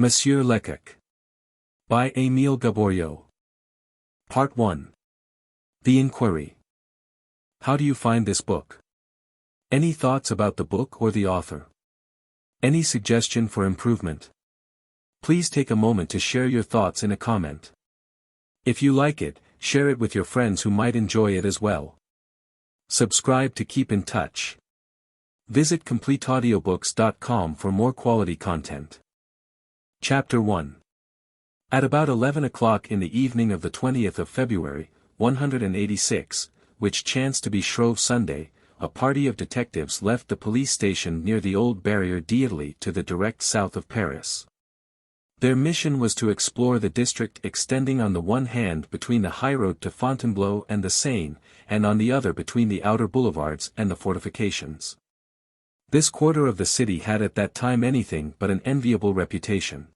Monsieur Lecoq. By Émile Gaboriau. Part 1. The Inquiry. How do you find this book? Any thoughts about the book or the author? Any suggestion for improvement? Please take a moment to share your thoughts in a comment. If you like it, share it with your friends who might enjoy it as well. Subscribe to keep in touch. Visit completeaudiobooks.com for more quality content. Chapter 1. At about 11 o'clock in the evening of the 20th of February, 186, which chanced to be Shrove Sunday, a party of detectives left the police station near the old Barrière d'Italie to the direct south of Paris. Their mission was to explore the district extending on the one hand between the highroad to Fontainebleau and the Seine, and on the other between the outer boulevards and the fortifications. This quarter of the city had at that time anything but an enviable reputation.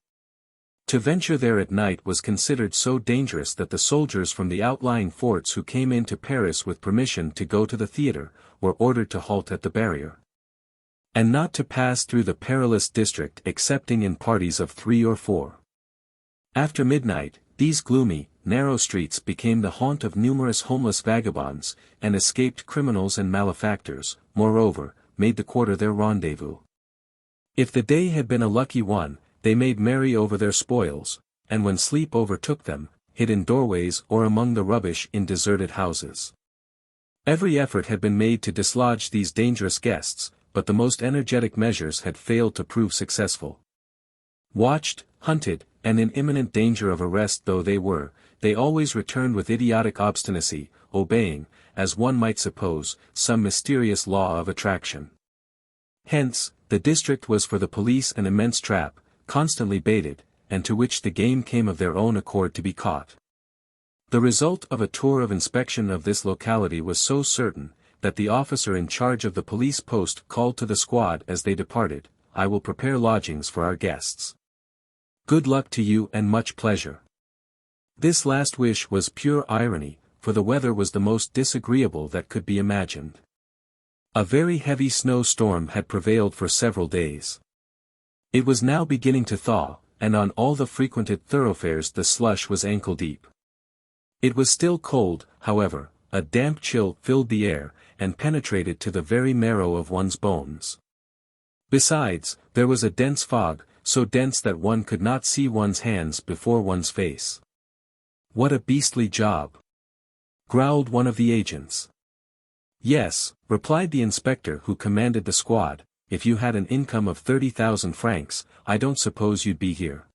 To venture there at night was considered so dangerous that the soldiers from the outlying forts who came into Paris with permission to go to the theatre, were ordered to halt at the Barrière, and not to pass through the perilous district excepting in parties of 3 or 4. After midnight, these gloomy, narrow streets became the haunt of numerous homeless vagabonds, and escaped criminals and malefactors, moreover, made the quarter their rendezvous. If the day had been a lucky one, they made merry over their spoils, and when sleep overtook them, hid in doorways or among the rubbish in deserted houses. Every effort had been made to dislodge these dangerous guests, but the most energetic measures had failed to prove successful. Watched, hunted, and in imminent danger of arrest though they were, they always returned with idiotic obstinacy, obeying, as one might suppose, some mysterious law of attraction. Hence, the district was for the police an immense trap, constantly baited, and to which the game came of their own accord to be caught. The result of a tour of inspection of this locality was so certain, that the officer in charge of the police post called to the squad as they departed, "I will prepare lodgings for our guests. Good luck to you and much pleasure." This last wish was pure irony, for the weather was the most disagreeable that could be imagined. A very heavy snow-storm had prevailed for several days. It was now beginning to thaw, and on all the frequented thoroughfares the slush was ankle-deep. It was still cold, however, a damp chill filled the air, and penetrated to the very marrow of one's bones. Besides, there was a dense fog, so dense that one could not see one's hands before one's face. "What a beastly job!" growled one of the agents. "Yes," replied the inspector who commanded the squad, "if you had an income of 30,000 francs, I don't suppose you'd be here."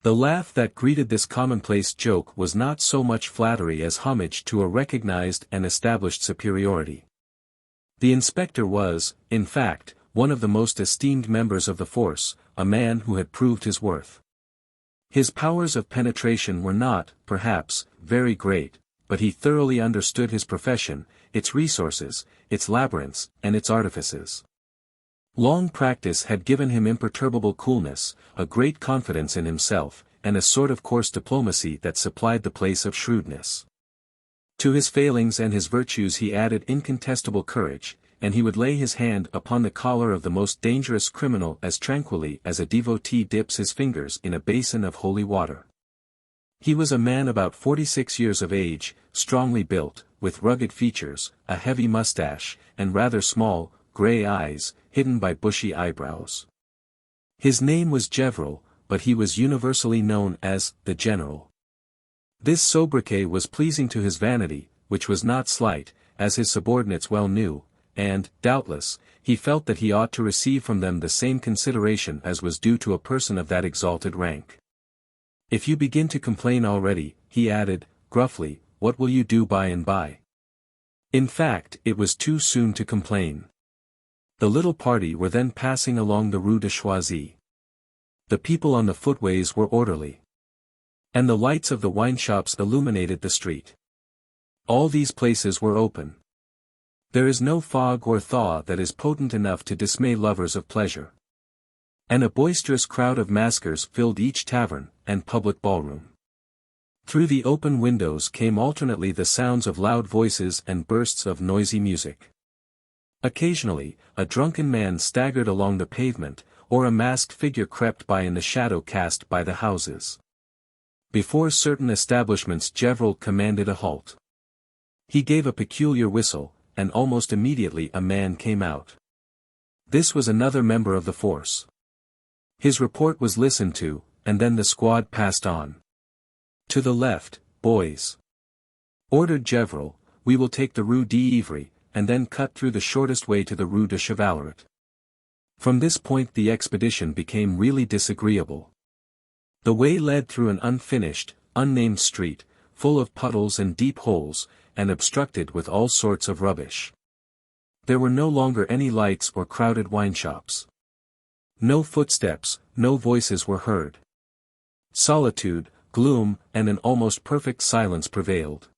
The laugh that greeted this commonplace joke was not so much flattery as homage to a recognized and established superiority. The inspector was, in fact, one of the most esteemed members of the force, a man who had proved his worth. His powers of penetration were not, perhaps, very great, but he thoroughly understood his profession, its resources, its labyrinths, and its artifices. Long practice had given him imperturbable coolness, a great confidence in himself, and a sort of coarse diplomacy that supplied the place of shrewdness. To his failings and his virtues he added incontestable courage, and he would lay his hand upon the collar of the most dangerous criminal as tranquilly as a devotee dips his fingers in a basin of holy water. He was a man about 46 years of age, strongly built, with rugged features, a heavy mustache, and rather small, grey eyes, hidden by bushy eyebrows. His name was Gevril, but he was universally known as the General. This sobriquet was pleasing to his vanity, which was not slight, as his subordinates well knew, and, doubtless, he felt that he ought to receive from them the same consideration as was due to a person of that exalted rank. "If you begin to complain already," he added, gruffly, "what will you do by and by?" In fact, it was too soon to complain. The little party were then passing along the Rue de Choisy. The people on the footways were orderly, and the lights of the wine shops illuminated the street. All these places were open. There is no fog or thaw that is potent enough to dismay lovers of pleasure. And a boisterous crowd of maskers filled each tavern and public ballroom. Through the open windows came alternately the sounds of loud voices and bursts of noisy music. Occasionally, a drunken man staggered along the pavement, or a masked figure crept by in the shadow cast by the houses. Before certain establishments Gevrol commanded a halt. He gave a peculiar whistle, and almost immediately a man came out. This was another member of the force. His report was listened to, and then the squad passed on. "To the left, boys," ordered Gevrol. "We will take the Rue d'Ivry, and then cut through the shortest way to the Rue de Chevaleret." From this point the expedition became really disagreeable. The way led through an unfinished, unnamed street, full of puddles and deep holes, and obstructed with all sorts of rubbish. There were no longer any lights or crowded wineshops. No footsteps, no voices were heard. Solitude, gloom, and an almost perfect silence prevailed.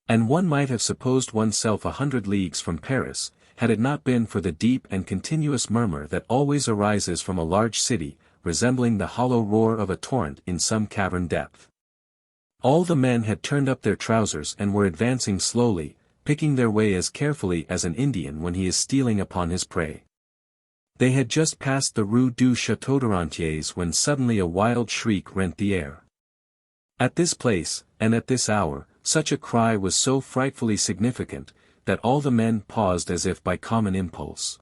And one might have supposed oneself 100 leagues from Paris, had it not been for the deep and continuous murmur that always arises from a large city, resembling the hollow roar of a torrent in some cavern depth. All the men had turned up their trousers and were advancing slowly, picking their way as carefully as an Indian when he is stealing upon his prey. They had just passed the Rue du Château de Rentiers when suddenly a wild shriek rent the air. At this place, and at this hour, such a cry was so frightfully significant, that all the men paused as if by common impulse.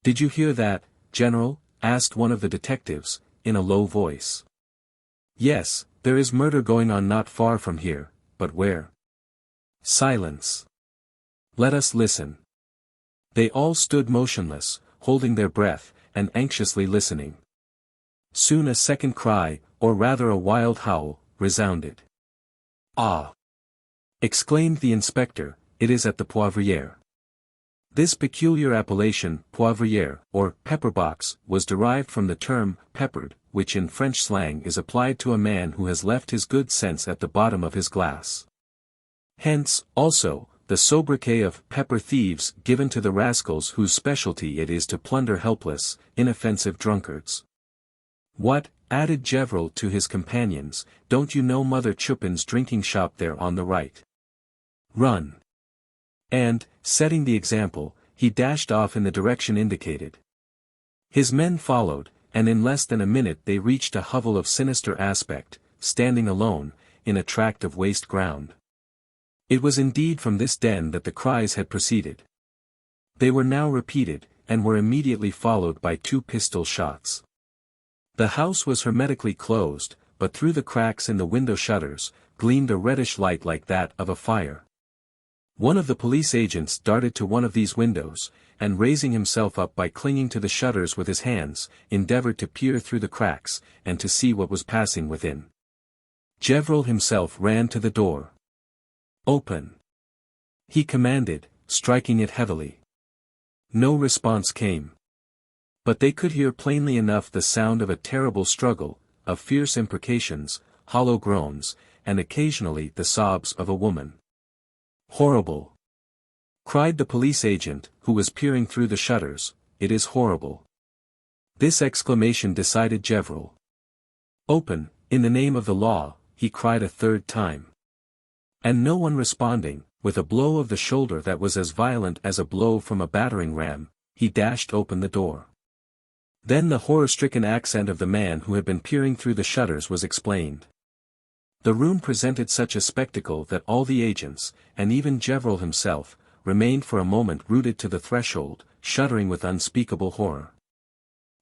"Did you hear that, General?" asked one of the detectives, in a low voice. "Yes, there is murder going on not far from here, but where?" Silence. "Let us listen." They all stood motionless, holding their breath, and anxiously listening. Soon a second cry, or rather a wild howl, resounded. "Ah!" exclaimed the inspector, "it is at the Poivrière." This peculiar appellation, Poivrière, or pepper box, was derived from the term, peppered, which in French slang is applied to a man who has left his good sense at the bottom of his glass. Hence, also, the sobriquet of pepper thieves given to the rascals whose specialty it is to plunder helpless, inoffensive drunkards. "What," added Gevrol to his companions, "don't you know Mother Chupin's drinking shop there on the right? Run." And, setting the example, he dashed off in the direction indicated. His men followed, and in less than a minute they reached a hovel of sinister aspect, standing alone, in a tract of waste ground. It was indeed from this den that the cries had proceeded. They were now repeated, and were immediately followed by 2 pistol shots. The house was hermetically closed, but through the cracks in the window shutters, gleamed a reddish light like that of a fire. One of the police agents darted to one of these windows, and raising himself up by clinging to the shutters with his hands, endeavored to peer through the cracks, and to see what was passing within. Gevrol himself ran to the door. "Open!" he commanded, striking it heavily. No response came. But they could hear plainly enough the sound of a terrible struggle, of fierce imprecations, hollow groans, and occasionally the sobs of a woman. "Horrible!" cried the police agent, who was peering through the shutters, "it is horrible." This exclamation decided Gevrol. "Open, in the name of the law," he cried a third time. And no one responding, with a blow of the shoulder that was as violent as a blow from a battering ram, he dashed open the door. Then the horror-stricken accent of the man who had been peering through the shutters was explained. The room presented such a spectacle that all the agents, and even Gevrol himself, remained for a moment rooted to the threshold, shuddering with unspeakable horror.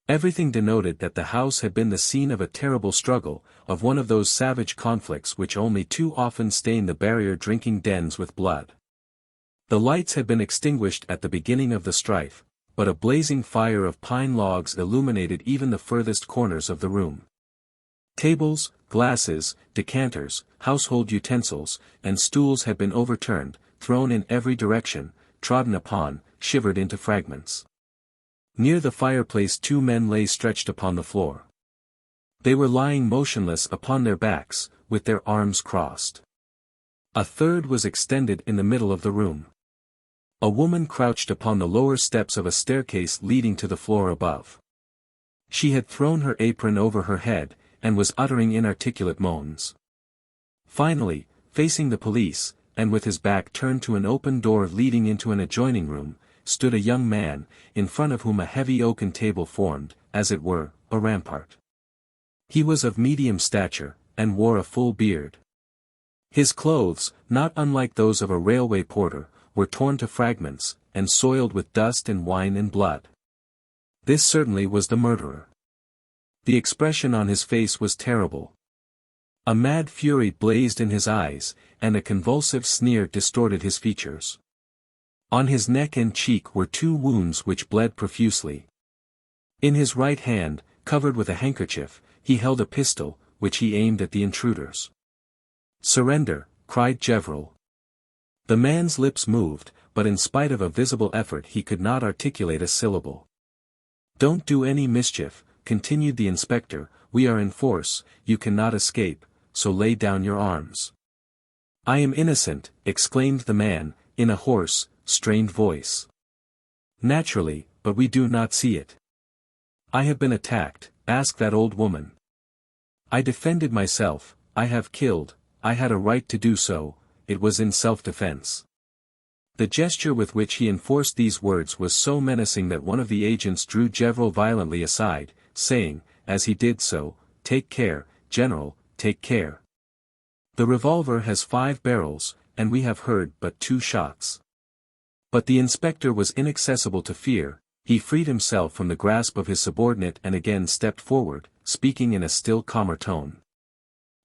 Everything denoted that the house had been the scene of a terrible struggle, of one of those savage conflicts which only too often stain the Barrière drinking dens with blood. The lights had been extinguished at the beginning of the strife, but a blazing fire of pine logs illuminated even the furthest corners of the room. Tables, glasses, decanters, household utensils, and stools had been overturned, thrown in every direction, trodden upon, shivered into fragments. Near the fireplace 2 men lay stretched upon the floor. They were lying motionless upon their backs, with their arms crossed. A third was extended in the middle of the room. A woman crouched upon the lower steps of a staircase leading to the floor above. She had thrown her apron over her head, and was uttering inarticulate moans. Finally, facing the police, and with his back turned to an open door leading into an adjoining room, stood a young man, in front of whom a heavy oaken table formed, as it were, a rampart. He was of medium stature, and wore a full beard. His clothes, not unlike those of a railway porter, were torn to fragments, and soiled with dust and wine and blood. This certainly was the murderer. The expression on his face was terrible. A mad fury blazed in his eyes, and a convulsive sneer distorted his features. On his neck and cheek were 2 wounds which bled profusely. In his right hand, covered with a handkerchief, he held a pistol, which he aimed at the intruders. "Surrender," cried Gevrol. The man's lips moved, but in spite of a visible effort he could not articulate a syllable. "Don't do any mischief," continued the inspector, "we are in force, you cannot escape, so lay down your arms." "I am innocent," exclaimed the man, in a hoarse, strained voice. "Naturally, but we do not see it." "I have been attacked, ask that old woman." "I defended myself, I have killed, I had a right to do so, it was in self-defense." The gesture with which he enforced these words was so menacing that one of the agents drew Gevrol violently aside, saying, as he did so, "Take care, General, take care. The revolver has 5 barrels, and we have heard but 2 shots." But the inspector was inaccessible to fear. He freed himself from the grasp of his subordinate and again stepped forward, speaking in a still calmer tone.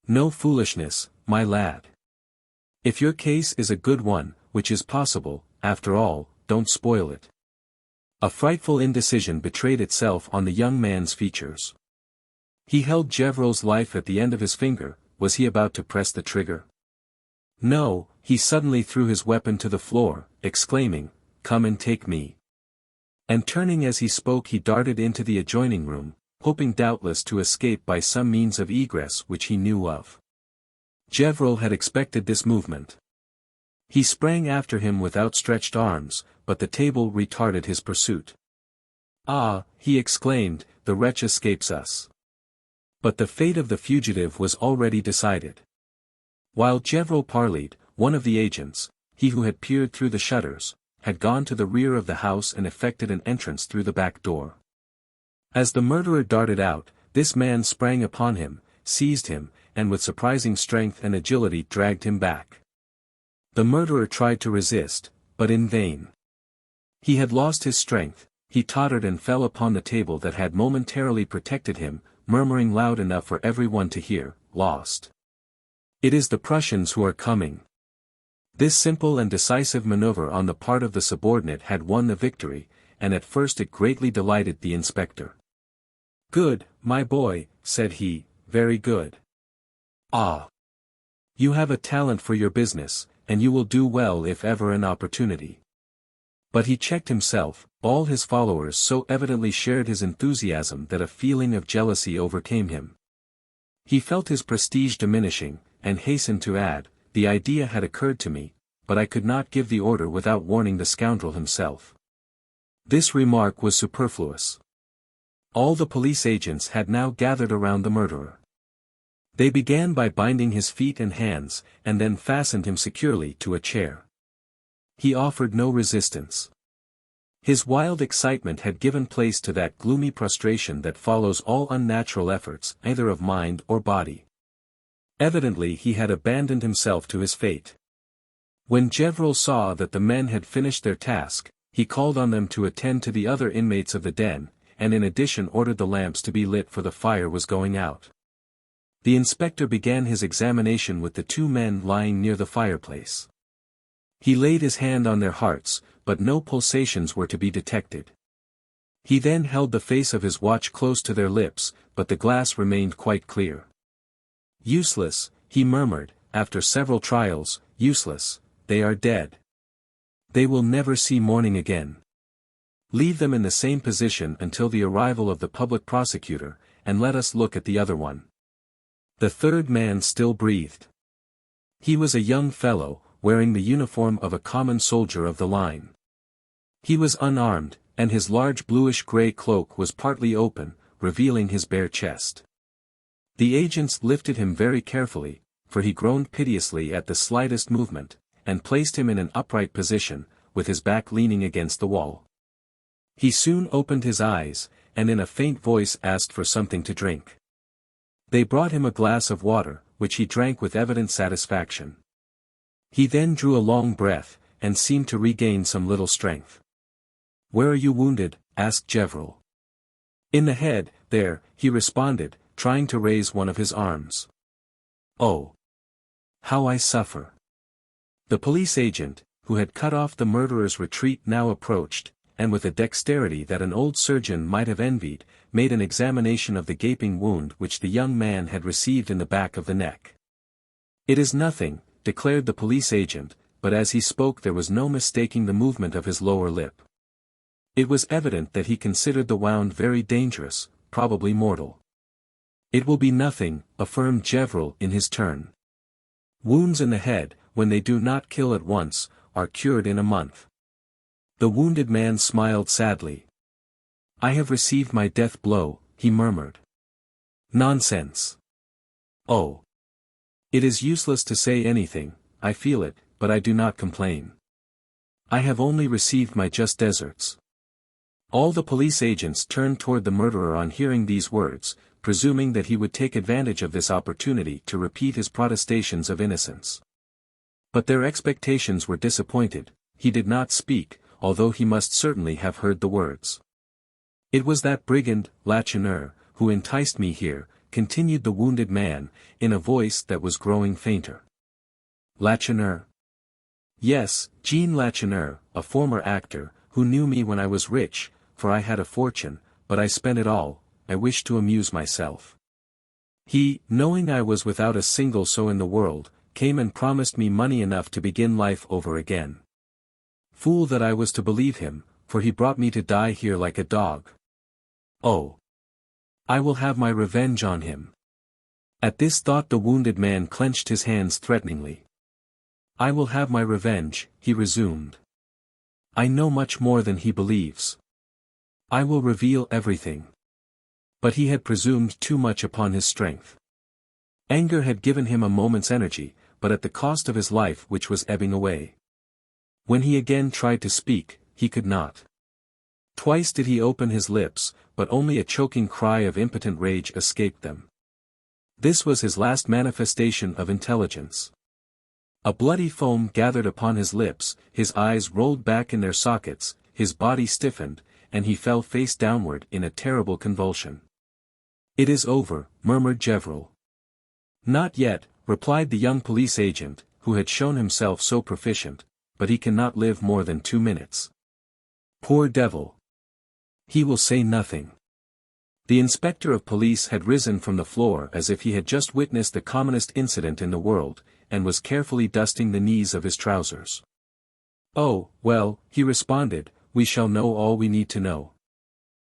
"No foolishness, my lad. If your case is a good one, which is possible, after all, don't spoil it." A frightful indecision betrayed itself on the young man's features. He held Gevrol's life at the end of his finger. Was he about to press the trigger? No, he suddenly threw his weapon to the floor, exclaiming, "Come and take me." And turning as he spoke he darted into the adjoining room, hoping doubtless to escape by some means of egress which he knew of. Gevrol had expected this movement. He sprang after him with outstretched arms, but the table retarded his pursuit. "Ah," he exclaimed, "the wretch escapes us." But the fate of the fugitive was already decided. While Gevrol parleyed, one of the agents, he who had peered through the shutters, had gone to the rear of the house and effected an entrance through the back door. As the murderer darted out, this man sprang upon him, seized him, and with surprising strength and agility dragged him back. The murderer tried to resist, but in vain. He had lost his strength, he tottered and fell upon the table that had momentarily protected him, murmuring loud enough for everyone to hear, "Lost. It is the Prussians who are coming." This simple and decisive maneuver on the part of the subordinate had won the victory, and at first it greatly delighted the inspector. "Good, my boy," said he, "very good. Ah! You have a talent for your business, and you will do well if ever an opportunity." But he checked himself. All his followers so evidently shared his enthusiasm that a feeling of jealousy overcame him. He felt his prestige diminishing, and hastened to add, "The idea had occurred to me, but I could not give the order without warning the scoundrel himself." This remark was superfluous. All the police agents had now gathered around the murderer. They began by binding his feet and hands, and then fastened him securely to a chair. He offered no resistance. His wild excitement had given place to that gloomy prostration that follows all unnatural efforts, either of mind or body. Evidently he had abandoned himself to his fate. When Gevrol saw that the men had finished their task, he called on them to attend to the other inmates of the den, and in addition ordered the lamps to be lit for the fire was going out. The inspector began his examination with the 2 men lying near the fireplace. He laid his hand on their hearts, but no pulsations were to be detected. He then held the face of his watch close to their lips, but the glass remained quite clear. "Useless," he murmured, after several trials, "useless, they are dead. They will never see morning again. Leave them in the same position until the arrival of the public prosecutor, and let us look at the other one." The 3rd man still breathed. He was a young fellow, wearing the uniform of a common soldier of the line. He was unarmed, and his large bluish-gray cloak was partly open, revealing his bare chest. The agents lifted him very carefully, for he groaned piteously at the slightest movement, and placed him in an upright position, with his back leaning against the wall. He soon opened his eyes, and in a faint voice asked for something to drink. They brought him a glass of water, which he drank with evident satisfaction. He then drew a long breath, and seemed to regain some little strength. "Where are you wounded?" asked Gevrol. "In the head, there," he responded, trying to raise one of his arms. "Oh! How I suffer!" The police agent, who had cut off the murderer's retreat, now approached, and with a dexterity that an old surgeon might have envied, made an examination of the gaping wound which the young man had received in the back of the neck. "It is nothing," declared the police agent, but as he spoke there was no mistaking the movement of his lower lip. It was evident that he considered the wound very dangerous, probably mortal. "It will be nothing," affirmed Gevrol in his turn. "Wounds in the head, when they do not kill at once, are cured in a month." The wounded man smiled sadly. "I have received my death blow," he murmured. "Nonsense. Oh! It is useless to say anything, I feel it, but I do not complain. I have only received my just deserts." All the police agents turned toward the murderer on hearing these words, presuming that he would take advantage of this opportunity to repeat his protestations of innocence. But their expectations were disappointed. He did not speak, although he must certainly have heard the words. "It was that brigand, Lacheneur, who enticed me here," continued the wounded man, in a voice that was growing fainter. "Lacheneur?" "Yes, Jean Lacheneur, a former actor, who knew me when I was rich, for I had a fortune, but I spent it all. I wished to amuse myself. He, knowing I was without a single sou in the world, came and promised me money enough to begin life over again. Fool that I was to believe him, for he brought me to die here like a dog. Oh! I will have my revenge on him." At this thought the wounded man clenched his hands threateningly. "I will have my revenge," he resumed. "I know much more than he believes. I will reveal everything." But he had presumed too much upon his strength. Anger had given him a moment's energy, but at the cost of his life, which was ebbing away. When he again tried to speak, he could not. Twice did he open his lips, but only a choking cry of impotent rage escaped them. This was his last manifestation of intelligence. A bloody foam gathered upon his lips, his eyes rolled back in their sockets, his body stiffened, and he fell face downward in a terrible convulsion. "It is over," murmured Gevrol. "Not yet," replied the young police agent, who had shown himself so proficient, "but he cannot live more than 2 minutes. Poor devil! He will say nothing." The inspector of police had risen from the floor as if he had just witnessed the commonest incident in the world, and was carefully dusting the knees of his trousers. "Oh, well," he responded, "we shall know all we need to know.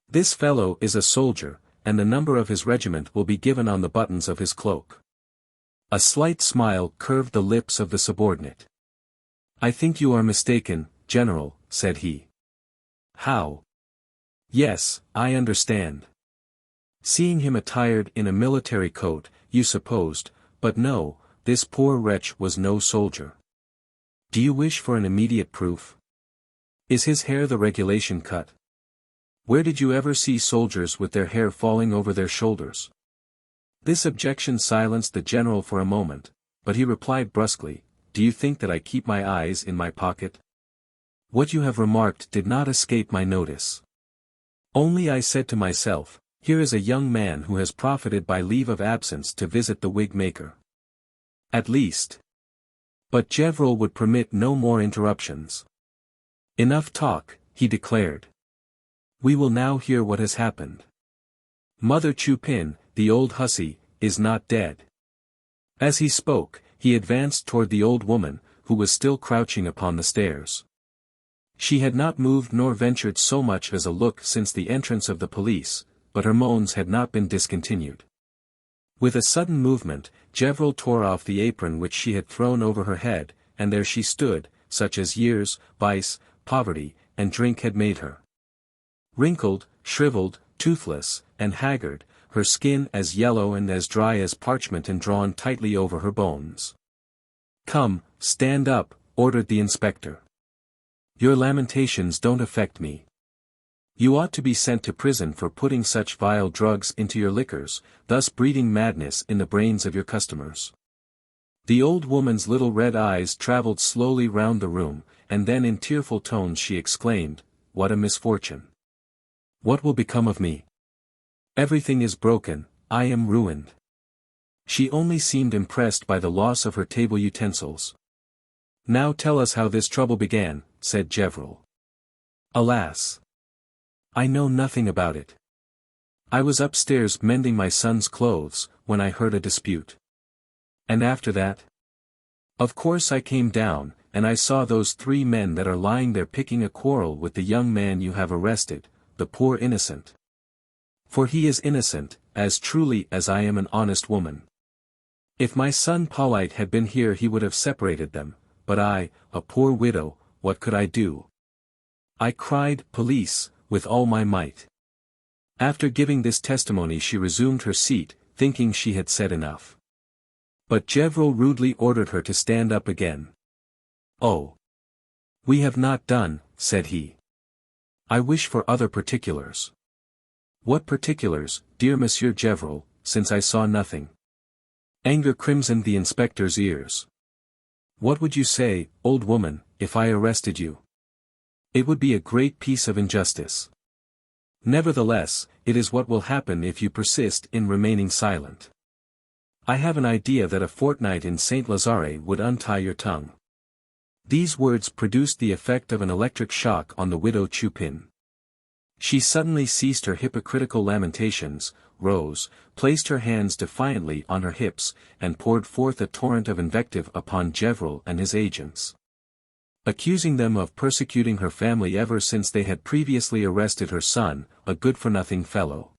This fellow is a soldier, and the number of his regiment will be given on the buttons of his cloak." A slight smile curved the lips of the subordinate. "I think you are mistaken, General," said he. "How?" "Yes, I understand. Seeing him attired in a military coat, you supposed, but no, this poor wretch was no soldier. Do you wish for an immediate proof? Is his hair the regulation cut? Where did you ever see soldiers with their hair falling over their shoulders?" This objection silenced the general for a moment, but he replied brusquely, "Do you think that I keep my eyes in my pocket? What you have remarked did not escape my notice. Only I said to myself, here is a young man who has profited by leave of absence to visit the wig maker. At least." But Gevrol would permit no more interruptions. "Enough talk," he declared. "We will now hear what has happened. Mother Chupin, the old hussy, is not dead." As he spoke, he advanced toward the old woman, who was still crouching upon the stairs. She had not moved nor ventured so much as a look since the entrance of the police, but her moans had not been discontinued. With a sudden movement, Gevrol tore off the apron which she had thrown over her head, and there she stood, such as years, vice, poverty, and drink had made her. Wrinkled, shriveled, toothless, and haggard, her skin as yellow and as dry as parchment and drawn tightly over her bones. "Come, stand up," ordered the inspector. "Your lamentations don't affect me. You ought to be sent to prison for putting such vile drugs into your liquors, thus breeding madness in the brains of your customers. The old woman's little red eyes traveled slowly round the room, and then in tearful tones she exclaimed, "What a misfortune! What will become of me? Everything is broken, I am ruined." She only seemed impressed by the loss of her table utensils. "Now tell us how this trouble began," said Gevrol. "Alas! I know nothing about it. I was upstairs mending my son's clothes, when I heard a dispute. And after that? Of course I came down, and I saw those 3 men that are lying there picking a quarrel with the young man you have arrested, the poor innocent. For he is innocent, as truly as I am an honest woman. If my son Polite had been here he would have separated them, but I, a poor widow, what could I do? I cried, 'Police,' with all my might." After giving this testimony she resumed her seat, thinking she had said enough. But Gevrol rudely ordered her to stand up again. "Oh! We have not done," said he. "I wish for other particulars." "What particulars, dear Monsieur Gevrol, since I saw nothing?" Anger crimsoned the inspector's ears. "What would you say, old woman, if I arrested you? It would be a great piece of injustice. Nevertheless, it is what will happen if you persist in remaining silent. I have an idea that a fortnight in Saint Lazare would untie your tongue." These words produced the effect of an electric shock on the widow Chupin. She suddenly ceased her hypocritical lamentations, rose, placed her hands defiantly on her hips, and poured forth a torrent of invective upon Gevrol and his agents, accusing them of persecuting her family ever since they had previously arrested her son, a good-for-nothing fellow.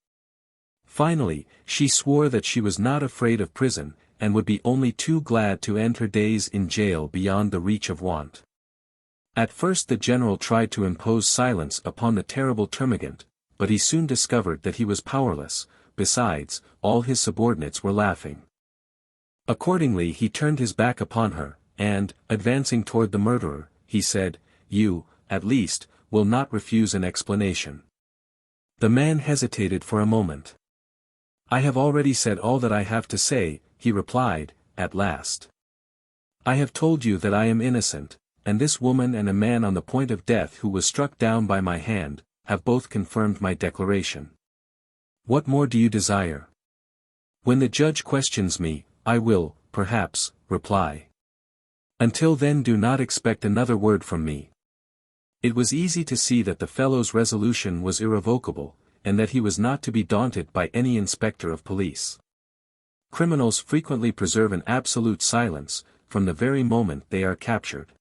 Finally, she swore that she was not afraid of prison, and would be only too glad to end her days in jail beyond the reach of want. At first the general tried to impose silence upon the terrible termagant, but he soon discovered that he was powerless. Besides, all his subordinates were laughing. Accordingly he turned his back upon her, and, advancing toward the murderer, he said, "You, at least, will not refuse an explanation." The man hesitated for a moment. "I have already said all that I have to say," he replied, at last. "I have told you that I am innocent, and this woman and a man on the point of death who was struck down by my hand, have both confirmed my declaration. What more do you desire? When the judge questions me, I will, perhaps, reply. Until then do not expect another word from me." It was easy to see that the fellow's resolution was irrevocable, and that he was not to be daunted by any inspector of police. Criminals frequently preserve an absolute silence, from the very moment they are captured.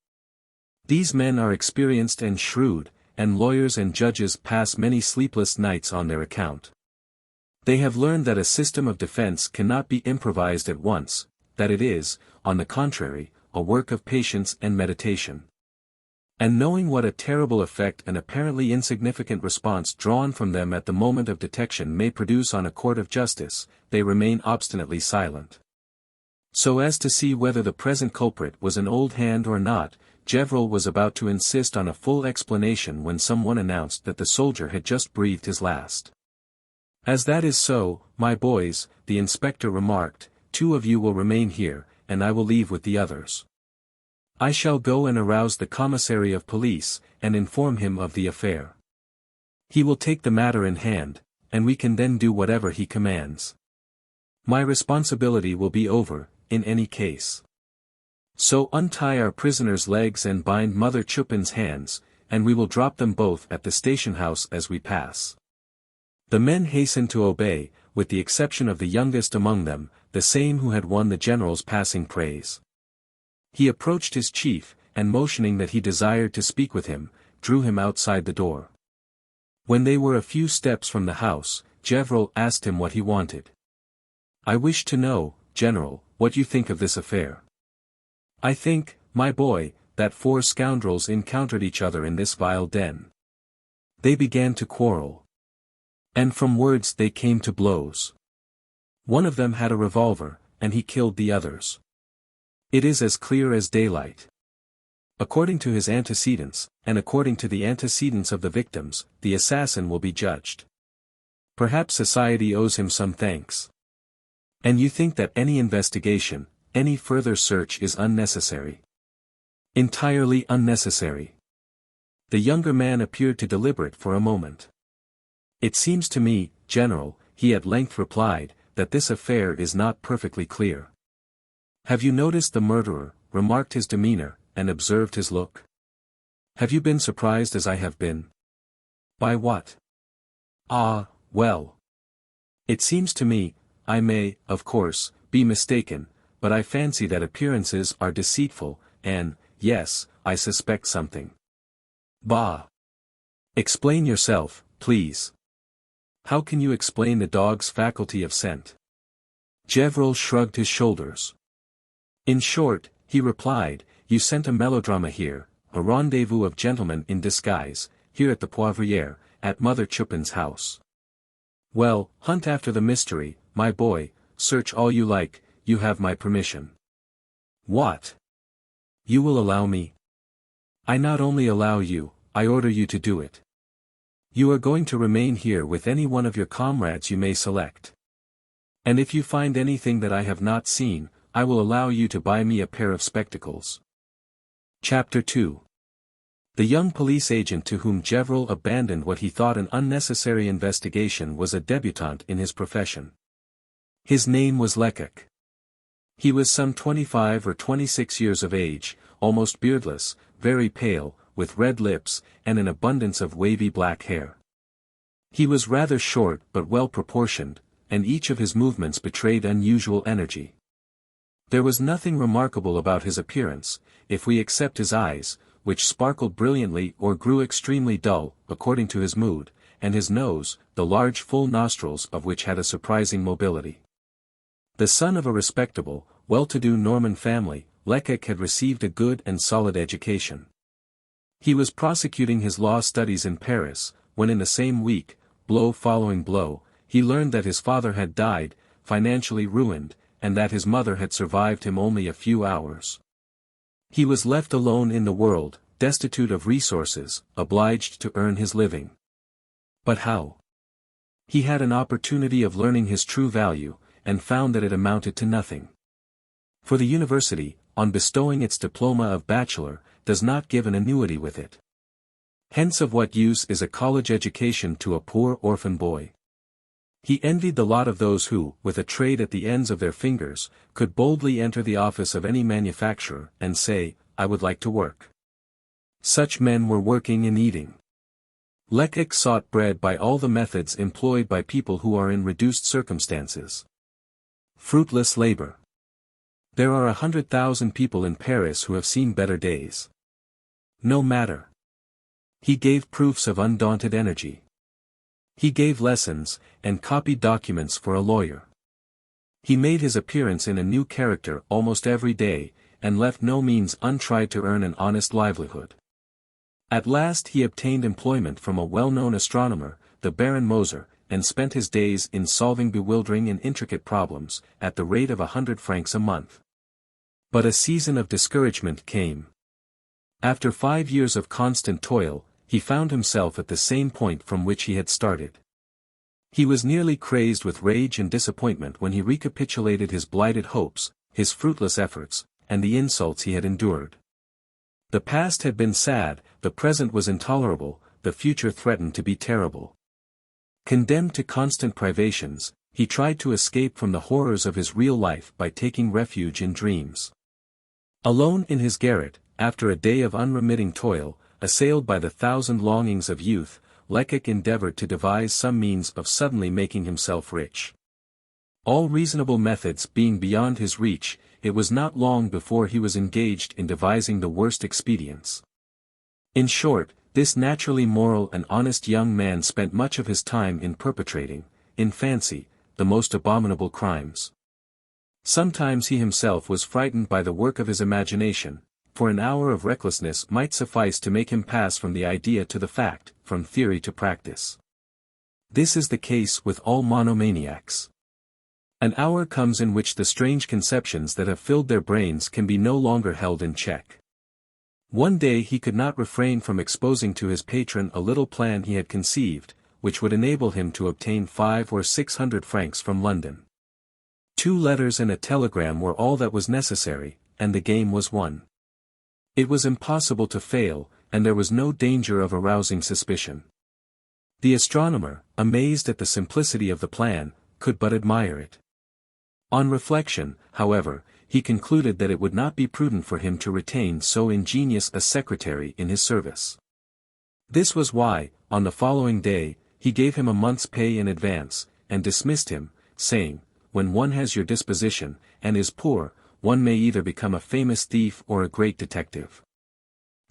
These men are experienced and shrewd, and lawyers and judges pass many sleepless nights on their account. They have learned that a system of defense cannot be improvised at once, that it is, on the contrary, a work of patience and meditation. And knowing what a terrible effect an apparently insignificant response drawn from them at the moment of detection may produce on a court of justice, they remain obstinately silent. So as to see whether the present culprit was an old hand or not, Gevrol was about to insist on a full explanation when someone announced that the soldier had just breathed his last. "As that is so, my boys," the inspector remarked, "2 of you will remain here, and I will leave with the others. I shall go and arouse the commissary of police, and inform him of the affair. He will take the matter in hand, and we can then do whatever he commands. My responsibility will be over, in any case. So untie our prisoner's legs and bind Mother Chupin's hands, and we will drop them both at the station house as we pass." The men hastened to obey, with the exception of the youngest among them, the same who had won the general's passing praise. He approached his chief, and motioning that he desired to speak with him, drew him outside the door. When they were a few steps from the house, Gevrol asked him what he wanted. "I wish to know, General, what you think of this affair." "I think, my boy, that 4 scoundrels encountered each other in this vile den. They began to quarrel. And from words they came to blows. One of them had a revolver, and he killed the others. It is as clear as daylight. According to his antecedents, and according to the antecedents of the victims, the assassin will be judged. Perhaps society owes him some thanks. And you think that any investigation, any further search is unnecessary. Entirely unnecessary. The younger man appeared to deliberate for a moment. It seems to me, General, he at length replied, that this affair is not perfectly clear. Have you noticed the murderer, remarked his demeanor, and observed his look? Have you been surprised as I have been? By what? Ah, well. It seems to me, I may, of course, be mistaken, but I fancy that appearances are deceitful, and, yes, I suspect something. Bah! Explain yourself, please. How can you explain the dog's faculty of scent? Gevrol shrugged his shoulders. In short, he replied, you sent a melodrama here, a rendezvous of gentlemen in disguise, here at the Poivriere, at Mother Chupin's house. Well, hunt after the mystery, my boy, search all you like, you have my permission. What? You will allow me? I not only allow you, I order you to do it. You are going to remain here with any one of your comrades you may select. And if you find anything that I have not seen, I will allow you to buy me a pair of spectacles. Chapter 2. The young police agent to whom Gevrol abandoned what he thought an unnecessary investigation was a debutante in his profession. His name was Lecoq. He was some 25 or 26 years of age, almost beardless, very pale, with red lips, and an abundance of wavy black hair. He was rather short but well proportioned, and each of his movements betrayed unusual energy. There was nothing remarkable about his appearance, if we except his eyes, which sparkled brilliantly or grew extremely dull, according to his mood, and his nose, the large full nostrils of which had a surprising mobility. The son of a respectable, well-to-do Norman family, Lecoq had received a good and solid education. He was prosecuting his law studies in Paris, when in the same week, blow following blow, he learned that his father had died, financially ruined, and that his mother had survived him only a few hours. He was left alone in the world, destitute of resources, obliged to earn his living. But how? He had an opportunity of learning his true value, and found that it amounted to nothing. For the university, on bestowing its diploma of bachelor, does not give an annuity with it. Hence of what use is a college education to a poor orphan boy? He envied the lot of those who, with a trade at the ends of their fingers, could boldly enter the office of any manufacturer, and say, I would like to work. Such men were working and eating. Lecoq sought bread by all the methods employed by people who are in reduced circumstances. Fruitless labor. There are 100,000 people in Paris who have seen better days. No matter. He gave proofs of undaunted energy. He gave lessons, and copied documents for a lawyer. He made his appearance in a new character almost every day, and left no means untried to earn an honest livelihood. At last he obtained employment from a well-known astronomer, the Baron Moser, and spent his days in solving bewildering and intricate problems, at the rate of 100 francs a month. But a season of discouragement came. After 5 years of constant toil, he found himself at the same point from which he had started. He was nearly crazed with rage and disappointment when he recapitulated his blighted hopes, his fruitless efforts, and the insults he had endured. The past had been sad, the present was intolerable, the future threatened to be terrible. Condemned to constant privations, he tried to escape from the horrors of his real life by taking refuge in dreams. Alone in his garret, after a day of unremitting toil, assailed by the 1,000 longings of youth, Lecoq endeavored to devise some means of suddenly making himself rich. All reasonable methods being beyond his reach, it was not long before he was engaged in devising the worst expedients. In short, this naturally moral and honest young man spent much of his time in perpetrating, in fancy, the most abominable crimes. Sometimes he himself was frightened by the work of his imagination, for an hour of recklessness might suffice to make him pass from the idea to the fact, from theory to practice. This is the case with all monomaniacs. An hour comes in which the strange conceptions that have filled their brains can be no longer held in check. One day he could not refrain from exposing to his patron a little plan he had conceived, which would enable him to obtain 500 or 600 francs from London. 2 letters and a telegram were all that was necessary, and the game was won. It was impossible to fail, and there was no danger of arousing suspicion. The astronomer, amazed at the simplicity of the plan, could but admire it. On reflection, however, he concluded that it would not be prudent for him to retain so ingenious a secretary in his service. This was why, on the following day, he gave him a month's pay in advance, and dismissed him, saying, "When one has your disposition, and is poor, one may either become a famous thief or a great detective.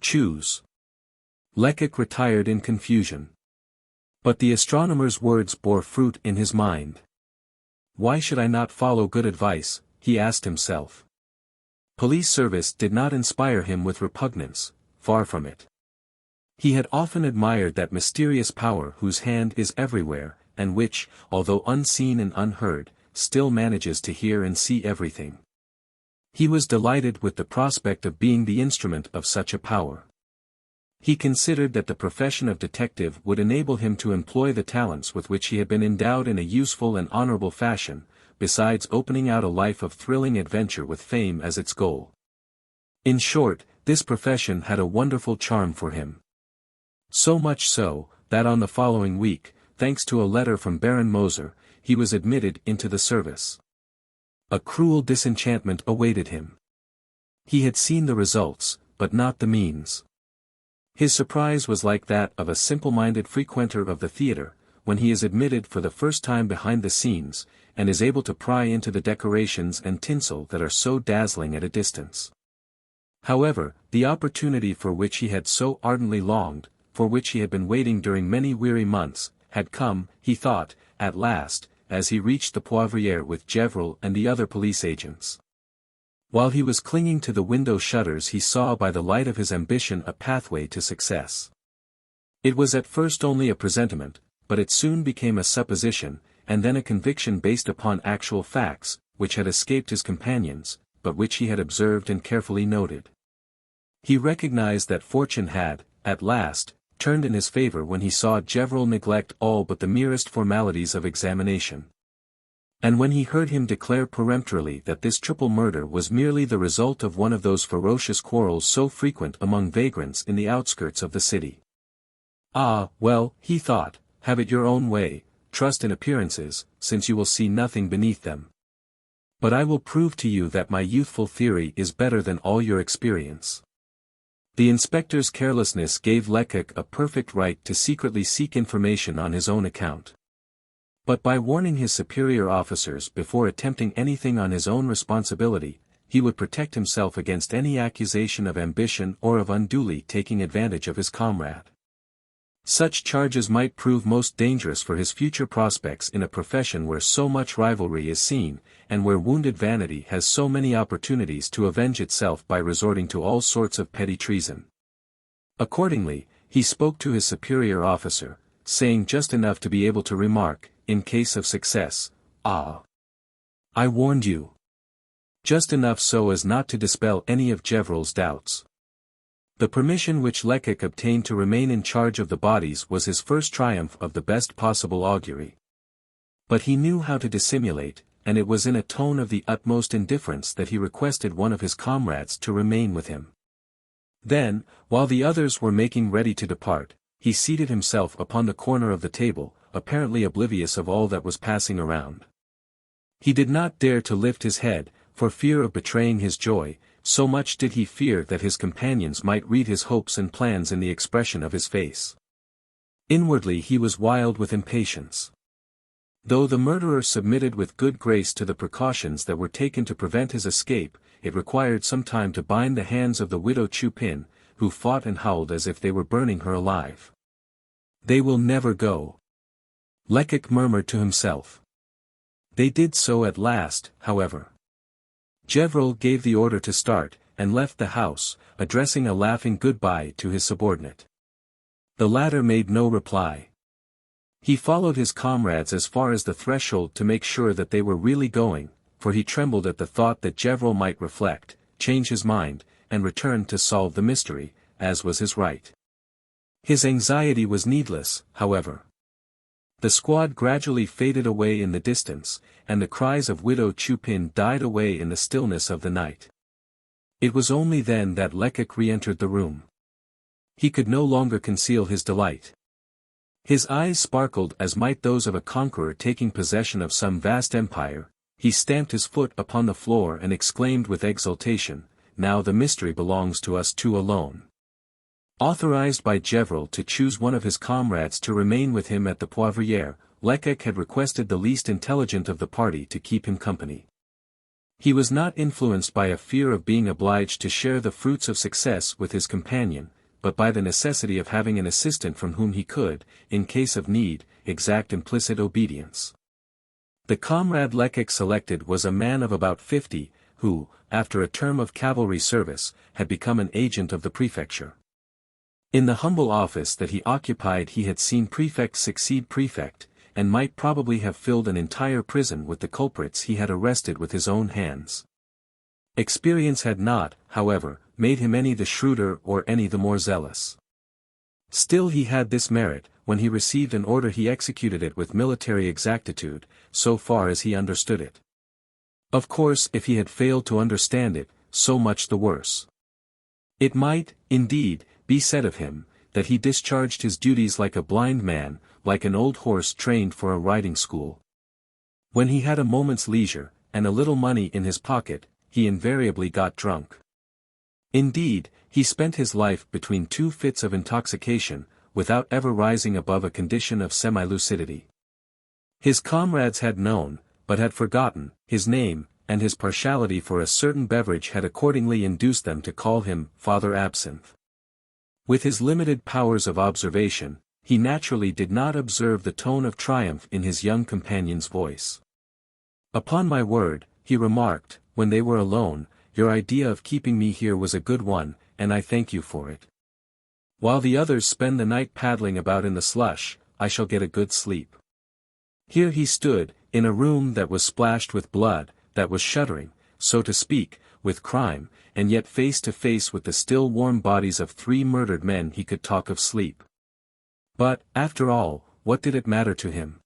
Choose." Lecoq retired in confusion. But the astronomer's words bore fruit in his mind. Why should I not follow good advice, he asked himself. Police service did not inspire him with repugnance, far from it. He had often admired that mysterious power whose hand is everywhere, and which, although unseen and unheard, still manages to hear and see everything. He was delighted with the prospect of being the instrument of such a power. He considered that the profession of detective would enable him to employ the talents with which he had been endowed in a useful and honorable fashion, besides opening out a life of thrilling adventure with fame as its goal. In short, this profession had a wonderful charm for him. So much so, that on the following week, thanks to a letter from Baron Moser, he was admitted into the service. A cruel disenchantment awaited him. He had seen the results, but not the means. His surprise was like that of a simple-minded frequenter of the theatre, when he is admitted for the first time behind the scenes, and is able to pry into the decorations and tinsel that are so dazzling at a distance. However, the opportunity for which he had so ardently longed, for which he had been waiting during many weary months, had come, he thought, at last, as he reached the Poivriere with Gevril and the other police agents. While he was clinging to the window shutters he saw by the light of his ambition a pathway to success. It was at first only a presentiment, but it soon became a supposition, and then a conviction based upon actual facts, which had escaped his companions, but which he had observed and carefully noted. He recognized that fortune had, at last, turned in his favor when he saw Gevril neglect all but the merest formalities of examination. And when he heard him declare peremptorily that this triple murder was merely the result of one of those ferocious quarrels so frequent among vagrants in the outskirts of the city. Ah, well, he thought, have it your own way, trust in appearances, since you will see nothing beneath them. But I will prove to you that my youthful theory is better than all your experience. The inspector's carelessness gave Lecoq a perfect right to secretly seek information on his own account. But by warning his superior officers before attempting anything on his own responsibility, he would protect himself against any accusation of ambition or of unduly taking advantage of his comrade. Such charges might prove most dangerous for his future prospects in a profession where so much rivalry is seen, and where wounded vanity has so many opportunities to avenge itself by resorting to all sorts of petty treason. Accordingly, he spoke to his superior officer, saying just enough to be able to remark, in case of success, "Ah! I warned you." Just enough so as not to dispel any of Gevril's doubts. The permission which Lecoq obtained to remain in charge of the bodies was his first triumph of the best possible augury. But he knew how to dissimulate, and it was in a tone of the utmost indifference that he requested one of his comrades to remain with him. Then, while the others were making ready to depart, he seated himself upon the corner of the table, apparently oblivious of all that was passing around. He did not dare to lift his head, for fear of betraying his joy, so much did he fear that his companions might read his hopes and plans in the expression of his face. Inwardly he was wild with impatience. Though the murderer submitted with good grace to the precautions that were taken to prevent his escape, it required some time to bind the hands of the widow Chupin, who fought and howled as if they were burning her alive. "They will never go," Lecoq murmured to himself. They did so at last, however. Gevril gave the order to start, and left the house, addressing a laughing goodbye to his subordinate. The latter made no reply. He followed his comrades as far as the threshold to make sure that they were really going, for he trembled at the thought that Gevril might reflect, change his mind, and returned to solve the mystery, as was his right. His anxiety was needless, however. The squad gradually faded away in the distance, and the cries of Widow Chupin died away in the stillness of the night. It was only then that Lecoq re-entered the room. He could no longer conceal his delight. His eyes sparkled as might those of a conqueror taking possession of some vast empire. He stamped his foot upon the floor and exclaimed with exultation, "Now the mystery belongs to us two alone." Authorized by Gevrol to choose one of his comrades to remain with him at the Poivriere, Lecoq had requested the least intelligent of the party to keep him company. He was not influenced by a fear of being obliged to share the fruits of success with his companion, but by the necessity of having an assistant from whom he could, in case of need, exact implicit obedience. The comrade Lecoq selected was a man of about 50, who, after a term of cavalry service, had become an agent of the prefecture. In the humble office that he occupied he had seen prefect succeed prefect, and might probably have filled an entire prison with the culprits he had arrested with his own hands. Experience had not, however, made him any the shrewder or any the more zealous. Still he had this merit: when he received an order he executed it with military exactitude, so far as he understood it. Of course if he had failed to understand it, so much the worse. It might, indeed, be said of him, that he discharged his duties like a blind man, like an old horse trained for a riding school. When he had a moment's leisure, and a little money in his pocket, he invariably got drunk. Indeed, he spent his life between two fits of intoxication, without ever rising above a condition of semi-lucidity. His comrades had known, but had forgotten, his name, and his partiality for a certain beverage had accordingly induced them to call him Father Absinthe. With his limited powers of observation, he naturally did not observe the tone of triumph in his young companion's voice. "Upon my word," he remarked, when they were alone, "your idea of keeping me here was a good one, and I thank you for it. While the others spend the night paddling about in the slush, I shall get a good sleep." Here he stood, in a room that was splashed with blood, that was shuddering, so to speak, with crime, and yet face to face with the still warm bodies of 3 murdered men. He could talk of sleep. But, after all, what did it matter to him?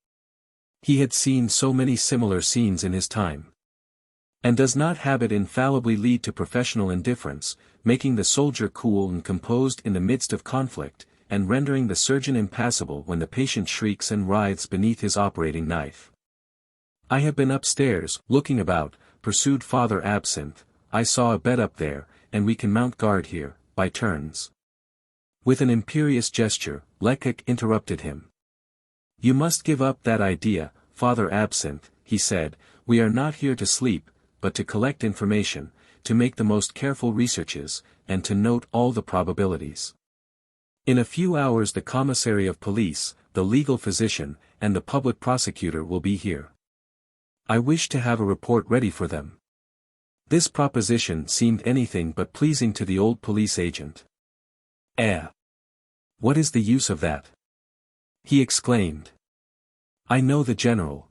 He had seen so many similar scenes in his time. And does not habit infallibly lead to professional indifference, making the soldier cool and composed in the midst of conflict, and rendering the surgeon impassible when the patient shrieks and writhes beneath his operating knife? "I have been upstairs, looking about," pursued Father Absinthe. "I saw a bed up there, and we can mount guard here, by turns." With an imperious gesture, Lecoq interrupted him. "You must give up that idea, Father Absinthe," he said. "We are not here to sleep, but to collect information, to make the most careful researches, and to note all the probabilities. In a few hours the commissary of police, the legal physician, and the public prosecutor will be here. I wish to have a report ready for them." This proposition seemed anything but pleasing to the old police agent. What is the use of that?" he exclaimed. "I know the general.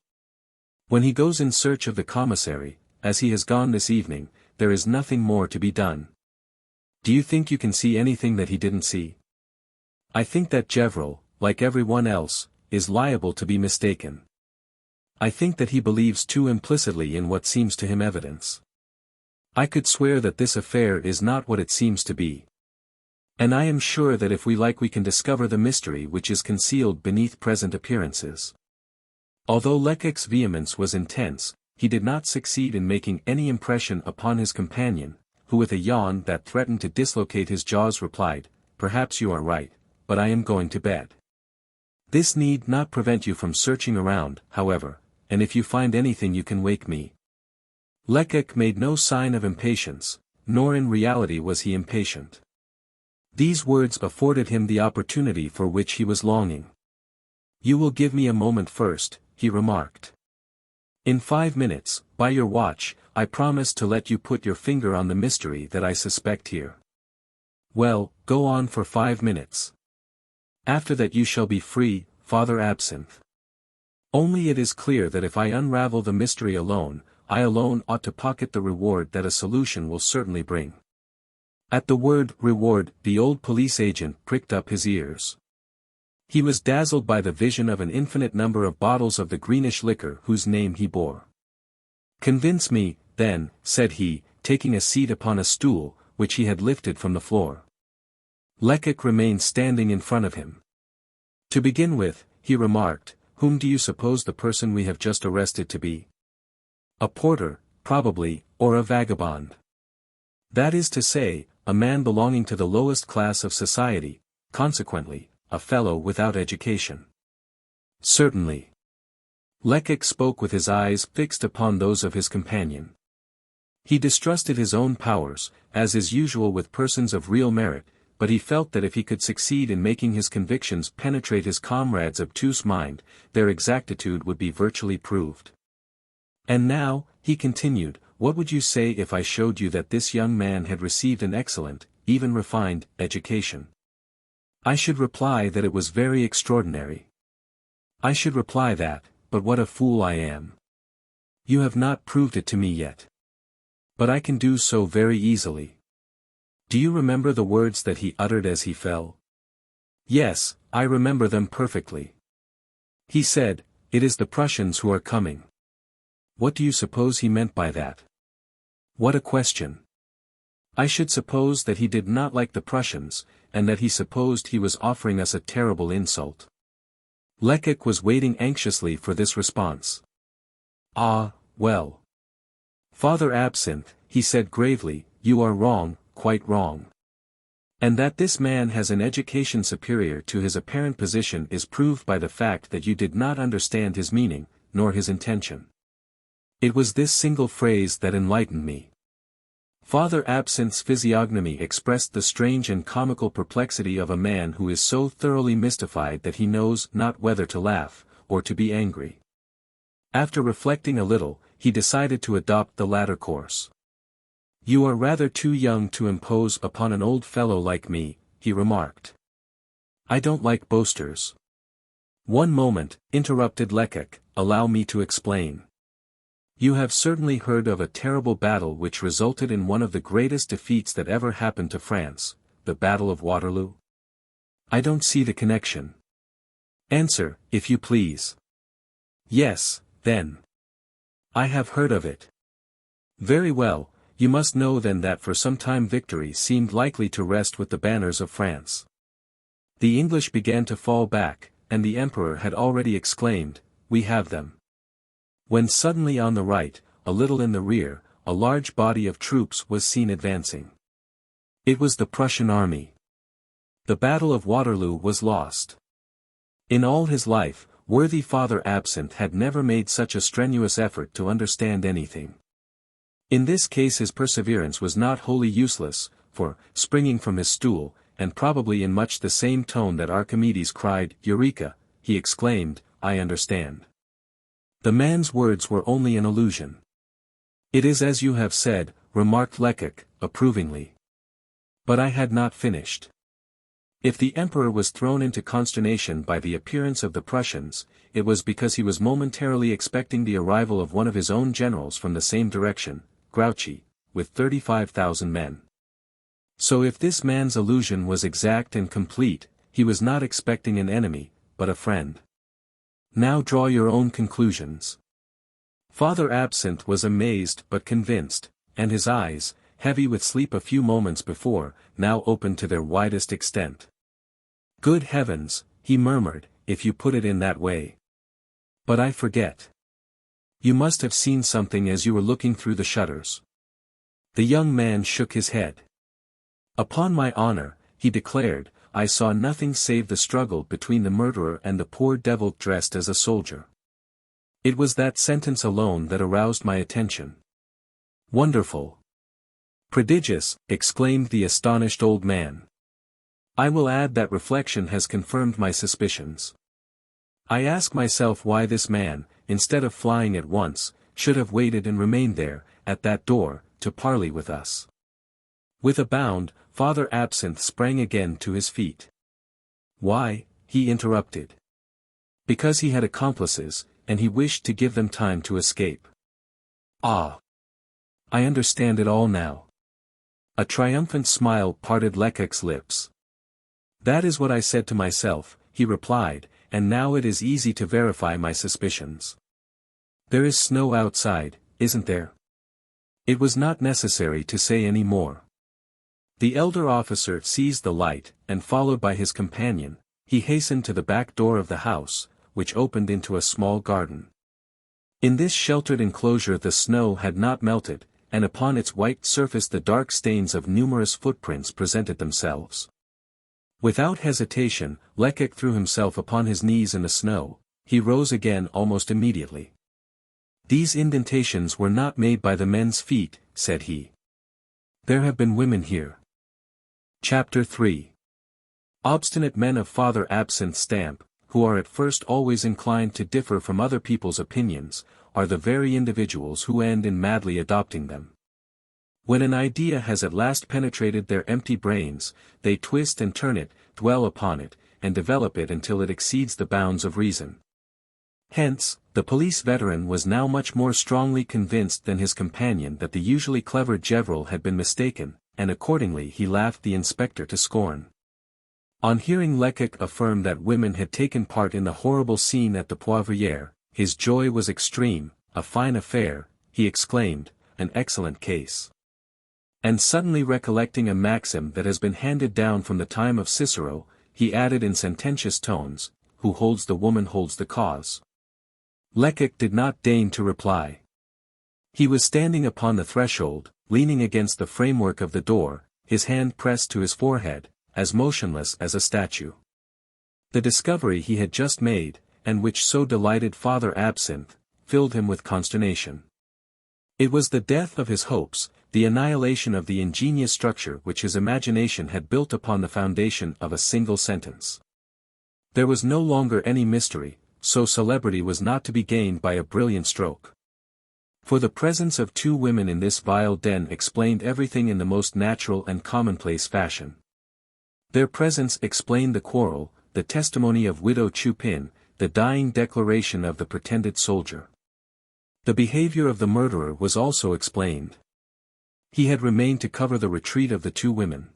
When he goes in search of the commissary, as he has gone this evening, there is nothing more to be done. Do you think you can see anything that he didn't see? I think that Gevrol, like everyone else, is liable to be mistaken. I think that he believes too implicitly in what seems to him evidence. I could swear that this affair is not what it seems to be. And I am sure that if we like we can discover the mystery which is concealed beneath present appearances." Although Lecoq's vehemence was intense, he did not succeed in making any impression upon his companion, who with a yawn that threatened to dislocate his jaws replied, "Perhaps you are right, but I am going to bed. This need not prevent you from searching around, however, and if you find anything you can wake me." Lecoq made no sign of impatience, nor in reality was he impatient. These words afforded him the opportunity for which he was longing. "You will give me a moment first," he remarked. "In 5 minutes, by your watch, I promise to let you put your finger on the mystery that I suspect here." "Well, go on for 5 minutes. After that you shall be free, Father Absinthe. Only it is clear that if I unravel the mystery alone, I alone ought to pocket the reward that a solution will certainly bring. At the word reward, the old police agent pricked up his ears. He was dazzled by the vision of an infinite number of bottles of the greenish liquor whose name he bore. "Convince me, then," said he, taking a seat upon a stool, which he had lifted from the floor. Lecoq remained standing in front of him. "To begin with," he remarked, "whom do you suppose the person we have just arrested to be? A porter, probably, or a vagabond. That is to say, a man belonging to the lowest class of society, consequently, a fellow without education." "Certainly." Lecoq spoke with his eyes fixed upon those of his companion. He distrusted his own powers, as is usual with persons of real merit, but he felt that if he could succeed in making his convictions penetrate his comrade's obtuse mind, their exactitude would be virtually proved. "And now," he continued, "what would you say if I showed you that this young man had received an excellent, even refined, education? I should reply that it was very extraordinary. I should reply that, but what a fool I am. You have not proved it to me yet. But I can do so very easily. Do you remember the words that he uttered as he fell?" "Yes, I remember them perfectly. He said, 'It is the Prussians who are coming.' What do you suppose he meant by that? What a question! I should suppose that he did not like the Prussians, and that he supposed he was offering us a terrible insult." Lecoq was waiting anxiously for this response. "Ah, well. Father Absinthe," he said gravely, "you are wrong, quite wrong. And that this man has an education superior to his apparent position is proved by the fact that you did not understand his meaning, nor his intention. It was this single phrase that enlightened me." Father Absinthe's physiognomy expressed the strange and comical perplexity of a man who is so thoroughly mystified that he knows not whether to laugh, or to be angry. After reflecting a little, he decided to adopt the latter course. "You are rather too young to impose upon an old fellow like me," he remarked. "I don't like boasters." "One moment," interrupted Lecoq, "allow me to explain. You have certainly heard of a terrible battle which resulted in one of the greatest defeats that ever happened to France, the Battle of Waterloo? I don't see the connection. Answer, if you please." "Yes, then. I have heard of it." "Very well, you must know then that for some time victory seemed likely to rest with the banners of France. The English began to fall back, and the Emperor had already exclaimed, 'We have them.' When suddenly on the right, a little in the rear, a large body of troops was seen advancing. It was the Prussian army. The Battle of Waterloo was lost. In all his life, worthy Father Absinthe had never made such a strenuous effort to understand anything. In this case his perseverance was not wholly useless, for, springing from his stool, and probably in much the same tone that Archimedes cried, 'Eureka,' he exclaimed, 'I understand.' The man's words were only an illusion." "It is as you have said," remarked Lecoq, approvingly. "But I had not finished. If the Emperor was thrown into consternation by the appearance of the Prussians, it was because he was momentarily expecting the arrival of one of his own generals from the same direction, Grouchy, with 35,000 men. So if this man's illusion was exact and complete, he was not expecting an enemy, but a friend. Now draw your own conclusions." Father Absinthe was amazed but convinced, and his eyes, heavy with sleep a few moments before, now opened to their widest extent. "Good heavens," he murmured, "if you put it in that way. But I forget. You must have seen something as you were looking through the shutters." The young man shook his head. "Upon my honor," he declared, "I saw nothing save the struggle between the murderer and the poor devil dressed as a soldier. It was that sentence alone that aroused my attention." "Wonderful! Prodigious!" exclaimed the astonished old man. "I will add that reflection has confirmed my suspicions. I ask myself why this man, instead of flying at once, should have waited and remained there, at that door, to parley with us." With a bound, Father Absinthe sprang again to his feet. "Why?" he interrupted. "Because he had accomplices, and he wished to give them time to escape." "Ah! I understand it all now. A triumphant smile parted Lecoq's lips. "That is what I said to myself," he replied, "and now it is easy to verify my suspicions. There is snow outside, isn't there?" It was not necessary to say any more. The elder officer seized the light, and followed by his companion, he hastened to the back door of the house, which opened into a small garden. In this sheltered enclosure the snow had not melted, and upon its white surface the dark stains of numerous footprints presented themselves. Without hesitation, Lecoq threw himself upon his knees in the snow. He rose again almost immediately. "These indentations were not made by the men's feet," said he. "There have been women here." Chapter 3. Obstinate men of Father Absinthe's stamp, who are at first always inclined to differ from other people's opinions, are the very individuals who end in madly adopting them. When an idea has at last penetrated their empty brains, they twist and turn it, dwell upon it, and develop it until it exceeds the bounds of reason. Hence, the police veteran was now much more strongly convinced than his companion that the usually clever Gevrol had been mistaken, and accordingly he laughed the inspector to scorn. On hearing Lecoq affirm that women had taken part in the horrible scene at the Poivriere, his joy was extreme. "A fine affair," he exclaimed, "an excellent case." And suddenly recollecting a maxim that has been handed down from the time of Cicero, he added in sententious tones, "Who holds the woman holds the cause." Lecoq did not deign to reply. He was standing upon the threshold, leaning against the framework of the door, his hand pressed to his forehead, as motionless as a statue. The discovery he had just made, and which so delighted Father Absinthe, filled him with consternation. It was the death of his hopes, the annihilation of the ingenious structure which his imagination had built upon the foundation of a single sentence. There was no longer any mystery, so celebrity was not to be gained by a brilliant stroke. For the presence of two women in this vile den explained everything in the most natural and commonplace fashion. Their presence explained the quarrel, the testimony of Widow Chupin, the dying declaration of the pretended soldier. The behavior of the murderer was also explained. He had remained to cover the retreat of the two women.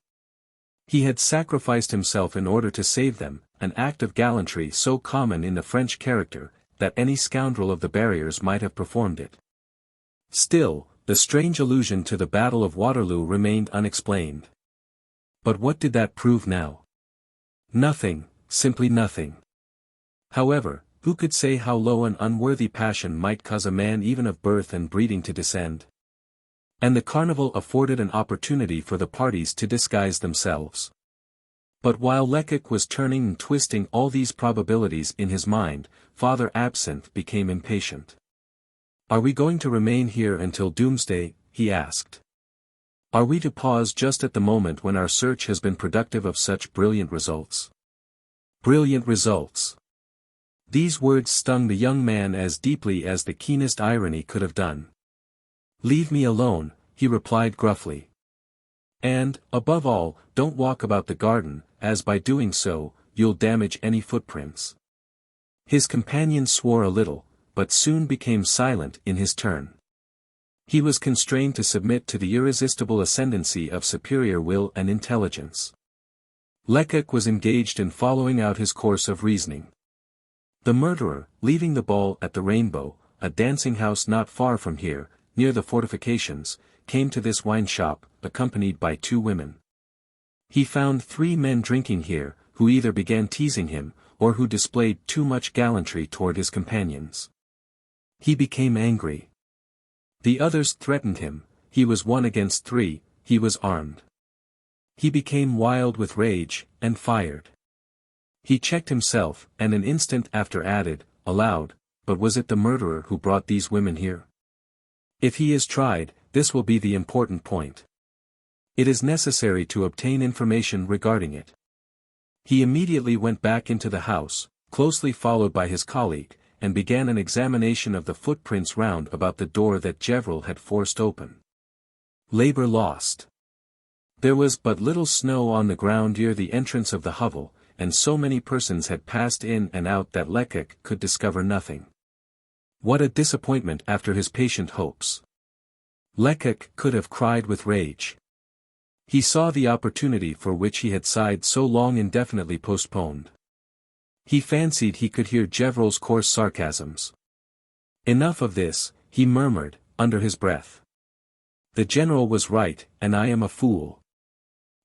He had sacrificed himself in order to save them, an act of gallantry so common in the French character, that any scoundrel of the Barriers might have performed it. Still, the strange allusion to the Battle of Waterloo remained unexplained. But what did that prove now? Nothing, simply nothing. However, who could say how low an unworthy passion might cause a man even of birth and breeding to descend? And the carnival afforded an opportunity for the parties to disguise themselves. But while Lecoq was turning and twisting all these probabilities in his mind, Father Absinthe became impatient. "Are we going to remain here until doomsday?" he asked. "Are we to pause just at the moment when our search has been productive of such brilliant results?" Brilliant results! These words stung the young man as deeply as the keenest irony could have done. "Leave me alone," he replied gruffly. "And, above all, don't walk about the garden, as by doing so, you'll damage any footprints." His companion swore a little, but soon became silent in his turn. He was constrained to submit to the irresistible ascendancy of superior will and intelligence. Lecoq was engaged in following out his course of reasoning. The murderer, leaving the ball at the Rainbow, a dancing house not far from here, near the fortifications, came to this wine shop, accompanied by two women. He found three men drinking here, who either began teasing him, or who displayed too much gallantry toward his companions. He became angry. The others threatened him, he was 1 against 3, he was armed. He became wild with rage, and fired. He checked himself, and an instant after added, aloud, "But was it the murderer who brought these women here? If he is tried, this will be the important point. It is necessary to obtain information regarding it." He immediately went back into the house, closely followed by his colleague, and began an examination of the footprints round about the door that Gevrol had forced open. Labor lost. There was but little snow on the ground near the entrance of the hovel, and so many persons had passed in and out that Lecoq could discover nothing. What a disappointment after his patient hopes! Lecoq could have cried with rage. He saw the opportunity for which he had sighed so long indefinitely postponed. He fancied he could hear Gevrol's coarse sarcasms. "Enough of this," he murmured, under his breath. "The general was right, and I am a fool."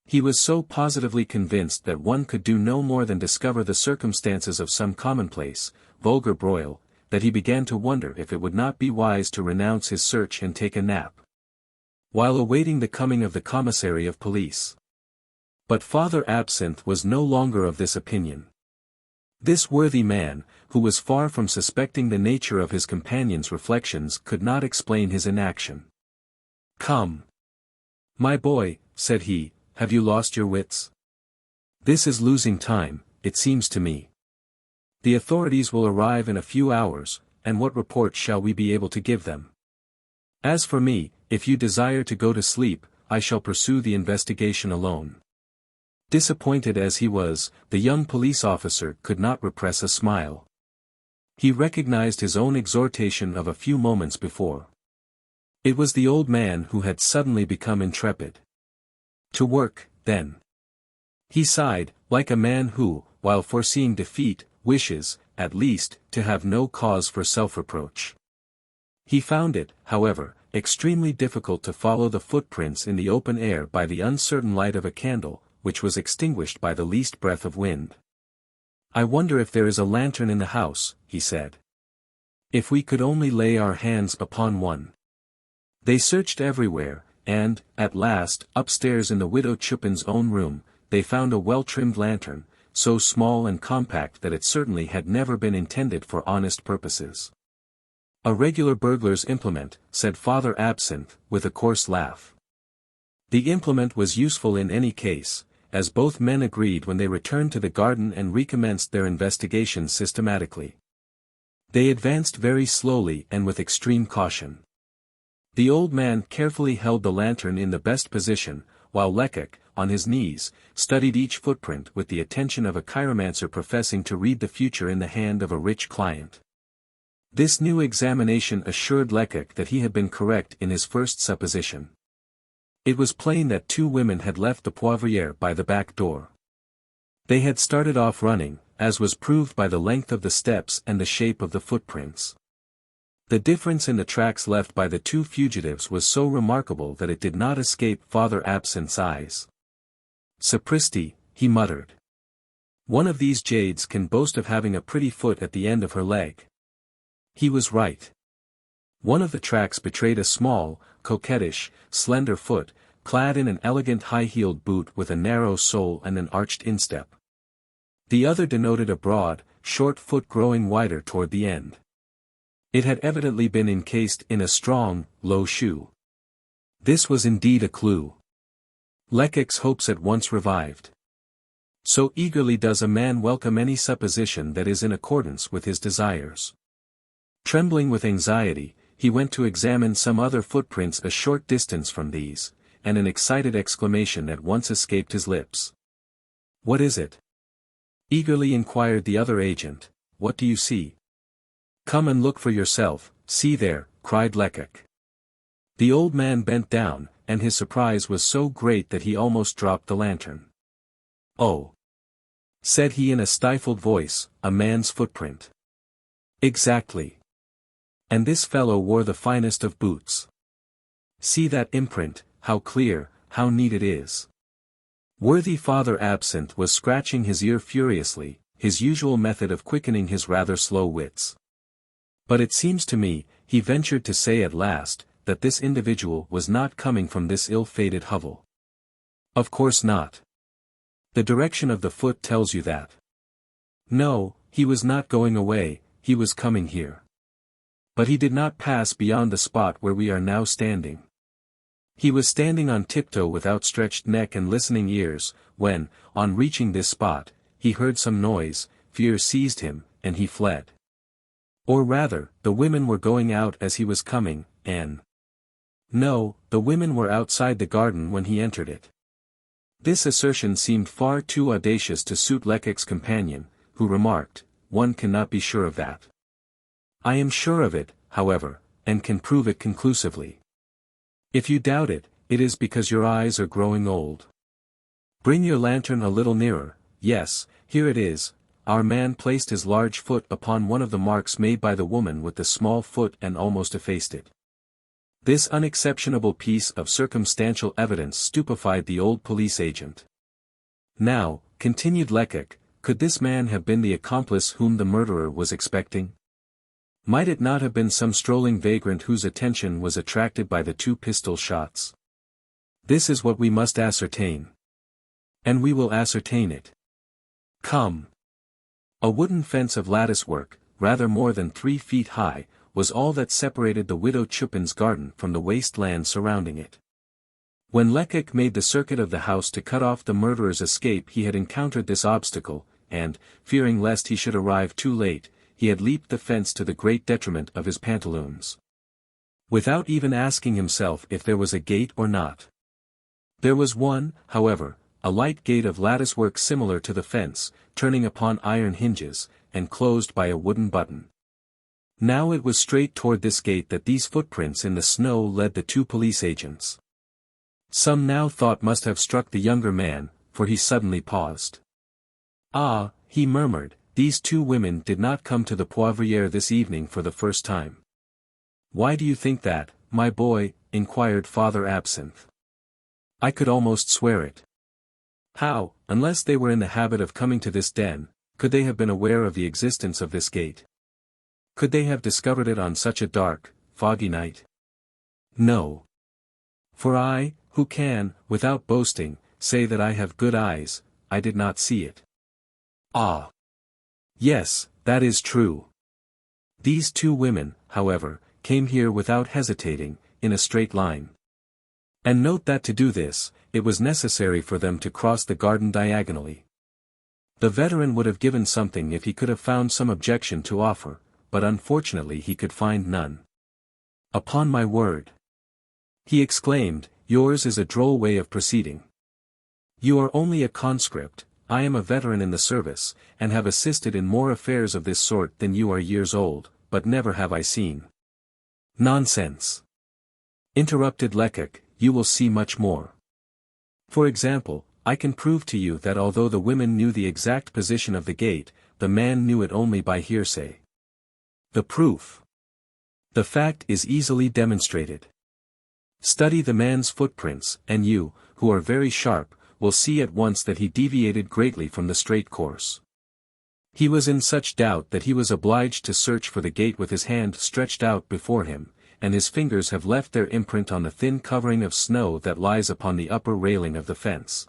He was so positively convinced that one could do no more than discover the circumstances of some commonplace, vulgar broil, that he began to wonder if it would not be wise to renounce his search and take a nap, while awaiting the coming of the commissary of police. But Father Absinthe was no longer of this opinion. This worthy man, who was far from suspecting the nature of his companion's reflections, could not explain his inaction. "Come, my boy," said he, "have you lost your wits? This is losing time, it seems to me. The authorities will arrive in a few hours, and what report shall we be able to give them? As for me, if you desire to go to sleep, I shall pursue the investigation alone." Disappointed as he was, the young police officer could not repress a smile. He recognized his own exhortation of a few moments before. It was the old man who had suddenly become intrepid. To work, then. He sighed, like a man who, while foreseeing defeat, wishes, at least, to have no cause for self-reproach. He found it, however, extremely difficult to follow the footprints in the open air by the uncertain light of a candle, which was extinguished by the least breath of wind. "I wonder if there is a lantern in the house," he said. "If we could only lay our hands upon one." They searched everywhere, and, at last, upstairs in the widow Chupin's own room, they found a well-trimmed lantern, so small and compact that it certainly had never been intended for honest purposes. "A regular burglar's implement," said Father Absinthe, with a coarse laugh. The implement was useful in any case, as both men agreed when they returned to the garden and recommenced their investigations systematically. They advanced very slowly and with extreme caution. The old man carefully held the lantern in the best position, while Lecoq, on his knees, studied each footprint with the attention of a chiromancer professing to read the future in the hand of a rich client. This new examination assured Lecoq that he had been correct in his first supposition. It was plain that two women had left the Poivriere by the back door. They had started off running, as was proved by the length of the steps and the shape of the footprints. The difference in the tracks left by the two fugitives was so remarkable that it did not escape Father Absinthe's eyes. "Sapristi," he muttered. "One of these jades can boast of having a pretty foot at the end of her leg." He was right. One of the tracks betrayed a small, coquettish, slender foot, clad in an elegant high-heeled boot with a narrow sole and an arched instep. The other denoted a broad, short foot growing wider toward the end. It had evidently been encased in a strong, low shoe. This was indeed a clue. Lecoq's hopes at once revived. So eagerly does a man welcome any supposition that is in accordance with his desires. Trembling with anxiety, he went to examine some other footprints a short distance from these, and an excited exclamation at once escaped his lips. "What is it?" eagerly inquired the other agent. "What do you see?" "Come and look for yourself, see there," cried Lecoq. The old man bent down, and his surprise was so great that he almost dropped the lantern. "Oh!" said he in a stifled voice, "a man's footprint." "Exactly. And this fellow wore the finest of boots. See that imprint, how clear, how neat it is." Worthy Father Absinthe was scratching his ear furiously, his usual method of quickening his rather slow wits. "But it seems to me," he ventured to say at last, "that this individual was not coming from this ill-fated hovel." "Of course not. The direction of the foot tells you that." "No, he was not going away, he was coming here. But he did not pass beyond the spot where we are now standing. He was standing on tiptoe with outstretched neck and listening ears, when, on reaching this spot, he heard some noise, fear seized him, and he fled. Or rather, the women were going out as he was coming, and... No, the women were outside the garden when he entered it." This assertion seemed far too audacious to suit Lecoq's companion, who remarked, "One cannot be sure of that." "I am sure of it, however, and can prove it conclusively." "If you doubt it, it is because your eyes are growing old. Bring your lantern a little nearer. Yes, here it is. Our man placed his large foot upon one of the marks made by the woman with the small foot and almost effaced it. This unexceptionable piece of circumstantial evidence stupefied the old police agent. Now, continued Lecoq, could this man have been the accomplice whom the murderer was expecting? Might it not have been some strolling vagrant whose attention was attracted by the 2 pistol shots? This is what we must ascertain. And we will ascertain it. Come. A wooden fence of latticework, rather more than 3 feet high, was all that separated the widow Chupin's garden from the waste land surrounding it. When Lecoq made the circuit of the house to cut off the murderer's escape, he had encountered this obstacle, and, fearing lest he should arrive too late, he had leaped the fence to the great detriment of his pantaloons. Without even asking himself if there was a gate or not. There was one, however, a light gate of latticework similar to the fence, turning upon iron hinges, and closed by a wooden button. Now it was straight toward this gate that these footprints in the snow led the 2 police agents. Some now thought must have struck the younger man, for he suddenly paused. Ah, he murmured, these 2 women did not come to the Poivriere this evening for the first time. Why do you think that, my boy? Inquired Father Absinthe. I could almost swear it. How, unless they were in the habit of coming to this den, could they have been aware of the existence of this gate? Could they have discovered it on such a dark, foggy night? No. For I, who can, without boasting, say that I have good eyes, I did not see it. Ah! Yes, that is true. These 2 women, however, came here without hesitating, in a straight line. And note that to do this, it was necessary for them to cross the garden diagonally. The veteran would have given something if he could have found some objection to offer, but unfortunately he could find none. Upon my word! He exclaimed, yours is a droll way of proceeding. You are only a conscript, I am a veteran in the service, and have assisted in more affairs of this sort than you are years old, but never have I seen. Nonsense! Interrupted Lecoq, you will see much more. For example, I can prove to you that although the women knew the exact position of the gate, the man knew it only by hearsay. The proof. The fact is easily demonstrated. Study the man's footprints, and you, who are very sharp, will see at once that he deviated greatly from the straight course. He was in such doubt that he was obliged to search for the gate with his hand stretched out before him, and his fingers have left their imprint on the thin covering of snow that lies upon the upper railing of the fence.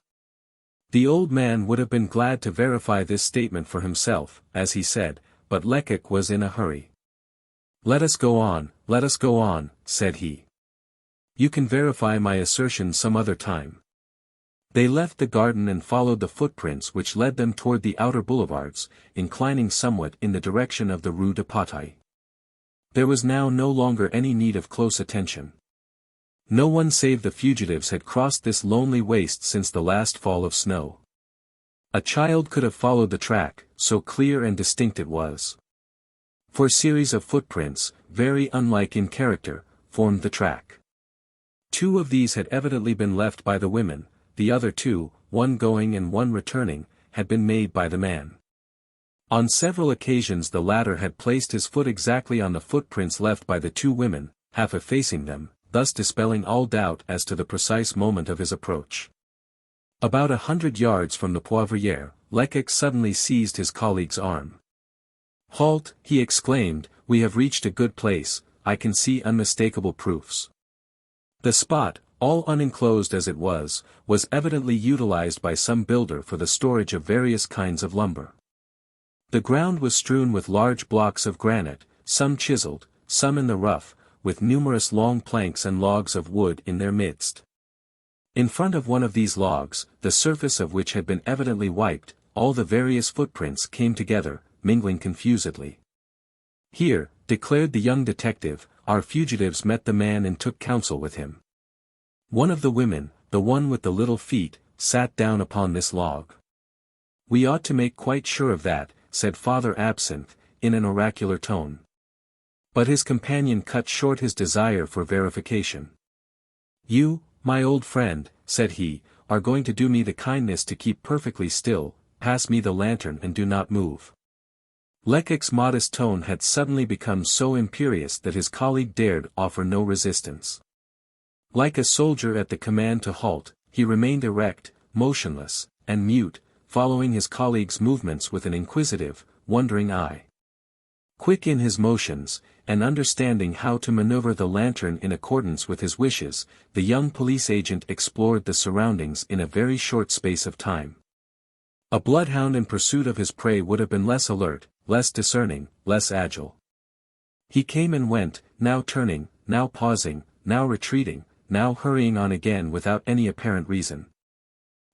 The old man would have been glad to verify this statement for himself, as he said, but Lecoq was in a hurry. Let us go on, said he. You can verify my assertion some other time. They left the garden and followed the footprints which led them toward the outer boulevards, inclining somewhat in the direction of the Rue de Pataille. There was now no longer any need of close attention. No one save the fugitives had crossed this lonely waste since the last fall of snow. A child could have followed the track, so clear and distinct it was. 4 series of footprints, very unlike in character, formed the track. 2 of these had evidently been left by the women, the other 2, one going and one returning, had been made by the man. On several occasions the latter had placed his foot exactly on the footprints left by the 2 women, half effacing them, thus dispelling all doubt as to the precise moment of his approach. About 100 yards from the Poivriere, Lecoq suddenly seized his colleague's arm. Halt, he exclaimed, we have reached a good place, I can see unmistakable proofs. The spot, all unenclosed as it was evidently utilized by some builder for the storage of various kinds of lumber. The ground was strewn with large blocks of granite, some chiseled, some in the rough, with numerous long planks and logs of wood in their midst. In front of one of these logs, the surface of which had been evidently wiped, all the various footprints came together, mingling confusedly. Here, declared the young detective, our fugitives met the man and took counsel with him. One of the women, the one with the little feet, sat down upon this log. We ought to make quite sure of that, said Father Absinthe, in an oracular tone. But his companion cut short his desire for verification. You, "My old friend," said he, "are going to do me the kindness to keep perfectly still, pass me the lantern and do not move." Lecoq's modest tone had suddenly become so imperious that his colleague dared offer no resistance. Like a soldier at the command to halt, he remained erect, motionless, and mute, following his colleague's movements with an inquisitive, wondering eye. Quick in his motions, and understanding how to maneuver the lantern in accordance with his wishes, the young police agent explored the surroundings in a very short space of time. A bloodhound in pursuit of his prey would have been less alert, less discerning, less agile. He came and went, now turning, now pausing, now retreating, now hurrying on again without any apparent reason.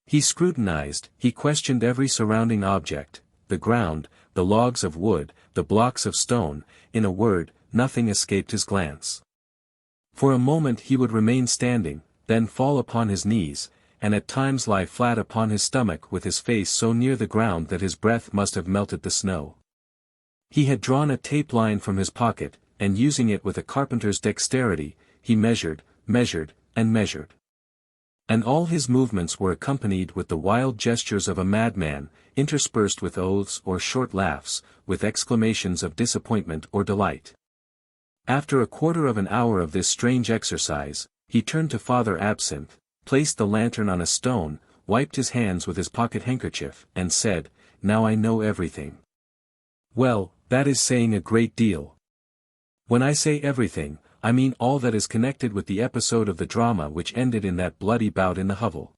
He scrutinized, he questioned every surrounding object, the ground, the logs of wood, the blocks of stone, in a word, nothing escaped his glance. For a moment he would remain standing, then fall upon his knees, and at times lie flat upon his stomach with his face so near the ground that his breath must have melted the snow. He had drawn a tape line from his pocket, and using it with a carpenter's dexterity, he measured, and measured. And all his movements were accompanied with the wild gestures of a madman, interspersed with oaths or short laughs, with exclamations of disappointment or delight. After a quarter of an hour of this strange exercise, he turned to Father Absinthe, placed the lantern on a stone, wiped his hands with his pocket handkerchief, and said, "Now I know everything." Well, that is saying a great deal. When I say everything, I mean all that is connected with the episode of the drama which ended in that bloody bout in the hovel.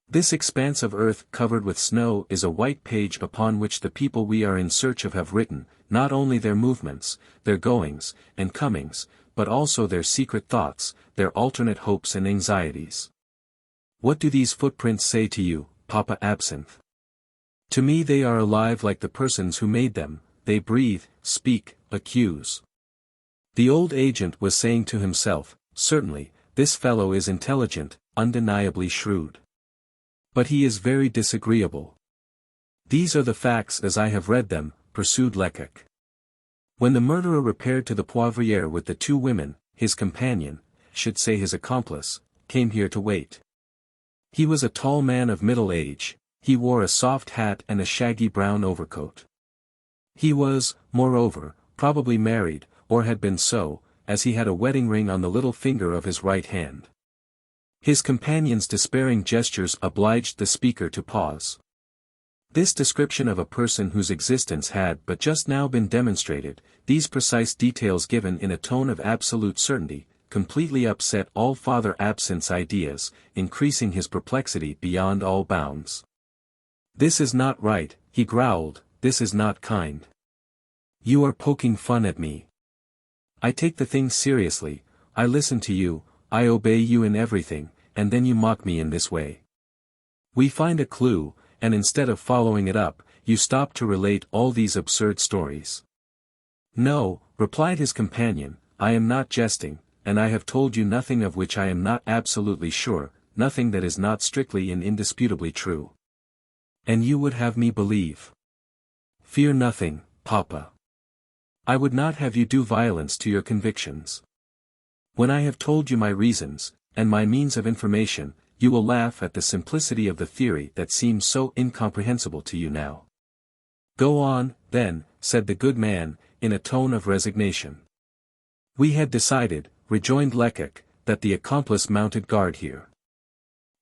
This expanse of earth covered with snow is a white page upon which the people we are in search of have written, not only their movements, their goings, and comings, but also their secret thoughts, their alternate hopes and anxieties. What do these footprints say to you, Papa Absinthe? To me they are alive like the persons who made them, they breathe, speak, accuse. The old agent was saying to himself, certainly, this fellow is intelligent, undeniably shrewd. But he is very disagreeable. These are the facts as I have read them, pursued Lecoq. When the murderer repaired to the Poivriere with the two women, his companion, should say his accomplice, came here to wait. He was a tall man of middle age, he wore a soft hat and a shaggy brown overcoat. He was, moreover, probably married, or had been so, as he had a wedding ring on the little finger of his right hand. His companion's despairing gestures obliged the speaker to pause. This description of a person whose existence had but just now been demonstrated, these precise details given in a tone of absolute certainty, completely upset all Father Absinthe's ideas, increasing his perplexity beyond all bounds. "This is not right," he growled, "this is not kind. You are poking fun at me. I take the thing seriously, I listen to you, I obey you in everything, and then you mock me in this way. We find a clue, and instead of following it up, you stop to relate all these absurd stories." "No," replied his companion, "I am not jesting, and I have told you nothing of which I am not absolutely sure, nothing that is not strictly and indisputably true. And you would have me believe." "Fear nothing, Papa. I would not have you do violence to your convictions. When I have told you my reasons, and my means of information, you will laugh at the simplicity of the theory that seems so incomprehensible to you now." "Go on, then," said the good man, in a tone of resignation. "We had decided," rejoined Lecoq, "that the accomplice mounted guard here."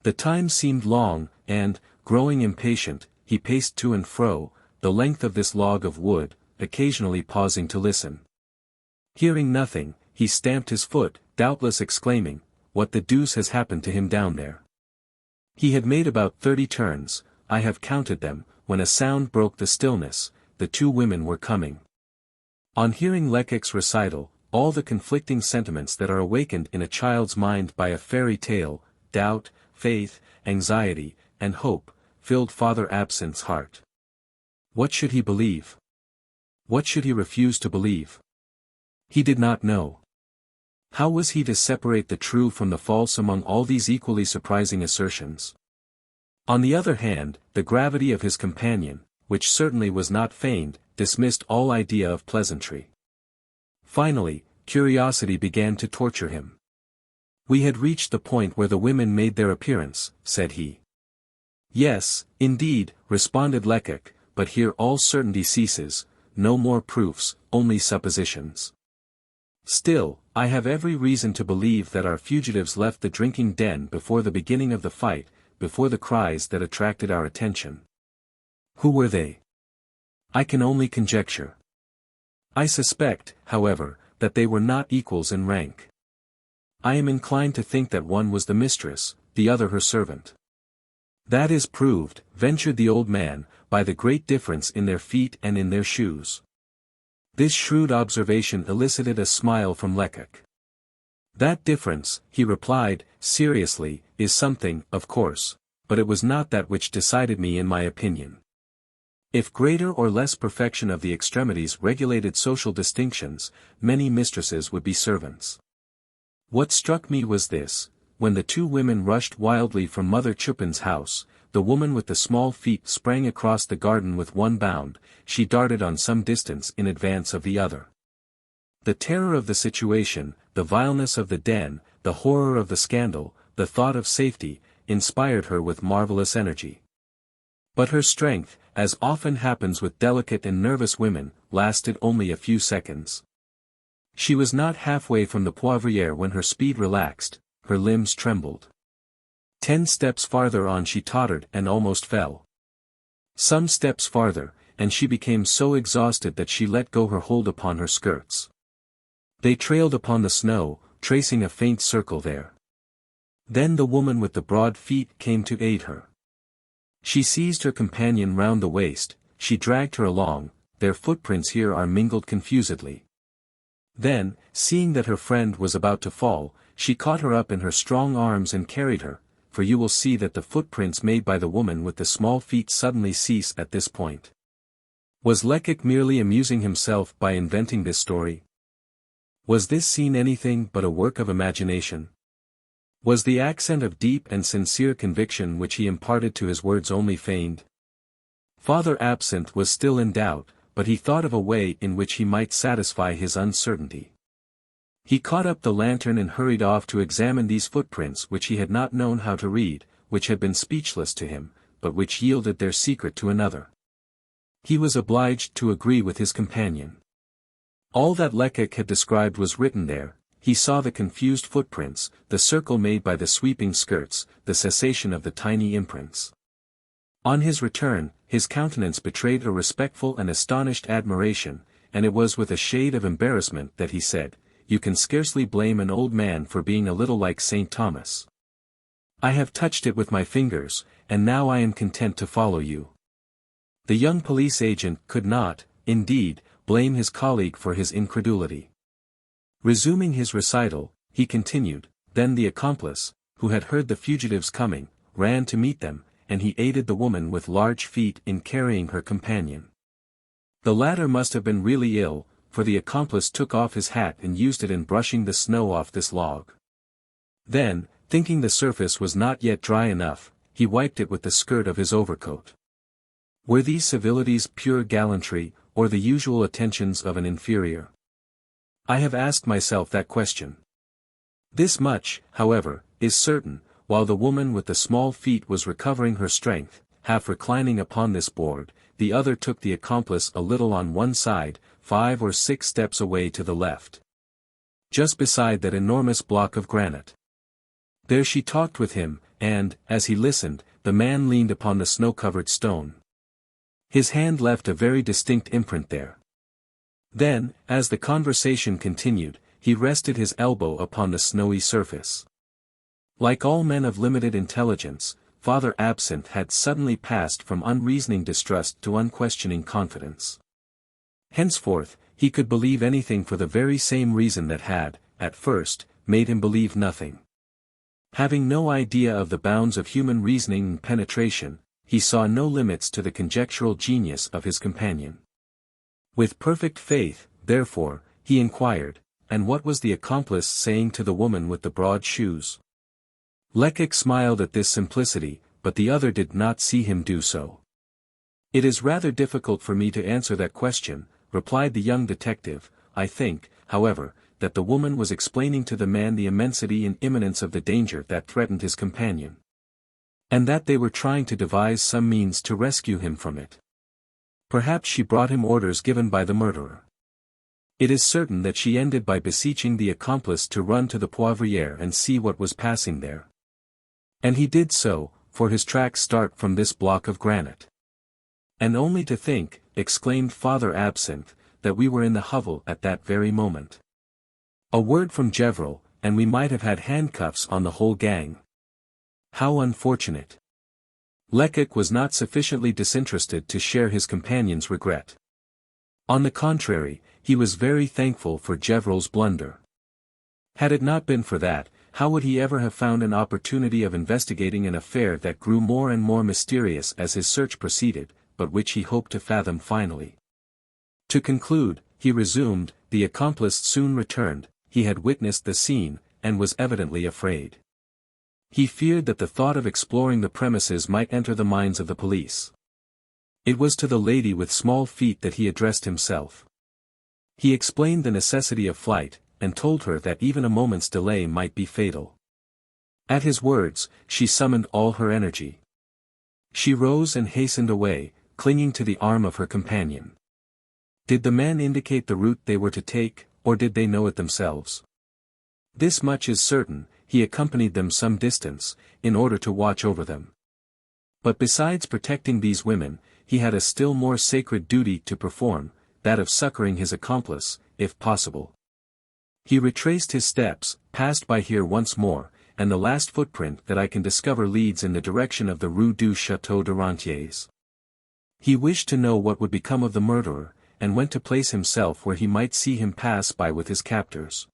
The time seemed long, and, growing impatient, he paced to and fro, the length of this log of wood, occasionally pausing to listen. Hearing nothing, he stamped his foot, doubtless exclaiming, "What the deuce has happened to him down there?" He had made about 30 turns, I have counted them, when a sound broke the stillness, the two women were coming. On hearing Lecoq's recital, all the conflicting sentiments that are awakened in a child's mind by a fairy tale, doubt, faith, anxiety, and hope, filled Father Absinthe's heart. What should he believe? What should he refuse to believe? He did not know. How was he to separate the true from the false among all these equally surprising assertions? On the other hand, the gravity of his companion, which certainly was not feigned, dismissed all idea of pleasantry. Finally, curiosity began to torture him. We had reached the point where the women made their appearance, said he. Yes, indeed, responded Lecoq, but here all certainty ceases, no more proofs, only suppositions. Still, I have every reason to believe that our fugitives left the drinking den before the beginning of the fight, before the cries that attracted our attention. Who were they? I can only conjecture. I suspect, however, that they were not equals in rank. I am inclined to think that one was the mistress, the other her servant. That is proved, ventured the old man, by the great difference in their feet and in their shoes. This shrewd observation elicited a smile from Lecoq. That difference, he replied, seriously, is something, of course, but it was not that which decided me in my opinion. If greater or less perfection of the extremities regulated social distinctions, many mistresses would be servants. What struck me was this: when the two women rushed wildly from Mother Chupin's house, the woman with the small feet sprang across the garden with one bound, she darted on some distance in advance of the other. The terror of the situation, the vileness of the den, the horror of the scandal, the thought of safety, inspired her with marvelous energy. But her strength, as often happens with delicate and nervous women, lasted only a few seconds. She was not halfway from the Poivriere when her speed relaxed, her limbs trembled. 10 steps farther on she tottered and almost fell. Some steps farther, and she became so exhausted that she let go her hold upon her skirts. They trailed upon the snow, tracing a faint circle there. Then the woman with the broad feet came to aid her. She seized her companion round the waist, she dragged her along, their footprints here are mingled confusedly. Then, seeing that her friend was about to fall, she caught her up in her strong arms and carried her, for you will see that the footprints made by the woman with the small feet suddenly cease at this point. Was Lecoq merely amusing himself by inventing this story? Was this scene anything but a work of imagination? Was the accent of deep and sincere conviction which he imparted to his words only feigned? Father Absinthe was still in doubt, but he thought of a way in which he might satisfy his uncertainty. He caught up the lantern and hurried off to examine these footprints which he had not known how to read, which had been speechless to him, but which yielded their secret to another. He was obliged to agree with his companion. All that Lecoq had described was written there. He saw the confused footprints, the circle made by the sweeping skirts, the cessation of the tiny imprints. On his return, his countenance betrayed a respectful and astonished admiration, and it was with a shade of embarrassment that he said, "You can scarcely blame an old man for being a little like St. Thomas. I have touched it with my fingers, and now I am content to follow you." The young police agent could not, indeed, blame his colleague for his incredulity. Resuming his recital, he continued, then the accomplice, who had heard the fugitives coming, ran to meet them, and he aided the woman with large feet in carrying her companion. The latter must have been really ill, for the accomplice took off his hat and used it in brushing the snow off this log. Then, thinking the surface was not yet dry enough, he wiped it with the skirt of his overcoat. Were these civilities pure gallantry, or the usual attentions of an inferior? I have asked myself that question. This much, however, is certain: while the woman with the small feet was recovering her strength, half reclining upon this board, the other took the accomplice a little on one side, 5 or 6 steps away to the left. Just beside that enormous block of granite. There she talked with him, and, as he listened, the man leaned upon the snow-covered stone. His hand left a very distinct imprint there. Then, as the conversation continued, he rested his elbow upon the snowy surface. Like all men of limited intelligence, Father Absinthe had suddenly passed from unreasoning distrust to unquestioning confidence. Henceforth, he could believe anything for the very same reason that had, at first, made him believe nothing. Having no idea of the bounds of human reasoning and penetration, he saw no limits to the conjectural genius of his companion. With perfect faith, therefore, he inquired, and what was the accomplice saying to the woman with the broad shoes? Lecoq smiled at this simplicity, but the other did not see him do so. "It is rather difficult for me to answer that question," replied the young detective. "I think, however, that the woman was explaining to the man the immensity and imminence of the danger that threatened his companion. And that they were trying to devise some means to rescue him from it. Perhaps she brought him orders given by the murderer. It is certain that she ended by beseeching the accomplice to run to the Poivriere and see what was passing there. And he did so, for his tracks start from this block of granite. And only to think, exclaimed Father Absinthe, that we were in the hovel at that very moment. A word from Gevril, and we might have had handcuffs on the whole gang. How unfortunate. Lecoq was not sufficiently disinterested to share his companion's regret. On the contrary, he was very thankful for Gevril's blunder. Had it not been for that, how would he ever have found an opportunity of investigating an affair that grew more and more mysterious as his search proceeded, but which he hoped to fathom finally? To conclude, he resumed, the accomplice soon returned, he had witnessed the scene, and was evidently afraid. He feared that the thought of exploring the premises might enter the minds of the police. It was to the lady with small feet that he addressed himself. He explained the necessity of flight, and told her that even a moment's delay might be fatal. At his words, she summoned all her energy. She rose and hastened away, clinging to the arm of her companion. Did the man indicate the route they were to take, or did they know it themselves? This much is certain, he accompanied them some distance, in order to watch over them. But besides protecting these women, he had a still more sacred duty to perform, that of succoring his accomplice, if possible. He retraced his steps, passed by here once more, and the last footprint that I can discover leads in the direction of the Rue du Château de Rentiers. He wished to know what would become of the murderer, and went to place himself where he might see him pass by with his captors.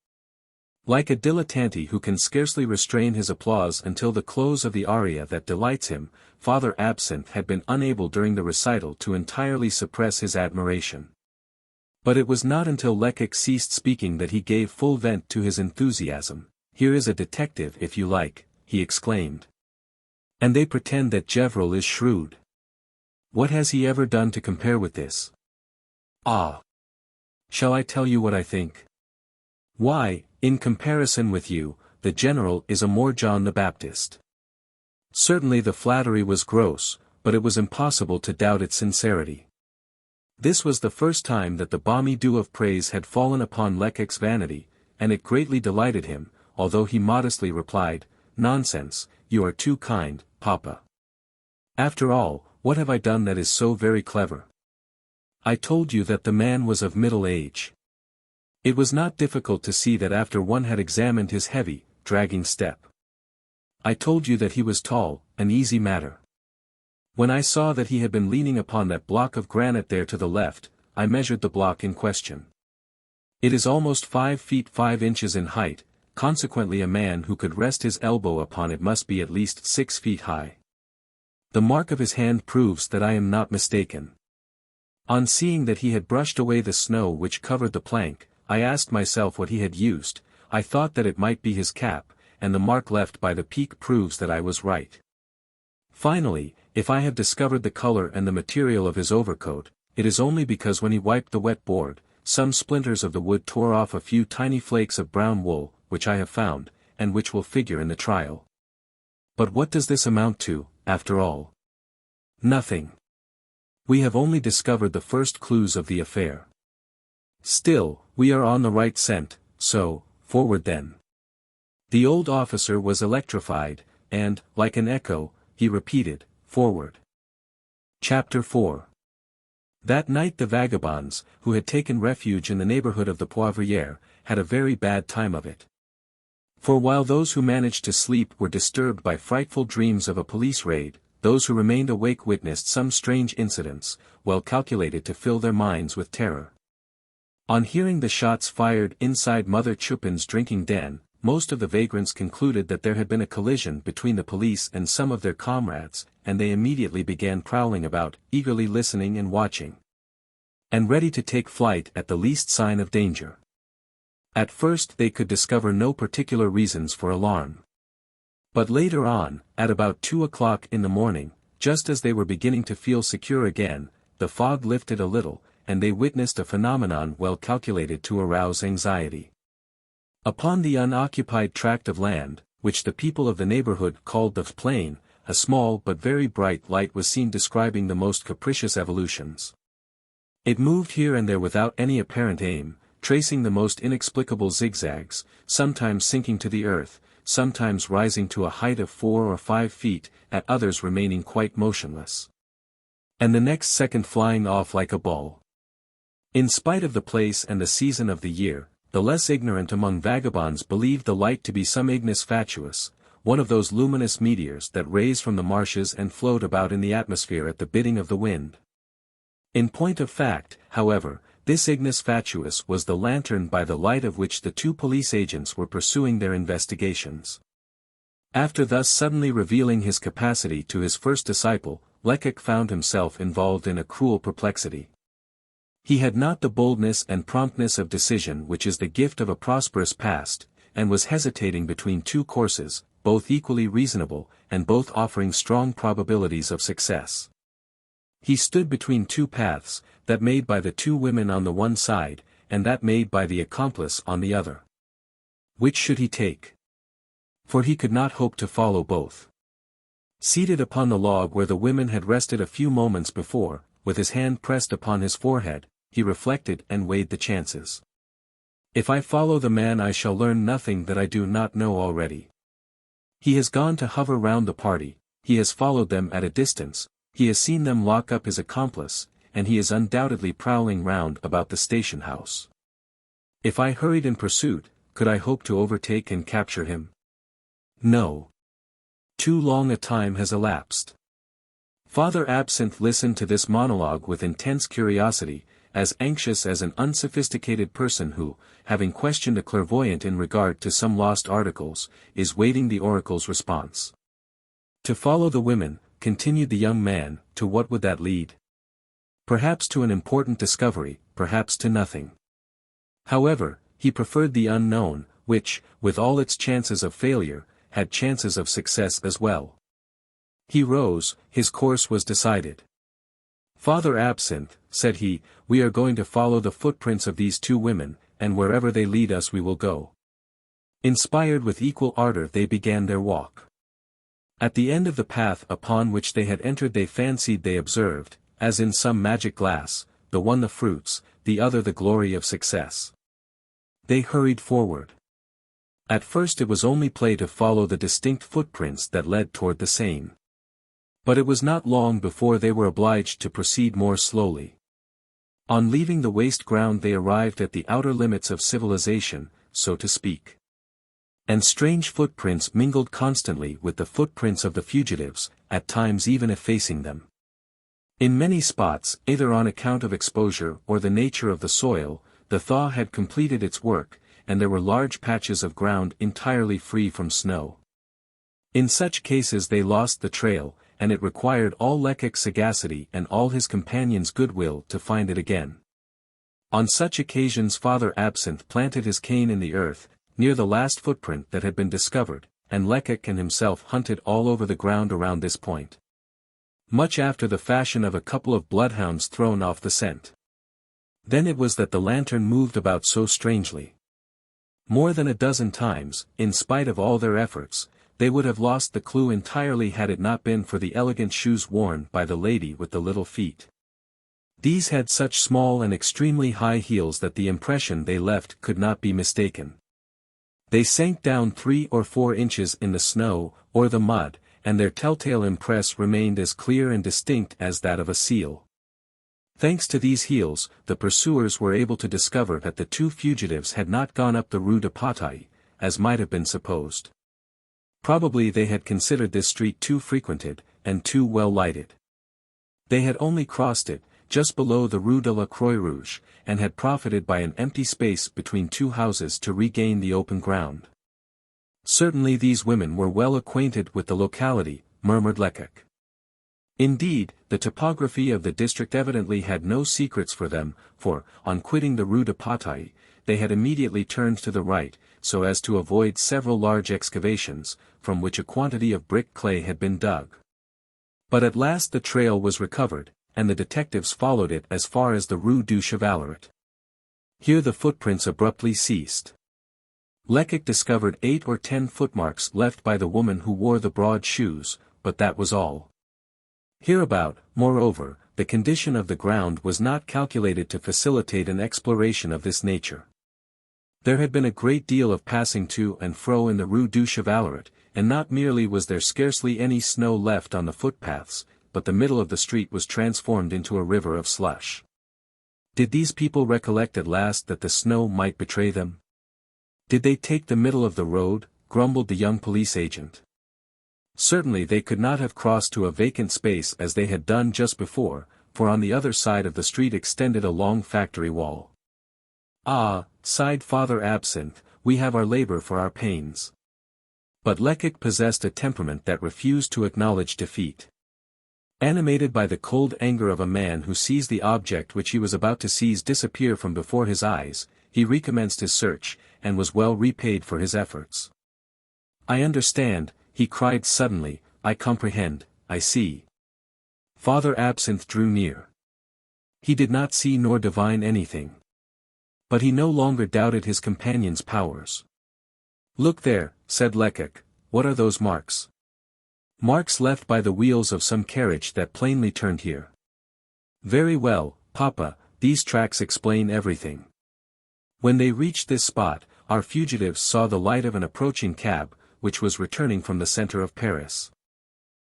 Like a dilettante who can scarcely restrain his applause until the close of the aria that delights him, Father Absinthe had been unable during the recital to entirely suppress his admiration. But it was not until Lecoq ceased speaking that he gave full vent to his enthusiasm. Here is a detective if you like, he exclaimed. And they pretend that Gevril is shrewd. What has he ever done to compare with this? Ah! Shall I tell you what I think? Why, in comparison with you, the general is a more John the Baptist. Certainly the flattery was gross, but it was impossible to doubt its sincerity. This was the first time that the balmy dew of praise had fallen upon Lecoq's vanity, and it greatly delighted him, although he modestly replied, "Nonsense, you are too kind, Papa. After all, what have I done that is so very clever? I told you that the man was of middle age. It was not difficult to see that after one had examined his heavy, dragging step. I told you that he was tall, an easy matter. When I saw that he had been leaning upon that block of granite there to the left, I measured the block in question. It is almost 5 feet 5 inches in height, consequently a man who could rest his elbow upon it must be at least 6 feet high. The mark of his hand proves that I am not mistaken. On seeing that he had brushed away the snow which covered the plank, I asked myself what he had used. I thought that it might be his cap, and the mark left by the peak proves that I was right. Finally, if I have discovered the color and the material of his overcoat, it is only because when he wiped the wet board, some splinters of the wood tore off a few tiny flakes of brown wool, which I have found, and which will figure in the trial. But what does this amount to, after all? Nothing. We have only discovered the first clues of the affair. Still, we are on the right scent, so, forward then. The old officer was electrified, and, like an echo, he repeated, "Forward." Chapter 4. That night the vagabonds, who had taken refuge in the neighborhood of the Poivriere, had a very bad time of it. For while those who managed to sleep were disturbed by frightful dreams of a police raid, those who remained awake witnessed some strange incidents, well calculated to fill their minds with terror. On hearing the shots fired inside Mother Chupin's drinking den, most of the vagrants concluded that there had been a collision between the police and some of their comrades, and they immediately began prowling about, eagerly listening and watching, and ready to take flight at the least sign of danger. At first they could discover no particular reasons for alarm. But later on, at about 2 o'clock in the morning, just as they were beginning to feel secure again, the fog lifted a little, and they witnessed a phenomenon well calculated to arouse anxiety. Upon the unoccupied tract of land, which the people of the neighborhood called the plain, a small but very bright light was seen describing the most capricious evolutions. It moved here and there without any apparent aim, tracing the most inexplicable zigzags, sometimes sinking to the earth, sometimes rising to a height of 4 or 5 feet, at others remaining quite motionless. And the next second flying off like a ball. In spite of the place and the season of the year, the less ignorant among vagabonds believed the light to be some ignis fatuus, one of those luminous meteors that raise from the marshes and float about in the atmosphere at the bidding of the wind. In point of fact, however, this ignis fatuus was the lantern by the light of which the two police agents were pursuing their investigations. After thus suddenly revealing his capacity to his first disciple, Lecoq found himself involved in a cruel perplexity. He had not the boldness and promptness of decision which is the gift of a prosperous past, and was hesitating between two courses, both equally reasonable, and both offering strong probabilities of success. He stood between two paths, that made by the two women on the one side, and that made by the accomplice on the other. Which should he take? For he could not hope to follow both. Seated upon the log where the women had rested a few moments before, with his hand pressed upon his forehead, he reflected and weighed the chances. If I follow the man I shall learn nothing that I do not know already. He has gone to hover round the party, he has followed them at a distance, he has seen them lock up his accomplice, and he is undoubtedly prowling round about the station house. If I hurried in pursuit, could I hope to overtake and capture him? No. Too long a time has elapsed. Father Absinthe listened to this monologue with intense curiosity, as anxious as an unsophisticated person who, having questioned a clairvoyant in regard to some lost articles, is waiting the oracle's response. To follow the women, continued the young man, to what would that lead? Perhaps to an important discovery, perhaps to nothing. However, he preferred the unknown, which, with all its chances of failure, had chances of success as well. He rose, his course was decided. Father Absinthe, said he, we are going to follow the footprints of these two women, and wherever they lead us we will go. Inspired with equal ardor they began their walk. At the end of the path upon which they had entered they fancied they observed, as in some magic glass, the one the fruits, the other the glory of success. They hurried forward. At first it was only play to follow the distinct footprints that led toward the Seine. But it was not long before they were obliged to proceed more slowly. On leaving the waste ground they arrived at the outer limits of civilization, so to speak. And strange footprints mingled constantly with the footprints of the fugitives, at times even effacing them. In many spots, either on account of exposure or the nature of the soil, the thaw had completed its work, and there were large patches of ground entirely free from snow. In such cases they lost the trail, and it required all Lecoq's sagacity and all his companions' goodwill to find it again. On such occasions Father Absinthe planted his cane in the earth, near the last footprint that had been discovered, and Lecoq and himself hunted all over the ground around this point. Much after the fashion of a couple of bloodhounds thrown off the scent. Then it was that the lantern moved about so strangely. More than a dozen times, in spite of all their efforts, they would have lost the clue entirely had it not been for the elegant shoes worn by the lady with the little feet. These had such small and extremely high heels that the impression they left could not be mistaken. They sank down 3 or 4 inches in the snow, or the mud, and their telltale impress remained as clear and distinct as that of a seal. Thanks to these heels, the pursuers were able to discover that the two fugitives had not gone up the Rue de Bataille, as might have been supposed. Probably they had considered this street too frequented, and too well lighted. They had only crossed it, just below the Rue de la Croix Rouge, and had profited by an empty space between two houses to regain the open ground. Certainly these women were well acquainted with the locality, murmured Lecoq. Indeed, the topography of the district evidently had no secrets for them, for, on quitting the Rue de Bataille, they had immediately turned to the right, so as to avoid several large excavations, from which a quantity of brick clay had been dug. But at last the trail was recovered, and the detectives followed it as far as the Rue du Chevaleret. Here the footprints abruptly ceased. Lecoq discovered 8 or 10 footmarks left by the woman who wore the broad shoes, but that was all. Hereabout, moreover, the condition of the ground was not calculated to facilitate an exploration of this nature. There had been a great deal of passing to and fro in the Rue du Chevaleret, and not merely was there scarcely any snow left on the footpaths, but the middle of the street was transformed into a river of slush. Did these people recollect at last that the snow might betray them? Did they take the middle of the road? Grumbled the young police agent. Certainly they could not have crossed to a vacant space as they had done just before, for on the other side of the street extended a long factory wall. Ah, sighed Father Absinthe, we have our labor for our pains. But Lecoq possessed a temperament that refused to acknowledge defeat. Animated by the cold anger of a man who sees the object which he was about to seize disappear from before his eyes, he recommenced his search, and was well repaid for his efforts. I understand, he cried suddenly, I comprehend, I see. Father Absinthe drew near. He did not see nor divine anything. But he no longer doubted his companion's powers. Look there, said Lecoq, what are those marks? Marks left by the wheels of some carriage that plainly turned here. Very well, Papa, these tracks explain everything. When they reached this spot, our fugitives saw the light of an approaching cab, which was returning from the center of Paris.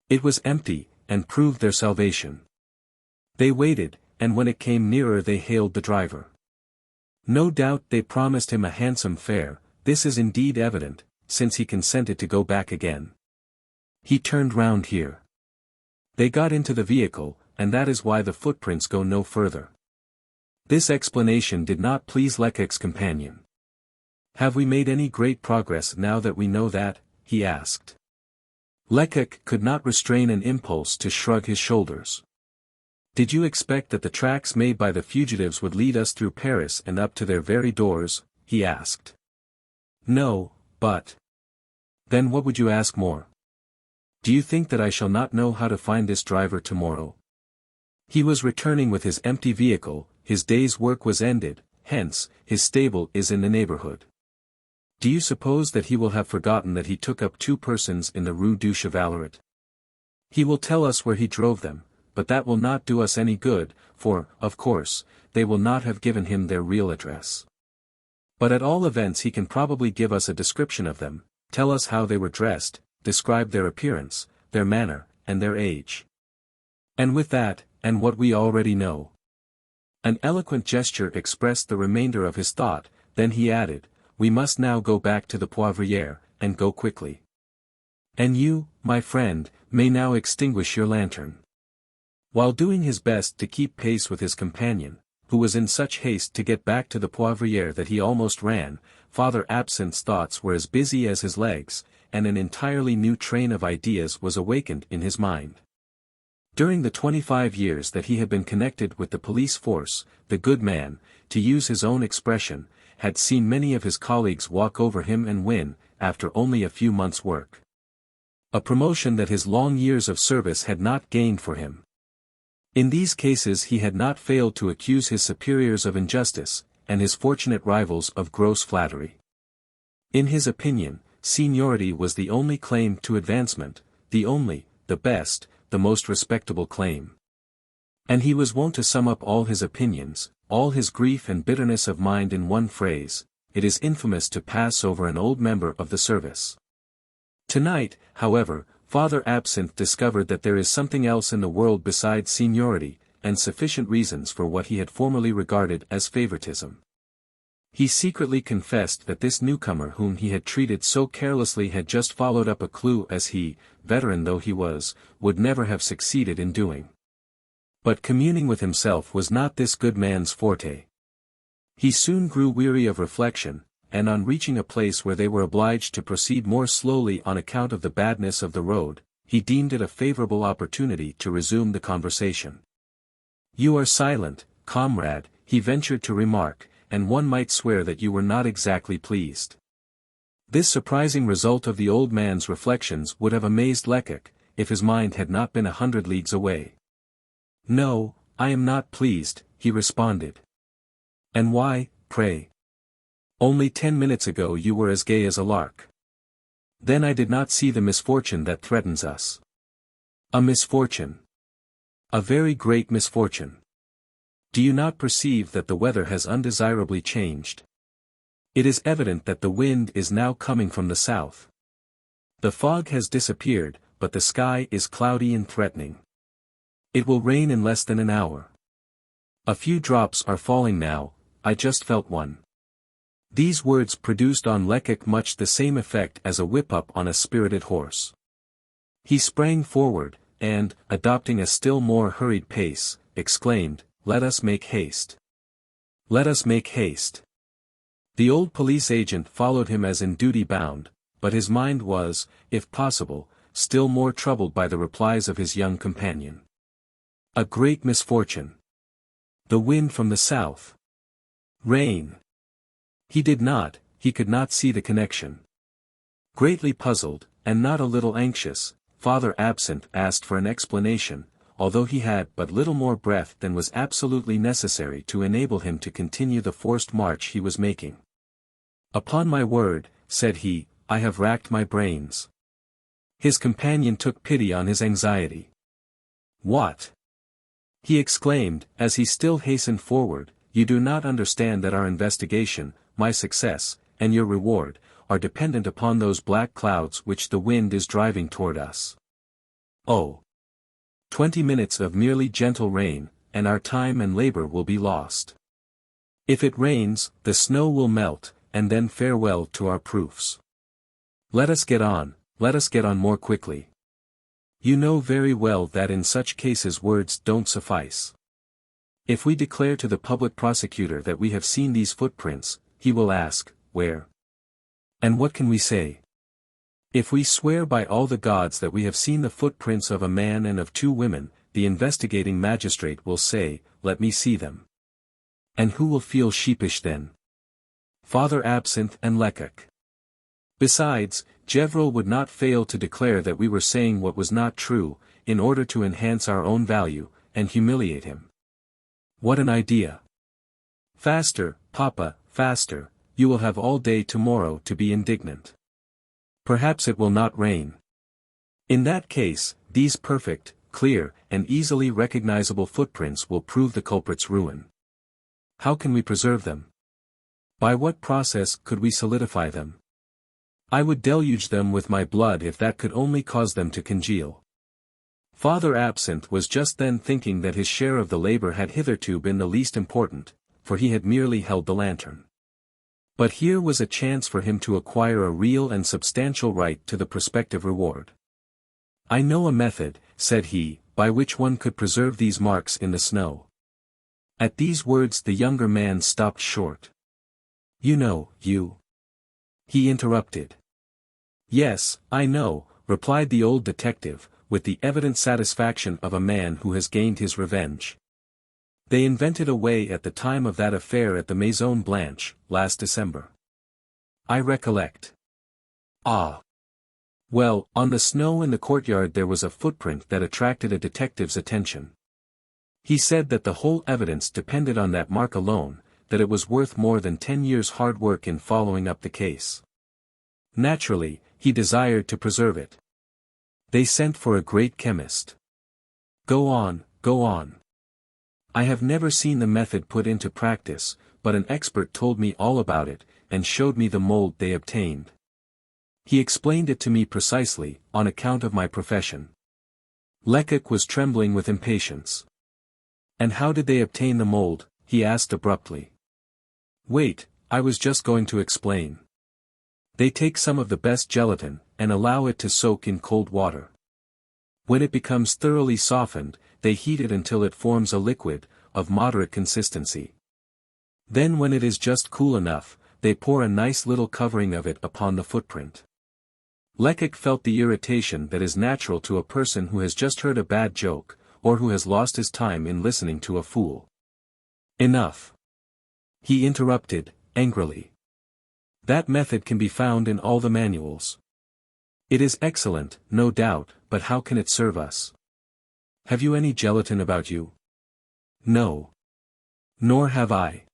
It was empty, and proved their salvation. They waited, and when it came nearer they hailed the driver. No doubt they promised him a handsome fare, this is indeed evident, since he consented to go back again. He turned round here. They got into the vehicle, and that is why the footprints go no further. This explanation did not please Lecoq's companion. Have we made any great progress now that we know that? He asked. Lecoq could not restrain an impulse to shrug his shoulders. Did you expect that the tracks made by the fugitives would lead us through Paris and up to their very doors? He asked. No, but... Then what would you ask more? Do you think that I shall not know how to find this driver tomorrow? He was returning with his empty vehicle, his day's work was ended, hence, his stable is in the neighborhood. Do you suppose that he will have forgotten that he took up 2 persons in the Rue du Chevaleret? He will tell us where he drove them, but that will not do us any good, for, of course, they will not have given him their real address. But at all events he can probably give us a description of them, tell us how they were dressed, describe their appearance, their manner, and their age. And with that, and what we already know. An eloquent gesture expressed the remainder of his thought, then he added, we must now go back to the Poivriere, and go quickly. And you, my friend, may now extinguish your lantern. While doing his best to keep pace with his companion, who was in such haste to get back to the Poivriere that he almost ran, Father Absinthe's thoughts were as busy as his legs, and an entirely new train of ideas was awakened in his mind. During the 25 years that he had been connected with the police force, the good man, to use his own expression, had seen many of his colleagues walk over him and win, after only a few months' work. A promotion that his long years of service had not gained for him. In these cases he had not failed to accuse his superiors of injustice, and his fortunate rivals of gross flattery. In his opinion, seniority was the only claim to advancement, the only, the best, the most respectable claim. And he was wont to sum up all his opinions, all his grief and bitterness of mind in one phrase: it is infamous to pass over an old member of the service. Tonight, however, Father Absinthe discovered that there is something else in the world besides seniority, and sufficient reasons for what he had formerly regarded as favoritism. He secretly confessed that this newcomer whom he had treated so carelessly had just followed up a clue as he, veteran though he was, would never have succeeded in doing. But communing with himself was not this good man's forte. He soon grew weary of reflection, and on reaching a place where they were obliged to proceed more slowly on account of the badness of the road, he deemed it a favorable opportunity to resume the conversation. "You are silent, comrade," he ventured to remark, "and one might swear that you were not exactly pleased." This surprising result of the old man's reflections would have amazed Lecoq, if his mind had not been 100 leagues away. "No, I am not pleased," he responded. "And why, pray?" Only 10 minutes ago you were as gay as a lark. Then I did not see the misfortune that threatens us. A misfortune. A very great misfortune. Do you not perceive that the weather has undesirably changed? It is evident that the wind is now coming from the south. The fog has disappeared, but the sky is cloudy and threatening. It will rain in less than an hour. A few drops are falling now, I just felt one. These words produced on Lecoq much the same effect as a whip-up on a spirited horse. He sprang forward, and, adopting a still more hurried pace, exclaimed, "Let us make haste. Let us make haste." The old police agent followed him as in duty bound, but his mind was, if possible, still more troubled by the replies of his young companion. A great misfortune. The wind from the south. Rain. He could not see the connection. Greatly puzzled, and not a little anxious, Father Absinthe asked for an explanation, although he had but little more breath than was absolutely necessary to enable him to continue the forced march he was making. "Upon my word," said he, "I have racked my brains." His companion took pity on his anxiety. "What?" he exclaimed, as he still hastened forward, "you do not understand that our investigation, my success, and your reward, are dependent upon those black clouds which the wind is driving toward us. Oh! 20 minutes of merely gentle rain, and our time and labor will be lost. If it rains, the snow will melt, and then farewell to our proofs. Let us get on more quickly. You know very well that in such cases words don't suffice. If we declare to the public prosecutor that we have seen these footprints, he will ask, where? And what can we say? If we swear by all the gods that we have seen the footprints of a man and of 2 women, the investigating magistrate will say, let me see them. And who will feel sheepish then? Father Absinthe and Lecoq. Besides, Gevrol would not fail to declare that we were saying what was not true, in order to enhance our own value, and humiliate him. What an idea! Faster, Papa, faster, you will have all day tomorrow to be indignant. Perhaps it will not rain. In that case, these perfect, clear, and easily recognizable footprints will prove the culprit's ruin. How can we preserve them? By what process could we solidify them? I would deluge them with my blood if that could only cause them to congeal. Father Absinthe was just then thinking that his share of the labor had hitherto been the least important, for he had merely held the lantern. But here was a chance for him to acquire a real and substantial right to the prospective reward. I know a method, said he, by which one could preserve these marks in the snow. At these words the younger man stopped short. You know, he interrupted. Yes, I know, replied the old detective, with the evident satisfaction of a man who has gained his revenge. They invented a way at the time of that affair at the Maison Blanche, last December. I recollect. Ah. Well, on the snow in the courtyard there was a footprint that attracted a detective's attention. He said that the whole evidence depended on that mark alone, that it was worth more than 10 years' hard work in following up the case. Naturally, he desired to preserve it. They sent for a great chemist. Go on. I have never seen the method put into practice, but an expert told me all about it, and showed me the mold they obtained. He explained it to me precisely, on account of my profession. Lecoq was trembling with impatience. And how did they obtain the mold? He asked abruptly. Wait, I was just going to explain. They take some of the best gelatin, and allow it to soak in cold water. When it becomes thoroughly softened, they heat it until it forms a liquid, of moderate consistency. Then when it is just cool enough, they pour a nice little covering of it upon the footprint. Lecoq felt the irritation that is natural to a person who has just heard a bad joke, or who has lost his time in listening to a fool. Enough. He interrupted, angrily. That method can be found in all the manuals. It is excellent, no doubt, but how can it serve us? Have you any gelatin about you? No. Nor have I.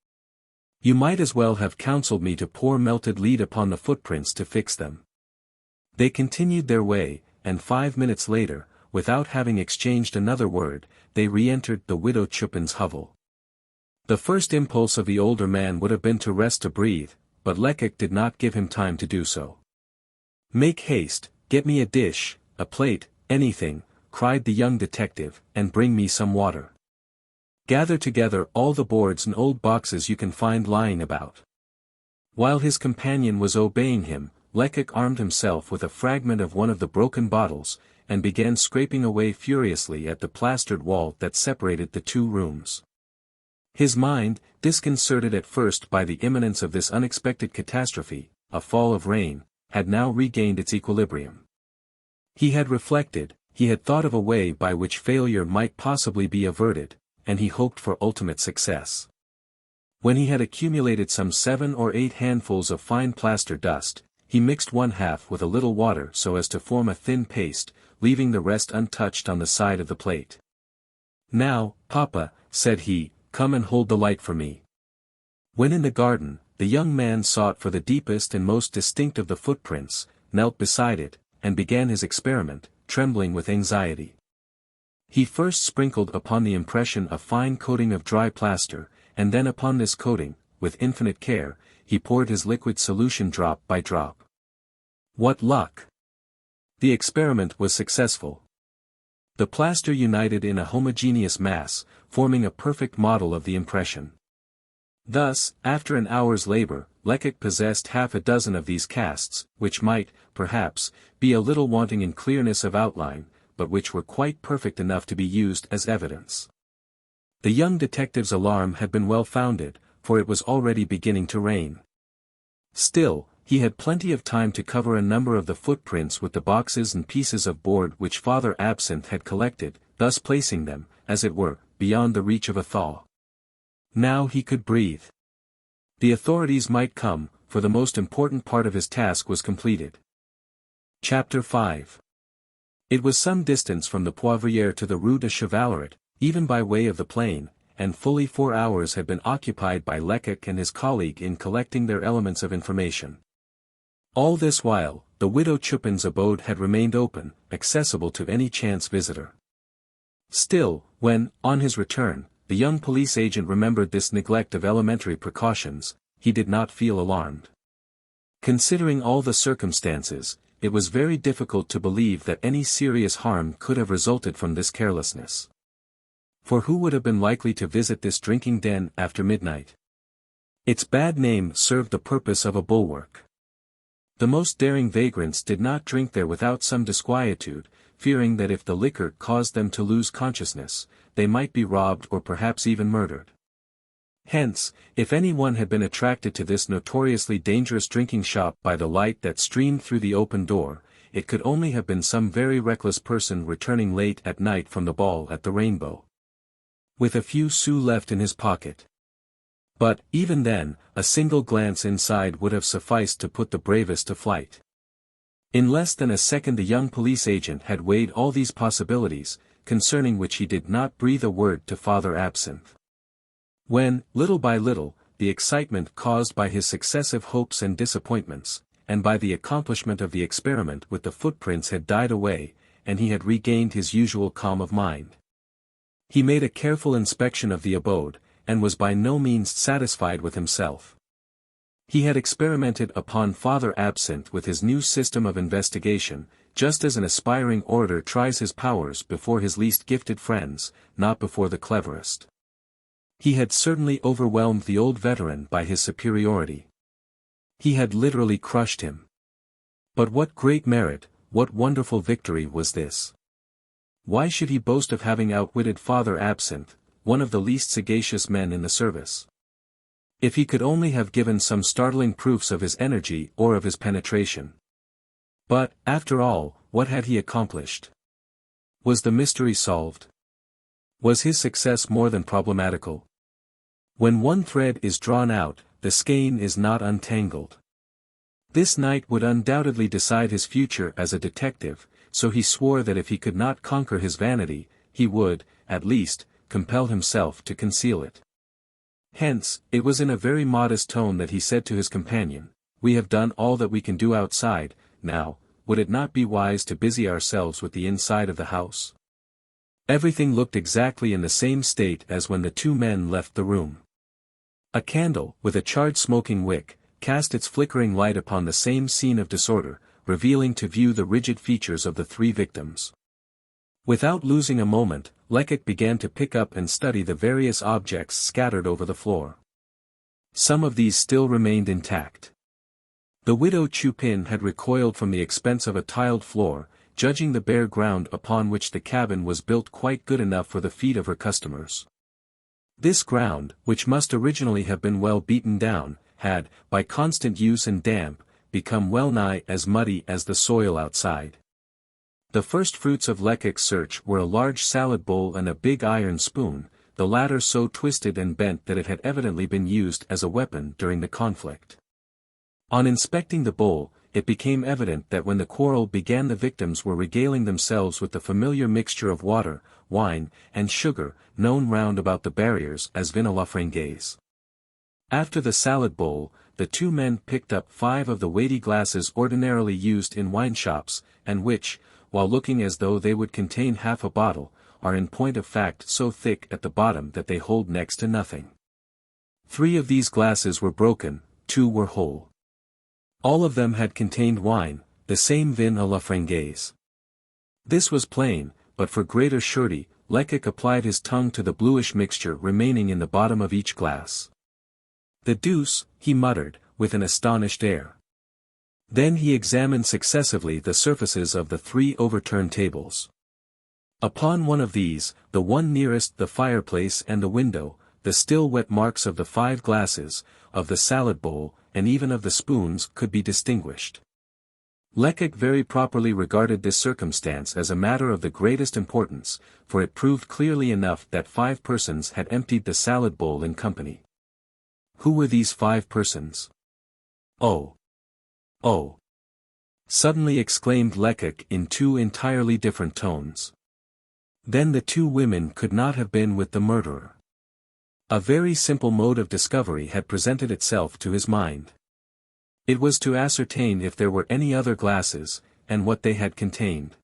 You might as well have counseled me to pour melted lead upon the footprints to fix them. They continued their way, and 5 minutes later, without having exchanged another word, they re-entered the widow Chupin's hovel. The first impulse of the older man would have been to rest to breathe, but Lecoq did not give him time to do so. "Make haste, get me a dish, a plate, anything," cried the young detective, "and bring me some water. Gather together all the boards and old boxes you can find lying about." While his companion was obeying him, Lecoq armed himself with a fragment of one of the broken bottles, and began scraping away furiously at the plastered wall that separated the two rooms. His mind, disconcerted at first by the imminence of this unexpected catastrophe, a fall of rain, had now regained its equilibrium. He had reflected, he had thought of a way by which failure might possibly be averted, and he hoped for ultimate success. When he had accumulated some 7 or 8 handfuls of fine plaster dust, he mixed 1/2 with a little water so as to form a thin paste, leaving the rest untouched on the side of the plate. "Now, Papa," said he, "come and hold the light for me." When in the garden, the young man sought for the deepest and most distinct of the footprints, knelt beside it, and began his experiment, trembling with anxiety. He first sprinkled upon the impression a fine coating of dry plaster, and then upon this coating, with infinite care, he poured his liquid solution drop by drop. What luck! The experiment was successful. The plaster united in a homogeneous mass, forming a perfect model of the impression. Thus, after an hour's labor, Lecoq possessed 6 of these casts, which might, perhaps, be a little wanting in clearness of outline, but which were quite perfect enough to be used as evidence. The young detective's alarm had been well founded, for it was already beginning to rain. Still, he had plenty of time to cover a number of the footprints with the boxes and pieces of board which Father Absinthe had collected, thus placing them, as it were, beyond the reach of a thaw. Now he could breathe. The authorities might come, for the most important part of his task was completed. Chapter 5. It was some distance from the Poivriere to the Rue de Chevaleret, even by way of the plain, and fully 4 hours had been occupied by Lecoq and his colleague in collecting their elements of information. All this while, the widow Chupin's abode had remained open, accessible to any chance visitor. Still, when, on his return, the young police agent remembered this neglect of elementary precautions, he did not feel alarmed. Considering all the circumstances, it was very difficult to believe that any serious harm could have resulted from this carelessness. For who would have been likely to visit this drinking den after midnight? Its bad name served the purpose of a bulwark. The most daring vagrants did not drink there without some disquietude, fearing that if the liquor caused them to lose consciousness, they might be robbed or perhaps even murdered. Hence, if anyone had been attracted to this notoriously dangerous drinking shop by the light that streamed through the open door, it could only have been some very reckless person returning late at night from the ball at the Rainbow, with a few sous left in his pocket. But, even then, a single glance inside would have sufficed to put the bravest to flight. In less than a second the young police agent had weighed all these possibilities, concerning which he did not breathe a word to Father Absinthe. When, little by little, the excitement caused by his successive hopes and disappointments, and by the accomplishment of the experiment with the footprints had died away, and he had regained his usual calm of mind, he made a careful inspection of the abode, and was by no means satisfied with himself. He had experimented upon Father Absinthe with his new system of investigation, just as an aspiring orator tries his powers before his least gifted friends, not before the cleverest. He had certainly overwhelmed the old veteran by his superiority. He had literally crushed him. But what great merit, what wonderful victory was this? Why should he boast of having outwitted Father Absinthe, one of the least sagacious men in the service? If he could only have given some startling proofs of his energy or of his penetration. But, after all, what had he accomplished? Was the mystery solved? Was his success more than problematical? When one thread is drawn out, the skein is not untangled. This night would undoubtedly decide his future as a detective, so he swore that if he could not conquer his vanity, he would, at least, compel himself to conceal it. Hence, it was in a very modest tone that he said to his companion, "We have done all that we can do outside, now, would it not be wise to busy ourselves with the inside of the house?" Everything looked exactly in the same state as when the two men left the room. A candle, with a charred smoking wick, cast its flickering light upon the same scene of disorder, revealing to view the rigid features of the three victims. Without losing a moment, Lecoq began to pick up and study the various objects scattered over the floor. Some of these still remained intact. The widow Chupin had recoiled from the expense of a tiled floor, judging the bare ground upon which the cabin was built quite good enough for the feet of her customers. This ground, which must originally have been well beaten down, had, by constant use and damp, become well-nigh as muddy as the soil outside. The first fruits of Lecoq's search were a large salad bowl and a big iron spoon, the latter so twisted and bent that it had evidently been used as a weapon during the conflict. On inspecting the bowl, it became evident that when the quarrel began the victims were regaling themselves with the familiar mixture of water, wine, and sugar, known round about the barriers as vin à la frangaise. After the salad bowl, the two men picked up 5 of the weighty glasses ordinarily used in wine shops, and which, while looking as though they would contain half a bottle, are in point of fact so thick at the bottom that they hold next to nothing. 3 of these glasses were broken, 2 were whole. All of them had contained wine, the same vin à la frangaise. This was plain, but for greater surety, Lecoq applied his tongue to the bluish mixture remaining in the bottom of each glass. "The deuce," he muttered, with an astonished air. Then he examined successively the surfaces of the 3 overturned tables. Upon one of these, the one nearest the fireplace and the window, the still wet marks of the 5 glasses, of the salad bowl, and even of the spoons could be distinguished. Lecoq very properly regarded this circumstance as a matter of the greatest importance, for it proved clearly enough that 5 persons had emptied the salad bowl in company. Who were these 5 persons? "Oh! Oh!" suddenly exclaimed Lecoq in 2 entirely different tones. Then the 2 women could not have been with the murderer. A very simple mode of discovery had presented itself to his mind. It was to ascertain if there were any other glasses, and what they had contained.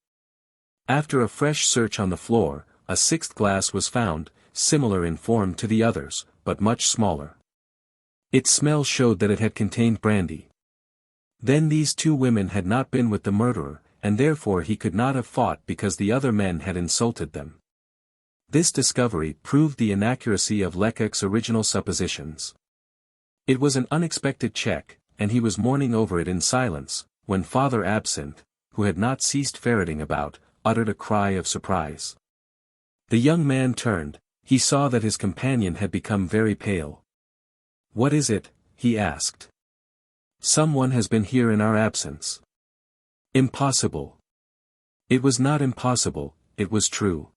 After a fresh search on the floor, a 6th glass was found, similar in form to the others, but much smaller. Its smell showed that it had contained brandy. Then these 2 women had not been with the murderer, and therefore he could not have fought because the other men had insulted them. This discovery proved the inaccuracy of Lecoq's original suppositions. It was an unexpected check, and he was mourning over it in silence, when Father Absinthe, who had not ceased ferreting about, uttered a cry of surprise. The young man turned, he saw that his companion had become very pale. "What is it?" he asked. "Someone has been here in our absence." "Impossible." It was not impossible, it was true.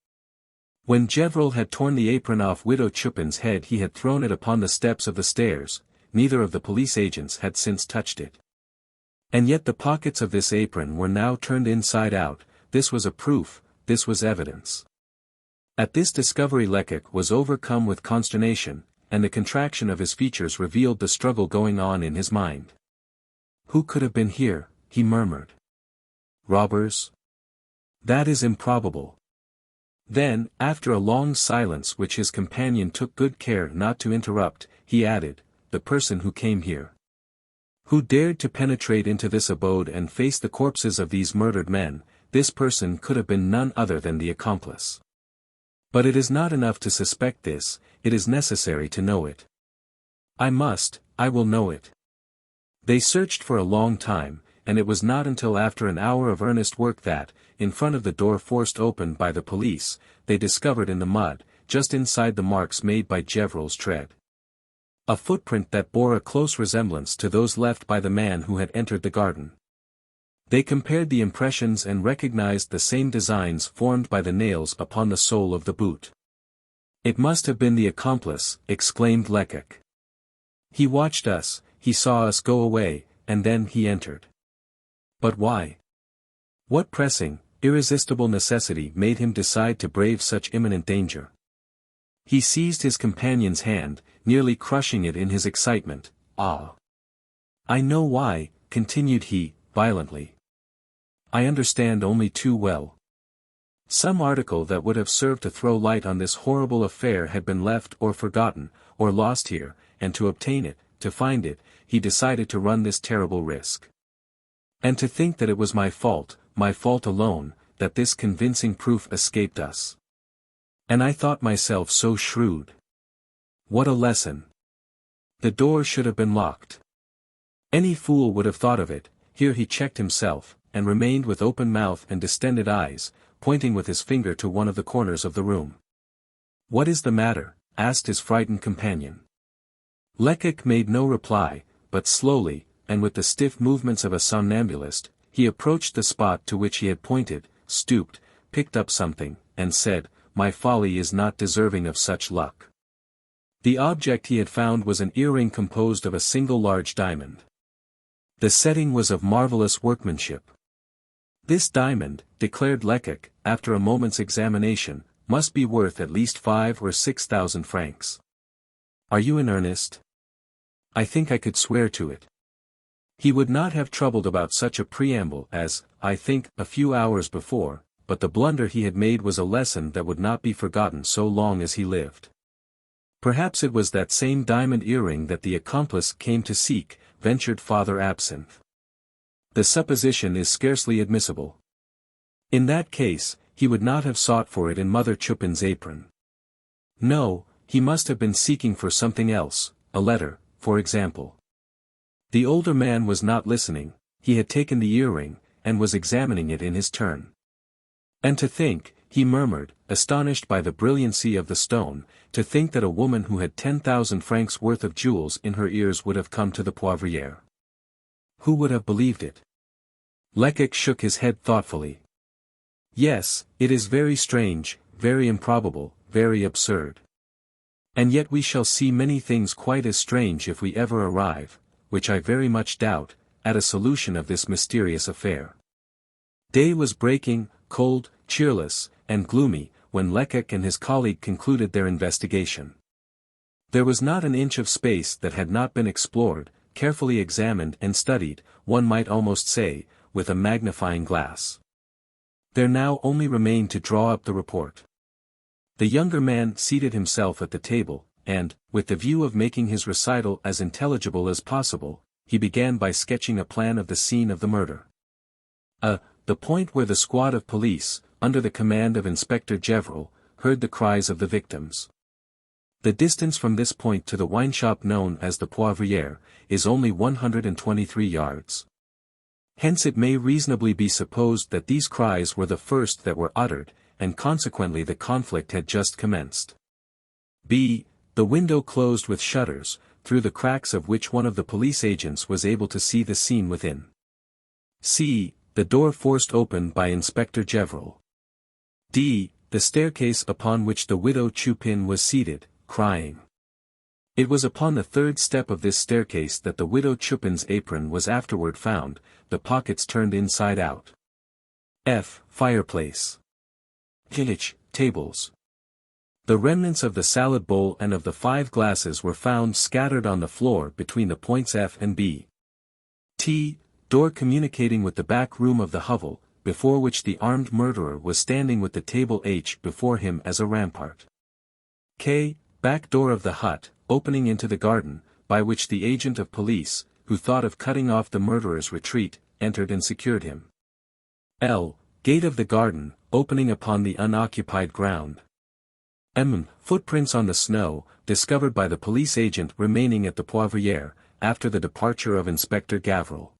When Gevrol had torn the apron off Widow Chupin's head he had thrown it upon the steps of the stairs, neither of the police agents had since touched it. And yet the pockets of this apron were now turned inside out, this was a proof, this was evidence. At this discovery Lecoq was overcome with consternation, and the contraction of his features revealed the struggle going on in his mind. "Who could have been here?" he murmured. "Robbers? That is improbable." Then, after a long silence which his companion took good care not to interrupt, he added, "The person who came here. Who dared to penetrate into this abode and face the corpses of these murdered men, this person could have been none other than the accomplice. But it is not enough to suspect this, it is necessary to know it. I will know it." They searched for a long time, and it was not until after an hour of earnest work that, in front of the door forced open by the police, they discovered in the mud, just inside the marks made by Gevrol's tread, a footprint that bore a close resemblance to those left by the man who had entered the garden. They compared the impressions and recognized the same designs formed by the nails upon the sole of the boot. "It must have been the accomplice," exclaimed Lecoq. "He watched us, he saw us go away, and then he entered." But why? What pressing, irresistible necessity made him decide to brave such imminent danger? He seized his companion's hand, nearly crushing it in his excitement. "Ah! I know why," continued he, violently. "I understand only too well. Some article that would have served to throw light on this horrible affair had been left or forgotten, or lost here, and to obtain it, to find it, he decided to run this terrible risk. And to think that it was my fault alone, that this convincing proof escaped us. And I thought myself so shrewd. What a lesson! The door should have been locked. Any fool would have thought of it." Here he checked himself, and remained with open mouth and distended eyes, pointing with his finger to one of the corners of the room. "What is the matter?" asked his frightened companion. Lecoq made no reply, but slowly, and with the stiff movements of a somnambulist, he approached the spot to which he had pointed, stooped, picked up something, and said, "My folly is not deserving of such luck." The object he had found was an earring composed of a single large diamond. The setting was of marvelous workmanship. "This diamond," declared Lecoq, after a moment's examination, "must be worth at least 5,000 or 6,000 francs. Are you in earnest? I think I could swear to it." He would not have troubled about such a preamble as, I think, a few hours before, but the blunder he had made was a lesson that would not be forgotten so long as he lived. "Perhaps it was that same diamond earring that the accomplice came to seek," ventured Father Absinthe. "The supposition is scarcely admissible. In that case, he would not have sought for it in Mother Chupin's apron. No, he must have been seeking for something else, a letter, for example." The older man was not listening, he had taken the earring, and was examining it in his turn. "And to think," he murmured, astonished by the brilliancy of the stone, "to think that a woman who had 10,000 francs worth of jewels in her ears would have come to the Poivriere. Who would have believed it?" Lecoq shook his head thoughtfully. "Yes, it is very strange, very improbable, very absurd. And yet we shall see many things quite as strange if we ever arrive, which I very much doubt, at a solution of this mysterious affair." Day was breaking, cold, cheerless, and gloomy, when Lecoq and his colleague concluded their investigation. There was not an inch of space that had not been explored, carefully examined and studied, one might almost say, with a magnifying glass. There now only remained to draw up the report. The younger man seated himself at the table, and, with the view of making his recital as intelligible as possible, he began by sketching a plan of the scene of the murder. The point where the squad of police, under the command of Inspector Gevril, heard the cries of the victims. The distance from this point to the wine shop known as the Poivriere, is only 123 yards. Hence it may reasonably be supposed that these cries were the first that were uttered, and consequently the conflict had just commenced. The window closed with shutters, through the cracks of which one of the police agents was able to see the scene within. The door forced open by Inspector Gevril. The staircase upon which the widow Chupin was seated, crying. It was upon the third step of this staircase that the widow Chupin's apron was afterward found, the pockets turned inside out. Fireplace. Tables. The remnants of the salad bowl and of the 5 glasses were found scattered on the floor between the points F and B. Door communicating with the back room of the hovel, before which the armed murderer was standing with the table H before him as a rampart. Back door of the hut, opening into the garden, by which the agent of police, who thought of cutting off the murderer's retreat, entered and secured him. Gate of the garden, opening upon the unoccupied ground. Footprints on the snow, discovered by the police agent remaining at the Poivriere, after the departure of Inspector Gavril.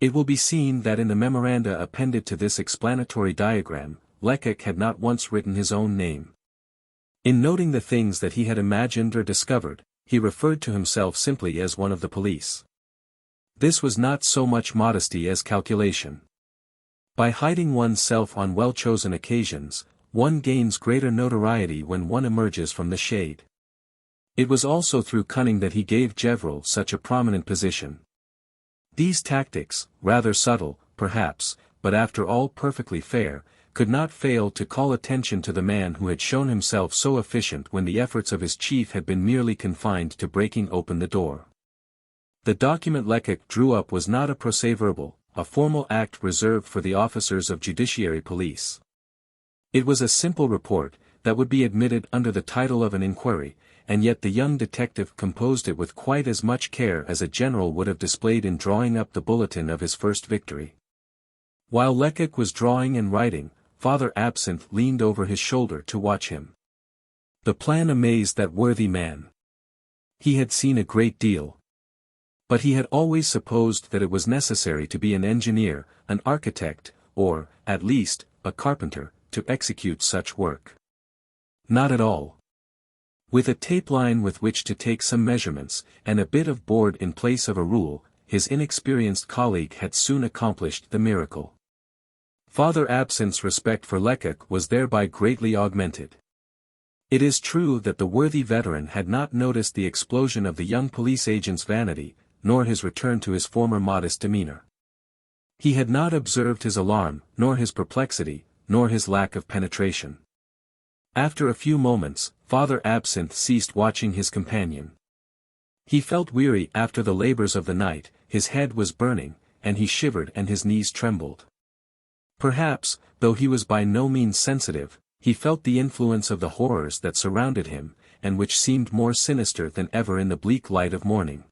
It will be seen that in the memoranda appended to this explanatory diagram, Lecoq had not once written his own name. In noting the things that he had imagined or discovered, he referred to himself simply as one of the police. This was not so much modesty as calculation. By hiding one's self on well-chosen occasions, one gains greater notoriety when one emerges from the shade. It was also through cunning that he gave Gevril such a prominent position. These tactics, rather subtle, perhaps, but after all perfectly fair, could not fail to call attention to the man who had shown himself so efficient when the efforts of his chief had been merely confined to breaking open the door. The document Lecoq drew up was not a procès-verbal, a formal act reserved for the officers of judiciary police. It was a simple report, that would be admitted under the title of an inquiry, and yet the young detective composed it with quite as much care as a general would have displayed in drawing up the bulletin of his first victory. While Lecoq was drawing and writing, Father Absinthe leaned over his shoulder to watch him. The plan amazed that worthy man. He had seen a great deal. But he had always supposed that it was necessary to be an engineer, an architect, or, at least, a carpenter, to execute such work. Not at all. With a tape line with which to take some measurements, and a bit of board in place of a rule, his inexperienced colleague had soon accomplished the miracle. Father Absinthe's respect for Lecoq was thereby greatly augmented. It is true that the worthy veteran had not noticed the explosion of the young police agent's vanity, nor his return to his former modest demeanor. He had not observed his alarm, nor his perplexity, nor his lack of penetration. After a few moments, Father Absinthe ceased watching his companion. He felt weary after the labors of the night, his head was burning, and he shivered and his knees trembled. Perhaps, though he was by no means sensitive, he felt the influence of the horrors that surrounded him, and which seemed more sinister than ever in the bleak light of morning.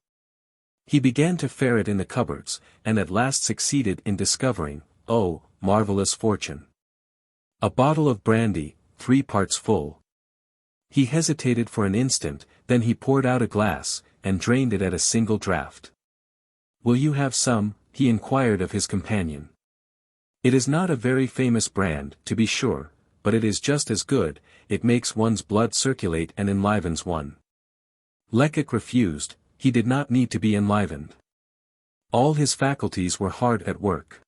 He began to ferret in the cupboards, and at last succeeded in discovering, oh, marvelous fortune! A bottle of brandy, 3 parts full. He hesitated for an instant, then he poured out a glass, and drained it at a single draught. "Will you have some?" he inquired of his companion. "It is not a very famous brand, to be sure, but it is just as good, it makes one's blood circulate and enlivens one." Lecoq refused, he did not need to be enlivened. All his faculties were hard at work.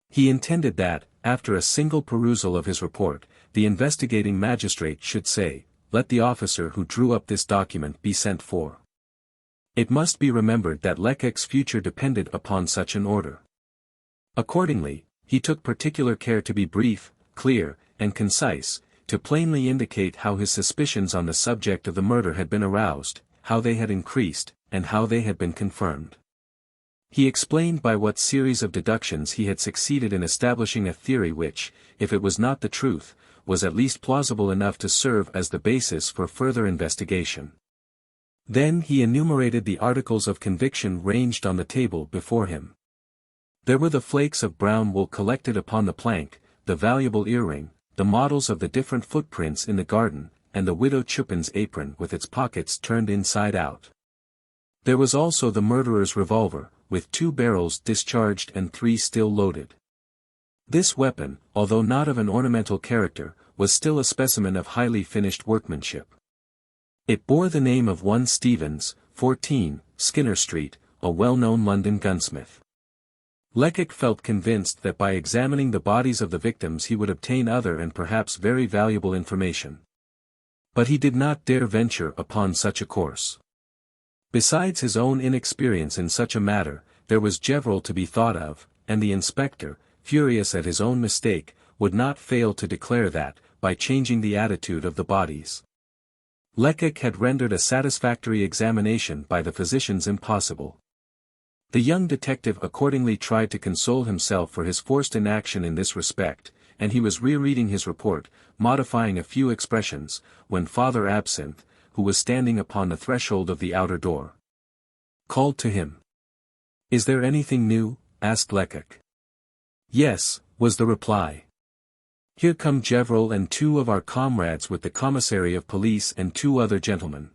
He intended that, after a single perusal of his report, the investigating magistrate should say, "Let the officer who drew up this document be sent for." It must be remembered that Lecoq's future depended upon such an order. Accordingly, he took particular care to be brief, clear, and concise, to plainly indicate how his suspicions on the subject of the murder had been aroused, how they had increased, and how they had been confirmed. He explained by what series of deductions he had succeeded in establishing a theory which, if it was not the truth, was at least plausible enough to serve as the basis for further investigation. Then he enumerated the articles of conviction ranged on the table before him. There were the flakes of brown wool collected upon the plank, the valuable earring, the models of the different footprints in the garden, and the widow Chupin's apron with its pockets turned inside out. There was also the murderer's revolver, with 2 barrels discharged and 3 still loaded. This weapon, although not of an ornamental character, was still a specimen of highly finished workmanship. It bore the name of one Stevens, 14, Skinner Street, a well-known London gunsmith. Lecoq felt convinced that by examining the bodies of the victims he would obtain other and perhaps very valuable information. But he did not dare venture upon such a course. Besides his own inexperience in such a matter, there was Gevrol to be thought of, and the inspector, furious at his own mistake, would not fail to declare that, by changing the attitude of the bodies, Lecoq had rendered a satisfactory examination by the physicians impossible. The young detective accordingly tried to console himself for his forced inaction in this respect, and he was rereading his report, modifying a few expressions, when Father Absinthe, who was standing upon the threshold of the outer door, called to him. "Is there anything new?" asked Lecoq. "Yes," was the reply. "Here come Gevrol and 2 of our comrades with the commissary of police and 2 other gentlemen."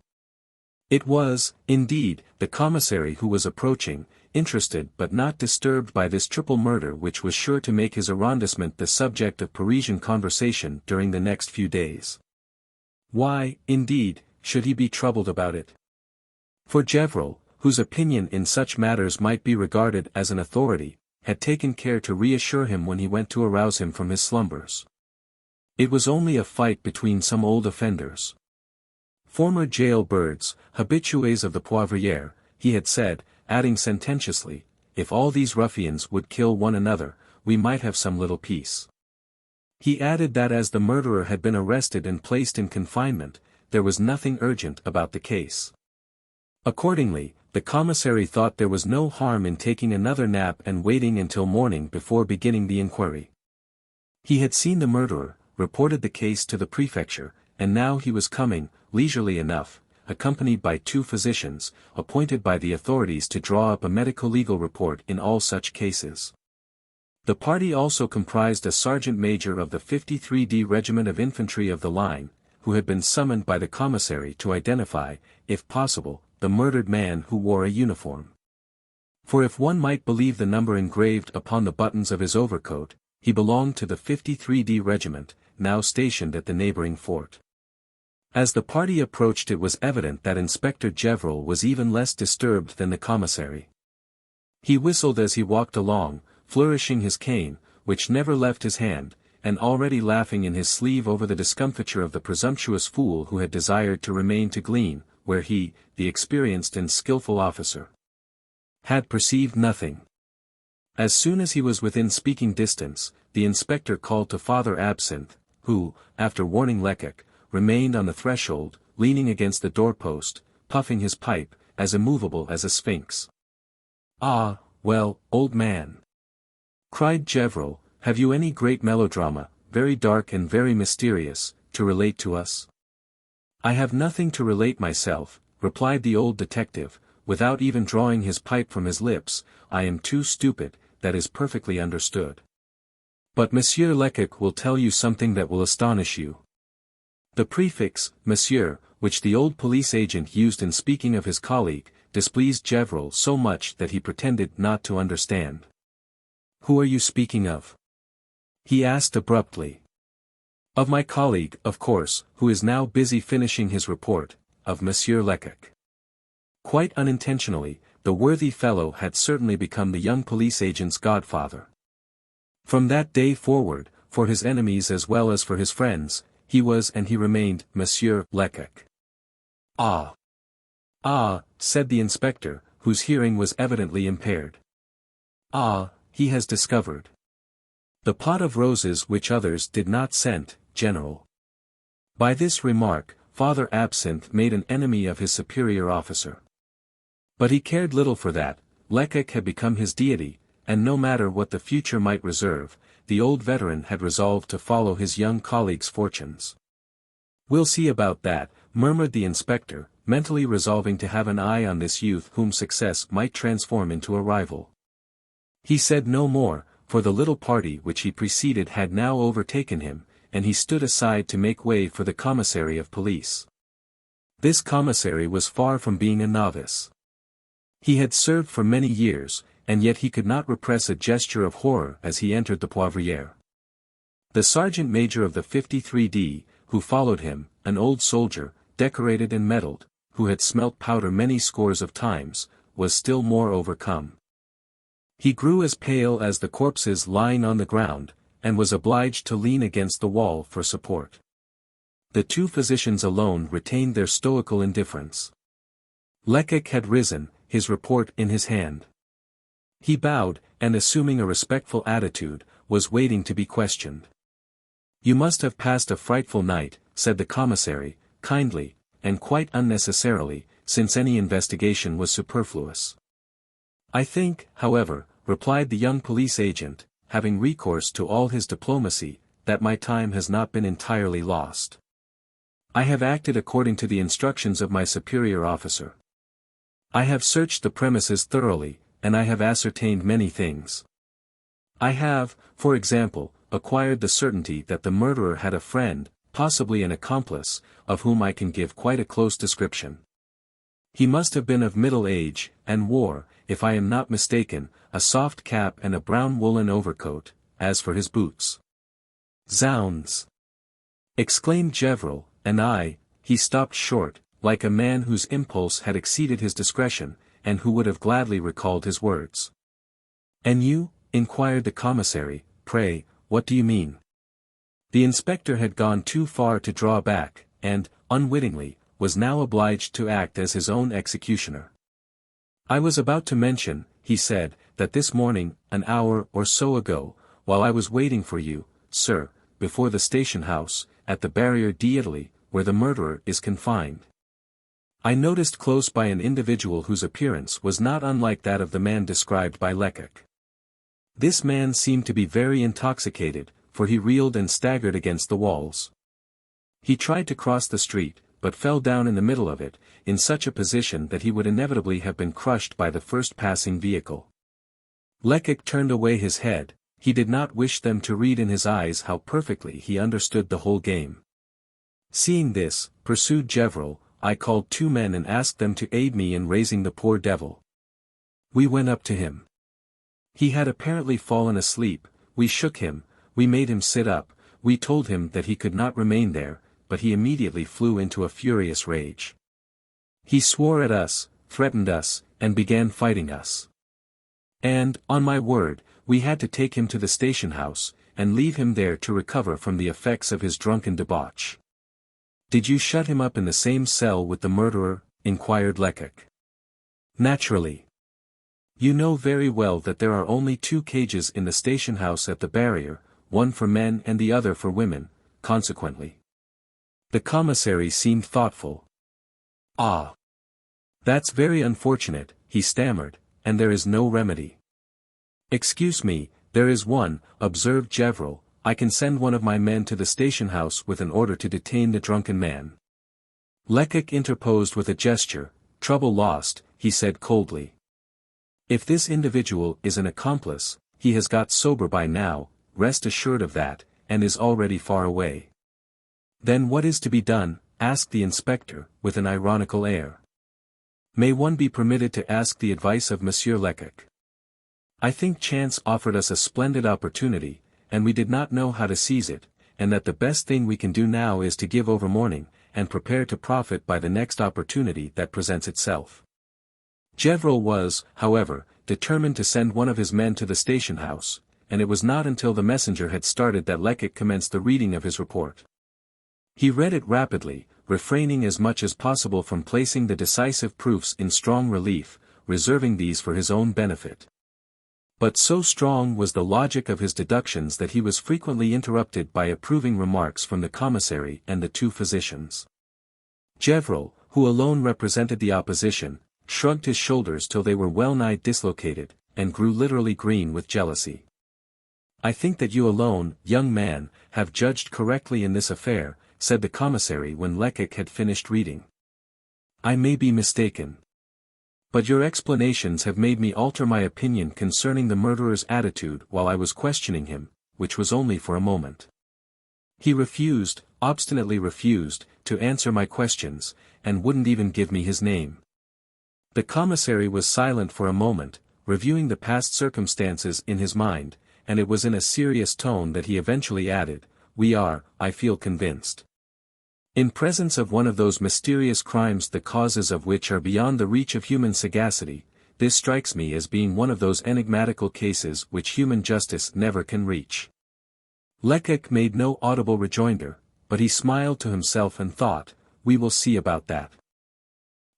It was, indeed, the commissary who was approaching, interested but not disturbed by this triple murder which was sure to make his arrondissement the subject of Parisian conversation during the next few days. Why, indeed, should he be troubled about it? For Gevrol, whose opinion in such matters might be regarded as an authority, had taken care to reassure him when he went to arouse him from his slumbers. It was only a fight between some old offenders. Former jail birds, habitués of the Poivrière, he had said, adding sententiously, "If all these ruffians would kill one another, we might have some little peace." He added that as the murderer had been arrested and placed in confinement, there was nothing urgent about the case. Accordingly, the commissary thought there was no harm in taking another nap and waiting until morning before beginning the inquiry. He had seen the murderer, reported the case to the prefecture, and now he was coming, leisurely enough, accompanied by 2 physicians, appointed by the authorities to draw up a medico-legal report in all such cases. The party also comprised a sergeant major of the 53d Regiment of Infantry of the Line, who had been summoned by the commissary to identify, if possible, the murdered man who wore a uniform. For if one might believe the number engraved upon the buttons of his overcoat, he belonged to the 53d Regiment, now stationed at the neighboring fort. As the party approached, it was evident that Inspector Gevrol was even less disturbed than the commissary. He whistled as he walked along, flourishing his cane, which never left his hand, and already laughing in his sleeve over the discomfiture of the presumptuous fool who had desired to remain to glean, where he, the experienced and skilful officer, had perceived nothing. As soon as he was within speaking distance, the inspector called to Father Absinthe, who, after warning Lecoq, remained on the threshold, leaning against the doorpost, puffing his pipe, as immovable as a sphinx. "Ah, well, old man," cried Gevrol, "have you any great melodrama, very dark and very mysterious, to relate to us?" "I have nothing to relate myself," replied the old detective, without even drawing his pipe from his lips. "I am too stupid, that is perfectly understood. But Monsieur Lecoq will tell you something that will astonish you." The prefix, Monsieur, which the old police agent used in speaking of his colleague, displeased Gevrol so much that he pretended not to understand. "Who are you speaking of?" he asked abruptly. "Of my colleague, of course, who is now busy finishing his report, of Monsieur Lecoq." Quite unintentionally, the worthy fellow had certainly become the young police agent's godfather. From that day forward, for his enemies as well as for his friends, he was and he remained Monsieur Lecoq. "Ah! Ah!" said the inspector, whose hearing was evidently impaired. "Ah, he has discovered the pot of roses which others did not scent, General." By this remark, Father Absinthe made an enemy of his superior officer. But he cared little for that. Lecoq had become his deity, and no matter what the future might reserve, the old veteran had resolved to follow his young colleague's fortunes. "We'll see about that," murmured the inspector, mentally resolving to have an eye on this youth whom success might transform into a rival. He said no more, for the little party which he preceded had now overtaken him, and he stood aside to make way for the commissary of police. This commissary was far from being a novice. He had served for many years, and yet he could not repress a gesture of horror as he entered the Poivriere. The sergeant major of the 53d, who followed him, an old soldier, decorated and medalled, who had smelt powder many scores of times, was still more overcome. He grew as pale as the corpses lying on the ground, and was obliged to lean against the wall for support. The 2 physicians alone retained their stoical indifference. Lecoq had risen, his report in his hand. He bowed, and assuming a respectful attitude, was waiting to be questioned. "You must have passed a frightful night," said the commissary, kindly, and quite unnecessarily, since any investigation was superfluous. "I think, however," replied the young police agent, having recourse to all his diplomacy, "that my time has not been entirely lost. I have acted according to the instructions of my superior officer. I have searched the premises thoroughly, and I have ascertained many things. I have, for example, acquired the certainty that the murderer had a friend, possibly an accomplice, of whom I can give quite a close description. He must have been of middle age, and wore, if I am not mistaken, a soft cap and a brown woolen overcoat. As for his boots—" "Zounds!" exclaimed Gevrol, "and he stopped short, like a man whose impulse had exceeded his discretion, and who would have gladly recalled his words. "And you?" inquired the commissary, "pray, what do you mean?" The inspector had gone too far to draw back, and, unwittingly, was now obliged to act as his own executioner. "I was about to mention," he said, "that this morning, an hour or so ago, while I was waiting for you, sir, before the station house, at the Barrière d'Italy, where the murderer is confined. I noticed close by an individual whose appearance was not unlike that of the man described by Lecoq. This man seemed to be very intoxicated, for he reeled and staggered against the walls. He tried to cross the street, but fell down in the middle of it, in such a position that he would inevitably have been crushed by the first passing vehicle. Lecoq turned away his head. He did not wish them to read in his eyes how perfectly he understood the whole game. Seeing this, pursued Gevrol, I called 2 men and asked them to aid me in raising the poor devil. We went up to him. He had apparently fallen asleep. We shook him, we made him sit up, we told him that he could not remain there, but he immediately flew into a furious rage. He swore at us, threatened us, and began fighting us. And, on my word, we had to take him to the station house, and leave him there to recover from the effects of his drunken debauch. Did you shut him up in the same cell with the murderer? Inquired Lecoq. Naturally. You know very well that there are only 2 cages in the station house at the Barrière, one for men and the other for women, consequently. The commissary seemed thoughtful. Ah. That's very unfortunate, he stammered, and there is no remedy. Excuse me, there is one, observed Gevrol. I can send one of my men to the station house with an order to detain the drunken man. Lecoq interposed with a gesture. Trouble lost, he said coldly. If this individual is an accomplice, he has got sober by now, rest assured of that, and is already far away. Then what is to be done? Asked the inspector, with an ironical air. May one be permitted to ask the advice of Monsieur Lecoq? I think chance offered us a splendid opportunity, and we did not know how to seize it, and that the best thing we can do now is to give over mourning, and prepare to profit by the next opportunity that presents itself. Gevrol was, however, determined to send one of his men to the station house, and it was not until the messenger had started that Lecoq commenced the reading of his report. He read it rapidly, refraining as much as possible from placing the decisive proofs in strong relief, reserving these for his own benefit. But so strong was the logic of his deductions that he was frequently interrupted by approving remarks from the commissary and the 2 physicians. Gevrol, who alone represented the opposition, shrugged his shoulders till they were well-nigh dislocated, and grew literally green with jealousy. I think that you alone, young man, have judged correctly in this affair, said the commissary when Lecoq had finished reading. I may be mistaken. But your explanations have made me alter my opinion concerning the murderer's attitude while I was questioning him, which was only for a moment. He refused, obstinately refused, to answer my questions, and wouldn't even give me his name. The commissary was silent for a moment, reviewing the past circumstances in his mind, and it was in a serious tone that he eventually added, We are, I feel convinced. In presence of one of those mysterious crimes the causes of which are beyond the reach of human sagacity, this strikes me as being one of those enigmatical cases which human justice never can reach. Lecoq made no audible rejoinder, but he smiled to himself and thought, we will see about that.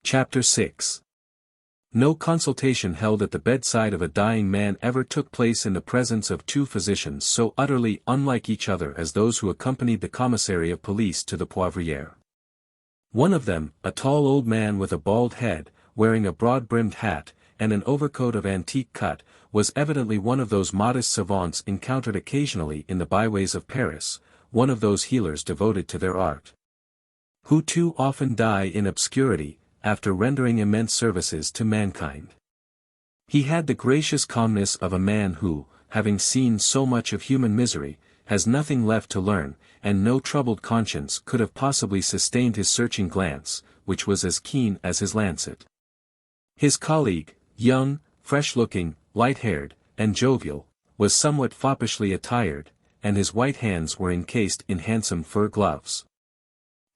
Chapter 6. No consultation held at the bedside of a dying man ever took place in the presence of 2 physicians so utterly unlike each other as those who accompanied the commissary of police to the Poivrière. One of them, a tall old man with a bald head, wearing a broad-brimmed hat, and an overcoat of antique cut, was evidently one of those modest savants encountered occasionally in the byways of Paris, one of those healers devoted to their art, who too often die in obscurity, after rendering immense services to mankind. He had the gracious calmness of a man who, having seen so much of human misery, has nothing left to learn, and no troubled conscience could have possibly sustained his searching glance, which was as keen as his lancet. His colleague, young, fresh-looking, light-haired, and jovial, was somewhat foppishly attired, and his white hands were encased in handsome fur gloves.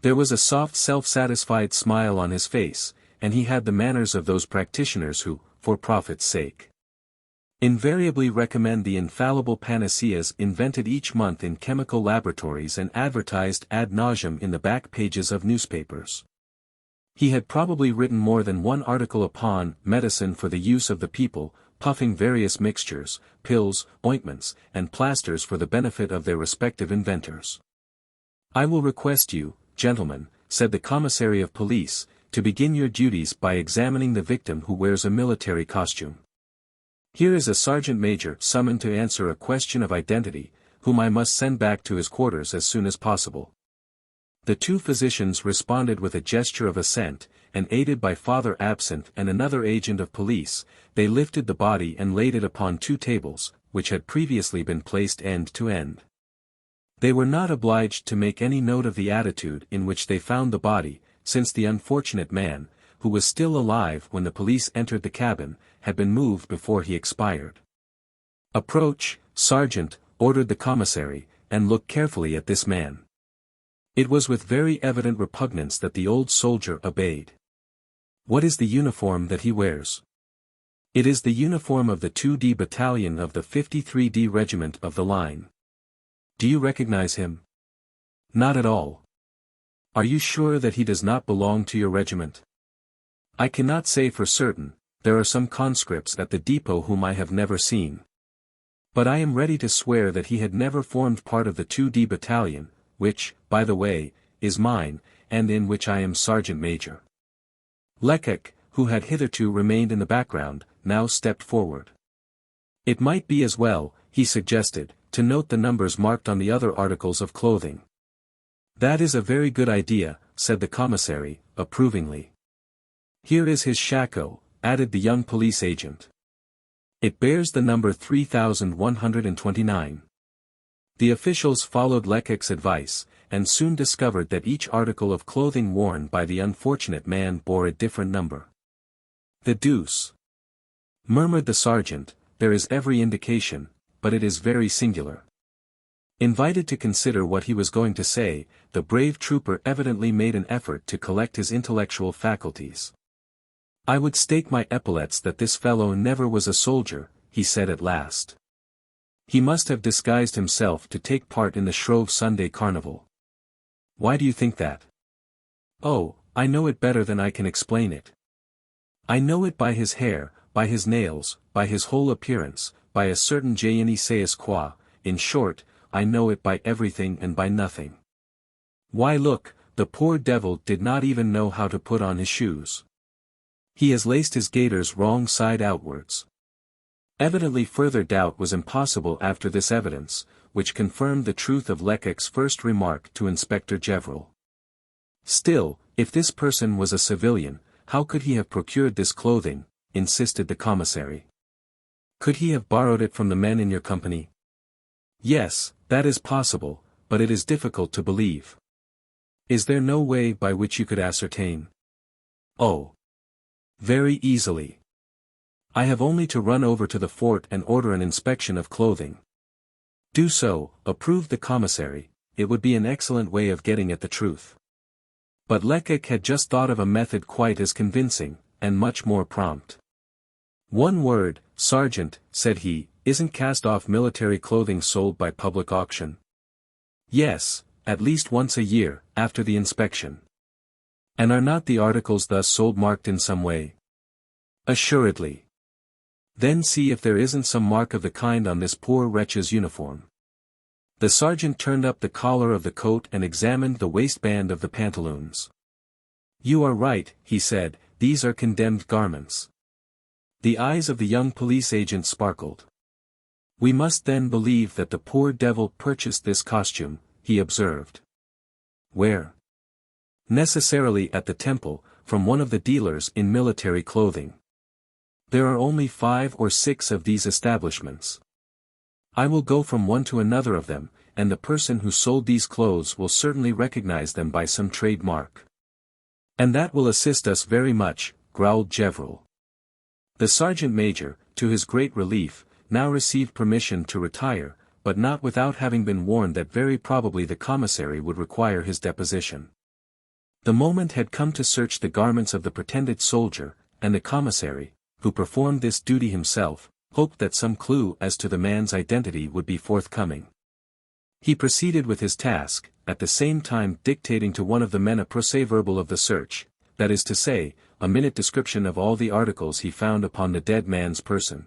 There was a soft self-satisfied smile on his face, and he had the manners of those practitioners who, for profit's sake, invariably recommend the infallible panaceas invented each month in chemical laboratories and advertised ad nauseam in the back pages of newspapers. He had probably written more than one article upon medicine for the use of the people, puffing various mixtures, pills, ointments, and plasters for the benefit of their respective inventors. "I will request you, gentlemen," said the commissary of police, "to begin your duties by examining the victim who wears a military costume. Here is a sergeant major summoned to answer a question of identity, whom I must send back to his quarters as soon as possible." The two physicians responded with a gesture of assent, and aided by Father Absinthe and another agent of police, they lifted the body and laid it upon two tables, which had previously been placed end to end. They were not obliged to make any note of the attitude in which they found the body, since the unfortunate man, who was still alive when the police entered the cabin, had been moved before he expired. "Approach, sergeant," ordered the commissary, "and look carefully at this man." It was with very evident repugnance that the old soldier obeyed. "What is the uniform that he wears?" "It is the uniform of the 2D battalion of the 53D regiment of the line." "Do you recognize him?" "Not at all." "Are you sure that he does not belong to your regiment?" "I cannot say for certain, there are some conscripts at the depot whom I have never seen. But I am ready to swear that he had never formed part of the 2D battalion, which, by the way, is mine, and in which I am sergeant major." Lecoq, who had hitherto remained in the background, now stepped forward. "It might be as well," he suggested, "to note the numbers marked on the other articles of clothing." "That is a very good idea," said the commissary, approvingly. "Here is his shako," added the young police agent. "It bears the number 3129. The officials followed Lecoq's advice, and soon discovered that each article of clothing worn by the unfortunate man bore a different number. "The deuce!" murmured the sergeant, "there is every indication, but it is very singular." Invited to consider what he was going to say, the brave trooper evidently made an effort to collect his intellectual faculties. "I would stake my epaulets that this fellow never was a soldier," he said at last. "He must have disguised himself to take part in the Shrove Sunday Carnival." "Why do you think that?" "Oh, I know it better than I can explain it. I know it by his hair, by his nails, by his whole appearance, by a certain je ne sais quoi, in short, I know it by everything and by nothing. Why look, the poor devil did not even know how to put on his shoes. He has laced his gaiters wrong side outwards." Evidently further doubt was impossible after this evidence, which confirmed the truth of Lecoq's first remark to Inspector Gevril. "Still, if this person was a civilian, how could he have procured this clothing?" insisted the commissary. "Could he have borrowed it from the men in your company?" "Yes, that is possible, but it is difficult to believe." "Is there no way by which you could ascertain?" "Oh, very easily. I have only to run over to the fort and order an inspection of clothing." "Do so," approved the commissary, "it would be an excellent way of getting at the truth." But Lecoq had just thought of a method quite as convincing, and much more prompt. "One word, sergeant," said he, "isn't cast-off military clothing sold by public auction?" "Yes, at least once a year, after the inspection." "And are not the articles thus sold marked in some way?" "Assuredly." "Then see if there isn't some mark of the kind on this poor wretch's uniform." The sergeant turned up the collar of the coat and examined the waistband of the pantaloons. "You are right," he said, "these are condemned garments." The eyes of the young police agent sparkled. "We must then believe that the poor devil purchased this costume," he observed. "Where?" "Necessarily at the Temple, from one of the dealers in military clothing. There are only 5 or 6 of these establishments. I will go from one to another of them, and the person who sold these clothes will certainly recognize them by some trade mark." "And that will assist us very much," growled Gevril. The sergeant major, to his great relief, now received permission to retire, but not without having been warned that very probably the commissary would require his deposition. The moment had come to search the garments of the pretended soldier, and the commissary, who performed this duty himself, hoped that some clue as to the man's identity would be forthcoming. He proceeded with his task, at the same time dictating to one of the men a procès-verbal of the search, that is to say, a minute description of all the articles he found upon the dead man's person.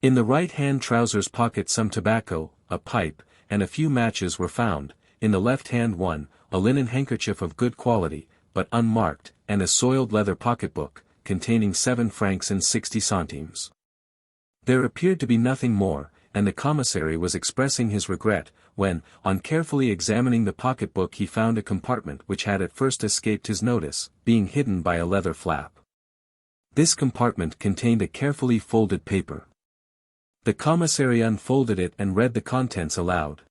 In the right-hand trousers pocket some tobacco, a pipe, and a few matches were found, in the left-hand one, a linen handkerchief of good quality, but unmarked, and a soiled leather pocketbook, containing 7 francs and 60 centimes. There appeared to be nothing more, and the commissary was expressing his regret, when, on carefully examining the pocketbook he found a compartment which had at first escaped his notice, being hidden by a leather flap. This compartment contained a carefully folded paper. The commissary unfolded it and read the contents aloud.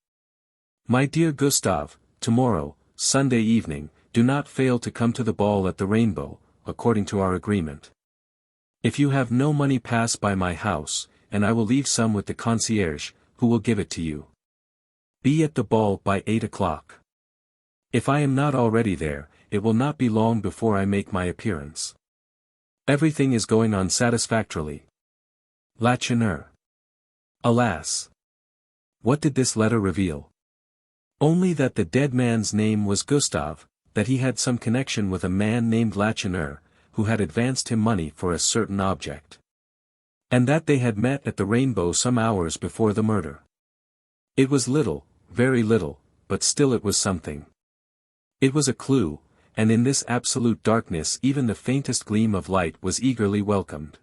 "My dear Gustave, tomorrow, Sunday evening, do not fail to come to the ball at the Rainbow, according to our agreement. If you have no money, pass by my house, and I will leave some with the concierge, who will give it to you. Be at the ball by 8 o'clock. If I am not already there, it will not be long before I make my appearance. Everything is going on satisfactorily. Lacheneur." Alas! What did this letter reveal? Only that the dead man's name was Gustave, that he had some connection with a man named Lacheneur, who had advanced him money for a certain object. And that they had met at the Rainbow some hours before the murder. It was little, very little, but still it was something. It was a clue, and in this absolute darkness even the faintest gleam of light was eagerly welcomed.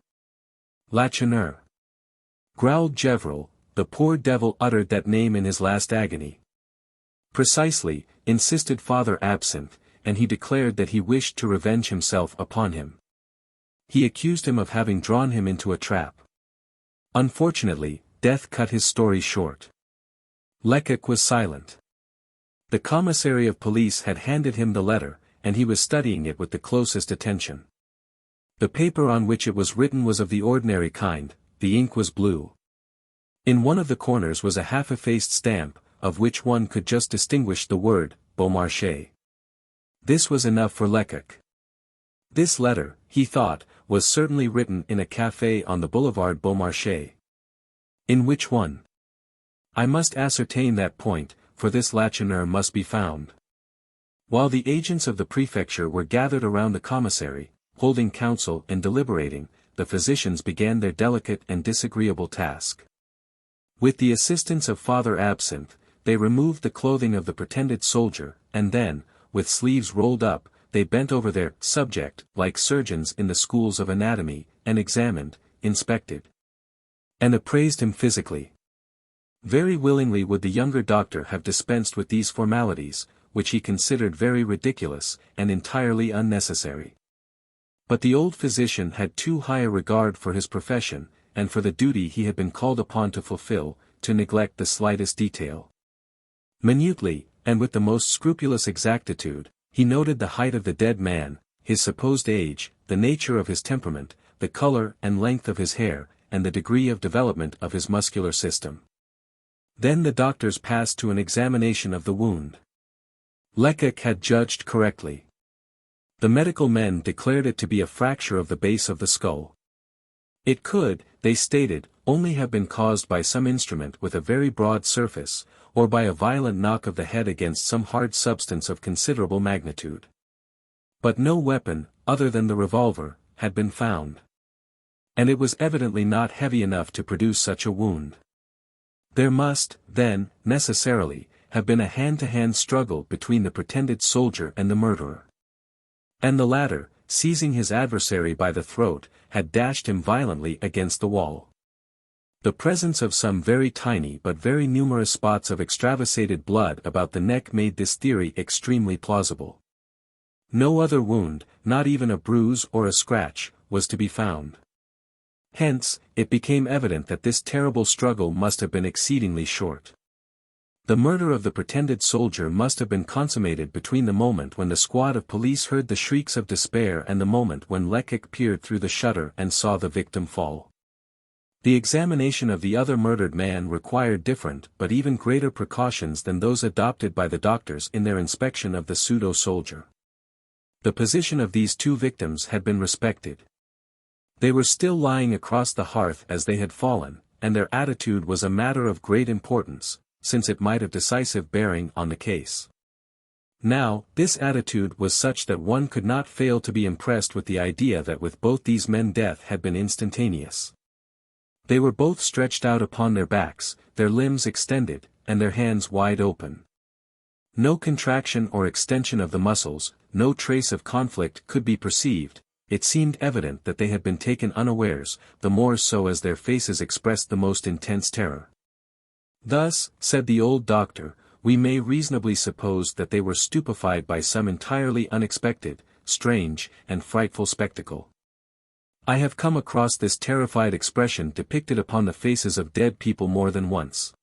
Lacheneur! Growled Gevril, the poor devil uttered that name in his last agony. Precisely, insisted Father Absinthe, and he declared that he wished to revenge himself upon him. He accused him of having drawn him into a trap. Unfortunately, death cut his story short. Lecoq was silent. The commissary of police had handed him the letter, and he was studying it with the closest attention. The paper on which it was written was of the ordinary kind, the ink was blue. In one of the corners was a half-effaced stamp, of which one could just distinguish the word, Beaumarchais. This was enough for Lecoq. This letter, he thought, was certainly written in a café on the boulevard Beaumarchais. In which one? I must ascertain that point, for this Lacheneur must be found. While the agents of the prefecture were gathered around the commissary, holding council and deliberating, the physicians began their delicate and disagreeable task. With the assistance of Father Absinthe, they removed the clothing of the pretended soldier, and then, with sleeves rolled up, they bent over their subject, like surgeons in the schools of anatomy, and examined, inspected, and appraised him physically. Very willingly would the younger doctor have dispensed with these formalities, which he considered very ridiculous, and entirely unnecessary. But the old physician had too high a regard for his profession, and for the duty he had been called upon to fulfill, to neglect the slightest detail. Minutely, and with the most scrupulous exactitude, he noted the height of the dead man, his supposed age, the nature of his temperament, the color and length of his hair, and the degree of development of his muscular system. Then the doctors passed to an examination of the wound. Lecoq had judged correctly. The medical men declared it to be a fracture of the base of the skull. It could, they stated, only have been caused by some instrument with a very broad surface, or by a violent knock of the head against some hard substance of considerable magnitude. But no weapon, other than the revolver, had been found. And it was evidently not heavy enough to produce such a wound. There must, then, necessarily, have been a hand-to-hand struggle between the pretended soldier and the murderer. And the latter, seizing his adversary by the throat, had dashed him violently against the wall. The presence of some very tiny but very numerous spots of extravasated blood about the neck made this theory extremely plausible. No other wound, not even a bruise or a scratch, was to be found. Hence, it became evident that this terrible struggle must have been exceedingly short. The murder of the pretended soldier must have been consummated between the moment when the squad of police heard the shrieks of despair and the moment when Lecoq peered through the shutter and saw the victim fall. The examination of the other murdered man required different but even greater precautions than those adopted by the doctors in their inspection of the pseudo-soldier. The position of these two victims had been respected. They were still lying across the hearth as they had fallen, and their attitude was a matter of great importance, since it might have decisive bearing on the case. Now, this attitude was such that one could not fail to be impressed with the idea that with both these men death had been instantaneous. They were both stretched out upon their backs, their limbs extended, and their hands wide open. No contraction or extension of the muscles, no trace of conflict could be perceived. It seemed evident that they had been taken unawares, the more so as their faces expressed the most intense terror. Thus, said the old doctor, we may reasonably suppose that they were stupefied by some entirely unexpected, strange, and frightful spectacle. I have come across this terrified expression depicted upon the faces of dead people more than once.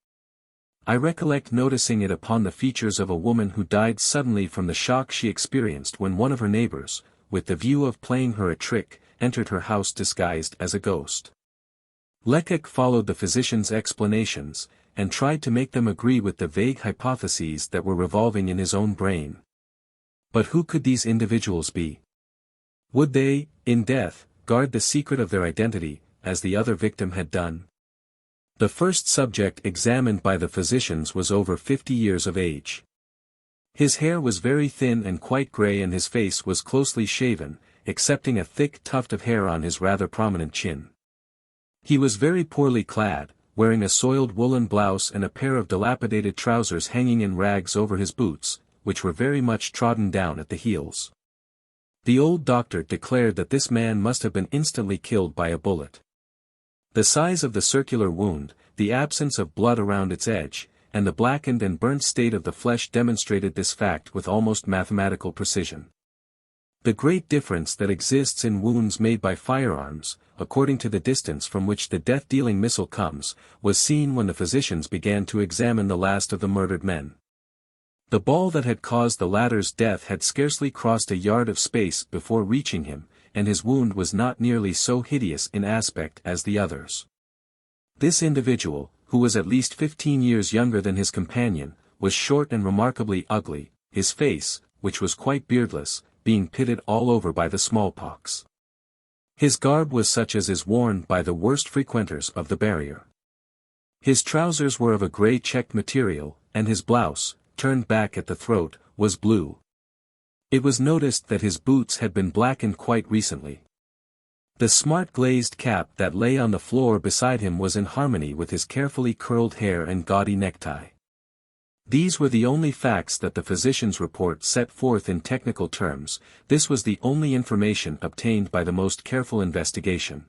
I recollect noticing it upon the features of a woman who died suddenly from the shock she experienced when one of her neighbors, with the view of playing her a trick, entered her house disguised as a ghost. Lecoq followed the physician's explanations, and tried to make them agree with the vague hypotheses that were revolving in his own brain. But who could these individuals be? Would they, in death, guard the secret of their identity, as the other victim had done? The first subject examined by the physicians was over 50 years of age. His hair was very thin and quite grey, and his face was closely shaven, excepting a thick tuft of hair on his rather prominent chin. He was very poorly clad, wearing a soiled woolen blouse and a pair of dilapidated trousers hanging in rags over his boots, which were very much trodden down at the heels. The old doctor declared that this man must have been instantly killed by a bullet. The size of the circular wound, the absence of blood around its edge, and the blackened and burnt state of the flesh demonstrated this fact with almost mathematical precision. The great difference that exists in wounds made by firearms, according to the distance from which the death-dealing missile comes, was seen when the physicians began to examine the last of the murdered men. The ball that had caused the latter's death had scarcely crossed a yard of space before reaching him, and his wound was not nearly so hideous in aspect as the others. This individual, who was at least 15 years younger than his companion, was short and remarkably ugly, his face, which was quite beardless, being pitted all over by the smallpox. His garb was such as is worn by the worst frequenters of the Barrière. His trousers were of a grey checked material, and his blouse, turned back at the throat, was blue. It was noticed that his boots had been blackened quite recently. The smart glazed cap that lay on the floor beside him was in harmony with his carefully curled hair and gaudy necktie. These were the only facts that the physician's report set forth in technical terms. This was the only information obtained by the most careful investigation.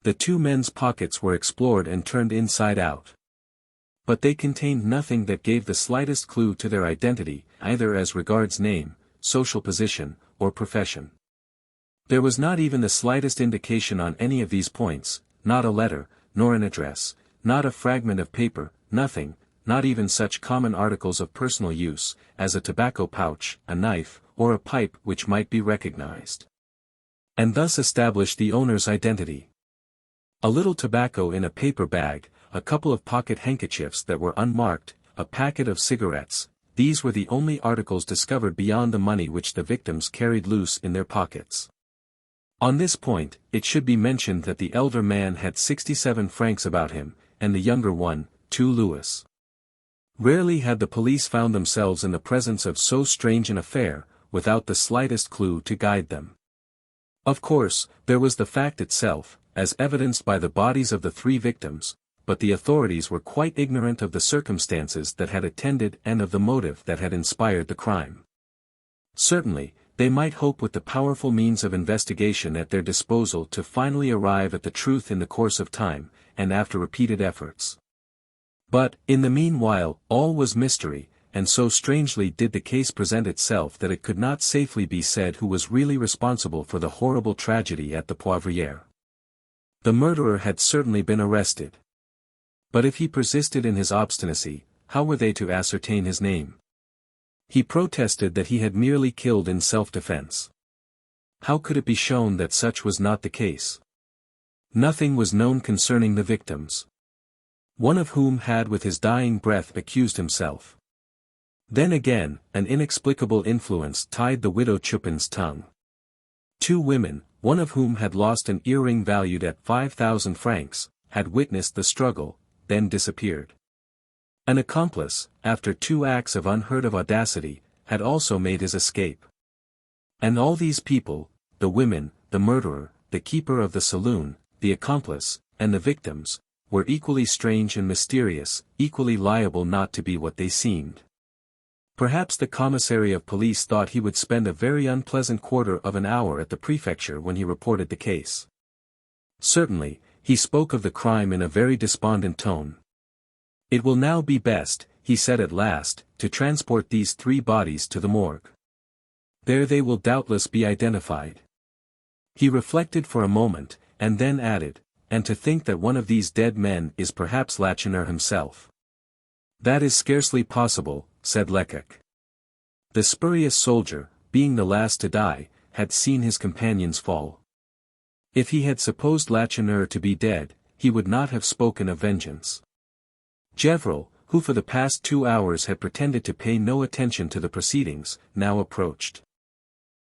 The two men's pockets were explored and turned inside out. But they contained nothing that gave the slightest clue to their identity, either as regards name, social position, or profession. There was not even the slightest indication on any of these points, not a letter, nor an address, not a fragment of paper, nothing, not even such common articles of personal use, as a tobacco pouch, a knife, or a pipe which might be recognized. And thus establish the owner's identity. A little tobacco in a paper bag, a couple of pocket handkerchiefs that were unmarked, a packet of cigarettes, these were the only articles discovered beyond the money which the victims carried loose in their pockets. On this point, it should be mentioned that the elder man had 67 francs about him, and the younger one, 2 louis. Rarely had the police found themselves in the presence of so strange an affair, without the slightest clue to guide them. Of course, there was the fact itself, as evidenced by the bodies of the 3 victims, but the authorities were quite ignorant of the circumstances that had attended and of the motive that had inspired the crime. Certainly, they might hope with the powerful means of investigation at their disposal to finally arrive at the truth in the course of time, and after repeated efforts. But, in the meanwhile, all was mystery, and so strangely did the case present itself that it could not safely be said who was really responsible for the horrible tragedy at the Poivrière. The murderer had certainly been arrested. But if he persisted in his obstinacy, how were they to ascertain his name? He protested that he had merely killed in self-defense. How could it be shown that such was not the case? Nothing was known concerning the victims. One of whom had with his dying breath accused himself. Then again, an inexplicable influence tied the widow Chupin's tongue. 2 women, one of whom had lost an earring valued at 5,000 francs, had witnessed the struggle, then disappeared. An accomplice, after 2 acts of unheard-of audacity, had also made his escape. And all these people, the women, the murderer, the keeper of the saloon, the accomplice, and the victims, were equally strange and mysterious, equally liable not to be what they seemed. Perhaps the commissary of police thought he would spend a very unpleasant quarter of an hour at the prefecture when he reported the case. Certainly, he spoke of the crime in a very despondent tone. "It will now be best," he said at last, "to transport these 3 bodies to the morgue. There they will doubtless be identified." He reflected for a moment, and then added, "And to think that one of these dead men is perhaps Lacheneur himself." "That is scarcely possible," said Lecoq. The spurious soldier, being the last to die, had seen his companions fall. If he had supposed Lacheneur to be dead, he would not have spoken of vengeance. Gevrol, who for the past 2 hours had pretended to pay no attention to the proceedings, now approached.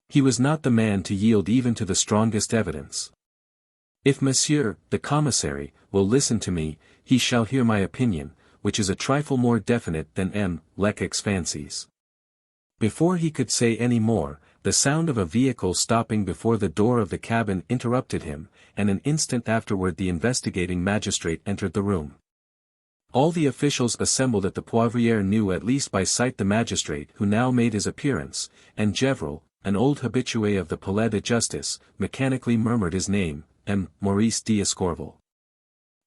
He was not the man to yield even to the strongest evidence. "If Monsieur, the commissary, will listen to me, he shall hear my opinion, which is a trifle more definite than M. Lecoq's fancies." Before he could say any more, the sound of a vehicle stopping before the door of the cabin interrupted him, and an instant afterward the investigating magistrate entered the room. All the officials assembled at the Poivriere knew at least by sight the magistrate who now made his appearance, and Gevrol, an old habitué of the Palais de Justice, mechanically murmured his name, M. Maurice d'Escorval.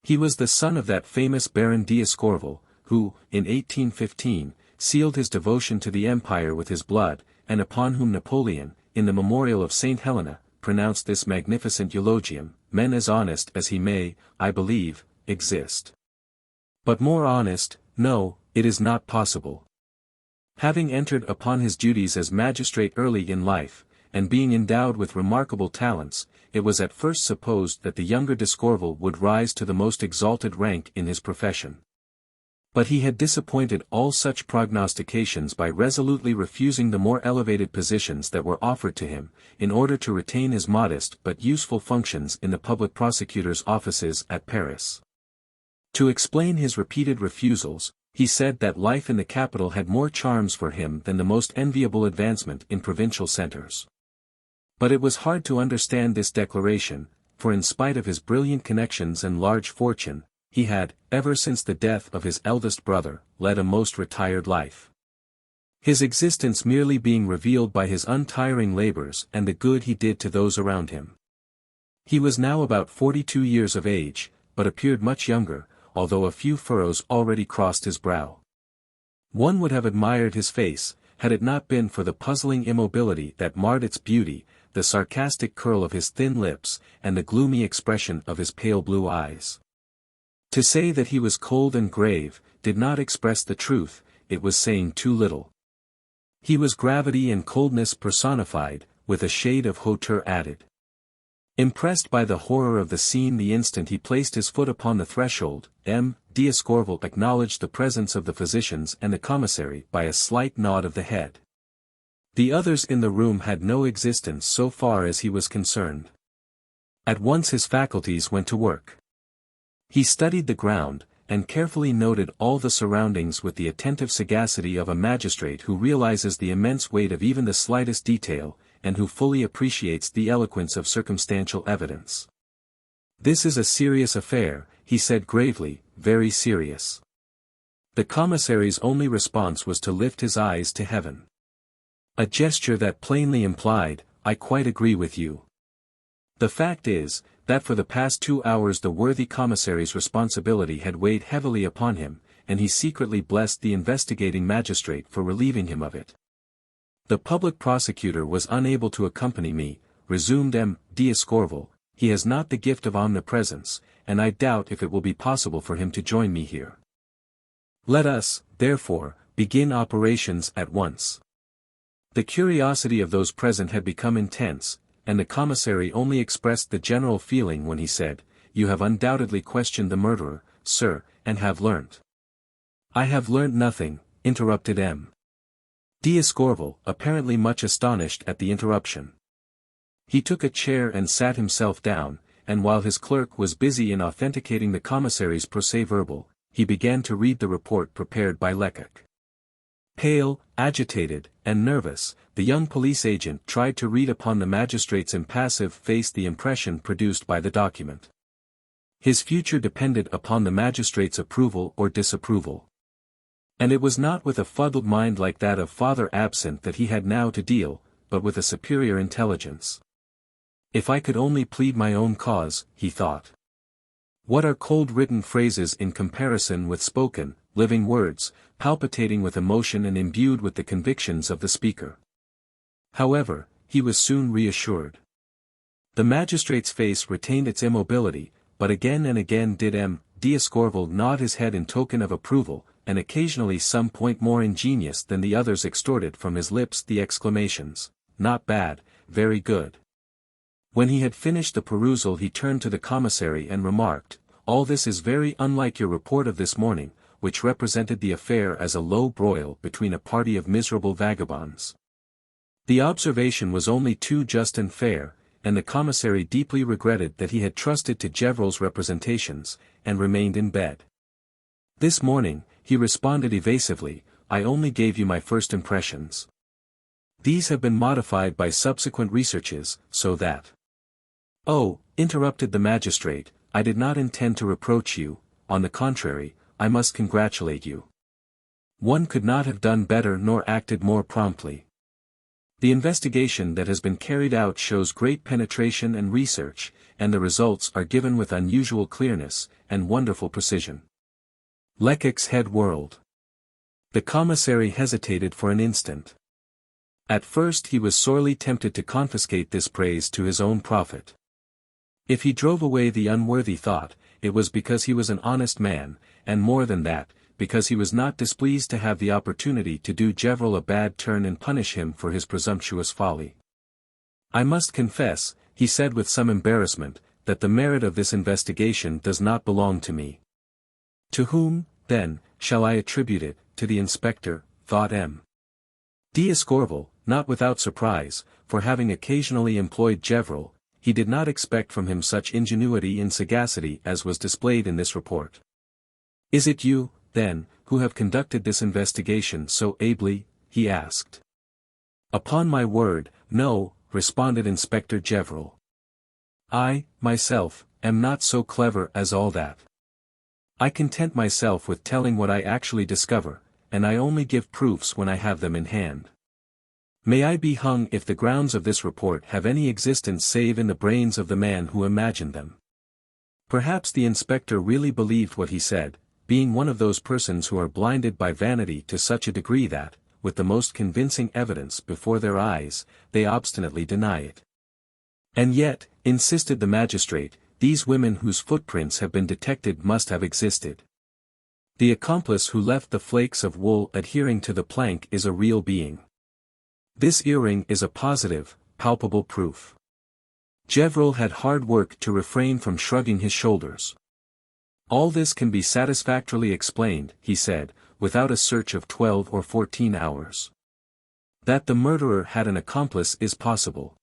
He was the son of that famous Baron d'Escorval, who, in 1815, sealed his devotion to the empire with his blood, and upon whom Napoleon, in the memorial of St. Helena, pronounced this magnificent eulogium: "Men as honest as he may, I believe, exist. But more honest, no, it is not possible." Having entered upon his duties as magistrate early in life, and being endowed with remarkable talents, it was at first supposed that the younger d'Escorval would rise to the most exalted rank in his profession. But he had disappointed all such prognostications by resolutely refusing the more elevated positions that were offered to him, in order to retain his modest but useful functions in the public prosecutor's offices at Paris. To explain his repeated refusals, he said that life in the capital had more charms for him than the most enviable advancement in provincial centres. But it was hard to understand this declaration, for in spite of his brilliant connections and large fortune, he had, ever since the death of his eldest brother, led a most retired life. His existence merely being revealed by his untiring labors and the good he did to those around him. He was now about 42 years of age, but appeared much younger, although a few furrows already crossed his brow. One would have admired his face, had it not been for the puzzling immobility that marred its beauty, the sarcastic curl of his thin lips, and the gloomy expression of his pale blue eyes. To say that he was cold and grave, did not express the truth, it was saying too little. He was gravity and coldness personified, with a shade of hauteur added. Impressed by the horror of the scene the instant he placed his foot upon the threshold, M. d'Escorval acknowledged the presence of the physicians and the commissary by a slight nod of the head. The others in the room had no existence so far as he was concerned. At once his faculties went to work. He studied the ground, and carefully noted all the surroundings with the attentive sagacity of a magistrate who realizes the immense weight of even the slightest detail, and who fully appreciates the eloquence of circumstantial evidence. "This is a serious affair," he said gravely, "very serious." The commissary's only response was to lift his eyes to heaven. A gesture that plainly implied, "I quite agree with you." The fact is, that for the past 2 hours the worthy commissary's responsibility had weighed heavily upon him, and he secretly blessed the investigating magistrate for relieving him of it. "The public prosecutor was unable to accompany me," resumed M. d'Escorval. "He has not the gift of omnipresence, and I doubt if it will be possible for him to join me here. Let us, therefore, begin operations at once." The curiosity of those present had become intense, and the commissary only expressed the general feeling when he said, "You have undoubtedly questioned the murderer, sir, and have learnt." "I have learnt nothing," interrupted M. d'Escorval, apparently much astonished at the interruption. He took a chair and sat himself down, and while his clerk was busy in authenticating the commissary's procès-verbal, he began to read the report prepared by Lecoq. Pale, agitated, and nervous, the young police agent tried to read upon the magistrate's impassive face the impression produced by the document. His future depended upon the magistrate's approval or disapproval. And it was not with a fuddled mind like that of Father Absinthe that he had now to deal, but with a superior intelligence. If I could only plead my own cause, he thought. What are cold written phrases in comparison with spoken, living words, palpitating with emotion and imbued with the convictions of the speaker? However, he was soon reassured. The magistrate's face retained its immobility, but again and again did M. D'Escorval nod his head in token of approval, and occasionally some point more ingenious than the others extorted from his lips the exclamations, "Not bad, very good." When he had finished the perusal he turned to the commissary and remarked, "All this is very unlike your report of this morning, which represented the affair as a low broil between a party of miserable vagabonds." The observation was only too just and fair, and the commissary deeply regretted that he had trusted to Gevrol's representations, and remained in bed. "This morning," he responded evasively, "I only gave you my first impressions. These have been modified by subsequent researches, so that—" "Oh," interrupted the magistrate, "I did not intend to reproach you, on the contrary, I must congratulate you. One could not have done better nor acted more promptly. The investigation that has been carried out shows great penetration and research, and the results are given with unusual clearness, and wonderful precision." Lecoq's head whirled. The commissary hesitated for an instant. At first he was sorely tempted to confiscate this praise to his own profit. If he drove away the unworthy thought, it was because he was an honest man, and more than that, because he was not displeased to have the opportunity to do Gevrol a bad turn and punish him for his presumptuous folly. "I must confess," he said with some embarrassment, "that the merit of this investigation does not belong to me." "To whom, then, shall I attribute it?" "To the inspector," thought M. D'Escorval, not without surprise, for having occasionally employed Gevrol, he did not expect from him such ingenuity and sagacity as was displayed in this report. "Is it you, then, who have conducted this investigation so ably?" he asked. "Upon my word, no," responded Inspector Gevrol. "I, myself, am not so clever as all that. I content myself with telling what I actually discover, and I only give proofs when I have them in hand. May I be hung if the grounds of this report have any existence save in the brains of the man who imagined them." Perhaps the inspector really believed what he said, being one of those persons who are blinded by vanity to such a degree that, with the most convincing evidence before their eyes, they obstinately deny it. "And yet," insisted the magistrate, "these women whose footprints have been detected must have existed. The accomplice who left the flakes of wool adhering to the plank is a real being. This earring is a positive, palpable proof." Gevrol had hard work to refrain from shrugging his shoulders. "All this can be satisfactorily explained," he said, "without a search of 12 or 14 hours. That the murderer had an accomplice is possible.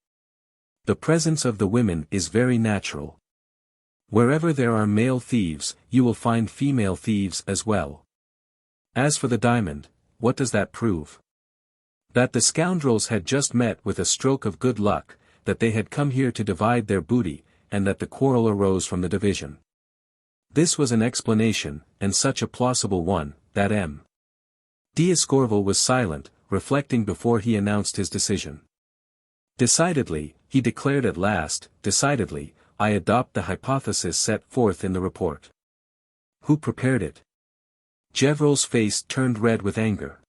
The presence of the women is very natural. Wherever there are male thieves, you will find female thieves as well. As for the diamond, what does that prove? That the scoundrels had just met with a stroke of good luck, that they had come here to divide their booty, and that the quarrel arose from the division. This was an explanation, and such a plausible one, that M. D'Escorval was silent, reflecting before he announced his decision. "Decidedly," he declared at last, "decidedly, I adopt the hypothesis set forth in the report." "Who prepared it?" Gevrol's face turned red with anger.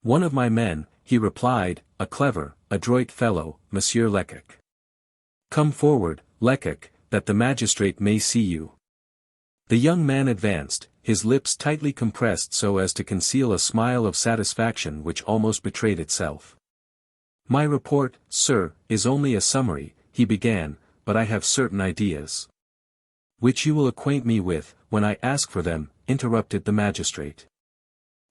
"One of my men," he replied, "a clever, adroit fellow, Monsieur Lecoq. Come forward, Lecoq, that the magistrate may see you." The young man advanced, his lips tightly compressed so as to conceal a smile of satisfaction which almost betrayed itself. "My report, sir, is only a summary," he began, "but I have certain ideas." "Which you will acquaint me with, when I ask for them," interrupted the magistrate.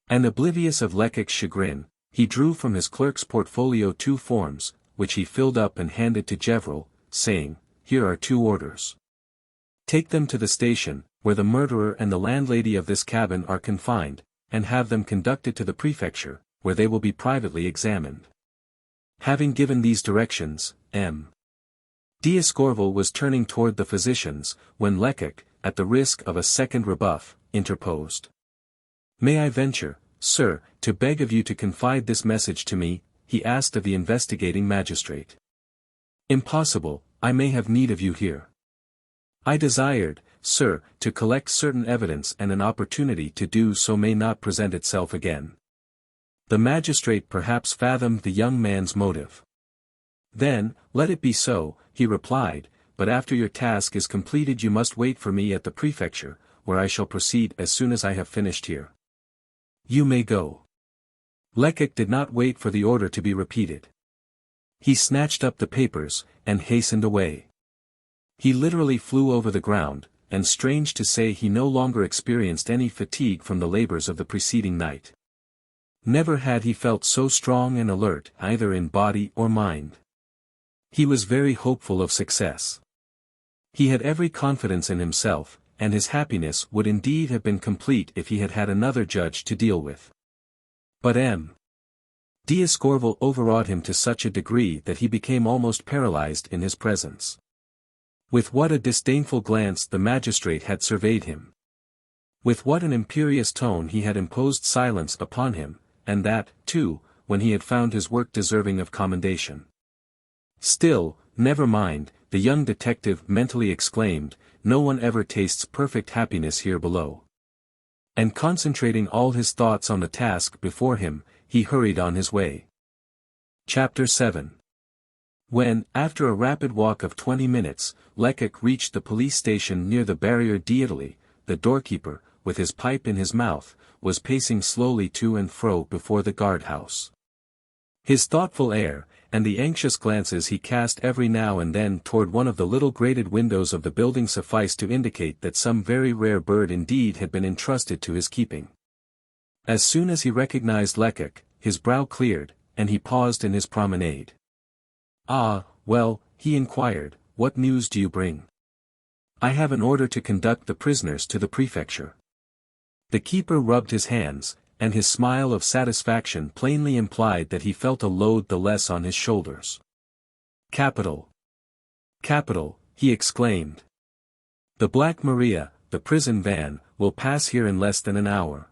And oblivious of Lecoq's chagrin, he drew from his clerk's portfolio 2 forms, which he filled up and handed to Gevrol, saying, "Here are 2 orders. Take them to the station, where the murderer and the landlady of this cabin are confined, and have them conducted to the prefecture, where they will be privately examined." Having given these directions, M. D'Escorval was turning toward the physicians, when Lecoq, at the risk of a second rebuff, interposed. "May I venture, sir, to beg of you to confide this message to me?" he asked of the investigating magistrate. "Impossible, I may have need of you here. I desired, sir, to collect certain evidence, and an opportunity to do so may not present itself again." The magistrate perhaps fathomed the young man's motive. "Then, let it be so," he replied, "but after your task is completed you must wait for me at the prefecture, where I shall proceed as soon as I have finished here. You may go." Lecoq did not wait for the order to be repeated. He snatched up the papers, and hastened away. He literally flew over the ground, and strange to say he no longer experienced any fatigue from the labors of the preceding night. Never had he felt so strong and alert either in body or mind. He was very hopeful of success. He had every confidence in himself, and his happiness would indeed have been complete if he had had another judge to deal with. But M. D'Escorval overawed him to such a degree that he became almost paralyzed in his presence. With what a disdainful glance the magistrate had surveyed him! With what an imperious tone he had imposed silence upon him, and that, too, when he had found his work deserving of commendation. "Still, never mind," the young detective mentally exclaimed, "no one ever tastes perfect happiness here below." And concentrating all his thoughts on the task before him, he hurried on his way. Chapter 7. When, after a rapid walk of 20 minutes, Lecoq reached the police station near the Barrière d'Italie, the doorkeeper, with his pipe in his mouth, was pacing slowly to and fro before the guard-house. His thoughtful air, and the anxious glances he cast every now and then toward one of the little grated windows of the building sufficed to indicate that some very rare bird indeed had been entrusted to his keeping. As soon as he recognized Lecoq, his brow cleared, and he paused in his promenade. "Ah, well," he inquired, "what news do you bring?" "I have an order to conduct the prisoners to the prefecture." The keeper rubbed his hands, and his smile of satisfaction plainly implied that he felt a load the less on his shoulders. "Capital! Capital!" he exclaimed. "The Black Maria, the prison van, will pass here in less than an hour.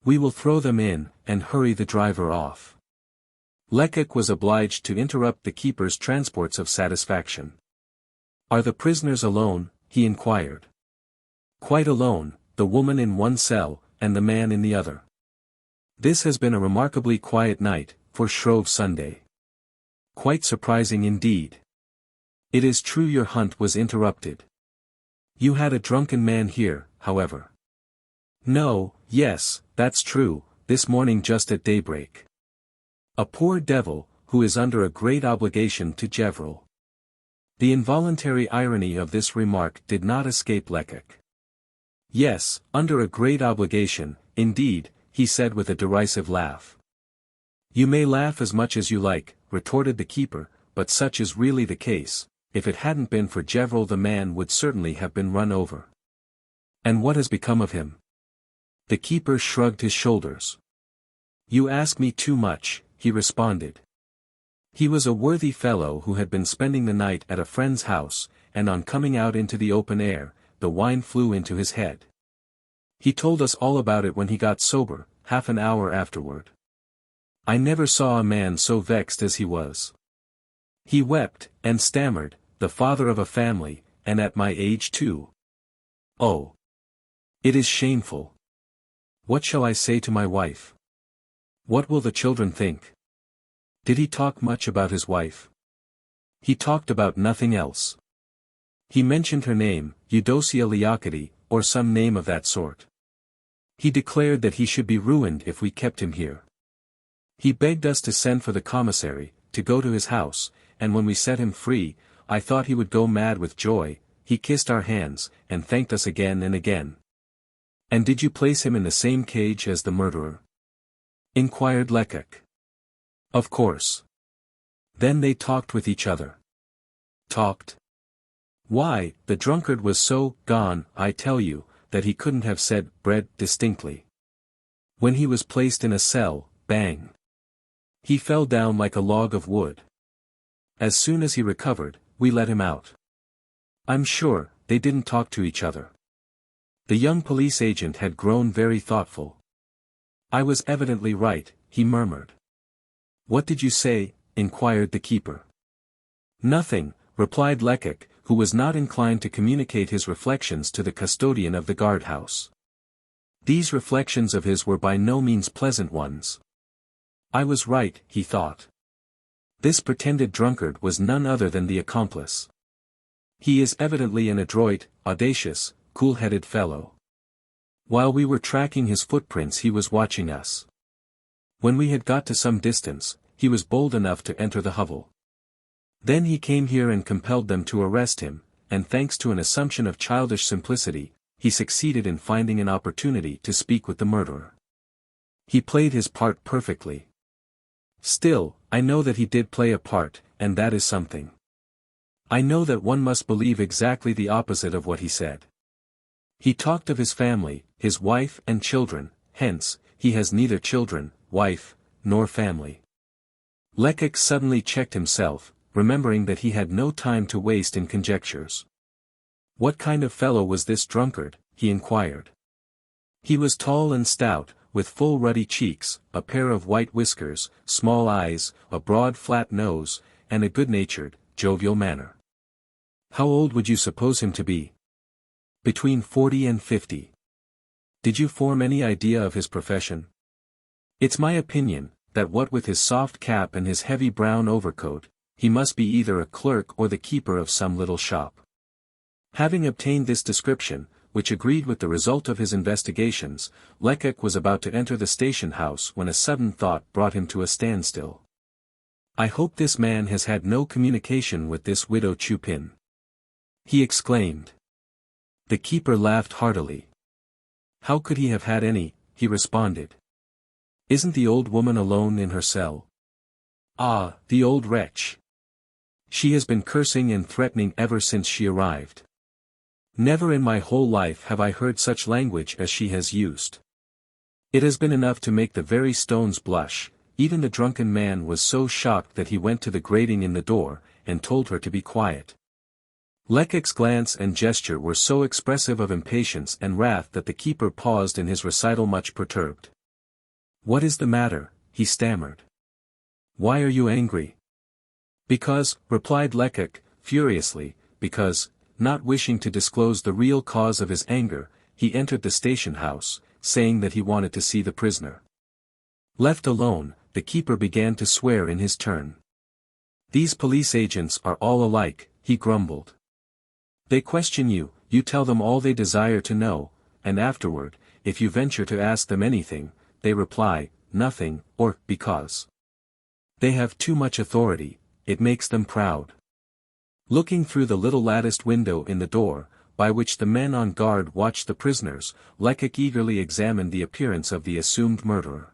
We will throw them in, and hurry the driver off." Lecoq was obliged to interrupt the keeper's transports of satisfaction. "Are the prisoners alone?" he inquired. "Quite alone, the woman in one cell, and the man in the other. This has been a remarkably quiet night, for Shrove Sunday. Quite surprising indeed. It is true your hunt was interrupted. You had a drunken man here, however." "No, yes, that's true, this morning just at daybreak. A poor devil, who is under a great obligation to Gevrol." The involuntary irony of this remark did not escape Lecoq. "Yes, under a great obligation, indeed," he said with a derisive laugh. "You may laugh as much as you like," retorted the keeper, "but such is really the case. If it hadn't been for Gevrol the man would certainly have been run over." "And what has become of him?" The keeper shrugged his shoulders. "You ask me too much," he responded. "He was a worthy fellow who had been spending the night at a friend's house, and on coming out into the open air, the wine flew into his head. He told us all about it when he got sober, half an hour afterward. I never saw a man so vexed as he was. He wept, and stammered, 'The father of a family, and at my age too. Oh! It is shameful. What shall I say to my wife? What will the children think?' Did he talk much about his wife?" "He talked about nothing else. He mentioned her name, Eudosia Leocadi, or some name of that sort. He declared that he should be ruined if we kept him here. He begged us to send for the commissary, to go to his house, and when we set him free, I thought he would go mad with joy. He kissed our hands, and thanked us again and again." "And did you place him in the same cage as the murderer?" inquired Lecoq. "Of course. Then they talked with each other." "Talked? Why, the drunkard was so gone, I tell you, that he couldn't have said bread distinctly. When he was placed in a cell, bang! He fell down like a log of wood. As soon as he recovered, we let him out. I'm sure, they didn't talk to each other. The young police agent had grown very thoughtful. I was evidently right, he murmured. What did you say? Inquired the keeper. Nothing, replied Lecoq, who was not inclined to communicate his reflections to the custodian of the guardhouse. These reflections of his were by no means pleasant ones. I was right, he thought. This pretended drunkard was none other than the accomplice. He is evidently an adroit, audacious, cool-headed fellow. While we were tracking his footprints he was watching us. When we had got to some distance, he was bold enough to enter the hovel. Then he came here and compelled them to arrest him, and thanks to an assumption of childish simplicity, he succeeded in finding an opportunity to speak with the murderer. He played his part perfectly. Still, I know that he did play a part, and that is something. I know that one must believe exactly the opposite of what he said. He talked of his family, his wife and children, hence, he has neither children, wife, nor family. Lecoq suddenly checked himself, remembering that he had no time to waste in conjectures. What kind of fellow was this drunkard? He inquired. He was tall and stout, with full ruddy cheeks, a pair of white whiskers, small eyes, a broad flat nose, and a good-natured, jovial manner. How old would you suppose him to be? Between 40 and 50. Did you form any idea of his profession? It's my opinion, that what with his soft cap and his heavy brown overcoat, he must be either a clerk or the keeper of some little shop. Having obtained this description, which agreed with the result of his investigations, Lecoq was about to enter the station house when a sudden thought brought him to a standstill. I hope this man has had no communication with this widow Chupin, he exclaimed. The keeper laughed heartily. How could he have had any? He responded. Isn't the old woman alone in her cell? Ah, the old wretch. She has been cursing and threatening ever since she arrived. Never in my whole life have I heard such language as she has used. It has been enough to make the very stones blush. Even the drunken man was so shocked that he went to the grating in the door, and told her to be quiet. Lecoq's glance and gesture were so expressive of impatience and wrath that the keeper paused in his recital much perturbed. What is the matter? He stammered. Why are you angry? Because, replied Lecoq, furiously, because, not wishing to disclose the real cause of his anger, he entered the station house, saying that he wanted to see the prisoner. Left alone, the keeper began to swear in his turn. These police agents are all alike, he grumbled. They question you, you tell them all they desire to know, and afterward, if you venture to ask them anything, they reply, nothing, or, because. They have too much authority, it makes them proud. Looking through the little latticed window in the door, by which the men on guard watched the prisoners, Lecoq eagerly examined the appearance of the assumed murderer.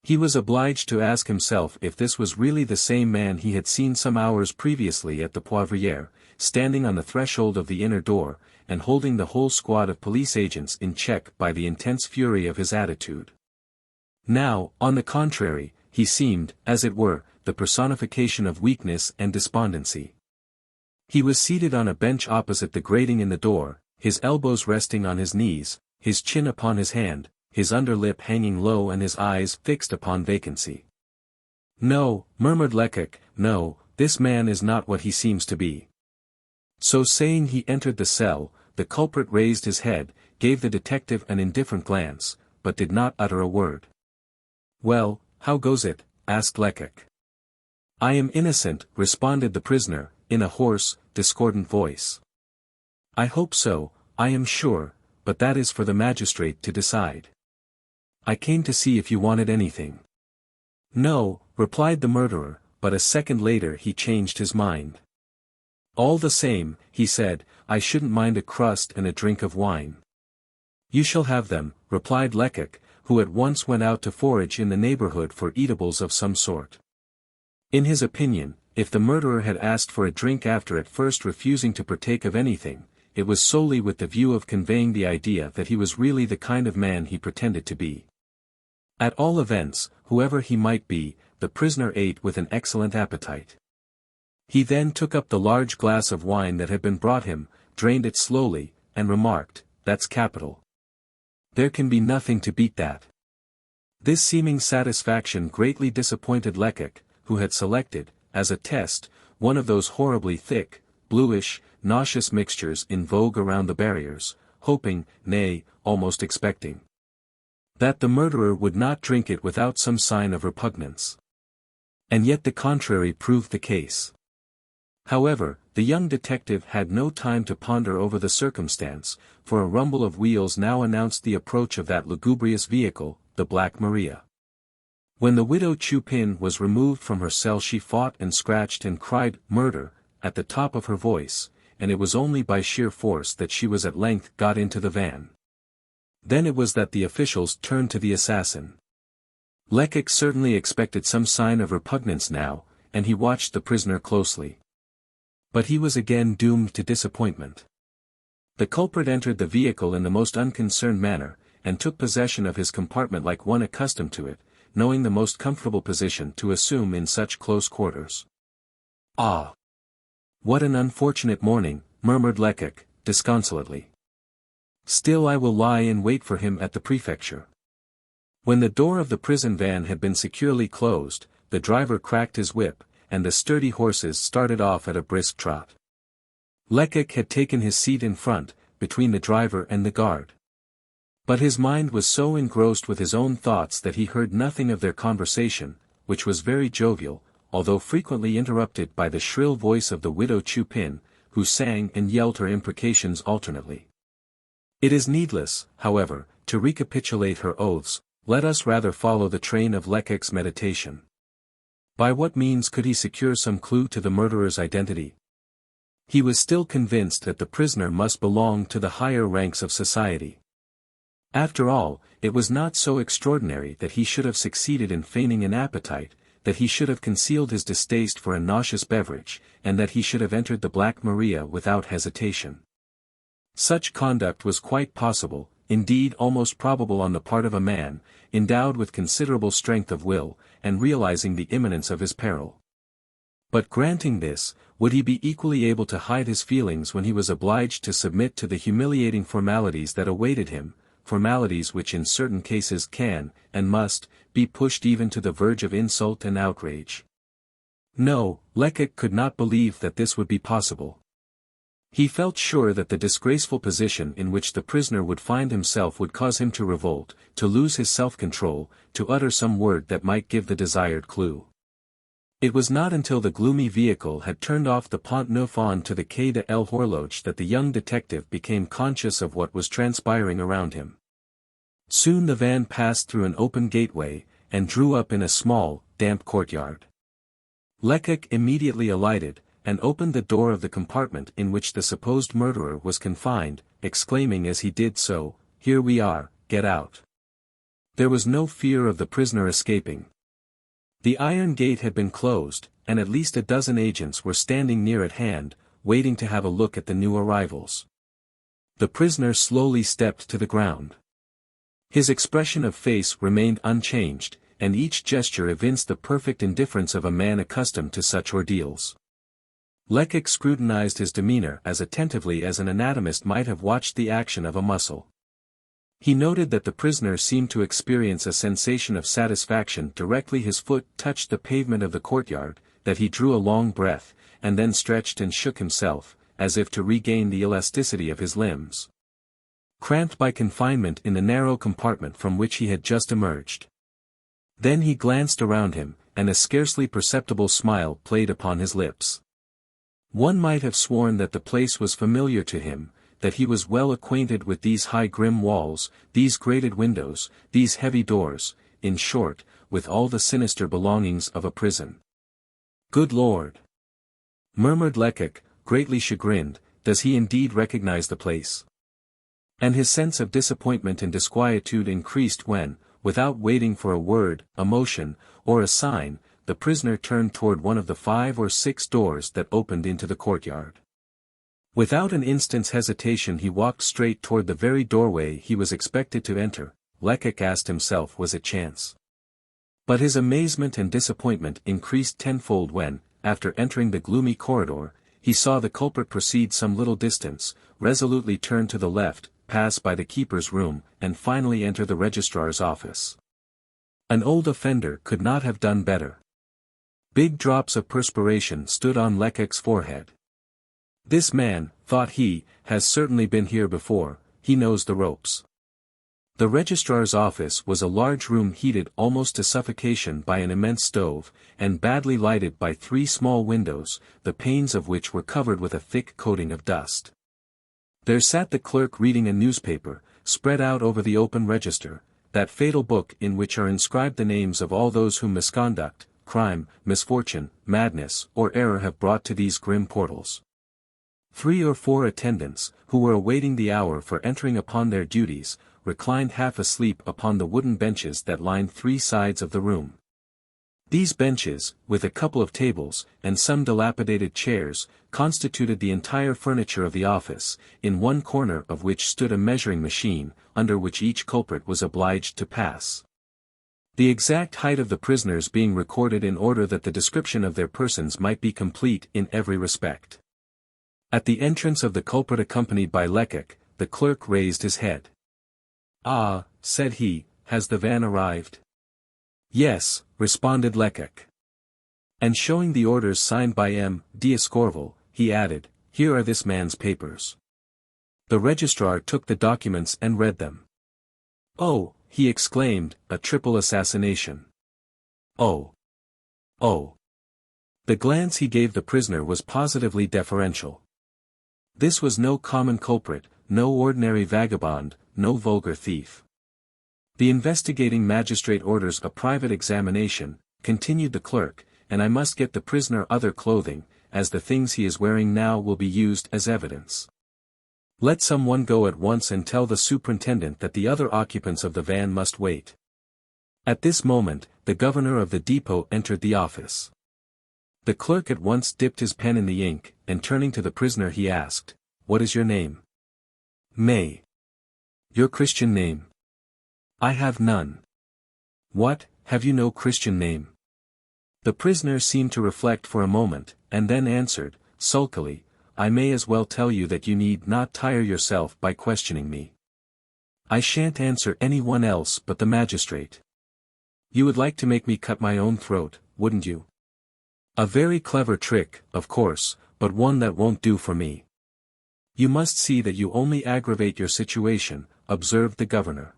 He was obliged to ask himself if this was really the same man he had seen some hours previously at the Poivriere, standing on the threshold of the inner door, and holding the whole squad of police agents in check by the intense fury of his attitude. Now, on the contrary, he seemed, as it were, the personification of weakness and despondency. He was seated on a bench opposite the grating in the door, his elbows resting on his knees, his chin upon his hand, his under lip hanging low and his eyes fixed upon vacancy. No, murmured Lecoq, no, this man is not what he seems to be. So saying he entered the cell, the culprit raised his head, gave the detective an indifferent glance, but did not utter a word. Well, how goes it? Asked Lecoq. I am innocent, responded the prisoner, in a hoarse, discordant voice. I hope so, I am sure, but that is for the magistrate to decide. I came to see if you wanted anything. No, replied the murderer, but a second later he changed his mind. All the same, he said, I shouldn't mind a crust and a drink of wine. You shall have them, replied Lecoq, who at once went out to forage in the neighborhood for eatables of some sort. In his opinion, if the murderer had asked for a drink after at first refusing to partake of anything, it was solely with the view of conveying the idea that he was really the kind of man he pretended to be. At all events, whoever he might be, the prisoner ate with an excellent appetite. He then took up the large glass of wine that had been brought him, drained it slowly, and remarked, "That's capital. There can be nothing to beat that." This seeming satisfaction greatly disappointed Lecoq, who had selected, as a test, one of those horribly thick, bluish, nauseous mixtures in vogue around the barriers, hoping, nay, almost expecting, that the murderer would not drink it without some sign of repugnance. And yet the contrary proved the case. However, the young detective had no time to ponder over the circumstance, for a rumble of wheels now announced the approach of that lugubrious vehicle, the Black Maria. When the widow Chupin was removed from her cell she fought and scratched and cried, "Murder," at the top of her voice, and it was only by sheer force that she was at length got into the van. Then it was that the officials turned to the assassin. Lecoq certainly expected some sign of repugnance now, and he watched the prisoner closely. But he was again doomed to disappointment. The culprit entered the vehicle in the most unconcerned manner, and took possession of his compartment like one accustomed to it, knowing the most comfortable position to assume in such close quarters. "Ah! What an unfortunate morning," murmured Lecoq, disconsolately. "Still I will lie in wait for him at the prefecture." When the door of the prison van had been securely closed, the driver cracked his whip, and the sturdy horses started off at a brisk trot. Lecoq had taken his seat in front, between the driver and the guard. But his mind was so engrossed with his own thoughts that he heard nothing of their conversation, which was very jovial, although frequently interrupted by the shrill voice of the widow Chupin, who sang and yelled her imprecations alternately. It is needless, however, to recapitulate her oaths. Let us rather follow the train of Lecoq's meditation. By what means could he secure some clue to the murderer's identity? He was still convinced that the prisoner must belong to the higher ranks of society. After all, it was not so extraordinary that he should have succeeded in feigning an appetite, that he should have concealed his distaste for a nauseous beverage, and that he should have entered the Black Maria without hesitation. Such conduct was quite possible, indeed almost probable on the part of a man, endowed with considerable strength of will, and realizing the imminence of his peril. But granting this, would he be equally able to hide his feelings when he was obliged to submit to the humiliating formalities that awaited him, formalities which in certain cases can, and must, be pushed even to the verge of insult and outrage? No, Lecoq could not believe that this would be possible. He felt sure that the disgraceful position in which the prisoner would find himself would cause him to revolt, to lose his self-control, to utter some word that might give the desired clue. It was not until the gloomy vehicle had turned off the Pont Neuf on to the Quai de l'Horloge that the young detective became conscious of what was transpiring around him. Soon the van passed through an open gateway, and drew up in a small, damp courtyard. Lecoq immediately alighted, and opened the door of the compartment in which the supposed murderer was confined, exclaiming as he did so, "Here we are, get out." There was no fear of the prisoner escaping. The iron gate had been closed, and at least a dozen agents were standing near at hand, waiting to have a look at the new arrivals. The prisoner slowly stepped to the ground. His expression of face remained unchanged, and each gesture evinced the perfect indifference of a man accustomed to such ordeals. Lecoq scrutinized his demeanor as attentively as an anatomist might have watched the action of a muscle. He noted that the prisoner seemed to experience a sensation of satisfaction directly his foot touched the pavement of the courtyard, that he drew a long breath, and then stretched and shook himself, as if to regain the elasticity of his limbs. Cramped by confinement in the narrow compartment from which he had just emerged. Then he glanced around him, and a scarcely perceptible smile played upon his lips. One might have sworn that the place was familiar to him, that he was well acquainted with these high grim walls, these grated windows, these heavy doors, in short, with all the sinister belongings of a prison. "Good Lord!" murmured Lecoq, greatly chagrined, "does he indeed recognize the place?" And his sense of disappointment and disquietude increased when, without waiting for a word, a motion, or a sign, the prisoner turned toward one of the 5 or 6 doors that opened into the courtyard. Without an instant's hesitation he walked straight toward the very doorway he was expected to enter. Lecoq asked himself, was it chance? But his amazement and disappointment increased tenfold when, after entering the gloomy corridor, he saw the culprit proceed some little distance, resolutely turn to the left, pass by the keeper's room, and finally enter the registrar's office. An old offender could not have done better. Big drops of perspiration stood on Lecoq's forehead. This man, thought he, has certainly been here before, he knows the ropes. The registrar's office was a large room heated almost to suffocation by an immense stove, and badly lighted by 3 small windows, the panes of which were covered with a thick coating of dust. There sat the clerk reading a newspaper, spread out over the open register, that fatal book in which are inscribed the names of all those whom misconduct, crime, misfortune, madness, or error have brought to these grim portals. 3 or 4 attendants, who were awaiting the hour for entering upon their duties, reclined half asleep upon the wooden benches that lined 3 sides of the room. These benches, with a couple of tables, and some dilapidated chairs, constituted the entire furniture of the office, in one corner of which stood a measuring machine, under which each culprit was obliged to pass. The exact height of the prisoners being recorded in order that the description of their persons might be complete in every respect. At the entrance of the culprit accompanied by Lecoq, the clerk raised his head. "Ah," said he, "has the van arrived?" "Yes," responded Lecoq. And showing the orders signed by M. d'Escorval, he added, "Here are this man's papers." The registrar took the documents and read them. "Oh," he exclaimed, "a triple assassination. Oh! Oh!" The glance he gave the prisoner was positively deferential. This was no common culprit, no ordinary vagabond, no vulgar thief. "The investigating magistrate orders a private examination," continued the clerk, "and I must get the prisoner other clothing, as the things he is wearing now will be used as evidence. Let some one go at once and tell the superintendent that the other occupants of the van must wait." At this moment, the governor of the depot entered the office. The clerk at once dipped his pen in the ink, and turning to the prisoner he asked, "What is your name?" "May." "Your Christian name?" "I have none." "What, have you no Christian name?" The prisoner seemed to reflect for a moment, and then answered, sulkily, "I may as well tell you that you need not tire yourself by questioning me. I shan't answer any one else but the magistrate. You would like to make me cut my own throat, wouldn't you? A very clever trick, of course, but one that won't do for me." "You must see that you only aggravate your situation," observed the governor.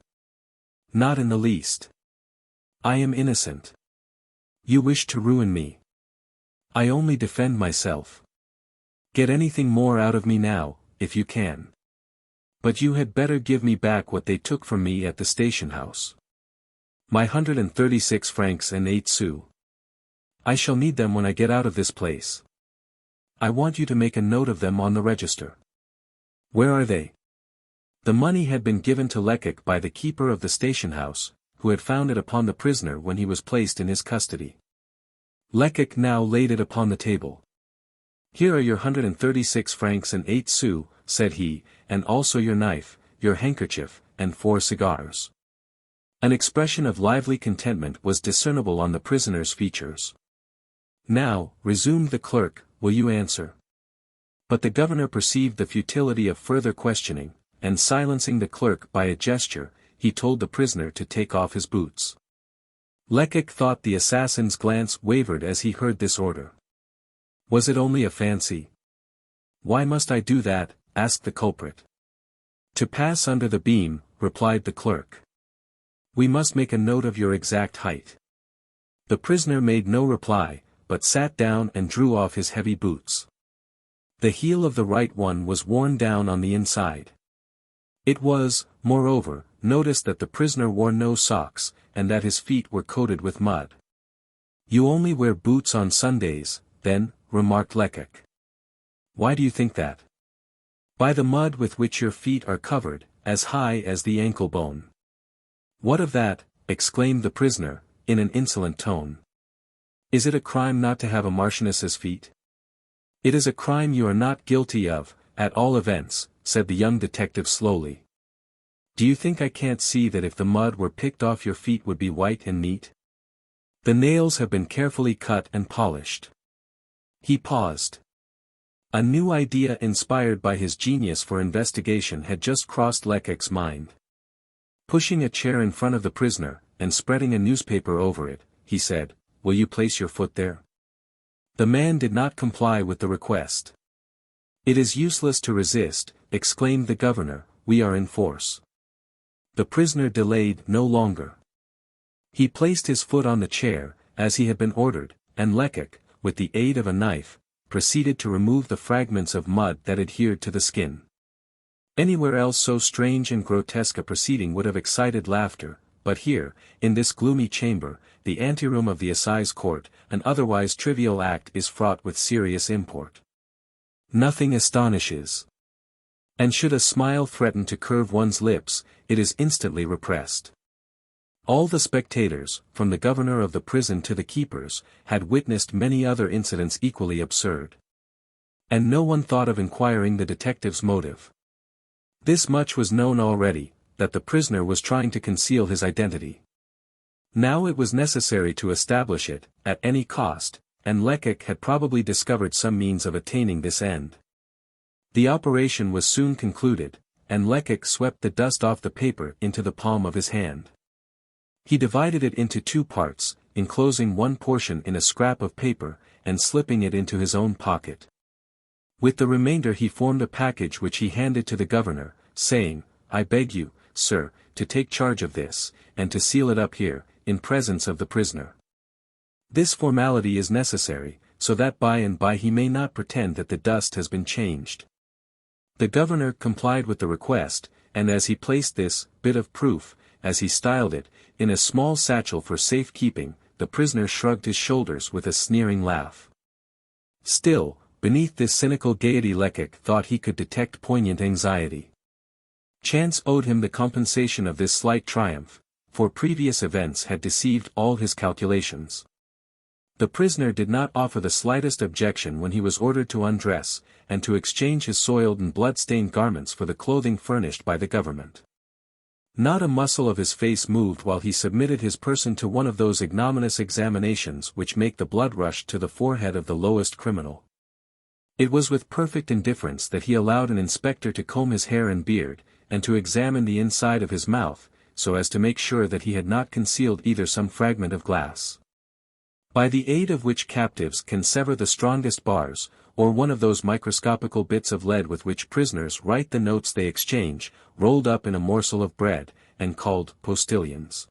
"Not in the least. I am innocent. You wish to ruin me. I only defend myself. Get anything more out of me now, if you can. But you had better give me back what they took from me at the station house. My 136 francs and 8 sous. I shall need them when I get out of this place. I want you to make a note of them on the register." "Where are they?" The money had been given to Lecoq by the keeper of the station house, who had found it upon the prisoner when he was placed in his custody. Lecoq now laid it upon the table. "Here are your 136 francs and 8 sous, said he, "and also your knife, your handkerchief, and 4 cigars." An expression of lively contentment was discernible on the prisoner's features. "Now," resumed the clerk, "will you answer?" But the governor perceived the futility of further questioning, and silencing the clerk by a gesture, he told the prisoner to take off his boots. Lecoq thought the assassin's glance wavered as he heard this order. Was it only a fancy? "Why must I do that?" asked the culprit. "To pass under the beam," replied the clerk. "We must make a note of your exact height." The prisoner made no reply, but sat down and drew off his heavy boots. The heel of the right one was worn down on the inside. It was, moreover, noticed that the prisoner wore no socks, and that his feet were coated with mud. "You only wear boots on Sundays, then," remarked Lecoq. "Why do you think that?" "By the mud with which your feet are covered, as high as the ankle bone." "What of that?" exclaimed the prisoner, in an insolent tone. "Is it a crime not to have a marchioness's feet?" "It is a crime you are not guilty of, at all events," said the young detective slowly. "Do you think I can't see that if the mud were picked off your feet would be white and neat? The nails have been carefully cut and polished. He paused. A new idea inspired by his genius for investigation had just crossed Lecoq's mind. Pushing a chair in front of the prisoner, and spreading a newspaper over it, he said, "Will you place your foot there?" The man did not comply with the request. "It is useless to resist," exclaimed the governor, "we are in force." The prisoner delayed no longer. He placed his foot on the chair, as he had been ordered, and Lecoq, with the aid of a knife, proceeded to remove the fragments of mud that adhered to the skin. Anywhere else so strange and grotesque a proceeding would have excited laughter, but here, in this gloomy chamber, the anteroom of the assize court, an otherwise trivial act is fraught with serious import. Nothing astonishes. And should a smile threaten to curve one's lips, it is instantly repressed. All the spectators, from the governor of the prison to the keepers, had witnessed many other incidents equally absurd. And no one thought of inquiring the detective's motive. This much was known already, that the prisoner was trying to conceal his identity. Now it was necessary to establish it, at any cost, and Lecoq had probably discovered some means of attaining this end. The operation was soon concluded, and Lecoq swept the dust off the paper into the palm of his hand. He divided it into two parts, enclosing one portion in a scrap of paper, and slipping it into his own pocket. With the remainder he formed a package which he handed to the governor, saying, "I beg you, sir, to take charge of this, and to seal it up here, in presence of the prisoner. This formality is necessary, so that by and by he may not pretend that the dust has been changed." The governor complied with the request, and as he placed this bit of proof, as he styled it, in a small satchel for safe keeping, the prisoner shrugged his shoulders with a sneering laugh. Still, beneath this cynical gaiety Lecoq thought he could detect poignant anxiety. Chance owed him the compensation of this slight triumph, for previous events had deceived all his calculations. The prisoner did not offer the slightest objection when he was ordered to undress, and to exchange his soiled and blood-stained garments for the clothing furnished by the government. Not a muscle of his face moved while he submitted his person to one of those ignominious examinations which make the blood rush to the forehead of the lowest criminal. It was with perfect indifference that he allowed an inspector to comb his hair and beard, and to examine the inside of his mouth, so as to make sure that he had not concealed either some fragment of glass, by the aid of which captives can sever the strongest bars, or one of those microscopical bits of lead with which prisoners write the notes they exchange, rolled up in a morsel of bread, and called postilions.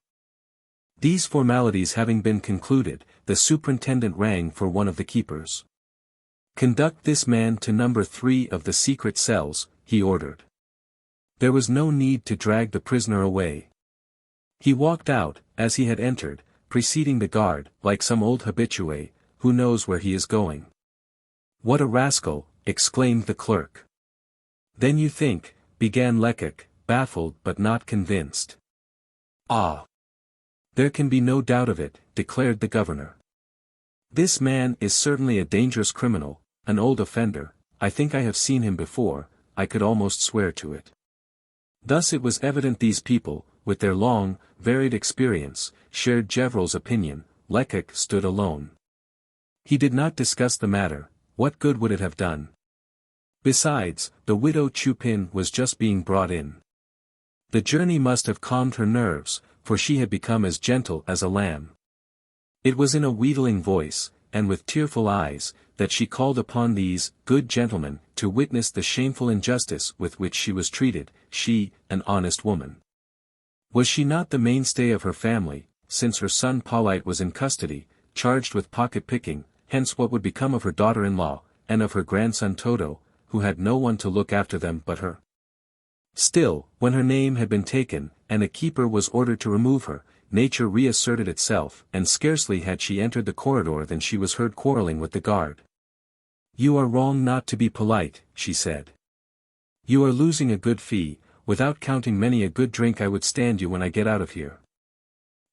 These formalities having been concluded, the superintendent rang for one of the keepers. "Conduct this man to number 3 of the secret cells," he ordered. There was no need to drag the prisoner away. He walked out, as he had entered, preceding the guard, like some old habitué, who knows where he is going. "What a rascal!" exclaimed the clerk. "Then you think," began Lecoq, baffled but not convinced. "Ah! There can be no doubt of it," declared the governor. "This man is certainly a dangerous criminal, an old offender. I think I have seen him before, I could almost swear to it." Thus it was evident these people, with their long, varied experience, shared Gevrol's opinion. Lecoq stood alone. He did not discuss the matter. What good would it have done? Besides, the widow Chupin was just being brought in. The journey must have calmed her nerves, for she had become as gentle as a lamb. It was in a wheedling voice, and with tearful eyes, that she called upon these good gentlemen to witness the shameful injustice with which she was treated, she, an honest woman. Was she not the mainstay of her family, since her son Pauline was in custody, charged with pocket-picking? Hence what would become of her daughter-in-law, and of her grandson Toto, who had no one to look after them but her? Still, when her name had been taken, and a keeper was ordered to remove her, nature reasserted itself, and scarcely had she entered the corridor than she was heard quarreling with the guard. "You are wrong not to be polite," she said. "You are losing a good fee. Without counting many a good drink I would stand you when I get out of here."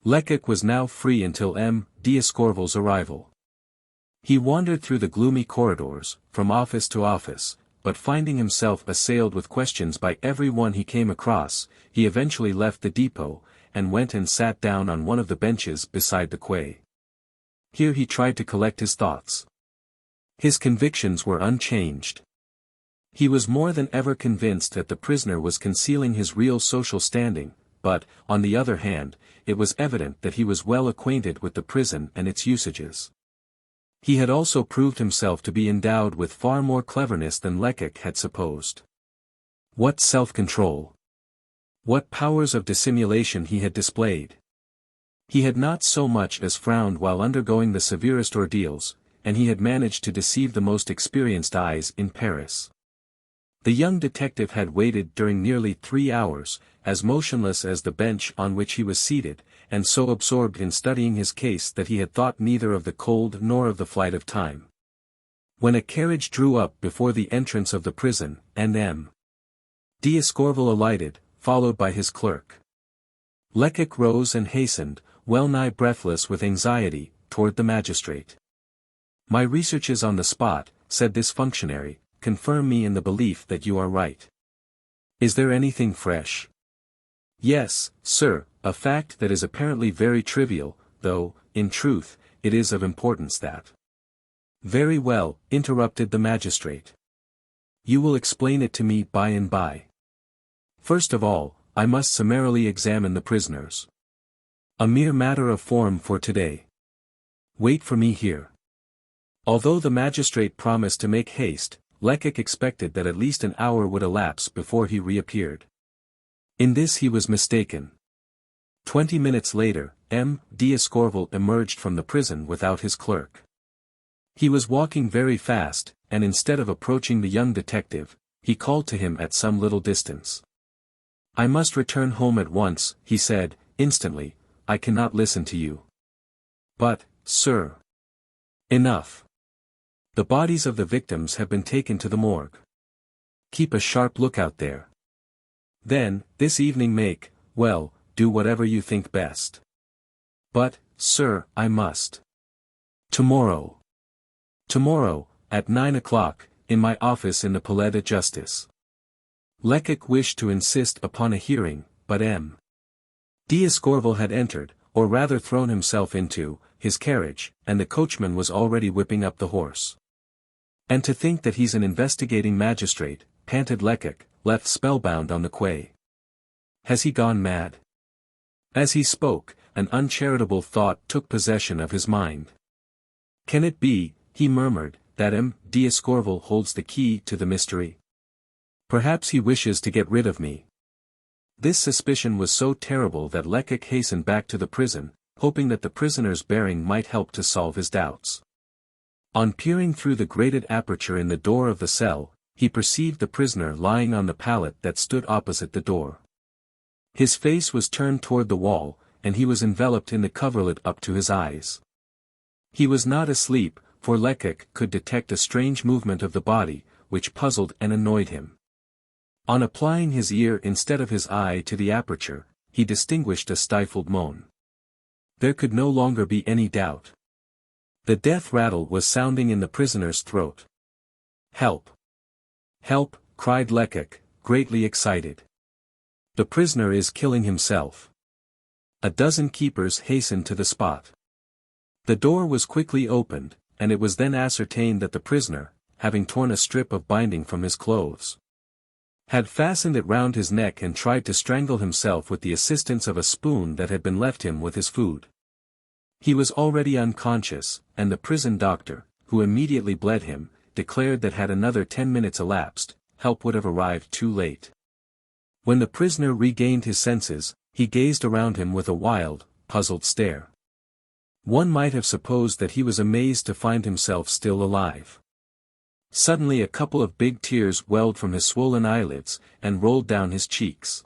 Lecoq was now free until M. d'Escorval's arrival. He wandered through the gloomy corridors, from office to office, but finding himself assailed with questions by every one he came across, he eventually left the depot, and went and sat down on one of the benches beside the quay. Here he tried to collect his thoughts. His convictions were unchanged. He was more than ever convinced that the prisoner was concealing his real social standing, but, on the other hand, it was evident that he was well acquainted with the prison and its usages. He had also proved himself to be endowed with far more cleverness than Lecoq had supposed. What self-control! What powers of dissimulation he had displayed! He had not so much as frowned while undergoing the severest ordeals, and he had managed to deceive the most experienced eyes in Paris. The young detective had waited during nearly 3 hours, as motionless as the bench on which he was seated, and so absorbed in studying his case that he had thought neither of the cold nor of the flight of time. When a carriage drew up before the entrance of the prison, and M. d'Escorval alighted, followed by his clerk. Lecoq rose and hastened, well-nigh breathless with anxiety, toward the magistrate. "My researches on the spot," said this functionary, "confirm me in the belief that you are right. Is there anything fresh?" "Yes, sir, a fact that is apparently very trivial, though, in truth, it is of importance that—" "Very well," interrupted the magistrate. "You will explain it to me by and by. First of all, I must summarily examine the prisoners. A mere matter of form for today. Wait for me here." Although the magistrate promised to make haste, Lecoq expected that at least an hour would elapse before he reappeared. In this he was mistaken. 20 minutes later, M. d'Escorval emerged from the prison without his clerk. He was walking very fast, and instead of approaching the young detective, he called to him at some little distance. "I must return home at once," he said, instantly, "I cannot listen to you." "But, sir—" "Enough. The bodies of the victims have been taken to the morgue. Keep a sharp lookout there. Then, this evening do whatever you think best." "But, sir, I must." "Tomorrow. Tomorrow, at 9 o'clock, in my office in the Palais de Justice." Lecoq wished to insist upon a hearing, but M. d'Escorval had entered, or rather thrown himself into, his carriage, and the coachman was already whipping up the horse. "And to think that he's an investigating magistrate," panted Lecoq, left spellbound on the quay. "Has he gone mad?" As he spoke, an uncharitable thought took possession of his mind. "Can it be," he murmured, "that M. d'Escorval holds the key to the mystery? Perhaps he wishes to get rid of me." This suspicion was so terrible that Lecoq hastened back to the prison, hoping that the prisoner's bearing might help to solve his doubts. On peering through the grated aperture in the door of the cell, he perceived the prisoner lying on the pallet that stood opposite the door. His face was turned toward the wall, and he was enveloped in the coverlet up to his eyes. He was not asleep, for Lecoq could detect a strange movement of the body, which puzzled and annoyed him. On applying his ear instead of his eye to the aperture, he distinguished a stifled moan. There could no longer be any doubt. The death rattle was sounding in the prisoner's throat. "Help! Help!" cried Lecoq, greatly excited. "The prisoner is killing himself." A dozen keepers hastened to the spot. The door was quickly opened, and it was then ascertained that the prisoner, having torn a strip of binding from his clothes, had fastened it round his neck and tried to strangle himself with the assistance of a spoon that had been left him with his food. He was already unconscious, and the prison doctor, who immediately bled him, declared that had another 10 minutes elapsed, help would have arrived too late. When the prisoner regained his senses, he gazed around him with a wild, puzzled stare. One might have supposed that he was amazed to find himself still alive. Suddenly a couple of big tears welled from his swollen eyelids, and rolled down his cheeks.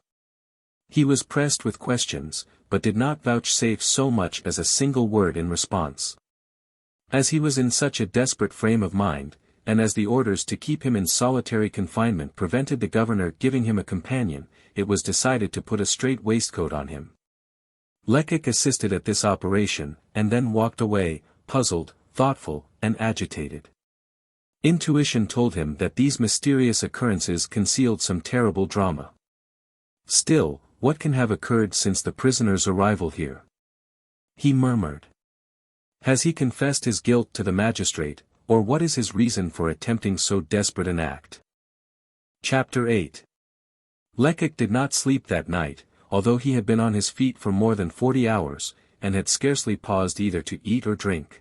He was pressed with questions, but did not vouchsafe so much as a single word in response. As he was in such a desperate frame of mind, and as the orders to keep him in solitary confinement prevented the governor giving him a companion, it was decided to put a strait waistcoat on him. Lecoq assisted at this operation, and then walked away, puzzled, thoughtful, and agitated. Intuition told him that these mysterious occurrences concealed some terrible drama. Still, what can have occurred since the prisoner's arrival here? He murmured. Has he confessed his guilt to the magistrate, or what is his reason for attempting so desperate an act? Chapter 8. Lecoq did not sleep that night, although he had been on his feet for more than 40 hours, and had scarcely paused either to eat or drink.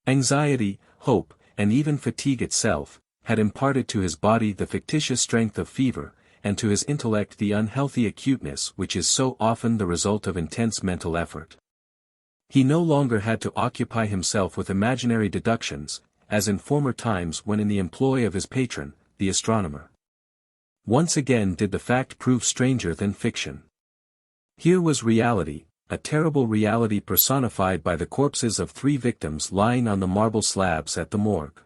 Anxiety, hope, and even fatigue itself, had imparted to his body the fictitious strength of fever, and to his intellect the unhealthy acuteness which is so often the result of intense mental effort. He no longer had to occupy himself with imaginary deductions, as in former times when in the employ of his patron, the astronomer. Once again did the fact prove stranger than fiction. Here was reality, a terrible reality personified by the corpses of 3 victims lying on the marble slabs at the morgue.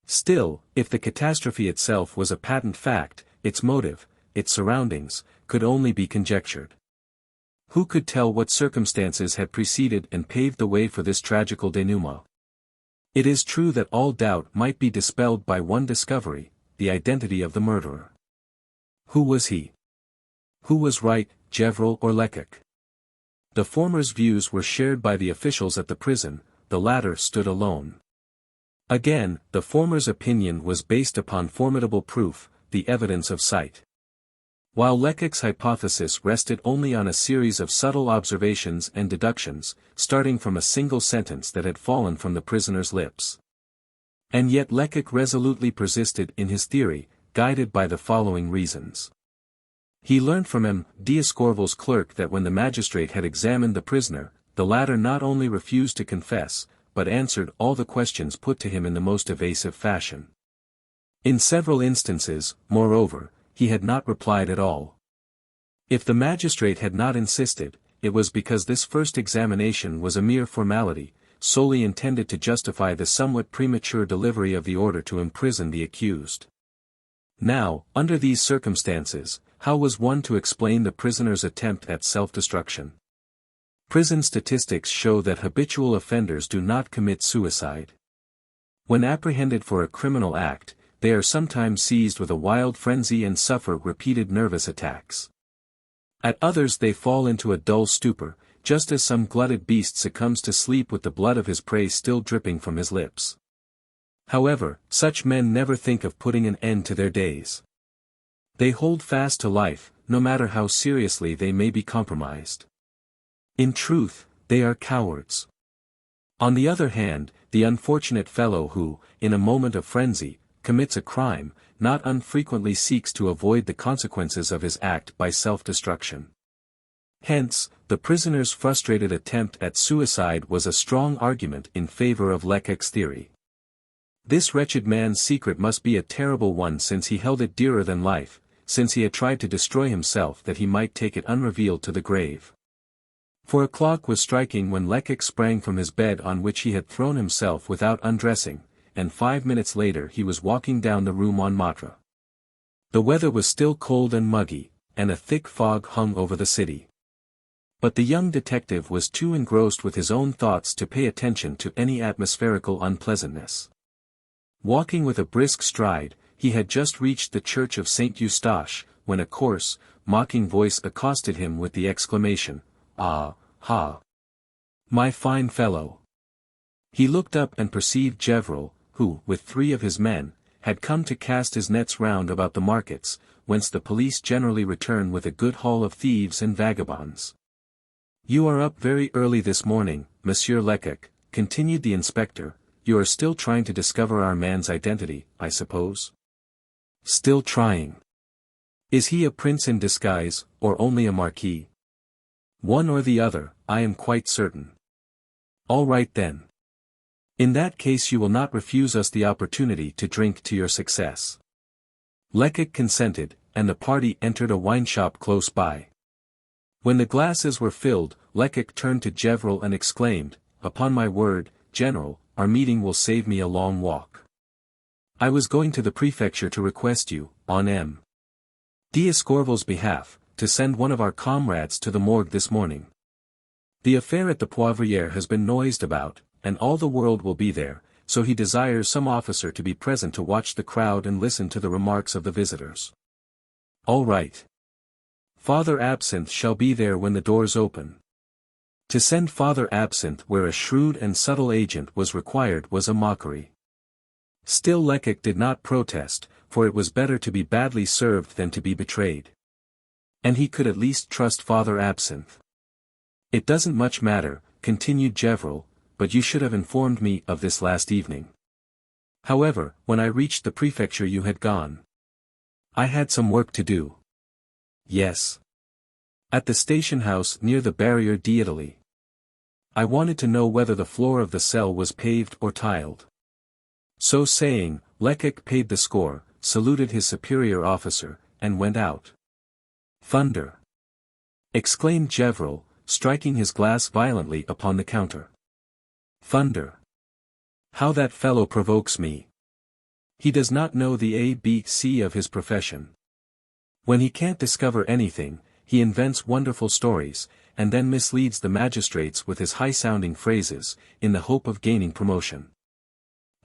Still, if the catastrophe itself was a patent fact, its motive, its surroundings, could only be conjectured. Who could tell what circumstances had preceded and paved the way for this tragical denouement? It is true that all doubt might be dispelled by one discovery, the identity of the murderer. Who was he? Who was right, Gevrol or Lecoq? The former's views were shared by the officials at the prison, the latter stood alone. Again, the former's opinion was based upon formidable proof, the evidence of sight. While Lecoq's hypothesis rested only on a series of subtle observations and deductions, starting from a single sentence that had fallen from the prisoner's lips. And yet Lecoq resolutely persisted in his theory, guided by the following reasons. He learned from M. D'Escorval's clerk that when the magistrate had examined the prisoner, the latter not only refused to confess, but answered all the questions put to him in the most evasive fashion. In several instances, moreover, he had not replied at all. If the magistrate had not insisted, it was because this first examination was a mere formality, solely intended to justify the somewhat premature delivery of the order to imprison the accused. Now, under these circumstances, how was one to explain the prisoner's attempt at self-destruction? Prison statistics show that habitual offenders do not commit suicide. When apprehended for a criminal act, they are sometimes seized with a wild frenzy and suffer repeated nervous attacks. At others they fall into a dull stupor, just as some glutted beast succumbs to sleep with the blood of his prey still dripping from his lips. However, such men never think of putting an end to their days. They hold fast to life, no matter how seriously they may be compromised. In truth, they are cowards. On the other hand, the unfortunate fellow who, in a moment of frenzy, commits a crime, not unfrequently seeks to avoid the consequences of his act by self-destruction. Hence, the prisoner's frustrated attempt at suicide was a strong argument in favor of Lecoq's theory. This wretched man's secret must be a terrible one since he held it dearer than life, since he had tried to destroy himself that he might take it unrevealed to the grave. For a clock was striking when Lecoq sprang from his bed on which he had thrown himself without undressing, and 5 minutes later he was walking down the Rue Montmartre. The weather was still cold and muggy, and a thick fog hung over the city. But the young detective was too engrossed with his own thoughts to pay attention to any atmospherical unpleasantness. Walking with a brisk stride, he had just reached the church of Saint Eustache, when a coarse, mocking voice accosted him with the exclamation, "Ah, ha! My fine fellow!" He looked up and perceived Gevrol, who, with 3 of his men, had come to cast his nets round about the markets, whence the police generally return with a good haul of thieves and vagabonds. "You are up very early this morning, Monsieur Lecoq," continued the inspector. "You are still trying to discover our man's identity, I suppose?" "Still trying. Is he a prince in disguise, or only a marquis?" "One or the other, I am quite certain." "All right then. In that case you will not refuse us the opportunity to drink to your success." Lecoq consented, and the party entered a wine shop close by. When the glasses were filled, Lecoq turned to Gevrol and exclaimed, "Upon my word, General, our meeting will save me a long walk. I was going to the prefecture to request you, on M. D'Escorval's behalf, to send one of our comrades to the morgue this morning. The affair at the Poivriere has been noised about, and all the world will be there, so he desires some officer to be present to watch the crowd and listen to the remarks of the visitors." "All right. Father Absinthe shall be there when the doors open." To send Father Absinthe where a shrewd and subtle agent was required was a mockery. Still Lecoq did not protest, for it was better to be badly served than to be betrayed. And he could at least trust Father Absinthe. "It doesn't much matter," continued Gevrol, "but you should have informed me of this last evening. However, when I reached the prefecture you had gone. I had some work to do." "Yes. At the station house near the Barrière d'Italie. I wanted to know whether the floor of the cell was paved or tiled." So saying, Lecoq paid the score, saluted his superior officer, and went out. "Thunder!" exclaimed Gevrol, striking his glass violently upon the counter. "Thunder! How that fellow provokes me! He does not know the ABC of his profession. When he can't discover anything, he invents wonderful stories, and then misleads the magistrates with his high-sounding phrases, in the hope of gaining promotion.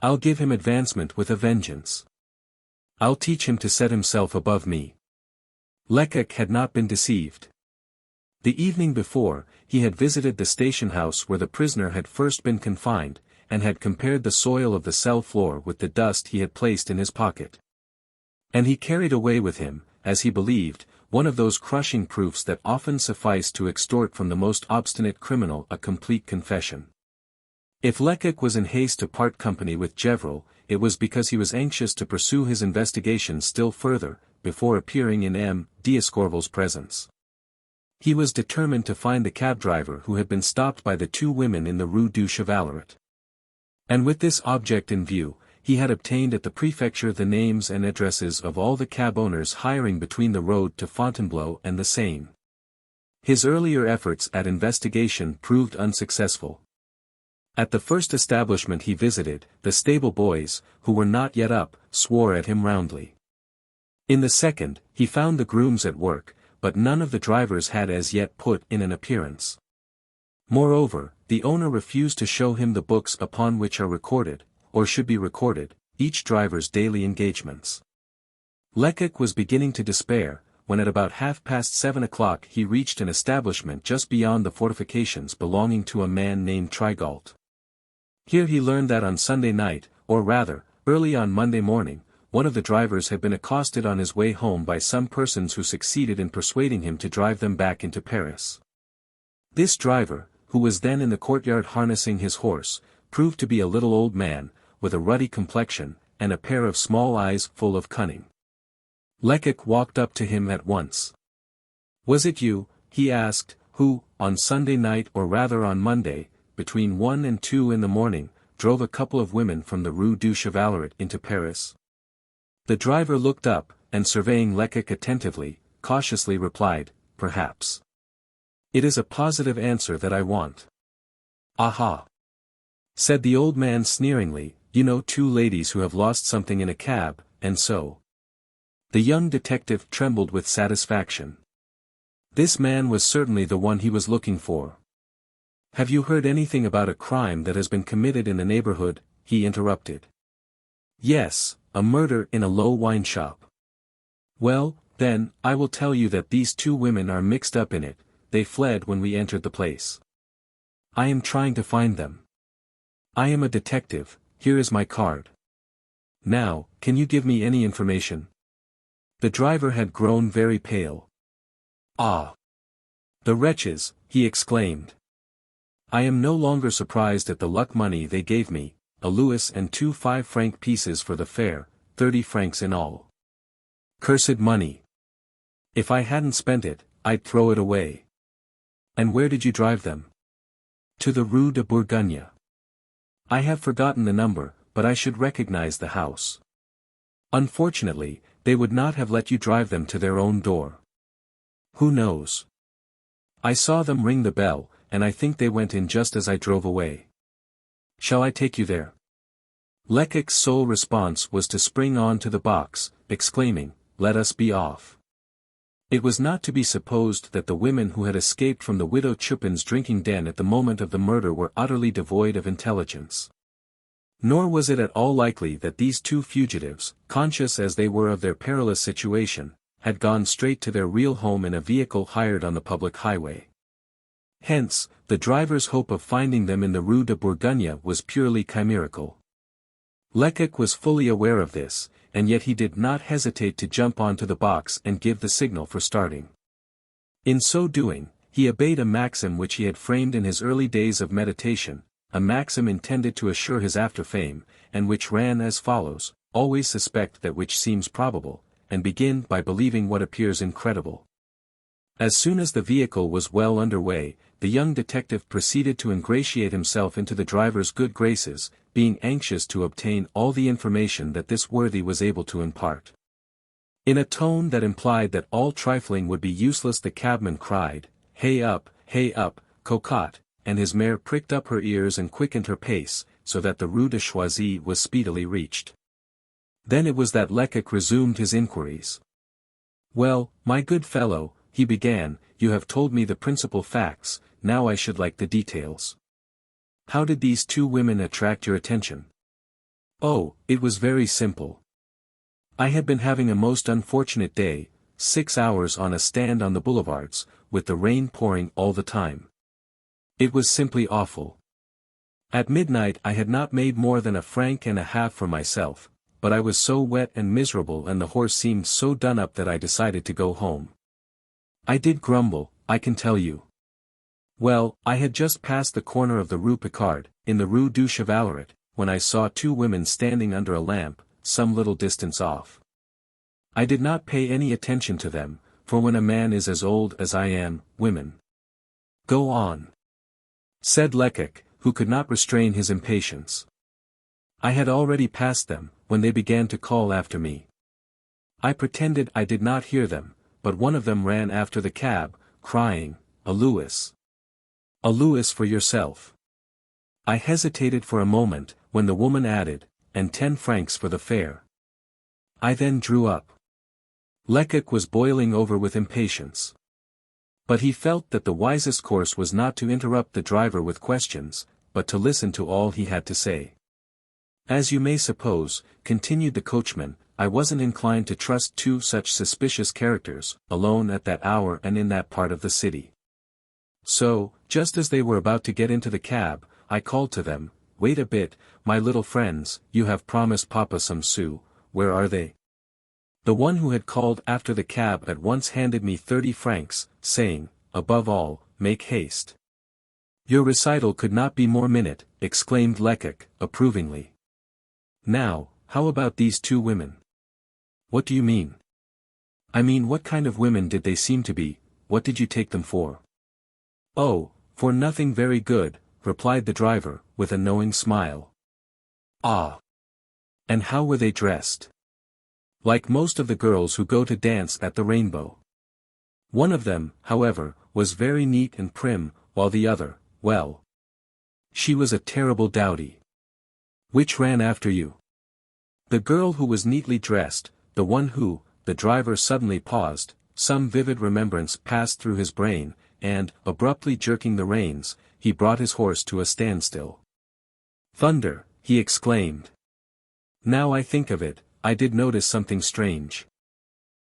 I'll give him advancement with a vengeance. I'll teach him to set himself above me." Lecoq had not been deceived. The evening before, he had visited the station house where the prisoner had first been confined, and had compared the soil of the cell floor with the dust he had placed in his pocket. And he carried away with him, as he believed, one of those crushing proofs that often suffice to extort from the most obstinate criminal a complete confession. If Lecoq was in haste to part company with Gevrol, it was because he was anxious to pursue his investigation still further, before appearing in M. d'Escorval's presence. He was determined to find the cab driver who had been stopped by the two women in the Rue du Chevaleret. And with this object in view, he had obtained at the prefecture the names and addresses of all the cab owners hiring between the road to Fontainebleau and the Seine. His earlier efforts at investigation proved unsuccessful. At the first establishment he visited, the stable boys, who were not yet up, swore at him roundly. In the second, he found the grooms at work, but none of the drivers had as yet put in an appearance. Moreover, the owner refused to show him the books upon which are recorded, or should be recorded, each driver's daily engagements. Lecoq was beginning to despair, when at about 7:30 he reached an establishment just beyond the fortifications belonging to a man named Trigault. Here he learned that on Sunday night, or rather, early on Monday morning, one of the drivers had been accosted on his way home by some persons who succeeded in persuading him to drive them back into Paris. This driver, who was then in the courtyard harnessing his horse, proved to be a little old man, with a ruddy complexion, and a pair of small eyes full of cunning. Lecoq walked up to him at once. "Was it you," he asked, "who, on Sunday night or rather on Monday, between 1 and 2 in the morning, drove a couple of women from the Rue du Chevaleret into Paris?" The driver looked up, and surveying Lecoq attentively, cautiously replied, "Perhaps." "It is a positive answer that I want." "Aha!" said the old man sneeringly, "you know two ladies who have lost something in a cab, and so." The young detective trembled with satisfaction. This man was certainly the one he was looking for. "Have you heard anything about a crime that has been committed in the neighborhood?" he interrupted. "Yes, a murder in a low wine shop." "Well, then, I will tell you that these two women are mixed up in it. They fled when we entered the place. I am trying to find them. I am a detective, here is my card. Now, can you give me any information?" The driver had grown very pale. "Ah! The wretches," he exclaimed. "I am no longer surprised at the luck money they gave me, a louis and 2 5-franc pieces for the fare, 30 francs in all. Cursed money! If I hadn't spent it, I'd throw it away." "And where did you drive them?" "To the Rue de Bourgogne. I have forgotten the number, but I should recognize the house. Unfortunately, they would not have let you drive them to their own door." "Who knows? I saw them ring the bell, and I think they went in just as I drove away. Shall I take you there?" Lecoq's sole response was to spring on to the box, exclaiming, "Let us be off." It was not to be supposed that the women who had escaped from the widow Chupin's drinking den at the moment of the murder were utterly devoid of intelligence. Nor was it at all likely that these two fugitives, conscious as they were of their perilous situation, had gone straight to their real home in a vehicle hired on the public highway. Hence, the driver's hope of finding them in the Rue de Bourgogne was purely chimerical. Lecoq was fully aware of this, and yet he did not hesitate to jump onto the box and give the signal for starting. In so doing, he obeyed a maxim which he had framed in his early days of meditation, a maxim intended to assure his after fame, and which ran as follows: always suspect that which seems probable, and begin by believing what appears incredible. As soon as the vehicle was well under way, the young detective proceeded to ingratiate himself into the driver's good graces, being anxious to obtain all the information that this worthy was able to impart. In a tone that implied that all trifling would be useless, the cabman cried, hey up, cocotte," and his mare pricked up her ears and quickened her pace, so that the Rue de Choisy was speedily reached. Then it was that Lecoq resumed his inquiries. "Well, my good fellow," he began, "you have told me the principal facts, now I should like the details. How did these two women attract your attention?" "Oh, it was very simple. I had been having a most unfortunate day, 6 hours on a stand on the boulevards, with the rain pouring all the time. It was simply awful. At midnight I had not made more than 1.5 francs for myself, but I was so wet and miserable and the horse seemed so done up that I decided to go home. I did grumble, I can tell you. Well, I had just passed the corner of the Rue Picard, in the Rue du Chevaleret, when I saw two women standing under a lamp, some little distance off. I did not pay any attention to them, for when a man is as old as I am, women—" "Go on," said Lecoq, who could not restrain his impatience. "I had already passed them, when they began to call after me. I pretended I did not hear them, but one of them ran after the cab, crying, 'A Louis. A Louis for yourself.' I hesitated for a moment, when the woman added, 'and 10 francs for the fare.' I then drew up." Lecoq was boiling over with impatience. But he felt that the wisest course was not to interrupt the driver with questions, but to listen to all he had to say. "As you may suppose," continued the coachman, "I wasn't inclined to trust two such suspicious characters, alone at that hour and in that part of the city. So, just as they were about to get into the cab, I called to them, 'Wait a bit, my little friends, you have promised Papa some sous, where are they?' The one who had called after the cab at once handed me 30 francs, saying, 'Above all, make haste.'" "Your recital could not be more minute," exclaimed Lecoq, approvingly. "Now, how about these two women?" "What do you mean?" "I mean, what kind of women did they seem to be, what did you take them for?" "Oh, for nothing very good," replied the driver, with a knowing smile. "Ah! And how were they dressed?" "Like most of the girls who go to dance at the Rainbow. One of them, however, was very neat and prim, while the other, well, she was a terrible dowdy." "Which ran after you?" "The girl who was neatly dressed, the one who," the driver suddenly paused, some vivid remembrance passed through his brain, and, abruptly jerking the reins, he brought his horse to a standstill. "Thunder!" he exclaimed. "Now I think of it, I did notice something strange.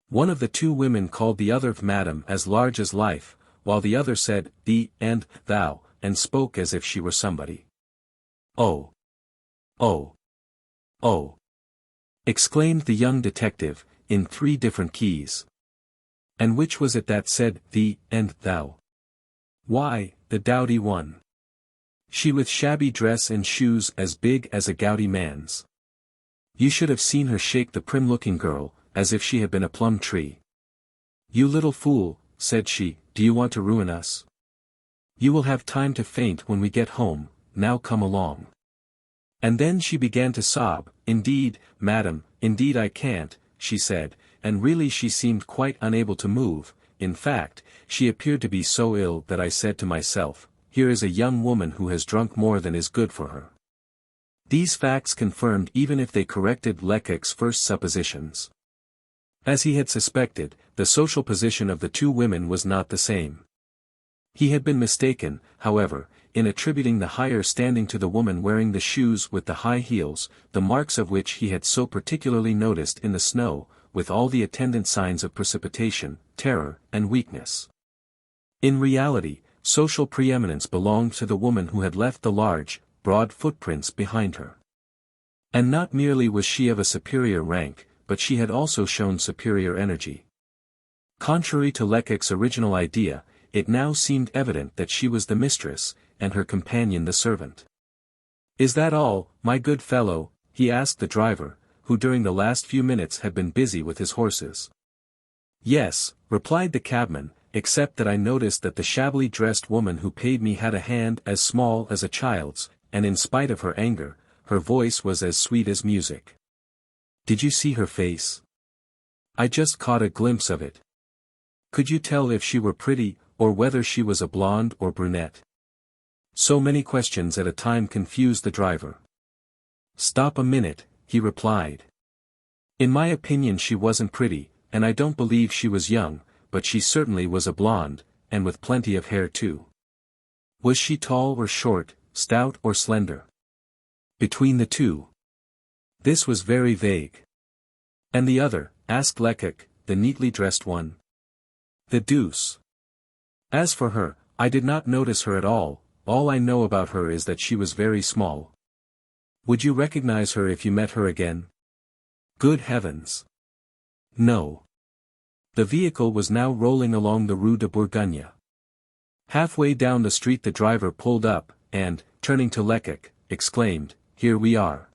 One of the two women called the other madam as large as life, while the other said thee and thou, and spoke as if she were somebody." "Oh! Oh! Oh!" exclaimed the young detective, in 3 different keys. "And which was it that said thee and thou?" "Why, the dowdy one. She with shabby dress and shoes as big as a gouty man's. You should have seen her shake the prim-looking girl, as if she had been a plum tree. 'You little fool,' said she, 'do you want to ruin us? You will have time to faint when we get home, now come along.' And then she began to sob, 'Indeed, madam, indeed I can't,' she said, and really she seemed quite unable to move. In fact, she appeared to be so ill that I said to myself, 'Here is a young woman who has drunk more than is good for her.'" These facts confirmed even if they corrected Lecoq's first suppositions. As he had suspected, the social position of the two women was not the same. He had been mistaken, however, in attributing the higher standing to the woman wearing the shoes with the high heels, the marks of which he had so particularly noticed in the snow, with all the attendant signs of precipitation, terror, and weakness. In reality, social preeminence belonged to the woman who had left the large, broad footprints behind her. And not merely was she of a superior rank, but she had also shown superior energy. Contrary to Lecoq's original idea, it now seemed evident that she was the mistress, and her companion the servant. "Is that all, my good fellow?" he asked the driver, who during the last few minutes had been busy with his horses. "Yes," replied the cabman, "except that I noticed that the shabbily dressed woman who paid me had a hand as small as a child's, and in spite of her anger, her voice was as sweet as music." "Did you see her face?" "I just caught a glimpse of it." "Could you tell if she were pretty, or whether she was a blonde or brunette?" So many questions at a time confused the driver. "Stop a minute," he replied. "In my opinion she wasn't pretty, and I don't believe she was young, but she certainly was a blonde, and with plenty of hair too." "Was she tall or short, stout or slender?" "Between the two." This was very vague. "And the other?" asked Lecoq, "the neatly dressed one?" "The deuce. As for her, I did not notice her at all I know about her is that she was very small." "Would you recognize her if you met her again?" "Good heavens! No." The vehicle was now rolling along the Rue de Bourgogne. Halfway down the street the driver pulled up, and, turning to Lecoq, exclaimed, "Here we are.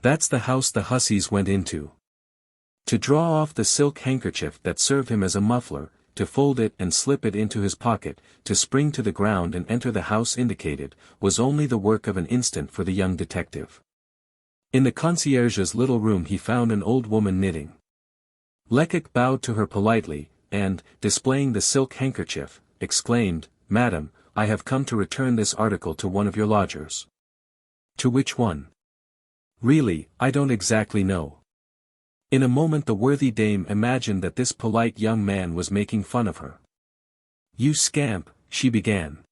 That's the house the hussies went into." To draw off the silk handkerchief that served him as a muffler, to fold it and slip it into his pocket, to spring to the ground and enter the house indicated, was only the work of an instant for the young detective. In the concierge's little room he found an old woman knitting. Lecoq bowed to her politely, and, displaying the silk handkerchief, exclaimed, "Madam, I have come to return this article to one of your lodgers." "To which one?" "Really, I don't exactly know." In a moment the worthy dame imagined that this polite young man was making fun of her. "You scamp," she began.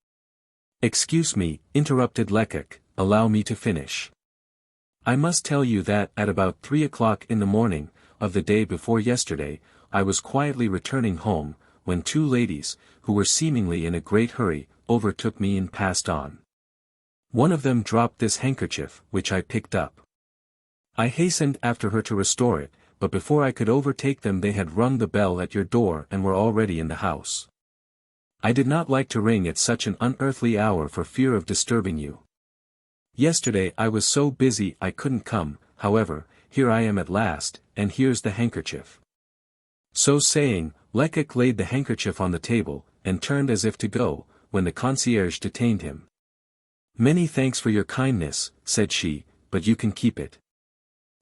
"Excuse me," interrupted Lecoq, "allow me to finish. I must tell you that at about 3 o'clock in the morning, of the day before yesterday, I was quietly returning home, when two ladies, who were seemingly in a great hurry, overtook me and passed on. One of them dropped this handkerchief, which I picked up. I hastened after her to restore it, but before I could overtake them they had rung the bell at your door and were already in the house. I did not like to ring at such an unearthly hour for fear of disturbing you. Yesterday I was so busy I couldn't come, however, here I am at last, and here's the handkerchief." So saying, Lecoq laid the handkerchief on the table, and turned as if to go, when the concierge detained him. "Many thanks for your kindness," said she, "but you can keep it.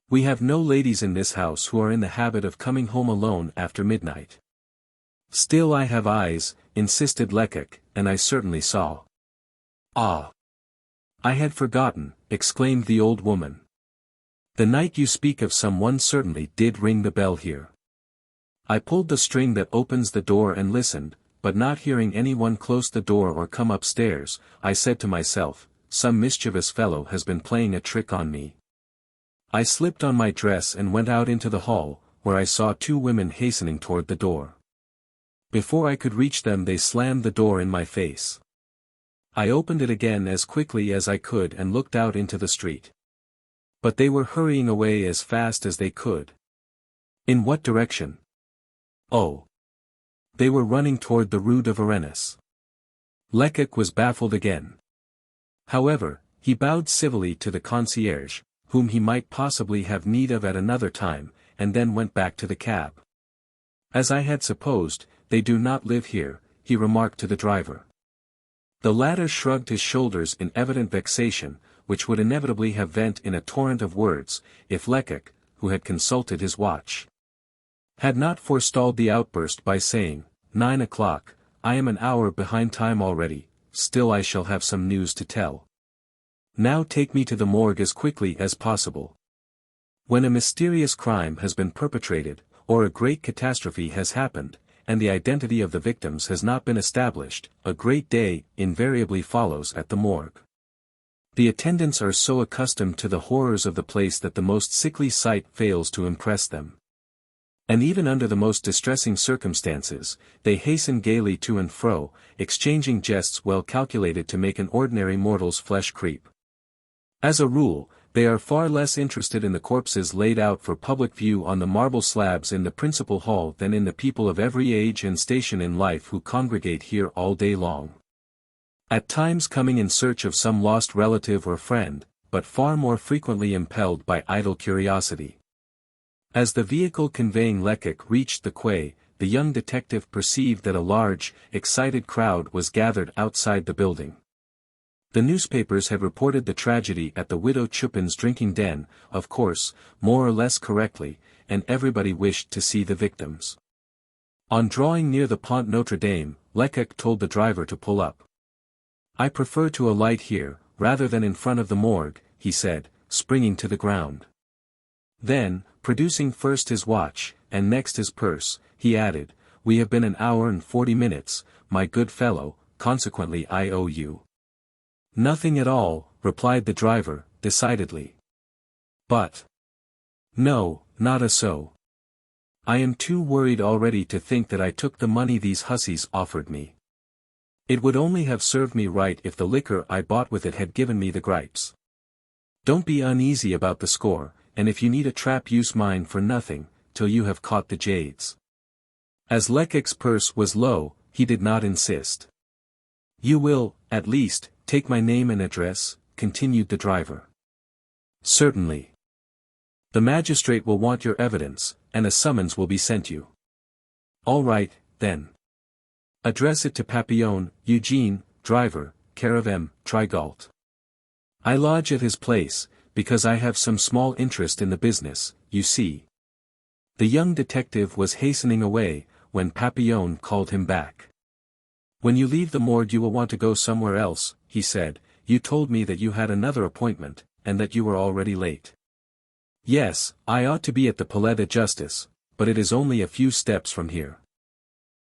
We have no ladies in this house who are in the habit of coming home alone after midnight." "Still I have eyes," insisted Lecoq, "and I certainly saw." "Ah! I had forgotten," exclaimed the old woman. "The night you speak of someone certainly did ring the bell here. I pulled the string that opens the door and listened, but not hearing anyone close the door or come upstairs, I said to myself, some mischievous fellow has been playing a trick on me. I slipped on my dress and went out into the hall, where I saw two women hastening toward the door. Before I could reach them they slammed the door in my face. I opened it again as quickly as I could and looked out into the street. But they were hurrying away as fast as they could." "In what direction?" "Oh. They were running toward the Rue de Varennes." Lecoq was baffled again. However, he bowed civilly to the concierge, whom he might possibly have need of at another time, and then went back to the cab. "As I had supposed, they do not live here," he remarked to the driver. The latter shrugged his shoulders in evident vexation, which would inevitably have vent in a torrent of words, if Lecoq, who had consulted his watch, had not forestalled the outburst by saying, 9 o'clock, I am an hour behind time already, still I shall have some news to tell. Now take me to the morgue as quickly as possible. When a mysterious crime has been perpetrated, or a great catastrophe has happened, and the identity of the victims has not been established, a great day invariably follows at the morgue. The attendants are so accustomed to the horrors of the place that the most sickly sight fails to impress them. And even under the most distressing circumstances, they hasten gaily to and fro, exchanging jests well calculated to make an ordinary mortal's flesh creep. As a rule, They are far less interested in the corpses laid out for public view on the marble slabs in the principal hall than in the people of every age and station in life who congregate here all day long. At times coming in search of some lost relative or friend, but far more frequently impelled by idle curiosity. As the vehicle conveying Lecoq reached the quay, the young detective perceived that a large, excited crowd was gathered outside the building. The newspapers had reported the tragedy at the widow Chupin's drinking den, of course, more or less correctly, and everybody wished to see the victims. On drawing near the Pont Notre Dame, Lecoq told the driver to pull up. "I prefer to alight here, rather than in front of the morgue," he said, springing to the ground. Then, producing first his watch, and next his purse, he added, "We have been an hour and 40 minutes, my good fellow, consequently I owe you." "Nothing at all," replied the driver, decidedly. "But no, not a so. I am too worried already to think that I took the money these hussies offered me. It would only have served me right if the liquor I bought with it had given me the gripes. Don't be uneasy about the score, and if you need a trap use mine for nothing, till you have caught the jades." As Lecoq's purse was low, he did not insist. "You will, at least, take my name and address," continued the driver. "Certainly. The magistrate will want your evidence, and a summons will be sent you." "All right, then. Address it to Papillon, Eugene, driver, care of M. Trigault. I lodge at his place, because I have some small interest in the business, you see." The young detective was hastening away, when Papillon called him back. "When you leave the morgue you will want to go somewhere else," he said. "You told me that you had another appointment, and that you were already late." "Yes, I ought to be at the Palais de Justice, but it is only a few steps from here."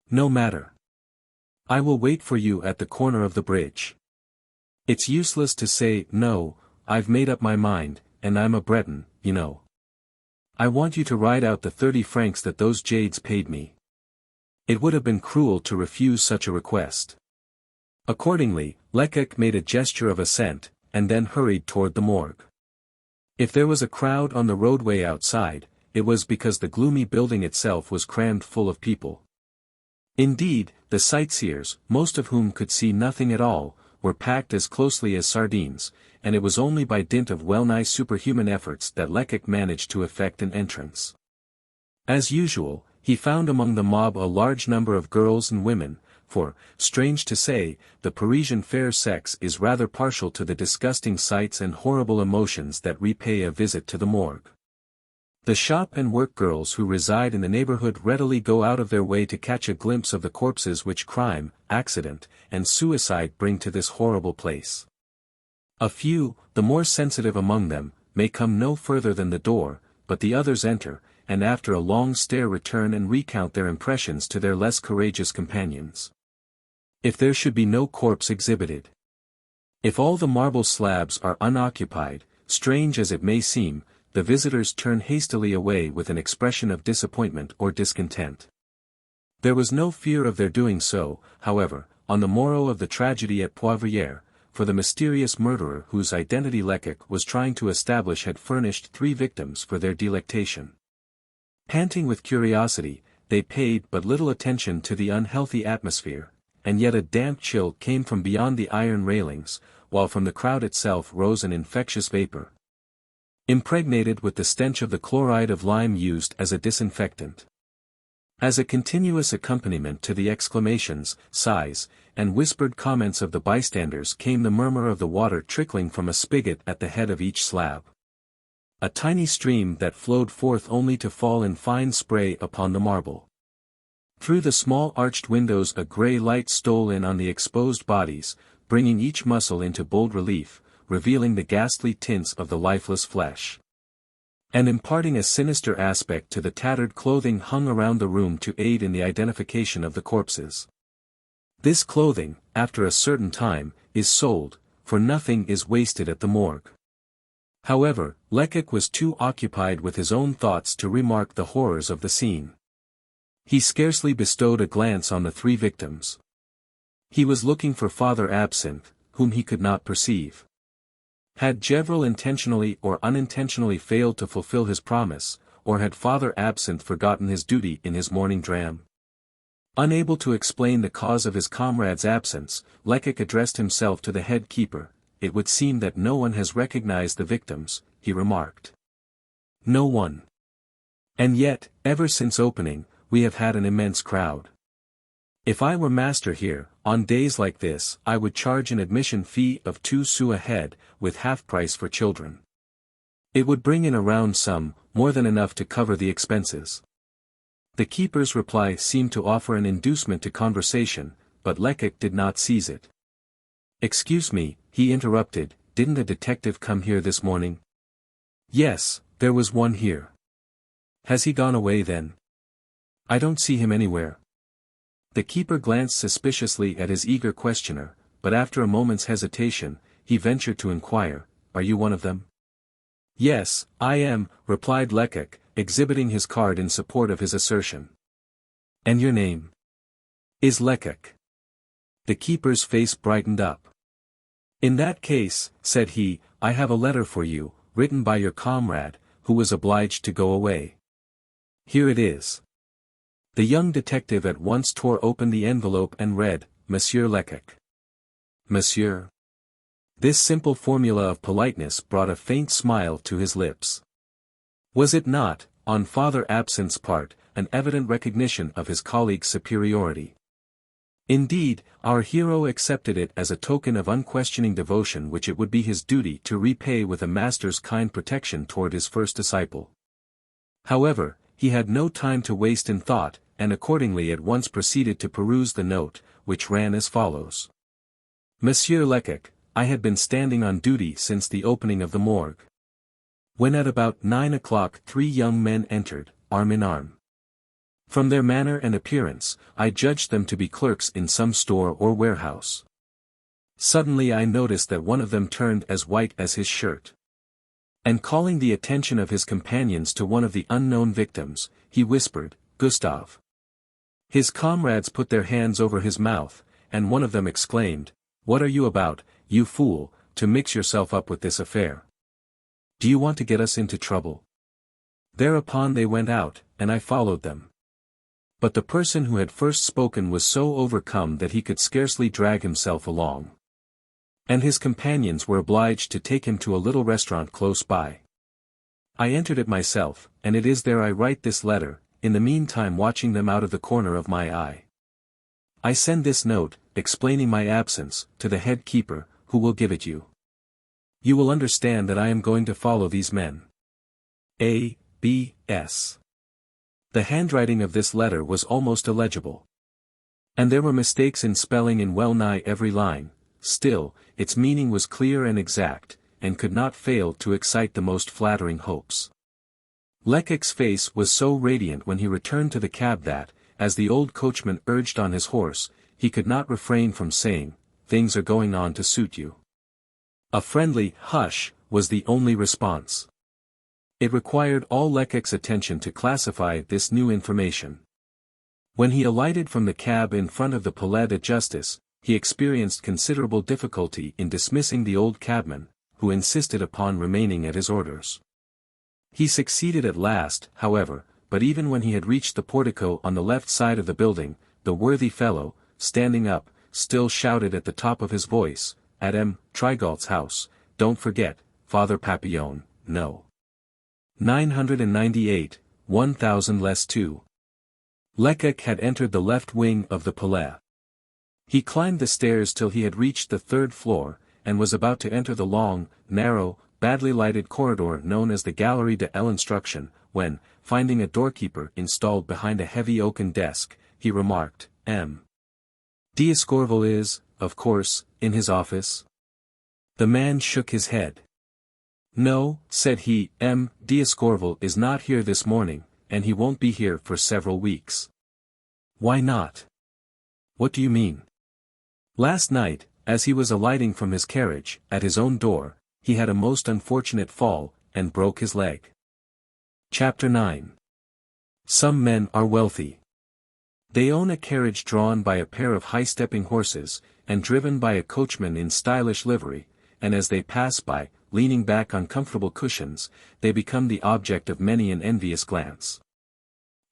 "No matter. I will wait for you at the corner of the bridge. It's useless to say, no, I've made up my mind, and I'm a Breton, you know. I want you to ride out the 30 francs that those jades paid me." It would have been cruel to refuse such a request. Accordingly, Lecoq made a gesture of assent, and then hurried toward the morgue. If there was a crowd on the roadway outside, it was because the gloomy building itself was crammed full of people. Indeed, the sightseers, most of whom could see nothing at all, were packed as closely as sardines, and it was only by dint of well-nigh superhuman efforts that Lecoq managed to effect an entrance. As usual, he found among the mob a large number of girls and women, for, strange to say, the Parisian fair sex is rather partial to the disgusting sights and horrible emotions that repay a visit to the morgue. The shop and work girls who reside in the neighborhood readily go out of their way to catch a glimpse of the corpses which crime, accident, and suicide bring to this horrible place. A few, the more sensitive among them, may come no further than the door, but the others enter, and after a long stare return and recount their impressions to their less courageous companions. If there should be no corpse exhibited. If all the marble slabs are unoccupied, strange as it may seem, the visitors turn hastily away with an expression of disappointment or discontent. There was no fear of their doing so, however, on the morrow of the tragedy at Poivrière, for the mysterious murderer whose identity Lecoq was trying to establish had furnished 3 victims for their delectation. Panting with curiosity, they paid but little attention to the unhealthy atmosphere, and yet a damp chill came from beyond the iron railings, while from the crowd itself rose an infectious vapor, impregnated with the stench of the chloride of lime used as a disinfectant. As a continuous accompaniment to the exclamations, sighs, and whispered comments of the bystanders came the murmur of the water trickling from a spigot at the head of each slab. A tiny stream that flowed forth only to fall in fine spray upon the marble. Through the small arched windows a grey light stole in on the exposed bodies, bringing each muscle into bold relief, revealing the ghastly tints of the lifeless flesh, and imparting a sinister aspect to the tattered clothing hung around the room to aid in the identification of the corpses. This clothing, after a certain time, is sold, for nothing is wasted at the morgue. However, Lecoq was too occupied with his own thoughts to remark the horrors of the scene. He scarcely bestowed a glance on the 3 victims. He was looking for Father Absinthe, whom he could not perceive. Had Gevril intentionally or unintentionally failed to fulfill his promise, or had Father Absinthe forgotten his duty in his morning dram? Unable to explain the cause of his comrade's absence, Lecoq addressed himself to the head keeper. "It would seem that no one has recognized the victims," he remarked. "No one. And yet, ever since opening, we have had an immense crowd. If I were master here, on days like this, I would charge an admission fee of 2 sous a head, with half price for children. It would bring in a round sum, more than enough to cover the expenses." The keeper's reply seemed to offer an inducement to conversation, but Lecoq did not seize it. "Excuse me," he interrupted, "didn't a detective come here this morning?" "Yes, there was one here." "Has he gone away then?" "I don't see him anywhere." The keeper glanced suspiciously at his eager questioner, but after a moment's hesitation, he ventured to inquire, "Are you one of them?" "Yes, I am," replied Lecoq, exhibiting his card in support of his assertion. "And your name?" "Is Lecoq." The keeper's face brightened up. "In that case," said he, "I have a letter for you, written by your comrade, who was obliged to go away. Here it is." The young detective at once tore open the envelope and read, "Monsieur Lecoq." "Monsieur?" This simple formula of politeness brought a faint smile to his lips. Was it not, on Father Absinthe's part, an evident recognition of his colleague's superiority? Indeed, our hero accepted it as a token of unquestioning devotion which it would be his duty to repay with a master's kind protection toward his first disciple. However, he had no time to waste in thought, and accordingly at once proceeded to peruse the note, which ran as follows. "Monsieur Lecoq, I had been standing on duty since the opening of the morgue. When at about 9 o'clock 3 young men entered, arm in arm. From their manner and appearance, I judged them to be clerks in some store or warehouse. Suddenly I noticed that one of them turned as white as his shirt. And calling the attention of his companions to one of the unknown victims, he whispered, 'Gustave.' His comrades put their hands over his mouth, and one of them exclaimed, 'What are you about, you fool, to mix yourself up with this affair? Do you want to get us into trouble?' Thereupon they went out, and I followed them. But the person who had first spoken was so overcome that he could scarcely drag himself along. And his companions were obliged to take him to a little restaurant close by. I entered it myself, and it is there I write this letter, in the meantime watching them out of the corner of my eye. I send this note, explaining my absence, to the head keeper, who will give it you. You will understand that I am going to follow these men. A. B. S." The handwriting of this letter was almost illegible. And there were mistakes in spelling in well-nigh every line, still, its meaning was clear and exact, and could not fail to excite the most flattering hopes. Lecoq's face was so radiant when he returned to the cab that, as the old coachman urged on his horse, he could not refrain from saying, "Things are going on to suit you." A friendly "hush" was the only response. It required all Lecoq's attention to classify this new information. When he alighted from the cab in front of the Palais de Justice, he experienced considerable difficulty in dismissing the old cabman, who insisted upon remaining at his orders. He succeeded at last, however, but even when he had reached the portico on the left side of the building, the worthy fellow, standing up, still shouted at the top of his voice, "At M. Trigault's house, don't forget, Father Papillon, no. 998, 1000 less 2. Lecoq had entered the left wing of the Palais. He climbed the stairs till he had reached the 3rd floor, and was about to enter the long, narrow, badly lighted corridor known as the Galerie de l'Instruction, when, finding a doorkeeper installed behind a heavy oaken desk, he remarked, "M. d'Escorval is, of course, in his office?" The man shook his head. "No," said he, "M. d'Escorval is not here this morning, and he won't be here for several weeks." "Why not?" "What do you mean?" "Last night, as he was alighting from his carriage, at his own door, he had a most unfortunate fall, and broke his leg." Chapter 9. Some men are wealthy. They own a carriage drawn by a pair of high-stepping horses, and driven by a coachman in stylish livery, and as they pass by, leaning back on comfortable cushions, they become the object of many an envious glance.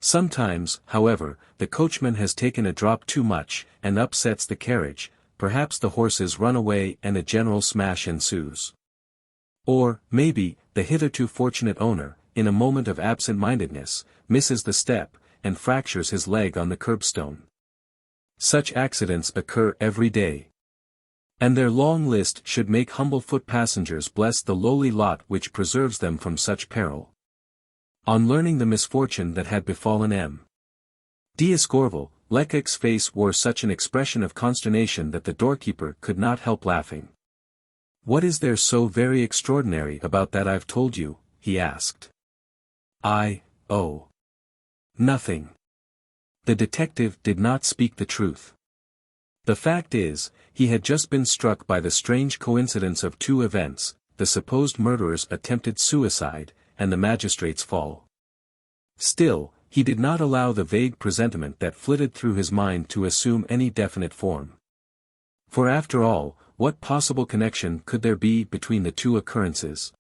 Sometimes, however, the coachman has taken a drop too much, and upsets the carriage, perhaps the horses run away and a general smash ensues. Or, maybe, the hitherto fortunate owner, in a moment of absent-mindedness, misses the step, and fractures his leg on the curbstone. Such accidents occur every day. And their long list should make humble foot passengers bless the lowly lot which preserves them from such peril. On learning the misfortune that had befallen M. d'Escorval, Lecoq's face wore such an expression of consternation that the doorkeeper could not help laughing. "What is there so very extraordinary about that I've told you?" he asked. "Oh. Nothing." The detective did not speak the truth. The fact is, he had just been struck by the strange coincidence of two events, the supposed murderer's attempted suicide, and the magistrate's fall. Still, he did not allow the vague presentiment that flitted through his mind to assume any definite form. For after all, what possible connection could there be between the two occurrences?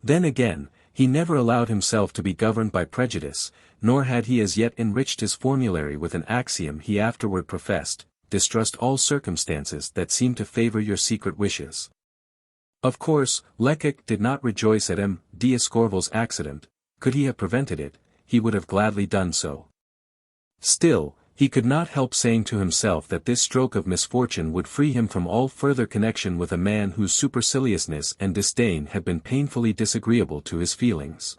Then again, he never allowed himself to be governed by prejudice, nor had he as yet enriched his formulary with an axiom he afterward professed: distrust all circumstances that seem to favor your secret wishes. Of course, Lecoq did not rejoice at M. d'Escorval's accident. Could he have prevented it, he would have gladly done so. Still, he could not help saying to himself that this stroke of misfortune would free him from all further connection with a man whose superciliousness and disdain had been painfully disagreeable to his feelings.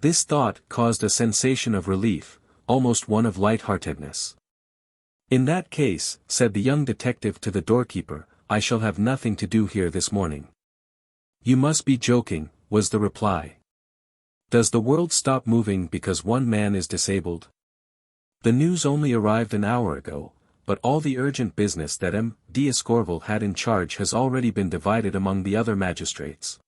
This thought caused a sensation of relief, almost one of light-heartedness. "In that case," said the young detective to the doorkeeper, "I shall have nothing to do here this morning." "You must be joking," was the reply. "Does the world stop moving because one man is disabled? The news only arrived an hour ago, but all the urgent business that M. d'Escorval had in charge has already been divided among the other magistrates.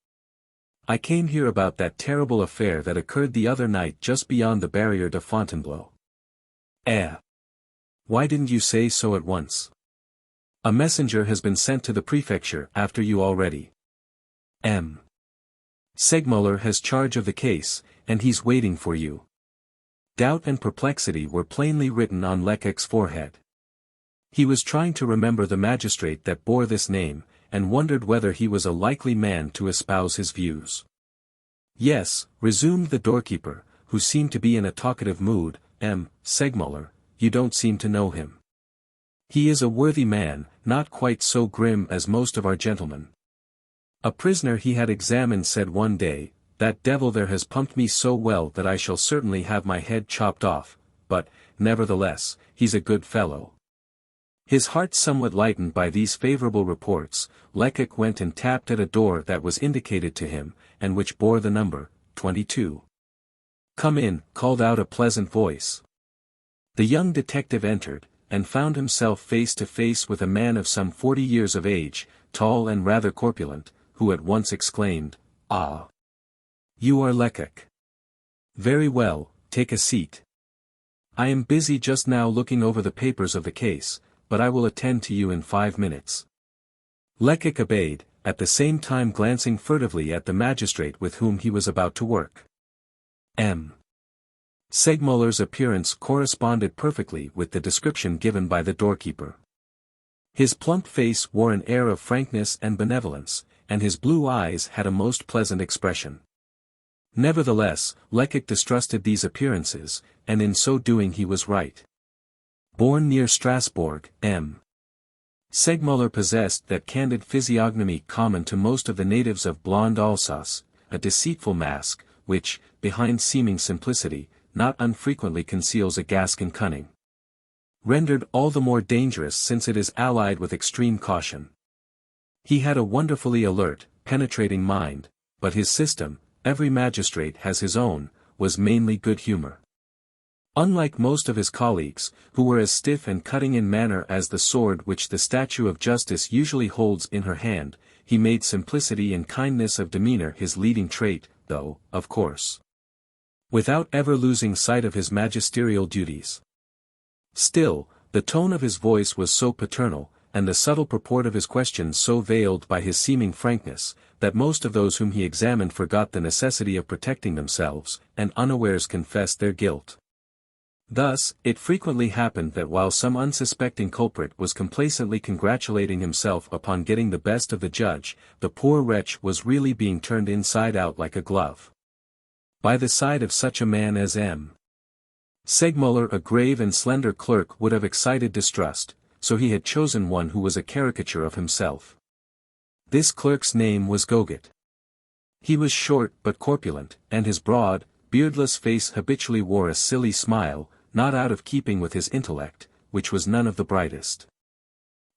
I came here about that terrible affair that occurred the other night just beyond the Barrière de Fontainebleau." Why didn't you say so at once? "A messenger has been sent to the prefecture after you already. M. Segmuller has charge of the case, and he's waiting for you." Doubt and perplexity were plainly written on Lecoq's forehead. He was trying to remember the magistrate that bore this name, and wondered whether he was a likely man to espouse his views. "Yes," resumed the doorkeeper, who seemed to be in a talkative mood, "M. Segmuller, you don't seem to know him. He is a worthy man, not quite so grim as most of our gentlemen. A prisoner he had examined said one day, 'That devil there has pumped me so well that I shall certainly have my head chopped off, but, nevertheless, he's a good fellow.'" His heart somewhat lightened by these favorable reports, Lecoq went and tapped at a door that was indicated to him, and which bore the number 22. "Come in," called out a pleasant voice. The young detective entered, and found himself face to face with a man of some 40 years of age, tall and rather corpulent, who at once exclaimed, "Ah! You are Lecoq. Very well, take a seat. I am busy just now looking over the papers of the case, but I will attend to you in 5 minutes." Lecoq obeyed, at the same time glancing furtively at the magistrate with whom he was about to work. M. Segmuller's appearance corresponded perfectly with the description given by the doorkeeper. His plump face wore an air of frankness and benevolence, and his blue eyes had a most pleasant expression. Nevertheless, Lecoq distrusted these appearances, and in so doing he was right. Born near Strasbourg, M. Segmuller possessed that candid physiognomy common to most of the natives of blonde Alsace, a deceitful mask, which, behind seeming simplicity, not unfrequently conceals a Gascon cunning. Rendered all the more dangerous since it is allied with extreme caution. He had a wonderfully alert, penetrating mind, but his system, every magistrate has his own, was mainly good humor. Unlike most of his colleagues, who were as stiff and cutting in manner as the sword which the statue of justice usually holds in her hand, he made simplicity and kindness of demeanor his leading trait, though, of course, without ever losing sight of his magisterial duties. Still, the tone of his voice was so paternal, and the subtle purport of his questions so veiled by his seeming frankness, that most of those whom he examined forgot the necessity of protecting themselves, and unawares confessed their guilt. Thus, it frequently happened that while some unsuspecting culprit was complacently congratulating himself upon getting the best of the judge, the poor wretch was really being turned inside out like a glove. By the side of such a man as M. Segmuller, a grave and slender clerk would have excited distrust, so he had chosen one who was a caricature of himself. This clerk's name was Goget. He was short but corpulent, and his broad, beardless face habitually wore a silly smile, not out of keeping with his intellect, which was none of the brightest.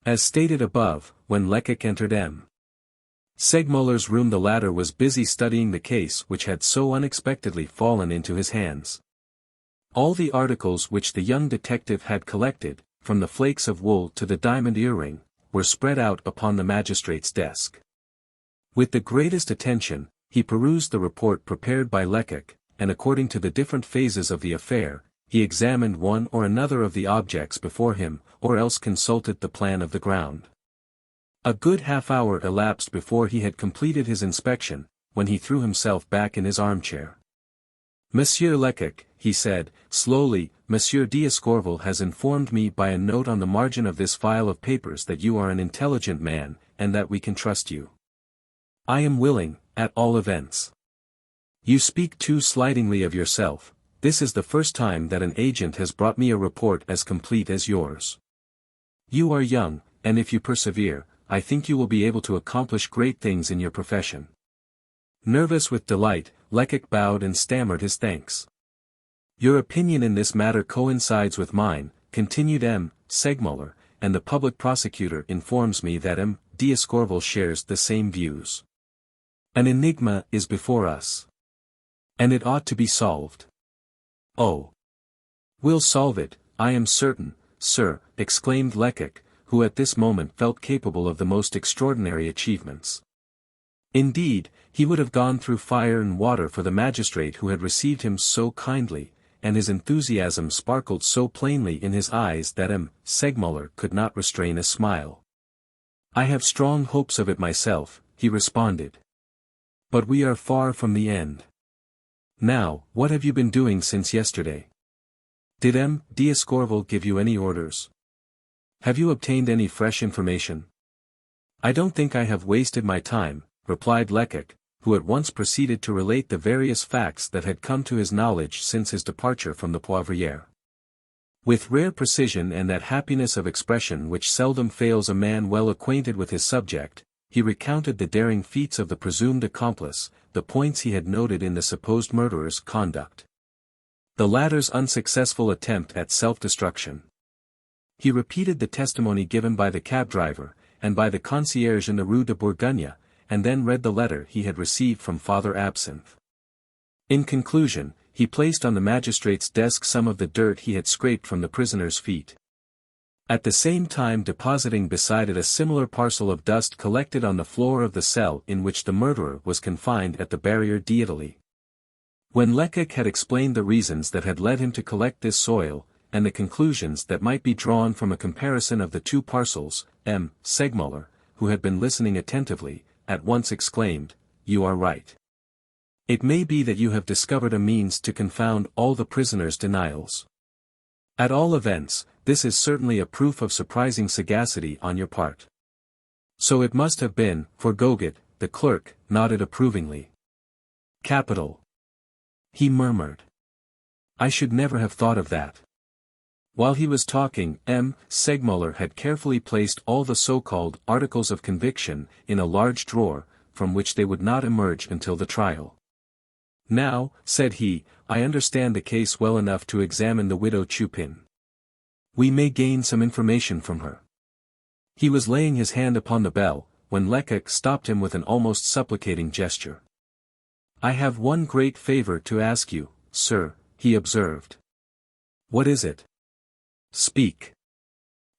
As stated above, when Lecoq entered M. Segmuller's room, the latter was busy studying the case which had so unexpectedly fallen into his hands. All the articles which the young detective had collected, from the flakes of wool to the diamond earring, were spread out upon the magistrate's desk. With the greatest attention, he perused the report prepared by Lecoq, and according to the different phases of the affair, he examined one or another of the objects before him, or else consulted the plan of the ground. A good half-hour elapsed before he had completed his inspection, when he threw himself back in his armchair. "Monsieur Lecoq," he said, slowly, "Monsieur d'Escorval has informed me by a note on the margin of this file of papers that you are an intelligent man, and that we can trust you. I am willing, at all events. You speak too slightingly of yourself. This is the first time that an agent has brought me a report as complete as yours. You are young, and if you persevere, I think you will be able to accomplish great things in your profession." Nervous with delight, Lecoq bowed and stammered his thanks. "Your opinion in this matter coincides with mine," continued M. Segmuller, "and the public prosecutor informs me that M. d'Escorval shares the same views. An enigma is before us. And it ought to be solved." "Oh! We'll solve it, I am certain, sir," exclaimed Lecoq, who at this moment felt capable of the most extraordinary achievements. Indeed, he would have gone through fire and water for the magistrate who had received him so kindly, and his enthusiasm sparkled so plainly in his eyes that M. Segmuller could not restrain a smile. "I have strong hopes of it myself," he responded. "But we are far from the end. Now, what have you been doing since yesterday? Did M. d'Escorval give you any orders? Have you obtained any fresh information?" "I don't think I have wasted my time," replied Lecoq, who at once proceeded to relate the various facts that had come to his knowledge since his departure from the Poivriere. With rare precision and that happiness of expression which seldom fails a man well acquainted with his subject, he recounted the daring feats of the presumed accomplice, the points he had noted in the supposed murderer's conduct. The latter's unsuccessful attempt at self-destruction. He repeated the testimony given by the cab driver, and by the concierge in the Rue de Bourgogne, and then read the letter he had received from Father Absinthe. In conclusion, he placed on the magistrate's desk some of the dirt he had scraped from the prisoner's feet, at the same time depositing beside it a similar parcel of dust collected on the floor of the cell in which the murderer was confined at the Barrière d'Italie. When Lecoq had explained the reasons that had led him to collect this soil, and the conclusions that might be drawn from a comparison of the two parcels, M. Segmuller, who had been listening attentively, at once exclaimed, "You are right. It may be that you have discovered a means to confound all the prisoner's denials. At all events, this is certainly a proof of surprising sagacity on your part." "So it must have been," for Goget, the clerk, nodded approvingly. "Capital," he murmured. "I should never have thought of that." While he was talking, M. Segmuller had carefully placed all the so-called articles of conviction in a large drawer, from which they would not emerge until the trial. "Now," said he, "I understand the case well enough to examine the widow Chupin. We may gain some information from her." He was laying his hand upon the bell, when Lecoq stopped him with an almost supplicating gesture. "I have one great favor to ask you, sir," he observed. "What is it? Speak."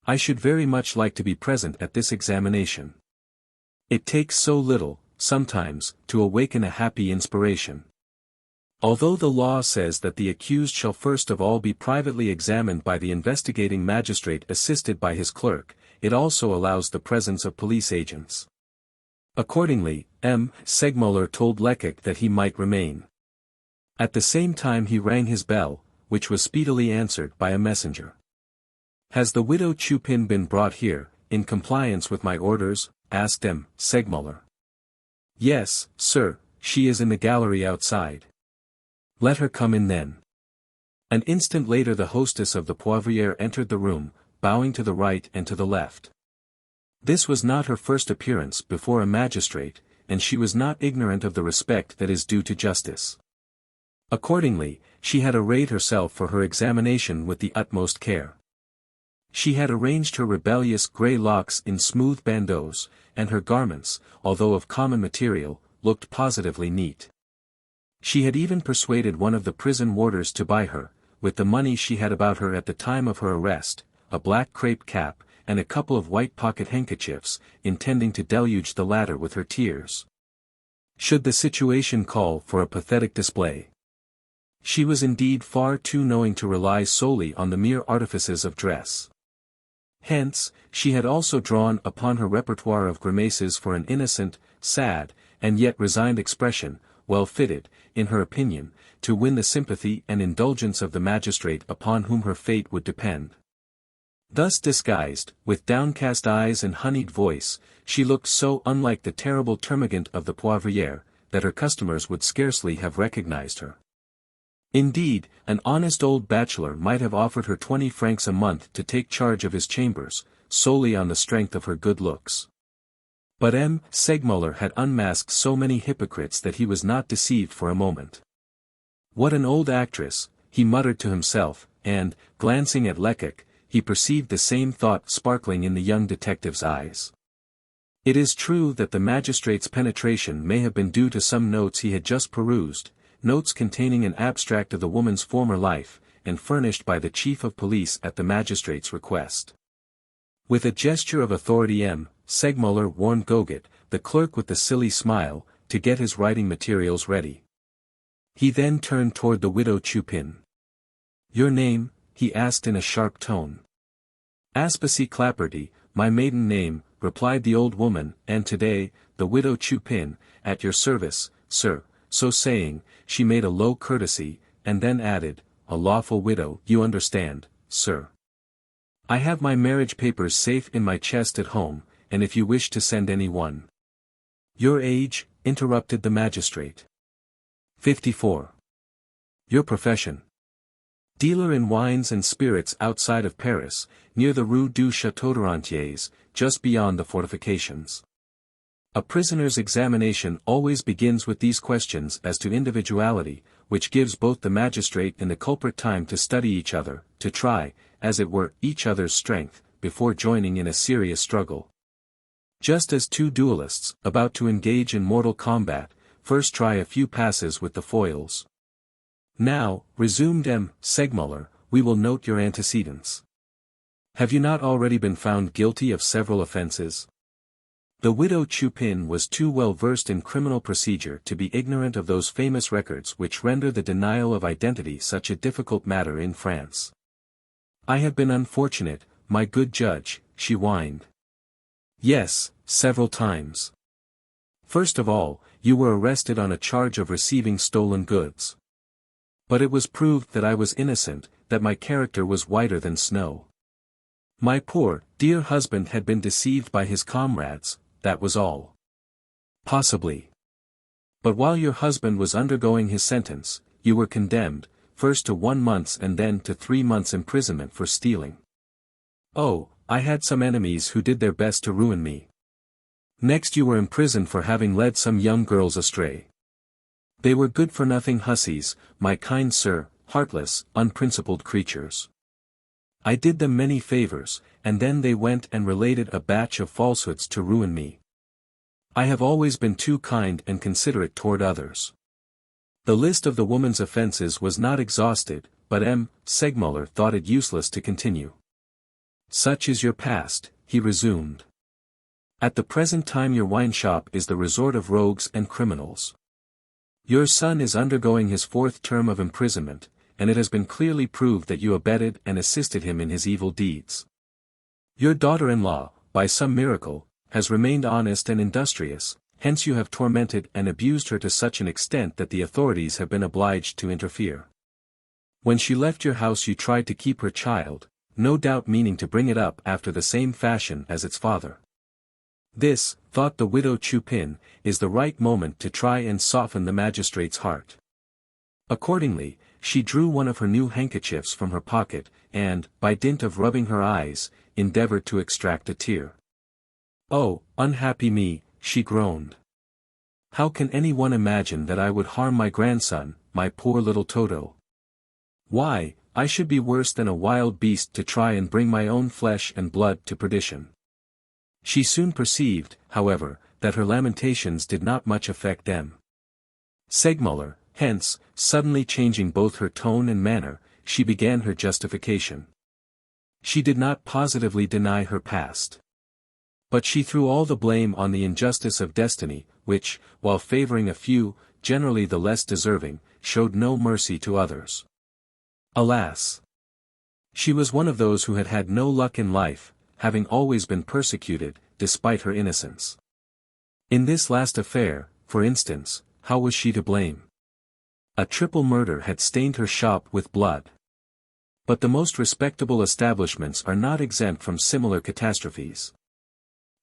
"I should very much like to be present at this examination. It takes so little, sometimes, to awaken a happy inspiration. Although the law says that the accused shall first of all be privately examined by the investigating magistrate assisted by his clerk, it also allows the presence of police agents. Accordingly, M. Segmuller told Lecoq that he might remain. At the same time he rang his bell, which was speedily answered by a messenger. "Has the widow Chupin been brought here, in compliance with my orders?" asked M. Segmuller. "Yes, sir, she is in the gallery outside." "Let her come in then." An instant later the hostess of the Poivriere entered the room, bowing to the right and to the left. This was not her first appearance before a magistrate, and she was not ignorant of the respect that is due to justice. Accordingly, she had arrayed herself for her examination with the utmost care. She had arranged her rebellious grey locks in smooth bandeaus, and her garments, although of common material, looked positively neat. She had even persuaded one of the prison warders to buy her, with the money she had about her at the time of her arrest, a black crepe cap, and a couple of white pocket handkerchiefs, intending to deluge the latter with her tears, should the situation call for a pathetic display. She was indeed far too knowing to rely solely on the mere artifices of dress. Hence, she had also drawn upon her repertoire of grimaces for an innocent, sad, and yet resigned expression, well fitted, in her opinion, to win the sympathy and indulgence of the magistrate upon whom her fate would depend. Thus disguised, with downcast eyes and honeyed voice, she looked so unlike the terrible termagant of the Poivriere, that her customers would scarcely have recognized her. Indeed, an honest old bachelor might have offered her 20 francs a month to take charge of his chambers, solely on the strength of her good looks. But M. Segmuller had unmasked so many hypocrites that he was not deceived for a moment. "What an old actress," he muttered to himself, and, glancing at Lecoq, he perceived the same thought sparkling in the young detective's eyes. It is true that the magistrate's penetration may have been due to some notes he had just perused, notes containing an abstract of the woman's former life, and furnished by the chief of police at the magistrate's request. With a gesture of authority M. Segmuller warned Goget, the clerk with the silly smile, to get his writing materials ready. He then turned toward the widow Chupin. "Your name?" he asked in a sharp tone. "Aspasie Clapperty, my maiden name," replied the old woman, "and today, the widow Chupin, at your service, sir." So saying, she made a low courtesy, and then added, "A lawful widow, you understand, sir. I have my marriage papers safe in my chest at home, and if you wish to send any one—" "Your age?" interrupted the magistrate. 54. "Your profession?" "Dealer in wines and spirits outside of Paris, near the Rue du Château de Rentiers, just beyond the fortifications." A prisoner's examination always begins with these questions as to individuality, which gives both the magistrate and the culprit time to study each other, to try, as it were, each other's strength, before joining in a serious struggle. Just as two duelists, about to engage in mortal combat, first try a few passes with the foils. "Now," resumed M. Segmuller, "we will note your antecedents. Have you not already been found guilty of several offences?" The widow Chupin was too well versed in criminal procedure to be ignorant of those famous records which render the denial of identity such a difficult matter in France. "I have been unfortunate, my good judge," she whined. "Yes, several times. First of all, you were arrested on a charge of receiving stolen goods. But it was proved that I was innocent, that my character was whiter than snow. My poor, dear husband had been deceived by his comrades, that was all. Possibly. But while your husband was undergoing his sentence, you were condemned, first to 1 month's and then to 3 months' imprisonment for stealing. Oh, I had some enemies who did their best to ruin me. Next you were imprisoned for having led some young girls astray. They were good-for-nothing hussies, my kind sir, heartless, unprincipled creatures. I did them many favors, and then they went and related a batch of falsehoods to ruin me. I have always been too kind and considerate toward others." The list of the woman's offences was not exhausted, but M. Segmuller thought it useless to continue. "Such is your past," he resumed. "At the present time your wine shop is the resort of rogues and criminals. Your son is undergoing his 4th term of imprisonment, and it has been clearly proved that you abetted and assisted him in his evil deeds. Your daughter-in-law, by some miracle, has remained honest and industrious, hence you have tormented and abused her to such an extent that the authorities have been obliged to interfere. When she left your house you tried to keep her child, no doubt meaning to bring it up after the same fashion as its father. This, thought the widow Chupin, is the right moment to try and soften the magistrate's heart. Accordingly, she drew one of her new handkerchiefs from her pocket, and, by dint of rubbing her eyes, endeavored to extract a tear. "Oh, unhappy me," she groaned. "How can any one imagine that I would harm my grandson, my poor little Toto? Why, I should be worse than a wild beast to try and bring my own flesh and blood to perdition." She soon perceived, however, that her lamentations did not much affect them. Segmuller, hence, suddenly changing both her tone and manner, she began her justification. She did not positively deny her past. But she threw all the blame on the injustice of destiny, which, while favoring a few, generally the less deserving, showed no mercy to others. Alas! She was one of those who had had no luck in life, having always been persecuted, despite her innocence. In this last affair, for instance, how was she to blame? A triple murder had stained her shop with blood. But the most respectable establishments are not exempt from similar catastrophes.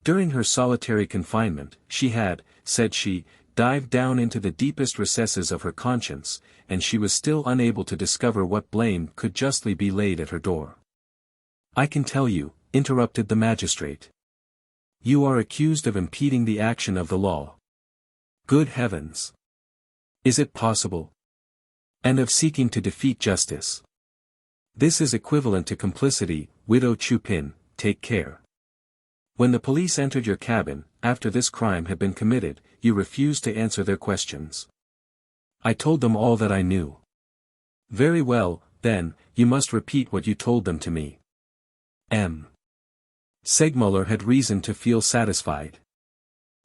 During her solitary confinement, she had, said she, dived down into the deepest recesses of her conscience, and she was still unable to discover what blame could justly be laid at her door. "I can tell you," interrupted the magistrate. "You are accused of impeding the action of the law." "Good heavens! Is it possible?" "And of seeking to defeat justice. This is equivalent to complicity, widow Chupin, take care. When the police entered your cabin, after this crime had been committed, you refused to answer their questions." "I told them all that I knew." "Very well, then, you must repeat what you told them to me." M. Segmuller had reason to feel satisfied.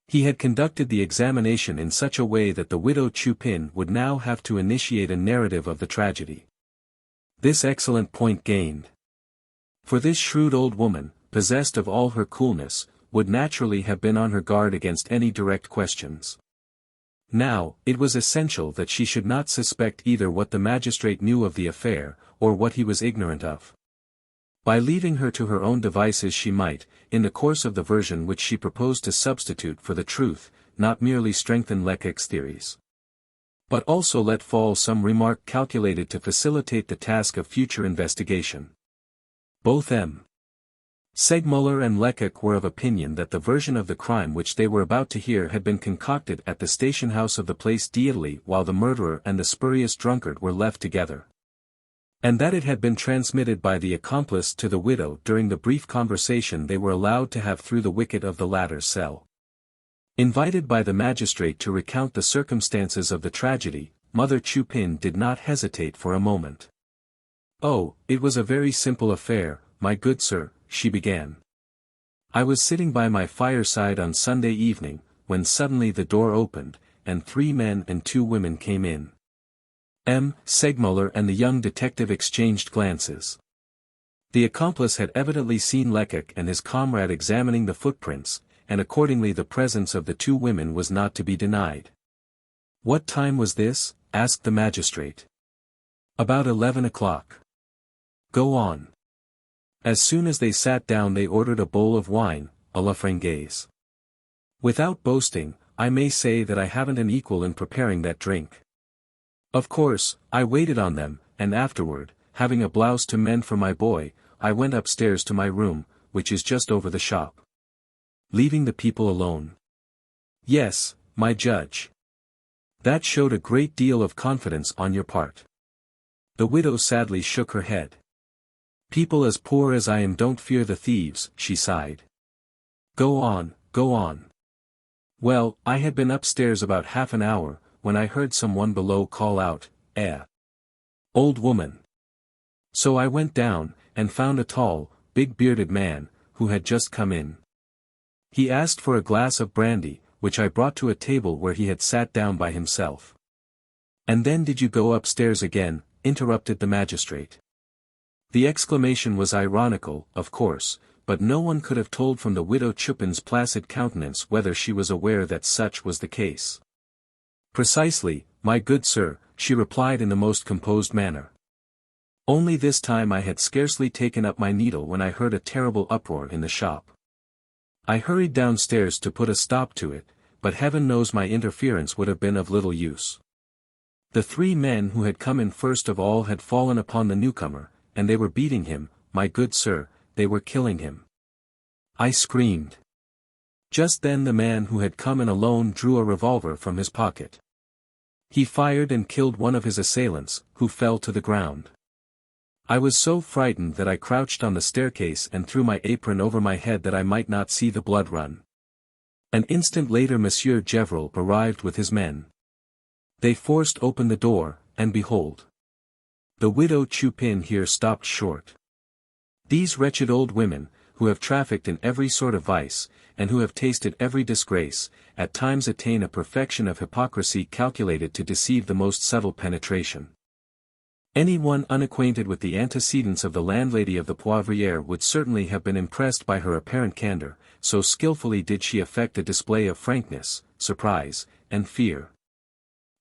He had conducted the examination in such a way that the widow Chupin would now have to initiate a narrative of the tragedy. This excellent point gained. For this shrewd old woman, possessed of all her coolness, would naturally have been on her guard against any direct questions. Now, it was essential that she should not suspect either what the magistrate knew of the affair, or what he was ignorant of. By leaving her to her own devices she might, in the course of the version which she proposed to substitute for the truth, not merely strengthen Lecoq's theories, but also let fall some remark calculated to facilitate the task of future investigation. Both M. Segmuller and Lecoq were of opinion that the version of the crime which they were about to hear had been concocted at the station house of the Place d'Italie while the murderer and the spurious drunkard were left together, and that it had been transmitted by the accomplice to the widow during the brief conversation they were allowed to have through the wicket of the latter's cell. Invited by the magistrate to recount the circumstances of the tragedy, Mother Chupin did not hesitate for a moment. "Oh, it was a very simple affair, my good sir," she began. "I was sitting by my fireside on Sunday evening, when suddenly the door opened, and 3 men and 2 women came in." M. Segmuller and the young detective exchanged glances. The accomplice had evidently seen Lecoq and his comrade examining the footprints, and accordingly the presence of the 2 women was not to be denied. "What time was this?" asked the magistrate. "About 11 o'clock. "Go on." "As soon as they sat down they ordered a bowl of wine, a la Frangaise. Without boasting, I may say that I haven't an equal in preparing that drink. Of course, I waited on them, and afterward, having a blouse to mend for my boy, I went upstairs to my room, which is just over the shop." "Leaving the people alone?" "Yes, my judge." "That showed a great deal of confidence on your part." The widow sadly shook her head. "People as poor as I am don't fear the thieves," she sighed. "Go on, go on." "Well, I had been upstairs about half an hour, when I heard someone below call out, 'Old woman.' So I went down, and found a tall, big-bearded man, who had just come in. He asked for a glass of brandy, which I brought to a table where he had sat down by himself." "And then did you go upstairs again?" interrupted the magistrate. The exclamation was ironical, of course, but no one could have told from the widow Chupin's placid countenance whether she was aware that such was the case. "Precisely, my good sir," she replied in the most composed manner. Only this time I had scarcely taken up my needle when I heard a terrible uproar in the shop. I hurried downstairs to put a stop to it, but heaven knows my interference would have been of little use. The 3 men who had come in first of all had fallen upon the newcomer, and they were beating him, my good sir, they were killing him. I screamed. Just then the man who had come in alone drew a revolver from his pocket. He fired and killed one of his assailants, who fell to the ground. I was so frightened that I crouched on the staircase and threw my apron over my head that I might not see the blood run. An instant later Monsieur Gevril arrived with his men. They forced open the door, and behold! The widow Chupin here stopped short. These wretched old women, who have trafficked in every sort of vice, and who have tasted every disgrace, at times attain a perfection of hypocrisy calculated to deceive the most subtle penetration. Any one unacquainted with the antecedents of the landlady of the Poivriere would certainly have been impressed by her apparent candor, so skillfully did she affect a display of frankness, surprise, and fear.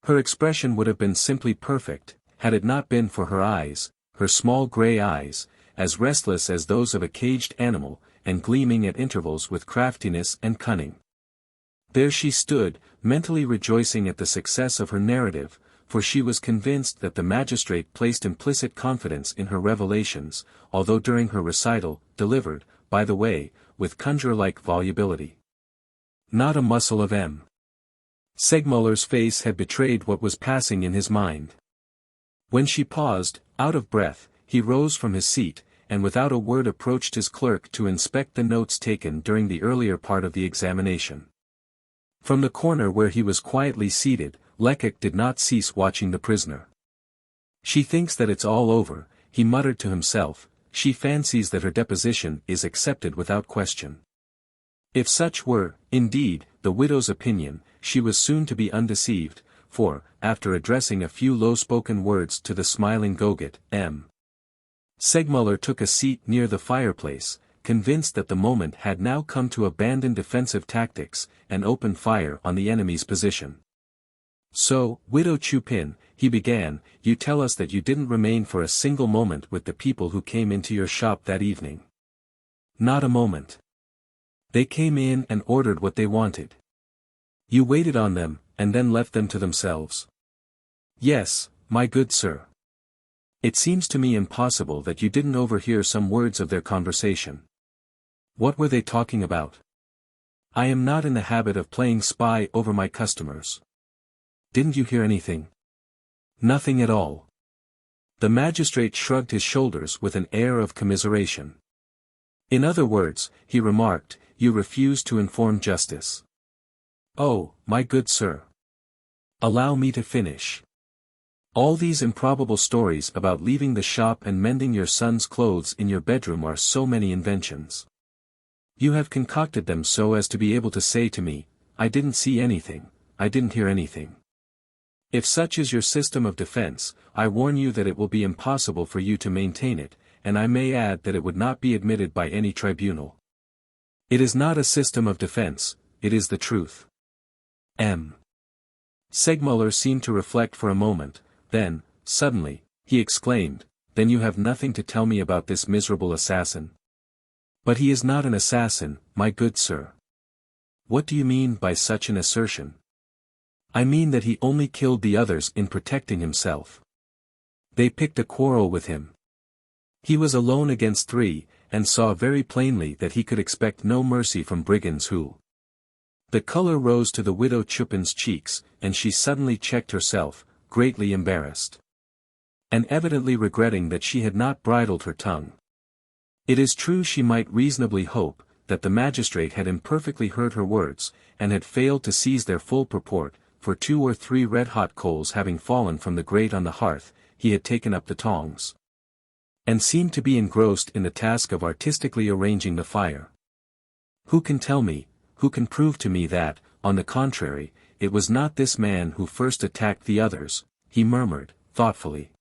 Her expression would have been simply perfect, had it not been for her eyes, her small grey eyes, as restless as those of a caged animal, and gleaming at intervals with craftiness and cunning. There she stood, mentally rejoicing at the success of her narrative, for she was convinced that the magistrate placed implicit confidence in her revelations, although during her recital, delivered, by the way, with conjuror-like volubility. Not a muscle of M. Segmuller's face had betrayed what was passing in his mind. When she paused, out of breath, he rose from his seat, and without a word approached his clerk to inspect the notes taken during the earlier part of the examination. From the corner where he was quietly seated, Lecoq did not cease watching the prisoner. "She thinks that it's all over," he muttered to himself, "she fancies that her deposition is accepted without question." If such were, indeed, the widow's opinion, she was soon to be undeceived, for, after addressing a few low-spoken words to the smiling Goguet, M. Segmuller took a seat near the fireplace, convinced that the moment had now come to abandon defensive tactics, and open fire on the enemy's position. "So, Widow Chupin," he began, "you tell us that you didn't remain for a single moment with the people who came into your shop that evening." "Not a moment. They came in and ordered what they wanted. You waited on them, and then left them to themselves." "Yes, my good sir. It seems to me impossible that you didn't overhear some words of their conversation." "What were they talking about?" "I am not in the habit of playing spy over my customers." "Didn't you hear anything?" "Nothing at all." The magistrate shrugged his shoulders with an air of commiseration. "In other words," he remarked, "you refuse to inform justice." "Oh, my good sir. Allow me to finish. All these improbable stories about leaving the shop and mending your son's clothes in your bedroom are so many inventions. You have concocted them so as to be able to say to me, 'I didn't see anything, I didn't hear anything.' If such is your system of defense, I warn you that it will be impossible for you to maintain it, and I may add that it would not be admitted by any tribunal. It is not a system of defense, it is the truth." M. Segmuller seemed to reflect for a moment, then, suddenly, he exclaimed, "Then you have nothing to tell me about this miserable assassin?" "But he is not an assassin, my good sir." "What do you mean by such an assertion?" "I mean that he only killed the others in protecting himself. They picked a quarrel with him. He was alone against 3, and saw very plainly that he could expect no mercy from brigands who—" The color rose to the widow Chupin's cheeks, and she suddenly checked herself, greatly embarrassed. And evidently regretting that she had not bridled her tongue. It is true she might reasonably hope, that the magistrate had imperfectly heard her words, and had failed to seize their full purport, for 2 or 3 red-hot coals having fallen from the grate on the hearth, he had taken up the tongs. And seemed to be engrossed in the task of artistically arranging the fire. "Who can tell me, who can prove to me that, on the contrary, it was not this man who first attacked the others," he murmured, thoughtfully.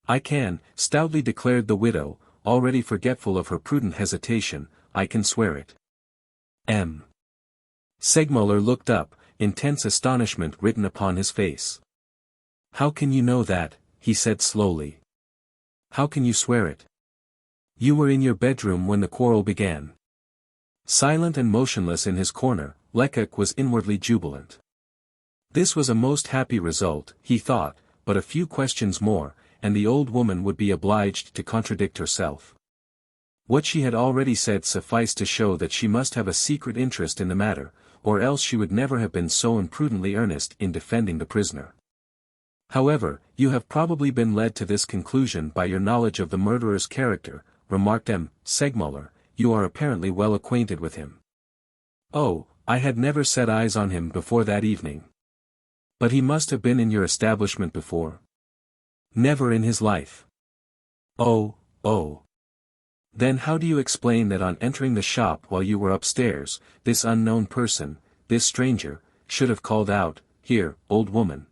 "I can," stoutly declared the widow, already forgetful of her prudent hesitation, I can swear it. M. Segmuller looked up, intense astonishment written upon his face. How can you know that? He said slowly. How can you swear it? You were in your bedroom when the quarrel began. Silent and motionless in his corner, Lecoq was inwardly jubilant. This was a most happy result, he thought, but a few questions more, and the old woman would be obliged to contradict herself. What she had already said sufficed to show that she must have a secret interest in the matter, or else she would never have been so imprudently earnest in defending the prisoner. However, you have probably been led to this conclusion by your knowledge of the murderer's character, remarked M. Segmuller. You are apparently well acquainted with him. Oh, I had never set eyes on him before that evening. But he must have been in your establishment before. Never in his life. Oh. Then how do you explain that on entering the shop while you were upstairs, this unknown person, this stranger, should have called out, "Here, old woman"?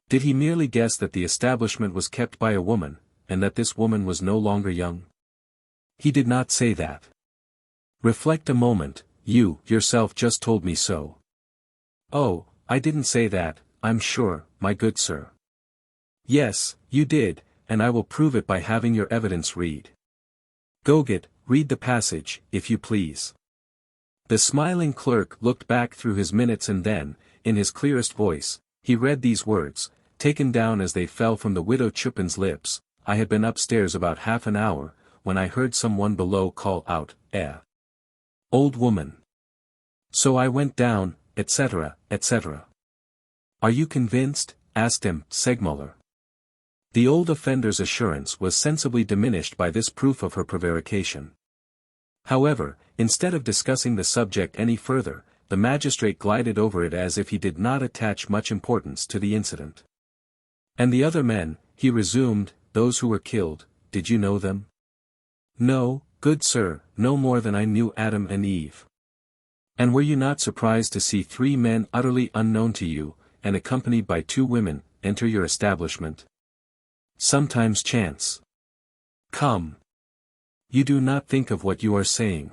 Did he merely guess that the establishment was kept by a woman, and that this woman was no longer young? He did not say that. Reflect a moment, you, yourself just told me so. Oh, I didn't say that, I'm sure, my good sir. Yes, you did, and I will prove it by having your evidence read. Goget, read the passage, if you please. The smiling clerk looked back through his minutes and then, in his clearest voice, he read these words, taken down as they fell from the widow Chupin's lips. I had been upstairs about half an hour, when I heard someone below call out, old woman. So I went down, etc., etc. Are you convinced? Asked M. Segmuller. The old offender's assurance was sensibly diminished by this proof of her prevarication. However, instead of discussing the subject any further, the magistrate glided over it as if he did not attach much importance to the incident. And the other men, he resumed, those who were killed, did you know them? No, good sir, no more than I knew Adam and Eve. And were you not surprised to see 3 men utterly unknown to you, and accompanied by 2 women, enter your establishment? Sometimes chance. Come. You do not think of what you are saying.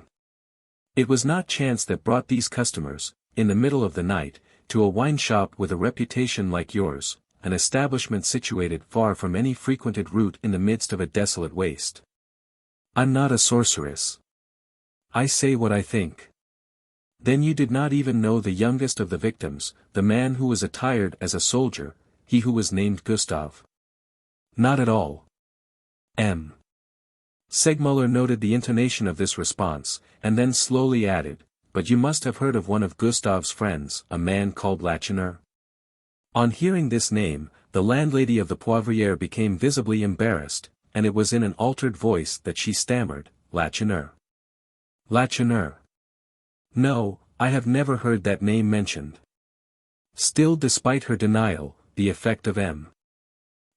It was not chance that brought these customers, in the middle of the night, to a wine shop with a reputation like yours, an establishment situated far from any frequented route in the midst of a desolate waste. I'm not a sorceress. I say what I think. Then you did not even know the youngest of the victims, the man who was attired as a soldier, he who was named Gustav? Not at all. M. Segmuller noted the intonation of this response, and then slowly added, but you must have heard of one of Gustav's friends, a man called Lacheneur. On hearing this name, the landlady of the Poivriere became visibly embarrassed, and it was in an altered voice that she stammered, Lacheneur. Lacheneur. No, I have never heard that name mentioned. Still, despite her denial, the effect of M.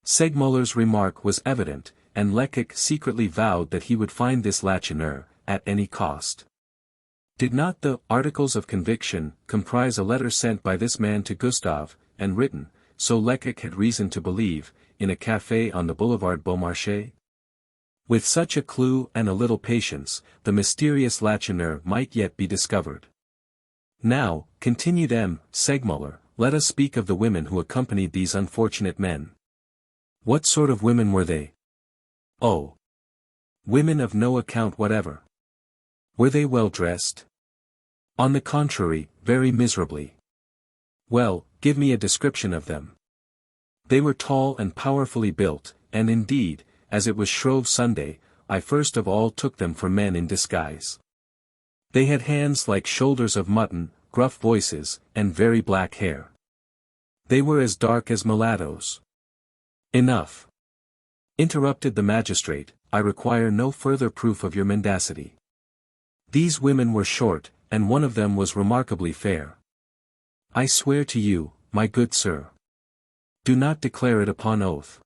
Segmuller's remark was evident, and Lecoq secretly vowed that he would find this Lacheneur, at any cost. Did not the articles of conviction comprise a letter sent by this man to Gustave, and written, so Lecoq had reason to believe, in a café on the boulevard Beaumarchais? With such a clue and a little patience, the mysterious Lacheneur might yet be discovered. Now, continued M. Segmuller, let us speak of the women who accompanied these unfortunate men. What sort of women were they? Oh. Women of no account whatever. Were they well dressed? On the contrary, very miserably. Well, give me a description of them. They were tall and powerfully built, and indeed, as it was Shrove Sunday, I first of all took them for men in disguise. They had hands like shoulders of mutton, gruff voices, and very black hair. They were as dark as mulattoes. Enough. Interrupted the magistrate, I require no further proof of your mendacity. These women were short, and one of them was remarkably fair. I swear to you, my good sir. Do not declare it upon oath.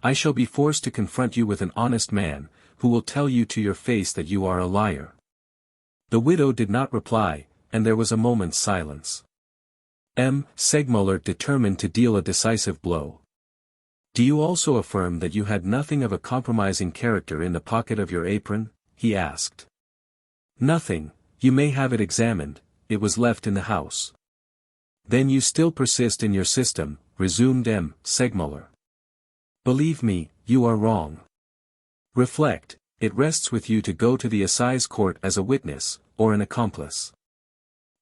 I shall be forced to confront you with an honest man, who will tell you to your face that you are a liar. The widow did not reply, and there was a moment's silence. M. Segmuller determined to deal a decisive blow. Do you also affirm that you had nothing of a compromising character in the pocket of your apron? He asked. Nothing, you may have it examined, it was left in the house. Then you still persist in your system, resumed M. Segmuller. Believe me, you are wrong. Reflect, it rests with you to go to the assize court as a witness, or an accomplice.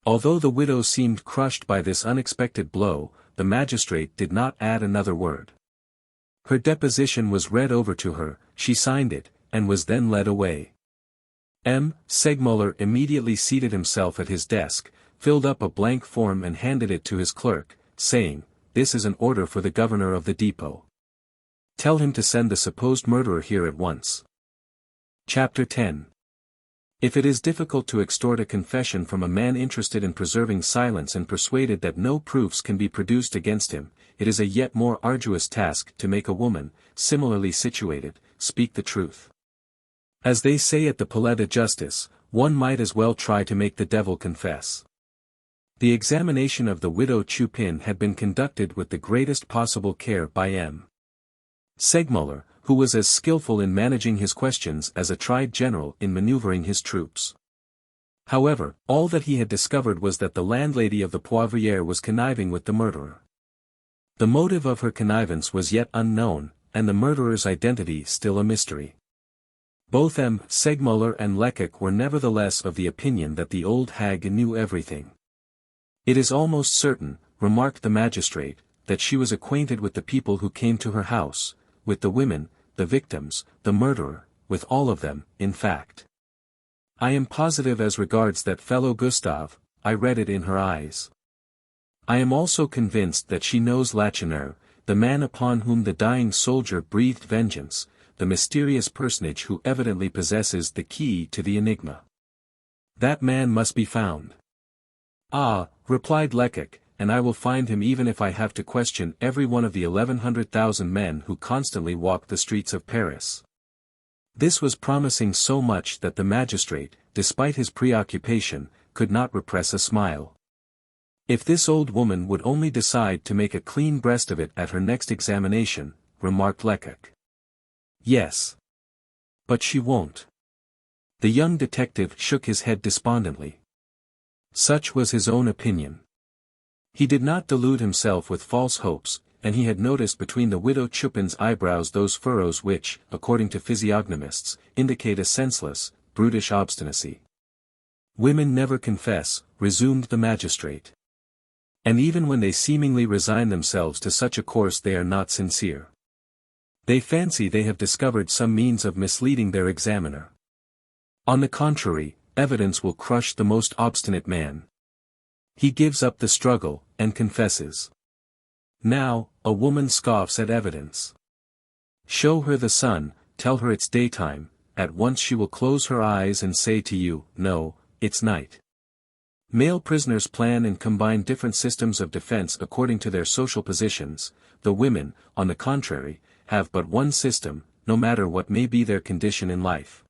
Although the widow seemed crushed by this unexpected blow, the magistrate did not add another word. Her deposition was read over to her, she signed it, and was then led away. M. Segmuller immediately seated himself at his desk, filled up a blank form and handed it to his clerk, saying, "This is an order for the governor of the depot. Tell him to send the supposed murderer here at once." Chapter 10. If it is difficult to extort a confession from a man interested in preserving silence and persuaded that no proofs can be produced against him, it is a yet more arduous task to make a woman, similarly situated, speak the truth. As they say at the Palais de Justice, one might as well try to make the devil confess. The examination of the widow Chupin had been conducted with the greatest possible care by M. Segmuller, who was as skillful in managing his questions as a tried general in maneuvering his troops. However, all that he had discovered was that the landlady of the Poivriere was conniving with the murderer. The motive of her connivance was yet unknown, and the murderer's identity still a mystery. Both M. Segmuller and Lecoq were nevertheless of the opinion that the old hag knew everything. It is almost certain, remarked the magistrate, that she was acquainted with the people who came to her house, with the women, the victims, the murderer, with all of them, in fact. I am positive as regards that fellow Gustave, I read it in her eyes. I am also convinced that she knows Lacheneur, the man upon whom the dying soldier breathed vengeance, the mysterious personage who evidently possesses the key to the enigma. That man must be found. Ah, replied Lecoq, and I will find him even if I have to question every one of the 1,100,000 men who constantly walk the streets of Paris. This was promising so much that the magistrate, despite his preoccupation, could not repress a smile. If this old woman would only decide to make a clean breast of it at her next examination, remarked Lecoq. Yes. But she won't. The young detective shook his head despondently. Such was his own opinion. He did not delude himself with false hopes, and he had noticed between the widow Chupin's eyebrows those furrows which, according to physiognomists, indicate a senseless, brutish obstinacy. Women never confess, resumed the magistrate. And even when they seemingly resign themselves to such a course they are not sincere. They fancy they have discovered some means of misleading their examiner. On the contrary, evidence will crush the most obstinate man. He gives up the struggle, and confesses. Now, a woman scoffs at evidence. Show her the sun, tell her it's daytime, at once she will close her eyes and say to you, no, it's night. Male prisoners plan and combine different systems of defense according to their social positions. The women, on the contrary, have but one system, no matter what may be their condition in life.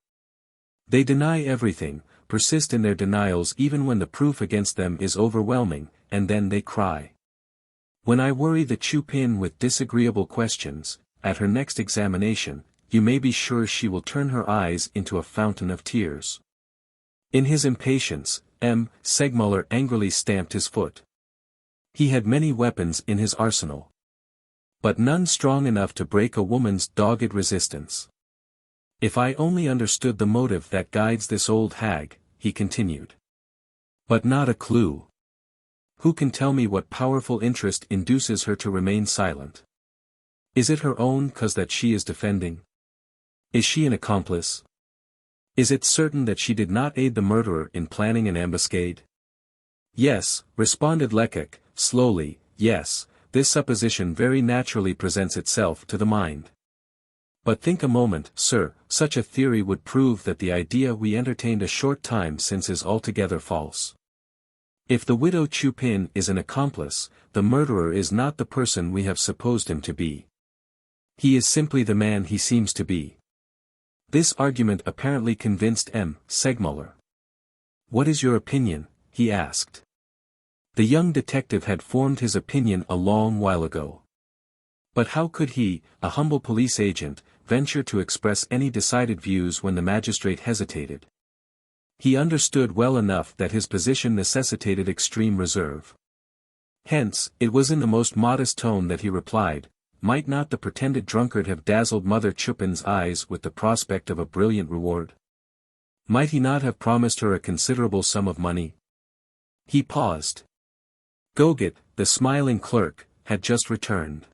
They deny everything, persist in their denials even when the proof against them is overwhelming, and then they cry. When I worry the Chupin with disagreeable questions, at her next examination, you may be sure she will turn her eyes into a fountain of tears. In his impatience, M. Segmuller angrily stamped his foot. He had many weapons in his arsenal. But none strong enough to break a woman's dogged resistance. If I only understood the motive that guides this old hag, he continued. But not a clue. Who can tell me what powerful interest induces her to remain silent? Is it her own cause that she is defending? Is she an accomplice? Is it certain that she did not aid the murderer in planning an ambuscade? Yes, responded Lecoq, slowly, yes, this supposition very naturally presents itself to the mind. But think a moment, sir, such a theory would prove that the idea we entertained a short time since is altogether false. If the widow Chupin is an accomplice, the murderer is not the person we have supposed him to be. He is simply the man he seems to be. This argument apparently convinced M. Segmuller. What is your opinion? He asked. The young detective had formed his opinion a long while ago. But how could he, a humble police agent, venture to express any decided views when the magistrate hesitated? He understood well enough that his position necessitated extreme reserve. Hence, it was in the most modest tone that he replied, "Might not the pretended drunkard have dazzled Mother Chupin's eyes with the prospect of a brilliant reward? Might he not have promised her a considerable sum of money?" He paused. Goguet, the smiling clerk, had just returned.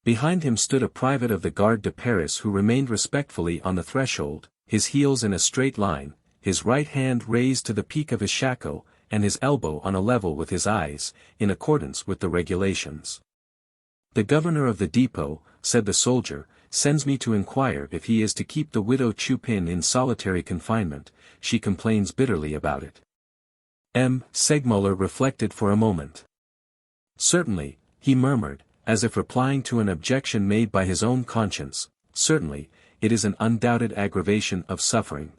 Behind him stood a private of the Garde de Paris who remained respectfully on the threshold, his heels in a straight line, his right hand raised to the peak of his shako, and his elbow on a level with his eyes, in accordance with the regulations. "The governor of the depot," said the soldier, "sends me to inquire if he is to keep the widow Chupin in solitary confinement. She complains bitterly about it." M. Segmuller reflected for a moment. "Certainly," he murmured, as if replying to an objection made by his own conscience, "certainly, it is an undoubted aggravation of suffering.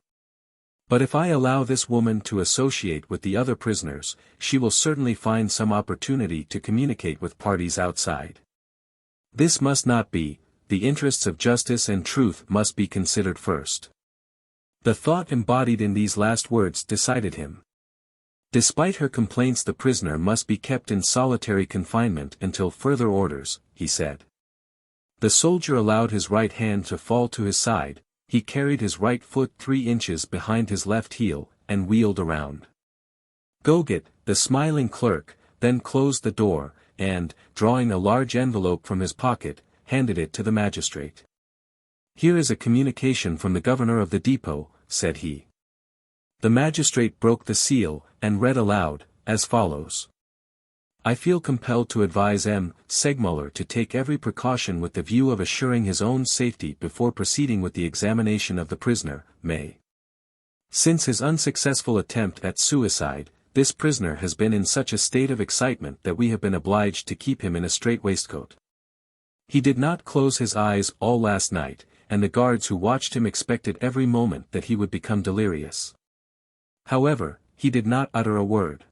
But if I allow this woman to associate with the other prisoners, she will certainly find some opportunity to communicate with parties outside. This must not be, the interests of justice and truth must be considered first." The thought embodied in these last words decided him. Despite her complaints, the prisoner must be kept in solitary confinement until further orders, he said. The soldier allowed his right hand to fall to his side, he carried his right foot 3 inches behind his left heel, and wheeled around. Goguet, the smiling clerk, then closed the door, and, drawing a large envelope from his pocket, handed it to the magistrate. "Here is a communication from the governor of the depot," said he. The magistrate broke the seal, and read aloud, as follows. "I feel compelled to advise M. Segmuller to take every precaution with the view of assuring his own safety before proceeding with the examination of the prisoner, May. Since his unsuccessful attempt at suicide, this prisoner has been in such a state of excitement that we have been obliged to keep him in a straitwaistcoat. He did not close his eyes all last night, and the guards who watched him expected every moment that he would become delirious. However, he did not utter a word.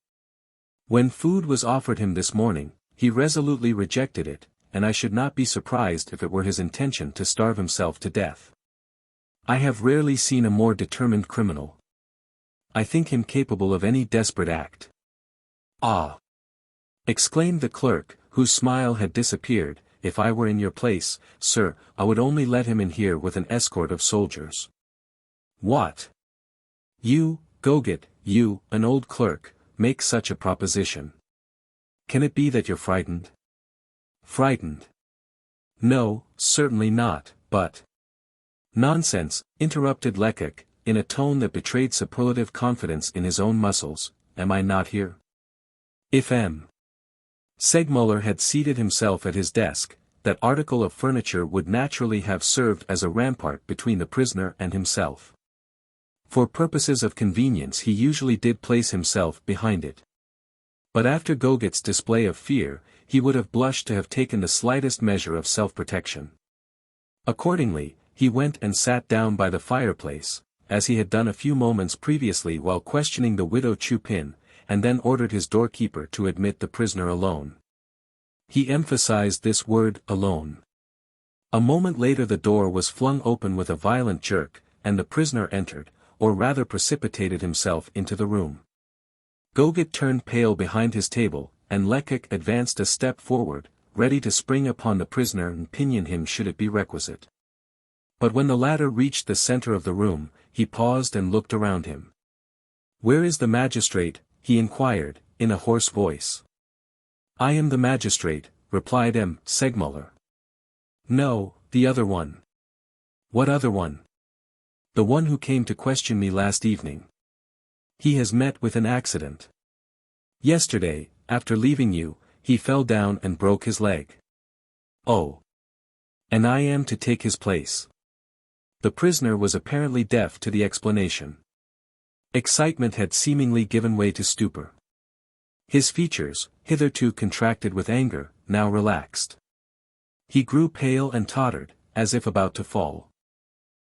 When food was offered him this morning, he resolutely rejected it, and I should not be surprised if it were his intention to starve himself to death. I have rarely seen a more determined criminal. I think him capable of any desperate act." "Ah!" exclaimed the clerk, whose smile had disappeared, "if I were in your place, sir, I would only let him in here with an escort of soldiers." "What? You, Goguet, you, an old clerk, make such a proposition? Can it be that you're frightened?" "Frightened? No, certainly not, but—" "Nonsense," interrupted Lecoq, in a tone that betrayed superlative confidence in his own muscles, "am I not here?" If M. Segmuller had seated himself at his desk, that article of furniture would naturally have served as a rampart between the prisoner and himself. For purposes of convenience he usually did place himself behind it. But after Goguet's display of fear, he would have blushed to have taken the slightest measure of self-protection. Accordingly, he went and sat down by the fireplace, as he had done a few moments previously while questioning the widow Chupin, and then ordered his doorkeeper to admit the prisoner alone. He emphasized this word, alone. A moment later the door was flung open with a violent jerk, and the prisoner entered, or rather precipitated himself into the room. Goguet turned pale behind his table, and Lecoq advanced a step forward, ready to spring upon the prisoner and pinion him should it be requisite. But when the latter reached the center of the room, he paused and looked around him. "Where is the magistrate?" he inquired, in a hoarse voice. "I am the magistrate," replied M. Segmuller. "No, the other one." "What other one?" "The one who came to question me last evening. He has met with an accident. Yesterday, after leaving you, he fell down and broke his leg." "Oh. And I am to take his place?" The prisoner was apparently deaf to the explanation. Excitement had seemingly given way to stupor. His features, hitherto contracted with anger, now relaxed. He grew pale and tottered, as if about to fall.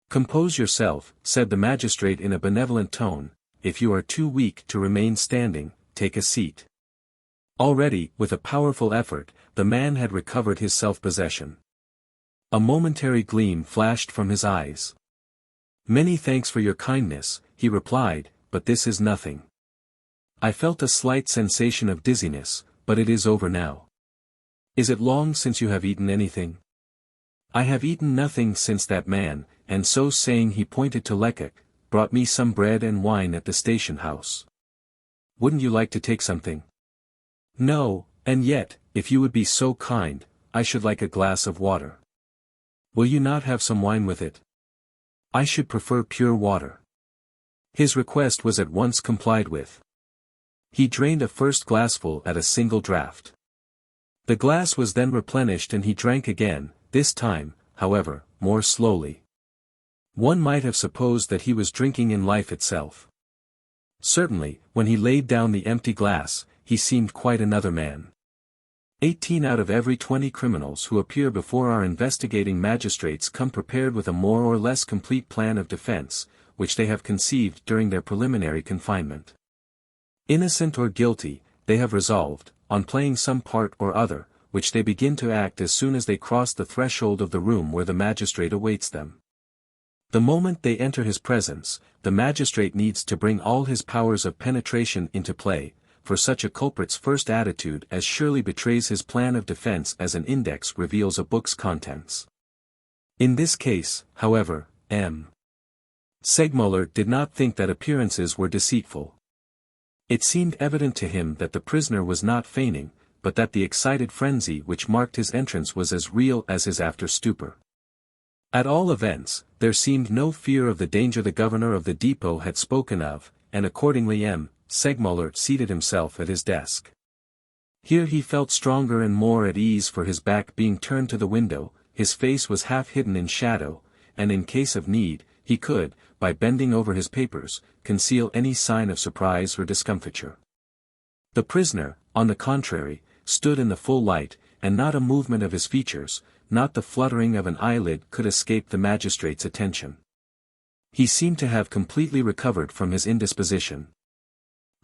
"Compose yourself," said the magistrate in a benevolent tone, "if you are too weak to remain standing, take a seat." Already, with a powerful effort, the man had recovered his self-possession. A momentary gleam flashed from his eyes. "Many thanks for your kindness," he replied, "but this is nothing. I felt a slight sensation of dizziness, but it is over now. Is it long since you have eaten anything?" "I have eaten nothing since that man," and so saying he pointed to Lecoq, "brought me some bread and wine at the station house. Wouldn't you like to take something?" "No, and yet, if you would be so kind, I should like a glass of water." "Will you not have some wine with it?" "I should prefer pure water." His request was at once complied with. He drained a first glassful at a single draught. The glass was then replenished and he drank again, this time, however, more slowly. One might have supposed that he was drinking in life itself. Certainly, when he laid down the empty glass, he seemed quite another man. 18 out of every 20 criminals who appear before our investigating magistrates come prepared with a more or less complete plan of defense, which they have conceived during their preliminary confinement. Innocent or guilty, they have resolved, on playing some part or other, which they begin to act as soon as they cross the threshold of the room where the magistrate awaits them. The moment they enter his presence, the magistrate needs to bring all his powers of penetration into play, for such a culprit's first attitude as surely betrays his plan of defense as an index reveals a book's contents. In this case, however, M. Segmuller did not think that appearances were deceitful. It seemed evident to him that the prisoner was not feigning, but that the excited frenzy which marked his entrance was as real as his after stupor. At all events, there seemed no fear of the danger the governor of the depot had spoken of, and accordingly M. Segmuller seated himself at his desk. Here he felt stronger and more at ease, for his back being turned to the window, his face was half hidden in shadow, and in case of need, he could, by bending over his papers, conceal any sign of surprise or discomfiture. The prisoner, on the contrary, stood in the full light, and not a movement of his features, not the fluttering of an eyelid could escape the magistrate's attention. He seemed to have completely recovered from his indisposition.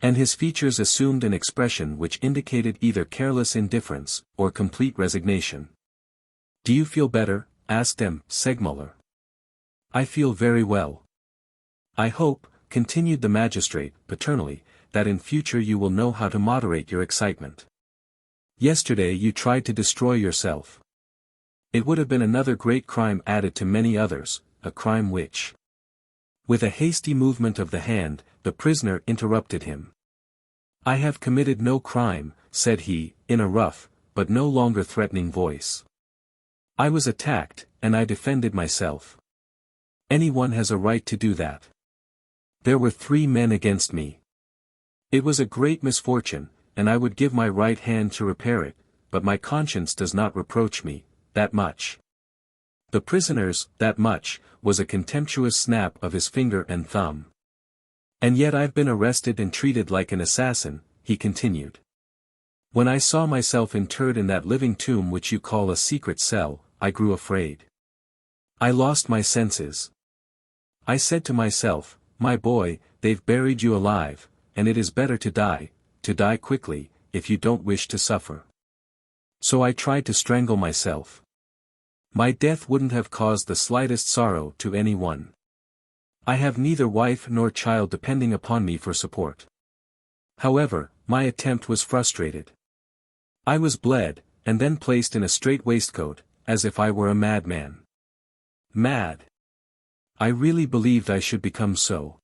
And his features assumed an expression which indicated either careless indifference, or complete resignation. "Do you feel better?" asked M. Segmuller. "I feel very well." "I hope," continued the magistrate, paternally, "that in future you will know how to moderate your excitement. Yesterday you tried to destroy yourself. It would have been another great crime added to many others, a crime which—" With a hasty movement of the hand, the prisoner interrupted him. "I have committed no crime," said he, in a rough, but no longer threatening voice. "I was attacked, and I defended myself. Anyone has a right to do that. There were 3 men against me. It was a great misfortune, and I would give my right hand to repair it, but my conscience does not reproach me, that much." The prisoner's "that much" was a contemptuous snap of his finger and thumb. "And yet I've been arrested and treated like an assassin," he continued. "When I saw myself interred in that living tomb which you call a secret cell, I grew afraid. I lost my senses. I said to myself, 'My boy, they've buried you alive, and it is better to die quickly, if you don't wish to suffer.' So I tried to strangle myself. My death wouldn't have caused the slightest sorrow to anyone. I have neither wife nor child depending upon me for support. However, my attempt was frustrated. I was bled, and then placed in a strait waistcoat, as if I were a madman. Mad. I really believed I should become so.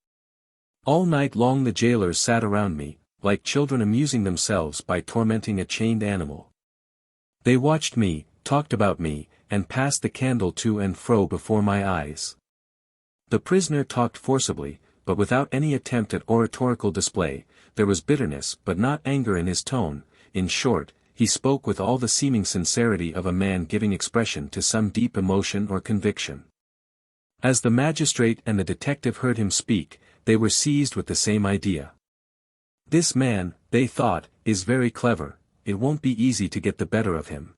All night long the jailers sat around me, like children amusing themselves by tormenting a chained animal. They watched me, talked about me, and passed the candle to and fro before my eyes." The prisoner talked forcibly, but without any attempt at oratorical display. There was bitterness but not anger in his tone. In short, he spoke with all the seeming sincerity of a man giving expression to some deep emotion or conviction. As the magistrate and the detective heard him speak, they were seized with the same idea. "This man," they thought, "is very clever, it won't be easy to get the better of him."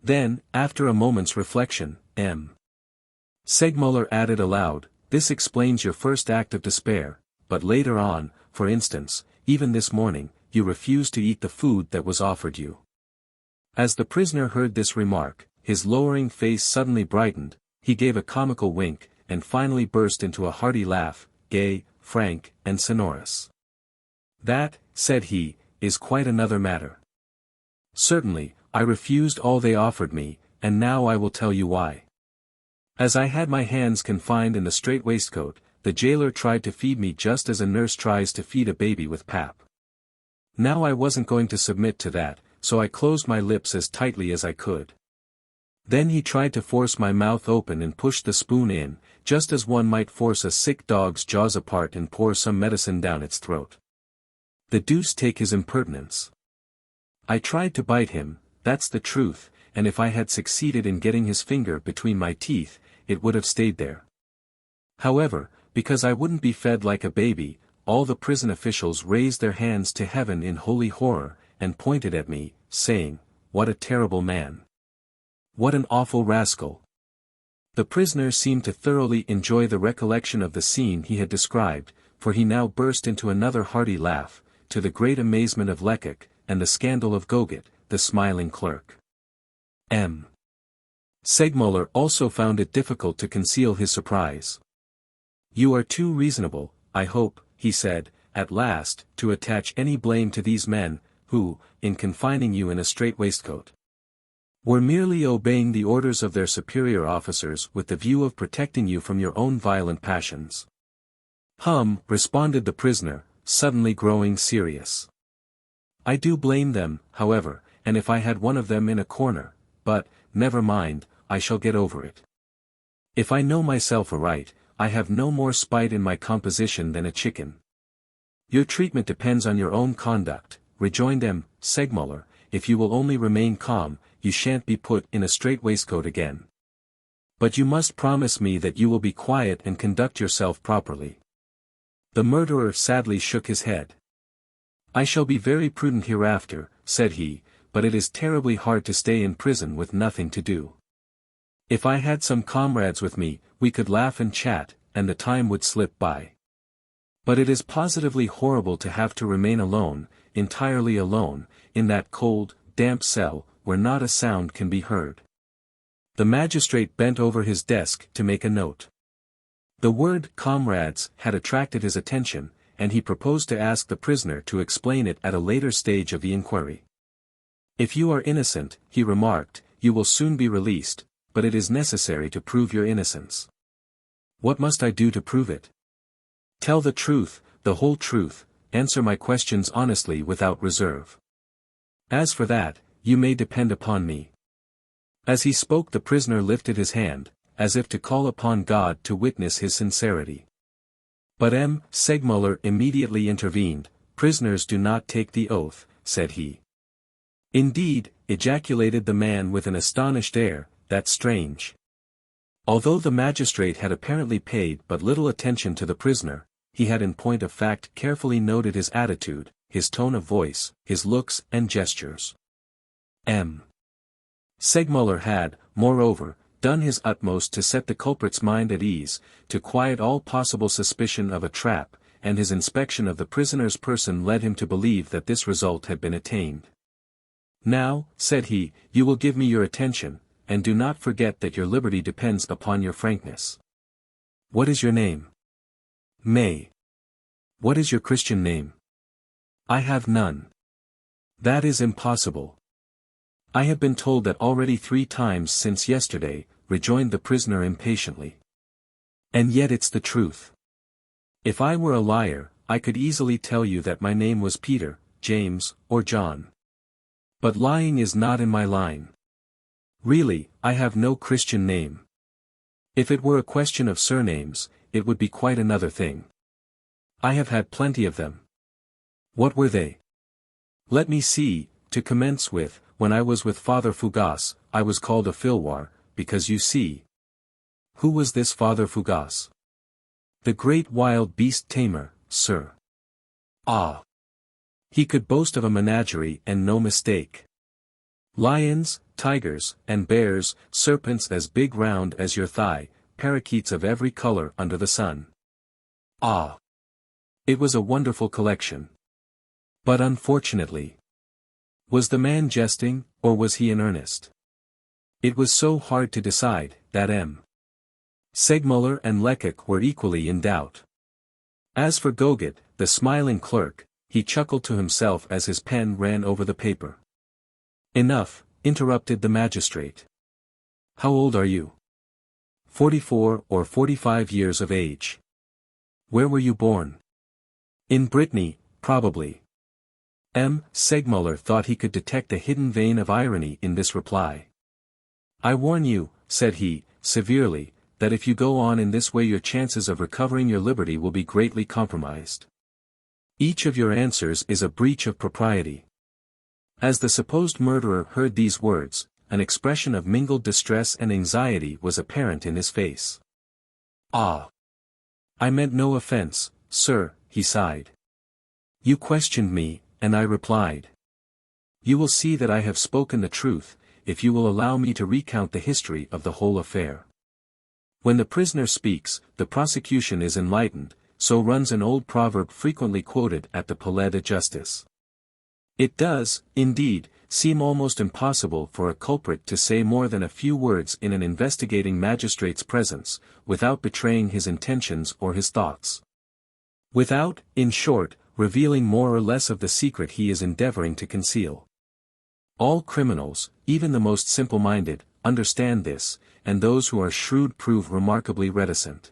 Then, after a moment's reflection, M. Segmuller added aloud, "This explains your first act of despair, but later on, for instance, even this morning, you refused to eat the food that was offered you. As the prisoner heard this remark, his lowering face suddenly brightened, he gave a comical wink, and finally burst into a hearty laugh, gay, frank, and sonorous. "That," said he, "is quite another matter. Certainly, I refused all they offered me, and now I will tell you why. As I had my hands confined in the strait waistcoat, the jailer tried to feed me just as a nurse tries to feed a baby with pap. Now I wasn't going to submit to that, so I closed my lips as tightly as I could. Then he tried to force my mouth open and push the spoon in, just as one might force a sick dog's jaws apart and pour some medicine down its throat. The deuce take his impertinence. I tried to bite him, that's the truth, and if I had succeeded in getting his finger between my teeth, it would have stayed there. However, because I wouldn't be fed like a baby, all the prison officials raised their hands to heaven in holy horror, and pointed at me, saying, 'What a terrible man! What an awful rascal!' The prisoner seemed to thoroughly enjoy the recollection of the scene he had described, for he now burst into another hearty laugh, to the great amazement of Lecoq, and the scandal of Goget, the smiling clerk. M. Segmuller also found it difficult to conceal his surprise. "You are too reasonable, I hope," he said, at last, "to attach any blame to these men, who, in confining you in a strait waistcoat, were merely obeying the orders of their superior officers with the view of protecting you from your own violent passions." Responded the prisoner, suddenly growing serious. "I do blame them, however, and if I had one of them in a corner, but, never mind, I shall get over it. If I know myself aright, I have no more spite in my composition than a chicken." "Your treatment depends on your own conduct," rejoined M. Segmuller, "if you will only remain calm, you shan't be put in a strait waistcoat again. But you must promise me that you will be quiet and conduct yourself properly." The murderer sadly shook his head. "I shall be very prudent hereafter," said he, "but it is terribly hard to stay in prison with nothing to do. If I had some comrades with me, we could laugh and chat, and the time would slip by. But it is positively horrible to have to remain alone, entirely alone, in that cold, damp cell, where not a sound can be heard." The magistrate bent over his desk to make a note. The word "comrades" had attracted his attention, and he proposed to ask the prisoner to explain it at a later stage of the inquiry. "If you are innocent," he remarked, "you will soon be released, but it is necessary to prove your innocence." "What must I do to prove it?" "Tell the truth, the whole truth, answer my questions honestly without reserve. As for that, you may depend upon me." As he spoke the prisoner lifted his hand, as if to call upon God to witness his sincerity. But M. Segmuller immediately intervened. "Prisoners do not take the oath," said he. "Indeed," ejaculated the man with an astonished air, "that's strange." Although the magistrate had apparently paid but little attention to the prisoner, he had in point of fact carefully noted his attitude, his tone of voice, his looks and gestures. M. Segmuller had, moreover, done his utmost to set the culprit's mind at ease, to quiet all possible suspicion of a trap, and his inspection of the prisoner's person led him to believe that this result had been attained. "Now," said he, "you will give me your attention, and do not forget that your liberty depends upon your frankness. What is your name?" "May." "What is your Christian name?" "I have none." "That is impossible." "I have been told that already 3 times since yesterday," rejoined the prisoner impatiently. "And yet it's the truth. If I were a liar, I could easily tell you that my name was Peter, James, or John. But lying is not in my line. Really, I have no Christian name. If it were a question of surnames, it would be quite another thing. I have had plenty of them." "What were they?" "Let me see, to commence with, when I was with Father Fougas, I was called a filwar, because you see." "Who was this Father Fougas?" "The great wild beast tamer, sir." "Ah! He could boast of a menagerie and no mistake. Lions, tigers, and bears, serpents as big round as your thigh, parakeets of every color under the sun." "Ah! It was a wonderful collection." But unfortunately, was the man jesting, or was he in earnest? It was so hard to decide, that M. Segmuller and Lecoq were equally in doubt. As for Goget, the smiling clerk, he chuckled to himself as his pen ran over the paper. Enough, interrupted the magistrate. How old are you? 44 or 45 years of age. Where were you born? In Brittany, probably. M. Segmuller thought he could detect a hidden vein of irony in this reply. I warn you, said he, severely, that if you go on in this way your chances of recovering your liberty will be greatly compromised. Each of your answers is a breach of propriety. As the supposed murderer heard these words, an expression of mingled distress and anxiety was apparent in his face. Ah! I meant no offense, sir, he sighed. You questioned me, and I replied. You will see that I have spoken the truth, if you will allow me to recount the history of the whole affair. When the prisoner speaks, the prosecution is enlightened, so runs an old proverb frequently quoted at the Palais de Justice. It does, indeed, seem almost impossible for a culprit to say more than a few words in an investigating magistrate's presence, without betraying his intentions or his thoughts. Without, in short, revealing more or less of the secret he is endeavoring to conceal. All criminals, even the most simple-minded, understand this, and those who are shrewd prove remarkably reticent.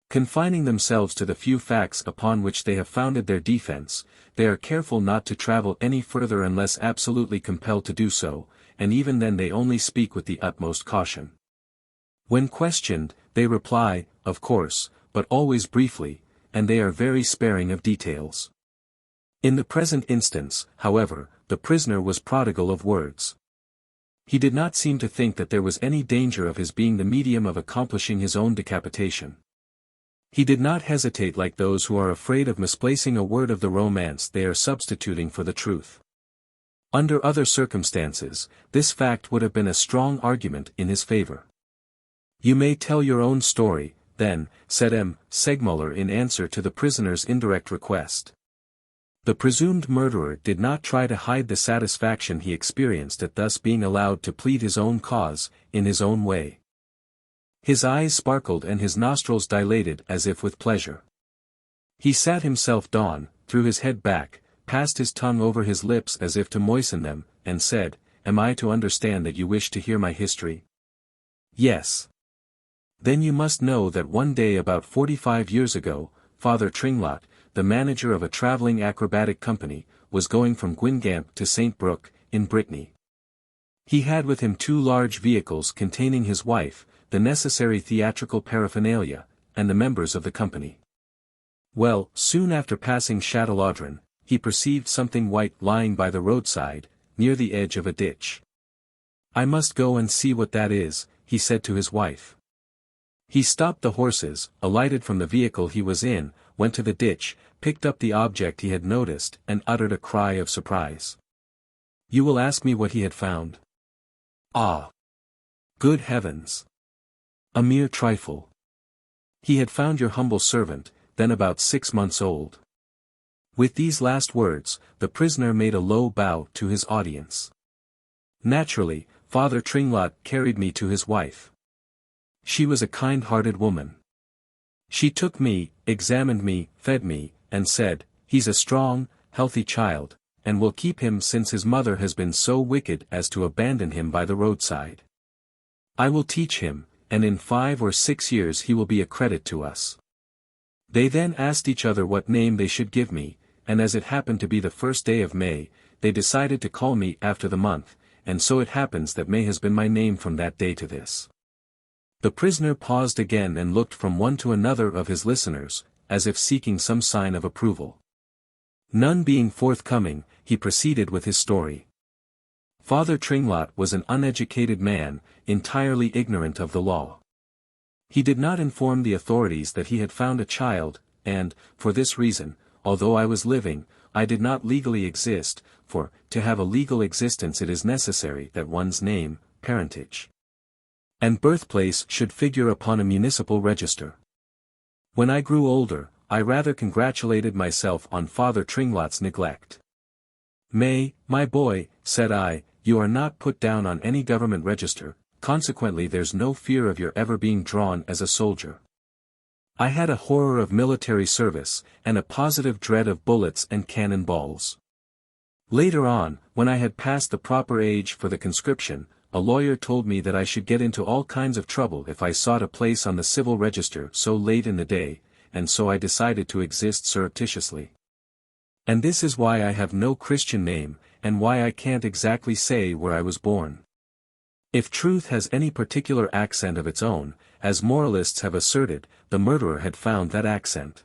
Confining themselves to the few facts upon which they have founded their defense, they are careful not to travel any further unless absolutely compelled to do so, and even then they only speak with the utmost caution. When questioned, they reply, of course, but always briefly, and they are very sparing of details. In the present instance, however, the prisoner was prodigal of words. He did not seem to think that there was any danger of his being the medium of accomplishing his own decapitation. He did not hesitate like those who are afraid of misplacing a word of the romance they are substituting for the truth. Under other circumstances, this fact would have been a strong argument in his favor. You may tell your own story, then, said M. Segmuller in answer to the prisoner's indirect request. The presumed murderer did not try to hide the satisfaction he experienced at thus being allowed to plead his own cause, in his own way. His eyes sparkled and his nostrils dilated as if with pleasure. He sat himself down, threw his head back, passed his tongue over his lips as if to moisten them, and said, Am I to understand that you wish to hear my history? Yes. Then you must know that one day about 45 years ago, Father Tringlot, the manager of a traveling acrobatic company, was going from Guingamp to St. Brook, in Brittany. He had with him 2 large vehicles containing his wife, the necessary theatrical paraphernalia, and the members of the company. Well, soon after passing Châtelaudren, he perceived something white lying by the roadside, near the edge of a ditch. I must go and see what that is, he said to his wife. He stopped the horses, alighted from the vehicle he was in, went to the ditch, picked up the object he had noticed, and uttered a cry of surprise. You will ask me what he had found? Ah! Good heavens! A mere trifle. He had found your humble servant, then about 6 months old. With these last words, the prisoner made a low bow to his audience. Naturally, Father Tringlot carried me to his wife. She was a kind-hearted woman. She took me, examined me, fed me, and said, He's a strong, healthy child, and will keep him since his mother has been so wicked as to abandon him by the roadside. I will teach him, and in 5 or 6 years he will be a credit to us. They then asked each other what name they should give me, and as it happened to be the first day of May, they decided to call me after the month, and so it happens that May has been my name from that day to this. The prisoner paused again and looked from one to another of his listeners, as if seeking some sign of approval. None being forthcoming, he proceeded with his story. Father Tringlot was an uneducated man, entirely ignorant of the law. He did not inform the authorities that he had found a child, and, for this reason, although I was living, I did not legally exist, for, to have a legal existence it is necessary that one's name, parentage, and birthplace should figure upon a municipal register. When I grew older, I rather congratulated myself on Father Tringlot's neglect. "May, my boy," said I, "you are not put down on any government register, consequently there's no fear of your ever being drawn as a soldier." I had a horror of military service, and a positive dread of bullets and cannon balls. Later on, when I had passed the proper age for the conscription, a lawyer told me that I should get into all kinds of trouble if I sought a place on the civil register so late in the day, and so I decided to exist surreptitiously. And this is why I have no Christian name, and why I can't exactly say where I was born. If truth has any particular accent of its own, as moralists have asserted, the murderer had found that accent.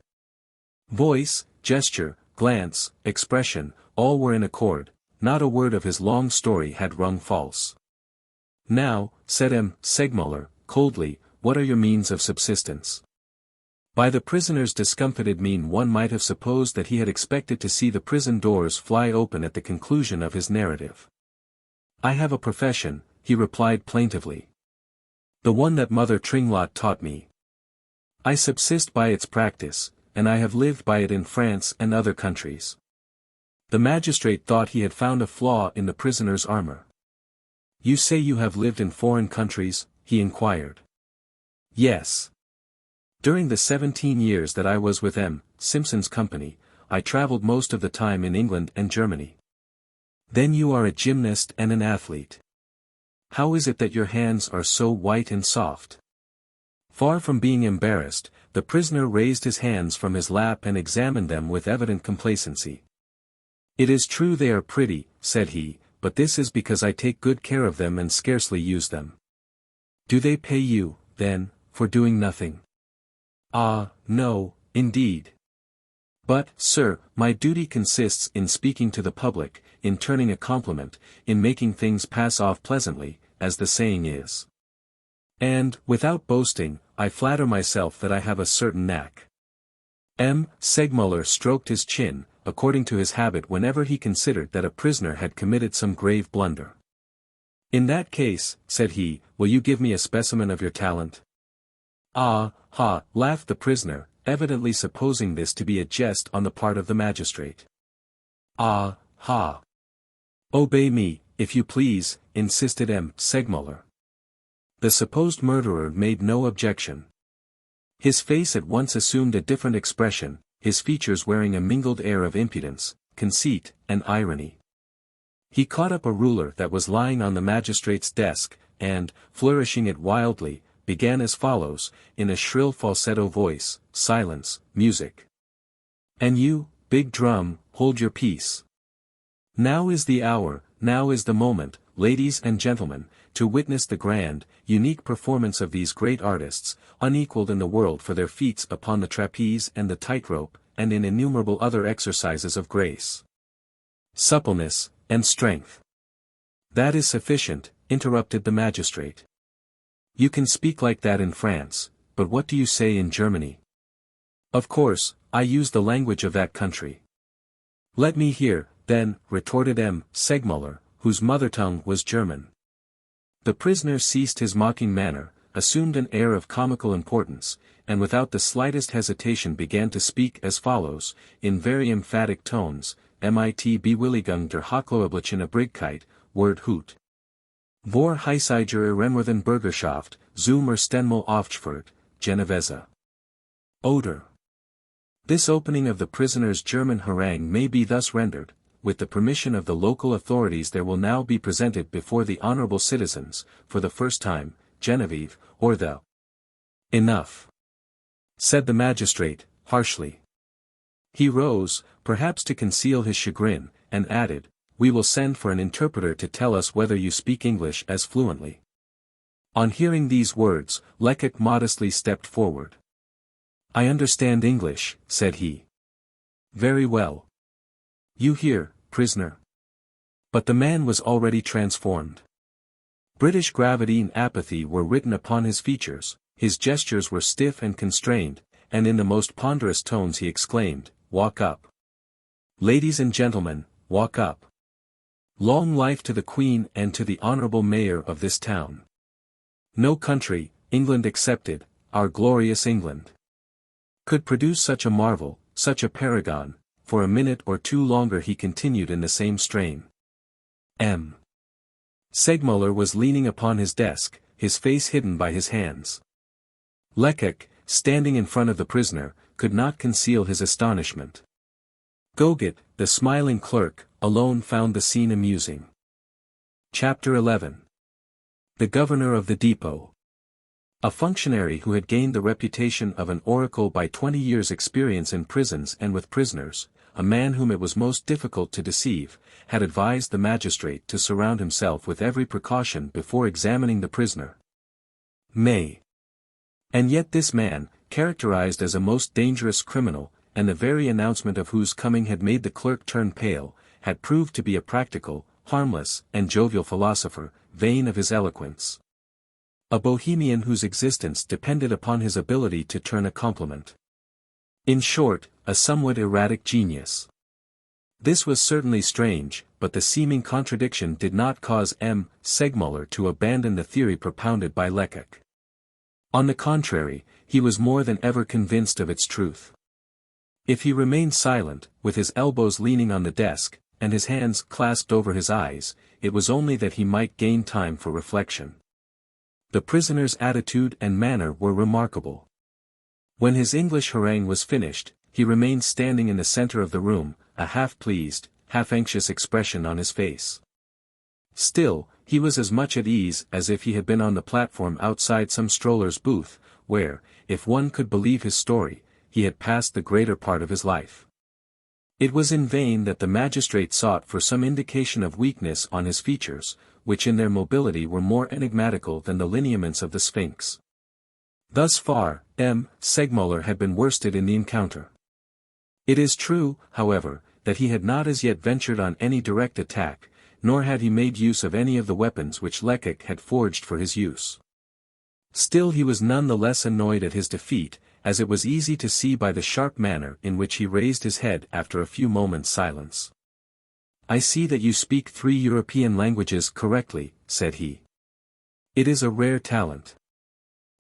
Voice, gesture, glance, expression, all were in accord, not a word of his long story had rung false. "Now," said M. Segmuller, coldly, "what are your means of subsistence?" By the prisoner's discomfited mien one might have supposed that he had expected to see the prison doors fly open at the conclusion of his narrative. "I have a profession," he replied plaintively. "The one that Mother Tringlot taught me. I subsist by its practice, and I have lived by it in France and other countries." The magistrate thought he had found a flaw in the prisoner's armor. "You say you have lived in foreign countries?" he inquired. "Yes. During the 17 years that I was with M. Simpson's company, I traveled most of the time in England and Germany." "Then you are a gymnast and an athlete. How is it that your hands are so white and soft?" Far from being embarrassed, the prisoner raised his hands from his lap and examined them with evident complacency. "It is true they are pretty," said he, "but this is because I take good care of them and scarcely use them." "Do they pay you, then, for doing nothing?" "Ah, no, indeed. But, sir, my duty consists in speaking to the public, in turning a compliment, in making things pass off pleasantly, as the saying is. And, without boasting, I flatter myself that I have a certain knack." M. Segmuller stroked his chin, according to his habit whenever he considered that a prisoner had committed some grave blunder. "In that case," said he, "will you give me a specimen of your talent?" "Ah, ha," laughed the prisoner, evidently supposing this to be a jest on the part of the magistrate. "Ah, ha." "Obey me, if you please," insisted M. Segmuller. The supposed murderer made no objection. His face at once assumed a different expression, his features wearing a mingled air of impudence, conceit, and irony. He caught up a ruler that was lying on the magistrate's desk, and, flourishing it wildly, began as follows, in a shrill falsetto voice: "Silence, music. And you, big drum, hold your peace. Now is the hour, now is the moment, ladies and gentlemen, to witness the grand, unique performance of these great artists, unequaled in the world for their feats upon the trapeze and the tightrope, and in innumerable other exercises of grace, suppleness, and strength." "That is sufficient," interrupted the magistrate. "You can speak like that in France, but what do you say in Germany?" "Of course, I use the language of that country." "Let me hear, then," retorted M. Segmuller, whose mother tongue was German. The prisoner ceased his mocking manner, assumed an air of comical importance, and without the slightest hesitation began to speak as follows, in very emphatic tones: "Mit Bewilligung der Hochloeblichen Obrigkeit, Word Hut. Vor Heisiger Ehrenwerthen Bürgerschaft, zum Erstenmal aufgeführt, Genevese. Oder." This opening of the prisoner's German harangue may be thus rendered: "With the permission of the local authorities there will now be presented before the honorable citizens, for the first time, Genevieve, or the—" "Enough," said the magistrate, harshly. He rose, perhaps to conceal his chagrin, and added, "We will send for an interpreter to tell us whether you speak English as fluently." On hearing these words, Lecoq modestly stepped forward. "I understand English," said he. "Very well. You hear, prisoner." But the man was already transformed. British gravity and apathy were written upon his features, his gestures were stiff and constrained, and in the most ponderous tones he exclaimed, "Walk up. Ladies and gentlemen, walk up. Long life to the Queen and to the honorable mayor of this town. No country, England excepted, our glorious England, could produce such a marvel, such a paragon, for a minute or two longer he continued in the same strain. M. Segmuller was leaning upon his desk, his face hidden by his hands. Lecoq, standing in front of the prisoner, could not conceal his astonishment. Goget, the smiling clerk, alone found the scene amusing. Chapter 11. The Governor of the Depot. A functionary who had gained the reputation of an oracle by 20 years' experience in prisons and with prisoners, a man whom it was most difficult to deceive, had advised the magistrate to surround himself with every precaution before examining the prisoner. May. And yet this man, characterized as a most dangerous criminal, and the very announcement of whose coming had made the clerk turn pale, had proved to be a practical, harmless, and jovial philosopher, vain of his eloquence. A bohemian whose existence depended upon his ability to turn a compliment. In short, a somewhat erratic genius. This was certainly strange, but the seeming contradiction did not cause M. Segmuller to abandon the theory propounded by Lecoq. On the contrary, he was more than ever convinced of its truth. If he remained silent, with his elbows leaning on the desk, and his hands clasped over his eyes, it was only that he might gain time for reflection. The prisoner's attitude and manner were remarkable. When his English harangue was finished, he remained standing in the center of the room, a half-pleased, half-anxious expression on his face. Still, he was as much at ease as if he had been on the platform outside some stroller's booth, where, if one could believe his story, he had passed the greater part of his life. It was in vain that the magistrate sought for some indication of weakness on his features, which in their mobility were more enigmatical than the lineaments of the Sphinx. Thus far, M. Segmuller had been worsted in the encounter. It is true, however, that he had not as yet ventured on any direct attack, nor had he made use of any of the weapons which Lecoq had forged for his use. Still he was none the less annoyed at his defeat, as it was easy to see by the sharp manner in which he raised his head after a few moments' silence. "I see that you speak 3 European languages correctly," said he. "It is a rare talent."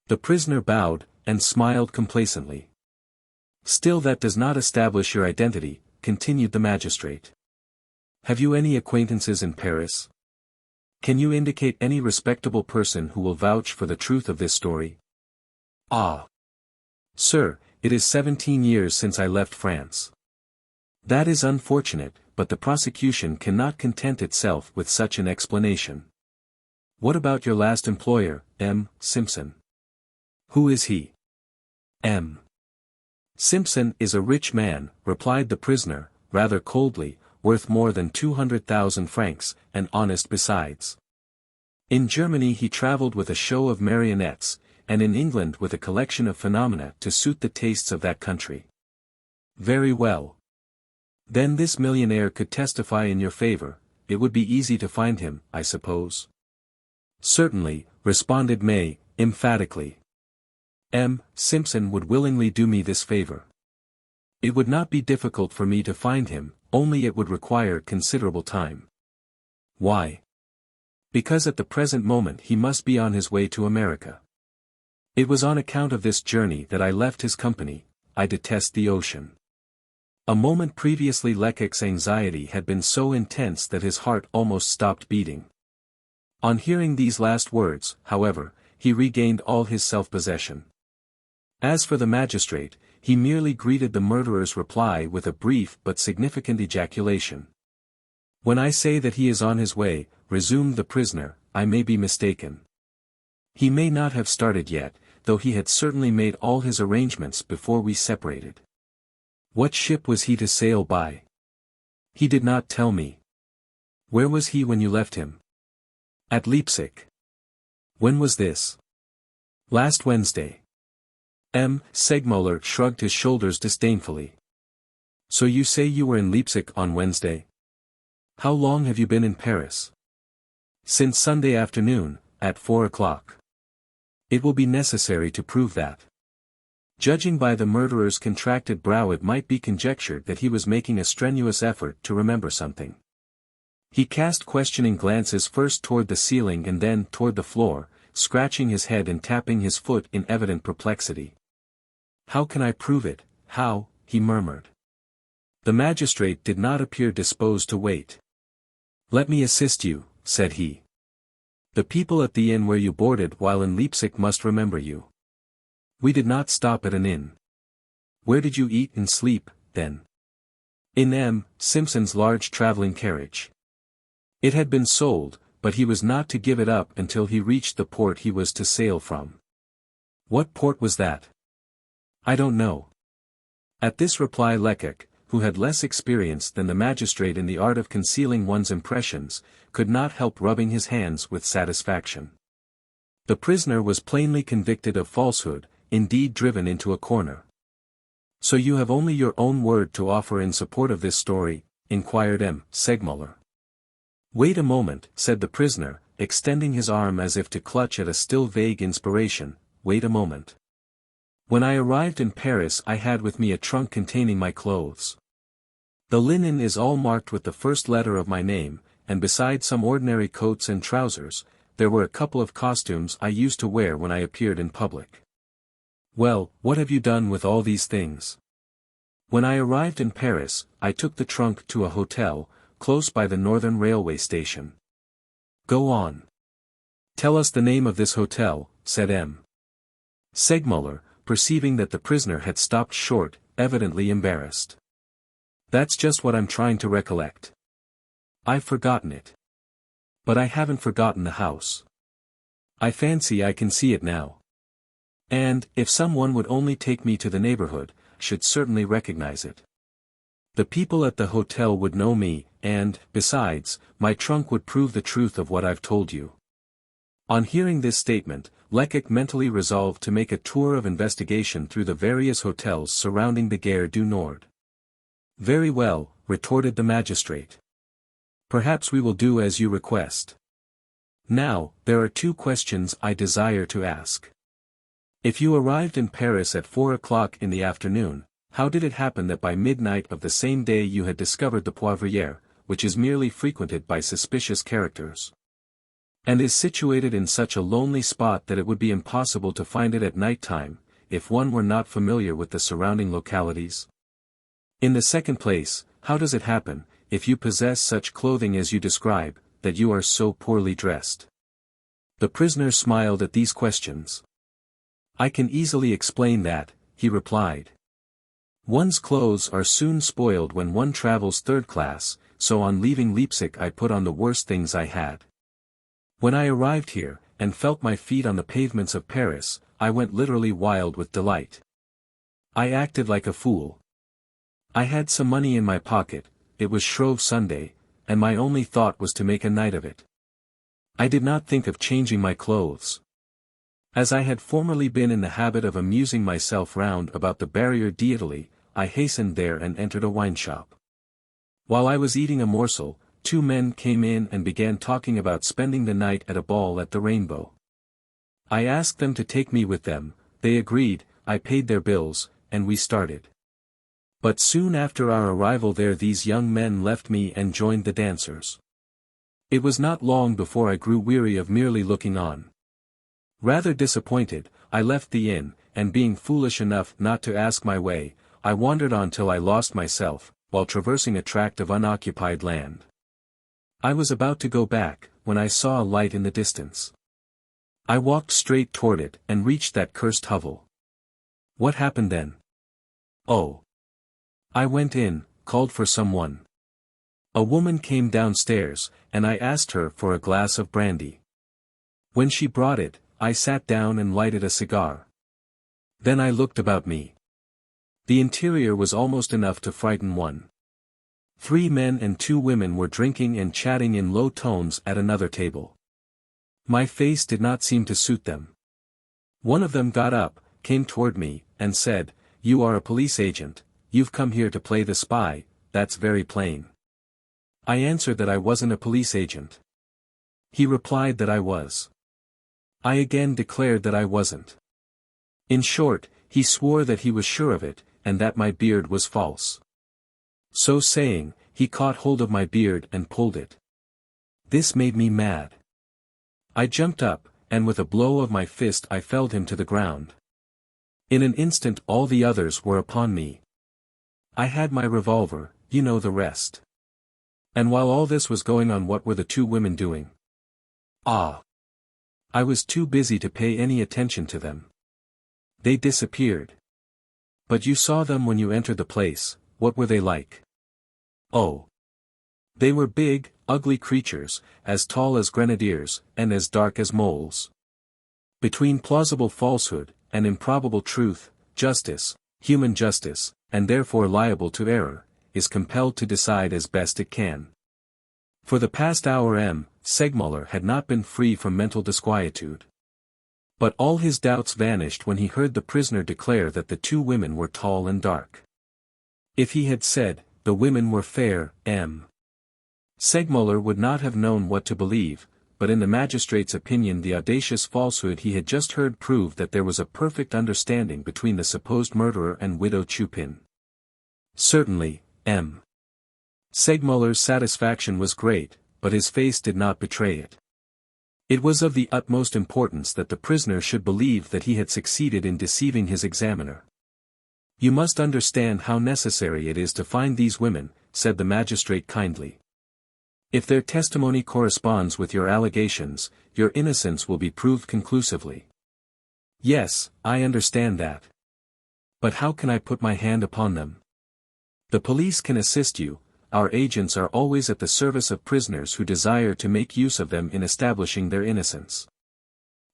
The prisoner bowed, and smiled complacently. "Still that does not establish your identity," continued the magistrate. "Have you any acquaintances in Paris? Can you indicate any respectable person who will vouch for the truth of this story?" "Ah! Sir, it is 17 years since I left France." "That is unfortunate, but the prosecution cannot content itself with such an explanation. What about your last employer, M. Simpson?" "Who is he?" "M. Simpson is a rich man," replied the prisoner, rather coldly, "worth more than 200,000 francs, and honest besides. In Germany he traveled with a show of marionettes, and in England with a collection of phenomena to suit the tastes of that country." "Very well. Then this millionaire could testify in your favor. It would be easy to find him, I suppose?" "Certainly," responded May, emphatically. "M. Simpson would willingly do me this favor. It would not be difficult for me to find him, only it would require considerable time." "Why?" "Because at the present moment he must be on his way to America. It was on account of this journey that I left his company. I detest the ocean." A moment previously Lecoq's anxiety had been so intense that his heart almost stopped beating. On hearing these last words, however, he regained all his self-possession. As for the magistrate, he merely greeted the murderer's reply with a brief but significant ejaculation. "When I say that he is on his way," resumed the prisoner, "I may be mistaken. He may not have started yet, though he had certainly made all his arrangements before we separated." "What ship was he to sail by?" "He did not tell me." "Where was he when you left him?" "At Leipzig." "When was this?" "Last Wednesday." M. Segmuller shrugged his shoulders disdainfully. "So you say you were in Leipzig on Wednesday? How long have you been in Paris?" "Since Sunday afternoon, at 4 o'clock. It will be necessary to prove that." Judging by the murderer's contracted brow it might be conjectured that he was making a strenuous effort to remember something. He cast questioning glances first toward the ceiling and then toward the floor, scratching his head and tapping his foot in evident perplexity. "How can I prove it, how?" he murmured. The magistrate did not appear disposed to wait. "Let me assist you," said he. "The people at the inn where you boarded while in Leipzig must remember you. We did not stop at an inn. Where did you eat and sleep, then?" "In M. Simpson's large traveling carriage." It had been sold, but he was not to give it up until he reached the port he was to sail from. "What port was that?" "I don't know." At this reply Lecoq, who had less experience than the magistrate in the art of concealing one's impressions, could not help rubbing his hands with satisfaction. The prisoner was plainly convicted of falsehood, indeed driven into a corner. "So you have only your own word to offer in support of this story?" inquired M. Segmuller. "Wait a moment," said the prisoner, extending his arm as if to clutch at a still vague inspiration. "Wait a moment. When I arrived in Paris I had with me a trunk containing my clothes. The linen is all marked with the first letter of my name, and besides some ordinary coats and trousers, there were a couple of costumes I used to wear when I appeared in public." "Well, what have you done with all these things?" "When I arrived in Paris, I took the trunk to a hotel, close by the Northern Railway station." "Go on. Tell us the name of this hotel," said M. Segmuller, perceiving that the prisoner had stopped short, evidently embarrassed. "That's just what I'm trying to recollect. I've forgotten it. But I haven't forgotten the house. I fancy I can see it now. And, if someone would only take me to the neighborhood, I should certainly recognize it. The people at the hotel would know me, and, besides, my trunk would prove the truth of what I've told you." On hearing this statement, Lecoq mentally resolved to make a tour of investigation through the various hotels surrounding the Gare du Nord. "Very well," retorted the magistrate. "Perhaps we will do as you request. Now, there are two questions I desire to ask. If you arrived in Paris at 4 o'clock in the afternoon, how did it happen that by midnight of the same day you had discovered the Poivrière, which is merely frequented by suspicious characters, and is situated in such a lonely spot that it would be impossible to find it at night time, if one were not familiar with the surrounding localities? In the second place, how does it happen, if you possess such clothing as you describe, that you are so poorly dressed?" The prisoner smiled at these questions. "I can easily explain that," he replied. "One's clothes are soon spoiled when one travels third class, so on leaving Leipzig I put on the worst things I had. When I arrived here, and felt my feet on the pavements of Paris, I went literally wild with delight. I acted like a fool. I had some money in my pocket, it was Shrove Sunday, and my only thought was to make a night of it. I did not think of changing my clothes. As I had formerly been in the habit of amusing myself round about the Barrière d'Italy, I hastened there and entered a wine shop. While I was eating a morsel, two men came in and began talking about spending the night at a ball at the Rainbow. I asked them to take me with them, they agreed, I paid their bills, and we started. But soon after our arrival there these young men left me and joined the dancers. It was not long before I grew weary of merely looking on. Rather disappointed, I left the inn, and being foolish enough not to ask my way, I wandered on till I lost myself, while traversing a tract of unoccupied land. I was about to go back, when I saw a light in the distance. I walked straight toward it and reached that cursed hovel. What happened then? Oh! I went in, called for someone. A woman came downstairs, and I asked her for a glass of brandy. When she brought it, I sat down and lighted a cigar. Then I looked about me. The interior was almost enough to frighten one. 3 men and 2 women were drinking and chatting in low tones at another table. My face did not seem to suit them. One of them got up, came toward me, and said, "You are a police agent, you've come here to play the spy, that's very plain." I answered that I wasn't a police agent. He replied that I was. I again declared that I wasn't. In short, he swore that he was sure of it, and that my beard was false. So saying, he caught hold of my beard and pulled it. This made me mad. I jumped up, and with a blow of my fist I felled him to the ground. In an instant all the others were upon me. I had my revolver, you know the rest. And while all this was going on, what were the two women doing? Ah! I was too busy to pay any attention to them. They disappeared. But you saw them when you entered the place. What were they like? Oh! They were big, ugly creatures, as tall as grenadiers, and as dark as moles. Between plausible falsehood, and improbable truth, justice, human justice, and therefore liable to error, is compelled to decide as best it can. For the past hour Segmuller had not been free from mental disquietude. But all his doubts vanished when he heard the prisoner declare that the two women were tall and dark. If he had said, the women were fair, Segmuller would not have known what to believe, but in the magistrate's opinion the audacious falsehood he had just heard proved that there was a perfect understanding between the supposed murderer and Widow Chupin. Certainly, Segmuller's satisfaction was great, but his face did not betray it. It was of the utmost importance that the prisoner should believe that he had succeeded in deceiving his examiner. You must understand how necessary it is to find these women, said the magistrate kindly. If their testimony corresponds with your allegations, your innocence will be proved conclusively. Yes, I understand that. But how can I put my hand upon them? The police can assist you. Our agents are always at the service of prisoners who desire to make use of them in establishing their innocence.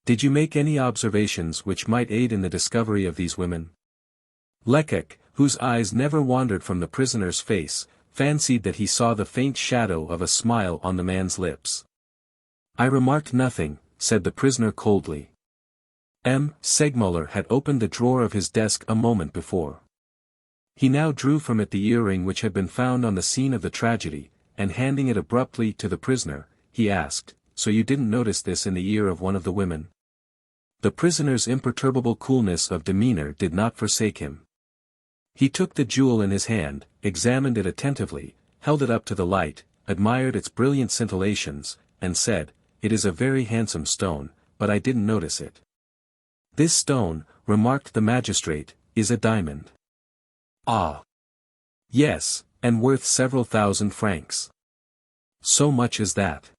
Did you make any observations which might aid in the discovery of these women? Lecoq, whose eyes never wandered from the prisoner's face, fancied that he saw the faint shadow of a smile on the man's lips. I remarked nothing, said the prisoner coldly. Segmuller had opened the drawer of his desk a moment before. He now drew from it the earring which had been found on the scene of the tragedy, and handing it abruptly to the prisoner, he asked, so you didn't notice this in the ear of one of the women? The prisoner's imperturbable coolness of demeanor did not forsake him. He took the jewel in his hand, examined it attentively, held it up to the light, admired its brilliant scintillations, and said, "It is a very handsome stone, but I didn't notice it." "This stone," remarked the magistrate, "is a diamond." "Ah! Yes, and worth several thousand francs." "So much as that?"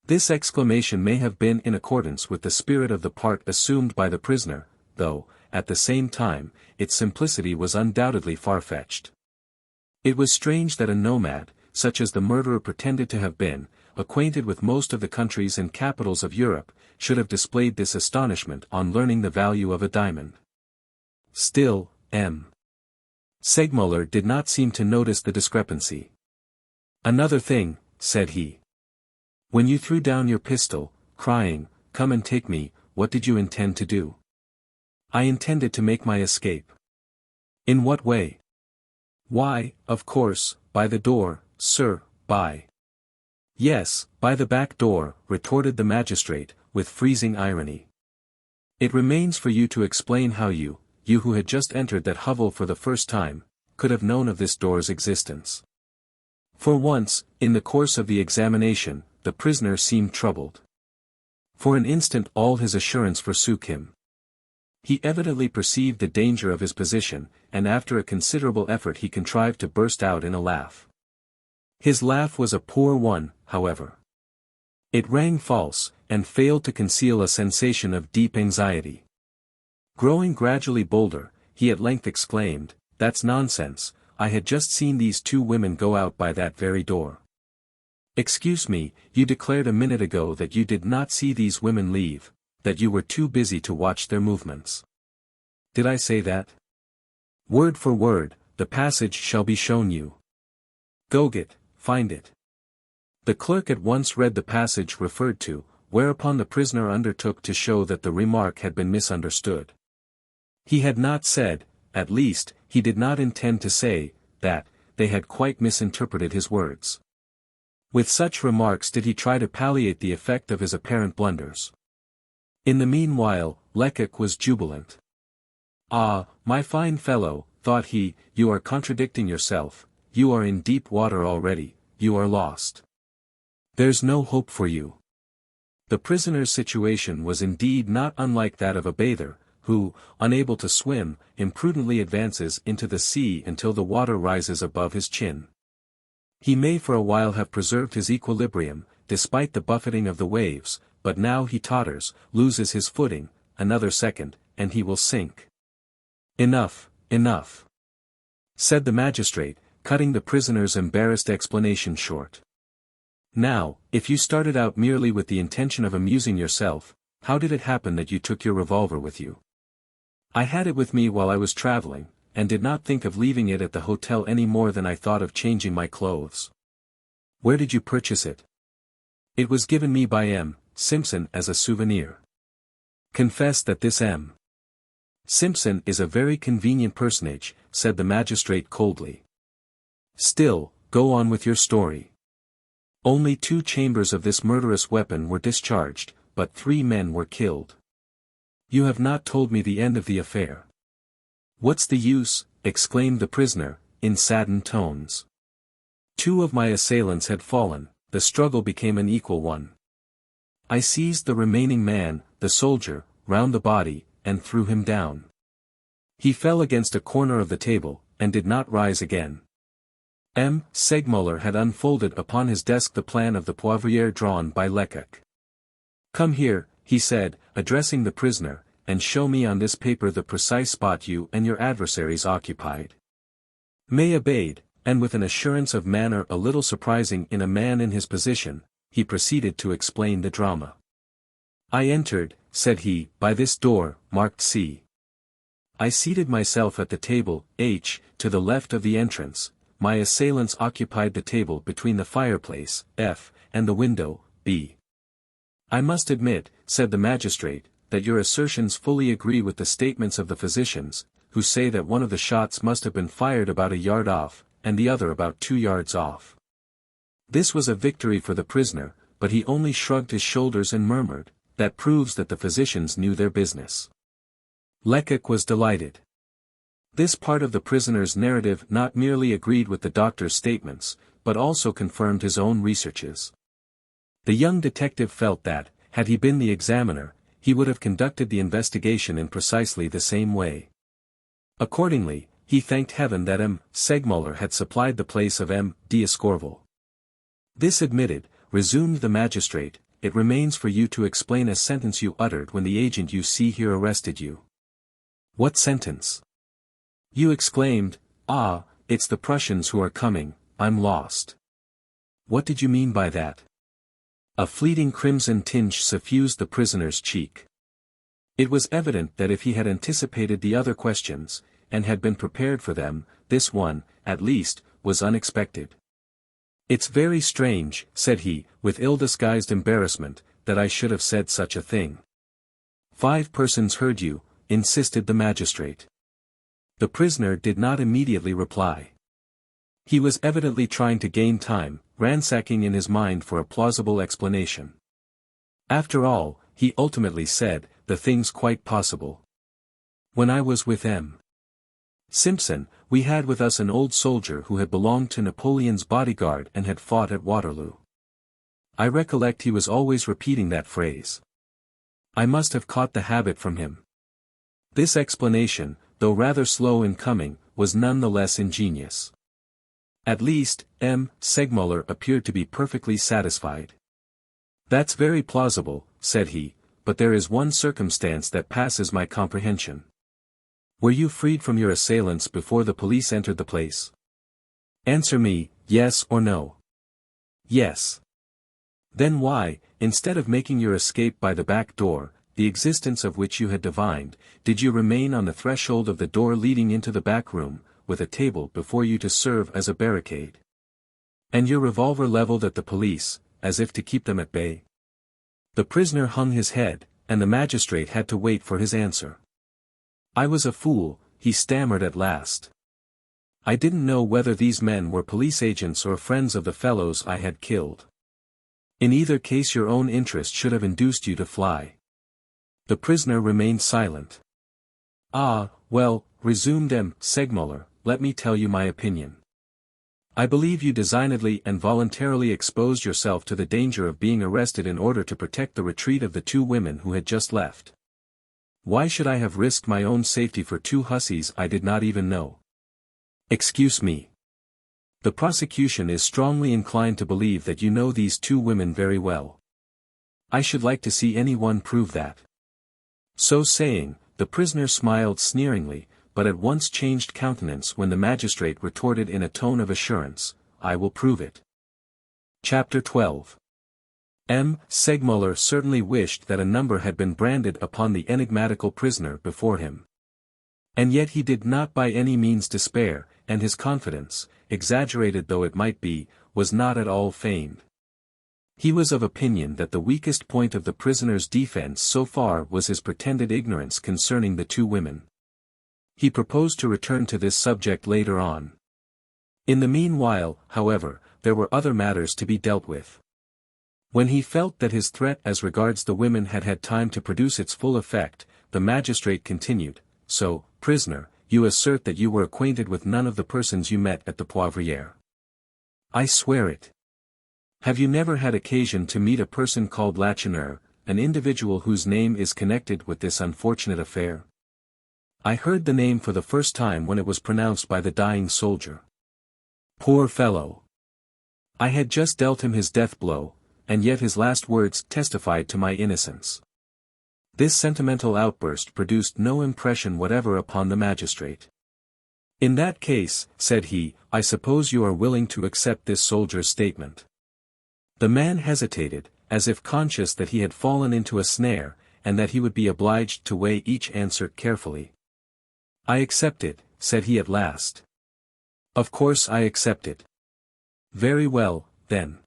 This exclamation may have been in accordance with the spirit of the part assumed by the prisoner, though, at the same time, its simplicity was undoubtedly far-fetched. It was strange that a nomad, such as the murderer pretended to have been, acquainted with most of the countries and capitals of Europe, should have displayed this astonishment on learning the value of a diamond. Still, Segmuller did not seem to notice the discrepancy. "Another thing," said he. "When you threw down your pistol, crying, 'Come and take me,' what did you intend to do?" "I intended to make my escape." "In what way?" "Why, of course, by the door, sir, by—" "Yes, by the back door," retorted the magistrate, with freezing irony. "It remains for you to explain how you who had just entered that hovel for the first time, could have known of this door's existence." For once, in the course of the examination, the prisoner seemed troubled. For an instant all his assurance forsook him. He evidently perceived the danger of his position, and after a considerable effort he contrived to burst out in a laugh. His laugh was a poor one, however. It rang false, and failed to conceal a sensation of deep anxiety. Growing gradually bolder, he at length exclaimed, "That's nonsense, I had just seen these two women go out by that very door." "Excuse me, you declared a minute ago that you did not see these women leave, that you were too busy to watch their movements." "Did I say that?" "Word for word, the passage shall be shown you." "Go find it." The clerk at once read the passage referred to, whereupon the prisoner undertook to show that the remark had been misunderstood. He had not said, at least, he did not intend to say, that they had quite misinterpreted his words. With such remarks did he try to palliate the effect of his apparent blunders. In the meanwhile, Lecoq was jubilant. "Ah, my fine fellow," thought he, "you are contradicting yourself, you are in deep water already, you are lost. There's no hope for you." The prisoner's situation was indeed not unlike that of a bather, who, unable to swim, imprudently advances into the sea until the water rises above his chin. He may for a while have preserved his equilibrium, despite the buffeting of the waves, but now he totters, loses his footing, another second, and he will sink. Enough, enough, said the magistrate, cutting the prisoner's embarrassed explanation short. Now, if you started out merely with the intention of amusing yourself, how did it happen that you took your revolver with you? I had it with me while I was traveling, and did not think of leaving it at the hotel any more than I thought of changing my clothes. Where did you purchase it? It was given me by M. Simpson as a souvenir. Confess that this M. Simpson is a very convenient personage, said the magistrate coldly. Still, go on with your story. Only 2 chambers of this murderous weapon were discharged, but 3 men were killed. You have not told me the end of the affair. What's the use? Exclaimed the prisoner, in saddened tones. 2 of my assailants had fallen, the struggle became an equal one. I seized the remaining man, the soldier, round the body, and threw him down. He fell against a corner of the table, and did not rise again. M. Segmuller had unfolded upon his desk the plan of the Poivriere drawn by Lecoq. Come here, he said, addressing the prisoner, and show me on this paper the precise spot you and your adversaries occupied. May obeyed, and with an assurance of manner a little surprising in a man in his position, he proceeded to explain the drama. I entered, said he, by this door, marked C. I seated myself at the table, H, to the left of the entrance. My assailants occupied the table between the fireplace, F, and the window, B. I must admit, said the magistrate, that your assertions fully agree with the statements of the physicians, who say that one of the shots must have been fired about a yard off, and the other about 2 yards off. This was a victory for the prisoner, but he only shrugged his shoulders and murmured, that proves that the physicians knew their business. Lecoq was delighted. This part of the prisoner's narrative not merely agreed with the doctor's statements, but also confirmed his own researches. The young detective felt that, had he been the examiner, he would have conducted the investigation in precisely the same way. Accordingly, he thanked heaven that M. Segmuller had supplied the place of M. d'Escorval. This admitted, resumed the magistrate, it remains for you to explain a sentence you uttered when the agent you see here arrested you. What sentence? You exclaimed, ah, it's the Prussians who are coming, I'm lost. What did you mean by that? A fleeting crimson tinge suffused the prisoner's cheek. It was evident that if he had anticipated the other questions, and had been prepared for them, this one, at least, was unexpected. It's very strange, said he, with ill-disguised embarrassment, that I should have said such a thing. 5 persons heard you, insisted the magistrate. The prisoner did not immediately reply. He was evidently trying to gain time, ransacking in his mind for a plausible explanation. After all, he ultimately said, the thing's quite possible. When I was with M. Simpson, we had with us an old soldier who had belonged to Napoleon's bodyguard and had fought at Waterloo. I recollect he was always repeating that phrase. I must have caught the habit from him. This explanation, though rather slow in coming, was none the less ingenious. At least, M. Segmuller appeared to be perfectly satisfied. That's very plausible, said he, but there is one circumstance that passes my comprehension. Were you freed from your assailants before the police entered the place? Answer me, yes or no. Yes. Then why, instead of making your escape by the back door, the existence of which you had divined, did you remain on the threshold of the door leading into the back room, with a table before you to serve as a barricade? And your revolver leveled at the police, as if to keep them at bay? The prisoner hung his head, and the magistrate had to wait for his answer. I was a fool, he stammered at last. I didn't know whether these men were police agents or friends of the fellows I had killed. In either case your own interest should have induced you to fly. The prisoner remained silent. Ah, well, resumed M. Segmuller, let me tell you my opinion. I believe you designedly and voluntarily exposed yourself to the danger of being arrested in order to protect the retreat of the 2 women who had just left. Why should I have risked my own safety for two hussies I did not even know? Excuse me. The prosecution is strongly inclined to believe that you know these two women very well. I should like to see anyone prove that. So saying, the prisoner smiled sneeringly, but at once changed countenance when the magistrate retorted in a tone of assurance, I will prove it. Chapter 12. Segmuller certainly wished that a number had been branded upon the enigmatical prisoner before him. And yet he did not by any means despair, and his confidence, exaggerated though it might be, was not at all feigned. He was of opinion that the weakest point of the prisoner's defense so far was his pretended ignorance concerning the two women. He proposed to return to this subject later on. In the meanwhile, however, there were other matters to be dealt with. When he felt that his threat as regards the women had had time to produce its full effect, the magistrate continued, So, prisoner, you assert that you were acquainted with none of the persons you met at the Poivriere. I swear it. Have you never had occasion to meet a person called Lacheneur, an individual whose name is connected with this unfortunate affair? I heard the name for the first time when it was pronounced by the dying soldier. Poor fellow! I had just dealt him his death blow, and yet his last words testified to my innocence. This sentimental outburst produced no impression whatever upon the magistrate. In that case, said he, I suppose you are willing to accept this soldier's statement. The man hesitated, as if conscious that he had fallen into a snare, and that he would be obliged to weigh each answer carefully. I accept it, said he at last. Of course I accept it. Very well, then.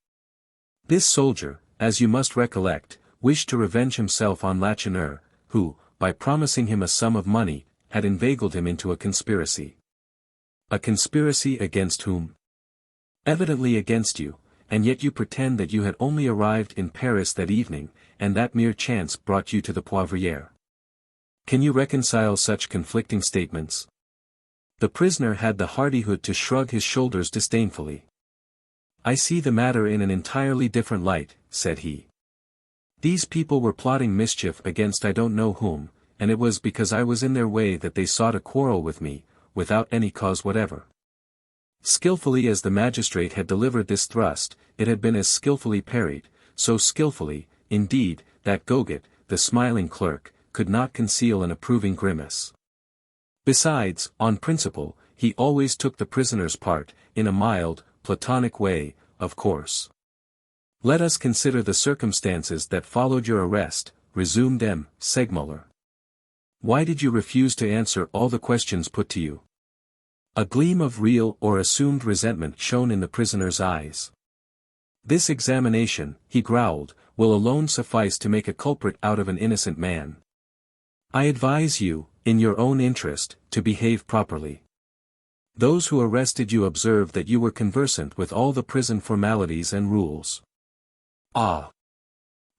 This soldier, as you must recollect, wished to revenge himself on Lacheneur, who, by promising him a sum of money, had inveigled him into a conspiracy. A conspiracy against whom? Evidently against you, and yet you pretend that you had only arrived in Paris that evening, and that mere chance brought you to the Poivriere. Can you reconcile such conflicting statements? The prisoner had the hardihood to shrug his shoulders disdainfully. I see the matter in an entirely different light, said he. These people were plotting mischief against I don't know whom, and it was because I was in their way that they sought a quarrel with me, without any cause whatever. Skillfully as the magistrate had delivered this thrust, it had been as skillfully parried, so skillfully, indeed, that Goget, the smiling clerk, could not conceal an approving grimace. Besides, on principle, he always took the prisoner's part, in a mild, platonic way, of course. Let us consider the circumstances that followed your arrest, resumed Segmuller. Why did you refuse to answer all the questions put to you? A gleam of real or assumed resentment shone in the prisoner's eyes. This examination, he growled, will alone suffice to make a culprit out of an innocent man. I advise you, in your own interest, to behave properly. Those who arrested you observed that you were conversant with all the prison formalities and rules. Ah!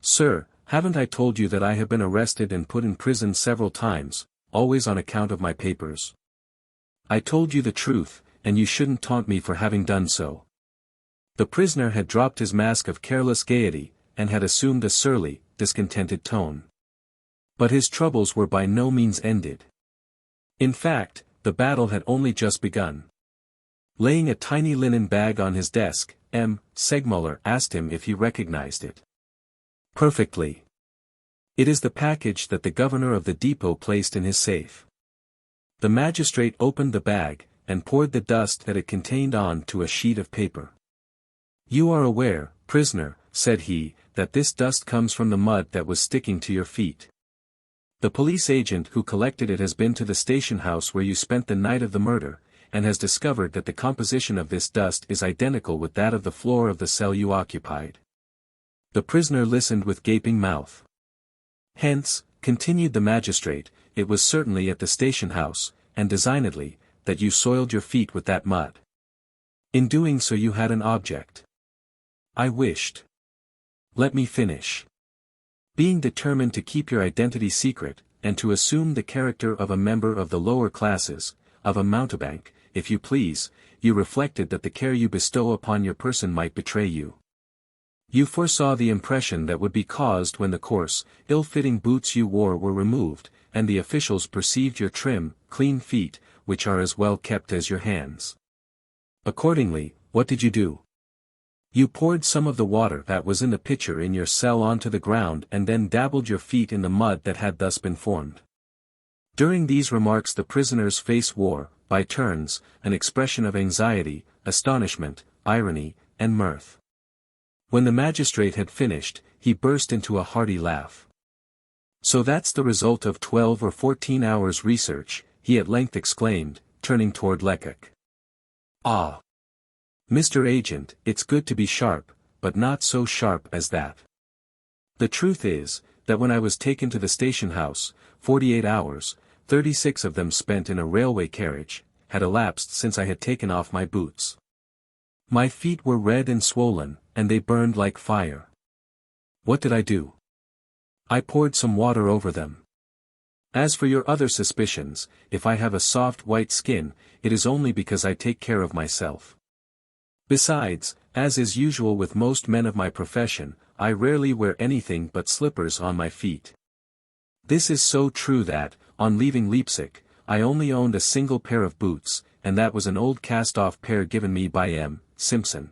Sir, haven't I told you that I have been arrested and put in prison several times, always on account of my papers? I told you the truth, and you shouldn't taunt me for having done so. The prisoner had dropped his mask of careless gaiety, and had assumed a surly, discontented tone. But his troubles were by no means ended. In fact, the battle had only just begun. Laying a tiny linen bag on his desk, Segmuller asked him if he recognized it. Perfectly. It is the package that the governor of the depot placed in his safe. The magistrate opened the bag, and poured the dust that it contained on to a sheet of paper. You are aware, prisoner, said he, that this dust comes from the mud that was sticking to your feet. The police agent who collected it has been to the station house where you spent the night of the murder, and has discovered that the composition of this dust is identical with that of the floor of the cell you occupied. The prisoner listened with gaping mouth. Hence, continued the magistrate, it was certainly at the station house, and designedly, that you soiled your feet with that mud. In doing so you had an object. I wished. Let me finish. Being determined to keep your identity secret, and to assume the character of a member of the lower classes, of a mountebank, if you please, you reflected that the care you bestow upon your person might betray you. You foresaw the impression that would be caused when the coarse, ill-fitting boots you wore were removed, and the officials perceived your trim, clean feet, which are as well kept as your hands. Accordingly, what did you do? You poured some of the water that was in the pitcher in your cell onto the ground and then dabbled your feet in the mud that had thus been formed. During these remarks the prisoner's face wore, by turns, an expression of anxiety, astonishment, irony, and mirth. When the magistrate had finished, he burst into a hearty laugh. "So that's the result of 12 or 14 hours' research," he at length exclaimed, turning toward Lecoq. "Ah! Mr. Agent, it's good to be sharp, but not so sharp as that. The truth is, that when I was taken to the station house, 48 hours, 36 of them spent in a railway carriage, had elapsed since I had taken off my boots. My feet were red and swollen, and they burned like fire. What did I do? I poured some water over them. As for your other suspicions, if I have a soft white skin, it is only because I take care of myself. Besides, as is usual with most men of my profession, I rarely wear anything but slippers on my feet. This is so true that, on leaving Leipzig, I only owned a single pair of boots, and that was an old cast-off pair given me by M. Simpson."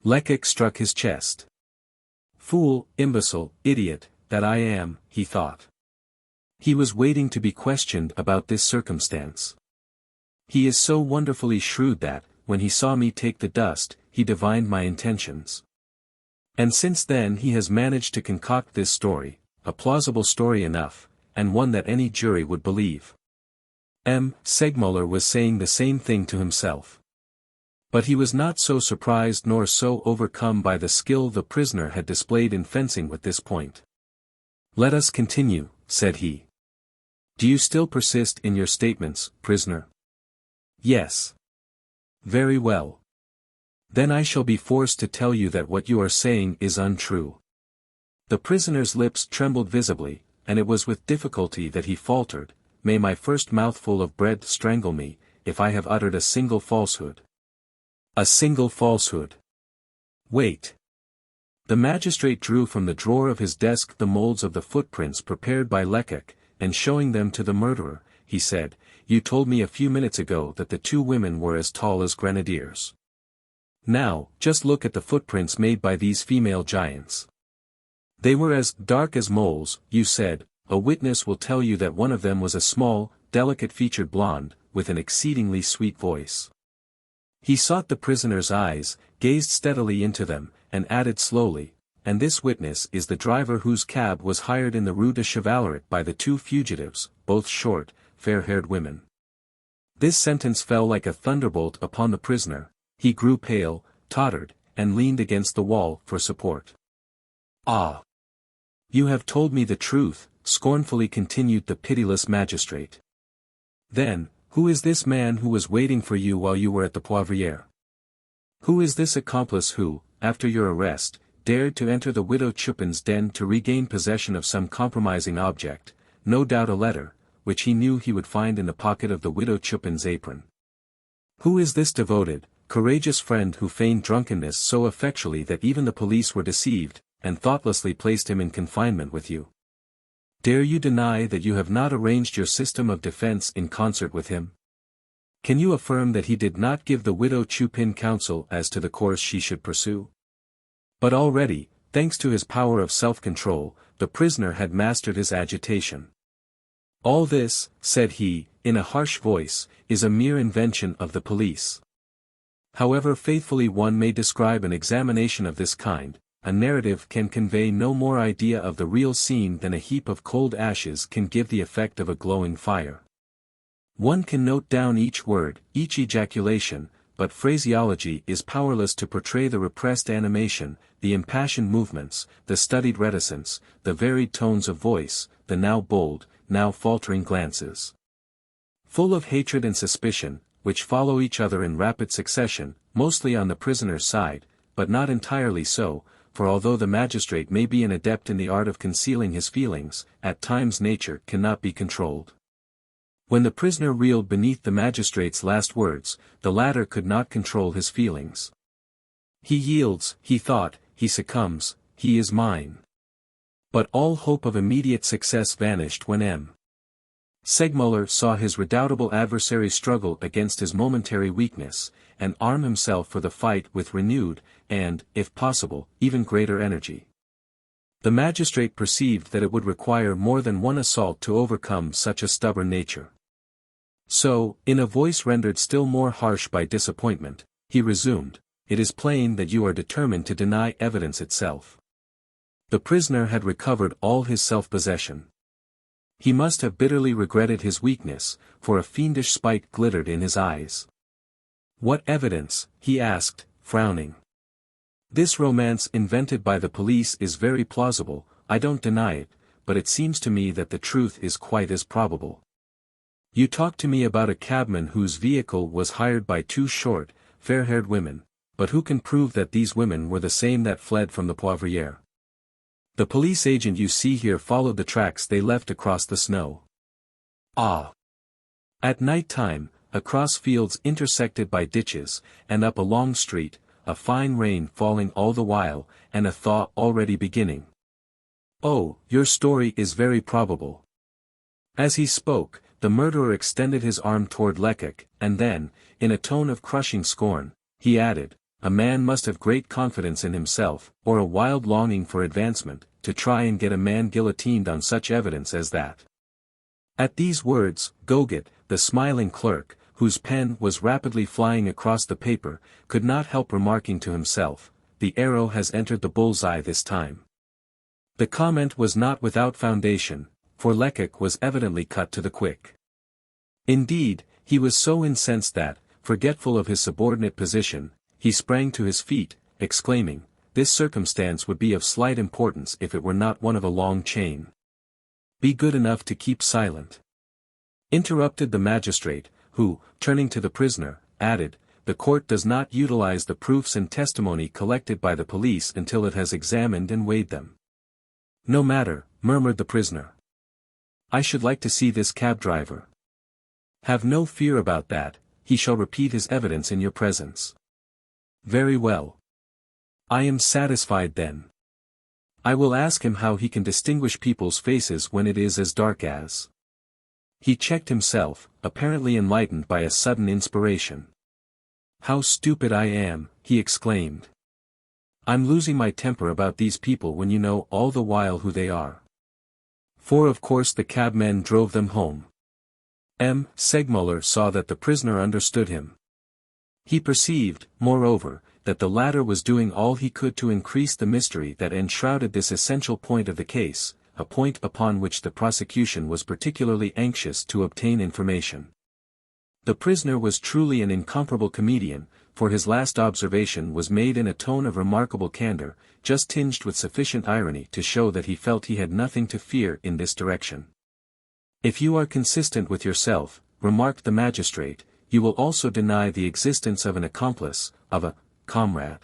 Lecoq struck his chest. "Fool, imbecile, idiot, that I am," he thought. He was waiting to be questioned about this circumstance. He is so wonderfully shrewd that, when he saw me take the dust, he divined my intentions. And since then he has managed to concoct this story, a plausible story enough, and one that any jury would believe. M. Segmuller was saying the same thing to himself. But he was not so surprised nor so overcome by the skill the prisoner had displayed in fencing with this point. "Let us continue," said he. "Do you still persist in your statements, prisoner?" "Yes." "Very well. Then I shall be forced to tell you that what you are saying is untrue." The prisoner's lips trembled visibly, and it was with difficulty that he faltered, "May my first mouthful of bread strangle me, if I have uttered a single falsehood." "A single falsehood. Wait." The magistrate drew from the drawer of his desk the molds of the footprints prepared by Lecoq, and showing them to the murderer, he said, "You told me a few minutes ago that the two women were as tall as grenadiers. Now, just look at the footprints made by these female giants. They were as dark as moles, you said. A witness will tell you that one of them was a small, delicate-featured blonde, with an exceedingly sweet voice." He sought the prisoner's eyes, gazed steadily into them, and added slowly, "And this witness is the driver whose cab was hired in the Rue de Chevaleret by the two fugitives, both short, fair-haired women." This sentence fell like a thunderbolt upon the prisoner. He grew pale, tottered, and leaned against the wall for support. "Ah! You have told me the truth," scornfully continued the pitiless magistrate. "Then, who is this man who was waiting for you while you were at the Poivriere? Who is this accomplice who, after your arrest, dared to enter the widow Chupin's den to regain possession of some compromising object, no doubt a letter, which he knew he would find in the pocket of the widow Chupin's apron? Who is this devoted, courageous friend who feigned drunkenness so effectually that even the police were deceived, and thoughtlessly placed him in confinement with you? Dare you deny that you have not arranged your system of defense in concert with him? Can you affirm that he did not give the widow Chupin counsel as to the course she should pursue?" But already, thanks to his power of self-control, the prisoner had mastered his agitation. "All this," said he, in a harsh voice, "is a mere invention of the police. However faithfully one may describe an examination of this kind, a narrative can convey no more idea of the real scene than a heap of cold ashes can give the effect of a glowing fire. One can note down each word, each ejaculation, but phraseology is powerless to portray the repressed animation, the impassioned movements, the studied reticence, the varied tones of voice, the now bold, now faltering glances, full of hatred and suspicion, which follow each other in rapid succession, mostly on the prisoner's side, but not entirely so, for although the magistrate may be an adept in the art of concealing his feelings, at times nature cannot be controlled. When the prisoner reeled beneath the magistrate's last words, the latter could not control his feelings. "He yields," he thought, "he succumbs, he is mine." But all hope of immediate success vanished when M. Segmuller saw his redoubtable adversary struggle against his momentary weakness, and arm himself for the fight with renewed, and, if possible, even greater energy. The magistrate perceived that it would require more than one assault to overcome such a stubborn nature. So, in a voice rendered still more harsh by disappointment, he resumed, "It is plain that you are determined to deny evidence itself." The prisoner had recovered all his self-possession. He must have bitterly regretted his weakness, for a fiendish spite glittered in his eyes. "What evidence?" he asked, frowning. "This romance invented by the police is very plausible, I don't deny it, but it seems to me that the truth is quite as probable. You talk to me about a cabman whose vehicle was hired by two short, fair-haired women, but who can prove that these women were the same that fled from the Poivriere? The police agent you see here followed the tracks they left across the snow. Ah! At night time, across fields intersected by ditches, and up a long street, a fine rain falling all the while, and a thaw already beginning. Oh, your story is very probable." As he spoke, the murderer extended his arm toward Lecoq, and then, in a tone of crushing scorn, he added, "A man must have great confidence in himself, or a wild longing for advancement, to try and get a man guillotined on such evidence as that." At these words, Goguet, the smiling clerk, whose pen was rapidly flying across the paper, could not help remarking to himself, "The arrow has entered the bull's-eye this time." The comment was not without foundation, for Lecoq was evidently cut to the quick. Indeed, he was so incensed that, forgetful of his subordinate position, he sprang to his feet, exclaiming, "This circumstance would be of slight importance if it were not one of a long chain." "Be good enough to keep silent," interrupted the magistrate, who, turning to the prisoner, added, "The court does not utilize the proofs and testimony collected by the police until it has examined and weighed them." "No matter," murmured the prisoner. "I should like to see this cab driver." "Have no fear about that, he shall repeat his evidence in your presence." "Very well. I am satisfied then. I will ask him how he can distinguish people's faces when it is as dark as—" He checked himself, apparently enlightened by a sudden inspiration. "How stupid I am," he exclaimed. "I'm losing my temper about these people when you know all the while who they are." For of course the cabmen drove them home. Segmuller saw that the prisoner understood him. He perceived, moreover, that the latter was doing all he could to increase the mystery that enshrouded this essential point of the case, a point upon which the prosecution was particularly anxious to obtain information. The prisoner was truly an incomparable comedian, for his last observation was made in a tone of remarkable candor, just tinged with sufficient irony to show that he felt he had nothing to fear in this direction. "If you are consistent with yourself," remarked the magistrate, "you will also deny the existence of an accomplice, of a comrade."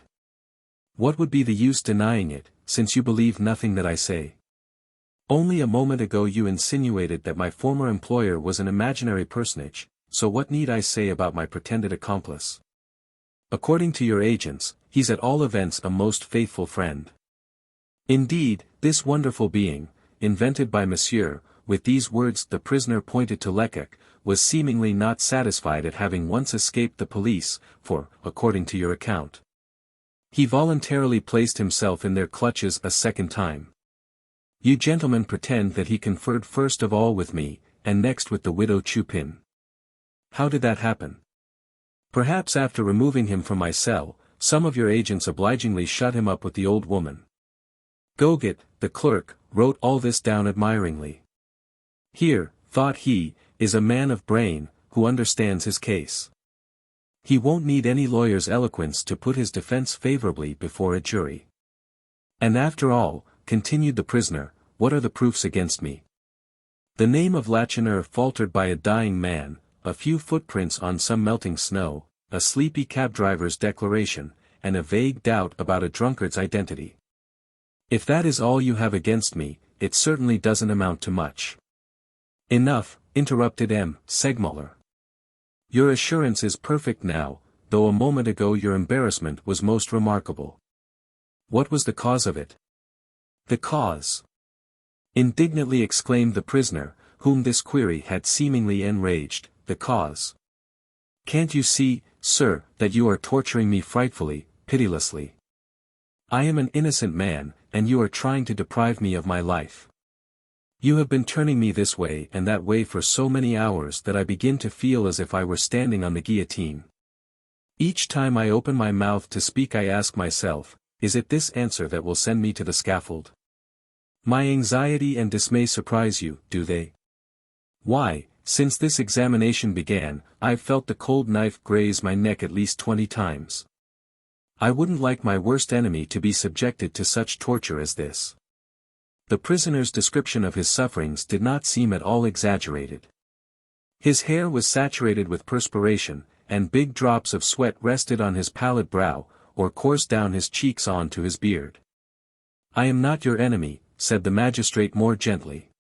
"What would be the use denying it, since you believe nothing that I say? Only a moment ago you insinuated that my former employer was an imaginary personage, so what need I say about my pretended accomplice? According to your agents, he's at all events a most faithful friend. Indeed, this wonderful being, invented by Monsieur," with these words the prisoner pointed to Lecoq, "was seemingly not satisfied at having once escaped the police, for, according to your account, he voluntarily placed himself in their clutches a second time. You gentlemen pretend that he conferred first of all with me, and next with the widow Chupin. How did that happen? Perhaps after removing him from my cell, some of your agents obligingly shut him up with the old woman." Goguet, the clerk, wrote all this down admiringly. "Here," thought he, "is a man of brain, who understands his case. He won't need any lawyer's eloquence to put his defense favorably before a jury. And after all," continued the prisoner, "what are the proofs against me? The name of Lacheneur faltered by a dying man, a few footprints on some melting snow, a sleepy cab driver's declaration, and a vague doubt about a drunkard's identity. If that is all you have against me, it certainly doesn't amount to much." "Enough," interrupted Segmuller. "Your assurance is perfect now, though a moment ago your embarrassment was most remarkable. What was the cause of it?" "The cause?" indignantly exclaimed the prisoner, whom this query had seemingly enraged, the cause. "Can't you see, sir, that you are torturing me frightfully, pitilessly? I am an innocent man, and you are trying to deprive me of my life. You have been turning me this way and that way for so many hours that I begin to feel as if I were standing on the guillotine. Each time I open my mouth to speak I ask myself, is it this answer that will send me to the scaffold? My anxiety and dismay surprise you, do they? Why, since this examination began, I've felt the cold knife graze my neck at least 20 times. I wouldn't like my worst enemy to be subjected to such torture as this." The prisoner's description of his sufferings did not seem at all exaggerated. His hair was saturated with perspiration, and big drops of sweat rested on his pallid brow, or coursed down his cheeks on to his beard. "I am not your enemy," said the magistrate more gently.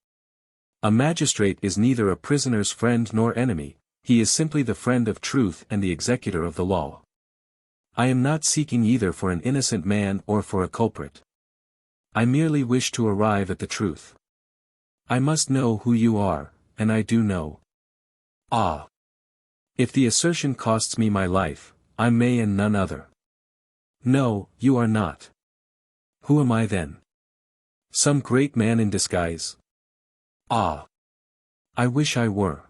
"A magistrate is neither a prisoner's friend nor enemy, he is simply the friend of truth and the executor of the law. I am not seeking either for an innocent man or for a culprit. I merely wish to arrive at the truth. I must know who you are, and I do know. Ah! If the assertion costs me my life, I may and none other." "No, you are not. Who am I then? Some great man in disguise? Ah! I wish I were.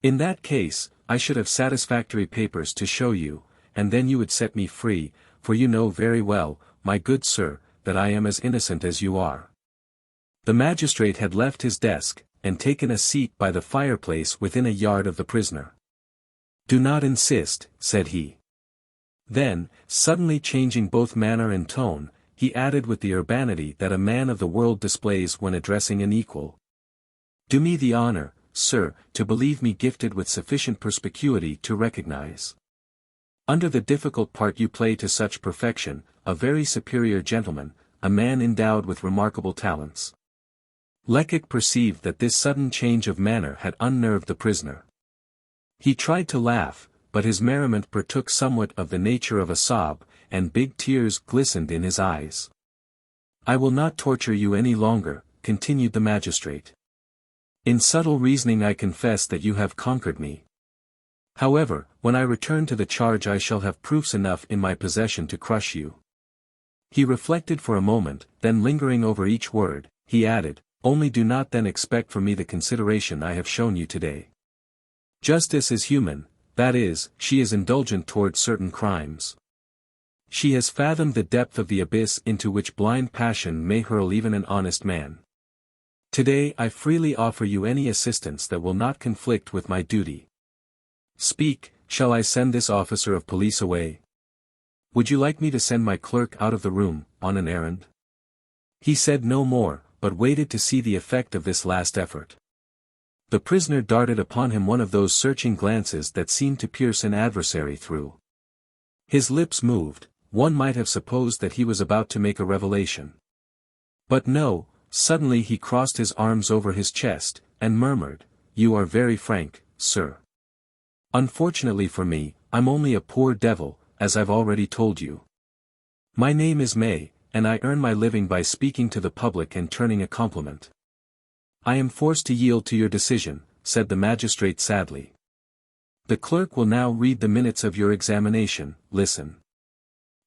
In that case, I should have satisfactory papers to show you, and then you would set me free, for you know very well, my good sir, that I am as innocent as you are." The magistrate had left his desk, and taken a seat by the fireplace within a yard of the prisoner. "Do not insist," said he. Then, suddenly changing both manner and tone, he added with the urbanity that a man of the world displays when addressing an equal. "Do me the honor, sir, to believe me gifted with sufficient perspicuity to recognize, under the difficult part you play to such perfection, a very superior gentleman, a man endowed with remarkable talents." Lecoq perceived that this sudden change of manner had unnerved the prisoner. He tried to laugh, but his merriment partook somewhat of the nature of a sob, and big tears glistened in his eyes. "I will not torture you any longer," continued the magistrate. "In subtle reasoning I confess that you have conquered me. However, when I return to the charge I shall have proofs enough in my possession to crush you." He reflected for a moment, then lingering over each word, he added, "Only do not then expect from me the consideration I have shown you today. Justice is human, that is, she is indulgent toward certain crimes. She has fathomed the depth of the abyss into which blind passion may hurl even an honest man. Today I freely offer you any assistance that will not conflict with my duty. Speak, shall I send this officer of police away? Would you like me to send my clerk out of the room, on an errand?" He said no more, but waited to see the effect of this last effort. The prisoner darted upon him one of those searching glances that seem to pierce an adversary through. His lips moved, one might have supposed that he was about to make a revelation. But no, suddenly he crossed his arms over his chest, and murmured, "You are very frank, sir. Unfortunately for me, I'm only a poor devil, as I've already told you. My name is May, and I earn my living by speaking to the public and turning a compliment." "I am forced to yield to your decision," said the magistrate sadly. "The clerk will now read the minutes of your examination, listen."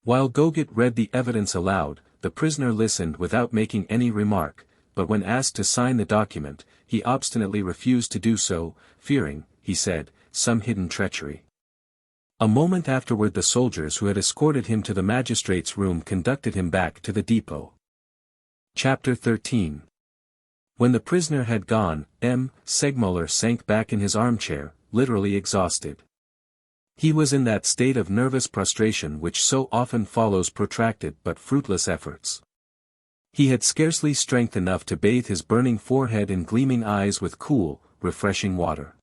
While Goguet read the evidence aloud, the prisoner listened without making any remark, but when asked to sign the document, he obstinately refused to do so, fearing, he said, some hidden treachery. A moment afterward the soldiers who had escorted him to the magistrate's room conducted him back to the depot. Chapter 13. When the prisoner had gone, M. Segmuller sank back in his armchair, literally exhausted. He was in that state of nervous prostration which so often follows protracted but fruitless efforts. He had scarcely strength enough to bathe his burning forehead and gleaming eyes with cool, refreshing water.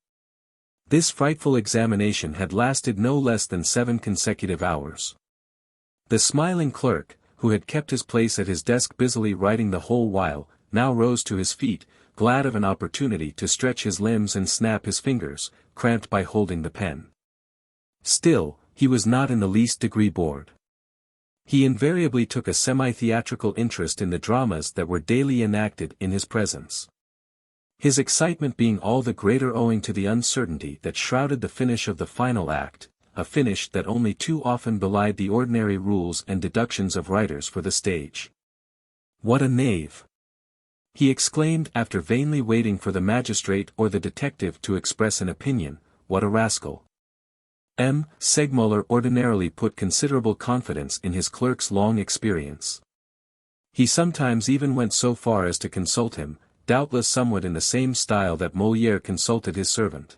This frightful examination had lasted no less than 7 consecutive hours. The smiling clerk, who had kept his place at his desk busily writing the whole while, now rose to his feet, glad of an opportunity to stretch his limbs and snap his fingers, cramped by holding the pen. Still, he was not in the least degree bored. He invariably took a semi-theatrical interest in the dramas that were daily enacted in his presence. His excitement being all the greater owing to the uncertainty that shrouded the finish of the final act, a finish that only too often belied the ordinary rules and deductions of writers for the stage. "What a knave!" he exclaimed after vainly waiting for the magistrate or the detective to express an opinion. "What a rascal!" Segmuller ordinarily put considerable confidence in his clerk's long experience. He sometimes even went so far as to consult him, doubtless somewhat in the same style that Molière consulted his servant.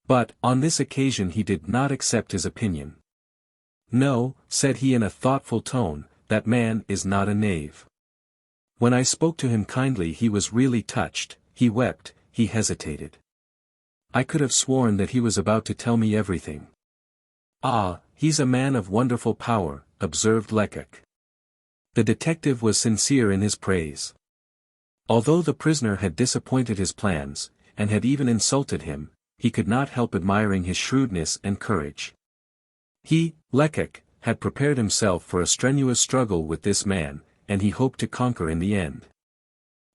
But, on this occasion he did not accept his opinion. "No," said he in a thoughtful tone, "that man is not a knave. When I spoke to him kindly he was really touched, he wept, he hesitated. I could have sworn that he was about to tell me everything." "Ah, he's a man of wonderful power," observed Lecoq. The detective was sincere in his praise. Although the prisoner had disappointed his plans, and had even insulted him, he could not help admiring his shrewdness and courage. He, Lecoq, had prepared himself for a strenuous struggle with this man, and he hoped to conquer in the end.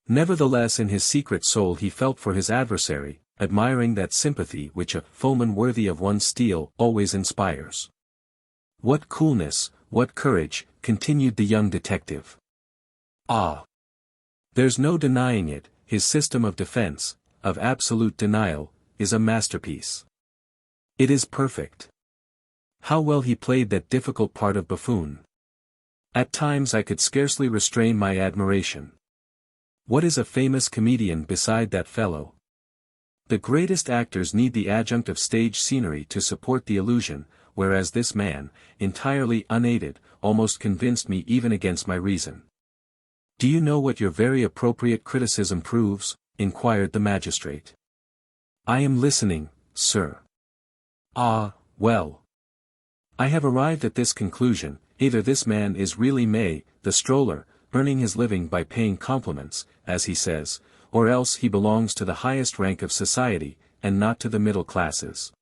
Nevertheless in his secret soul he felt for his adversary, admiring that sympathy which a foeman worthy of one's steel always inspires. "What coolness, what courage," continued the young detective. "Ah! There's no denying it, his system of defense, of absolute denial, is a masterpiece. It is perfect. How well he played that difficult part of buffoon. At times I could scarcely restrain my admiration. What is a famous comedian beside that fellow? The greatest actors need the adjunct of stage scenery to support the illusion, whereas this man, entirely unaided, almost convinced me even against my reason." "Do you know what your very appropriate criticism proves?" inquired the magistrate. "I am listening, sir." "Ah, well. I have arrived at this conclusion: either this man is really May, the stroller, earning his living by paying compliments, as he says, or else he belongs to the highest rank of society, and not to the middle classes.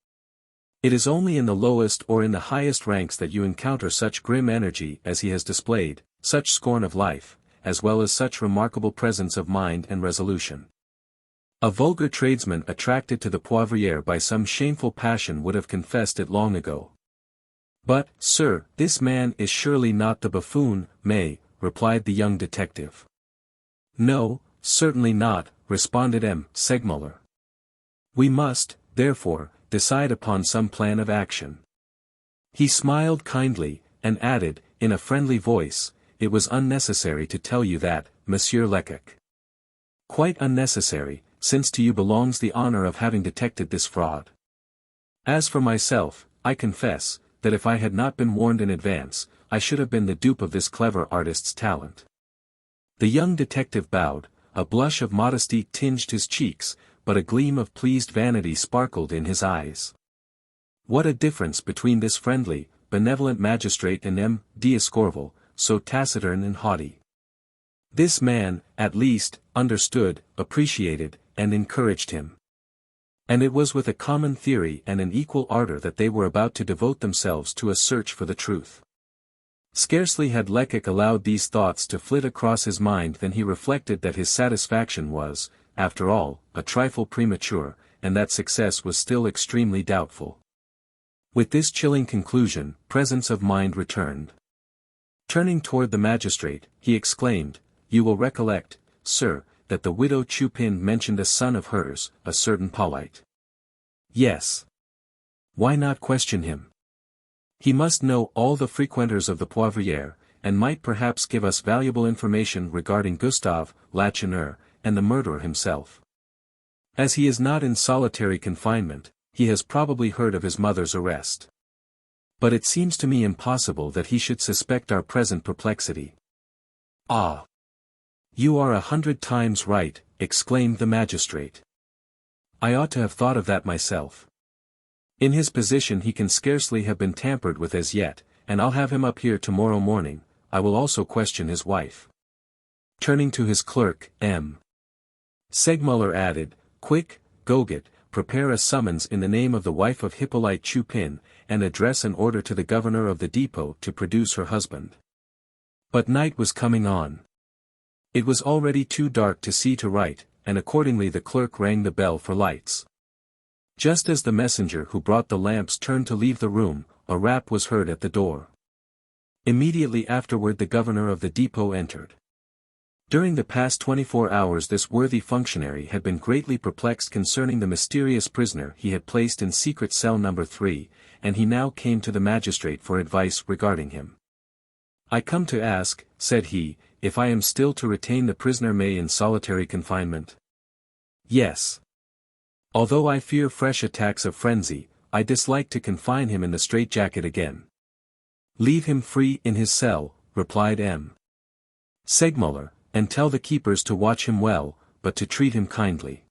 It is only in the lowest or in the highest ranks that you encounter such grim energy as he has displayed, such scorn of life, as well as such remarkable presence of mind and resolution. A vulgar tradesman attracted to the Poivriere by some shameful passion would have confessed it long ago." "But, sir, this man is surely not the buffoon, May," replied the young detective. "No, certainly not," responded Segmuller. "We must, therefore, decide upon some plan of action." He smiled kindly, and added, in a friendly voice, "It was unnecessary to tell you that, Monsieur Lecoq. Quite unnecessary, since to you belongs the honor of having detected this fraud. As for myself, I confess, that if I had not been warned in advance, I should have been the dupe of this clever artist's talent." The young detective bowed, a blush of modesty tinged his cheeks, but a gleam of pleased vanity sparkled in his eyes. What a difference between this friendly, benevolent magistrate and D'Escorval, so taciturn and haughty. This man, at least, understood, appreciated, and encouraged him. And it was with a common theory and an equal ardor that they were about to devote themselves to a search for the truth. Scarcely had Lecoq allowed these thoughts to flit across his mind than he reflected that his satisfaction was, after all, a trifle premature, and that success was still extremely doubtful. With this chilling conclusion, presence of mind returned. Turning toward the magistrate, he exclaimed, "You will recollect, sir, that the widow Chupin mentioned a son of hers, a certain Polite." "Yes. Why not question him? He must know all the frequenters of the Poivriere, and might perhaps give us valuable information regarding Gustave, Lacheneur, and the murderer himself. As he is not in solitary confinement, he has probably heard of his mother's arrest. But it seems to me impossible that he should suspect our present perplexity." "Ah! You are 100 times right," exclaimed the magistrate. "I ought to have thought of that myself. In his position he can scarcely have been tampered with as yet, and I'll have him up here tomorrow morning. I will also question his wife." Turning to his clerk, Segmuller added, "Quick, Goget, prepare a summons in the name of the wife of Hippolyte Chupin, and address an order to the governor of the depot to produce her husband." But night was coming on. It was already too dark to see to write, and accordingly the clerk rang the bell for lights. Just as the messenger who brought the lamps turned to leave the room, a rap was heard at the door. Immediately afterward the governor of the depot entered. During the past 24 hours this worthy functionary had been greatly perplexed concerning the mysterious prisoner he had placed in secret cell number 3, and he now came to the magistrate for advice regarding him. "I come to ask," said he, "if I am still to retain the prisoner May in solitary confinement?" "Yes. Although I fear fresh attacks of frenzy, I dislike to confine him in the straitjacket again." "Leave him free in his cell," replied M. Segmuller, "and tell the keepers to watch him well, but to treat him kindly.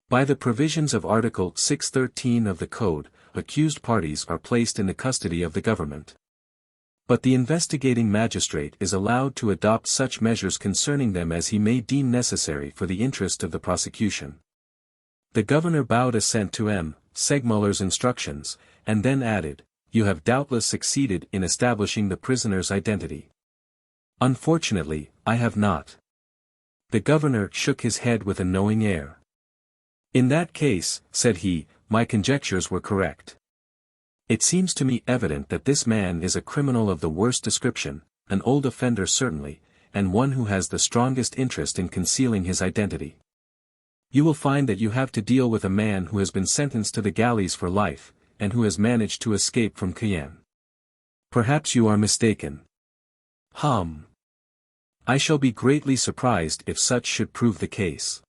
By the provisions of Article 613 of the Code, accused parties are placed in the custody of the government. But the investigating magistrate is allowed to adopt such measures concerning them as he may deem necessary for the interest of the prosecution." The governor bowed assent to M. Segmuller's instructions, and then added, "You have doubtless succeeded in establishing the prisoner's identity." "Unfortunately, I have not." The governor shook his head with a knowing air. "In that case," said he, "my conjectures were correct. It seems to me evident that this man is a criminal of the worst description, an old offender certainly, and one who has the strongest interest in concealing his identity. You will find that you have to deal with a man who has been sentenced to the galleys for life, and who has managed to escape from Cayenne. Perhaps you are mistaken." "Hum. I shall be greatly surprised if such should prove the case.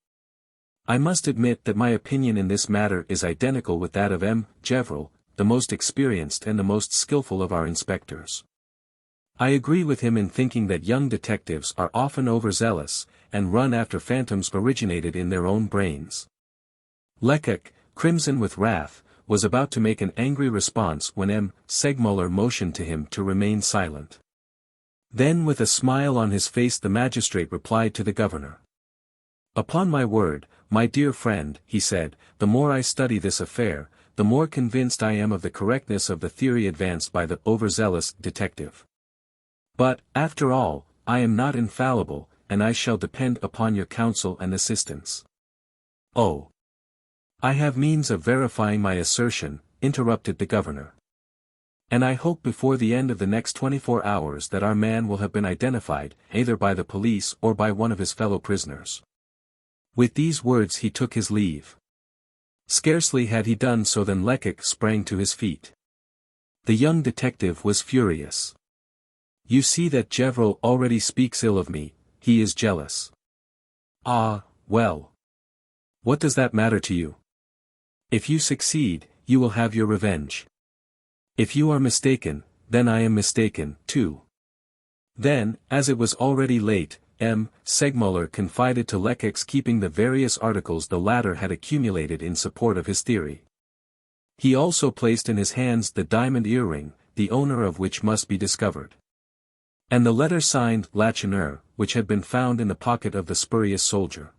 I must admit that my opinion in this matter is identical with that of M. Gevril, the most experienced and the most skillful of our inspectors. I agree with him in thinking that young detectives are often overzealous, and run after phantoms originated in their own brains." Lecoq, crimson with wrath, was about to make an angry response when M. Segmuller motioned to him to remain silent. Then with a smile on his face the magistrate replied to the governor. "Upon my word, my dear friend," he said, "the more I study this affair, the more convinced I am of the correctness of the theory advanced by the overzealous detective. But, after all, I am not infallible, and I shall depend upon your counsel and assistance." "Oh! I have means of verifying my assertion," interrupted the governor. "And I hope before the end of the next 24 hours that our man will have been identified, either by the police or by one of his fellow prisoners." With these words he took his leave. Scarcely had he done so than Lecoq sprang to his feet. The young detective was furious. "You see that Gevril already speaks ill of me, he is jealous." "Ah, well. What does that matter to you? If you succeed, you will have your revenge. If you are mistaken, then I am mistaken, too." Then, as it was already late, M. Segmuller confided to Lecoq's keeping the various articles the latter had accumulated in support of his theory. He also placed in his hands the diamond earring, the owner of which must be discovered. And the letter signed Lacheneur, which had been found in the pocket of the spurious soldier.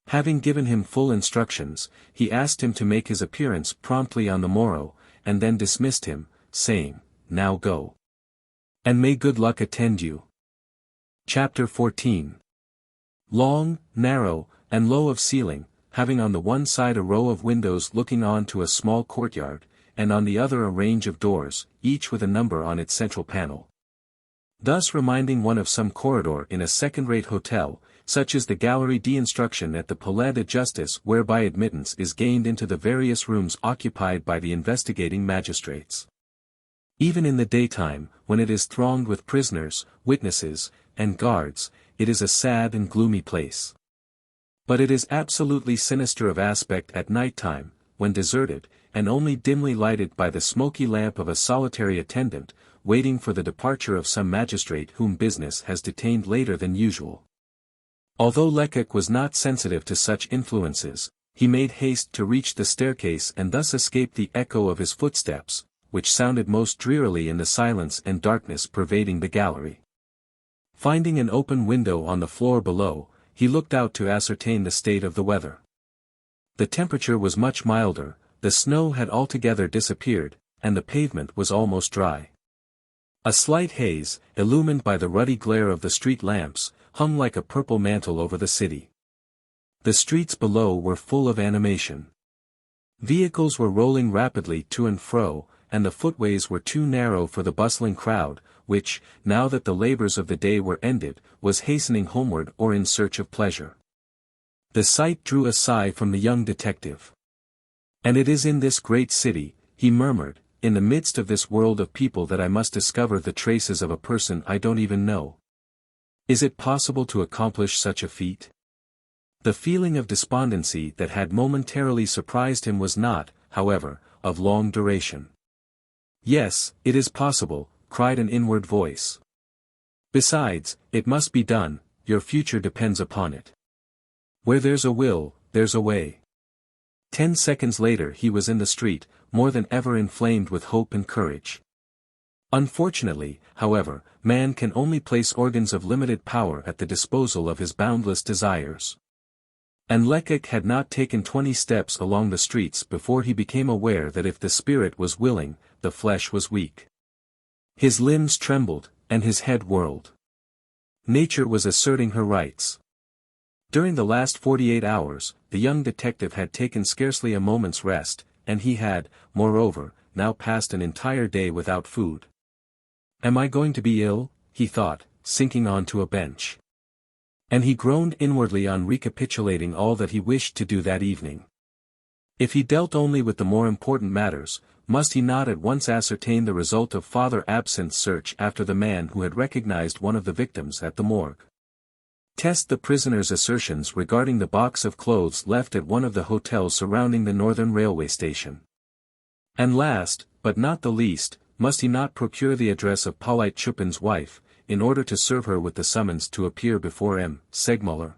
Having given him full instructions, he asked him to make his appearance promptly on the morrow, and then dismissed him, saying, "Now go. And may good luck attend you." Chapter 14. Long, narrow, and low of ceiling, having on the one side a row of windows looking on to a small courtyard, and on the other a range of doors, each with a number on its central panel. Thus reminding one of some corridor in a second-rate hotel, such is the Galerie d'Instruction at the Palais de Justice, whereby admittance is gained into the various rooms occupied by the investigating magistrates. Even in the daytime, when it is thronged with prisoners, witnesses, and guards, it is a sad and gloomy place. But it is absolutely sinister of aspect at night time, when deserted, and only dimly lighted by the smoky lamp of a solitary attendant, waiting for the departure of some magistrate whom business has detained later than usual. Although Lecoq was not sensitive to such influences, he made haste to reach the staircase and thus escape the echo of his footsteps, which sounded most drearily in the silence and darkness pervading the gallery. Finding an open window on the floor below, he looked out to ascertain the state of the weather. The temperature was much milder, the snow had altogether disappeared, and the pavement was almost dry. A slight haze, illumined by the ruddy glare of the street lamps, hung like a purple mantle over the city. The streets below were full of animation. Vehicles were rolling rapidly to and fro, and the footways were too narrow for the bustling crowd, which, now that the labors of the day were ended, was hastening homeward or in search of pleasure. The sight drew a sigh from the young detective. "And it is in this great city," he murmured, "in the midst of this world of people that I must discover the traces of a person I don't even know. Is it possible to accomplish such a feat?" The feeling of despondency that had momentarily surprised him was not, however, of long duration. "Yes, it is possible," cried an inward voice. "Besides, it must be done, your future depends upon it. Where there's a will, there's a way." 10 seconds later he was in the street, more than ever inflamed with hope and courage. Unfortunately, however, man can only place organs of limited power at the disposal of his boundless desires. And Lecoq had not taken 20 steps along the streets before he became aware that if the spirit was willing, the flesh was weak. His limbs trembled, and his head whirled. Nature was asserting her rights. During the last 48 hours, the young detective had taken scarcely a moment's rest, and he had, moreover, now passed an entire day without food. "Am I going to be ill?" he thought, sinking onto a bench. And he groaned inwardly on recapitulating all that he wished to do that evening. If he dealt only with the more important matters, must he not at once ascertain the result of Father Absinthe's search after the man who had recognized one of the victims at the morgue? Test the prisoner's assertions regarding the box of clothes left at one of the hotels surrounding the Northern Railway station? And last, but not the least, must he not procure the address of Pauline Chupin's wife, in order to serve her with the summons to appear before M. Segmuller?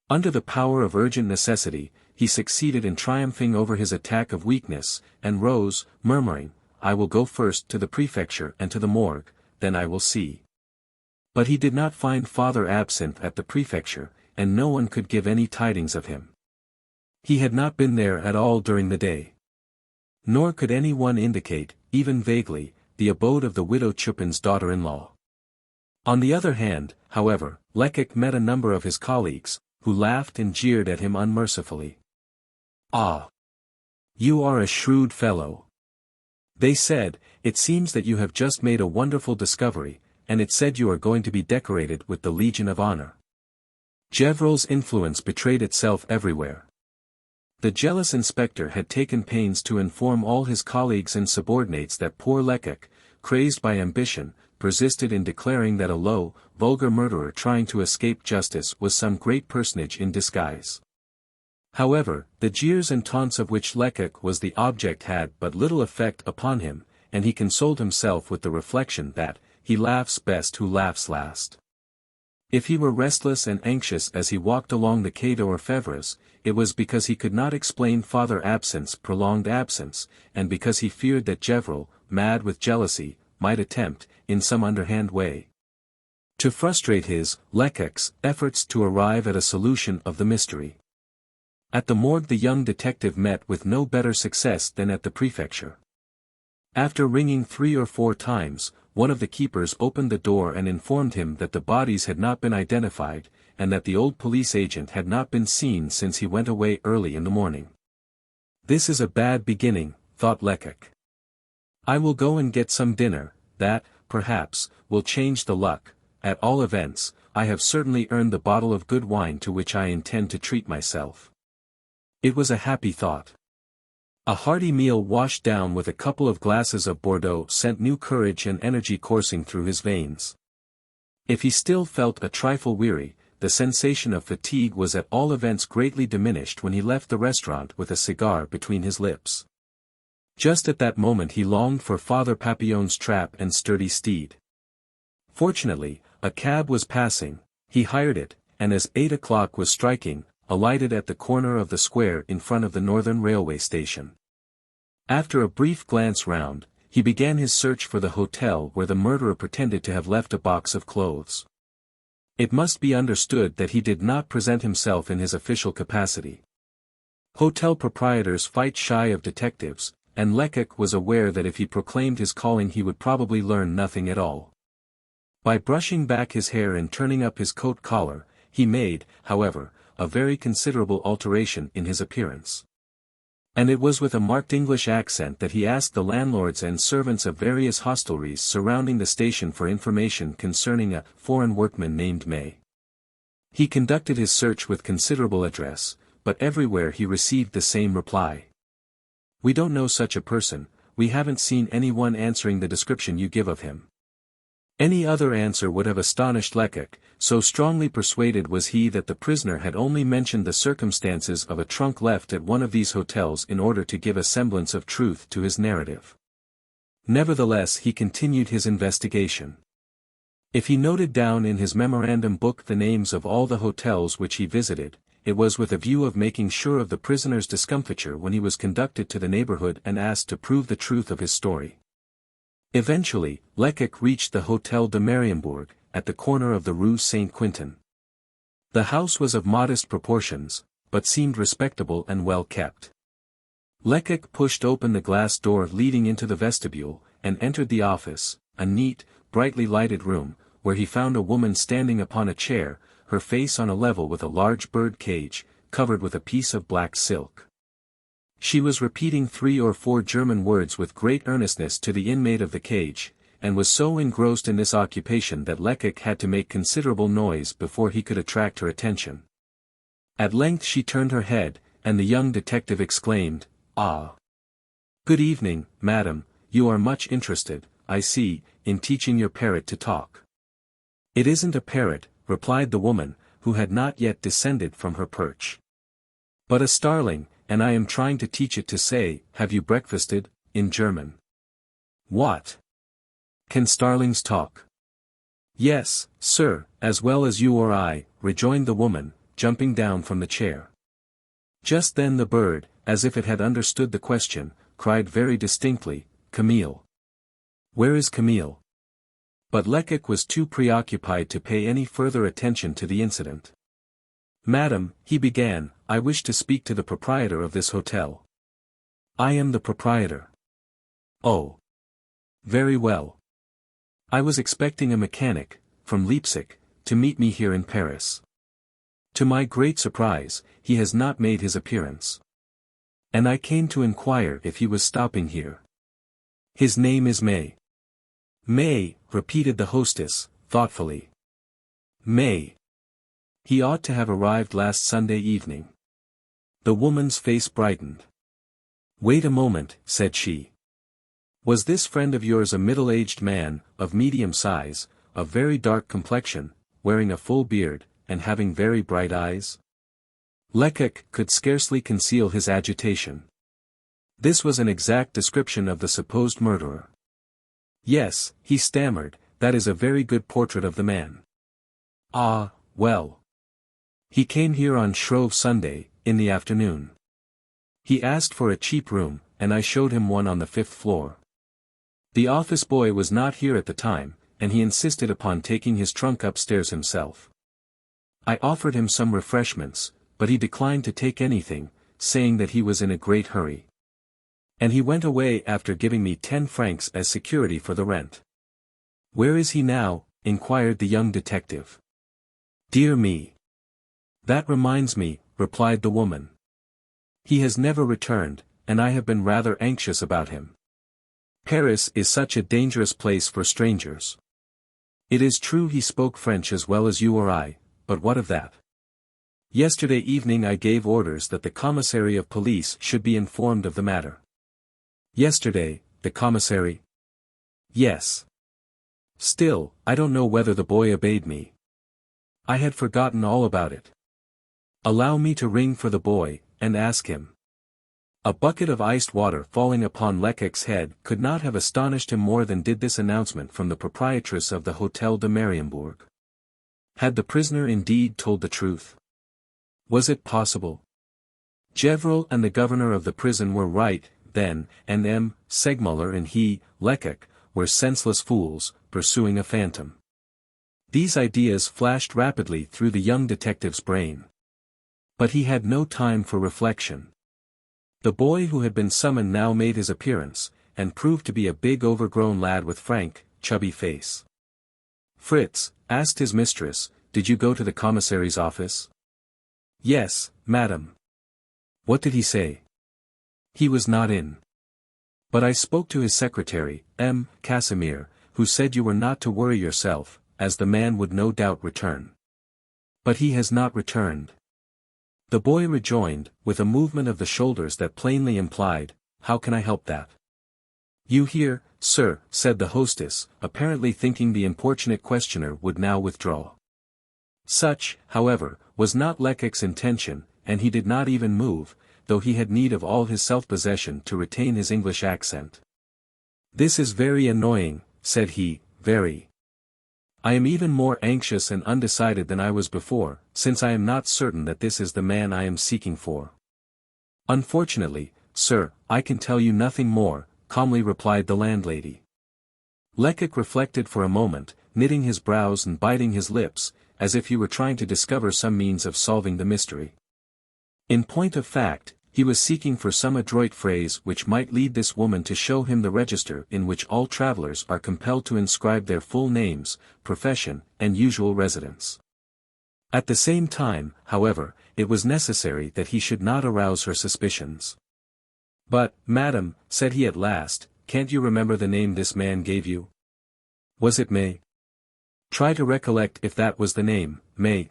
Under the power of urgent necessity, he succeeded in triumphing over his attack of weakness, and rose, murmuring, "I will go first to the prefecture and to the morgue, then I will see." But he did not find Father Absinthe at the prefecture, and no one could give any tidings of him. He had not been there at all during the day. Nor could any one indicate, even vaguely, the abode of the widow Chupin's daughter-in-law. On the other hand, however, Lecoq met a number of his colleagues, who laughed and jeered at him unmercifully. "Ah! You are a shrewd fellow," they said. "It seems that you have just made a wonderful discovery, and it said you are going to be decorated with the Legion of Honor." Gevrol's influence betrayed itself everywhere. The jealous inspector had taken pains to inform all his colleagues and subordinates that poor Lecoq, crazed by ambition, persisted in declaring that a low, vulgar murderer trying to escape justice was some great personage in disguise. However, the jeers and taunts of which Lecoq was the object had but little effect upon him, and he consoled himself with the reflection that, he laughs best who laughs last. If he were restless and anxious as he walked along the Quai d'Orfèvres, it was because he could not explain Father Absinthe's prolonged absence, and because he feared that Gevrol, mad with jealousy, might attempt, in some underhand way, to frustrate his, Lecoq's, efforts to arrive at a solution of the mystery. At the morgue the young detective met with no better success than at the prefecture. After ringing 3 or 4 times, one of the keepers opened the door and informed him that the bodies had not been identified, and that the old police agent had not been seen since he went away early in the morning. "This is a bad beginning," thought Lecoq. "I will go and get some dinner, that, perhaps, will change the luck. At all events, I have certainly earned the bottle of good wine to which I intend to treat myself." It was a happy thought. A hearty meal washed down with a couple of glasses of Bordeaux sent new courage and energy coursing through his veins. If he still felt a trifle weary, the sensation of fatigue was at all events greatly diminished when he left the restaurant with a cigar between his lips. Just at that moment he longed for Father Papillon's trap and sturdy steed. Fortunately, a cab was passing, he hired it, and as 8 o'clock was striking, alighted at the corner of the square in front of the Northern Railway station. After a brief glance round, he began his search for the hotel where the murderer pretended to have left a box of clothes. It must be understood that he did not present himself in his official capacity. Hotel proprietors fight shy of detectives, and Lecoq was aware that if he proclaimed his calling he would probably learn nothing at all. By brushing back his hair and turning up his coat collar, he made, however, a very considerable alteration in his appearance. And it was with a marked English accent that he asked the landlords and servants of various hostelries surrounding the station for information concerning a foreign workman named May. He conducted his search with considerable address, but everywhere he received the same reply. "We don't know such a person, we haven't seen anyone answering the description you give of him." Any other answer would have astonished Lecoq, so strongly persuaded was he that the prisoner had only mentioned the circumstances of a trunk left at one of these hotels in order to give a semblance of truth to his narrative. Nevertheless he continued his investigation. If he noted down in his memorandum book the names of all the hotels which he visited, it was with a view of making sure of the prisoner's discomfiture when he was conducted to the neighborhood and asked to prove the truth of his story. Eventually, Lecoq reached the Hôtel de Mariembourg, at the corner of the Rue Saint-Quentin. The house was of modest proportions, but seemed respectable and well kept. Lecoq pushed open the glass door leading into the vestibule, and entered the office, a neat, brightly lighted room, where he found a woman standing upon a chair, her face on a level with a large bird cage, covered with a piece of black silk. She was repeating 3 or 4 German words with great earnestness to the inmate of the cage, and was so engrossed in this occupation that Lecoq had to make considerable noise before he could attract her attention. At length she turned her head, and the young detective exclaimed, "Ah! Good evening, madam, you are much interested, I see, in teaching your parrot to talk." "It isn't a parrot," replied the woman, who had not yet descended from her perch. "But a starling, and I am trying to teach it to say, 'Have you breakfasted?' in German." "What? Can starlings talk?" "Yes, sir, as well as you or I," rejoined the woman, jumping down from the chair. Just then the bird, as if it had understood the question, cried very distinctly, "Camille." "Where is Camille?" But Lecoq was too preoccupied to pay any further attention to the incident. "Madam," he began, "I wish to speak to the proprietor of this hotel." "I am the proprietor." "Oh. Very well. I was expecting a mechanic, from Leipzig, to meet me here in Paris. To my great surprise, he has not made his appearance. And I came to inquire if he was stopping here. His name is May." "May," repeated the hostess, thoughtfully. "May. He ought to have arrived last Sunday evening." The woman's face brightened. "Wait a moment," said she. "Was this friend of yours a middle-aged man, of medium size, of very dark complexion, wearing a full beard, and having very bright eyes?" Lecoq could scarcely conceal his agitation. This was an exact description of the supposed murderer. "Yes," he stammered, "that is a very good portrait of the man." "Ah, well. He came here on Shrove Sunday, in the afternoon. He asked for a cheap room, and I showed him one on the 5th floor. The office boy was not here at the time, and he insisted upon taking his trunk upstairs himself. I offered him some refreshments, but he declined to take anything, saying that he was in a great hurry. And he went away after giving me 10 francs as security for the rent." "Where is he now?" inquired the young detective. "Dear me! That reminds me," replied the woman. "He has never returned, and I have been rather anxious about him. Paris is such a dangerous place for strangers. It is true he spoke French as well as you or I, but what of that? Yesterday evening I gave orders that the commissary of police should be informed of the matter." "Yesterday, the commissary?" "Yes. Still, I don't know whether the boy obeyed me. I had forgotten all about it. Allow me to ring for the boy, and ask him." A bucket of iced water falling upon Lecoq's head could not have astonished him more than did this announcement from the proprietress of the Hôtel de Mariembourg. Had the prisoner indeed told the truth? Was it possible? Gevril and the governor of the prison were right, then, and M. Segmuller and he, Lecoq, were senseless fools, pursuing a phantom. These ideas flashed rapidly through the young detective's brain. But he had no time for reflection. The boy who had been summoned now made his appearance, and proved to be a big overgrown lad with frank, chubby face. "Fritz," asked his mistress, "did you go to the commissary's office?" Yes, madam. What did he say? He was not in. But I spoke to his secretary, M. Casimir, who said you were not to worry yourself, as the man would no doubt return. But he has not returned. The boy rejoined, with a movement of the shoulders that plainly implied, how can I help that? You hear, sir, said the hostess, apparently thinking the importunate questioner would now withdraw. Such, however, was not Lecoq's intention, and he did not even move, though he had need of all his self-possession to retain his English accent. This is very annoying, said he, very. I am even more anxious and undecided than I was before, since I am not certain that this is the man I am seeking for. Unfortunately, sir, I can tell you nothing more, calmly replied the landlady. Lecoq reflected for a moment, knitting his brows and biting his lips, as if he were trying to discover some means of solving the mystery. In point of fact, he was seeking for some adroit phrase which might lead this woman to show him the register in which all travelers are compelled to inscribe their full names, profession, and usual residence. At the same time, however, it was necessary that he should not arouse her suspicions. But, madam, said he at last, can't you remember the name this man gave you? Was it May? Try to recollect if that was the name, May.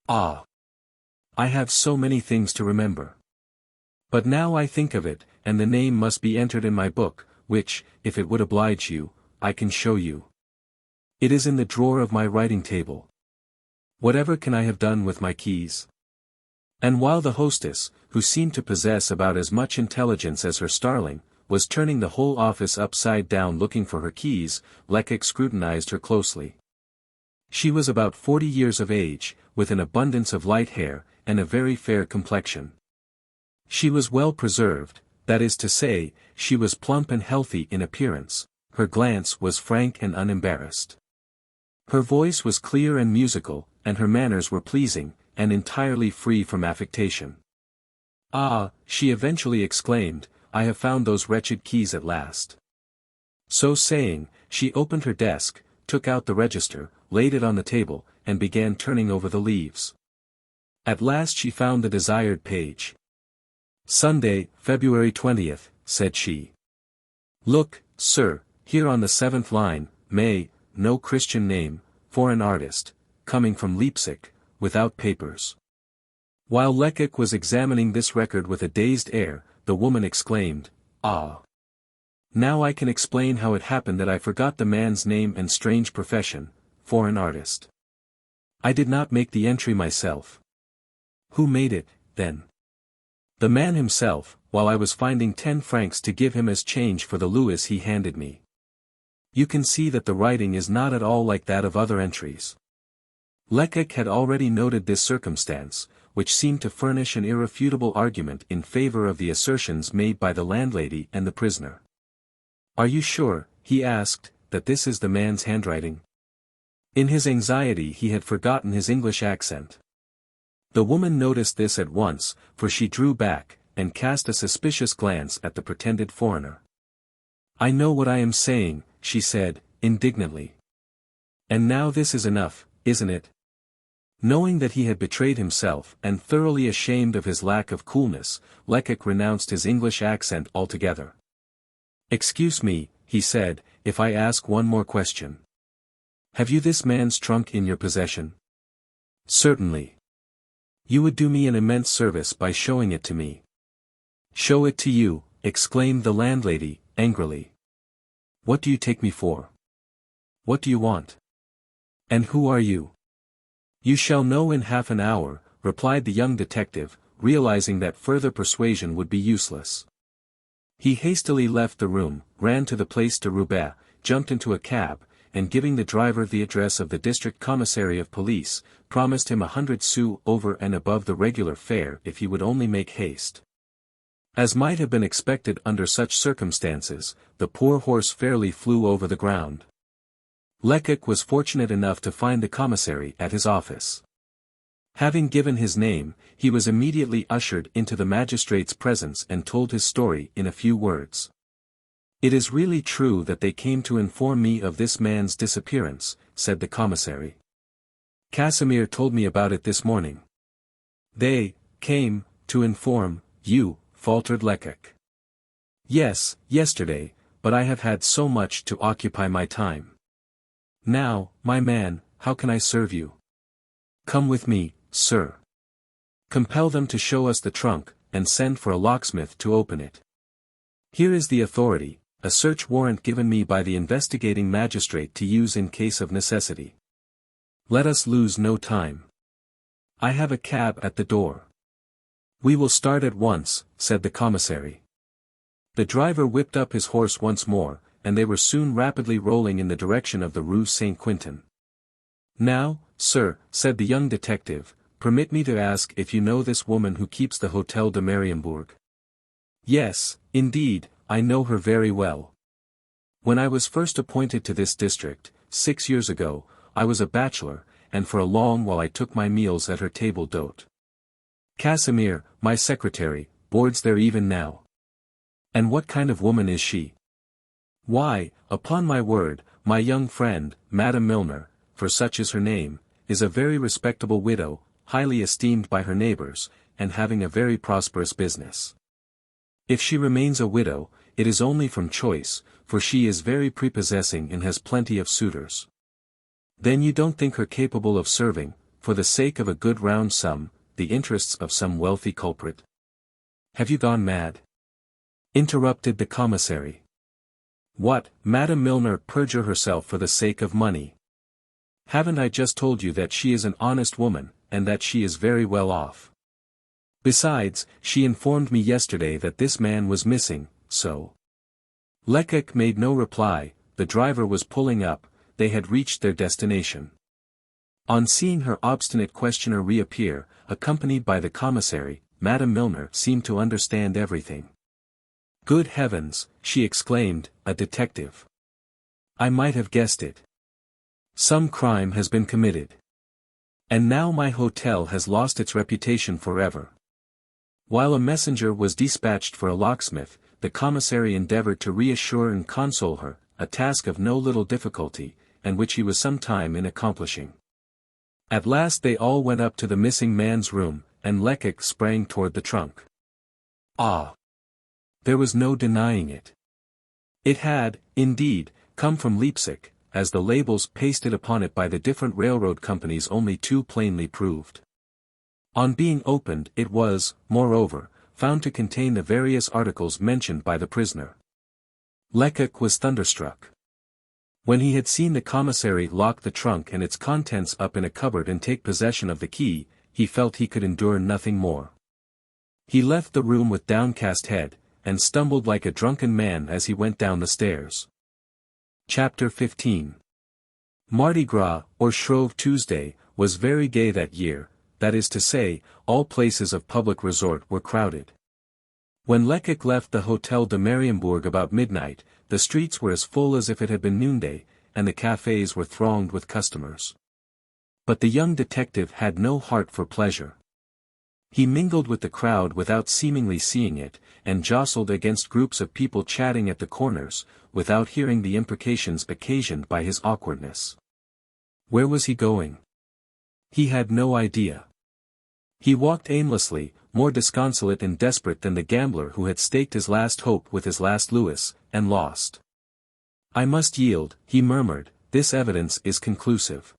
Ah! I have so many things to remember. But now I think of it, and the name must be entered in my book, which, if it would oblige you, I can show you. It is in the drawer of my writing table. Whatever can I have done with my keys? And while the hostess, who seemed to possess about as much intelligence as her starling, was turning the whole office upside down looking for her keys, Lecoq scrutinized her closely. She was about 40 years of age, with an abundance of light hair, and a very fair complexion. She was well preserved, that is to say, she was plump and healthy in appearance, her glance was frank and unembarrassed. Her voice was clear and musical, and her manners were pleasing, and entirely free from affectation. Ah, she eventually exclaimed, I have found those wretched keys at last. So saying, she opened her desk, took out the register, laid it on the table, and began turning over the leaves. At last she found the desired page. Sunday, February 20th, said she. Look, sir, here on the 7th line, May, no Christian name, foreign artist, coming from Leipzig, without papers. While Lecoq was examining this record with a dazed air, the woman exclaimed, Ah! Now I can explain how it happened that I forgot the man's name and strange profession, foreign artist. I did not make the entry myself. Who made it, then? The man himself, while I was finding 10 francs to give him as change for the louis he handed me. You can see that the writing is not at all like that of other entries. Lecoq had already noted this circumstance, which seemed to furnish an irrefutable argument in favor of the assertions made by the landlady and the prisoner. Are you sure, he asked, that this is the man's handwriting? In his anxiety he had forgotten his English accent. The woman noticed this at once, for she drew back, and cast a suspicious glance at the pretended foreigner. I know what I am saying, she said, indignantly. And now this is enough, isn't it? Knowing that he had betrayed himself and thoroughly ashamed of his lack of coolness, Lecoq renounced his English accent altogether. Excuse me, he said, if I ask one more question. Have you this man's trunk in your possession? Certainly. You would do me an immense service by showing it to me. Show it to you, exclaimed the landlady, angrily. What do you take me for? What do you want? And who are you? You shall know in half an hour, replied the young detective, realizing that further persuasion would be useless. He hastily left the room, ran to the Place de Roubaix, jumped into a cab, and giving the driver the address of the district commissary of police, promised him 100 sous over and above the regular fare if he would only make haste. As might have been expected under such circumstances, the poor horse fairly flew over the ground. Lecoq was fortunate enough to find the commissary at his office. Having given his name, he was immediately ushered into the magistrate's presence and told his story in a few words. It is really true that they came to inform me of this man's disappearance, said the commissary. Casimir told me about it this morning. They came to inform you, faltered Lecoq. Yes, yesterday, but I have had so much to occupy my time. Now, my man, how can I serve you? Come with me, sir. Compel them to show us the trunk, and send for a locksmith to open it. Here is the authority, a search warrant given me by the investigating magistrate to use in case of necessity. Let us lose no time. I have a cab at the door. We will start at once, said the commissary. The driver whipped up his horse once more, and they were soon rapidly rolling in the direction of the Rue Saint-Quentin. Now, sir, said the young detective, permit me to ask if you know this woman who keeps the Hôtel de Mariembourg. Yes, indeed, I know her very well. When I was first appointed to this district, 6 years ago, I was a bachelor, and for a long while I took my meals at her table d'hôte. Casimir, my secretary, boards there even now. And what kind of woman is she? Why, upon my word, my young friend, Madame Milner, for such is her name, is a very respectable widow, highly esteemed by her neighbors, and having a very prosperous business. If she remains a widow, it is only from choice, for she is very prepossessing and has plenty of suitors. Then you don't think her capable of serving, for the sake of a good round sum, the interests of some wealthy culprit? Have you gone mad? Interrupted the commissary. What, Madame Milner perjure herself for the sake of money? Haven't I just told you that she is an honest woman, and that she is very well off? Besides, she informed me yesterday that this man was missing, so. Lecoq made no reply, the driver was pulling up, they had reached their destination. On seeing her obstinate questioner reappear, accompanied by the commissary, Madame Milner seemed to understand everything. Good heavens, she exclaimed, a detective. I might have guessed it. Some crime has been committed. And now my hotel has lost its reputation forever. While a messenger was dispatched for a locksmith, the commissary endeavored to reassure and console her, a task of no little difficulty, and which he was some time in accomplishing. At last they all went up to the missing man's room, and Lecoq sprang toward the trunk. Ah! There was no denying it. It had, indeed, come from Leipzig, as the labels pasted upon it by the different railroad companies only too plainly proved. On being opened it was, moreover, found to contain the various articles mentioned by the prisoner. Lecoq was thunderstruck. When he had seen the commissary lock the trunk and its contents up in a cupboard and take possession of the key, he felt he could endure nothing more. He left the room with downcast head, and stumbled like a drunken man as he went down the stairs. Chapter 15. Mardi Gras, or Shrove Tuesday, was very gay that year, that is to say, all places of public resort were crowded. When Lecoq left the Hôtel de Mariembourg about midnight, the streets were as full as if it had been noonday, and the cafés were thronged with customers. But the young detective had no heart for pleasure. He mingled with the crowd without seemingly seeing it, and jostled against groups of people chatting at the corners, without hearing the imprecations occasioned by his awkwardness. Where was he going? He had no idea. He walked aimlessly, more disconsolate and desperate than the gambler who had staked his last hope with his last louis, and lost. I must yield, he murmured, this evidence is conclusive.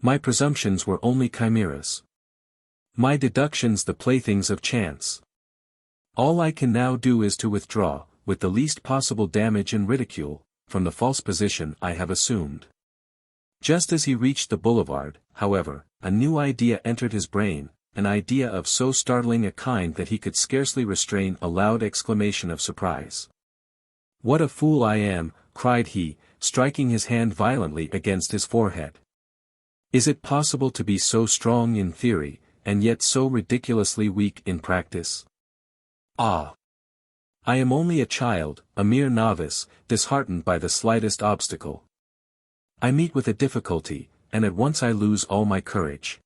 My presumptions were only chimeras. My deductions the playthings of chance. All I can now do is to withdraw, with the least possible damage and ridicule, from the false position I have assumed. Just as he reached the boulevard, however, a new idea entered his brain, an idea of so startling a kind that he could scarcely restrain a loud exclamation of surprise. What a fool I am, cried he, striking his hand violently against his forehead. Is it possible to be so strong in theory, and yet so ridiculously weak in practice? Ah! I am only a child, a mere novice, disheartened by the slightest obstacle. I meet with a difficulty, and at once I lose all my courage.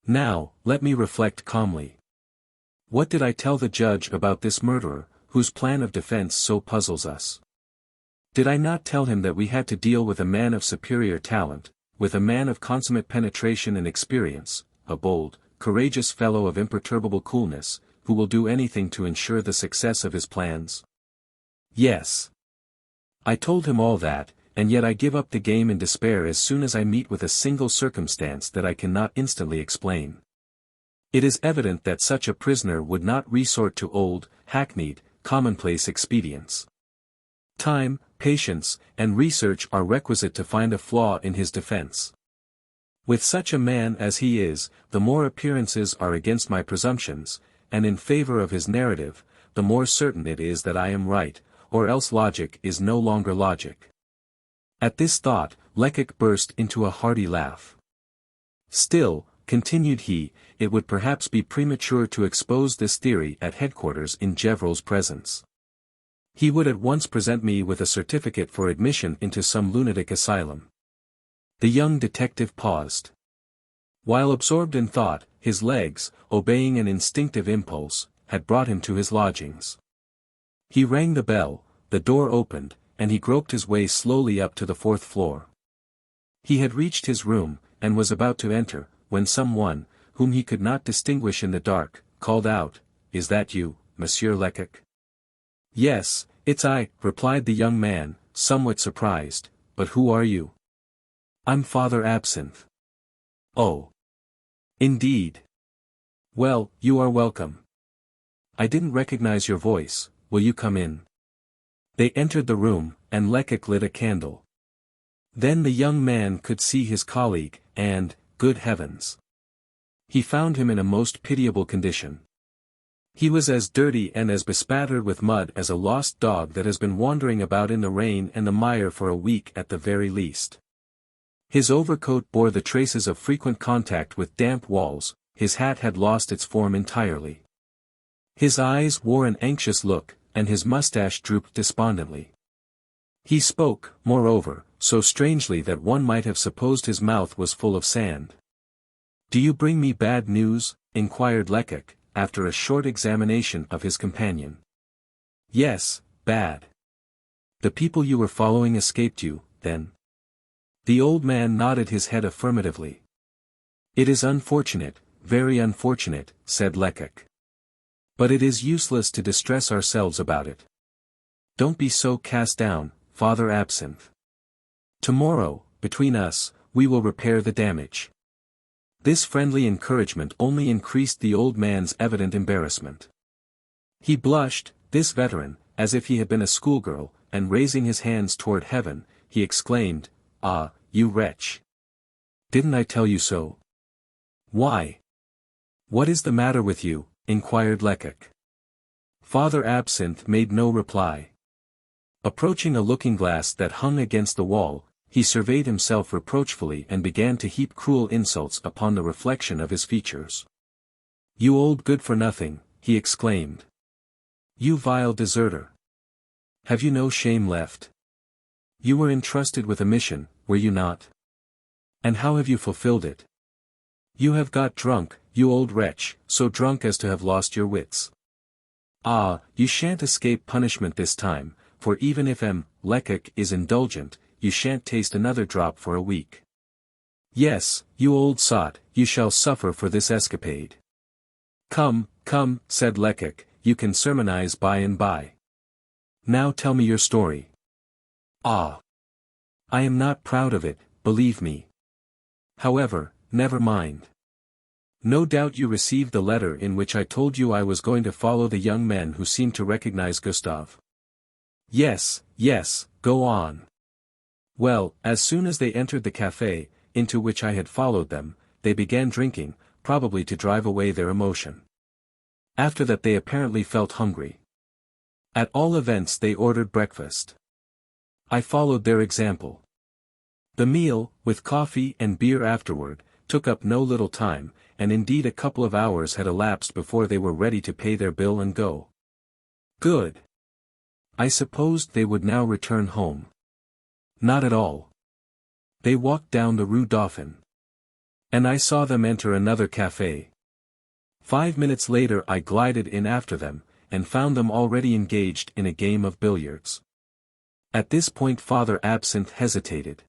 Now, let me reflect calmly. What did I tell the judge about this murderer, whose plan of defense so puzzles us? Did I not tell him that we had to deal with a man of superior talent, with a man of consummate penetration and experience, a bold, courageous fellow of imperturbable coolness, who will do anything to ensure the success of his plans? Yes. I told him all that, and yet I give up the game in despair as soon as I meet with a single circumstance that I cannot instantly explain. It is evident that such a prisoner would not resort to old, hackneyed, commonplace expedients. Time, patience, and research are requisite to find a flaw in his defense. With such a man as he is, the more appearances are against my presumptions, and in favor of his narrative, the more certain it is that I am right, or else logic is no longer logic. At this thought, Lecoq burst into a hearty laugh. Still, continued he, it would perhaps be premature to expose this theory at headquarters in Gevrol's presence. He would at once present me with a certificate for admission into some lunatic asylum. The young detective paused. While absorbed in thought, his legs, obeying an instinctive impulse, had brought him to his lodgings. He rang the bell, the door opened, and he groped his way slowly up to the 4th floor. He had reached his room, and was about to enter, when someone, whom he could not distinguish in the dark, called out, "Is that you, Monsieur Lecoq?" "Yes, it's I," replied the young man, somewhat surprised, "but who are you?" "I'm Father Absinthe." "Oh. Indeed. Well, you are welcome. I didn't recognize your voice, will you come in?" They entered the room, and Lecoq lit a candle. Then the young man could see his colleague, and, good heavens! He found him in a most pitiable condition. He was as dirty and as bespattered with mud as a lost dog that has been wandering about in the rain and the mire for a week at the very least. His overcoat bore the traces of frequent contact with damp walls, his hat had lost its form entirely. His eyes wore an anxious look, and his mustache drooped despondently. He spoke, moreover, so strangely that one might have supposed his mouth was full of sand. "Do you bring me bad news?" inquired Lecoq, after a short examination of his companion. "Yes, bad. The people you were following escaped you, then?" The old man nodded his head affirmatively. "It is unfortunate, very unfortunate," said Lecoq. "But it is useless to distress ourselves about it. Don't be so cast down, Father Absinthe. Tomorrow, between us, we will repair the damage." This friendly encouragement only increased the old man's evident embarrassment. He blushed, this veteran, as if he had been a schoolgirl, and raising his hands toward heaven, he exclaimed, "Ah, you wretch! Didn't I tell you so?" "Why? What is the matter with you?" inquired Lecoq. Father Absinthe made no reply. Approaching a looking-glass that hung against the wall, he surveyed himself reproachfully and began to heap cruel insults upon the reflection of his features. "You old good-for-nothing," he exclaimed. "You vile deserter! Have you no shame left? You were entrusted with a mission, were you not? And how have you fulfilled it? You have got drunk, you old wretch, so drunk as to have lost your wits. Ah, you shan't escape punishment this time, for even if M. Lecoq is indulgent, you shan't taste another drop for a week. Yes, you old sot, you shall suffer for this escapade." "Come, come," said Lecoq, "you can sermonize by and by. Now tell me your story." "Ah! I am not proud of it, believe me. However, never mind. No doubt you received the letter in which I told you I was going to follow the young men who seemed to recognize Gustave." "Yes, yes, go on." "Well, as soon as they entered the café, into which I had followed them, they began drinking, probably to drive away their emotion. After that they apparently felt hungry. At all events they ordered breakfast. I followed their example. The meal, with coffee and beer afterward, took up no little time, and indeed a couple of hours had elapsed before they were ready to pay their bill and go. Good. I supposed they would now return home. Not at all. They walked down the Rue Dauphine. And I saw them enter another café. 5 minutes later I glided in after them, and found them already engaged in a game of billiards. At this point Father Absinthe hesitated.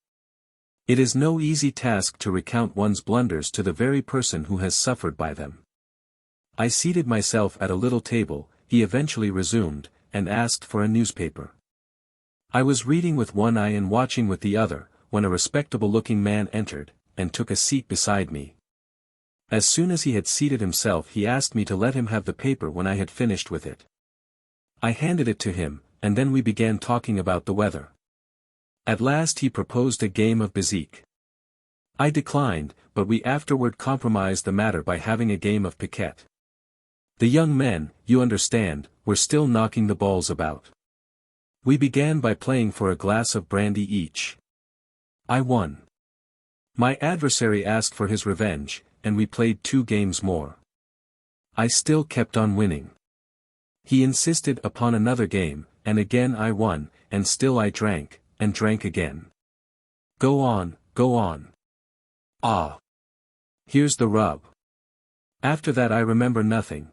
It is no easy task to recount one's blunders to the very person who has suffered by them. I seated myself at a little table, he eventually resumed, and asked for a newspaper. I was reading with one eye and watching with the other, when a respectable-looking man entered, and took a seat beside me. As soon as he had seated himself he asked me to let him have the paper when I had finished with it. I handed it to him, and then we began talking about the weather. At last he proposed a game of bezique. I declined, but we afterward compromised the matter by having a game of piquet. The young men, you understand, were still knocking the balls about. We began by playing for a glass of brandy each. I won. My adversary asked for his revenge, and we played 2 games more. I still kept on winning. He insisted upon another game, and again I won, and still I drank, and drank again. Go on, go on. Ah! Here's the rub. After that I remember nothing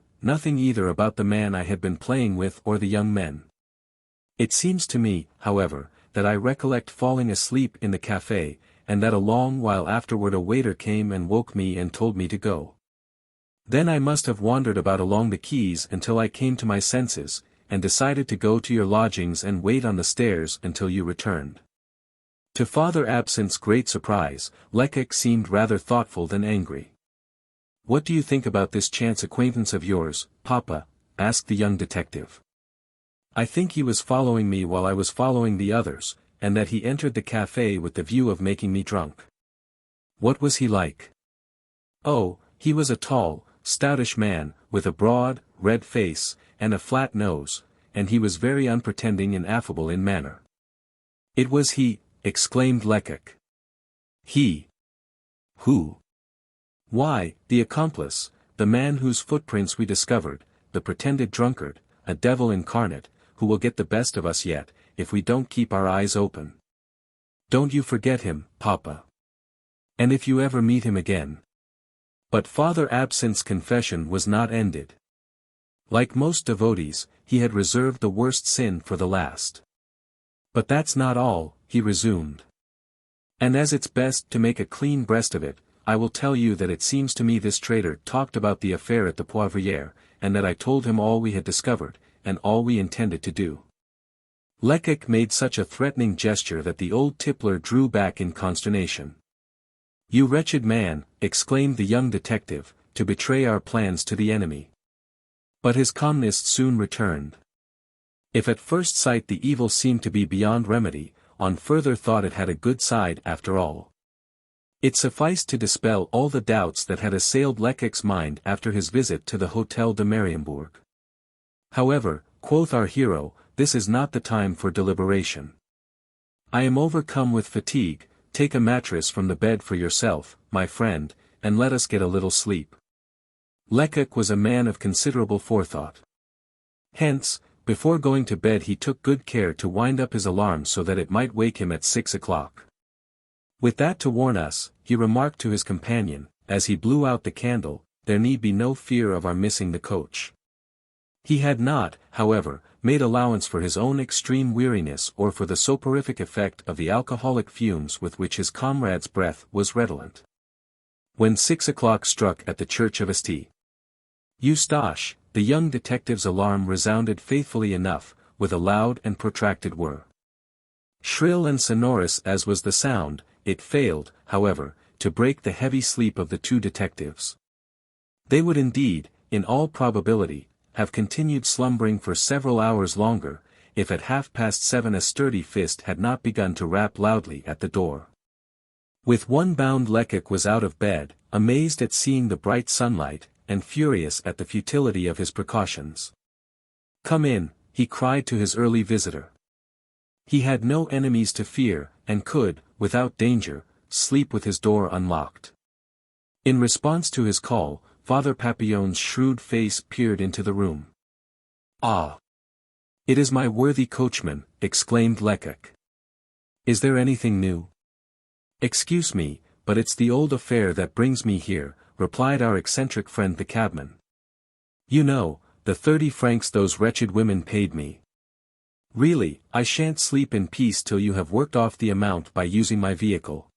either about the man I had been playing with or the young men. It seems to me, however, that I recollect falling asleep in the café, and that a long while afterward a waiter came and woke me and told me to go. Then I must have wandered about along the quays until I came to my senses, and decided to go to your lodgings and wait on the stairs until you returned. To Father Absinthe's great surprise, Lecoq seemed rather thoughtful than angry. What do you think about this chance acquaintance of yours, Papa? Asked the young detective. I think he was following me while I was following the others, and that he entered the café with the view of making me drunk. What was he like? Oh, he was a tall, stoutish man, with a broad, red face, and a flat nose, and he was very unpretending and affable in manner. It was he, exclaimed Lecoq. He? Who? Why, the accomplice, the man whose footprints we discovered, the pretended drunkard, a devil incarnate, who will get the best of us yet, if we don't keep our eyes open. Don't you forget him, Papa. And if you ever meet him again. But Father Absinthe's confession was not ended. Like most devotees, he had reserved the worst sin for the last. But that's not all, he resumed. And as it's best to make a clean breast of it, I will tell you that it seems to me this traitor talked about the affair at the Poivriere, and that I told him all we had discovered, and all we intended to do. Lecoq made such a threatening gesture that the old tippler drew back in consternation. You wretched man, exclaimed the young detective, to betray our plans to the enemy. But his calmness soon returned. If at first sight the evil seemed to be beyond remedy, on further thought it had a good side after all. It sufficed to dispel all the doubts that had assailed Lecoq's mind after his visit to the Hôtel de Mariembourg. However, quoth our hero, this is not the time for deliberation. I am overcome with fatigue, take a mattress from the bed for yourself, my friend, and let us get a little sleep. Lecoq was a man of considerable forethought. Hence, before going to bed he took good care to wind up his alarm so that it might wake him at 6 o'clock. With that to warn us, he remarked to his companion, as he blew out the candle, there need be no fear of our missing the coach. He had not, however, made allowance for his own extreme weariness or for the soporific effect of the alcoholic fumes with which his comrade's breath was redolent. When 6 o'clock struck at the church of St. Eustache, the young detective's alarm resounded faithfully enough, with a loud and protracted whir. Shrill and sonorous as was the sound, it failed, however, to break the heavy sleep of the 2 detectives. They would indeed, in all probability, have continued slumbering for several hours longer, if at 7:30 a sturdy fist had not begun to rap loudly at the door. With one bound Lecoq was out of bed, amazed at seeing the bright sunlight, and furious at the futility of his precautions. Come in, he cried to his early visitor. He had no enemies to fear, and could, without danger, sleep with his door unlocked. In response to his call, Father Papillon's shrewd face peered into the room. Ah! It is my worthy coachman, exclaimed Lecoq. Is there anything new? Excuse me, but it's the old affair that brings me here, replied our eccentric friend the cabman. You know, the 30 francs those wretched women paid me. Really, I shan't sleep in peace till you have worked off the amount by using my vehicle.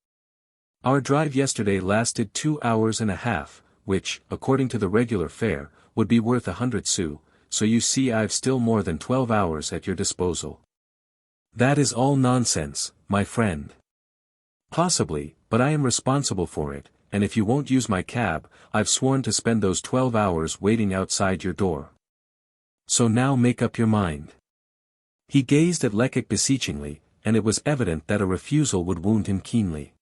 Our drive yesterday lasted 2 hours and a half, which, according to the regular fare, would be worth 100 sous, so you see I've still more than 12 hours at your disposal. That is all nonsense, my friend. Possibly, but I am responsible for it, and if you won't use my cab, I've sworn to spend those 12 hours waiting outside your door. So now make up your mind. He gazed at Lecoq beseechingly, and it was evident that a refusal would wound him keenly.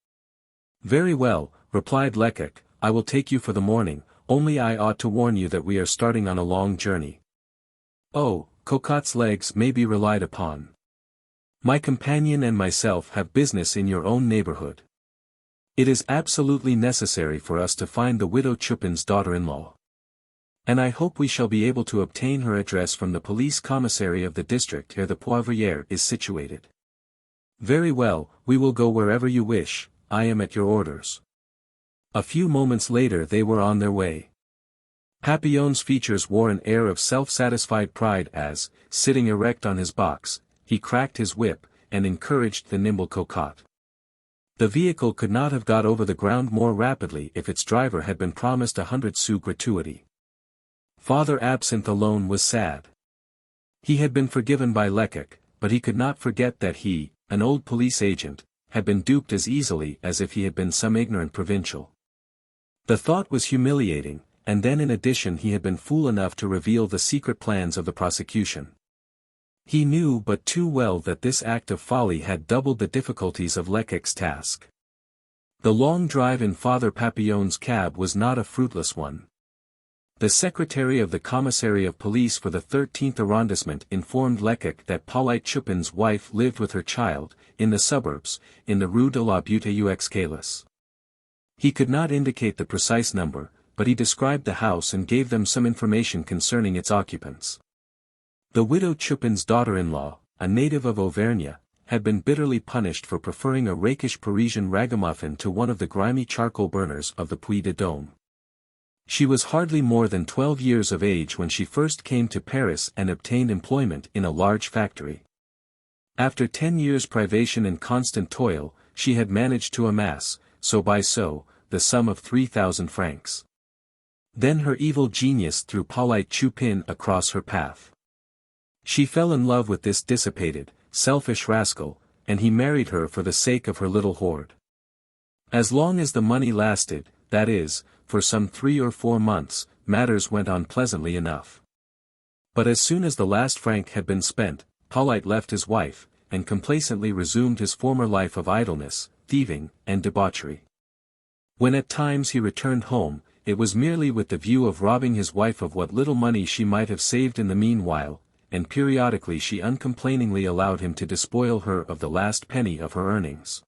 Very well, replied Lecoq, I will take you for the morning, only I ought to warn you that we are starting on a long journey. Oh, Cocottes' legs may be relied upon. My companion and myself have business in your own neighborhood. It is absolutely necessary for us to find the widow Chupin's daughter-in-law. And I hope we shall be able to obtain her address from the police commissary of the district where the Poivriere is situated. Very well, we will go wherever you wish, I am at your orders. A few moments later they were on their way. Papillon's features wore an air of self-satisfied pride as, sitting erect on his box, he cracked his whip, and encouraged the nimble Cocotte. The vehicle could not have got over the ground more rapidly if its driver had been promised 100 sous gratuity. Father Absinthe alone was sad. He had been forgiven by Lecoq, but he could not forget that he, an old police agent, had been duped as easily as if he had been some ignorant provincial. The thought was humiliating, and then in addition he had been fool enough to reveal the secret plans of the prosecution. He knew but too well that this act of folly had doubled the difficulties of Lecoq's task. The long drive in Father Papillon's cab was not a fruitless one. The secretary of the commissary of police for the 13th arrondissement informed Lecoq that Pauline Chupin's wife lived with her child, in the suburbs, in the Rue de la Butte aux Escaliers. He could not indicate the precise number, but he described the house and gave them some information concerning its occupants. The widow Chupin's daughter-in-law, a native of Auvergne, had been bitterly punished for preferring a rakish Parisian ragamuffin to one of the grimy charcoal burners of the Puy de Dôme. She was hardly more than 12 years of age when she first came to Paris and obtained employment in a large factory. After 10 years' privation and constant toil, she had managed to amass, the sum of 3,000 francs. Then her evil genius threw Pauline Chupin across her path. She fell in love with this dissipated, selfish rascal, and he married her for the sake of her little hoard. As long as the money lasted, that is, for some 3 or 4 months, matters went on pleasantly enough. But as soon as the last franc had been spent, Pauline left his wife, and complacently resumed his former life of idleness, thieving, and debauchery. When at times he returned home, it was merely with the view of robbing his wife of what little money she might have saved in the meanwhile, and periodically she uncomplainingly allowed him to despoil her of the last penny of her earnings.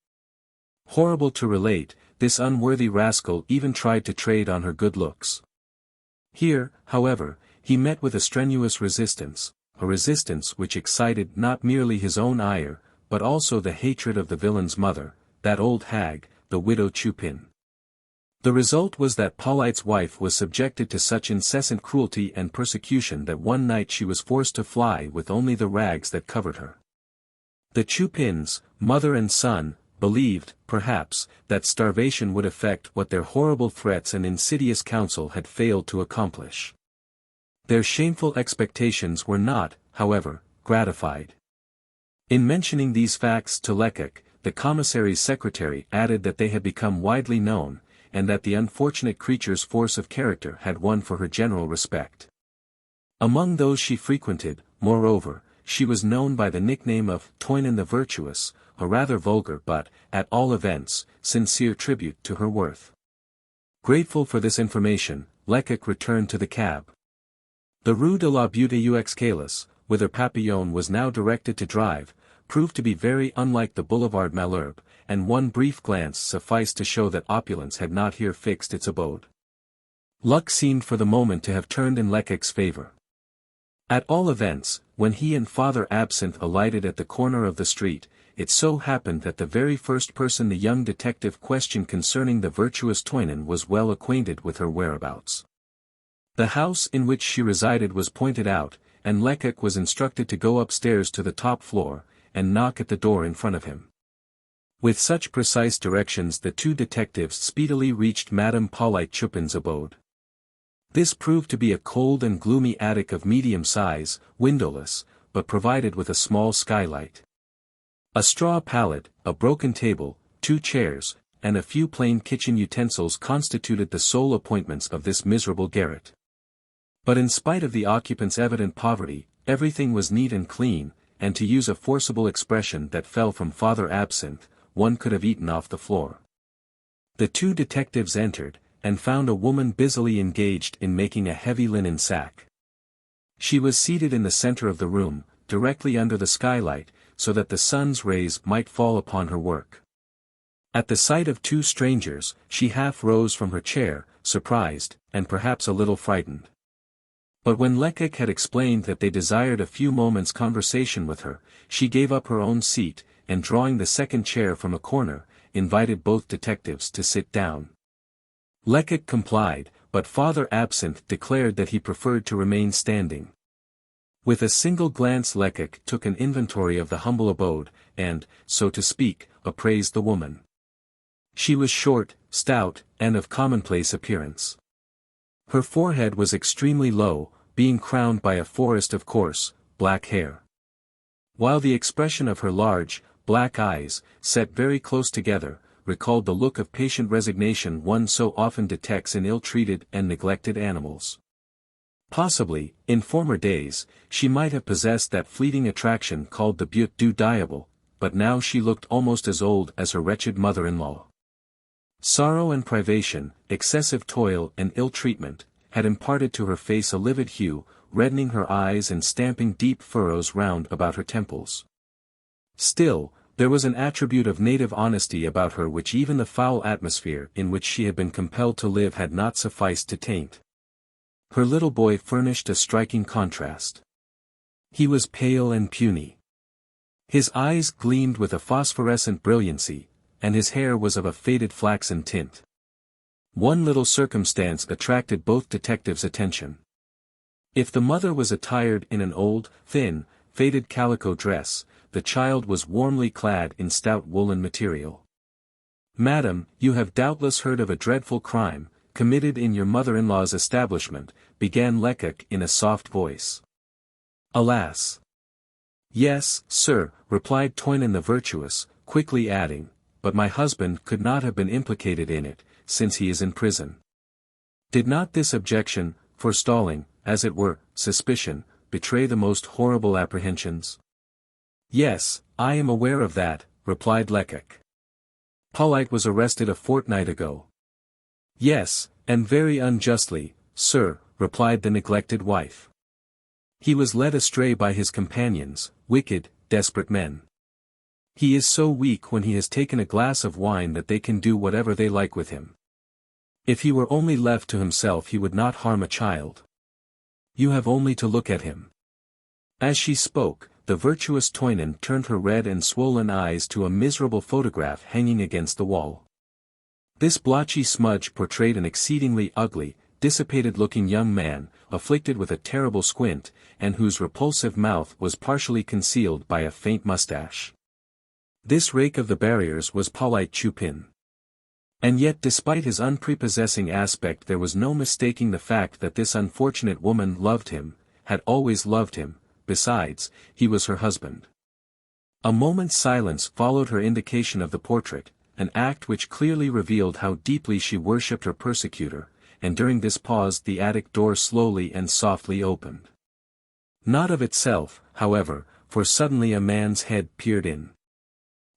Horrible to relate, this unworthy rascal even tried to trade on her good looks. Here, however, he met with a strenuous resistance, a resistance which excited not merely his own ire, but also the hatred of the villain's mother, that old hag, the widow Chupin. The result was that Pauline's wife was subjected to such incessant cruelty and persecution that one night she was forced to fly with only the rags that covered her. The Chupins, mother and son, believed, perhaps, that starvation would effect what their horrible threats and insidious counsel had failed to accomplish. Their shameful expectations were not, however, gratified. In mentioning these facts to Lecoq, the commissary's secretary added that they had become widely known, and that the unfortunate creature's force of character had won for her general respect. Among those she frequented, moreover, she was known by the nickname of Toynon the Virtuous, a rather vulgar but, at all events, sincere tribute to her worth. Grateful for this information, Lecoq returned to the cab. The Rue de la Butte aux Escaliers, whither Papillon was now directed to drive, proved to be very unlike the Boulevard Malherbe, and one brief glance sufficed to show that opulence had not here fixed its abode. Luck seemed for the moment to have turned in Lecoq's favor. At all events, when he and Father Absinthe alighted at the corner of the street, it so happened that the very first person the young detective questioned concerning the virtuous Toynon was well acquainted with her whereabouts. The house in which she resided was pointed out, and Lecoq was instructed to go upstairs to the top floor, and knock at the door in front of him. With such precise directions the two detectives speedily reached Madame Pauline Chupin's abode. This proved to be a cold and gloomy attic of medium size, windowless, but provided with a small skylight. A straw pallet, a broken table, 2 chairs, and a few plain kitchen utensils constituted the sole appointments of this miserable garret. But in spite of the occupants' evident poverty, everything was neat and clean, and to use a forcible expression that fell from Father Absinthe, one could have eaten off the floor. The two detectives entered, and found a woman busily engaged in making a heavy linen sack. She was seated in the center of the room, directly under the skylight, so that the sun's rays might fall upon her work. At the sight of two strangers, she half rose from her chair, surprised, and perhaps a little frightened. But when Lecoq had explained that they desired a few moments' conversation with her, she gave up her own seat, and drawing the second chair from a corner, invited both detectives to sit down. Lecoq complied, but Father Absinthe declared that he preferred to remain standing. With a single glance Lecoq took an inventory of the humble abode, and, so to speak, appraised the woman. She was short, stout, and of commonplace appearance. Her forehead was extremely low, being crowned by a forest of coarse, black hair. While the expression of her large, black eyes, set very close together, recalled the look of patient resignation one so often detects in ill-treated and neglected animals. Possibly, in former days, she might have possessed that fleeting attraction called the beauté du diable, but now she looked almost as old as her wretched mother-in-law. Sorrow and privation, excessive toil and ill-treatment, had imparted to her face a livid hue, reddening her eyes and stamping deep furrows round about her temples. Still, there was an attribute of native honesty about her which even the foul atmosphere in which she had been compelled to live had not sufficed to taint. Her little boy furnished a striking contrast. He was pale and puny. His eyes gleamed with a phosphorescent brilliancy, and his hair was of a faded flaxen tint. One little circumstance attracted both detectives' attention. If the mother was attired in an old, thin, faded calico dress, the child was warmly clad in stout woolen material. "Madam, you have doubtless heard of a dreadful crime, committed in your mother-in-law's establishment," began Lecoq in a soft voice. "Alas! Yes, sir," replied Toynon the virtuous, quickly adding, "but my husband could not have been implicated in it, since he is in prison." Did not this objection, forestalling, as it were, suspicion, betray the most horrible apprehensions? "Yes, I am aware of that," replied Lecoq. "Pauline was arrested a fortnight ago." "Yes, and very unjustly, sir," replied the neglected wife. "He was led astray by his companions, wicked, desperate men. He is so weak when he has taken a glass of wine that they can do whatever they like with him. If he were only left to himself he would not harm a child. You have only to look at him." As she spoke, the virtuous Toynon turned her red and swollen eyes to a miserable photograph hanging against the wall. This blotchy smudge portrayed an exceedingly ugly, dissipated-looking young man, afflicted with a terrible squint, and whose repulsive mouth was partially concealed by a faint moustache. This rake of the Barrières was Pauline Chupin. And yet despite his unprepossessing aspect there was no mistaking the fact that this unfortunate woman loved him, had always loved him. Besides, he was her husband. A moment's silence followed her indication of the portrait, an act which clearly revealed how deeply she worshipped her persecutor, and during this pause the attic door slowly and softly opened. Not of itself, however, for suddenly a man's head peered in.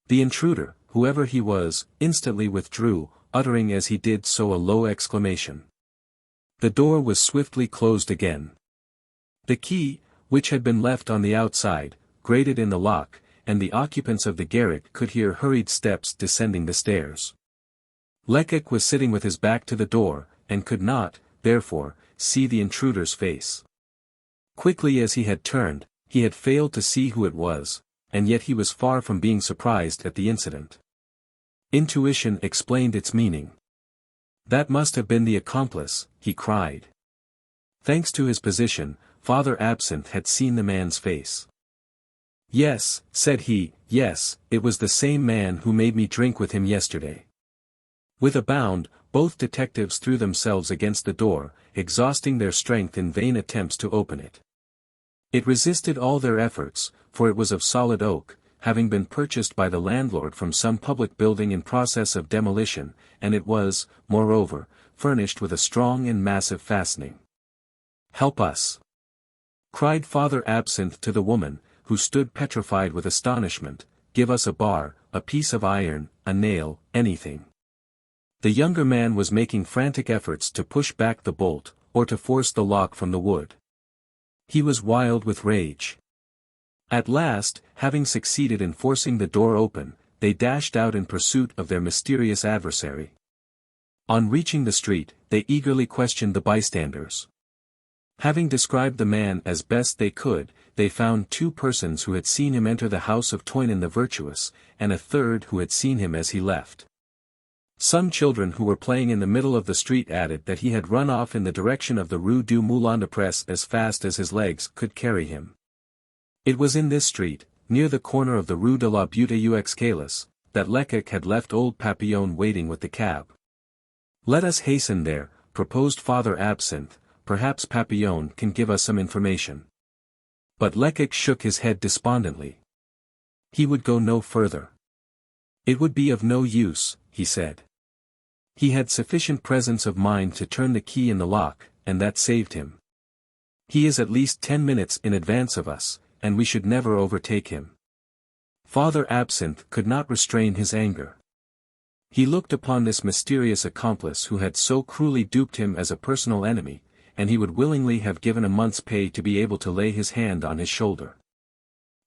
The intruder, whoever he was, instantly withdrew, uttering as he did so a low exclamation. The door was swiftly closed again. The key, which had been left on the outside, grated in the lock, and the occupants of the garret could hear hurried steps descending the stairs. Lecoq was sitting with his back to the door, and could not, therefore, see the intruder's face. Quickly as he had turned, he had failed to see who it was, and yet he was far from being surprised at the incident. Intuition explained its meaning. "That must have been the accomplice," he cried. Thanks to his position, Father Absinthe had seen the man's face. Yes, said he, yes, it was the same man who made me drink with him yesterday. With a bound, both detectives threw themselves against the door, exhausting their strength in vain attempts to open it. It resisted all their efforts, for it was of solid oak, having been purchased by the landlord from some public building in process of demolition, and it was, moreover, furnished with a strong and massive fastening. "Help us!" cried Father Absinthe to the woman, who stood petrified with astonishment. "Give us a bar, a piece of iron, a nail, anything." The younger man was making frantic efforts to push back the bolt, or to force the lock from the wood. He was wild with rage. At last, having succeeded in forcing the door open, they dashed out in pursuit of their mysterious adversary. On reaching the street, they eagerly questioned the bystanders. Having described the man as best they could, they found 2 persons who had seen him enter the house of Toynen the Virtuous, and a third who had seen him as he left. Some children who were playing in the middle of the street added that he had run off in the direction of the Rue du Moulin de Presse as fast as his legs could carry him. It was in this street, near the corner of the Rue de la Butte aux Escales, that Lecoq had left old Papillon waiting with the cab. "Let us hasten there," proposed Father Absinthe, "perhaps Papillon can give us some information." But Lecoq shook his head despondently. He would go no further. It would be of no use, he said. He had sufficient presence of mind to turn the key in the lock, and that saved him. He is at least 10 minutes in advance of us, and we should never overtake him. Father Absinthe could not restrain his anger. He looked upon this mysterious accomplice who had so cruelly duped him as a personal enemy, and he would willingly have given a month's pay to be able to lay his hand on his shoulder.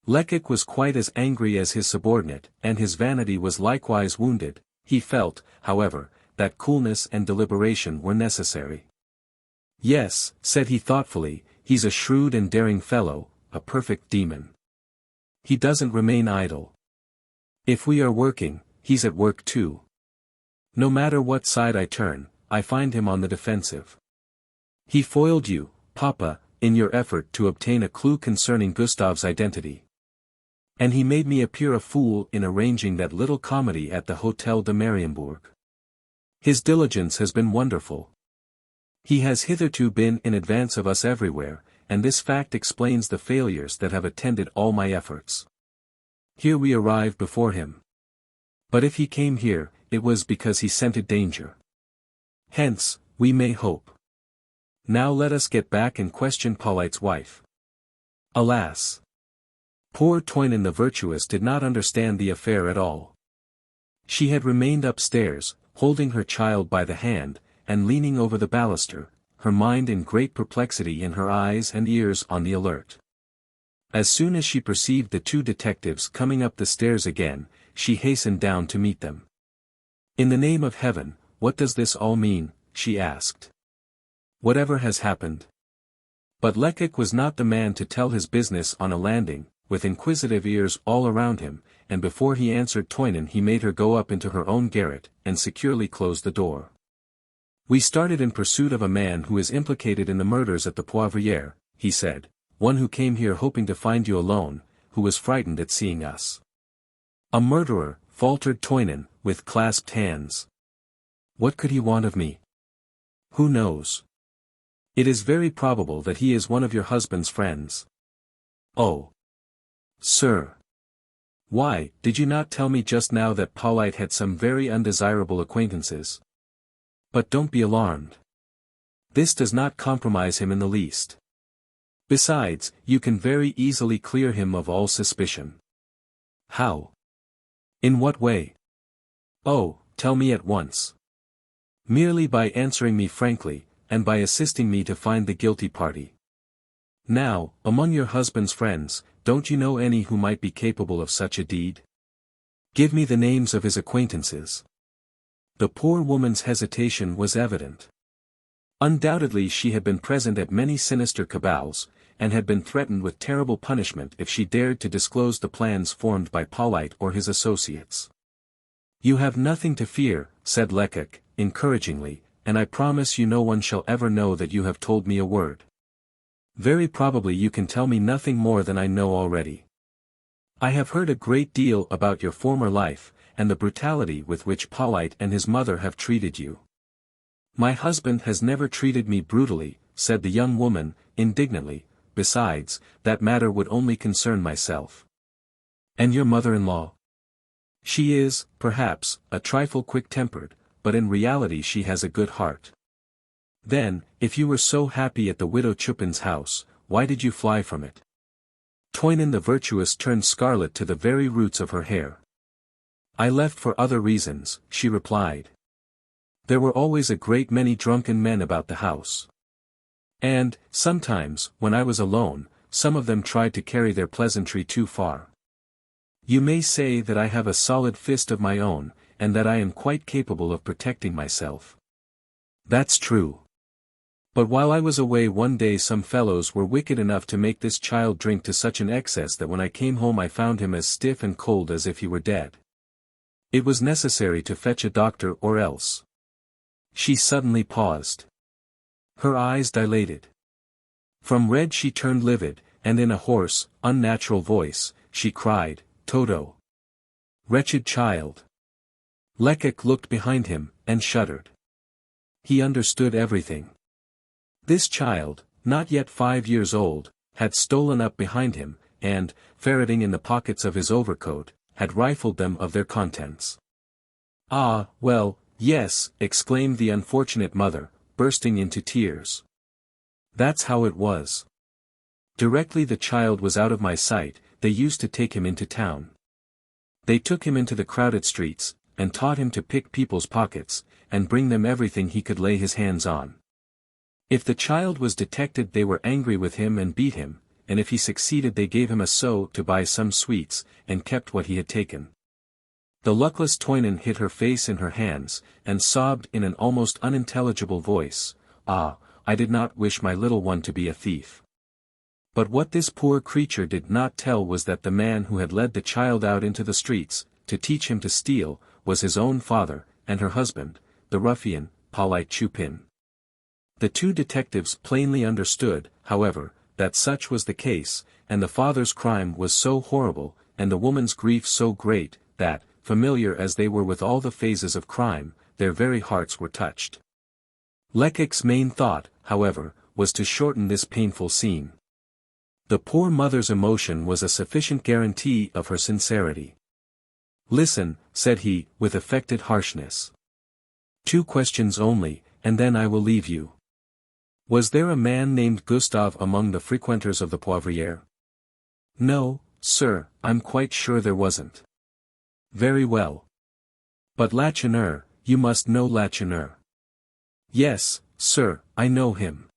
Lecoq was quite as angry as his subordinate, and his vanity was likewise wounded. He felt, however, that coolness and deliberation were necessary. "Yes," said he thoughtfully, "he's a shrewd and daring fellow, a perfect demon. He doesn't remain idle. If we are working, he's at work too. No matter what side I turn, I find him on the defensive. He foiled you, Papa, in your effort to obtain a clue concerning Gustave's identity. And he made me appear a fool in arranging that little comedy at the Hôtel de Mariembourg. His diligence has been wonderful. He has hitherto been in advance of us everywhere, and this fact explains the failures that have attended all my efforts. Here we arrived before him. But if he came here, it was because he scented danger. Hence, we may hope. Now let us get back and question Pauline wife." Alas! Poor Toynen the Virtuous did not understand the affair at all. She had remained upstairs, holding her child by the hand, and leaning over the baluster, her mind in great perplexity and her eyes and ears on the alert. As soon as she perceived the 2 detectives coming up the stairs again, she hastened down to meet them. "In the name of heaven, what does this all mean?" she asked. "Whatever has happened?" But Lecoq was not the man to tell his business on a landing, with inquisitive ears all around him, and before he answered Toynen he made her go up into her own garret, and securely closed the door. "We started in pursuit of a man who is implicated in the murders at the Poivriere," he said, "one who came here hoping to find you alone, who was frightened at seeing us." "A murderer," faltered Toynen, with clasped hands. "What could he want of me?" "Who knows? It is very probable that he is one of your husband's friends." "Oh! Sir! Why, did you not tell me just now that Pauline had some very undesirable acquaintances? But don't be alarmed. This does not compromise him in the least. Besides, you can very easily clear him of all suspicion." "How? In what way?" "Oh, tell me at once." "Merely by answering me frankly, and by assisting me to find the guilty party. Now, among your husband's friends, don't you know any who might be capable of such a deed? Give me the names of his acquaintances." The poor woman's hesitation was evident. Undoubtedly she had been present at many sinister cabals, and had been threatened with terrible punishment if she dared to disclose the plans formed by Pauline or his associates. "You have nothing to fear," said Lecoq, encouragingly, "and I promise you no one shall ever know that you have told me a word. Very probably you can tell me nothing more than I know already." I have heard a great deal about your former life, and the brutality with which Polite and his mother have treated you. My husband has never treated me brutally, said the young woman, indignantly. Besides, that matter would only concern myself. And your mother-in-law? She is, perhaps, a trifle quick-tempered, but in reality she has a good heart. Then, if you were so happy at the widow Chupin's house, why did you fly from it? Toynen the virtuous turned scarlet to the very roots of her hair. I left for other reasons, she replied. There were always a great many drunken men about the house. And, sometimes, when I was alone, some of them tried to carry their pleasantry too far. You may say that I have a solid fist of my own, and that I am quite capable of protecting myself. That's true. But while I was away one day some fellows were wicked enough to make this child drink to such an excess that when I came home I found him as stiff and cold as if he were dead. It was necessary to fetch a doctor or else. She suddenly paused. Her eyes dilated. From red she turned livid, and in a hoarse, unnatural voice, she cried, Toto! Wretched child! Lecoq looked behind him, and shuddered. He understood everything. This child, not yet 5 years old, had stolen up behind him, and, ferreting in the pockets of his overcoat, had rifled them of their contents. Ah, well, yes, exclaimed the unfortunate mother, bursting into tears. That's how it was. Directly the child was out of my sight, they used to take him into town. They took him into the crowded streets, and taught him to pick people's pockets, and bring them everything he could lay his hands on. If the child was detected they were angry with him and beat him, and if he succeeded they gave him a sou to buy some sweets, and kept what he had taken. The luckless Toynen hid her face in her hands, and sobbed in an almost unintelligible voice, Ah, I did not wish my little one to be a thief. But what this poor creature did not tell was that the man who had led the child out into the streets, to teach him to steal, was his own father, and her husband, the ruffian, Polite Chupin. The two detectives plainly understood, however, that such was the case, and the father's crime was so horrible, and the woman's grief so great, that, familiar as they were with all the phases of crime, their very hearts were touched. Lecoq's main thought, however, was to shorten this painful scene. The poor mother's emotion was a sufficient guarantee of her sincerity. Listen, said he, with affected harshness. 2 questions only, and then I will leave you. Was there a man named Gustave among the frequenters of the Poivriere? No, sir, I'm quite sure there wasn't. Very well. But Lacheneur, you must know Lacheneur. Yes, sir, I know him.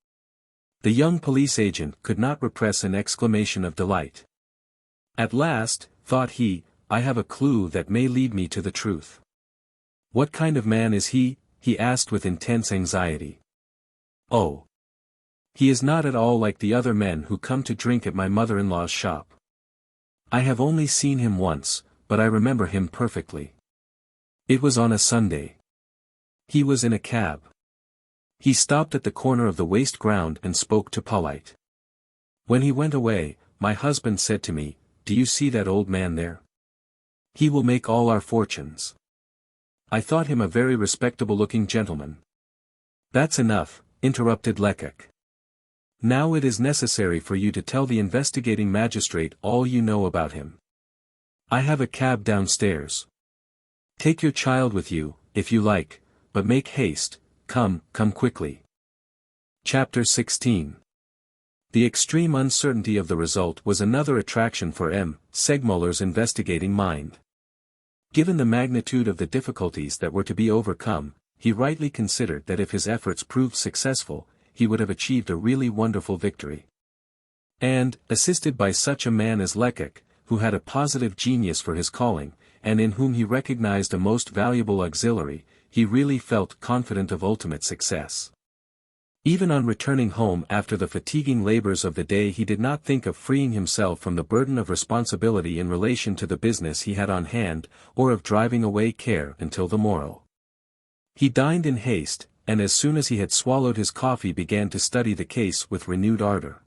The young police agent could not repress an exclamation of delight. At last, thought he, I have a clue that may lead me to the truth. What kind of man is he? He asked with intense anxiety. Oh. He is not at all like the other men who come to drink at my mother-in-law's shop. I have only seen him once, but I remember him perfectly. It was on a Sunday. He was in a cab. He stopped at the corner of the waste ground and spoke to Polite. When he went away, my husband said to me, Do you see that old man there? He will make all our fortunes. I thought him a very respectable-looking gentleman. That's enough, interrupted Lecoq. Now it is necessary for you to tell the investigating magistrate all you know about him. I have a cab downstairs. Take your child with you, if you like, but make haste, come quickly. Chapter 16. The extreme uncertainty of the result was another attraction for M. Segmuller's investigating mind. Given the magnitude of the difficulties that were to be overcome, he rightly considered that if his efforts proved successful, he would have achieved a really wonderful victory. And, assisted by such a man as Lecoq, who had a positive genius for his calling, and in whom he recognized a most valuable auxiliary, he really felt confident of ultimate success. Even on returning home after the fatiguing labors of the day he did not think of freeing himself from the burden of responsibility in relation to the business he had on hand, or of driving away care until the morrow. He dined in haste, and as soon as he had swallowed his coffee began to study the case with renewed ardor.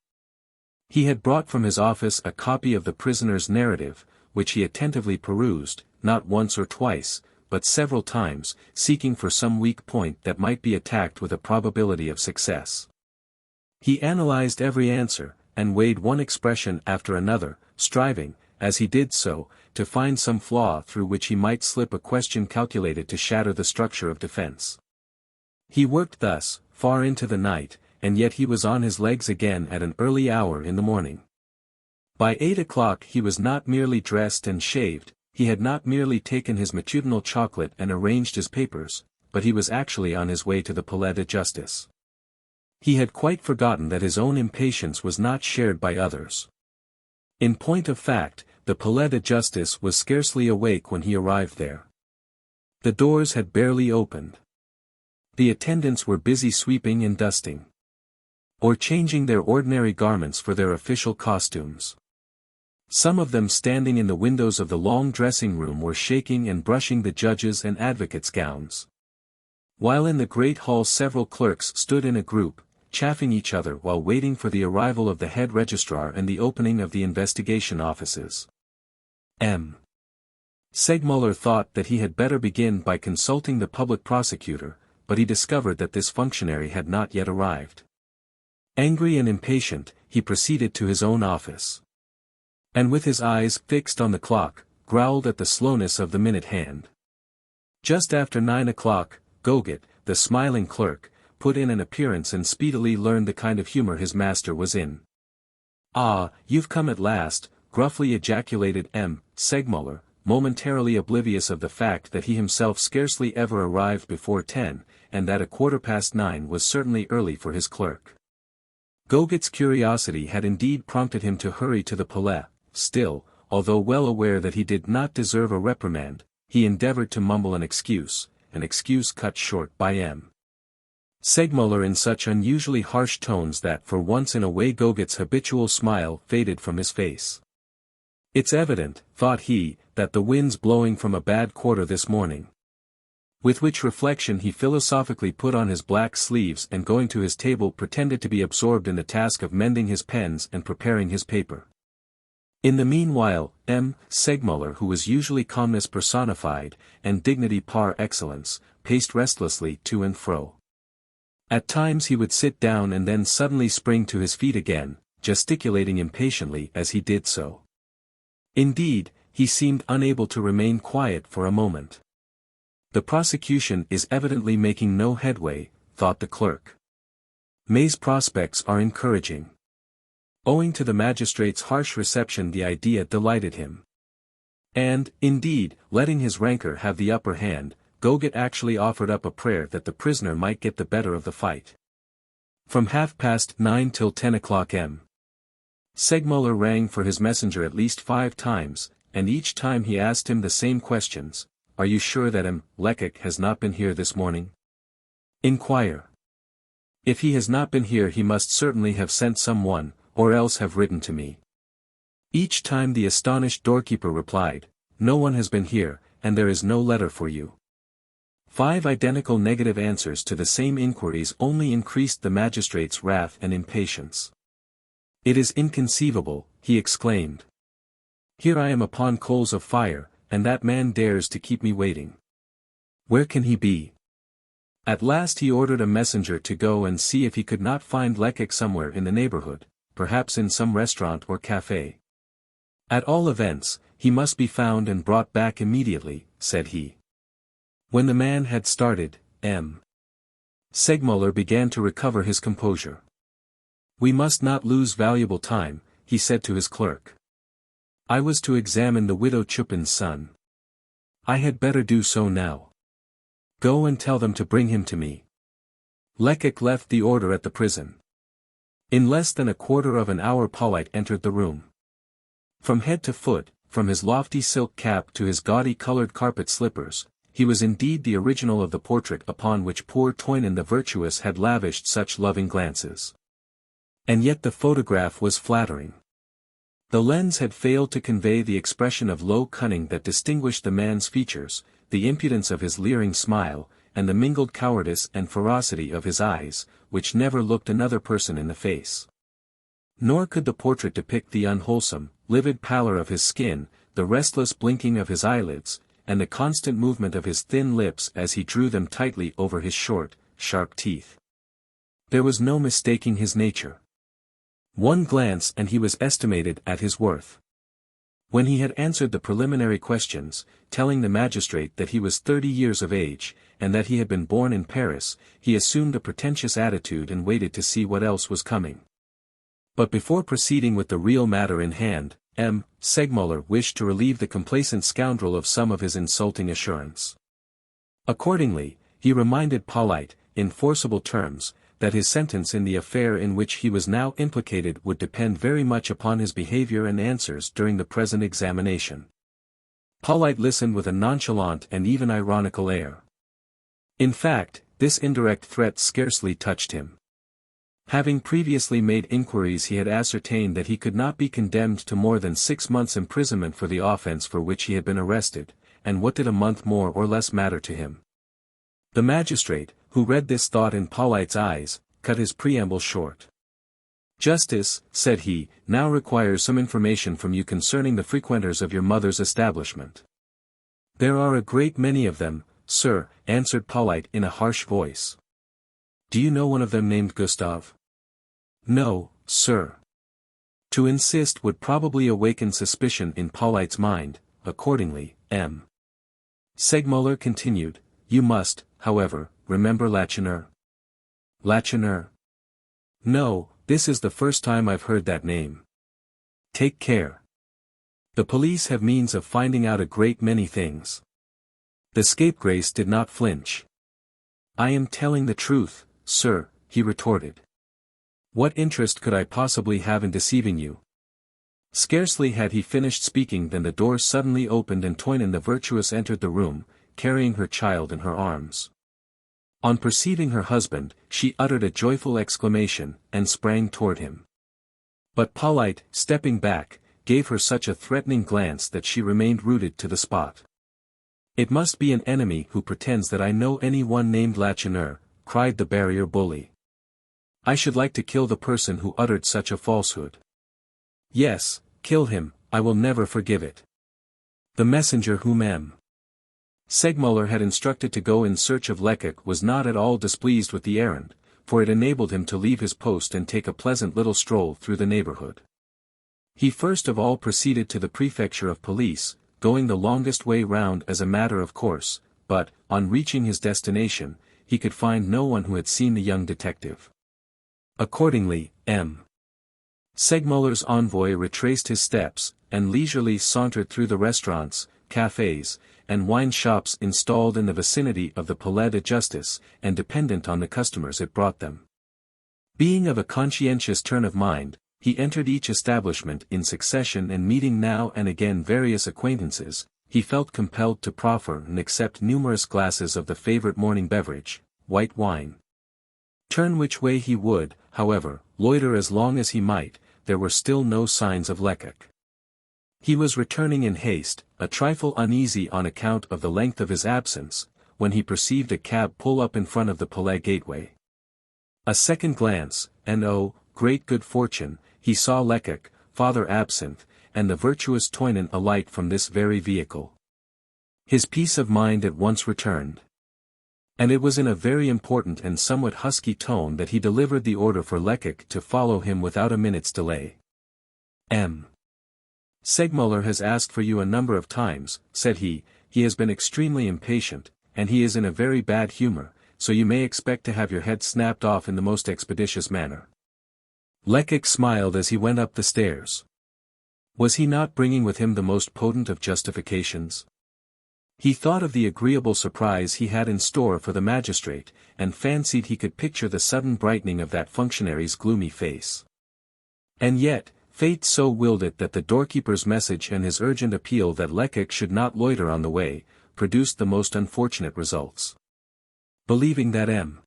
He had brought from his office a copy of the prisoner's narrative, which he attentively perused, not once or twice, but several times, seeking for some weak point that might be attacked with a probability of success. He analyzed every answer, and weighed one expression after another, striving, as he did so, to find some flaw through which he might slip a question calculated to shatter the structure of defense. He worked thus, far into the night, and yet he was on his legs again at an early hour in the morning. By 8 o'clock he was not merely dressed and shaved, he had not merely taken his matutinal chocolate and arranged his papers, but he was actually on his way to the Palais de Justice. He had quite forgotten that his own impatience was not shared by others. In point of fact, the Palais de Justice was scarcely awake when he arrived there. The doors had barely opened. The attendants were busy sweeping and dusting, or changing their ordinary garments for their official costumes. Some of them standing in the windows of the long dressing room were shaking and brushing the judges' and advocates' gowns. While in the great hall several clerks stood in a group, chaffing each other while waiting for the arrival of the head registrar and the opening of the investigation offices. M. Segmuller thought that he had better begin by consulting the public prosecutor, but he discovered that this functionary had not yet arrived. Angry and impatient, he proceeded to his own office. And with his eyes fixed on the clock, growled at the slowness of the minute hand. Just after 9 o'clock, Goget, the smiling clerk, put in an appearance and speedily learned the kind of humor his master was in. "Ah, you've come at last," gruffly ejaculated M. Segmuller, momentarily oblivious of the fact that he himself scarcely ever arrived before 10, and that 9:15 was certainly early for his clerk. Goget's curiosity had indeed prompted him to hurry to the Palais. Still, although well aware that he did not deserve a reprimand, he endeavored to mumble an excuse cut short by M. Segmuller in such unusually harsh tones that for once in a way Goget's habitual smile faded from his face. "It's evident," thought he, "that the wind's blowing from a bad quarter this morning." With which reflection he philosophically put on his black sleeves and going to his table pretended to be absorbed in the task of mending his pens and preparing his paper. In the meanwhile, M. Segmuller, who was usually calmness personified, and dignity par excellence, paced restlessly to and fro. At times he would sit down and then suddenly spring to his feet again, gesticulating impatiently as he did so. Indeed, he seemed unable to remain quiet for a moment. The prosecution is evidently making no headway, thought the clerk. May's prospects are encouraging. Owing to the magistrate's harsh reception the idea delighted him. And, indeed, letting his rancor have the upper hand, Goget actually offered up a prayer that the prisoner might get the better of the fight. From 9:30 till 10 o'clock M. Segmuller rang for his messenger at least 5 times, and each time he asked him the same questions. "Are you sure that M. Lecoq has not been here this morning? Inquire. If he has not been here he must certainly have sent someone, or else have written to me." Each time the astonished doorkeeper replied, "No one has been here, and there is no letter for you." 5 identical negative answers to the same inquiries only increased the magistrate's wrath and impatience. "It is inconceivable," he exclaimed. "Here I am upon coals of fire, and that man dares to keep me waiting. Where can he be?" At last he ordered a messenger to go and see if he could not find Lecoq somewhere in the neighborhood, perhaps in some restaurant or café. "At all events, he must be found and brought back immediately," said he. When the man had started, M. Segmuller began to recover his composure. "We must not lose valuable time," he said to his clerk. "I was to examine the widow Chupin's son. I had better do so now. Go and tell them to bring him to me." Lecoq left the order at the prison. In less than a quarter of an hour Paulet entered the room. From head to foot, from his lofty silk cap to his gaudy colored carpet slippers, he was indeed the original of the portrait upon which poor Toynon the virtuous had lavished such loving glances. And yet the photograph was flattering. The lens had failed to convey the expression of low cunning that distinguished the man's features, the impudence of his leering smile, and the mingled cowardice and ferocity of his eyes, which never looked another person in the face. Nor could the portrait depict the unwholesome, livid pallor of his skin, the restless blinking of his eyelids, and the constant movement of his thin lips as he drew them tightly over his short, sharp teeth. There was no mistaking his nature. One glance and he was estimated at his worth. When he had answered the preliminary questions, telling the magistrate that he was 30 years of age, and that he had been born in Paris, he assumed a pretentious attitude and waited to see what else was coming. But before proceeding with the real matter in hand, M. Segmuller wished to relieve the complacent scoundrel of some of his insulting assurance. Accordingly, he reminded Pauline, in forcible terms, that his sentence in the affair in which he was now implicated would depend very much upon his behavior and answers during the present examination. Pauline listened with a nonchalant and even ironical air. In fact, this indirect threat scarcely touched him. Having previously made inquiries, he had ascertained that he could not be condemned to more than 6 months' imprisonment for the offence for which he had been arrested, and what did a month more or less matter to him? The magistrate, who read this thought in Pauline's eyes, cut his preamble short. "Justice," said he, "now requires some information from you concerning the frequenters of your mother's establishment." "There are a great many of them, sir," answered Pauline in a harsh voice. "Do you know one of them named Gustave?" "No, sir." To insist would probably awaken suspicion in Pauline's mind. Accordingly, M. Segmuller continued, "You must, however, remember Lacheneur." "Lacheneur? No, this is the first time I've heard that name." "Take care. The police have means of finding out a great many things." The scapegrace did not flinch. "I am telling the truth, sir," he retorted. "What interest could I possibly have in deceiving you?" Scarcely had he finished speaking than the door suddenly opened and Toynen the virtuous entered the room, carrying her child in her arms. On perceiving her husband, she uttered a joyful exclamation, and sprang toward him. But Pauline, stepping back, gave her such a threatening glance that she remained rooted to the spot. "It must be an enemy who pretends that I know any one named Lacheneur," cried the Barrière bully. "I should like to kill the person who uttered such a falsehood. Yes, kill him, I will never forgive it." The messenger whom M. Segmuller had instructed to go in search of Lecoq was not at all displeased with the errand, for it enabled him to leave his post and take a pleasant little stroll through the neighborhood. He first of all proceeded to the prefecture of police, going the longest way round as a matter of course, but, on reaching his destination, he could find no one who had seen the young detective. Accordingly, M. Segmuller's envoy retraced his steps, and leisurely sauntered through the restaurants, cafés, and wine shops installed in the vicinity of the Palais de Justice, and dependent on the customers it brought them. Being of a conscientious turn of mind, he entered each establishment in succession and meeting now and again various acquaintances, he felt compelled to proffer and accept numerous glasses of the favorite morning beverage, white wine. Turn which way he would, however, loiter as long as he might, there were still no signs of Lecoq. He was returning in haste, a trifle uneasy on account of the length of his absence, when he perceived a cab pull up in front of the Palais gateway. A second glance, and oh, great good fortune, he saw Lecoq, Father Absinthe, and the virtuous Toynen alight from this very vehicle. His peace of mind at once returned. And it was in a very important and somewhat husky tone that he delivered the order for Lecoq to follow him without a minute's delay. "M. Segmuller has asked for you a number of times," said he has been extremely impatient, and he is in a very bad humor, so you may expect to have your head snapped off in the most expeditious manner." Lecoq smiled as he went up the stairs. Was he not bringing with him the most potent of justifications? He thought of the agreeable surprise he had in store for the magistrate, and fancied he could picture the sudden brightening of that functionary's gloomy face. And yet, fate so willed it that the doorkeeper's message and his urgent appeal that Lecoq should not loiter on the way, produced the most unfortunate results. Believing that M.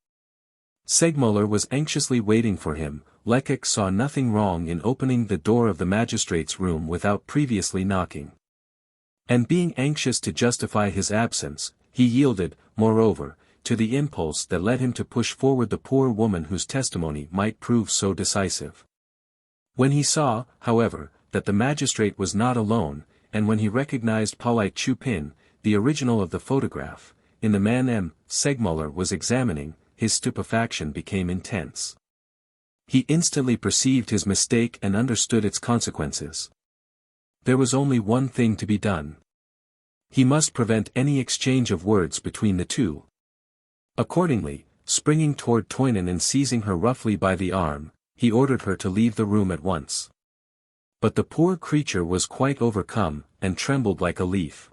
Segmuller was anxiously waiting for him, Lecoq saw nothing wrong in opening the door of the magistrate's room without previously knocking. And being anxious to justify his absence, he yielded, moreover, to the impulse that led him to push forward the poor woman whose testimony might prove so decisive. When he saw, however, that the magistrate was not alone, and when he recognized Polite Chupin, the original of the photograph, in the man Segmuller was examining, his stupefaction became intense. He instantly perceived his mistake and understood its consequences. There was only one thing to be done. He must prevent any exchange of words between the two. Accordingly, springing toward Toynen and seizing her roughly by the arm, he ordered her to leave the room at once. But the poor creature was quite overcome, and trembled like a leaf.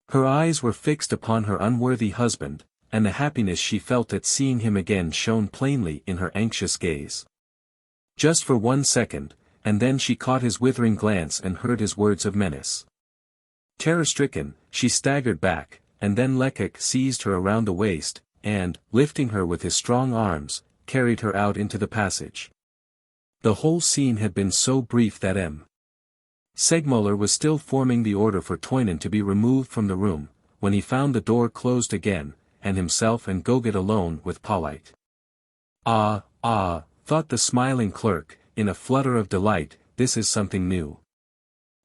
Her eyes were fixed upon her unworthy husband, and the happiness she felt at seeing him again shone plainly in her anxious gaze. Just for 1 second, and then she caught his withering glance and heard his words of menace. Terror-stricken, she staggered back, and then Lecoq seized her around the waist, and, lifting her with his strong arms, carried her out into the passage. The whole scene had been so brief that Segmuller was still forming the order for Toynen to be removed from the room, when he found the door closed again, and himself and Goget alone with Polite. Ah, thought the smiling clerk, in a flutter of delight, this is something new.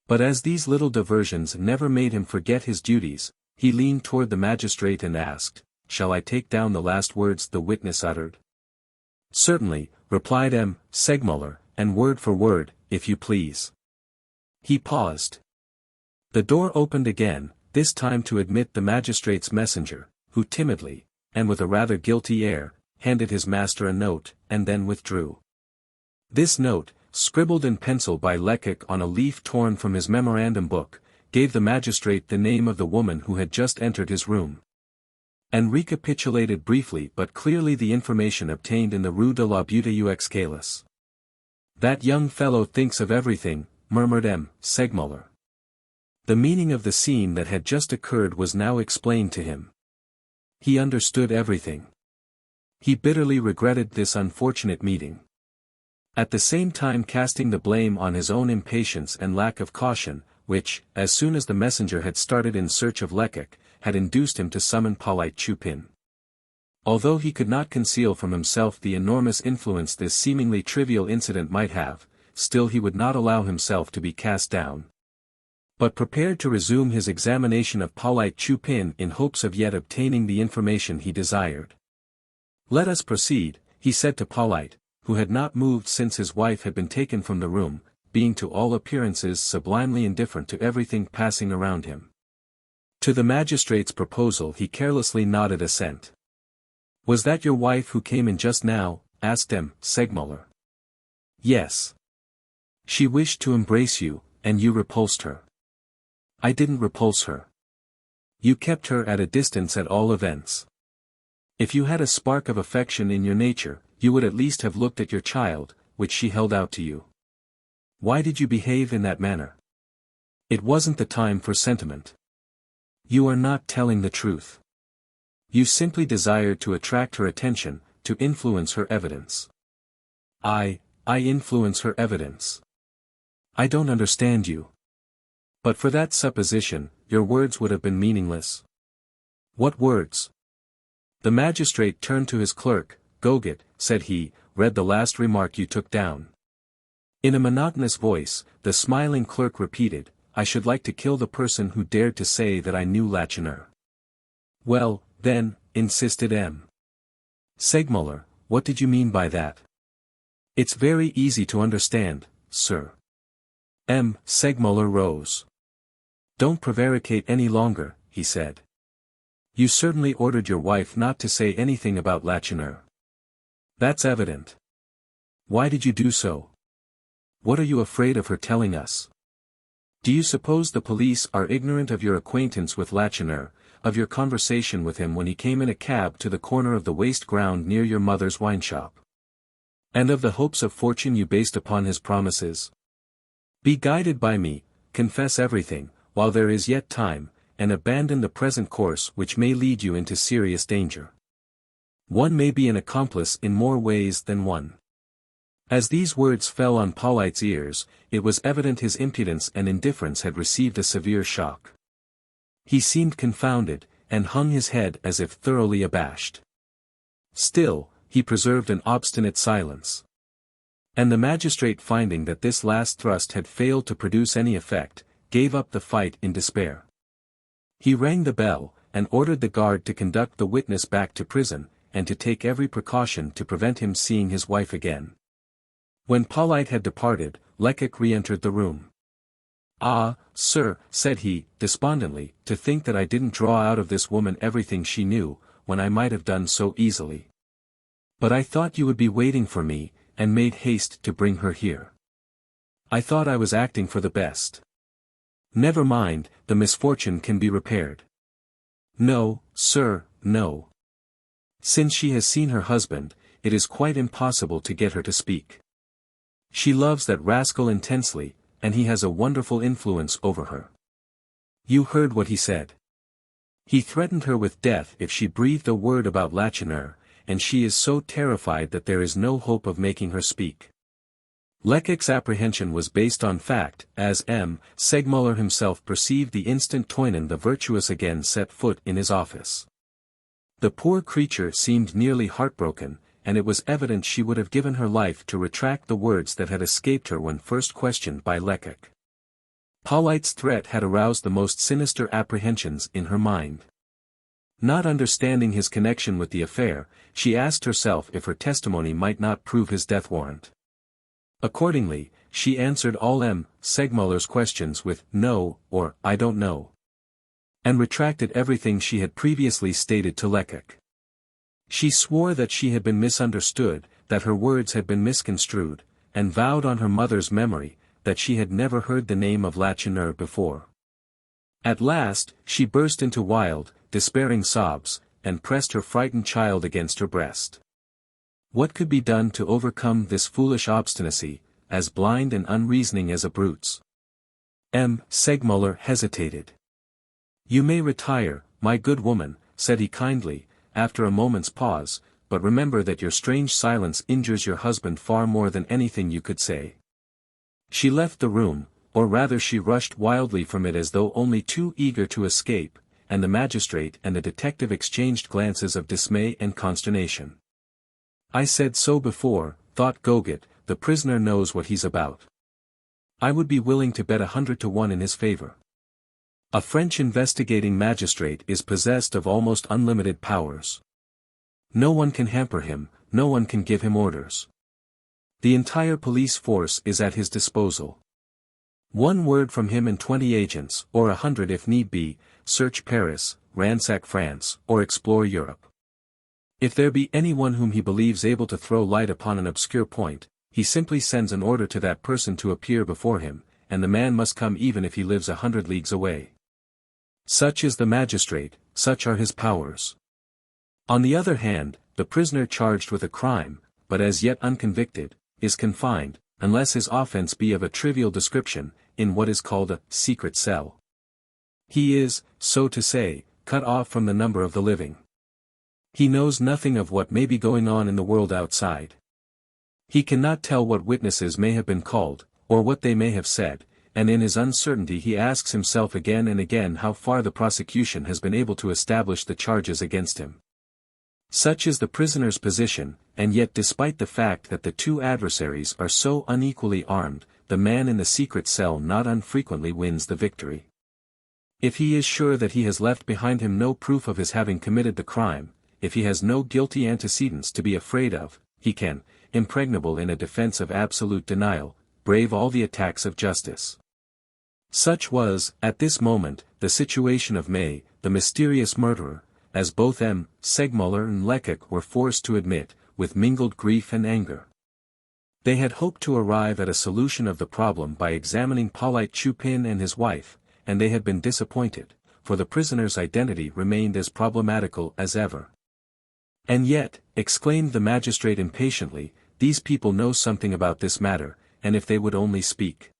But as these little diversions never made him forget his duties, he leaned toward the magistrate and asked, "Shall I take down the last words the witness uttered?" "Certainly," replied Segmuller, "and word for word, if you please." He paused. The door opened again, this time to admit the magistrate's messenger, who timidly, and with a rather guilty air, handed his master a note, and then withdrew. This note, scribbled in pencil by Lecoq on a leaf torn from his memorandum book, gave the magistrate the name of the woman who had just entered his room, and recapitulated briefly but clearly the information obtained in the Rue de la Butte aux Calas. "That young fellow thinks of everything," murmured Segmuller. The meaning of the scene that had just occurred was now explained to him. He understood everything. He bitterly regretted this unfortunate meeting. At the same time casting the blame on his own impatience and lack of caution, which, as soon as the messenger had started in search of Lecoq, had induced him to summon Polite Chupin. Although he could not conceal from himself the enormous influence this seemingly trivial incident might have, still he would not allow himself to be cast down. But prepared to resume his examination of Polite Chupin in hopes of yet obtaining the information he desired. "Let us proceed," he said to Polite, who had not moved since his wife had been taken from the room, being to all appearances sublimely indifferent to everything passing around him. To the magistrate's proposal he carelessly nodded assent. "Was that your wife who came in just now?" asked Segmuller. "Yes. She wished to embrace you, and you repulsed her." "I didn't repulse her. You kept her at a distance at all events. If you had a spark of affection in your nature, you would at least have looked at your child, which she held out to you. Why did you behave in that manner? It wasn't the time for sentiment. You are not telling the truth. You simply desired to attract her attention, to influence her evidence." I influence her evidence. I don't understand you. But for that supposition, your words would have been meaningless." "What words?" The magistrate turned to his clerk. "Goget," said he, "read the last remark you took down." In a monotonous voice, the smiling clerk repeated, "I should like to kill the person who dared to say that I knew Lacheneur." "Well, then," insisted Segmuller, "what did you mean by that?" "It's very easy to understand, sir." Segmuller rose. "Don't prevaricate any longer," he said. "You certainly ordered your wife not to say anything about Lacheneur. That's evident. Why did you do so? What are you afraid of her telling us? Do you suppose the police are ignorant of your acquaintance with Lacheneur, of your conversation with him when he came in a cab to the corner of the waste ground near your mother's wine shop? And of the hopes of fortune you based upon his promises? Be guided by me, confess everything, while there is yet time, and abandon the present course which may lead you into serious danger. One may be an accomplice in more ways than one." As these words fell on Polite's ears, it was evident his impudence and indifference had received a severe shock. He seemed confounded, and hung his head as if thoroughly abashed. Still, he preserved an obstinate silence. And the magistrate, finding that this last thrust had failed to produce any effect, gave up the fight in despair. He rang the bell, and ordered the guard to conduct the witness back to prison, and to take every precaution to prevent him seeing his wife again. When Polite had departed, Lecoq re-entered the room. "Ah, sir," said he, despondently, "to think that I didn't draw out of this woman everything she knew, when I might have done so easily. But I thought you would be waiting for me, and made haste to bring her here. I thought I was acting for the best. Never mind, the misfortune can be repaired." "No, sir, no. Since she has seen her husband, it is quite impossible to get her to speak. She loves that rascal intensely, and he has a wonderful influence over her. You heard what he said. He threatened her with death if she breathed a word about Lacheneur, and she is so terrified that there is no hope of making her speak." Lecoq's apprehension was based on fact, as M. Segmuller himself perceived the instant Toynon the virtuous again set foot in his office. The poor creature seemed nearly heartbroken, and it was evident she would have given her life to retract the words that had escaped her when first questioned by Lecoq. Polite's threat had aroused the most sinister apprehensions in her mind. Not understanding his connection with the affair, she asked herself if her testimony might not prove his death warrant. Accordingly, she answered all M. Segmuller's questions with "no" or "I don't know," and retracted everything she had previously stated to Lecoq. She swore that she had been misunderstood, that her words had been misconstrued, and vowed on her mother's memory, that she had never heard the name of Lacheneur before. At last, she burst into wild, despairing sobs, and pressed her frightened child against her breast. What could be done to overcome this foolish obstinacy, as blind and unreasoning as a brute's? M. Segmuller hesitated. "You may retire, my good woman," said he kindly, after a moment's pause, "but remember that your strange silence injures your husband far more than anything you could say." She left the room, or rather she rushed wildly from it as though only too eager to escape, and the magistrate and the detective exchanged glances of dismay and consternation. "I said so before," thought Goguet, "the prisoner knows what he's about. I would be willing to bet 100 to 1 in his favor." A French investigating magistrate is possessed of almost unlimited powers. No one can hamper him, no one can give him orders. The entire police force is at his disposal. One word from him and 20 agents, or 100 if need be, search Paris, ransack France, or explore Europe. If there be anyone whom he believes able to throw light upon an obscure point, he simply sends an order to that person to appear before him, and the man must come even if he lives 100 leagues away. Such is the magistrate, such are his powers. On the other hand, the prisoner charged with a crime, but as yet unconvicted, is confined, unless his offense be of a trivial description, in what is called a secret cell. He is, so to say, cut off from the number of the living. He knows nothing of what may be going on in the world outside. He cannot tell what witnesses may have been called, or what they may have said, and in his uncertainty he asks himself again and again how far the prosecution has been able to establish the charges against him. Such is the prisoner's position, and yet despite the fact that the two adversaries are so unequally armed, the man in the secret cell not unfrequently wins the victory. If he is sure that he has left behind him no proof of his having committed the crime, if he has no guilty antecedents to be afraid of, he can, impregnable in a defense of absolute denial, brave all the attacks of justice. Such was, at this moment, the situation of May, the mysterious murderer, as both M. Segmuller and Lecoq were forced to admit, with mingled grief and anger. They had hoped to arrive at a solution of the problem by examining Polyte Chupin and his wife, and they had been disappointed, for the prisoner's identity remained as problematical as ever. "And yet," exclaimed the magistrate impatiently, "these people know something about this matter, and if they would only speak.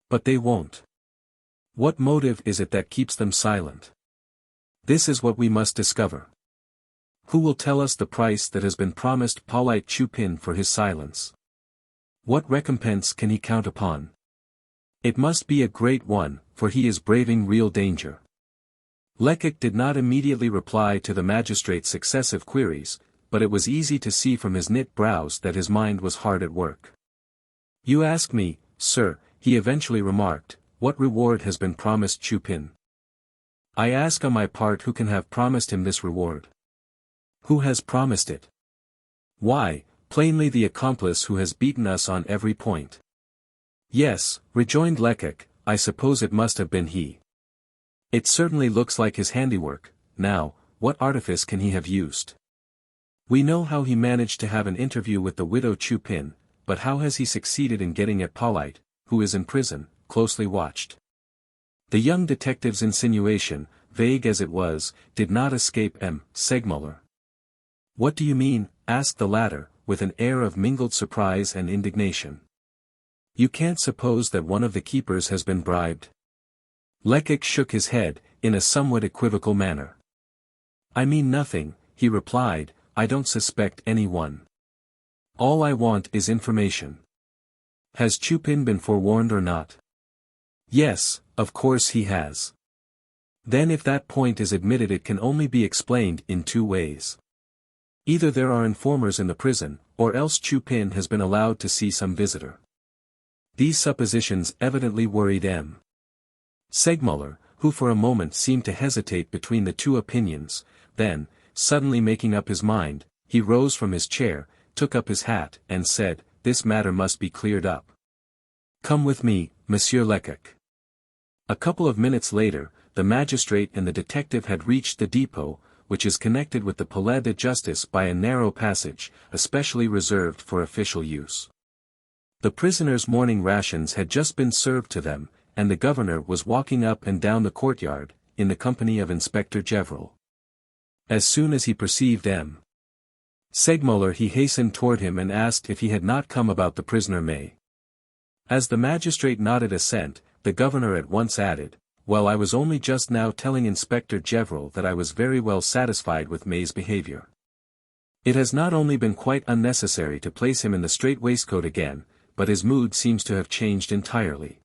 But they won't. What motive is it that keeps them silent? This is what we must discover. Who will tell us the price that has been promised Polyte Chupin for his silence? What recompense can he count upon? It must be a great one, for he is braving real danger." Lecoq did not immediately reply to the magistrate's successive queries, but it was easy to see from his knit brows that his mind was hard at work. "You ask me, sir," he eventually remarked, what reward has been promised Chupin? I ask on my part who can have promised him this reward. Who has promised it? Why, plainly the accomplice who has beaten us on every point. Yes, rejoined Lecoq, I suppose it must have been he. It certainly looks like his handiwork. Now, what artifice can he have used? We know how he managed to have an interview with the widow Chupin, but how has he succeeded in getting at Pauline, who is in prison, closely watched? The young detective's insinuation, vague as it was, did not escape M. Segmuller. What do you mean? Asked the latter, with an air of mingled surprise and indignation. You can't suppose that one of the keepers has been bribed? Lecoq shook his head, in a somewhat equivocal manner. I mean nothing, he replied, I don't suspect anyone. All I want is information. Has Chupin been forewarned or not? Yes, of course he has. Then if that point is admitted it can only be explained in two ways. Either there are informers in the prison, or else Chupin has been allowed to see some visitor. These suppositions evidently worried M. Segmuller, who for a moment seemed to hesitate between the two opinions, then, suddenly making up his mind, he rose from his chair, took up his hat, and said, this matter must be cleared up. Come with me, Monsieur Lecoq. A couple of minutes later, the magistrate and the detective had reached the depot, which is connected with the Palais de Justice by a narrow passage, especially reserved for official use. The prisoners' morning rations had just been served to them, and the governor was walking up and down the courtyard, in the company of Inspector Gevril. As soon as he perceived M. Segmuller he hastened toward him and asked if he had not come about the prisoner May. As the magistrate nodded assent, the governor at once added, well I was only just now telling Inspector Gevril that I was very well satisfied with May's behavior. It has not only been quite unnecessary to place him in the strait waistcoat again, but his mood seems to have changed entirely.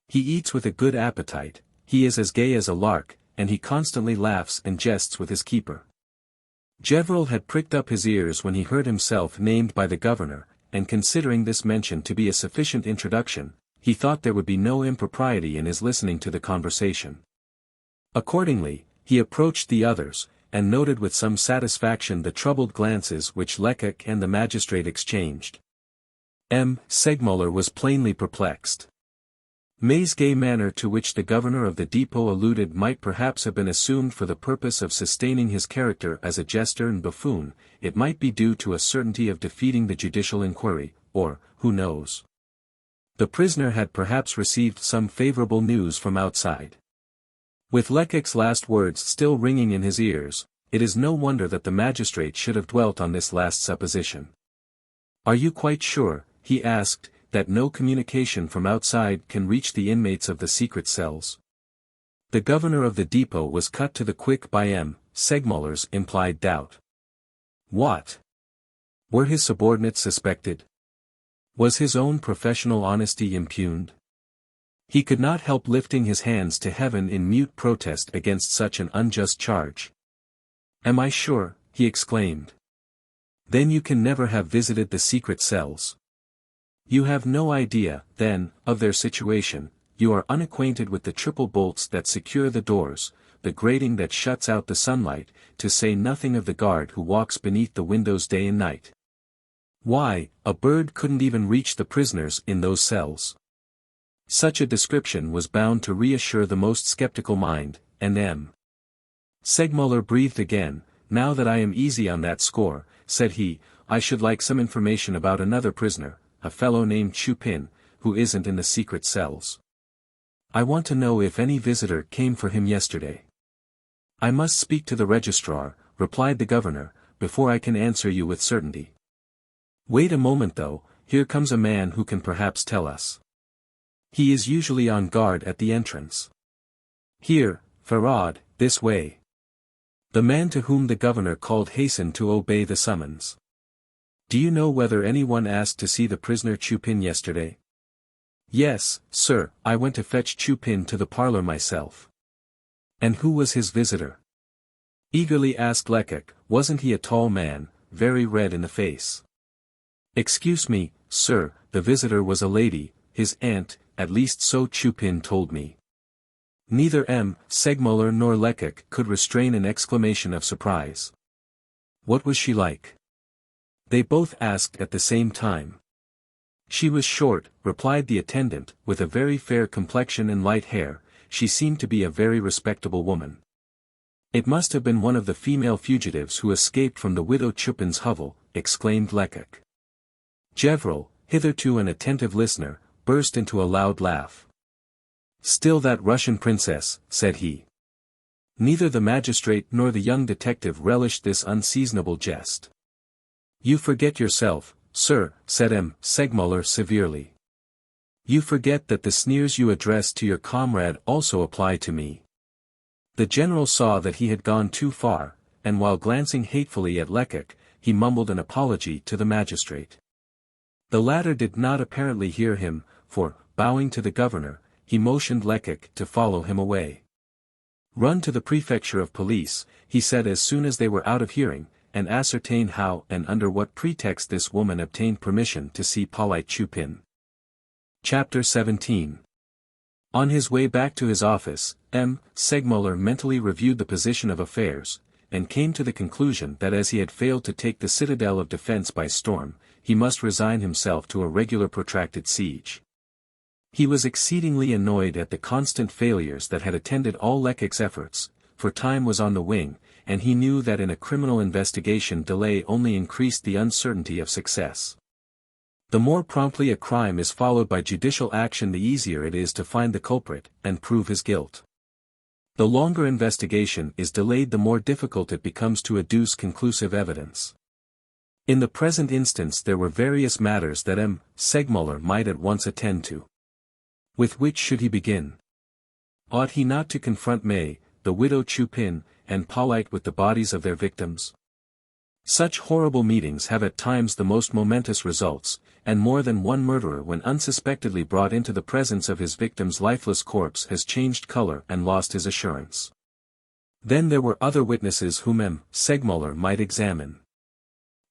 He eats with a good appetite, he is as gay as a lark, and he constantly laughs and jests with his keeper. Gevril had pricked up his ears when he heard himself named by the governor, and considering this mention to be a sufficient introduction, he thought there would be no impropriety in his listening to the conversation. Accordingly, he approached the others, and noted with some satisfaction the troubled glances which Lecoq and the magistrate exchanged. M. Segmuller was plainly perplexed. May's gay manner to which the governor of the depot alluded might perhaps have been assumed for the purpose of sustaining his character as a jester and buffoon, it might be due to a certainty of defeating the judicial inquiry, or, who knows? The prisoner had perhaps received some favorable news from outside. With Lecoq's last words still ringing in his ears, it is no wonder that the magistrate should have dwelt on this last supposition. Are you quite sure, he asked, that no communication from outside can reach the inmates of the secret cells? The governor of the depot was cut to the quick by M. Segmuller's implied doubt. What? Were his subordinates suspected? Was his own professional honesty impugned? He could not help lifting his hands to heaven in mute protest against such an unjust charge. Am I sure? He exclaimed. Then you can never have visited the secret cells. You have no idea, then, of their situation, you are unacquainted with the triple bolts that secure the doors, the grating that shuts out the sunlight, to say nothing of the guard who walks beneath the windows day and night. Why, a bird couldn't even reach the prisoners in those cells. Such a description was bound to reassure the most skeptical mind, and M. Segmuller breathed again. Now that I am easy on that score, said he, I should like some information about another prisoner, a fellow named Chupin, who isn't in the secret cells. I want to know if any visitor came for him yesterday. I must speak to the registrar, replied the governor, before I can answer you with certainty. Wait a moment though, here comes a man who can perhaps tell us. He is usually on guard at the entrance. Here, Farad, this way. The man to whom the governor called hastened to obey the summons. Do you know whether anyone asked to see the prisoner Chupin yesterday? Yes, sir, I went to fetch Chupin to the parlor myself. And who was his visitor? Eagerly asked Lecoq. Wasn't he a tall man, very red in the face? Excuse me, sir, the visitor was a lady, his aunt, at least so Chupin told me. Neither M. Segmuller nor Lecoq could restrain an exclamation of surprise. What was she like? They both asked at the same time. She was short, replied the attendant, with a very fair complexion and light hair. She seemed to be a very respectable woman. It must have been one of the female fugitives who escaped from the widow Chupin's hovel, exclaimed Lecoq. Gevrol, hitherto an attentive listener, burst into a loud laugh. Still that Russian princess, said he. Neither the magistrate nor the young detective relished this unseasonable jest. You forget yourself, sir, said M. Segmuller severely. You forget that the sneers you address to your comrade also apply to me. The general saw that he had gone too far, and while glancing hatefully at Lecoq, he mumbled an apology to the magistrate. The latter did not apparently hear him, for, bowing to the governor, he motioned Lecoq to follow him away. Run to the prefecture of police, he said as soon as they were out of hearing, and ascertain how and under what pretext this woman obtained permission to see Polyte Chupin. Chapter 17. On his way back to his office, M. Segmuller mentally reviewed the position of affairs, and came to the conclusion that as he had failed to take the citadel of defense by storm, he must resign himself to a regular protracted siege. He was exceedingly annoyed at the constant failures that had attended all Lecoq's efforts, for time was on the wing, and he knew that in a criminal investigation delay only increased the uncertainty of success. The more promptly a crime is followed by judicial action, the easier it is to find the culprit and prove his guilt. The longer investigation is delayed, the more difficult it becomes to adduce conclusive evidence. In the present instance there were various matters that M. Segmuller might at once attend to. With which should he begin? Ought he not to confront May, the widow Chupin, and Polyte with the bodies of their victims? Such horrible meetings have at times the most momentous results, and more than one murderer when unsuspectedly brought into the presence of his victim's lifeless corpse has changed color and lost his assurance. Then there were other witnesses whom M. Segmuller might examine.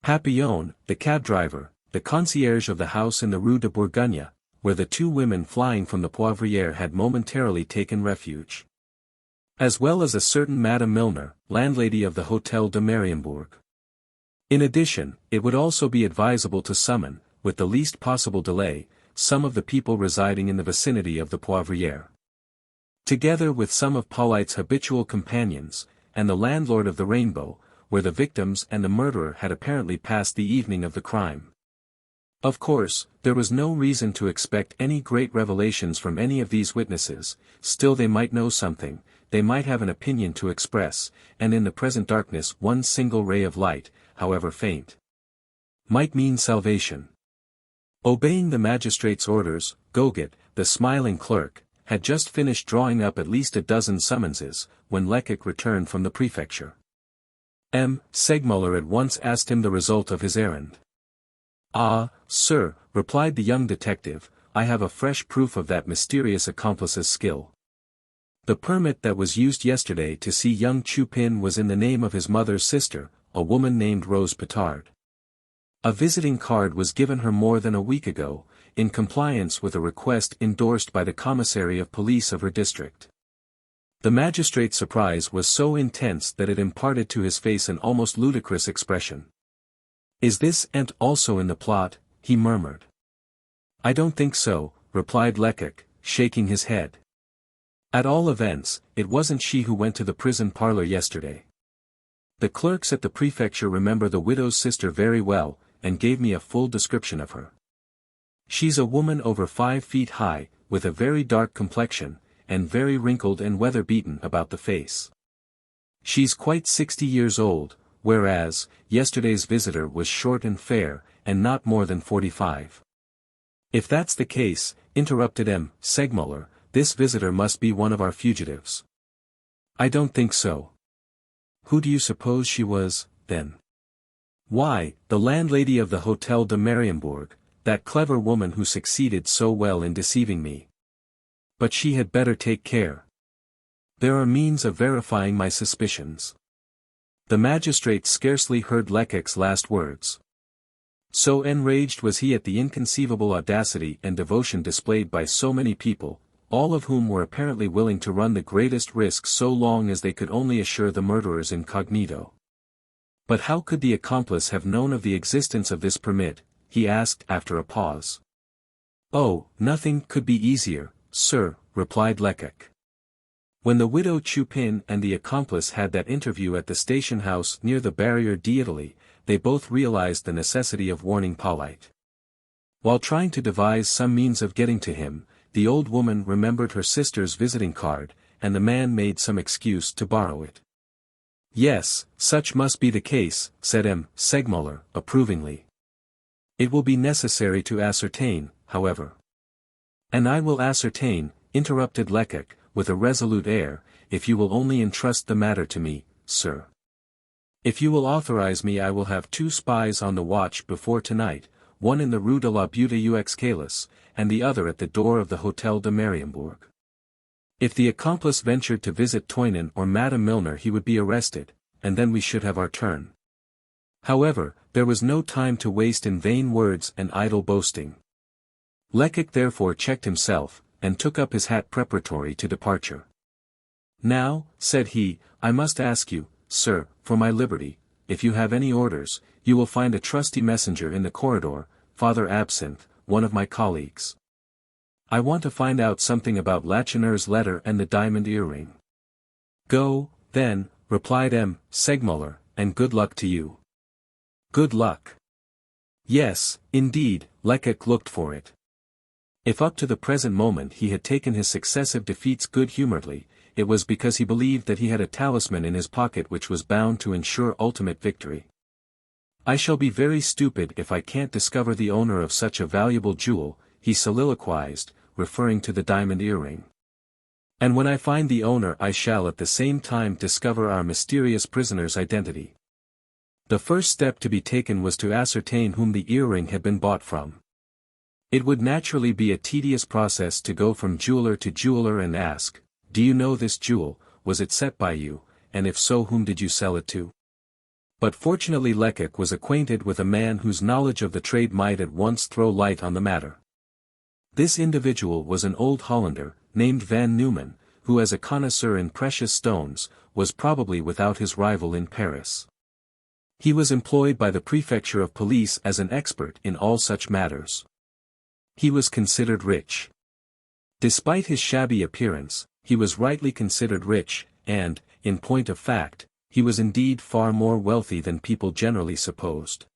Papillon, the cab driver, the concierge of the house in the Rue de Bourgogne, where the two women flying from the Poivriere had momentarily taken refuge. As well as a certain Madame Milner, landlady of the Hôtel de Mariembourg. In addition, it would also be advisable to summon, with the least possible delay, some of the people residing in the vicinity of the Poivriere. Together with some of Polyte's habitual companions, and the landlord of the Rainbow, where the victims and the murderer had apparently passed the evening of the crime. Of course, there was no reason to expect any great revelations from any of these witnesses, still they might know something, they might have an opinion to express, and in the present darkness one single ray of light, however faint, might mean salvation. Obeying the magistrate's orders, Goguet, the smiling clerk, had just finished drawing up at least a dozen summonses, when Lecoq returned from the prefecture. M. Segmuller at once asked him the result of his errand. Ah, sir, replied the young detective, I have a fresh proof of that mysterious accomplice's skill. The permit that was used yesterday to see young Chupin was in the name of his mother's sister, a woman named Rose Petard. A visiting card was given her more than a week ago, in compliance with a request endorsed by the commissary of police of her district. The magistrate's surprise was so intense that it imparted to his face an almost ludicrous expression. Is this aunt also in the plot? He murmured. I don't think so, replied Lecoq, shaking his head. At all events, it wasn't she who went to the prison parlor yesterday. The clerks at the prefecture remember the widow's sister very well, and gave me a full description of her. She's a woman over 5 feet high, with a very dark complexion, and very wrinkled and weather-beaten about the face. She's quite 60 years old, whereas, yesterday's visitor was short and fair, and not more than 45. If that's the case, interrupted M. Segmuller, this visitor must be one of our fugitives. I don't think so. Who do you suppose she was, then? Why, the landlady of the Hôtel de Mariembourg, that clever woman who succeeded so well in deceiving me. But she had better take care. There are means of verifying my suspicions. The magistrate scarcely heard Lecoq's last words. So enraged was he at the inconceivable audacity and devotion displayed by so many people, all of whom were apparently willing to run the greatest risk so long as they could only assure the murderers incognito. But how could the accomplice have known of the existence of this permit? He asked after a pause. Oh, nothing could be easier, sir, replied Lecoq. When the widow Chupin and the accomplice had that interview at the station house near the Barrière d'Italie, they both realized the necessity of warning Pauline. While trying to devise some means of getting to him, the old woman remembered her sister's visiting card, and the man made some excuse to borrow it. Yes, such must be the case, said M. Segmuller, approvingly. It will be necessary to ascertain, however. And I will ascertain, interrupted Lecoq, with a resolute air, if you will only entrust the matter to me, sir. If you will authorize me I will have 2 spies on the watch before tonight, one in the Rue de la Butte aux Cailles, and the other at the door of the Hôtel de Mariembourg. If the accomplice ventured to visit Toynon or Madame Milner he would be arrested, and then we should have our turn. However, there was no time to waste in vain words and idle boasting. Lecoq therefore checked himself, and took up his hat preparatory to departure. Now, said he, I must ask you, sir, for my liberty, if you have any orders, you will find a trusty messenger in the corridor, Father Absinthe, one of my colleagues. I want to find out something about Lacheneur's letter and the diamond earring. Go, then, replied M. Segmuller, and good luck to you. Good luck. Yes, indeed, Lecoq looked for it. If up to the present moment he had taken his successive defeats good-humoredly, it was because he believed that he had a talisman in his pocket which was bound to ensure ultimate victory. I shall be very stupid if I can't discover the owner of such a valuable jewel, he soliloquized, referring to the diamond earring. And when I find the owner I shall at the same time discover our mysterious prisoner's identity. The first step to be taken was to ascertain whom the earring had been bought from. It would naturally be a tedious process to go from jeweler to jeweler and ask, do you know this jewel, was it set by you, and if so whom did you sell it to? But fortunately Lecoq was acquainted with a man whose knowledge of the trade might at once throw light on the matter. This individual was an old Hollander, named Van Neumann, who as a connoisseur in precious stones, was probably without his rival in Paris. He was employed by the prefecture of police as an expert in all such matters. He was considered rich. Despite his shabby appearance, he was rightly considered rich, and, in point of fact, he was indeed far more wealthy than people generally supposed.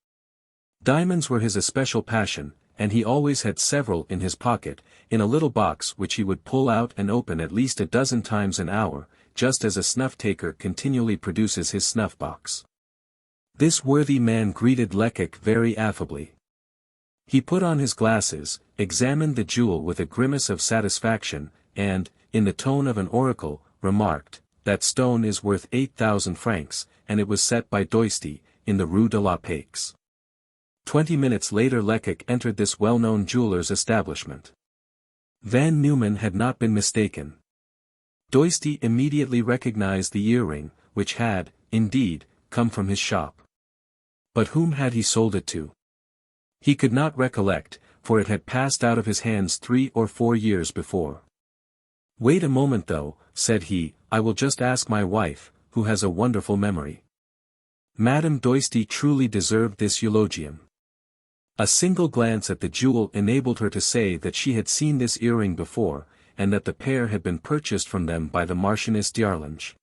Diamonds were his especial passion, and he always had several in his pocket, in a little box which he would pull out and open at least a dozen times an hour, just as a snuff-taker continually produces his snuff-box. This worthy man greeted Lecoq very affably. He put on his glasses, examined the jewel with a grimace of satisfaction, and, in the tone of an oracle, remarked, that stone is worth 8,000 francs, and it was set by Doisty, in the Rue de la Paix. 20 minutes later Lecoq entered this well-known jeweller's establishment. Van Neumann had not been mistaken. Doisty immediately recognized the earring, which had, indeed, come from his shop. But whom had he sold it to? He could not recollect, for it had passed out of his hands 3 or 4 years before. Wait a moment though, said he, I will just ask my wife, who has a wonderful memory. Madame Doisty truly deserved this eulogium. A single glance at the jewel enabled her to say that she had seen this earring before, and that the pair had been purchased from them by the Marchioness d'Arlange.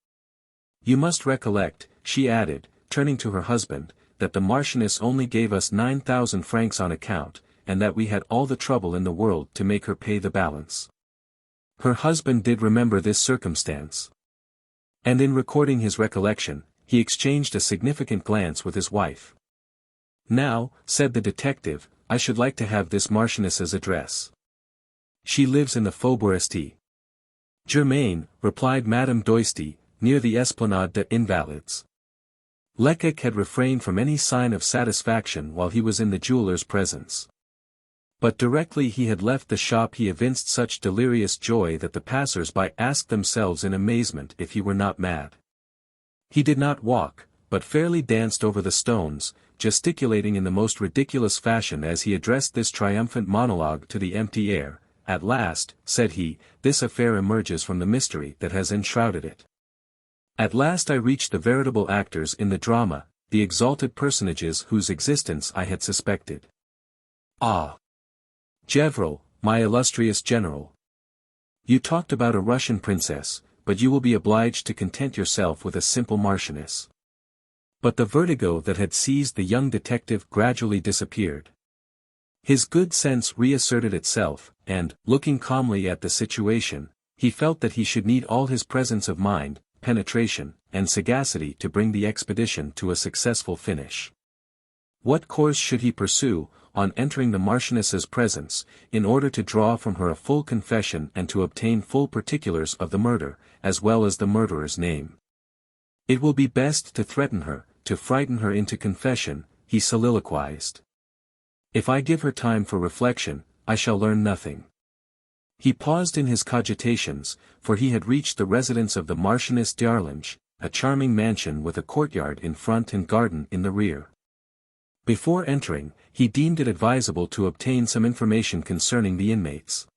You must recollect, she added, turning to her husband, that the Marchioness only gave us 9,000 francs on account, and that we had all the trouble in the world to make her pay the balance. Her husband did remember this circumstance. And in recording his recollection, he exchanged a significant glance with his wife. Now, said the detective, I should like to have this Marchioness's address. She lives in the Faubourg St. Germain, replied Madame Doisty, near the Esplanade des Invalides. Lecoq had refrained from any sign of satisfaction while he was in the jeweller's presence. But directly he had left the shop he evinced such delirious joy that the passers-by asked themselves in amazement if he were not mad. He did not walk, but fairly danced over the stones, gesticulating in the most ridiculous fashion as he addressed this triumphant monologue to the empty air. "At last," said he, "this affair emerges from the mystery that has enshrouded it. At last I reach the veritable actors in the drama, the exalted personages whose existence I had suspected. Ah! Gevrol, my illustrious general. You talked about a Russian princess, but you will be obliged to content yourself with a simple marchioness." But the vertigo that had seized the young detective gradually disappeared. His good sense reasserted itself, and, looking calmly at the situation, he felt that he should need all his presence of mind, penetration, and sagacity to bring the expedition to a successful finish. What course should he pursue, on entering the Marchioness's presence, in order to draw from her a full confession and to obtain full particulars of the murder, as well as the murderer's name? "It will be best to threaten her, to frighten her into confession," he soliloquized. "If I give her time for reflection, I shall learn nothing." He paused in his cogitations, for he had reached the residence of the Marchioness d'Arlange, a charming mansion with a courtyard in front and garden in the rear. Before entering, he deemed it advisable to obtain some information concerning the inmates.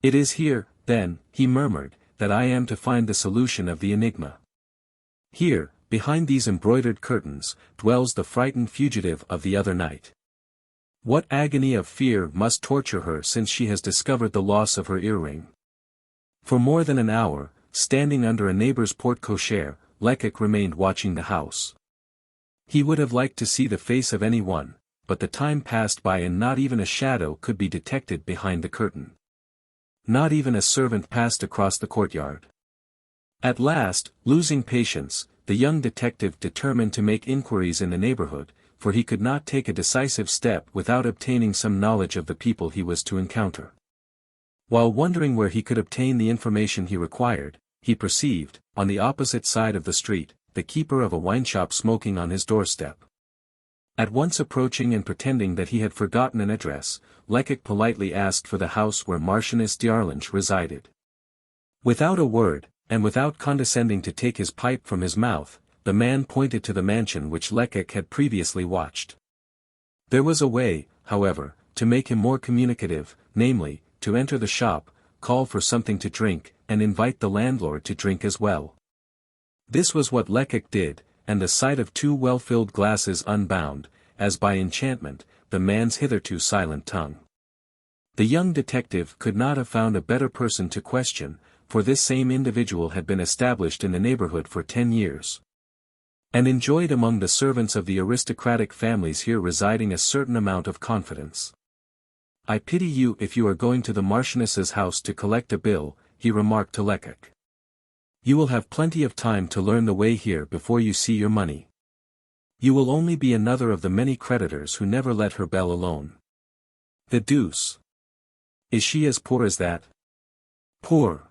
"It is here, then," he murmured, "that I am to find the solution of the enigma. Here, behind these embroidered curtains, dwells the frightened fugitive of the other night. What agony of fear must torture her since she has discovered the loss of her earring?" For more than an hour, standing under a neighbor's porte-cochere, Lecoq remained watching the house. He would have liked to see the face of anyone, but the time passed by and not even a shadow could be detected behind the curtain. Not even a servant passed across the courtyard. At last, losing patience, the young detective determined to make inquiries in the neighborhood, for he could not take a decisive step without obtaining some knowledge of the people he was to encounter. While wondering where he could obtain the information he required, he perceived, on the opposite side of the street, the keeper of a wine-shop smoking on his doorstep. At once approaching and pretending that he had forgotten an address, Lecoq politely asked for the house where Marchioness d'Arlange resided. Without a word, and without condescending to take his pipe from his mouth, the man pointed to the mansion which Lecoq had previously watched. There was a way, however, to make him more communicative, namely, to enter the shop, call for something to drink, and invite the landlord to drink as well. This was what Lecoq did, and the sight of two well-filled glasses unbound, as by enchantment, the man's hitherto silent tongue. The young detective could not have found a better person to question, for this same individual had been established in the neighborhood for 10 years. And enjoyed among the servants of the aristocratic families here residing a certain amount of confidence. "I pity you if you are going to the Marchioness's house to collect a bill," he remarked to Lecoq. "You will have plenty of time to learn the way here before you see your money. You will only be another of the many creditors who never let her bell alone." "The deuce! Is she as poor as that?" "Poor?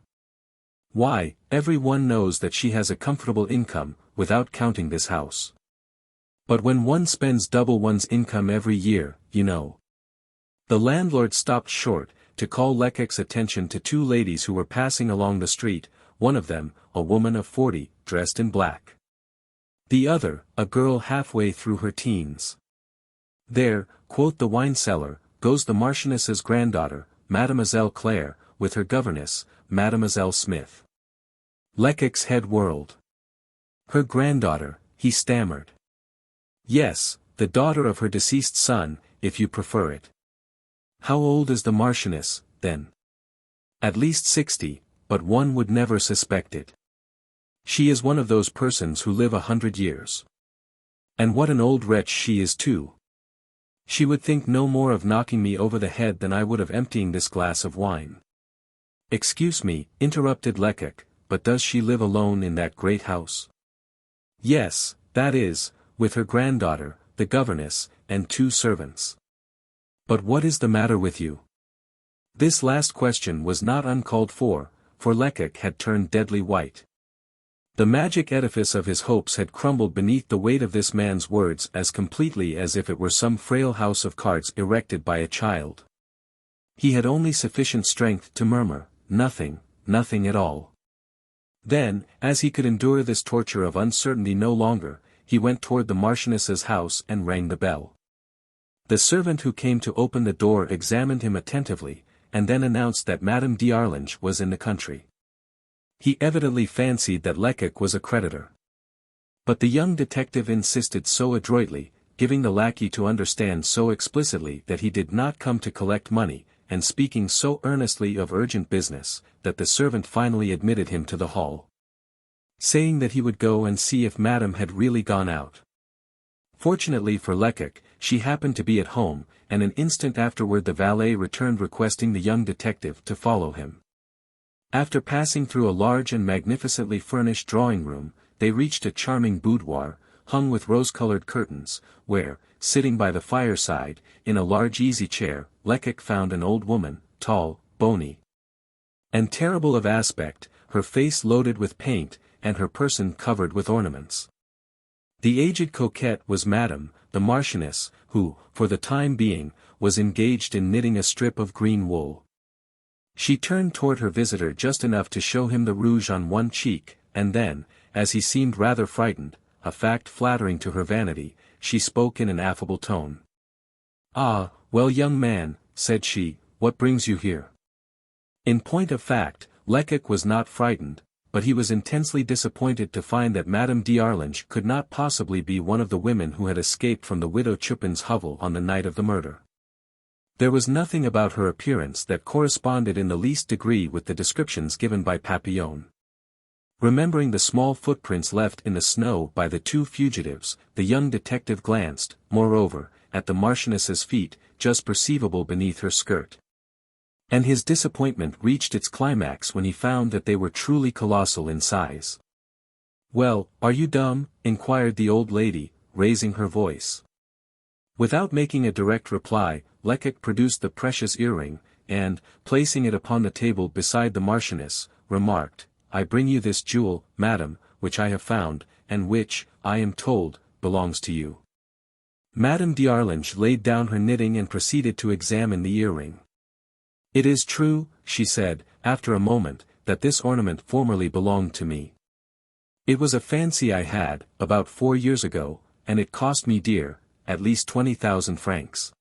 Why, every one knows that she has a comfortable income, without counting this house. But when one spends double one's income every year, you know." The landlord stopped short, to call Lecoq's attention to two ladies who were passing along the street, one of them, a woman of 40, dressed in black. The other, a girl halfway through her teens. "There," quoth the wine seller, "goes the Marchioness's granddaughter, Mademoiselle Claire, with her governess, Mademoiselle Smith." Lecoq's head whirled. "Her granddaughter," he stammered. "Yes, the daughter of her deceased son, if you prefer it." "How old is the Marchioness, then?" "At least 60, but one would never suspect it. She is one of those persons who live 100 years. And what an old wretch she is too. She would think no more of knocking me over the head than I would of emptying this glass of wine." "Excuse me," interrupted Lecoq, "but does she live alone in that great house?" "Yes, that is, with her granddaughter, the governess, and 2 servants." "But what is the matter with you?" This last question was not uncalled for Lecoq had turned deadly white. The magic edifice of his hopes had crumbled beneath the weight of this man's words as completely as if it were some frail house of cards erected by a child. He had only sufficient strength to murmur, "Nothing, nothing at all." Then, as he could endure this torture of uncertainty no longer, he went toward the Marchioness's house and rang the bell. The servant who came to open the door examined him attentively, and then announced that Madame d'Arlange was in the country. He evidently fancied that Lecoq was a creditor. But the young detective insisted so adroitly, giving the lackey to understand so explicitly that he did not come to collect money, and speaking so earnestly of urgent business, that the servant finally admitted him to the hall, saying that he would go and see if Madame had really gone out. Fortunately for Lecoq, she happened to be at home, and an instant afterward the valet returned requesting the young detective to follow him. After passing through a large and magnificently furnished drawing-room, they reached a charming boudoir, hung with rose-colored curtains, where, sitting by the fireside, in a large easy-chair, Lecoq found an old woman, tall, bony, and terrible of aspect, her face loaded with paint, and her person covered with ornaments. The aged coquette was Madame, the Marchioness, who, for the time being, was engaged in knitting a strip of green wool. She turned toward her visitor just enough to show him the rouge on one cheek, and then, as he seemed rather frightened, a fact flattering to her vanity, she spoke in an affable tone. "Ah, well, young man," said she, "what brings you here?" In point of fact, Lecoq was not frightened, but he was intensely disappointed to find that Madame d'Arlange could not possibly be one of the women who had escaped from the widow Chupin's hovel on the night of the murder. There was nothing about her appearance that corresponded in the least degree with the descriptions given by Papillon. Remembering the small footprints left in the snow by the two fugitives, the young detective glanced, moreover, at the Marchioness's feet, just perceivable beneath her skirt. And his disappointment reached its climax when he found that they were truly colossal in size. "Well, are you dumb?" inquired the old lady, raising her voice. Without making a direct reply, Lecoq produced the precious earring, and, placing it upon the table beside the Marchioness, remarked, "I bring you this jewel, madam, which I have found, and which, I am told, belongs to you." Madame d'Arlange laid down her knitting and proceeded to examine the earring. "It is true," she said, after a moment, "that this ornament formerly belonged to me. It was a fancy I had, about 4 years ago, and it cost me dear, at least 20,000 francs.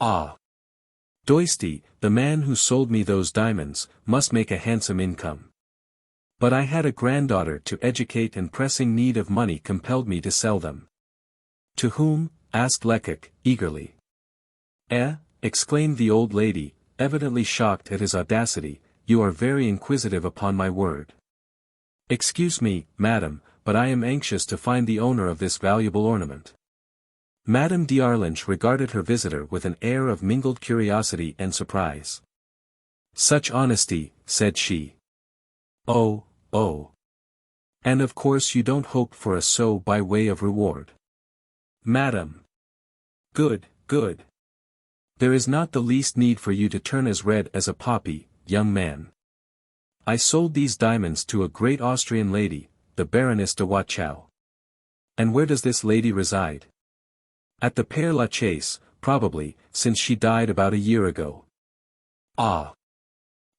Ah! Doisty, the man who sold me those diamonds, must make a handsome income. But I had a granddaughter to educate and pressing need of money compelled me to sell them." "To whom?" asked Lecoq, eagerly. "Eh?" exclaimed the old lady, evidently shocked at his audacity, "you are very inquisitive upon my word." "Excuse me, madam, but I am anxious to find the owner of this valuable ornament." Madame d'Arlange regarded her visitor with an air of mingled curiosity and surprise. "Such honesty," said she. "Oh, oh. And of course you don't hope for a sou by way of reward?" "Madam." "Good, good. There is not the least need for you to turn as red as a poppy, young man. I sold these diamonds to a great Austrian lady, the Baroness de Watchau. And where does this lady reside?" "At the Père Lachaise, probably, since she died about a year ago." "Ah!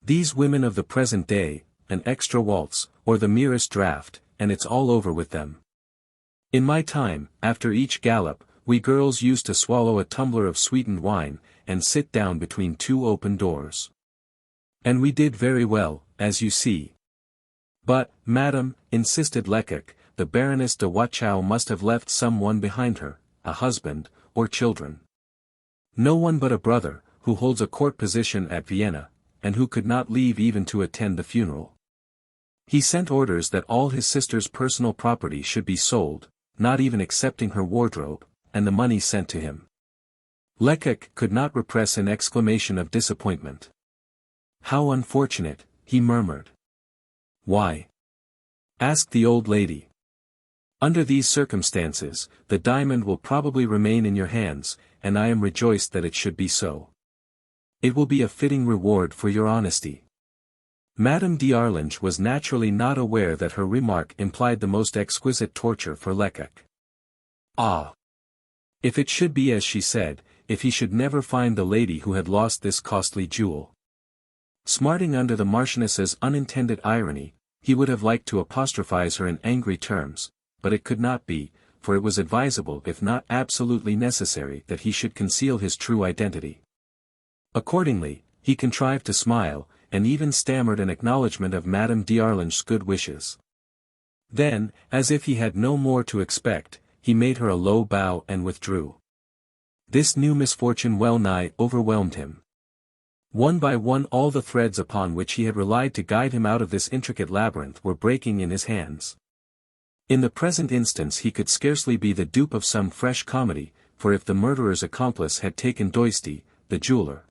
These women of the present day, an extra waltz, or the merest draught, and it's all over with them. In my time, after each gallop, we girls used to swallow a tumbler of sweetened wine, and sit down between two open doors. And we did very well, as you see." "But, madam," insisted Lecoq, "the Baroness de Watchau must have left some one behind her, a husband, or children." "No one but a brother, who holds a court position at Vienna, and who could not leave even to attend the funeral. He sent orders that all his sister's personal property should be sold, not even excepting her wardrobe, and the money sent to him." Lecoq could not repress an exclamation of disappointment. "How unfortunate," he murmured. "Why?" asked the old lady. "Under these circumstances, the diamond will probably remain in your hands, and I am rejoiced that it should be so. It will be a fitting reward for your honesty." Madame d'Arlange was naturally not aware that her remark implied the most exquisite torture for Lecoq. Ah! If it should be as she said, if he should never find the lady who had lost this costly jewel. Smarting under the Marchioness's unintended irony, he would have liked to apostrophize her in angry terms, but it could not be, for it was advisable if not absolutely necessary that he should conceal his true identity. Accordingly, he contrived to smile, and even stammered an acknowledgment of Madame d'Arlange's good wishes. Then, as if he had no more to expect, he made her a low bow and withdrew. This new misfortune well nigh overwhelmed him. One by one all the threads upon which he had relied to guide him out of this intricate labyrinth were breaking in his hands. In the present instance he could scarcely be the dupe of some fresh comedy, for if the murderer's accomplice had taken Doisty, the jeweler,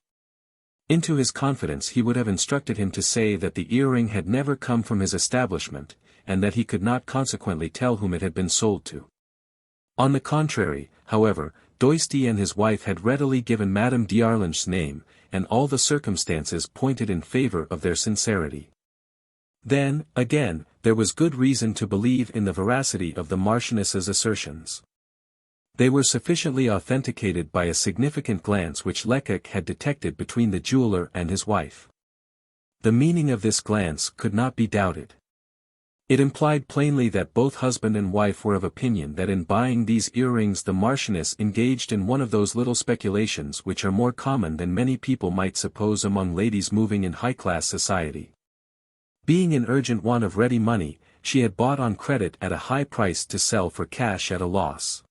into his confidence he would have instructed him to say that the earring had never come from his establishment, and that he could not consequently tell whom it had been sold to. On the contrary, however, Doisty and his wife had readily given Madame d'Arlange's name, and all the circumstances pointed in favor of their sincerity. Then, again, there was good reason to believe in the veracity of the Marchioness's assertions. They were sufficiently authenticated by a significant glance which Lecoq had detected between the jeweler and his wife. The meaning of this glance could not be doubted. It implied plainly that both husband and wife were of opinion that in buying these earrings the Marchioness engaged in one of those little speculations which are more common than many people might suppose among ladies moving in high-class society. Being in urgent want of ready money, she had bought on credit at a high price to sell for cash at a loss.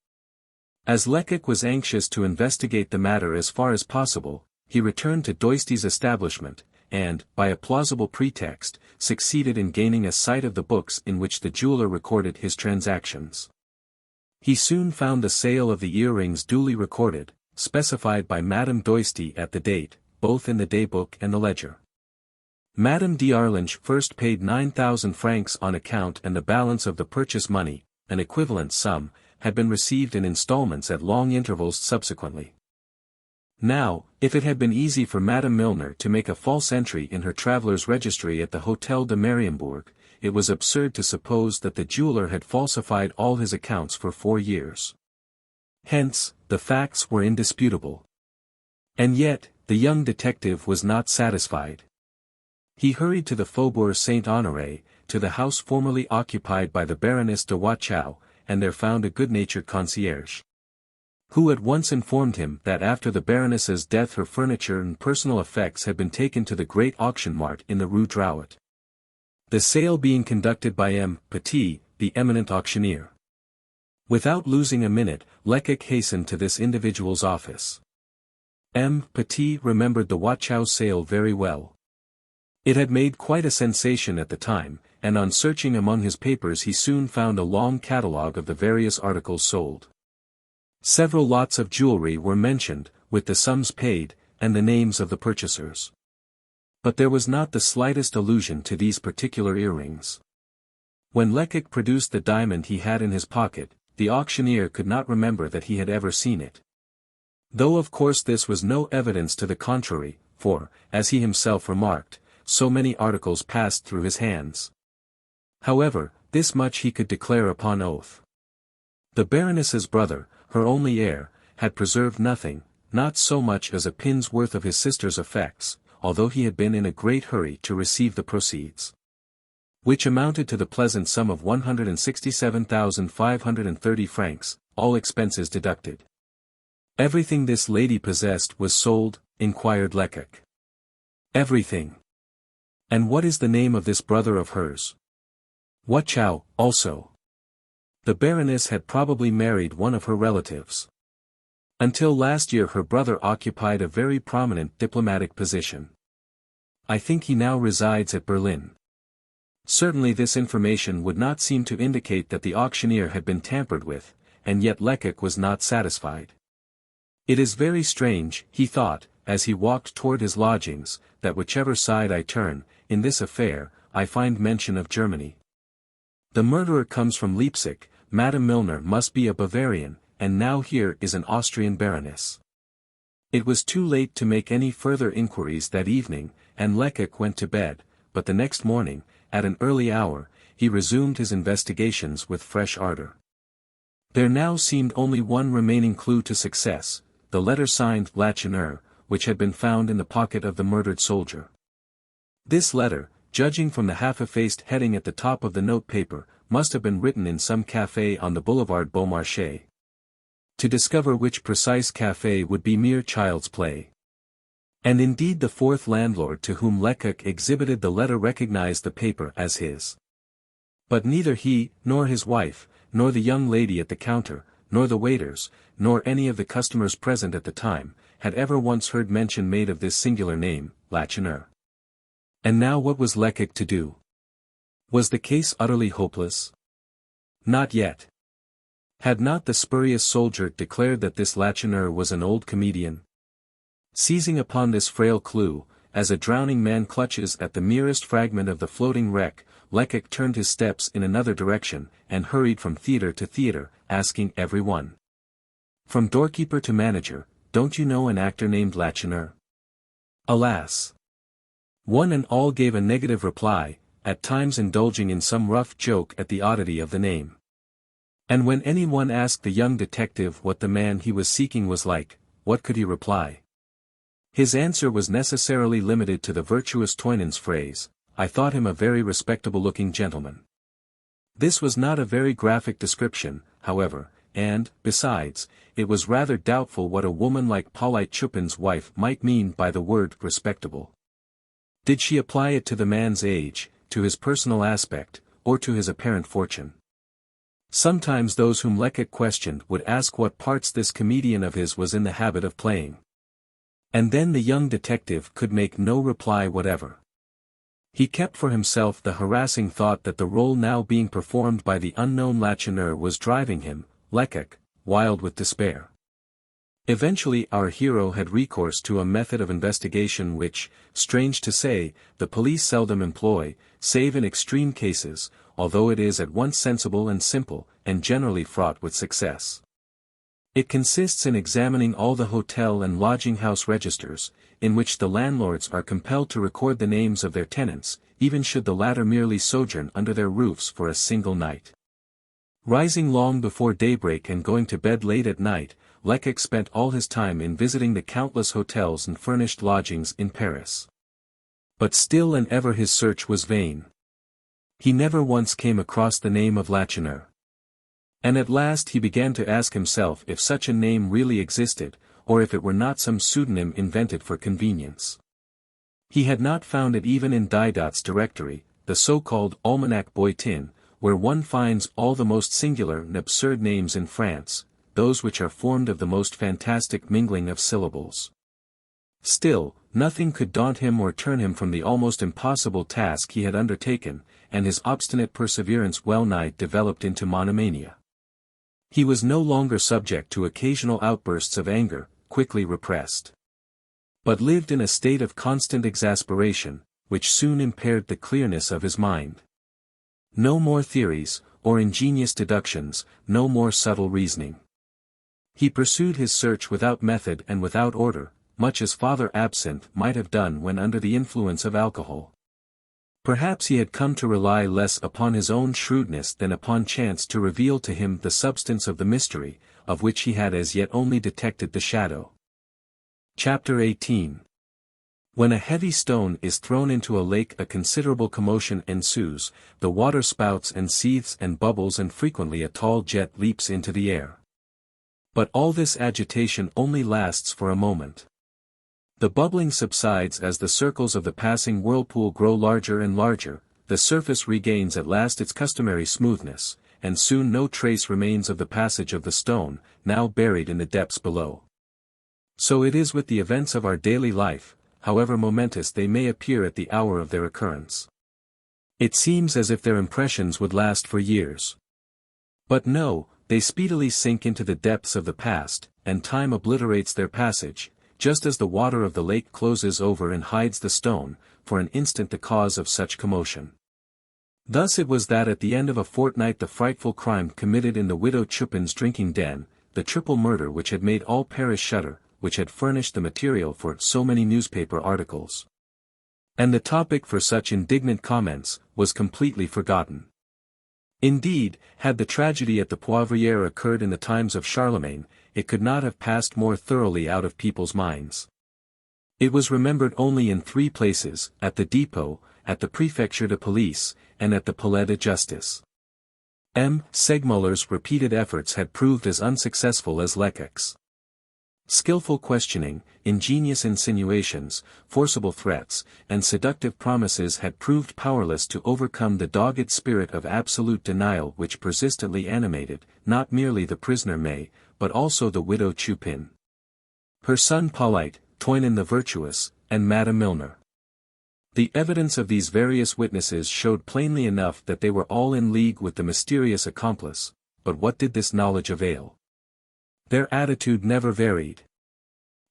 As Lecoq was anxious to investigate the matter as far as possible, he returned to Doisty's establishment, and, by a plausible pretext, succeeded in gaining a sight of the books in which the jeweler recorded his transactions. He soon found the sale of the earrings duly recorded, specified by Madame Doisty at the date, both in the day-book and the ledger. Madame d'Arlange first paid 9,000 francs on account, and the balance of the purchase money, an equivalent sum, had been received in installments at long intervals subsequently. Now, if it had been easy for Madame Milner to make a false entry in her traveller's registry at the Hôtel de Mariembourg, it was absurd to suppose that the jeweler had falsified all his accounts for 4 years. Hence, the facts were indisputable. And yet, the young detective was not satisfied. He hurried to the Faubourg Saint-Honoré, to the house formerly occupied by the Baroness de Watchau, and there found a good-natured concierge, who at once informed him that after the Baroness's death her furniture and personal effects had been taken to the great auction mart in the Rue Drouot, the sale being conducted by M. Petit, the eminent auctioneer. Without losing a minute, Lecoq hastened to this individual's office. M. Petit remembered the Watchau sale very well. It had made quite a sensation at the time, and on searching among his papers he soon found a long catalogue of the various articles sold. Several lots of jewelry were mentioned, with the sums paid, and the names of the purchasers. But there was not the slightest allusion to these particular earrings. When Lecoq produced the diamond he had in his pocket, the auctioneer could not remember that he had ever seen it. Though of course this was no evidence to the contrary, for, as he himself remarked, so many articles passed through his hands. However, this much he could declare upon oath. The Baroness's brother, her only heir, had preserved nothing, not so much as a pin's worth of his sister's effects, although he had been in a great hurry to receive the proceeds, which amounted to the pleasant sum of 167,530 francs, all expenses deducted. Everything this lady possessed was sold, inquired Lecoq. Everything. And what is the name of this brother of hers? Watchau, also. The Baroness had probably married one of her relatives. Until last year her brother occupied a very prominent diplomatic position. I think he now resides at Berlin. Certainly this information would not seem to indicate that the auctioneer had been tampered with, and yet Lecoq was not satisfied. It is very strange, he thought, as he walked toward his lodgings, that whichever side I turn, in this affair, I find mention of Germany. The murderer comes from Leipzig, Madame Milner must be a Bavarian, and now here is an Austrian baroness. It was too late to make any further inquiries that evening, and Lecoq went to bed, but the next morning, at an early hour, he resumed his investigations with fresh ardor. There now seemed only one remaining clue to success, the letter signed Lacheneur, which had been found in the pocket of the murdered soldier. This letter, judging from the half-effaced heading at the top of the note-paper, must have been written in some café on the boulevard Beaumarchais. To discover which precise café would be mere child's play. And indeed the fourth landlord to whom Lecoq exhibited the letter recognized the paper as his. But neither he, nor his wife, nor the young lady at the counter, nor the waiters, nor any of the customers present at the time, had ever once heard mention made of this singular name, Lacheneur. And now what was Lecoq to do? Was the case utterly hopeless? Not yet. Had not the spurious soldier declared that this Lacheneur was an old comedian? Seizing upon this frail clue, as a drowning man clutches at the merest fragment of the floating wreck, Lecoq turned his steps in another direction, and hurried from theatre to theatre, asking every one. From doorkeeper to manager, "Don't you know an actor named Lacheneur?" Alas! One and all gave a negative reply, at times indulging in some rough joke at the oddity of the name. And when anyone asked the young detective what the man he was seeking was like, what could he reply? His answer was necessarily limited to the virtuous Toynon's phrase, "I thought him a very respectable-looking gentleman." This was not a very graphic description, however, and, besides, it was rather doubtful what a woman like Polyte Chupin's wife might mean by the word respectable. Did she apply it to the man's age, to his personal aspect, or to his apparent fortune? Sometimes those whom Lecoq questioned would ask what parts this comedian of his was in the habit of playing. And then the young detective could make no reply whatever. He kept for himself the harassing thought that the role now being performed by the unknown Lacheneur was driving him, Lecoq, wild with despair. Eventually our hero had recourse to a method of investigation which, strange to say, the police seldom employ, save in extreme cases, although it is at once sensible and simple, and generally fraught with success. It consists in examining all the hotel and lodging-house registers, in which the landlords are compelled to record the names of their tenants, even should the latter merely sojourn under their roofs for a single night. Rising long before daybreak and going to bed late at night, Lecoq spent all his time in visiting the countless hotels and furnished lodgings in Paris. But still and ever his search was vain. He never once came across the name of Lacheneur. And at last he began to ask himself if such a name really existed, or if it were not some pseudonym invented for convenience. He had not found it even in Didot's directory, the so-called Almanach Boitin, where one finds all the most singular and absurd names in France, those which are formed of the most fantastic mingling of syllables. Still, nothing could daunt him or turn him from the almost impossible task he had undertaken, and his obstinate perseverance well-nigh developed into monomania. He was no longer subject to occasional outbursts of anger, quickly repressed, but lived in a state of constant exasperation, which soon impaired the clearness of his mind. No more theories, or ingenious deductions, no more subtle reasoning. He pursued his search without method and without order, much as Father Absinthe might have done when under the influence of alcohol. Perhaps he had come to rely less upon his own shrewdness than upon chance to reveal to him the substance of the mystery, of which he had as yet only detected the shadow. Chapter 18. When a heavy stone is thrown into a lake a considerable commotion ensues, the water spouts and seethes and bubbles and frequently a tall jet leaps into the air. But all this agitation only lasts for a moment. The bubbling subsides as the circles of the passing whirlpool grow larger and larger, the surface regains at last its customary smoothness, and soon no trace remains of the passage of the stone, now buried in the depths below. So it is with the events of our daily life, however momentous they may appear at the hour of their occurrence. It seems as if their impressions would last for years. But no, they speedily sink into the depths of the past, and time obliterates their passage, just as the water of the lake closes over and hides the stone, for an instant the cause of such commotion. Thus it was that at the end of a fortnight the frightful crime committed in the widow Chupin's drinking den, the triple murder which had made all Paris shudder, which had furnished the material for so many newspaper articles, and the topic for such indignant comments, was completely forgotten. Indeed, had the tragedy at the Poivriere occurred in the times of Charlemagne, it could not have passed more thoroughly out of people's minds. It was remembered only in 3 places, at the depot, at the Préfecture de Police, and at the Palais de Justice. M. Segmuller's repeated efforts had proved as unsuccessful as Lecoq's. Skillful questioning, ingenious insinuations, forcible threats, and seductive promises had proved powerless to overcome the dogged spirit of absolute denial which persistently animated, not merely the prisoner May, but also the widow Chupin, her son Polite, Toynon the virtuous, and Madame Milner. The evidence of these various witnesses showed plainly enough that they were all in league with the mysterious accomplice, but what did this knowledge avail? Their attitude never varied.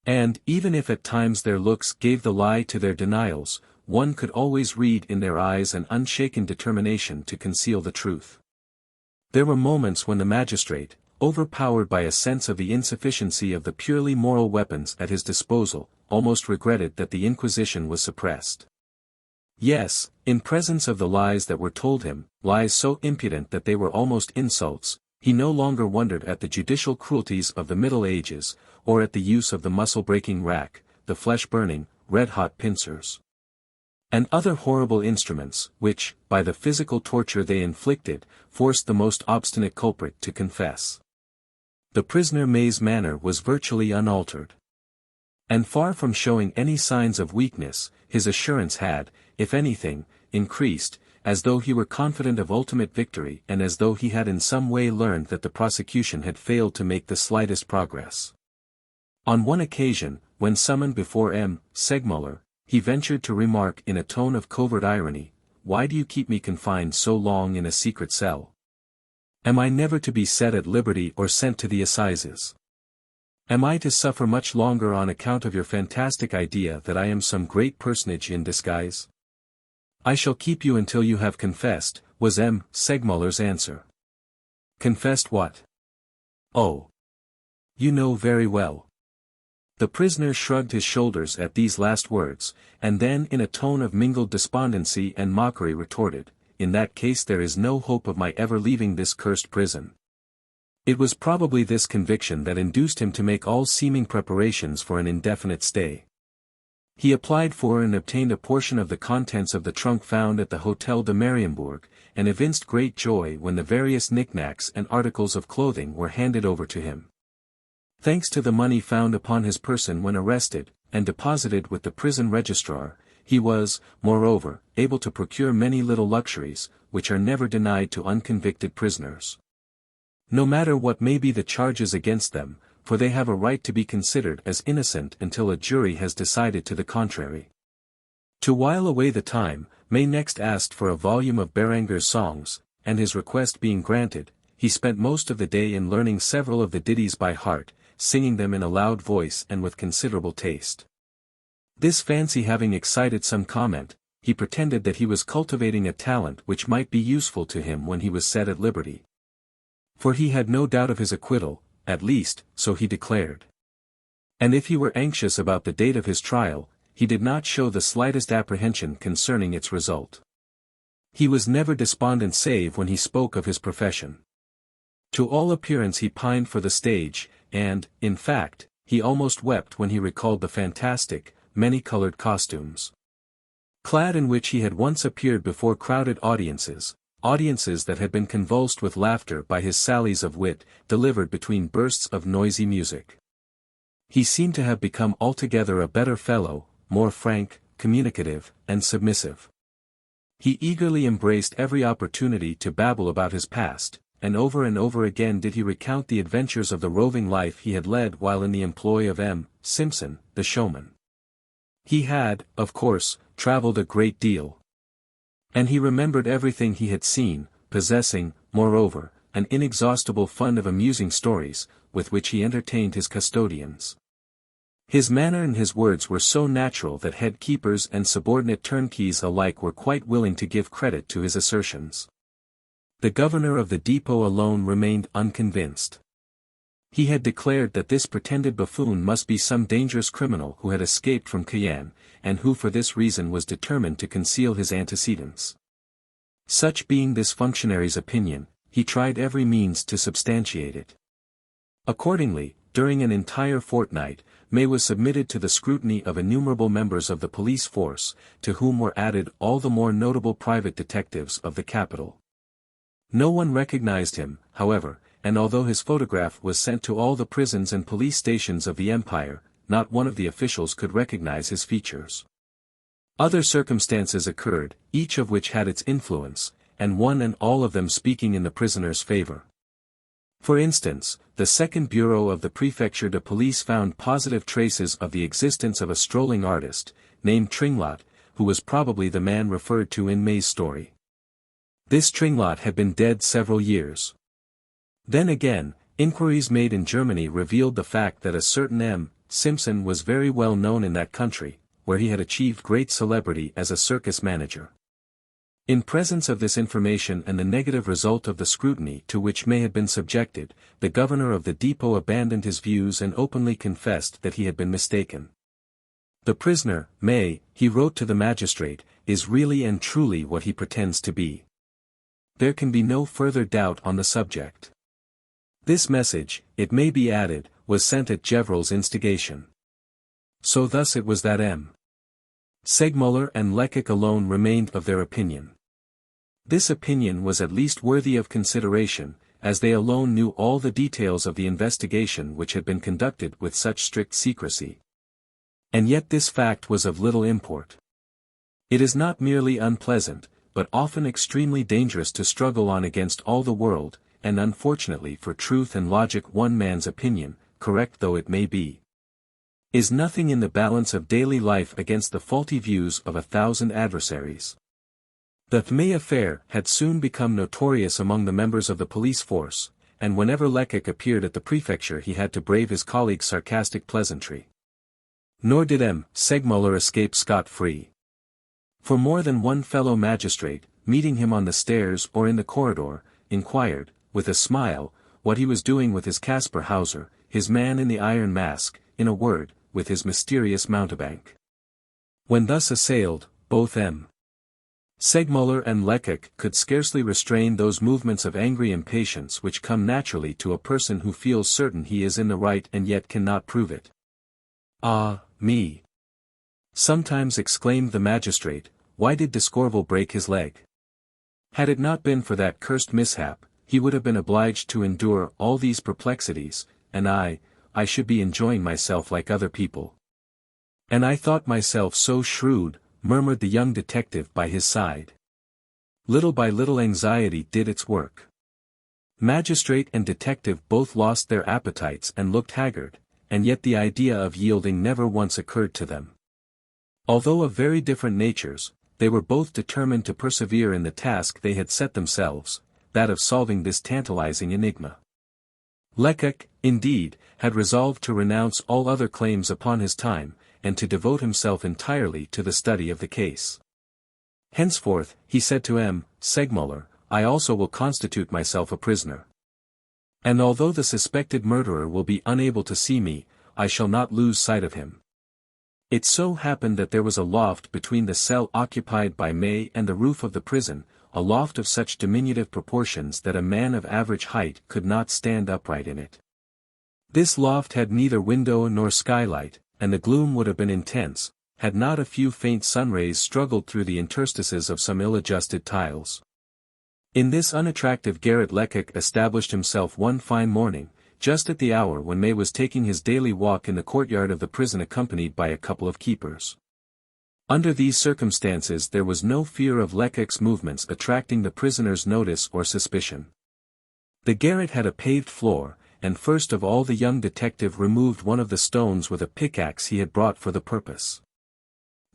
And, even if at times their looks gave the lie to their denials, one could always read in their eyes an unshaken determination to conceal the truth. There were moments when the magistrate, overpowered by a sense of the insufficiency of the purely moral weapons at his disposal, almost regretted that the Inquisition was suppressed. Yes, in presence of the lies that were told him, lies so impudent that they were almost insults, he no longer wondered at the judicial cruelties of the Middle Ages, or at the use of the muscle-breaking rack, the flesh-burning, red-hot pincers, and other horrible instruments, which, by the physical torture they inflicted, forced the most obstinate culprit to confess. The prisoner May's manner was virtually unaltered. And far from showing any signs of weakness, his assurance had, if anything, increased, as though he were confident of ultimate victory and as though he had in some way learned that the prosecution had failed to make the slightest progress. On one occasion, when summoned before M. Segmuller, he ventured to remark in a tone of covert irony, "Why do you keep me confined so long in a secret cell? Am I never to be set at liberty or sent to the assizes? Am I to suffer much longer on account of your fantastic idea that I am some great personage in disguise?" "I shall keep you until you have confessed," was M. Segmuller's answer. "Confessed what?" "Oh. You know very well." The prisoner shrugged his shoulders at these last words, and then in a tone of mingled despondency and mockery retorted, "In that case there is no hope of my ever leaving this cursed prison." It was probably this conviction that induced him to make all seeming preparations for an indefinite stay. He applied for and obtained a portion of the contents of the trunk found at the Hôtel de Mariembourg, and evinced great joy when the various knickknacks and articles of clothing were handed over to him. Thanks to the money found upon his person when arrested, and deposited with the prison registrar, he was, moreover, able to procure many little luxuries, which are never denied to unconvicted prisoners. No matter what may be the charges against them, for they have a right to be considered as innocent until a jury has decided to the contrary. To while away the time, May next asked for a volume of Béranger's songs, and his request being granted, he spent most of the day in learning several of the ditties by heart, singing them in a loud voice and with considerable taste. This fancy having excited some comment, he pretended that he was cultivating a talent which might be useful to him when he was set at liberty. For he had no doubt of his acquittal, at least, so he declared. And if he were anxious about the date of his trial, he did not show the slightest apprehension concerning its result. He was never despondent save when he spoke of his profession. To all appearance he pined for the stage, and, in fact, he almost wept when he recalled the fantastic, many-colored costumes, clad in which he had once appeared before crowded audiences that had been convulsed with laughter by his sallies of wit, delivered between bursts of noisy music. He seemed to have become altogether a better fellow, more frank, communicative, and submissive. He eagerly embraced every opportunity to babble about his past, and over again did he recount the adventures of the roving life he had led while in the employ of M. Simpson, the showman. He had, of course, travelled a great deal. And he remembered everything he had seen, possessing, moreover, an inexhaustible fund of amusing stories, with which he entertained his custodians. His manner and his words were so natural that head keepers and subordinate turnkeys alike were quite willing to give credit to his assertions. The governor of the depot alone remained unconvinced. He had declared that this pretended buffoon must be some dangerous criminal who had escaped from Cayenne, and who for this reason was determined to conceal his antecedents. Such being this functionary's opinion, he tried every means to substantiate it. Accordingly, during an entire fortnight, May was submitted to the scrutiny of innumerable members of the police force, to whom were added all the more notable private detectives of the capital. No one recognized him, however, and although his photograph was sent to all the prisons and police stations of the empire, not one of the officials could recognize his features. Other circumstances occurred, each of which had its influence, and one and all of them speaking in the prisoner's favor. For instance, the second bureau of the Prefecture de Police found positive traces of the existence of a strolling artist, named Tringlot, who was probably the man referred to in May's story. This Tringlot had been dead several years. Then again, inquiries made in Germany revealed the fact that a certain M. Simpson was very well known in that country, where he had achieved great celebrity as a circus manager. In presence of this information and the negative result of the scrutiny to which May had been subjected, the governor of the depot abandoned his views and openly confessed that he had been mistaken. The prisoner, May, he wrote to the magistrate, is really and truly what he pretends to be. There can be no further doubt on the subject. This message, it may be added, was sent at Gevrel's instigation. So thus it was that M. Segmuller and Lecoq alone remained of their opinion. This opinion was at least worthy of consideration, as they alone knew all the details of the investigation which had been conducted with such strict secrecy. And yet this fact was of little import. It is not merely unpleasant, but often extremely dangerous to struggle on against all the world, and unfortunately for truth and logic one man's opinion, correct though it may be, is nothing in the balance of daily life against the faulty views of 1,000 adversaries. The May affair had soon become notorious among the members of the police force, and whenever Lecoq appeared at the prefecture he had to brave his colleague's sarcastic pleasantry. Nor did M. Segmuller escape scot-free. For more than one fellow magistrate, meeting him on the stairs or in the corridor, inquired, with a smile, what he was doing with his Caspar Hauser, his man in the iron mask, in a word, with his mysterious mountebank. When thus assailed, both M. Segmuller and Lecoq could scarcely restrain those movements of angry impatience which come naturally to a person who feels certain he is in the right and yet cannot prove it. "Ah, me!" sometimes exclaimed the magistrate, "why did D'Escorval break his leg? Had it not been for that cursed mishap, he would have been obliged to endure all these perplexities, and I should be enjoying myself like other people." "And I thought myself so shrewd," murmured the young detective by his side. Little by little anxiety did its work. Magistrate and detective both lost their appetites and looked haggard, and yet the idea of yielding never once occurred to them. Although of very different natures, they were both determined to persevere in the task they had set themselves, that of solving this tantalizing enigma. Lecoq, indeed, had resolved to renounce all other claims upon his time, and to devote himself entirely to the study of the case. Henceforth, he said to M. Segmuller, "I also will constitute myself a prisoner. And although the suspected murderer will be unable to see me, I shall not lose sight of him." It so happened that there was a loft between the cell occupied by May and the roof of the prison, a loft of such diminutive proportions that a man of average height could not stand upright in it. This loft had neither window nor skylight, and the gloom would have been intense, had not a few faint sunrays struggled through the interstices of some ill-adjusted tiles. In this unattractive garret Lecoq established himself one fine morning, just at the hour when May was taking his daily walk in the courtyard of the prison accompanied by a couple of keepers. Under these circumstances there was no fear of Lecoq's movements attracting the prisoner's notice or suspicion. The garret had a paved floor, and first of all the young detective removed one of the stones with a pickaxe he had brought for the purpose.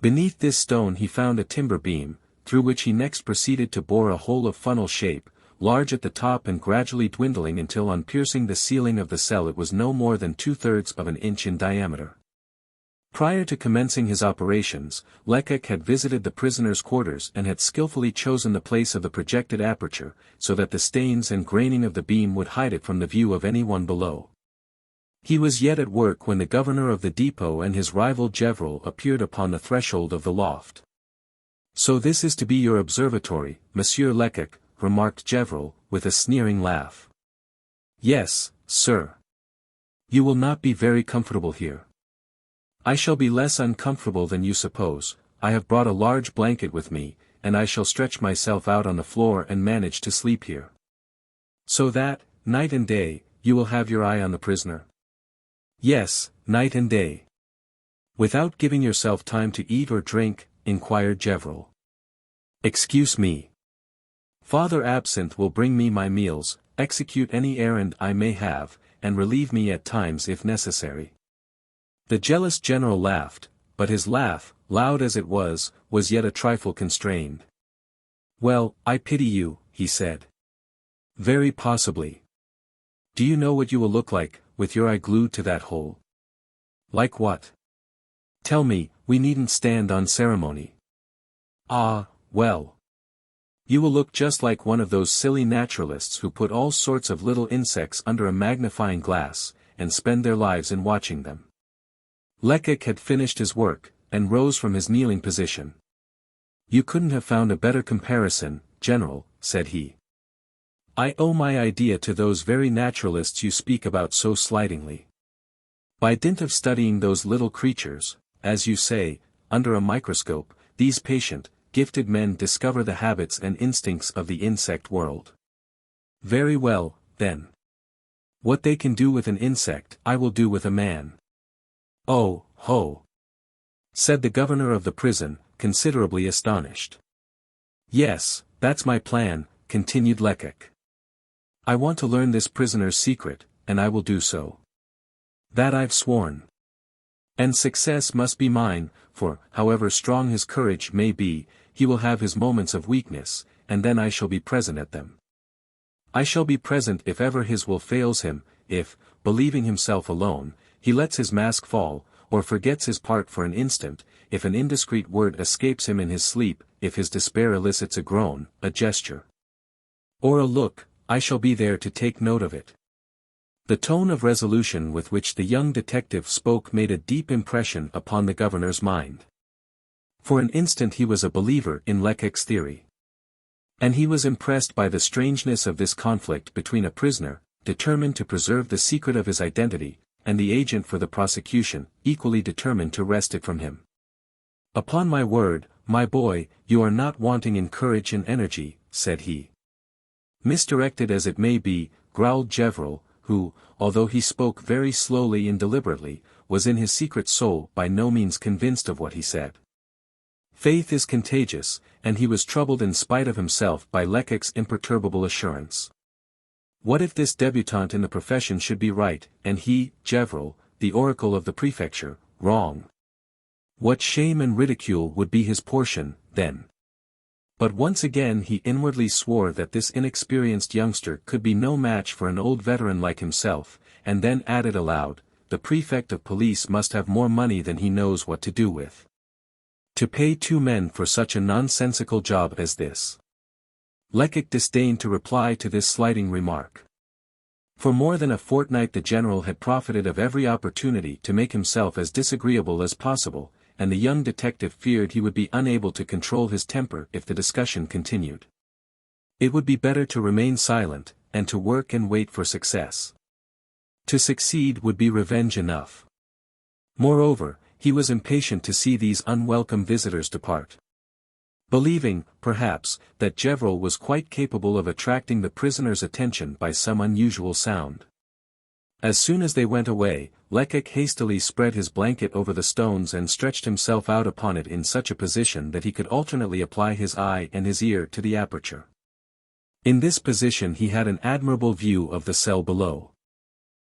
Beneath this stone he found a timber beam, through which he next proceeded to bore a hole of funnel shape, large at the top and gradually dwindling until on piercing the ceiling of the cell it was no more than 2/3 of an inch in diameter. Prior to commencing his operations, Lecoq had visited the prisoner's quarters and had skillfully chosen the place of the projected aperture, so that the stains and graining of the beam would hide it from the view of anyone below. He was yet at work when the governor of the depot and his rival Gevrel appeared upon the threshold of the loft. "So this is to be your observatory, Monsieur Lecoq," remarked Gevrel, with a sneering laugh. "Yes, sir. You will not be very comfortable here." "I shall be less uncomfortable than you suppose. I have brought a large blanket with me, and I shall stretch myself out on the floor and manage to sleep here." So that, night and day, you will have your eye on the prisoner? Yes, night and day. Without giving yourself time to eat or drink, inquired Gevrol. Excuse me. Father Absinthe will bring me my meals, execute any errand I may have, and relieve me at times if necessary. The jealous general laughed, but his laugh, loud as it was yet a trifle constrained. Well, I pity you, he said. Very possibly. Do you know what you will look like, with your eye glued to that hole? Like what? Tell me, we needn't stand on ceremony. Ah, well. You will look just like one of those silly naturalists who put all sorts of little insects under a magnifying glass, and spend their lives in watching them. Lecoq had finished his work, and rose from his kneeling position. You couldn't have found a better comparison, General, said he. I owe my idea to those very naturalists you speak about so slightingly. By dint of studying those little creatures, as you say, under a microscope, these patient, gifted men discover the habits and instincts of the insect world. Very well, then. What they can do with an insect, I will do with a man. Oh, ho! Said the governor of the prison, considerably astonished. Yes, that's my plan, continued Lecoq. I want to learn this prisoner's secret, and I will do so. That I've sworn. And success must be mine, for, however strong his courage may be, he will have his moments of weakness, and then I shall be present at them. I shall be present if ever his will fails him, if, believing himself alone, he lets his mask fall, or forgets his part for an instant, if an indiscreet word escapes him in his sleep, if his despair elicits a groan, a gesture, or a look, I shall be there to take note of it. The tone of resolution with which the young detective spoke made a deep impression upon the governor's mind. For an instant he was a believer in Lecoq's theory. And he was impressed by the strangeness of this conflict between a prisoner, determined to preserve the secret of his identity, and the agent for the prosecution, equally determined to wrest it from him. Upon my word, my boy, you are not wanting in courage and energy, said he. Misdirected as it may be, growled Gevrol, who, although he spoke very slowly and deliberately, was in his secret soul by no means convinced of what he said. Faith is contagious, and he was troubled in spite of himself by Lecoq's imperturbable assurance. What if this debutante in the profession should be right, and he, Gevrol, the oracle of the prefecture, wrong? What shame and ridicule would be his portion, then? But once again he inwardly swore that this inexperienced youngster could be no match for an old veteran like himself, and then added aloud, the prefect of police must have more money than he knows what to do with. To pay 2 men for such a nonsensical job as this. Lecoq disdained to reply to this slighting remark. For more than a fortnight the general had profited of every opportunity to make himself as disagreeable as possible, and the young detective feared he would be unable to control his temper if the discussion continued. It would be better to remain silent, and to work and wait for success. To succeed would be revenge enough. Moreover, he was impatient to see these unwelcome visitors depart. Believing, perhaps, that Gevrol was quite capable of attracting the prisoner's attention by some unusual sound. As soon as they went away, Lecoq hastily spread his blanket over the stones and stretched himself out upon it in such a position that he could alternately apply his eye and his ear to the aperture. In this position he had an admirable view of the cell below.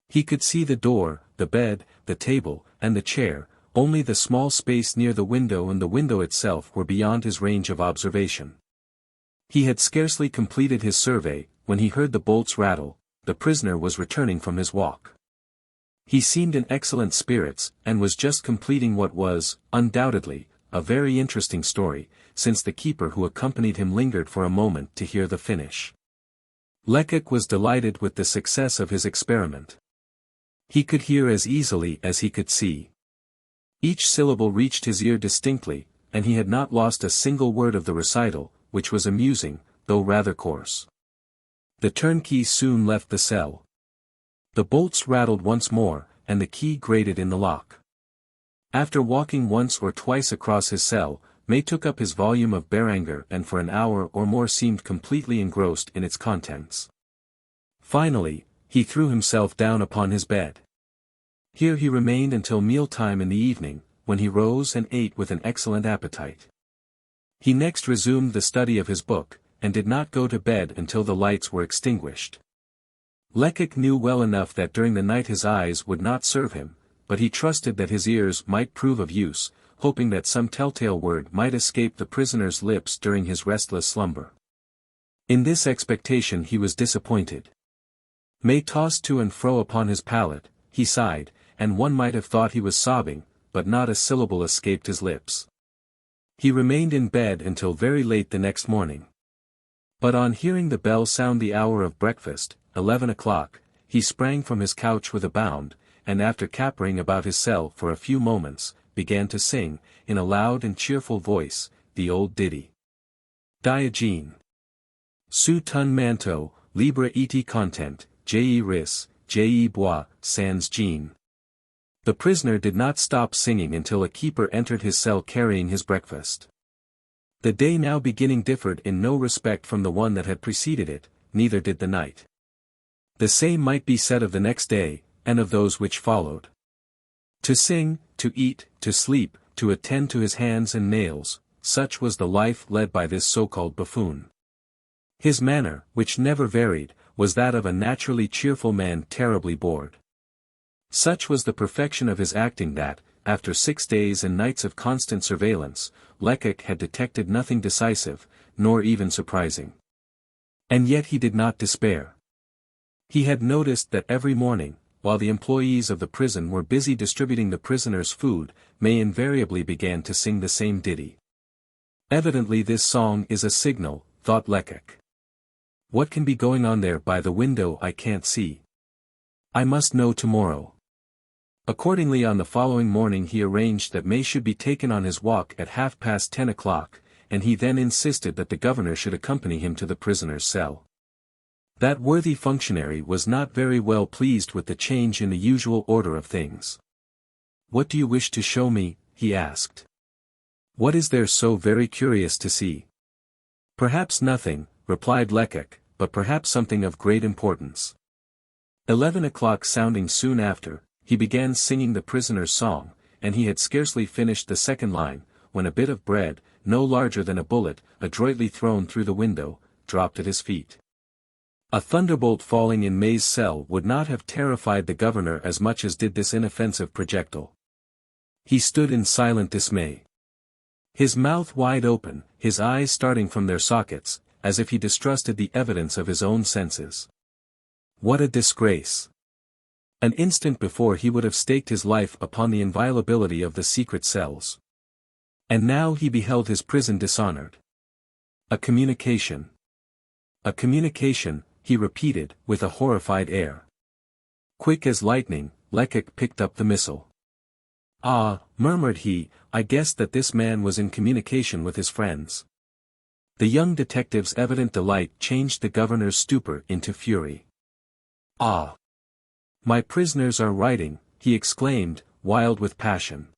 He could see the door, the bed, the table, and the chair, only the small space near the window and the window itself were beyond his range of observation. He had scarcely completed his survey, when he heard the bolts rattle. The prisoner was returning from his walk. He seemed in excellent spirits, and was just completing what was, undoubtedly, a very interesting story, since the keeper who accompanied him lingered for a moment to hear the finish. Lecoq was delighted with the success of his experiment. He could hear as easily as he could see. Each syllable reached his ear distinctly, and he had not lost a single word of the recital, which was amusing, though rather coarse. The turnkey soon left the cell. The bolts rattled once more, and the key grated in the lock. After walking once or twice across his cell, May took up his volume of Barrière and for an hour or more seemed completely engrossed in its contents. Finally, he threw himself down upon his bed. Here he remained until mealtime in the evening, when he rose and ate with an excellent appetite. He next resumed the study of his book, and did not go to bed until the lights were extinguished. Lecoq knew well enough that during the night his eyes would not serve him, but he trusted that his ears might prove of use, hoping that some telltale word might escape the prisoner's lips during his restless slumber. In this expectation he was disappointed. May tossed to and fro upon his pallet, he sighed, and one might have thought he was sobbing, but not a syllable escaped his lips. He remained in bed until very late the next morning. But on hearing the bell sound the hour of breakfast, 11 o'clock, he sprang from his couch with a bound, and after capering about his cell for a few moments, began to sing, in a loud and cheerful voice, the old ditty. Diogene. Sous ton manteau, libre et content, je ris, je bois, sans gene. The prisoner did not stop singing until a keeper entered his cell carrying his breakfast. The day now beginning differed in no respect from the one that had preceded it, neither did the night. The same might be said of the next day, and of those which followed. To sing, to eat, to sleep, to attend to his hands and nails, such was the life led by this so-called buffoon. His manner, which never varied, was that of a naturally cheerful man terribly bored. Such was the perfection of his acting that, after 6 days and nights of constant surveillance, Lecoq had detected nothing decisive, nor even surprising. And yet he did not despair. He had noticed that every morning, while the employees of the prison were busy distributing the prisoners' food, May invariably began to sing the same ditty. Evidently this song is a signal, thought Lecoq. What can be going on there by the window I can't see? I must know tomorrow. Accordingly on the following morning he arranged that May should be taken on his walk at 10:30 o'clock, and he then insisted that the governor should accompany him to the prisoner's cell. That worthy functionary was not very well pleased with the change in the usual order of things. "What do you wish to show me?" he asked. "What is there so very curious to see?" "Perhaps nothing," replied Lecoq, "but perhaps something of great importance." 11 o'clock sounding soon after, he began singing the prisoner's song, and he had scarcely finished the second line, when a bit of bread, no larger than a bullet, adroitly thrown through the window, dropped at his feet. A thunderbolt falling in May's cell would not have terrified the governor as much as did this inoffensive projectile. He stood in silent dismay. His mouth wide open, his eyes starting from their sockets, as if he distrusted the evidence of his own senses. What a disgrace! An instant before he would have staked his life upon the inviolability of the secret cells. And now he beheld his prison dishonored. A communication. A communication, he repeated, with a horrified air. Quick as lightning, Lecoq picked up the missile. "Ah," murmured he, "I guessed that this man was in communication with his friends." The young detective's evident delight changed the governor's stupor into fury. "Ah! My prisoners are writing," he exclaimed, wild with passion.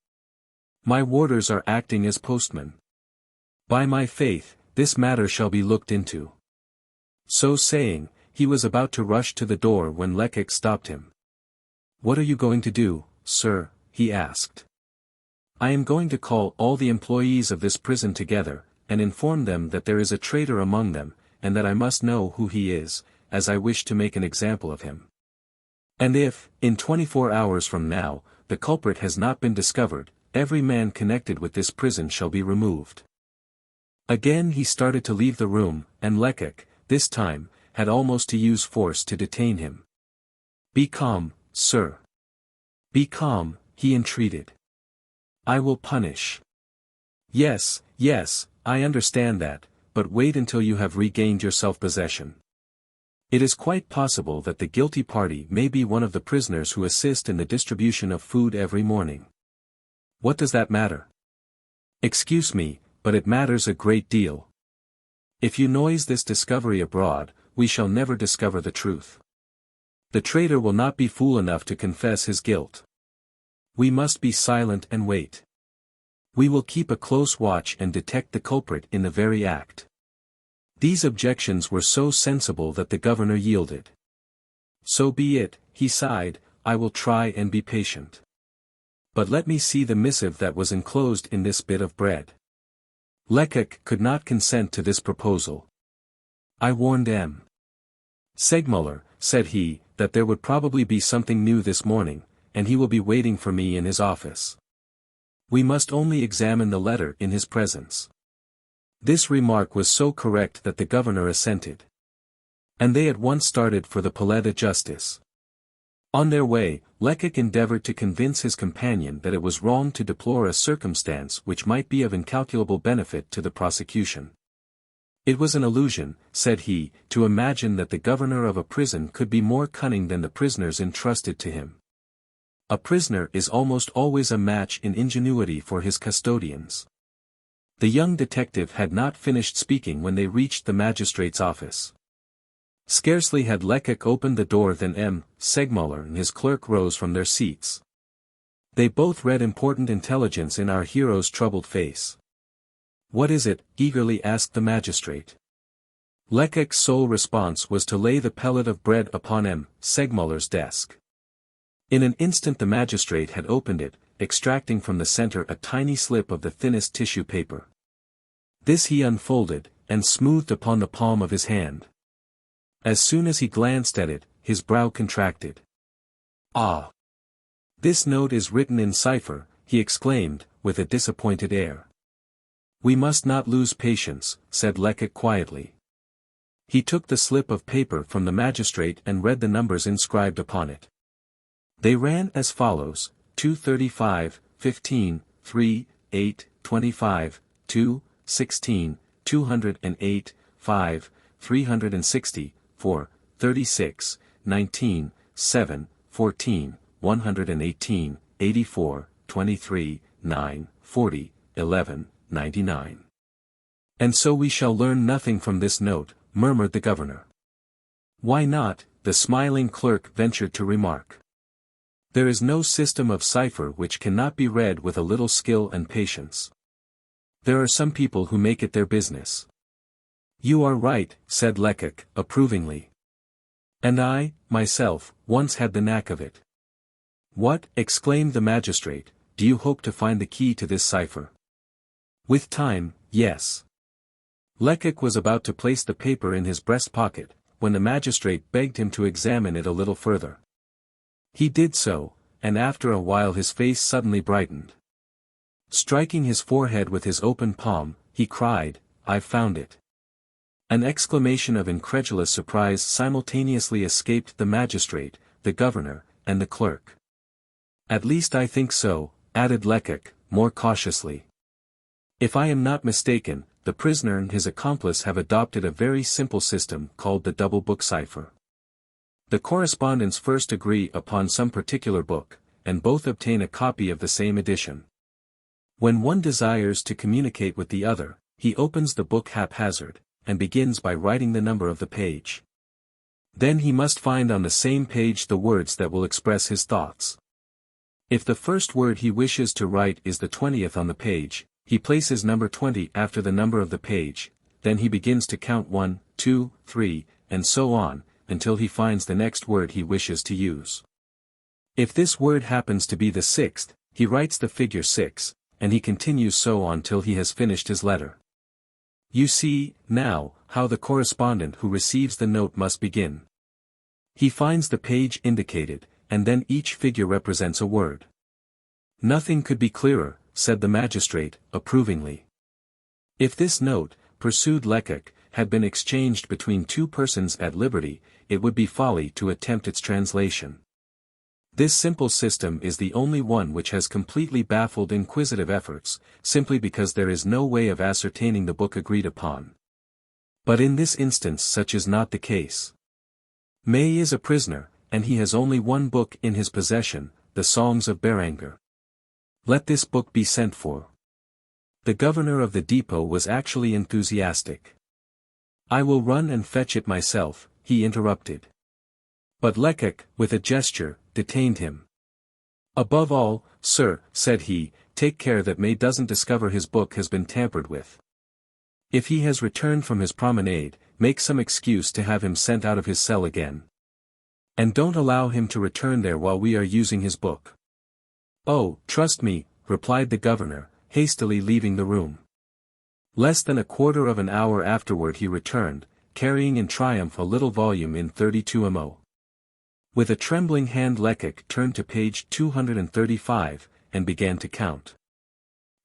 "My warders are acting as postmen. By my faith, this matter shall be looked into." So saying, he was about to rush to the door when Lecoq stopped him. "What are you going to do, sir?" he asked. "I am going to call all the employees of this prison together, and inform them that there is a traitor among them, and that I must know who he is, as I wish to make an example of him. And if, in 24 hours from now, the culprit has not been discovered, every man connected with this prison shall be removed." Again he started to leave the room, and Lecoq, this time, had almost to use force to detain him. "Be calm, sir. Be calm," he entreated. "I will punish." Yes, I understand that, but wait until you have regained your self-possession. It is quite possible that the guilty party may be one of the prisoners who assist in the distribution of food every morning. What does that matter? Excuse me, but it matters a great deal. If you noise this discovery abroad, we shall never discover the truth. The traitor will not be fool enough to confess his guilt. We must be silent and wait. We will keep a close watch and detect the culprit in the very act. These objections were so sensible that the governor yielded. So be it, he sighed, I will try and be patient. But let me see the missive that was enclosed in this bit of bread. Lecoq could not consent to this proposal. I warned M. Segmuller, said he, that there would probably be something new this morning, and he will be waiting for me in his office. We must only examine the letter in his presence. This remark was so correct that the governor assented. And they at once started for the Palais de Justice. On their way, Lecoq endeavored to convince his companion that it was wrong to deplore a circumstance which might be of incalculable benefit to the prosecution. It was an illusion, said he, to imagine that the governor of a prison could be more cunning than the prisoners entrusted to him. A prisoner is almost always a match in ingenuity for his custodians. The young detective had not finished speaking when they reached the magistrate's office. Scarcely had Lecoq opened the door than M. Segmuller and his clerk rose from their seats. They both read important intelligence in our hero's troubled face. What is it? Eagerly asked the magistrate. Lecoq's sole response was to lay the pellet of bread upon M. Segmuller's desk. In an instant the magistrate had opened it, extracting from the center a tiny slip of the thinnest tissue paper. This he unfolded, and smoothed upon the palm of his hand. As soon as he glanced at it, his brow contracted. Ah! This note is written in cipher, he exclaimed, with a disappointed air. We must not lose patience, said Lecoq quietly. He took the slip of paper from the magistrate and read the numbers inscribed upon it. They ran as follows: 235, 15, 3, 8, 25, 2, 16, 208, 5, 360, 4, 36, 19, 7, 14, 118, 84, 23, 9, 40, 11, 99. And so we shall learn nothing from this note, murmured the governor. Why not? The smiling clerk ventured to remark. There is no system of cipher which cannot be read with a little skill and patience. There are some people who make it their business. You are right, said Lecoq, approvingly. And I, myself, once had the knack of it. What? Exclaimed the magistrate, do you hope to find the key to this cipher? With time, yes. Lecoq was about to place the paper in his breast pocket, when the magistrate begged him to examine it a little further. He did so, and after a while his face suddenly brightened. Striking his forehead with his open palm, he cried, I've found it. An exclamation of incredulous surprise simultaneously escaped the magistrate, the governor, and the clerk. At least I think so, added Lecoq, more cautiously. If I am not mistaken, the prisoner and his accomplice have adopted a very simple system called the double book cipher. The correspondents first agree upon some particular book, and both obtain a copy of the same edition. When one desires to communicate with the other, he opens the book haphazard, and begins by writing the number of the page. Then he must find on the same page the words that will express his thoughts. If the first word he wishes to write is the 20th on the page, he places number 20 after the number of the page, then he begins to count 1, 2, 3, and so on, until he finds the next word he wishes to use. If this word happens to be the 6th, he writes the figure 6, and he continues so on till he has finished his letter. You see, now, how the correspondent who receives the note must begin. He finds the page indicated, and then each figure represents a word. Nothing could be clearer, said the magistrate, approvingly. If this note, pursued Lecoq, had been exchanged between two persons at liberty, it would be folly to attempt its translation. This simple system is the only one which has completely baffled inquisitive efforts, simply because there is no way of ascertaining the book agreed upon. But in this instance such is not the case. May is a prisoner, and he has only one book in his possession, the Songs of Barrière. Let this book be sent for. The governor of the depot was actually enthusiastic. I will run and fetch it myself, he interrupted. But Lecoq, with a gesture, detained him. Above all, sir, said he, take care that May doesn't discover his book has been tampered with. If he has returned from his promenade, make some excuse to have him sent out of his cell again. And don't allow him to return there while we are using his book. Oh, trust me, replied the governor, hastily leaving the room. Less than a quarter of an hour afterward he returned, carrying in triumph a little volume in 32mo. With a trembling hand Lecoq turned to page 235, and began to count.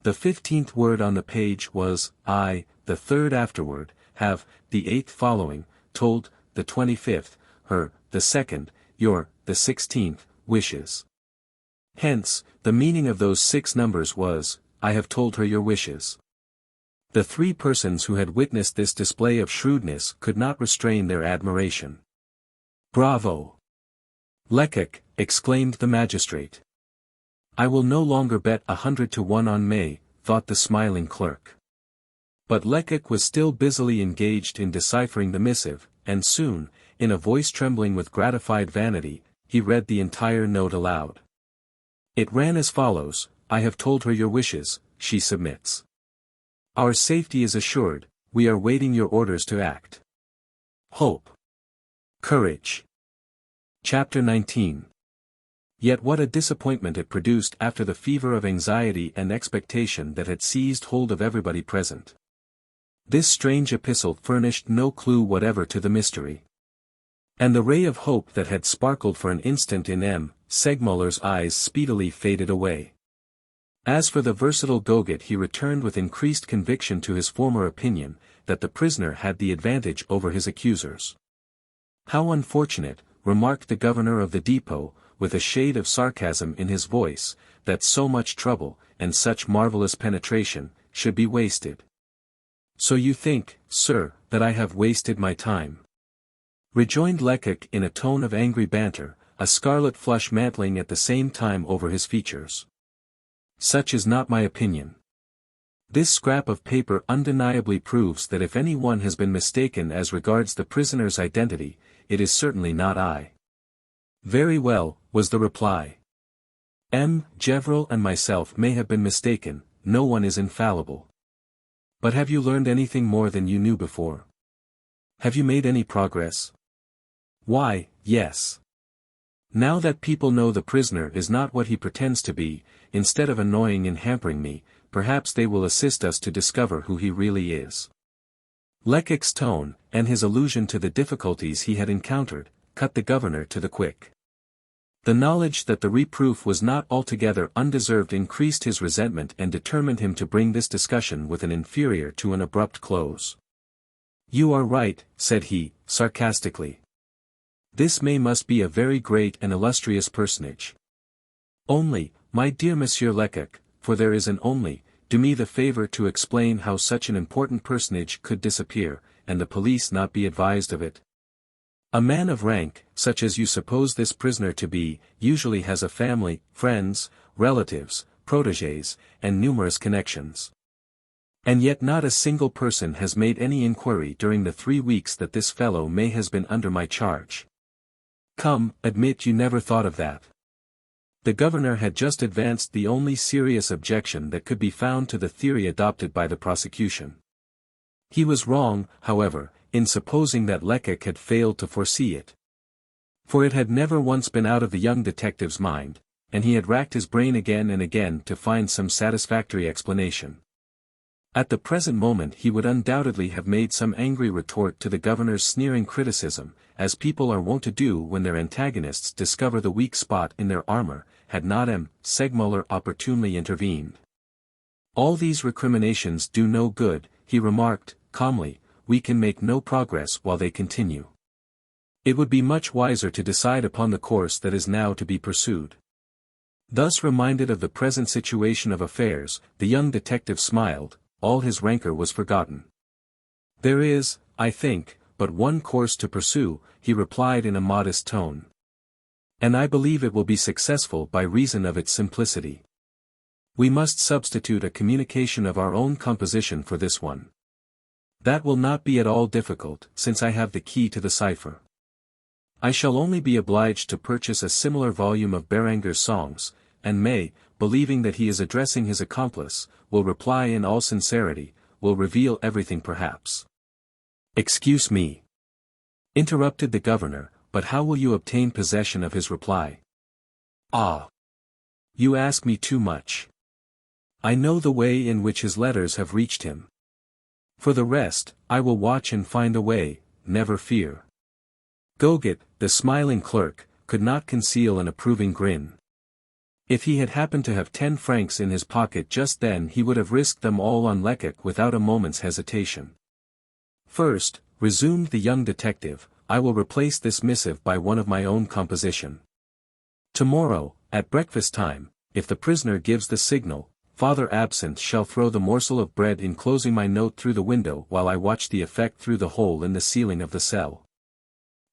The 15th word on the page was, I, the 3rd afterward, have, the 8th following, told, the 25th, her, the 2nd, your, the 16th, wishes. Hence, the meaning of those 6 numbers was, I have told her your wishes. The 3 persons who had witnessed this display of shrewdness could not restrain their admiration. Bravo! Lecoq, exclaimed the magistrate. I will no longer bet 100 to 1 on May, thought the smiling clerk. But Lecoq was still busily engaged in deciphering the missive, and soon, in a voice trembling with gratified vanity, he read the entire note aloud. It ran as follows, I have told her your wishes, she submits. Our safety is assured, we are waiting your orders to act. Hope. Courage. Chapter 19. Yet what a disappointment it produced after the fever of anxiety and expectation that had seized hold of everybody present. This strange epistle furnished no clue whatever to the mystery. And the ray of hope that had sparkled for an instant in M. Segmuller's eyes speedily faded away. As for the versatile Goget, he returned with increased conviction to his former opinion, that the prisoner had the advantage over his accusers. How unfortunate, remarked the governor of the depot, with a shade of sarcasm in his voice, that so much trouble, and such marvelous penetration, should be wasted. So you think, sir, that I have wasted my time? Rejoined Lecoq in a tone of angry banter, a scarlet flush mantling at the same time over his features. Such is not my opinion. This scrap of paper undeniably proves that if any one has been mistaken as regards the prisoner's identity, it is certainly not I. Very well, was the reply. M. Gevril and myself may have been mistaken, no one is infallible. But have you learned anything more than you knew before? Have you made any progress? Why, yes. Now that people know the prisoner is not what he pretends to be, instead of annoying and hampering me, perhaps they will assist us to discover who he really is. Lecoq's tone, and his allusion to the difficulties he had encountered, cut the governor to the quick. The knowledge that the reproof was not altogether undeserved increased his resentment and determined him to bring this discussion with an inferior to an abrupt close. You are right, said he, sarcastically. This May must be a very great and illustrious personage. Only, my dear Monsieur Lecoq, for there is an only, do me the favor to explain how such an important personage could disappear, and the police not be advised of it. A man of rank, such as you suppose this prisoner to be, usually has a family, friends, relatives, protégés, and numerous connections. And yet not a single person has made any inquiry during the 3 weeks that this fellow May has been under my charge. Come, admit you never thought of that. The governor had just advanced the only serious objection that could be found to the theory adopted by the prosecution. He was wrong, however, in supposing that Lecoq had failed to foresee it. For it had never once been out of the young detective's mind, and he had racked his brain again and again to find some satisfactory explanation. At the present moment he would undoubtedly have made some angry retort to the governor's sneering criticism, as people are wont to do when their antagonists discover the weak spot in their armor, had not M. Segmuller opportunely intervened. All these recriminations do no good, he remarked, calmly, we can make no progress while they continue. It would be much wiser to decide upon the course that is now to be pursued. Thus reminded of the present situation of affairs, the young detective smiled, all his rancor was forgotten. There is, I think, but one course to pursue, he replied in a modest tone. And I believe it will be successful by reason of its simplicity. We must substitute a communication of our own composition for this one. That will not be at all difficult, since I have the key to the cipher. I shall only be obliged to purchase a similar volume of Béranger's songs, and May, believing that he is addressing his accomplice, will reply in all sincerity, will reveal everything perhaps. Excuse me, interrupted the governor, but how will you obtain possession of his reply? Ah! You ask me too much. I know the way in which his letters have reached him. For the rest, I will watch and find a way, never fear. Goget, the smiling clerk, could not conceal an approving grin. If he had happened to have 10 francs in his pocket just then, he would have risked them all on Lecoq without a moment's hesitation. First, resumed the young detective, I will replace this missive by one of my own composition. Tomorrow, at breakfast time, if the prisoner gives the signal, Father Absinthe shall throw the morsel of bread enclosing my note through the window while I watch the effect through the hole in the ceiling of the cell.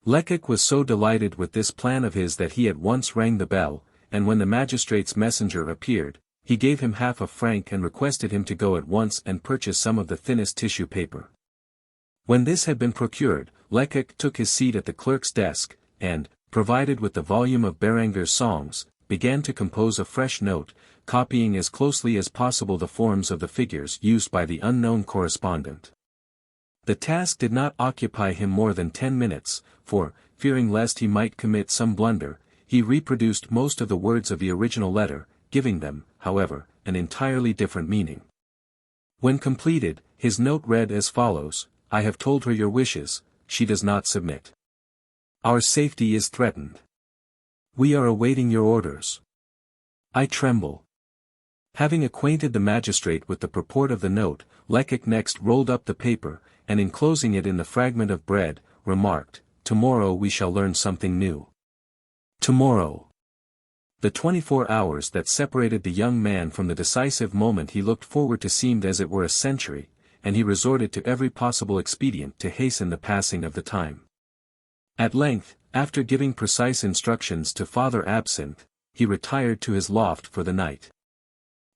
Lecoq was so delighted with this plan of his that he at once rang the bell, and when the magistrate's messenger appeared, he gave him half a franc and requested him to go at once and purchase some of the thinnest tissue paper. When this had been procured, Lecoq took his seat at the clerk's desk, and, provided with the volume of Béranger's songs, began to compose a fresh note, copying as closely as possible the forms of the figures used by the unknown correspondent. The task did not occupy him more than 10 minutes, for, fearing lest he might commit some blunder, he reproduced most of the words of the original letter, giving them, however, an entirely different meaning. When completed, his note read as follows: I have told her your wishes, she does not submit. Our safety is threatened. We are awaiting your orders. I tremble. Having acquainted the magistrate with the purport of the note, Lecoq next rolled up the paper, and enclosing it in the fragment of bread, remarked, Tomorrow we shall learn something new. Tomorrow. The 24 hours that separated the young man from the decisive moment he looked forward to seemed as it were a century, and he resorted to every possible expedient to hasten the passing of the time. At length, after giving precise instructions to Father Absinthe, he retired to his loft for the night.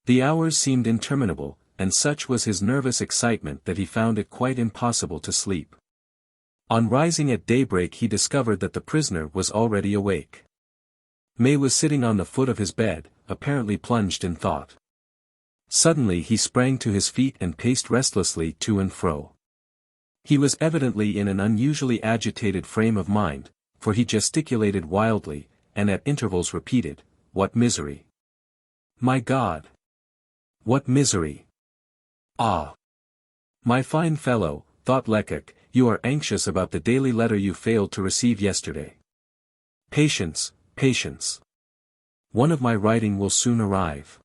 The hours seemed interminable, and such was his nervous excitement that he found it quite impossible to sleep. On rising at daybreak he discovered that the prisoner was already awake. May was sitting on the foot of his bed, apparently plunged in thought. Suddenly he sprang to his feet and paced restlessly to and fro. He was evidently in an unusually agitated frame of mind, for he gesticulated wildly, and at intervals repeated, What misery! My God! What misery! Ah! My fine fellow, thought Lecoq, you are anxious about the daily letter you failed to receive yesterday. Patience, patience. One of my writing will soon arrive.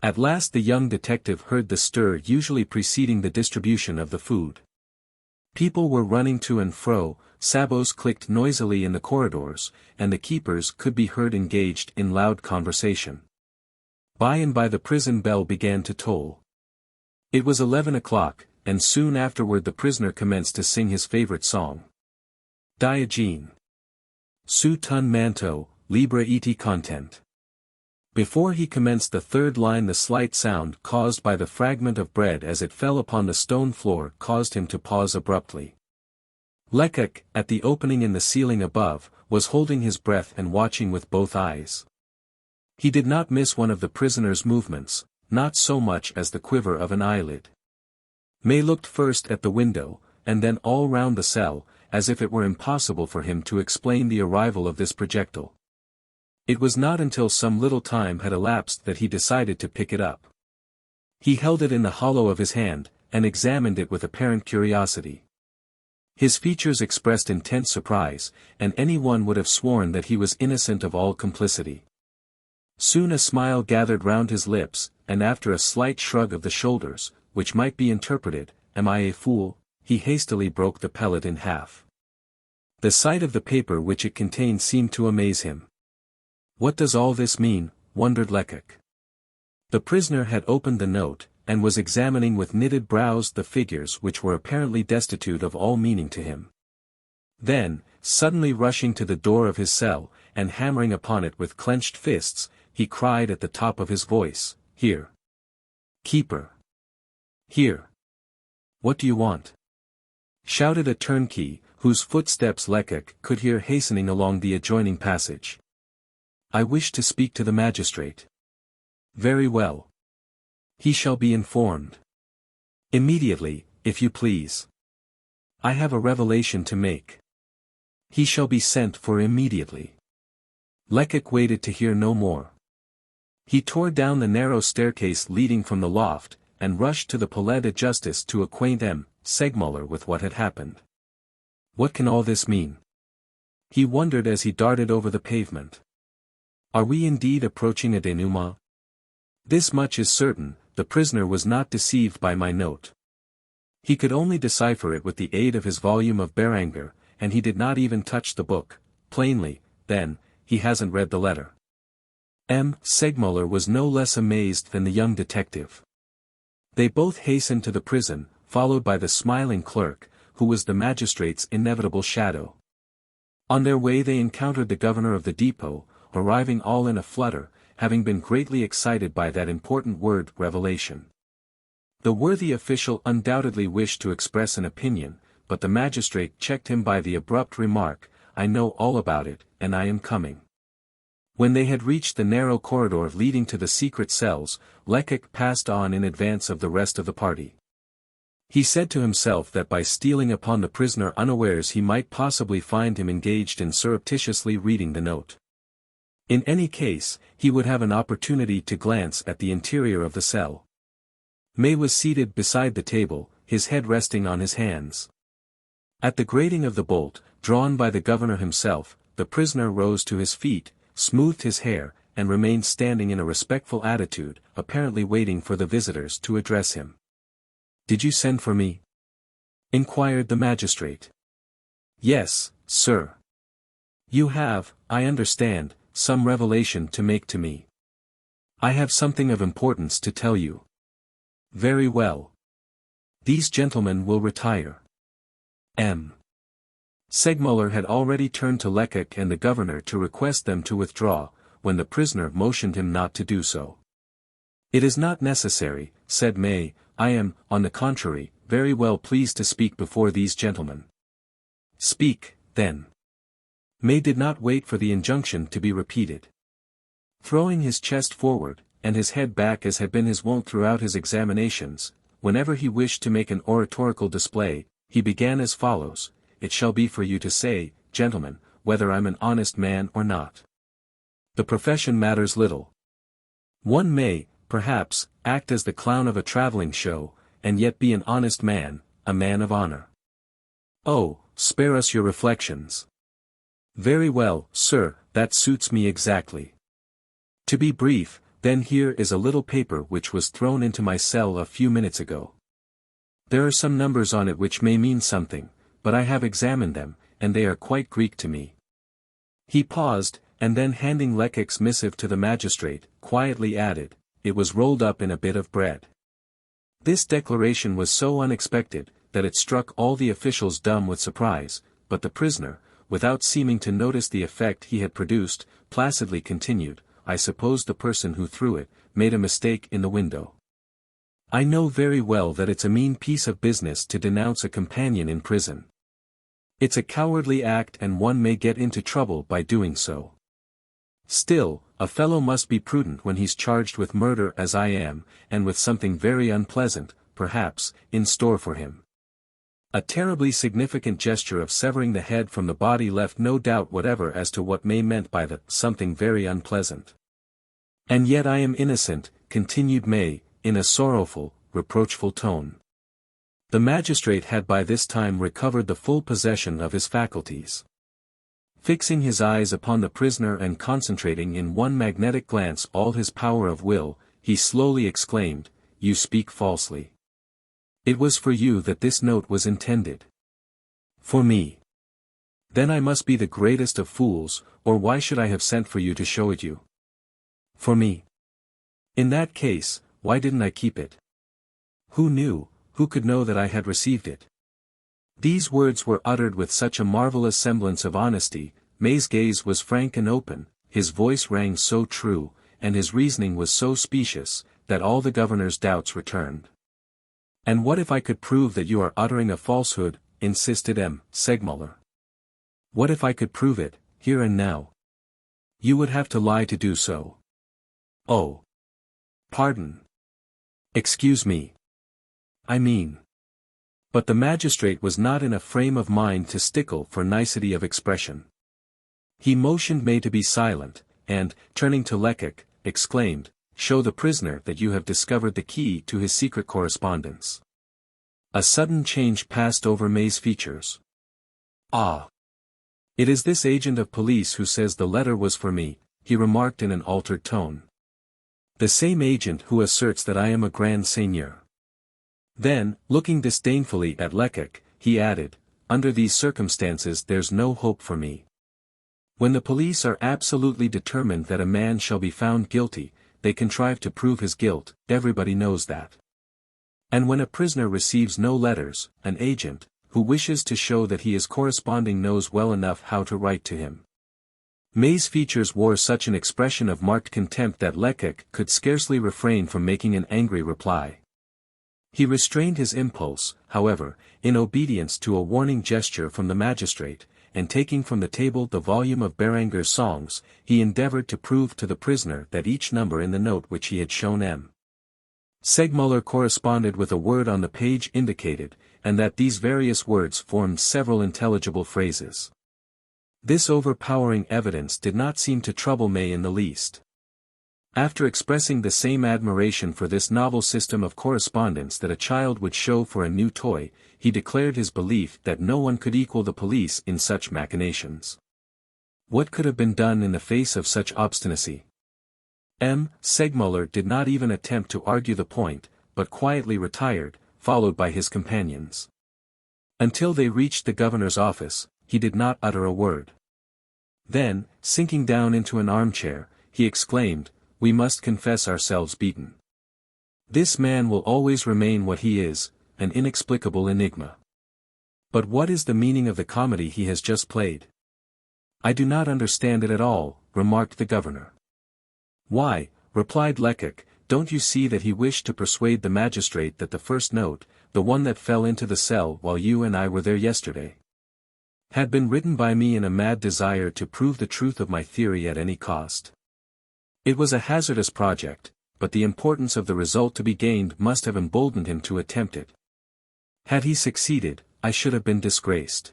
At last the young detective heard the stir usually preceding the distribution of the food. People were running to and fro, sabots clicked noisily in the corridors, and the keepers could be heard engaged in loud conversation. By and by the prison bell began to toll. It was 11 o'clock, and soon afterward the prisoner commenced to sing his favorite song. Diogene. Sous ton manteau, libre et content. Before he commenced the third line the slight sound caused by the fragment of bread as it fell upon the stone floor caused him to pause abruptly. Lecoq, at the opening in the ceiling above, was holding his breath and watching with both eyes. He did not miss one of the prisoner's movements, not so much as the quiver of an eyelid. May looked first at the window, and then all round the cell, as if it were impossible for him to explain the arrival of this projectile. It was not until some little time had elapsed that he decided to pick it up. He held it in the hollow of his hand, and examined it with apparent curiosity. His features expressed intense surprise, and any one would have sworn that he was innocent of all complicity. Soon a smile gathered round his lips, and after a slight shrug of the shoulders, which might be interpreted, Am I a fool? He hastily broke the pellet in half. The sight of the paper which it contained seemed to amaze him. What does all this mean? Wondered Lecoq. The prisoner had opened the note, and was examining with knitted brows the figures which were apparently destitute of all meaning to him. Then, suddenly rushing to the door of his cell, and hammering upon it with clenched fists, he cried at the top of his voice, Here! Keeper! Here! What do you want? Shouted a turnkey, whose footsteps Lecoq could hear hastening along the adjoining passage. I wish to speak to the magistrate. Very well. He shall be informed. Immediately, if you please. I have a revelation to make. He shall be sent for immediately. Lecoq waited to hear no more. He tore down the narrow staircase leading from the loft, and rushed to the Palais de Justice to acquaint M. Segmuller with what had happened. What can all this mean? He wondered as he darted over the pavement. Are we indeed approaching a denouement? This much is certain, the prisoner was not deceived by my note. He could only decipher it with the aid of his volume of Barrière, and he did not even touch the book. Plainly, then, he hasn't read the letter. M. Segmuller was no less amazed than the young detective. They both hastened to the prison, followed by the smiling clerk, who was the magistrate's inevitable shadow. On their way they encountered the governor of the depot, arriving all in a flutter, having been greatly excited by that important word revelation. The worthy official undoubtedly wished to express an opinion, but the magistrate checked him by the abrupt remark, I know all about it, and I am coming. When they had reached the narrow corridor leading to the secret cells, Lecoq passed on in advance of the rest of the party. He said to himself that by stealing upon the prisoner unawares he might possibly find him engaged in surreptitiously reading the note. In any case, he would have an opportunity to glance at the interior of the cell. May was seated beside the table, his head resting on his hands. At the grating of the bolt, drawn by the governor himself, the prisoner rose to his feet, smoothed his hair, and remained standing in a respectful attitude, apparently waiting for the visitors to address him. Did you send for me? Inquired the magistrate. Yes, sir. You have, I understand, some revelation to make to me. I have something of importance to tell you. Very well. These gentlemen will retire. M. Segmuller had already turned to Lecoq and the governor to request them to withdraw, when the prisoner motioned him not to do so. It is not necessary, said May, I am, on the contrary, very well pleased to speak before these gentlemen. Speak, then. May did not wait for the injunction to be repeated. Throwing his chest forward, and his head back as had been his wont throughout his examinations, whenever he wished to make an oratorical display, he began as follows, It shall be for you to say, gentlemen, whether I'm an honest man or not. The profession matters little. One may, perhaps, act as the clown of a traveling show, and yet be an honest man, a man of honor. Oh, spare us your reflections. Very well, sir, that suits me exactly. To be brief, then here is a little paper which was thrown into my cell a few minutes ago. There are some numbers on it which may mean something, but I have examined them, and they are quite Greek to me. He paused, and then handing Lecoq's missive to the magistrate, quietly added, It was rolled up in a bit of bread. This declaration was so unexpected, that it struck all the officials dumb with surprise, but the prisoner, without seeming to notice the effect he had produced, placidly continued, I suppose the person who threw it, made a mistake in the window. I know very well that it's a mean piece of business to denounce a companion in prison. It's a cowardly act and one may get into trouble by doing so. Still, a fellow must be prudent when he's charged with murder as I am, and with something very unpleasant, perhaps, in store for him. A terribly significant gesture of severing the head from the body left no doubt whatever as to what May meant by the something very unpleasant. And yet I am innocent, continued May, in a sorrowful, reproachful tone. The magistrate had by this time recovered the full possession of his faculties. Fixing his eyes upon the prisoner and concentrating in one magnetic glance all his power of will, he slowly exclaimed, You speak falsely. It was for you that this note was intended. For me. Then I must be the greatest of fools, or why should I have sent for you to show it you? For me. In that case, why didn't I keep it? Who knew, who could know that I had received it? These words were uttered with such a marvelous semblance of honesty, May's gaze was frank and open, his voice rang so true, and his reasoning was so specious, that all the governor's doubts returned. And what if I could prove that you are uttering a falsehood, insisted M. Segmuller. What if I could prove it, here and now? You would have to lie to do so. Oh. Pardon. Excuse me. I mean. But the magistrate was not in a frame of mind to stickle for nicety of expression. He motioned May to be silent, and, turning to Lecoq, exclaimed, "Show the prisoner that you have discovered the key to his secret correspondence." A sudden change passed over May's features. "Ah! It is this agent of police who says the letter was for me," he remarked in an altered tone. "The same agent who asserts that I am a grand seigneur." Then, looking disdainfully at Lecoq, he added, "Under these circumstances there's no hope for me. When the police are absolutely determined that a man shall be found guilty, they contrive to prove his guilt, everybody knows that. And when a prisoner receives no letters, an agent, who wishes to show that he is corresponding knows well enough how to write to him." May's features wore such an expression of marked contempt that Lecoq could scarcely refrain from making an angry reply. He restrained his impulse, however, in obedience to a warning gesture from the magistrate, and taking from the table the volume of Béranger's songs, he endeavored to prove to the prisoner that each number in the note which he had shown M. Segmuller corresponded with a word on the page indicated, and that these various words formed several intelligible phrases. This overpowering evidence did not seem to trouble May in the least. After expressing the same admiration for this novel system of correspondence that a child would show for a new toy, he declared his belief that no one could equal the police in such machinations. What could have been done in the face of such obstinacy? M. Segmuller did not even attempt to argue the point, but quietly retired, followed by his companions. Until they reached the governor's office, he did not utter a word. Then, sinking down into an armchair, he exclaimed, "We must confess ourselves beaten. This man will always remain what he is, an inexplicable enigma. But what is the meaning of the comedy he has just played?" "I do not understand it at all," remarked the governor. "Why," replied Lecoq, "don't you see that he wished to persuade the magistrate that the first note, the one that fell into the cell while you and I were there yesterday, had been written by me in a mad desire to prove the truth of my theory at any cost? It was a hazardous project, but the importance of the result to be gained must have emboldened him to attempt it. Had he succeeded, I should have been disgraced.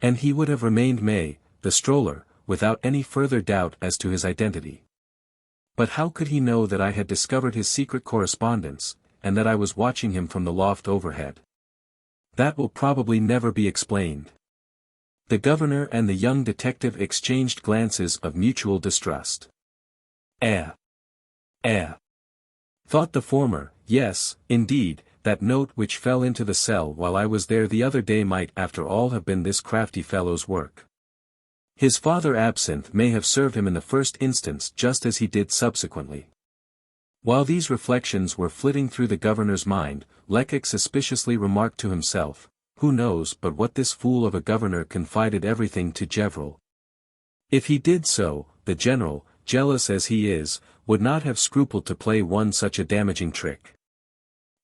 And he would have remained May, the stroller, without any further doubt as to his identity. But how could he know that I had discovered his secret correspondence, and that I was watching him from the loft overhead? That will probably never be explained." The governor and the young detective exchanged glances of mutual distrust. Eh! Thought the former, yes, indeed, that note which fell into the cell while I was there the other day might after all have been this crafty fellow's work. His father absinthe may have served him in the first instance just as he did subsequently. While these reflections were flitting through the governor's mind, Lecoq suspiciously remarked to himself, "Who knows but what this fool of a governor confided everything to Gevrol? If he did so, the general, jealous as he is, would not have scrupled to play one such a damaging trick."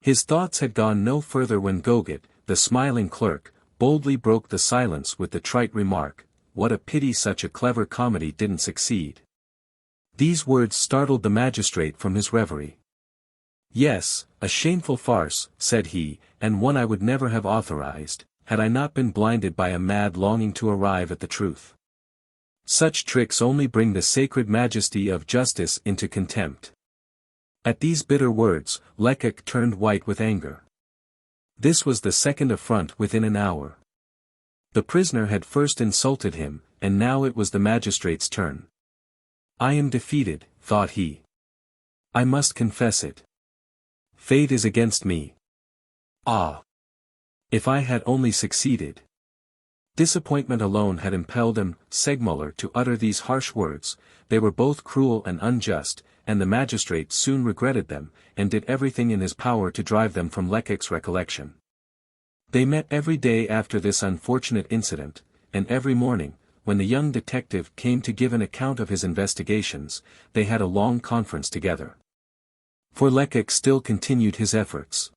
His thoughts had gone no further when Goguet, the smiling clerk, boldly broke the silence with the trite remark, "What a pity such a clever comedy didn't succeed." These words startled the magistrate from his reverie. "Yes, a shameful farce," said he, "and one I would never have authorized, had I not been blinded by a mad longing to arrive at the truth. Such tricks only bring the sacred majesty of justice into contempt." At these bitter words, Lecoq turned white with anger. This was the second affront within an hour. The prisoner had first insulted him, and now it was the magistrate's turn. "I am defeated," thought he. "I must confess it. Fate is against me. Ah! If I had only succeeded." Disappointment alone had impelled M. Segmuller to utter these harsh words. They were both cruel and unjust, and the magistrate soon regretted them, and did everything in his power to drive them from Lecoq's recollection. They met every day after this unfortunate incident, and every morning, when the young detective came to give an account of his investigations, they had a long conference together. For Lecoq still continued his efforts.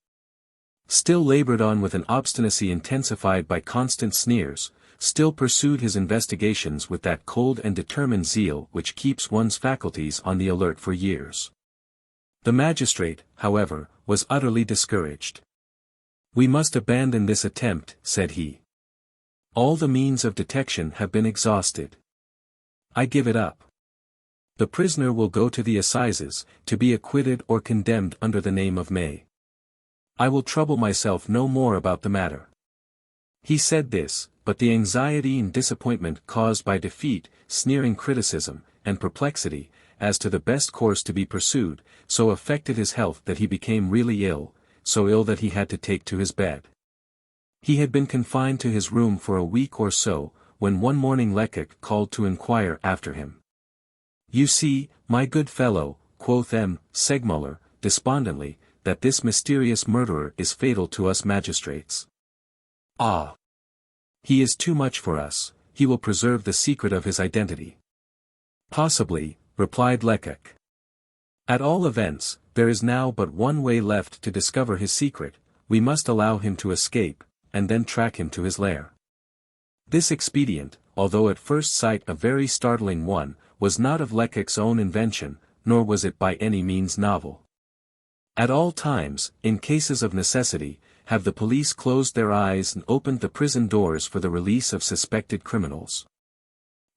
Still labored on with an obstinacy intensified by constant sneers, still pursued his investigations with that cold and determined zeal which keeps one's faculties on the alert for years. The magistrate, however, was utterly discouraged. We must abandon this attempt, said he. All the means of detection have been exhausted. I give it up. The prisoner will go to the assizes, to be acquitted or condemned under the name of May. I will trouble myself no more about the matter. He said this, but the anxiety and disappointment caused by defeat, sneering criticism, and perplexity, as to the best course to be pursued, so affected his health that he became really ill, so ill that he had to take to his bed. He had been confined to his room for a week or so, when one morning Lecoq called to inquire after him. You see, my good fellow, quoth M. Segmuller, despondently, that this mysterious murderer is fatal to us magistrates. Ah! He is too much for us, he will preserve the secret of his identity. Possibly, replied Lecoq. At all events, there is now but one way left to discover his secret, we must allow him to escape, and then track him to his lair. This expedient, although at first sight a very startling one, was not of Lecoq's own invention, nor was it by any means novel. At all times, in cases of necessity, have the police closed their eyes and opened the prison doors for the release of suspected criminals.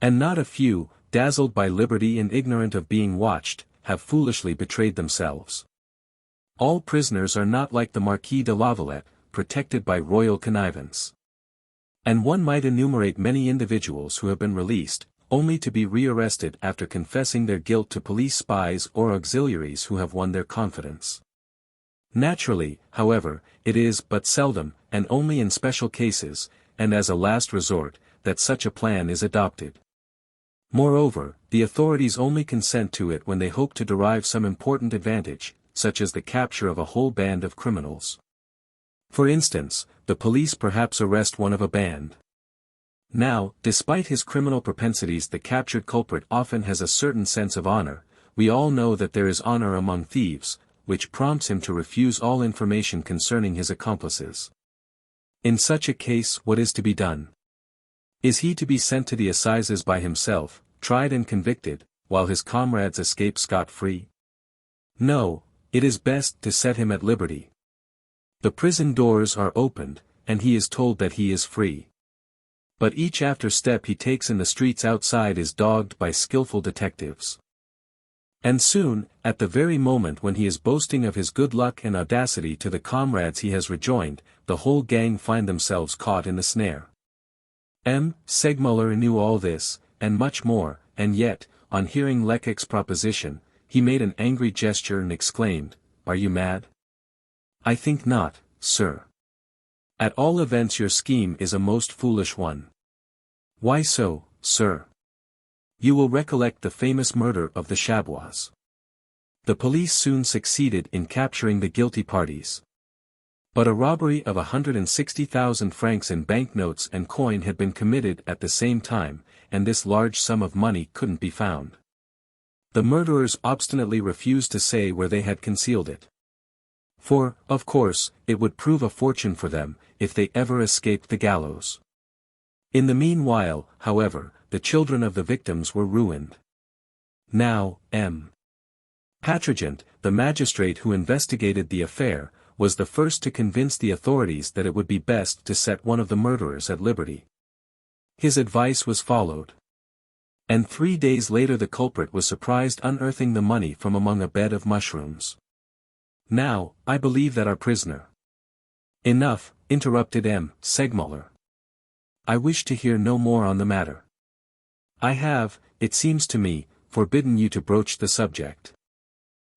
And not a few, dazzled by liberty and ignorant of being watched, have foolishly betrayed themselves. All prisoners are not like the Marquis de Lavalette, protected by royal connivance. And one might enumerate many individuals who have been released, only to be rearrested after confessing their guilt to police spies or auxiliaries who have won their confidence. Naturally, however, it is but seldom, and only in special cases, and as a last resort, that such a plan is adopted. Moreover, the authorities only consent to it when they hope to derive some important advantage, such as the capture of a whole band of criminals. For instance, the police perhaps arrest one of a band. Now, despite his criminal propensities, the captured culprit often has a certain sense of honor. We all know that there is honor among thieves, which prompts him to refuse all information concerning his accomplices. In such a case, what is to be done? Is he to be sent to the assizes by himself, tried and convicted, while his comrades escape scot-free? No, it is best to set him at liberty. The prison doors are opened, and he is told that he is free. But each after step he takes in the streets outside is dogged by skillful detectives. And soon, at the very moment when he is boasting of his good luck and audacity to the comrades he has rejoined, the whole gang find themselves caught in the snare. M. Segmuller knew all this, and much more, and yet, on hearing Lecoq's proposition, he made an angry gesture and exclaimed, "Are you mad?" "I think not, sir. At all events your scheme is a most foolish one." "Why so, sir?" "You will recollect the famous murder of the Chabois. The police soon succeeded in capturing the guilty parties. But a robbery of 160,000 francs in banknotes and coin had been committed at the same time, and this large sum of money couldn't be found. The murderers obstinately refused to say where they had concealed it. For, of course, it would prove a fortune for them, if they ever escaped the gallows. In the meanwhile, however, the children of the victims were ruined. Now, M. Patrigent, the magistrate who investigated the affair, was the first to convince the authorities that it would be best to set one of the murderers at liberty. His advice was followed. And 3 days later the culprit was surprised unearthing the money from among a bed of mushrooms. "Now, I believe that our prisoner—" "Enough," interrupted M. Segmuller. "I wish to hear no more on the matter. I have, it seems to me, forbidden you to broach the subject."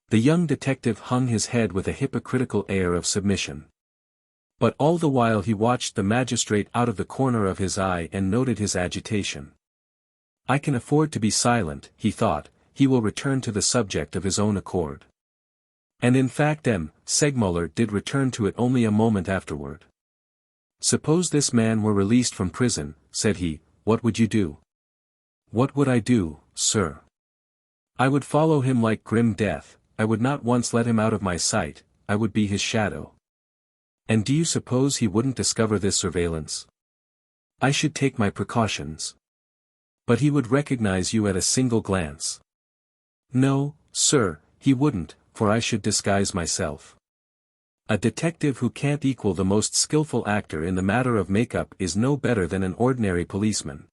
The young detective hung his head with a hypocritical air of submission. But all the while he watched the magistrate out of the corner of his eye and noted his agitation. "I can afford to be silent," he thought, "he will return to the subject of his own accord." And in fact M. Segmuller did return to it only a moment afterward. "Suppose this man were released from prison," said he, "what would you do?" "What would I do, sir? I would follow him like grim death, I would not once let him out of my sight, I would be his shadow." "And do you suppose he wouldn't discover this surveillance?" "I should take my precautions." "But he would recognize you at a single glance." "No, sir, he wouldn't, for I should disguise myself." A detective who can't equal the most skillful actor in the matter of makeup is no better than an ordinary policeman.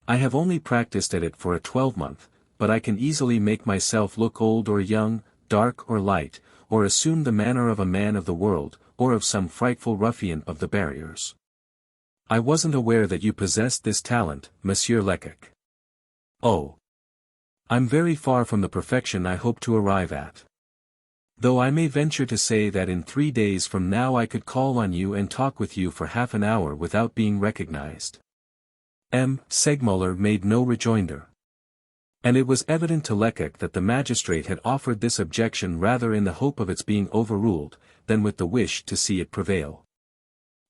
I have only practiced at it for a 12-month, but I can easily make myself look old or young, dark or light, or assume the manner of a man of the world, or of some frightful ruffian of the barriers. I wasn't aware that you possessed this talent, Monsieur Lecoq. Oh. I'm very far from the perfection I hope to arrive at. Though I may venture to say that in 3 days from now I could call on you and talk with you for half an hour without being recognized. Segmuller made no rejoinder. And it was evident to Lecoq that the magistrate had offered this objection rather in the hope of its being overruled, than with the wish to see it prevail.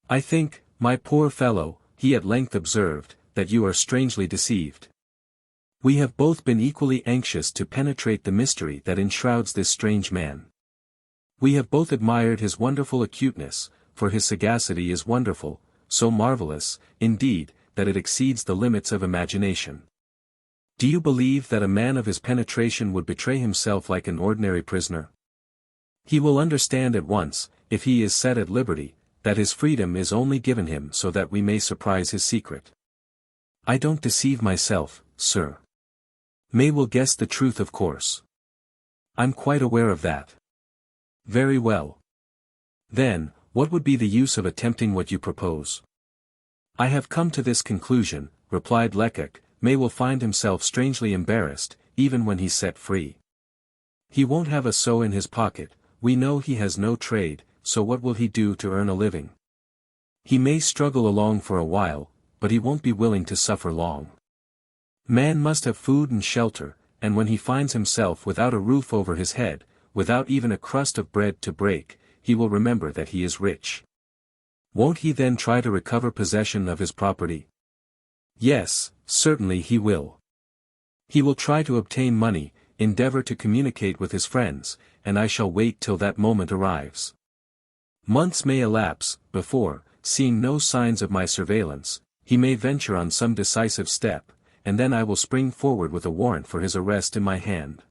I think, my poor fellow, he at length observed, that you are strangely deceived. We have both been equally anxious to penetrate the mystery that enshrouds this strange man. We have both admired his wonderful acuteness, for his sagacity is wonderful, so marvelous, indeed, that it exceeds the limits of imagination. Do you believe that a man of his penetration would betray himself like an ordinary prisoner? He will understand at once, if he is set at liberty, that his freedom is only given him so that we may surprise his secret. I don't deceive myself, sir. May will guess the truth, of course. I'm quite aware of that. Very well. Then, what would be the use of attempting what you propose? I have come to this conclusion, replied Lecoq. May will find himself strangely embarrassed, even when he's set free. He won't have a sou in his pocket, we know he has no trade, so what will he do to earn a living? He may struggle along for a while, but he won't be willing to suffer long. Man must have food and shelter, and when he finds himself without a roof over his head, without even a crust of bread to break, he will remember that he is rich. Won't he then try to recover possession of his property? Yes, certainly he will. He will try to obtain money, endeavor to communicate with his friends, and I shall wait till that moment arrives. Months may elapse, before, seeing no signs of my surveillance, he may venture on some decisive step, and then I will spring forward with a warrant for his arrest in my hand.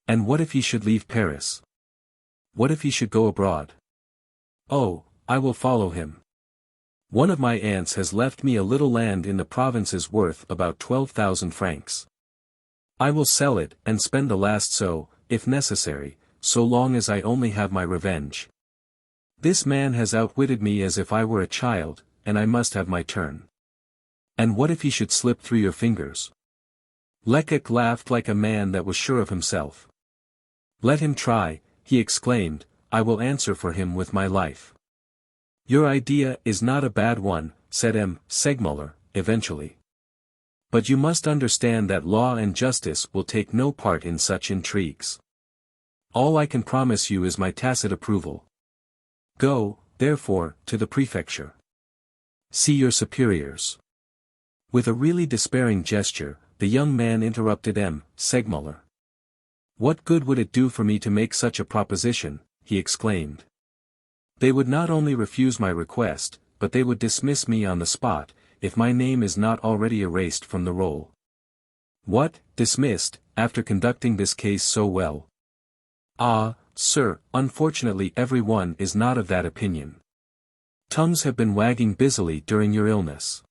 And what if he should leave Paris? What if he should go abroad? Oh, I will follow him. One of my aunts has left me a little land in the provinces worth about 12,000 francs. I will sell it and spend the last sou, if necessary, so long as I only have my revenge. This man has outwitted me as if I were a child, and I must have my turn. And what if he should slip through your fingers? Lecoq laughed like a man that was sure of himself. Let him try, he exclaimed, I will answer for him with my life. Your idea is not a bad one, said Segmuller, eventually. But you must understand that law and justice will take no part in such intrigues. All I can promise you is my tacit approval. Go, therefore, to the prefecture. See your superiors. With a really despairing gesture, the young man interrupted Segmuller. What good would it do for me to make such a proposition, he exclaimed. They would not only refuse my request, but they would dismiss me on the spot, if my name is not already erased from the roll. What, dismissed, after conducting this case so well? Ah, sir, unfortunately every one is not of that opinion. Tongues have been wagging busily during your illness.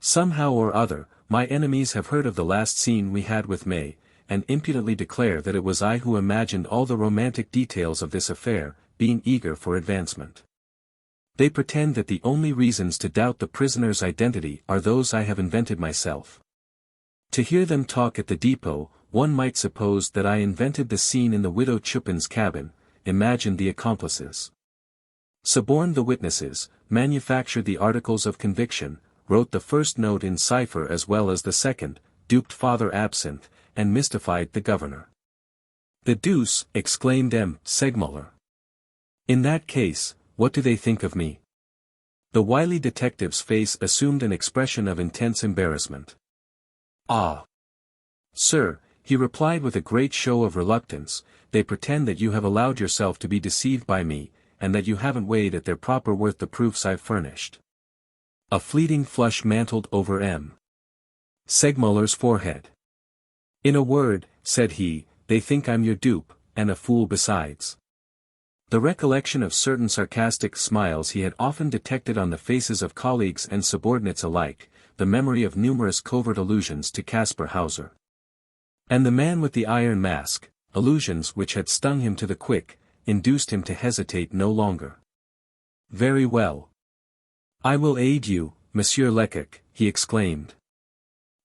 Somehow or other, my enemies have heard of the last scene we had with May, and impudently declare that it was I who imagined all the romantic details of this affair, being eager for advancement. They pretend that the only reasons to doubt the prisoner's identity are those I have invented myself. To hear them talk at the depot, one might suppose that I invented the scene in the widow Chupin's cabin, imagined the accomplices, suborned the witnesses, manufactured the articles of conviction, wrote the first note in cipher as well as the second, duped Father Absinthe, and mystified the governor. The deuce, exclaimed Segmuller. In that case, what do they think of me? The wily detective's face assumed an expression of intense embarrassment. Ah! Sir, he replied with a great show of reluctance, they pretend that you have allowed yourself to be deceived by me, and that you haven't weighed at their proper worth the proofs I've furnished. A fleeting flush mantled over Segmuller's forehead. In a word, said he, they think I'm your dupe, and a fool besides. The recollection of certain sarcastic smiles he had often detected on the faces of colleagues and subordinates alike, the memory of numerous covert allusions to Caspar Hauser. And the man with the iron mask, allusions which had stung him to the quick, induced him to hesitate no longer. Very well. I will aid you, Monsieur Lecoq, he exclaimed.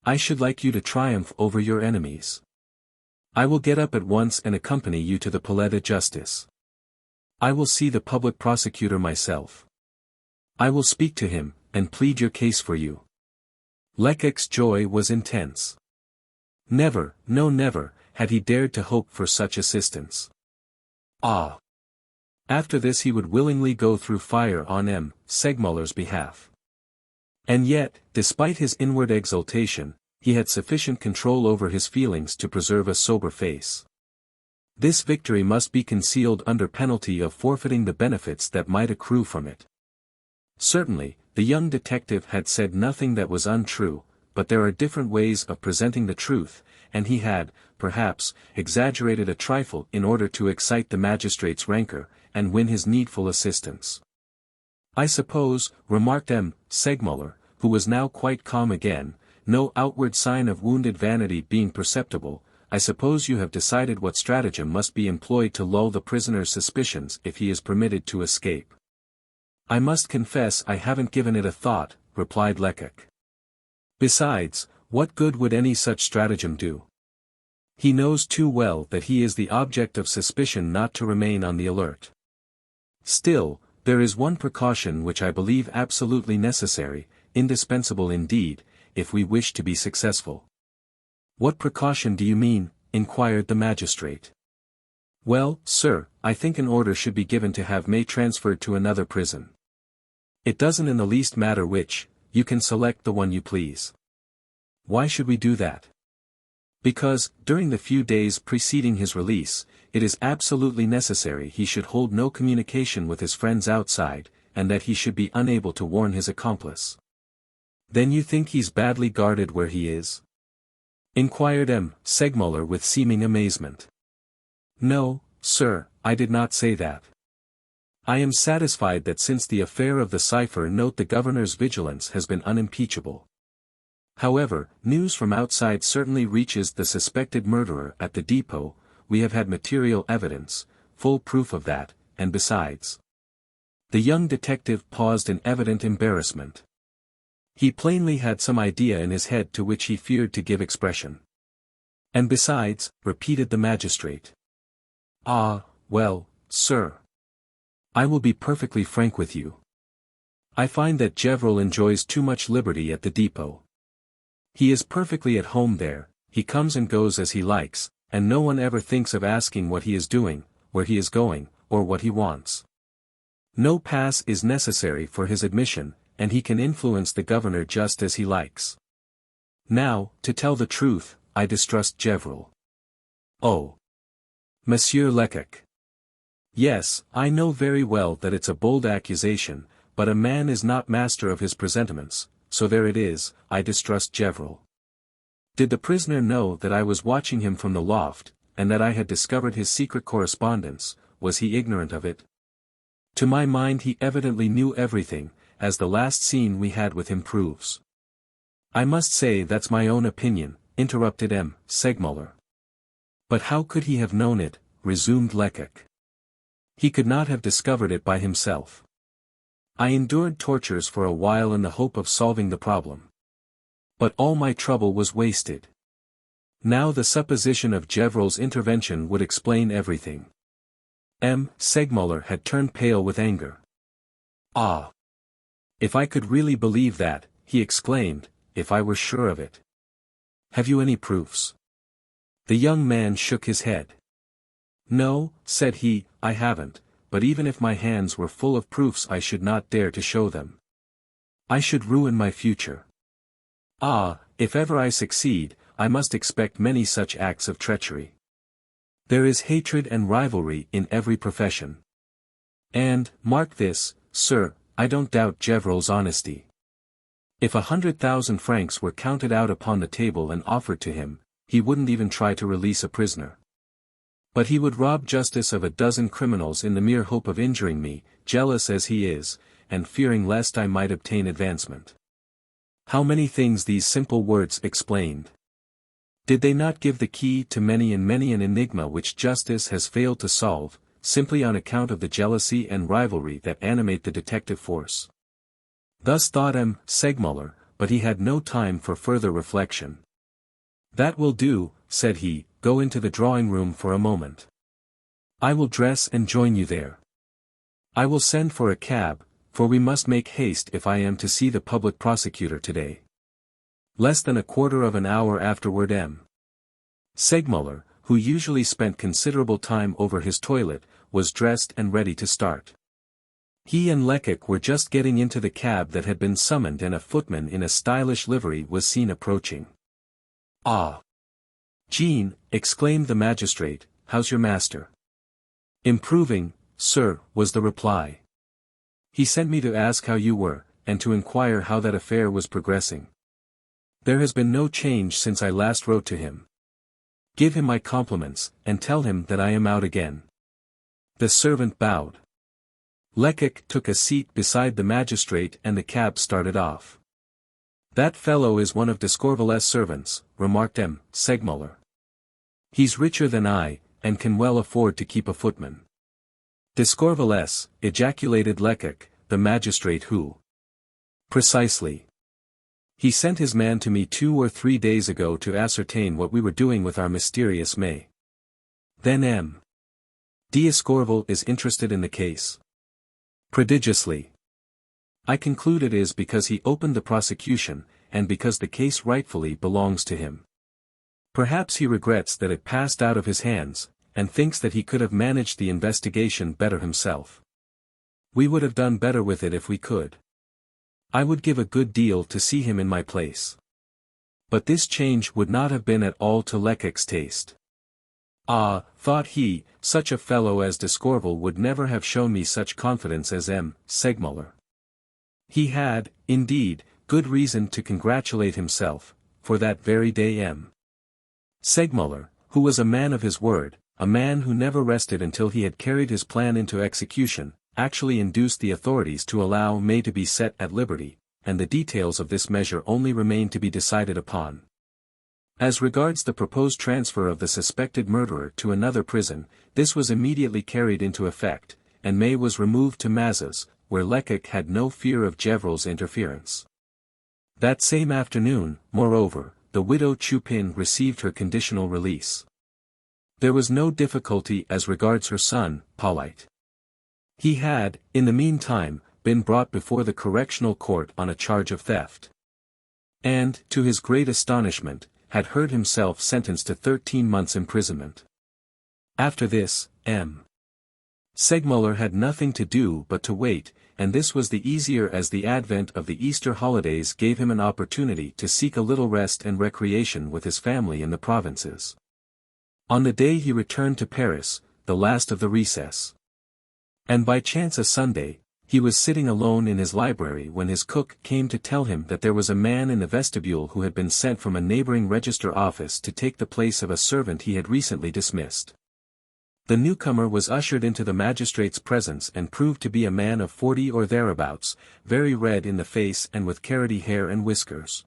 I should like you to triumph over your enemies. I will get up at once and accompany you to the Palais de Justice. I will see the public prosecutor myself. I will speak to him, and plead your case for you. Lecoq's joy was intense. Never, no never, had he dared to hope for such assistance. Ah! After this he would willingly go through fire on M. Segmuller's behalf. And yet, despite his inward exultation, he had sufficient control over his feelings to preserve a sober face. This victory must be concealed under penalty of forfeiting the benefits that might accrue from it. Certainly, the young detective had said nothing that was untrue, but there are different ways of presenting the truth, and he had, perhaps, exaggerated a trifle in order to excite the magistrate's rancor, and win his needful assistance. I suppose, remarked M. Segmuller, who was now quite calm again, no outward sign of wounded vanity being perceptible, I suppose you have decided what stratagem must be employed to lull the prisoner's suspicions if he is permitted to escape. I must confess I haven't given it a thought, replied Lecoq. Besides, what good would any such stratagem do? He knows too well that he is the object of suspicion not to remain on the alert. Still, there is one precaution which I believe absolutely necessary, indispensable indeed, if we wish to be successful. What precaution do you mean? Inquired the magistrate. Well, sir, I think an order should be given to have May transferred to another prison. It doesn't in the least matter which, you can select the one you please. Why should we do that? Because, during the few days preceding his release, it is absolutely necessary he should hold no communication with his friends outside, and that he should be unable to warn his accomplice. Then you think he's badly guarded where he is? Inquired M. Segmuller with seeming amazement. No, sir, I did not say that. I am satisfied that since the affair of the cipher note the governor's vigilance has been unimpeachable. However, news from outside certainly reaches the suspected murderer at the depot, we have had material evidence, full proof of that, and besides. The young detective paused in evident embarrassment. He plainly had some idea in his head to which he feared to give expression. And besides, repeated the magistrate. Ah, well, sir. I will be perfectly frank with you. I find that Gevrol enjoys too much liberty at the depot. He is perfectly at home there, he comes and goes as he likes, and no one ever thinks of asking what he is doing, where he is going, or what he wants. No pass is necessary for his admission, and he can influence the governor just as he likes. Now, to tell the truth, I distrust Gevrol. Oh. Monsieur Lecoq. Yes, I know very well that it's a bold accusation, but a man is not master of his presentiments, so there it is, I distrust Gevrol. Did the prisoner know that I was watching him from the loft, and that I had discovered his secret correspondence, was he ignorant of it? To my mind he evidently knew everything, as the last scene we had with him proves. I must say that's my own opinion, interrupted M. Segmuller. But how could he have known it, resumed Lecoq. He could not have discovered it by himself. I endured tortures for a while in the hope of solving the problem. But all my trouble was wasted. Now the supposition of Gevrol's intervention would explain everything. M. Segmuller had turned pale with anger. Ah! If I could really believe that, he exclaimed, if I were sure of it. Have you any proofs? The young man shook his head. No, said he, I haven't, but even if my hands were full of proofs I should not dare to show them. I should ruin my future. Ah, if ever I succeed, I must expect many such acts of treachery. There is hatred and rivalry in every profession. And, mark this, sir, I don't doubt Gevrol's honesty. If 100,000 francs were counted out upon the table and offered to him, he wouldn't even try to release a prisoner. But he would rob justice of a dozen criminals in the mere hope of injuring me, jealous as he is, and fearing lest I might obtain advancement. How many things these simple words explained! Did they not give the key to many and many an enigma which justice has failed to solve, simply on account of the jealousy and rivalry that animate the detective force? Thus thought M. Segmuller, but he had no time for further reflection. "That will do," said he, "go into the drawing-room for a moment. I will dress and join you there. I will send for a cab, for we must make haste if I am to see the public prosecutor today." Less than a quarter of an hour afterward M. Segmuller, who usually spent considerable time over his toilet, was dressed and ready to start. He and Lecoq were just getting into the cab that had been summoned, and a footman in a stylish livery was seen approaching. "Ah! Jean," exclaimed the magistrate, "how's your master?" "Improving, sir," was the reply. "He sent me to ask how you were, and to inquire how that affair was progressing. There has been no change since I last wrote to him. Give him my compliments, and tell him that I am out again." The servant bowed. Lecoq took a seat beside the magistrate and the cab started off. "That fellow is one of D'Escorval's servants," remarked M. Segmuller. "He's richer than I, and can well afford to keep a footman." "D'Escorval's," ejaculated Lecoq, "the magistrate who—" "Precisely. He sent his man to me 2 or 3 days ago to ascertain what we were doing with our mysterious May." "Then M. D'Escorval is interested in the case?" "Prodigiously. I conclude it is because he opened the prosecution, and because the case rightfully belongs to him. Perhaps he regrets that it passed out of his hands, and thinks that he could have managed the investigation better himself. We would have done better with it if we could. I would give a good deal to see him in my place." But this change would not have been at all to Lecoq's taste. "Ah," thought he, "such a fellow as D'Escorval would never have shown me such confidence as M. Segmuller." He had, indeed, good reason to congratulate himself, for that very day M. Segmuller, who was a man of his word, a man who never rested until he had carried his plan into execution, actually induced the authorities to allow May to be set at liberty, and the details of this measure only remained to be decided upon. As regards the proposed transfer of the suspected murderer to another prison, this was immediately carried into effect, and May was removed to Mazas, where Lecoq had no fear of Gevrol's interference. That same afternoon, moreover, the widow Chupin received her conditional release. There was no difficulty as regards her son, Polite. He had, in the meantime, been brought before the correctional court on a charge of theft. And, to his great astonishment, had heard himself sentenced to 13 months' imprisonment. After this, M. Segmuller had nothing to do but to wait, and this was the easier as the advent of the Easter holidays gave him an opportunity to seek a little rest and recreation with his family in the provinces. On the day he returned to Paris, the last of the recess, and by chance a Sunday, he was sitting alone in his library when his cook came to tell him that there was a man in the vestibule who had been sent from a neighboring register office to take the place of a servant he had recently dismissed. The newcomer was ushered into the magistrate's presence and proved to be a man of 40 or thereabouts, very red in the face and with carroty hair and whiskers.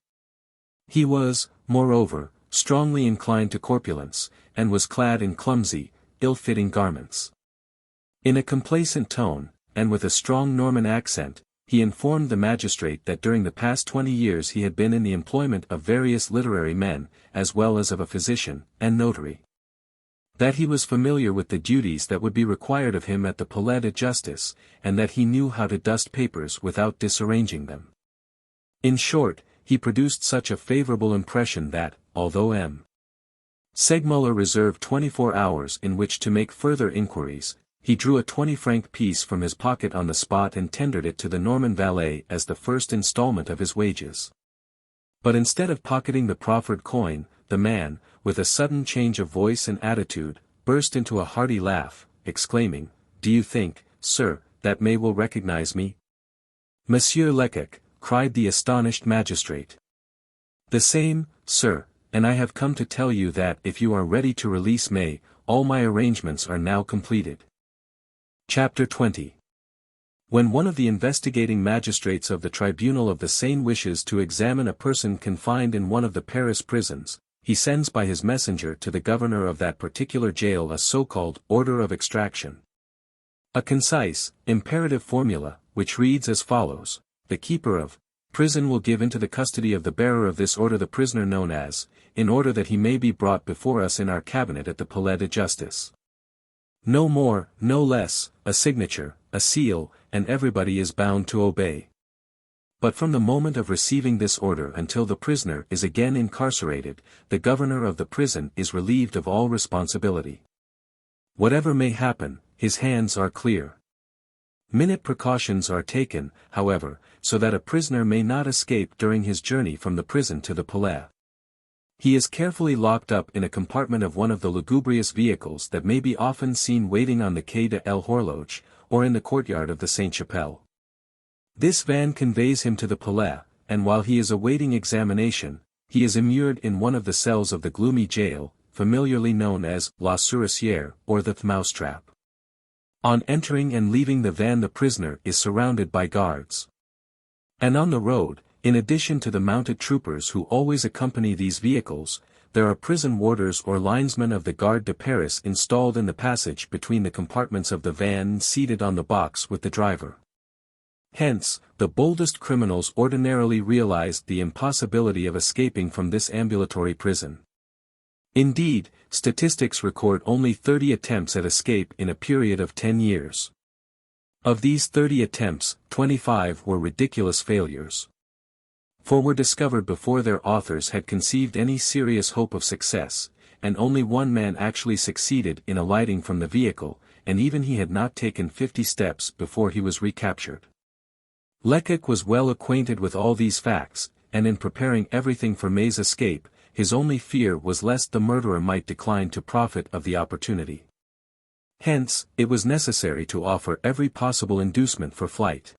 He was, moreover, strongly inclined to corpulence, and was clad in clumsy, ill-fitting garments. In a complacent tone, and with a strong Norman accent, he informed the magistrate that during the past 20 years he had been in the employment of various literary men, as well as of a physician, and notary. That he was familiar with the duties that would be required of him at the Palais de Justice, and that he knew how to dust papers without disarranging them. In short, he produced such a favorable impression that, although M. Segmuller reserved 24 hours in which to make further inquiries, he drew a 20-franc piece from his pocket on the spot and tendered it to the Norman valet as the first installment of his wages. But instead of pocketing the proffered coin, the man, with a sudden change of voice and attitude, burst into a hearty laugh, exclaiming, "Do you think, sir, that May will recognize me?" "Monsieur Lecoq," cried the astonished magistrate. "The same, sir, and I have come to tell you that if you are ready to release May, all my arrangements are now completed. Chapter 20. When one of the investigating magistrates of the Tribunal of the Seine wishes to examine a person confined in one of the Paris prisons, he sends by his messenger to the governor of that particular jail a so-called order of extraction. A concise, imperative formula, which reads as follows: the keeper of prison will give into the custody of the bearer of this order the prisoner known as, in order that he may be brought before us in our cabinet at the Palais de Justice. No more, no less, a signature, a seal, and everybody is bound to obey. But from the moment of receiving this order until the prisoner is again incarcerated, the governor of the prison is relieved of all responsibility. Whatever may happen, his hands are clear. Minute precautions are taken, however, so that a prisoner may not escape during his journey from the prison to the Palais. He is carefully locked up in a compartment of one of the lugubrious vehicles that may be often seen waiting on the Quai de l'Horloge, or in the courtyard of the Sainte-Chapelle. This van conveys him to the Palais, and while he is awaiting examination, he is immured in one of the cells of the gloomy jail, familiarly known as La Souricière, or the Mousetrap. On entering and leaving the van, the prisoner is surrounded by guards. And on the road, in addition to the mounted troopers who always accompany these vehicles, there are prison warders or linesmen of the Garde de Paris installed in the passage between the compartments of the van and seated on the box with the driver. Hence, the boldest criminals ordinarily realized the impossibility of escaping from this ambulatory prison. Indeed, statistics record only 30 attempts at escape in a period of 10 years. Of these 30 attempts, 25 were ridiculous failures. 4 were discovered before their authors had conceived any serious hope of success, and only one man actually succeeded in alighting from the vehicle, and even he had not taken 50 steps before he was recaptured. Lecoq was well acquainted with all these facts, and in preparing everything for May's escape, his only fear was lest the murderer might decline to profit of the opportunity. Hence, it was necessary to offer every possible inducement for flight.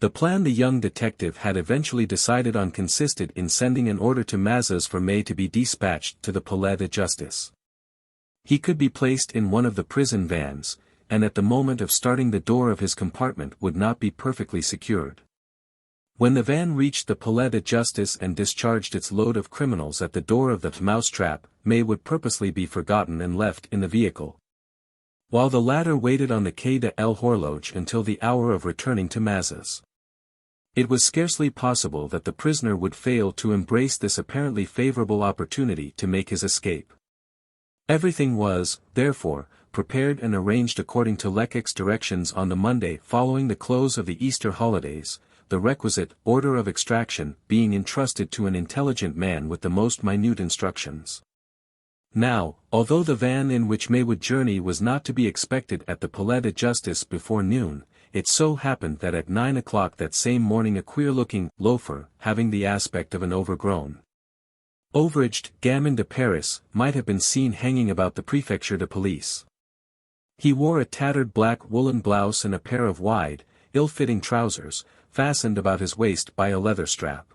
The plan the young detective had eventually decided on consisted in sending an order to Mazas for May to be dispatched to the Palais de Justice. He could be placed in one of the prison vans, and at the moment of starting the door of his compartment would not be perfectly secured. When the van reached the Palais de Justice and discharged its load of criminals at the door of the Mousetrap, May would purposely be forgotten and left in the vehicle, while the latter waited on the Quai de l'Horloge until the hour of returning to Mazas. It was scarcely possible that the prisoner would fail to embrace this apparently favorable opportunity to make his escape. Everything was, therefore, prepared and arranged according to Lecoq's directions on the Monday following the close of the Easter holidays, the requisite order of extraction being entrusted to an intelligent man with the most minute instructions. Now, although the van in which May would journey was not to be expected at the Palais de Justice before noon, it so happened that at 9 o'clock that same morning a queer-looking loafer, having the aspect of an overgrown, overaged gamin de Paris, might have been seen hanging about the Préfecture de Police. He wore a tattered black woolen blouse and a pair of wide, ill-fitting trousers, fastened about his waist by a leather strap.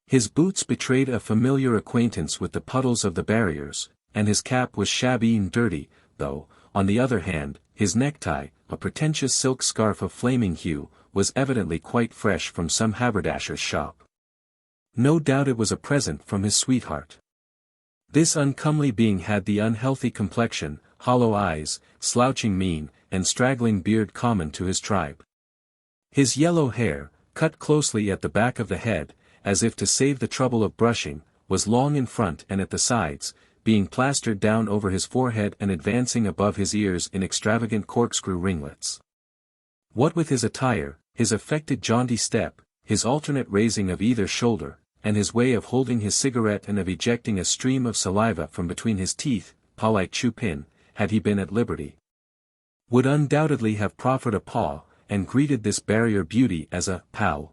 His boots betrayed a familiar acquaintance with the puddles of the barriers, and his cap was shabby and dirty, though, on the other hand, his necktie, a pretentious silk scarf of flaming hue, was evidently quite fresh from some haberdasher's shop. No doubt it was a present from his sweetheart. This uncomely being had the unhealthy complexion, hollow eyes, slouching mien, and straggling beard common to his tribe. His yellow hair, cut closely at the back of the head, as if to save the trouble of brushing, was long in front and at the sides, being plastered down over his forehead and advancing above his ears in extravagant corkscrew ringlets. What with his attire, his affected jaunty step, his alternate raising of either shoulder, and his way of holding his cigarette and of ejecting a stream of saliva from between his teeth, Pauline Chupin, had he been at liberty, would undoubtedly have proffered a paw, and greeted this barrier beauty as a pal.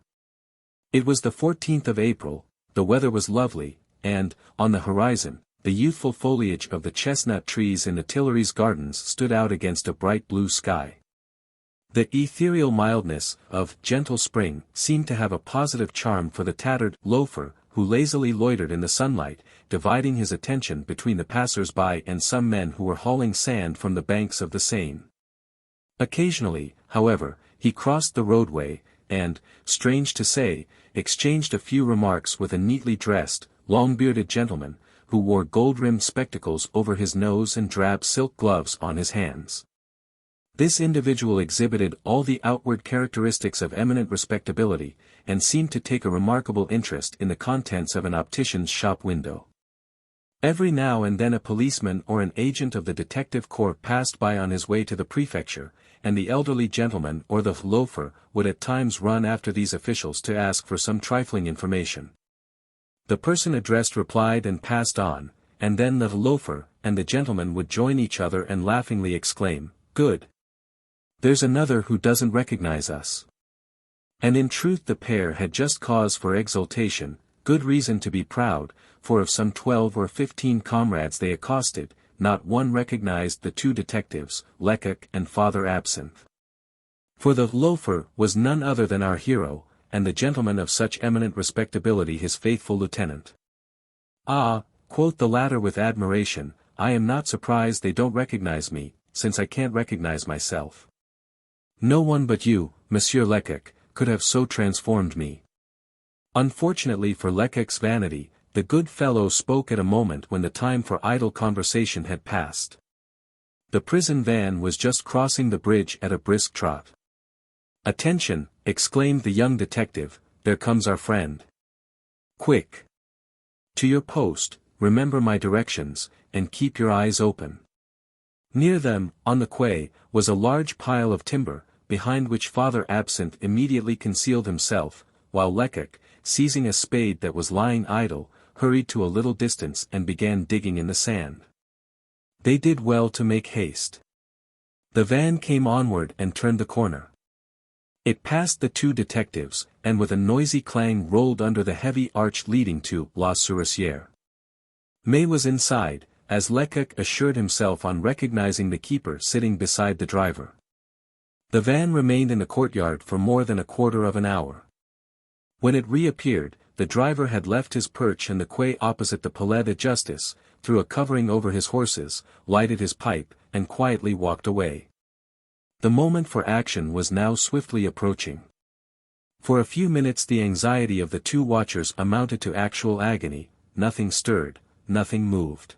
It was the 14th of April, the weather was lovely, and, on the horizon, the youthful foliage of the chestnut trees in the Tuileries gardens stood out against a bright blue sky. The ethereal mildness of gentle spring seemed to have a positive charm for the tattered loafer, who lazily loitered in the sunlight, dividing his attention between the passers-by and some men who were hauling sand from the banks of the Seine. Occasionally, however, he crossed the roadway, and, strange to say, exchanged a few remarks with a neatly dressed, long-bearded gentleman, who wore gold-rimmed spectacles over his nose and drab silk gloves on his hands. This individual exhibited all the outward characteristics of eminent respectability, and seemed to take a remarkable interest in the contents of an optician's shop window. Every now and then a policeman or an agent of the detective corps passed by on his way to the prefecture, and the elderly gentleman or the loafer would at times run after these officials to ask for some trifling information. The person addressed replied and passed on, and then the loafer and the gentleman would join each other and laughingly exclaim, "Good! There's another who doesn't recognize us." And in truth the pair had just cause for exultation, good reason to be proud, for of some 12 or 15 comrades they accosted, not one recognized the two detectives, Lecoq and Father Absinthe. For the loafer was none other than our hero, and the gentleman of such eminent respectability his faithful lieutenant. "Ah," quoth the latter with admiration, "I am not surprised they don't recognize me, since I can't recognize myself. No one but you, Monsieur Lecoq, could have so transformed me." Unfortunately for Lecoq's vanity, the good fellow spoke at a moment when the time for idle conversation had passed. The prison van was just crossing the bridge at a brisk trot. "Attention," exclaimed the young detective, "there comes our friend. Quick! To your post, remember my directions, and keep your eyes open." Near them, on the quay, was a large pile of timber, behind which Father Absinthe immediately concealed himself, while Lecoq, seizing a spade that was lying idle, hurried to a little distance and began digging in the sand. They did well to make haste. The van came onward and turned the corner. It passed the two detectives, and with a noisy clang rolled under the heavy arch leading to La Souricière. May was inside, as Lecoq assured himself on recognizing the keeper sitting beside the driver. The van remained in the courtyard for more than a quarter of an hour. When it reappeared, the driver had left his perch in the quay opposite the Palais de Justice, threw a covering over his horses, lighted his pipe, and quietly walked away. The moment for action was now swiftly approaching. For a few minutes the anxiety of the two watchers amounted to actual agony, nothing stirred, nothing moved.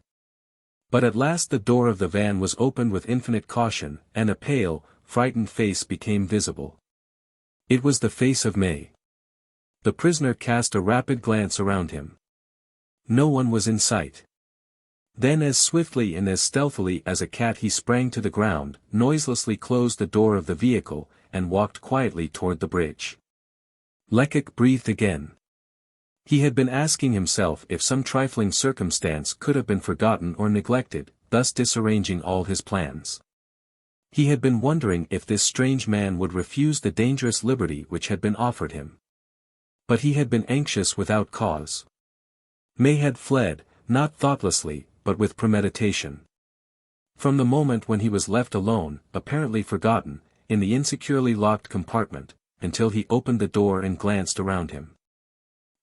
But at last the door of the van was opened with infinite caution, and a pale, frightened face became visible. It was the face of May. The prisoner cast a rapid glance around him. No one was in sight. Then as swiftly and as stealthily as a cat he sprang to the ground, noiselessly closed the door of the vehicle, and walked quietly toward the bridge. Lecoq breathed again. He had been asking himself if some trifling circumstance could have been forgotten or neglected, thus disarranging all his plans. He had been wondering if this strange man would refuse the dangerous liberty which had been offered him. But he had been anxious without cause. May had fled, not thoughtlessly, but with premeditation. From the moment when he was left alone, apparently forgotten, in the insecurely locked compartment, until he opened the door and glanced around him.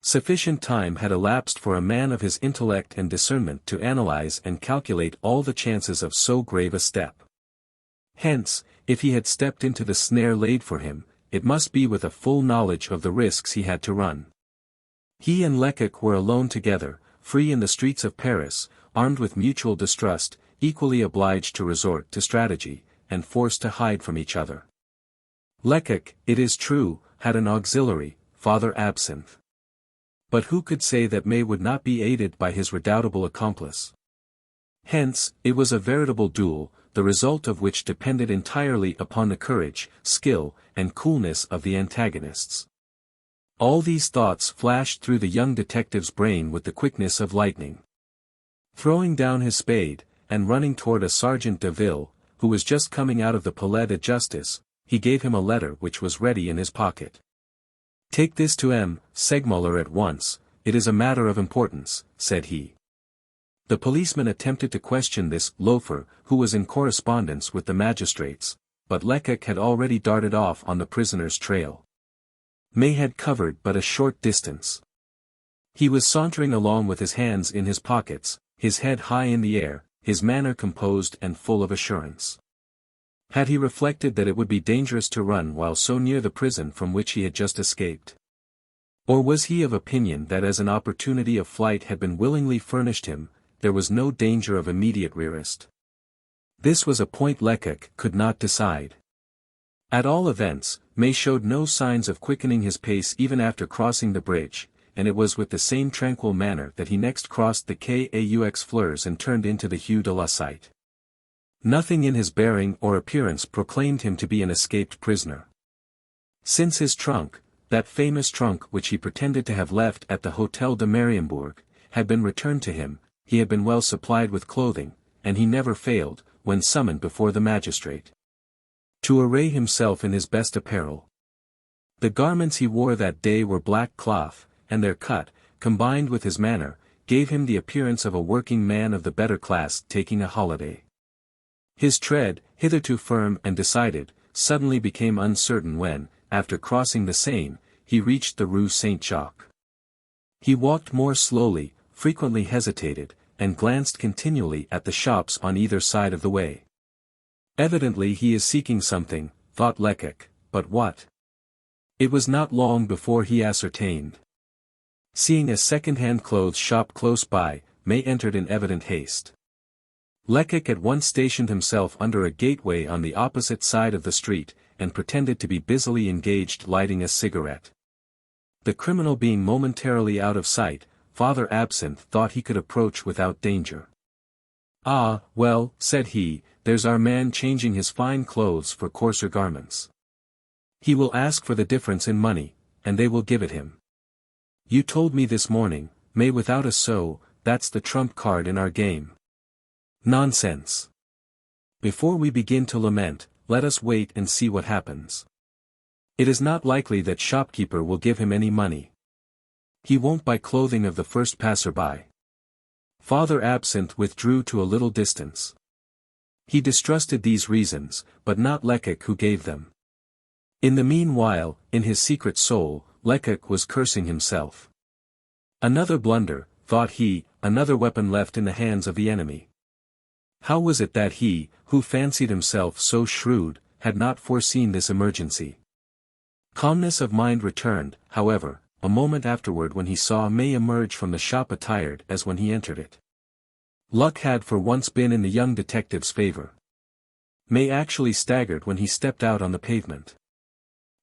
Sufficient time had elapsed for a man of his intellect and discernment to analyze and calculate all the chances of so grave a step. Hence, if he had stepped into the snare laid for him, it must be with a full knowledge of the risks he had to run. He and Lecoq were alone together, free in the streets of Paris, armed with mutual distrust, equally obliged to resort to strategy, and forced to hide from each other. Lecoq, it is true, had an auxiliary, Father Absinthe. But who could say that May would not be aided by his redoubtable accomplice? Hence, it was a veritable duel, the result of which depended entirely upon the courage, skill, and coolness of the antagonists. All these thoughts flashed through the young detective's brain with the quickness of lightning. Throwing down his spade, and running toward a Sergeant de Ville, who was just coming out of the Palais de Justice, he gave him a letter which was ready in his pocket. "Take this to M. Segmuller at once, it is a matter of importance," said he. The policeman attempted to question this loafer, who was in correspondence with the magistrates, but Lecoq had already darted off on the prisoner's trail. May had covered but a short distance. He was sauntering along with his hands in his pockets, his head high in the air, his manner composed and full of assurance. Had he reflected that it would be dangerous to run while so near the prison from which he had just escaped? Or was he of opinion that as an opportunity of flight had been willingly furnished him, there was no danger of immediate rearrest? This was a point Lecoq could not decide. At all events, May showed no signs of quickening his pace even after crossing the bridge, and it was with the same tranquil manner that he next crossed the Quai aux Fleurs and turned into the Rue de la Cite. Nothing in his bearing or appearance proclaimed him to be an escaped prisoner. Since his trunk, that famous trunk which he pretended to have left at the Hôtel de Mariembourg, had been returned to him, he had been well supplied with clothing, and he never failed, when summoned before the magistrate, to array himself in his best apparel. The garments he wore that day were black cloth, and their cut, combined with his manner, gave him the appearance of a working man of the better class taking a holiday. His tread, hitherto firm and decided, suddenly became uncertain when, after crossing the Seine, he reached the Rue Saint-Jacques. He walked more slowly, frequently hesitated, and glanced continually at the shops on either side of the way. Evidently he is seeking something, thought Lecoq, but what? It was not long before he ascertained. Seeing a second-hand clothes shop close by, May entered in evident haste. Lecoq at once stationed himself under a gateway on the opposite side of the street, and pretended to be busily engaged lighting a cigarette. The criminal being momentarily out of sight, Father Absinthe thought he could approach without danger. "Ah, well," said he, "there's our man changing his fine clothes for coarser garments. He will ask for the difference in money, and they will give it him. You told me this morning, May without a sou, that's the trump card in our game." Nonsense. Before we begin to lament, let us wait and see what happens. It is not likely that shopkeeper will give him any money. He won't buy clothing of the first passer-by. Father Absinthe withdrew to a little distance. He distrusted these reasons, but not Lecoq who gave them. In the meanwhile, in his secret soul, Lecoq was cursing himself. Another blunder, thought he, another weapon left in the hands of the enemy. How was it that he, who fancied himself so shrewd, had not foreseen this emergency? Calmness of mind returned, however, a moment afterward when he saw May emerge from the shop attired as when he entered it. Luck had for once been in the young detective's favor. May actually staggered when he stepped out on the pavement.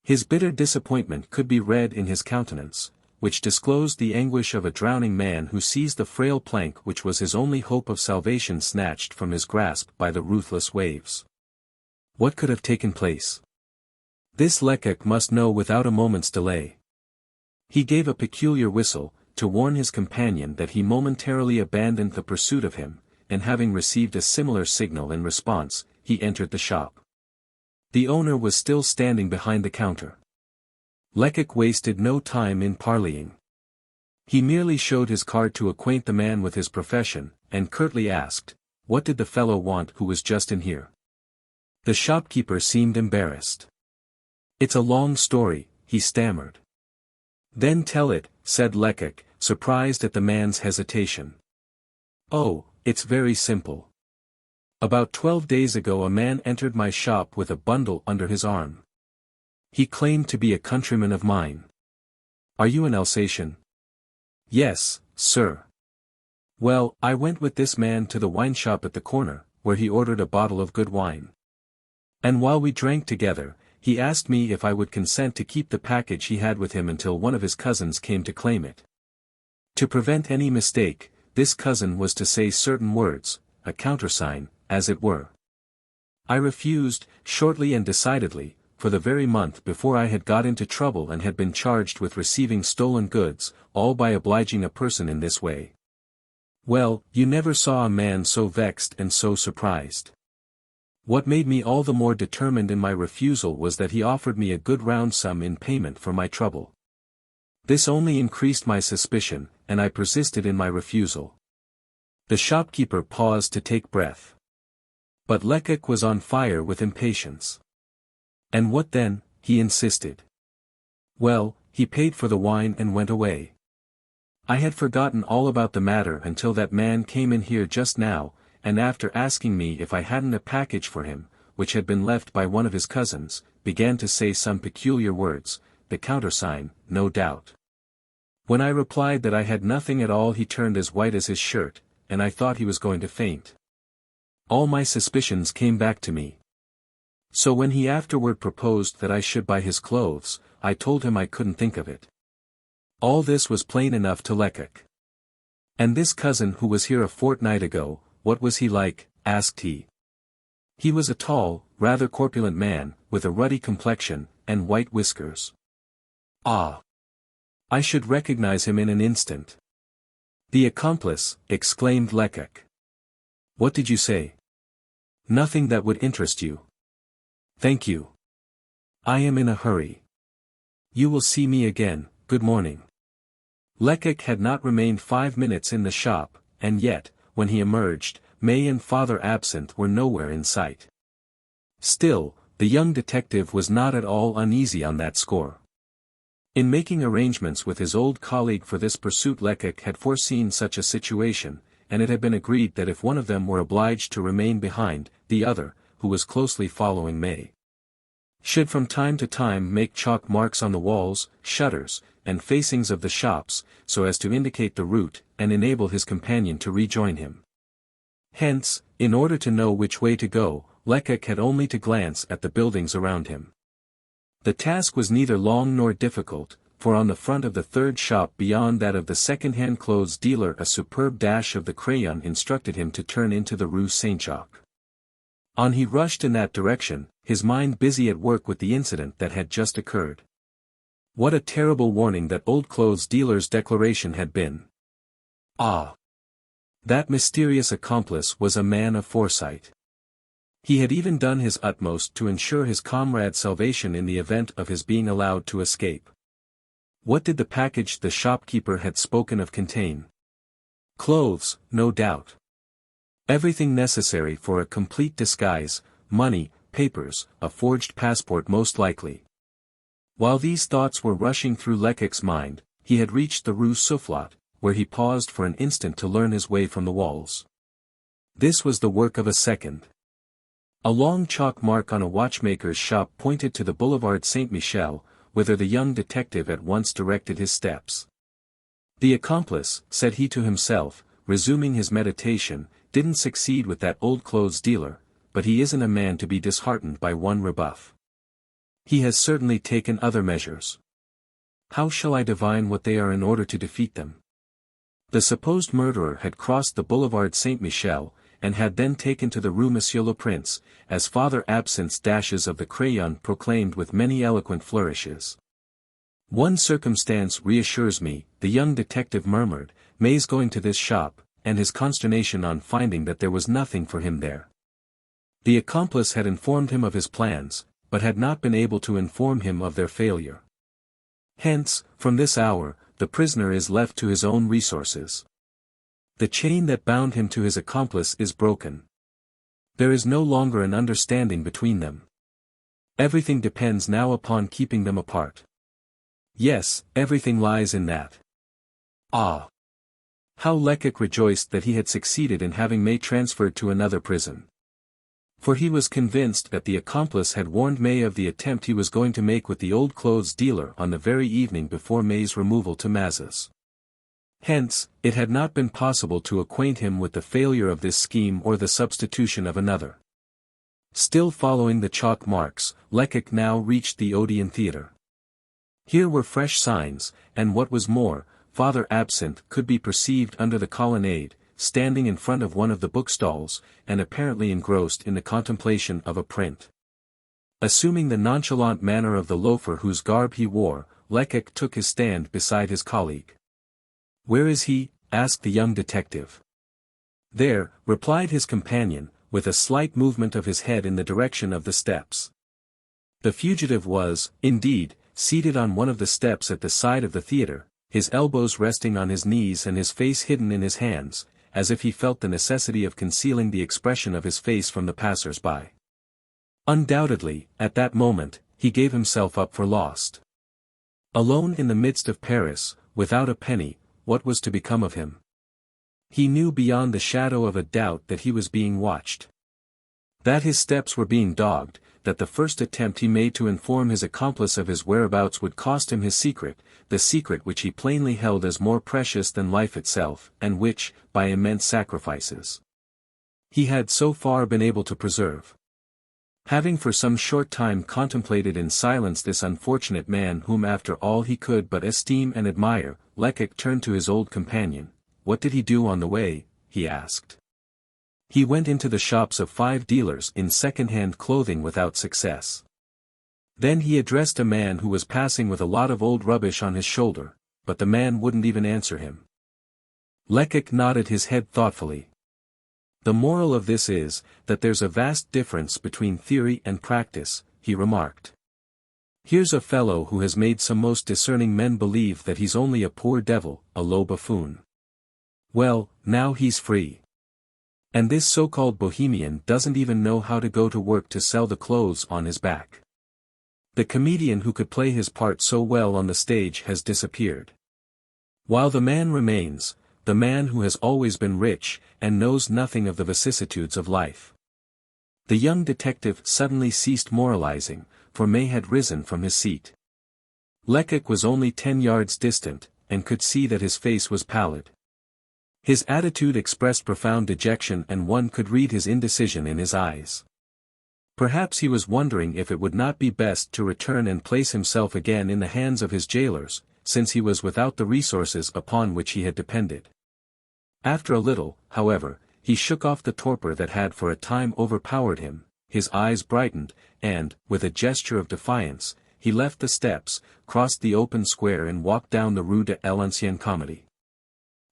His bitter disappointment could be read in his countenance, which disclosed the anguish of a drowning man who sees the frail plank which was his only hope of salvation snatched from his grasp by the ruthless waves. What could have taken place? This Lecoq must know without a moment's delay. He gave a peculiar whistle, to warn his companion that he momentarily abandoned the pursuit of him, and having received a similar signal in response, he entered the shop. The owner was still standing behind the counter. Lecoq wasted no time in parleying. He merely showed his card to acquaint the man with his profession, and curtly asked, what did the fellow want who was just in here? The shopkeeper seemed embarrassed. "It's a long story," he stammered. "Then tell it," said Lecoq, surprised at the man's hesitation. "Oh, it's very simple. About 12 days ago a man entered my shop with a bundle under his arm. He claimed to be a countryman of mine." "Are you an Alsatian?" "Yes, sir." "Well, I went with this man to the wine shop at the corner, where he ordered a bottle of good wine. And while we drank together, he asked me if I would consent to keep the package he had with him until one of his cousins came to claim it. To prevent any mistake, this cousin was to say certain words, a countersign, as it were. I refused, shortly and decidedly, for the very month before I had got into trouble and had been charged with receiving stolen goods, all by obliging a person in this way. Well, you never saw a man so vexed and so surprised. What made me all the more determined in my refusal was that he offered me a good round sum in payment for my trouble. This only increased my suspicion, and I persisted in my refusal." The shopkeeper paused to take breath. But Lecoq was on fire with impatience. "And what then?" he insisted. "Well, he paid for the wine and went away. I had forgotten all about the matter until that man came in here just now, and after asking me if I hadn't a package for him, which had been left by one of his cousins, began to say some peculiar words, the countersign, no doubt. When I replied that I had nothing at all, he turned as white as his shirt, and I thought he was going to faint. All my suspicions came back to me. So when he afterward proposed that I should buy his clothes, I told him I couldn't think of it. All this was plain enough to Lecoq. And this cousin who was here a fortnight ago, what was he like? Asked he. He was a tall, rather corpulent man, with a ruddy complexion, and white whiskers. Ah! I should recognize him in an instant. The accomplice, exclaimed Lecoq. What did you say? Nothing that would interest you. Thank you. I am in a hurry. You will see me again, good morning. Lecoq had not remained 5 minutes in the shop, and yet, when he emerged, May and Father Absinthe were nowhere in sight. Still, the young detective was not at all uneasy on that score. In making arrangements with his old colleague for this pursuit, Lecoq had foreseen such a situation, and it had been agreed that if one of them were obliged to remain behind, the other, who was closely following May, should from time to time make chalk marks on the walls, shutters, and facings of the shops, so as to indicate the route, and enable his companion to rejoin him. Hence, in order to know which way to go, Lecoq had only to glance at the buildings around him. The task was neither long nor difficult, for on the front of the third shop beyond that of the second-hand clothes dealer a superb dash of the crayon instructed him to turn into the Rue Saint-Jacques. On he rushed in that direction, his mind busy at work with the incident that had just occurred. What a terrible warning that old clothes dealer's declaration had been. Ah! That mysterious accomplice was a man of foresight. He had even done his utmost to ensure his comrade's salvation in the event of his being allowed to escape. What did the package the shopkeeper had spoken of contain? Clothes, no doubt. Everything necessary for a complete disguise, money, papers, a forged passport most likely. While these thoughts were rushing through Lecoq's mind, he had reached the Rue Soufflot, where he paused for an instant to learn his way from the walls. This was the work of a second. A long chalk mark on a watchmaker's shop pointed to the Boulevard Saint-Michel, whither the young detective at once directed his steps. The accomplice, said he to himself, resuming his meditation, didn't succeed with that old clothes dealer, but he isn't a man to be disheartened by one rebuff. He has certainly taken other measures. How shall I divine what they are in order to defeat them? The supposed murderer had crossed the Boulevard Saint-Michel, and had then taken to the Rue Monsieur le Prince, as Father Absinthe's dashes of the crayon proclaimed with many eloquent flourishes. One circumstance reassures me, the young detective murmured, May's going to this shop, and his consternation on finding that there was nothing for him there. The accomplice had informed him of his plans, but had not been able to inform him of their failure. Hence, from this hour, the prisoner is left to his own resources. The chain that bound him to his accomplice is broken. There is no longer an understanding between them. Everything depends now upon keeping them apart. Yes, everything lies in that. Ah! How Lecoq rejoiced that he had succeeded in having May transferred to another prison. For he was convinced that the accomplice had warned May of the attempt he was going to make with the old clothes dealer on the very evening before May's removal to Mazas. Hence, it had not been possible to acquaint him with the failure of this scheme or the substitution of another. Still following the chalk marks, Lecoq now reached the Odeon Theatre. Here were fresh signs, and what was more, Father Absinthe could be perceived under the colonnade, standing in front of one of the bookstalls, and apparently engrossed in the contemplation of a print. Assuming the nonchalant manner of the loafer whose garb he wore, Lecoq took his stand beside his colleague. "Where is he?" asked the young detective. "There," replied his companion, with a slight movement of his head in the direction of the steps. The fugitive was, indeed, seated on one of the steps at the side of the theatre, his elbows resting on his knees and his face hidden in his hands, as if he felt the necessity of concealing the expression of his face from the passers-by. Undoubtedly, at that moment, he gave himself up for lost. Alone in the midst of Paris, without a penny, what was to become of him? He knew beyond the shadow of a doubt that he was being watched. That his steps were being dogged, that the first attempt he made to inform his accomplice of his whereabouts would cost him his secret, the secret which he plainly held as more precious than life itself, and which, by immense sacrifices, he had so far been able to preserve. Having for some short time contemplated in silence this unfortunate man whom after all he could but esteem and admire, Lecoq turned to his old companion. "What did he do on the way?" he asked. "He went into the shops of 5 dealers in second-hand clothing without success. Then he addressed a man who was passing with a lot of old rubbish on his shoulder, but the man wouldn't even answer him." Lecoq nodded his head thoughtfully. "The moral of this is, that there's a vast difference between theory and practice," he remarked. "Here's a fellow who has made some most discerning men believe that he's only a poor devil, a low buffoon. Well, now he's free. And this so-called bohemian doesn't even know how to go to work to sell the clothes on his back. The comedian who could play his part so well on the stage has disappeared. While the man remains, the man who has always been rich, and knows nothing of the vicissitudes of life." The young detective suddenly ceased moralizing, for May had risen from his seat. Lecoq was only 10 yards distant, and could see that his face was pallid. His attitude expressed profound dejection, and one could read his indecision in his eyes. Perhaps he was wondering if it would not be best to return and place himself again in the hands of his jailers, since he was without the resources upon which he had depended. After a little, however, he shook off the torpor that had for a time overpowered him, his eyes brightened, and, with a gesture of defiance, he left the steps, crossed the open square and walked down the Rue de l'Ancienne Comédie.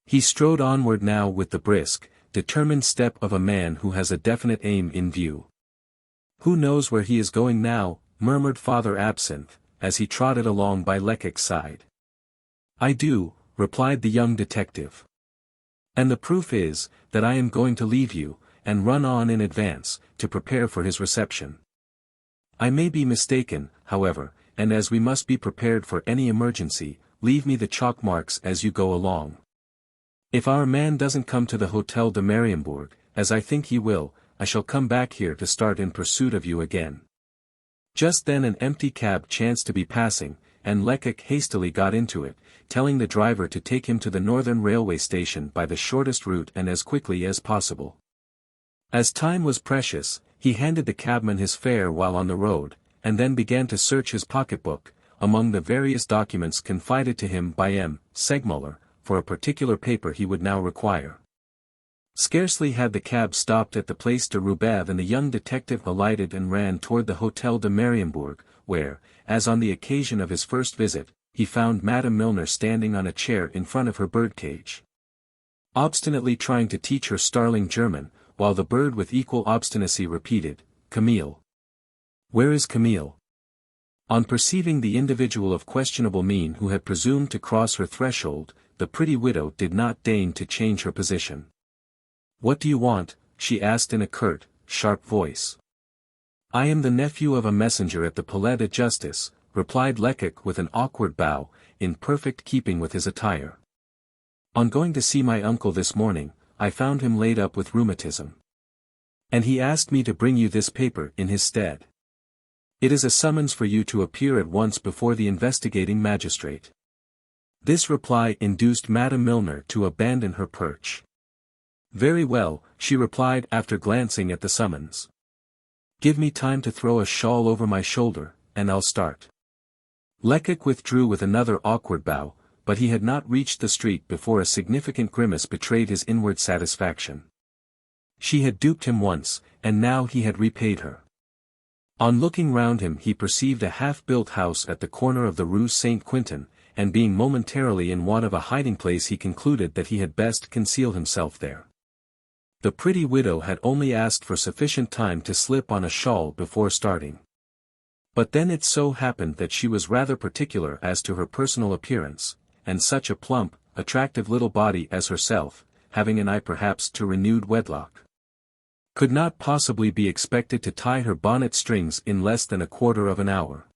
He strode onward now with the brisk, determined step of a man who has a definite aim in view. "Who knows where he is going now?" murmured Father Absinthe, as he trotted along by Lecoq's side. "I do," replied the young detective. "And the proof is, that I am going to leave you, and run on in advance, to prepare for his reception. I may be mistaken, however, and as we must be prepared for any emergency, leave me the chalk marks as you go along. If our man doesn't come to the Hotel de Mariembourg, as I think he will, I shall come back here to start in pursuit of you again." Just then an empty cab chanced to be passing, and Lecoq hastily got into it, telling the driver to take him to the Northern Railway station by the shortest route and as quickly as possible. As time was precious, he handed the cabman his fare while on the road, and then began to search his pocketbook, among the various documents confided to him by M. Segmuller, for a particular paper he would now require. Scarcely had the cab stopped at the Place de Roubaix than the young detective alighted and ran toward the Hotel de Mariembourg, where, as on the occasion of his first visit, he found Madame Milner standing on a chair in front of her birdcage, obstinately trying to teach her starling German, while the bird with equal obstinacy repeated, "Camille. Where is Camille?" On perceiving the individual of questionable mien who had presumed to cross her threshold, the pretty widow did not deign to change her position. "What do you want?" she asked in a curt, sharp voice. "I am the nephew of a messenger at the Palais de Justice," replied Lecoq with an awkward bow, in perfect keeping with his attire. "On going to see my uncle this morning, I found him laid up with rheumatism. And he asked me to bring you this paper in his stead. It is a summons for you to appear at once before the investigating magistrate." This reply induced Madame Milner to abandon her perch. "Very well," she replied after glancing at the summons. "Give me time to throw a shawl over my shoulder, and I'll start." Lecoq withdrew with another awkward bow, but he had not reached the street before a significant grimace betrayed his inward satisfaction. She had duped him once, and now he had repaid her. On looking round him he perceived a half-built house at the corner of the Rue Saint-Quentin, and being momentarily in want of a hiding-place he concluded that he had best conceal himself there. The pretty widow had only asked for sufficient time to slip on a shawl before starting. But then it so happened that she was rather particular as to her personal appearance, and such a plump, attractive little body as herself, having an eye perhaps to renewed wedlock, could not possibly be expected to tie her bonnet strings in less than a quarter of an hour.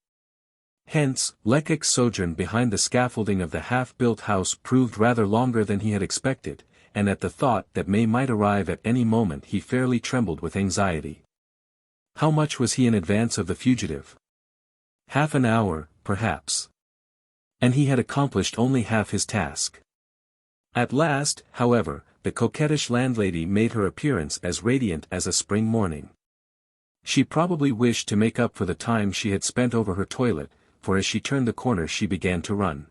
Hence, Lecoq's sojourn behind the scaffolding of the half-built house proved rather longer than he had expected, and at the thought that May might arrive at any moment he fairly trembled with anxiety. How much was he in advance of the fugitive? Half an hour, perhaps. And he had accomplished only half his task. At last, however, the coquettish landlady made her appearance as radiant as a spring morning. She probably wished to make up for the time she had spent over her toilet, for as she turned the corner she began to run.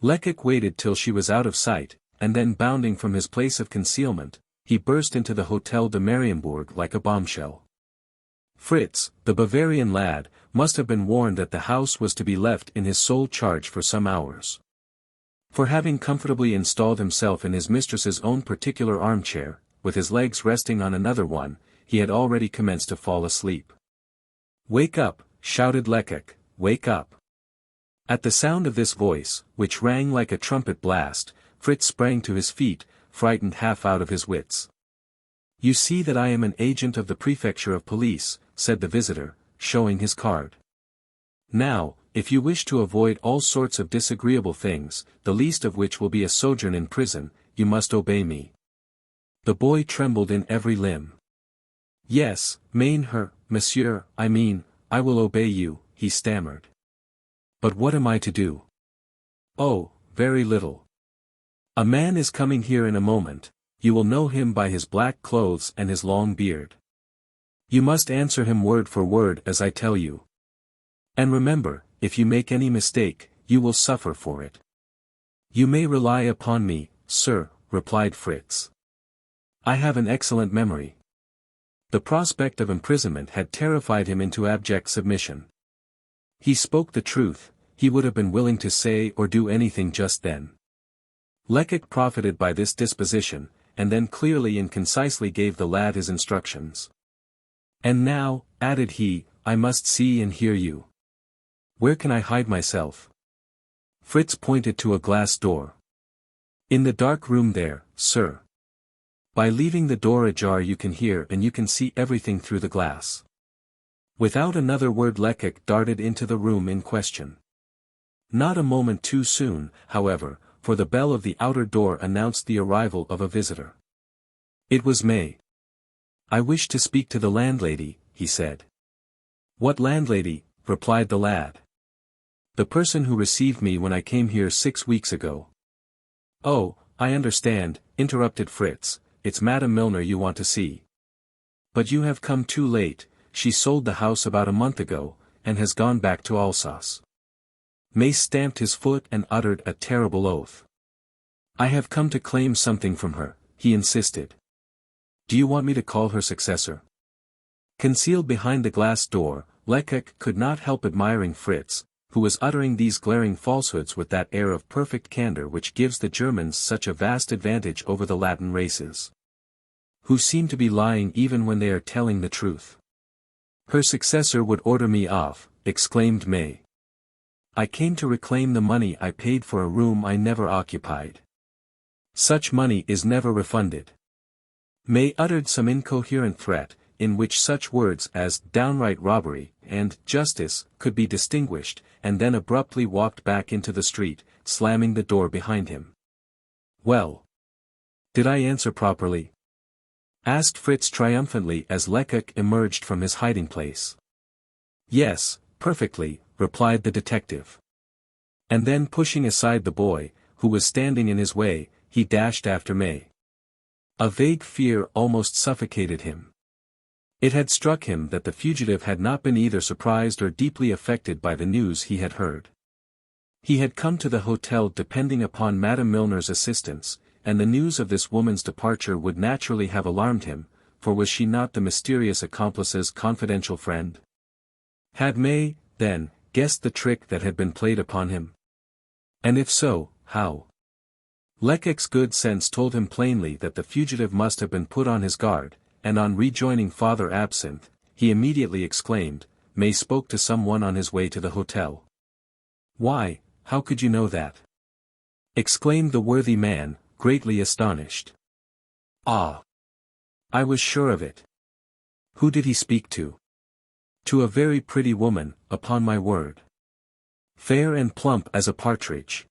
Lecoq waited till she was out of sight, and then bounding from his place of concealment, he burst into the Hotel de Marienburg like a bombshell. Fritz, the Bavarian lad, must have been warned that the house was to be left in his sole charge for some hours. For having comfortably installed himself in his mistress's own particular armchair, with his legs resting on another one, he had already commenced to fall asleep. "Wake up," shouted Lecoq, "wake up." At the sound of this voice, which rang like a trumpet blast, Fritz sprang to his feet, frightened half out of his wits. "You see that I am an agent of the prefecture of police," said the visitor, showing his card. "Now, if you wish to avoid all sorts of disagreeable things, the least of which will be a sojourn in prison, you must obey me." The boy trembled in every limb. "Yes, monsieur, I will obey you," he stammered. "But what am I to do?" "Oh, very little. A man is coming here in a moment, you will know him by his black clothes and his long beard. You must answer him word for word as I tell you. And remember, if you make any mistake, you will suffer for it." "You may rely upon me, sir," replied Fritz. "I have an excellent memory." The prospect of imprisonment had terrified him into abject submission. He spoke the truth, he would have been willing to say or do anything just then. Lecoq profited by this disposition, and then clearly and concisely gave the lad his instructions. "And now," added he, "I must see and hear you. Where can I hide myself?" Fritz pointed to a glass door. "In the dark room there, sir. By leaving the door ajar you can hear and you can see everything through the glass." Without another word Lecoq darted into the room in question. Not a moment too soon, however, for the bell of the outer door announced the arrival of a visitor. It was May. "I wish to speak to the landlady," he said. "What landlady?" replied the lad. "The person who received me when I came here 6 weeks ago." "Oh, I understand," interrupted Fritz, "it's Madame Milner you want to see. But you have come too late, she sold the house about a month ago, and has gone back to Alsace." May stamped his foot and uttered a terrible oath. "I have come to claim something from her," he insisted. "Do you want me to call her successor?" Concealed behind the glass door, Lecoq could not help admiring Fritz, who was uttering these glaring falsehoods with that air of perfect candor which gives the Germans such a vast advantage over the Latin races. Who seem to be lying even when they are telling the truth. "Her successor would order me off," exclaimed May. "I came to reclaim the money I paid for a room I never occupied. Such money is never refunded." May uttered some incoherent threat, in which such words as "downright robbery" and "justice" could be distinguished, and then abruptly walked back into the street, slamming the door behind him. "Well? Did I answer properly?" asked Fritz triumphantly as Lecoq emerged from his hiding place. "Yes, perfectly," replied the detective. And then pushing aside the boy, who was standing in his way, he dashed after May. A vague fear almost suffocated him. It had struck him that the fugitive had not been either surprised or deeply affected by the news he had heard. He had come to the hotel depending upon Madame Milner's assistance, and the news of this woman's departure would naturally have alarmed him, for was she not the mysterious accomplice's confidential friend? Had May, then, guessed the trick that had been played upon him? And if so, how? Lecoq's good sense told him plainly that the fugitive must have been put on his guard, and on rejoining Father Absinthe, he immediately exclaimed, "May spoke to someone on his way to the hotel." "Why, how could you know that?" exclaimed the worthy man, greatly astonished. "Ah! I was sure of it." "Who did he speak to?" "To a very pretty woman, upon my word." Fair and plump as a partridge.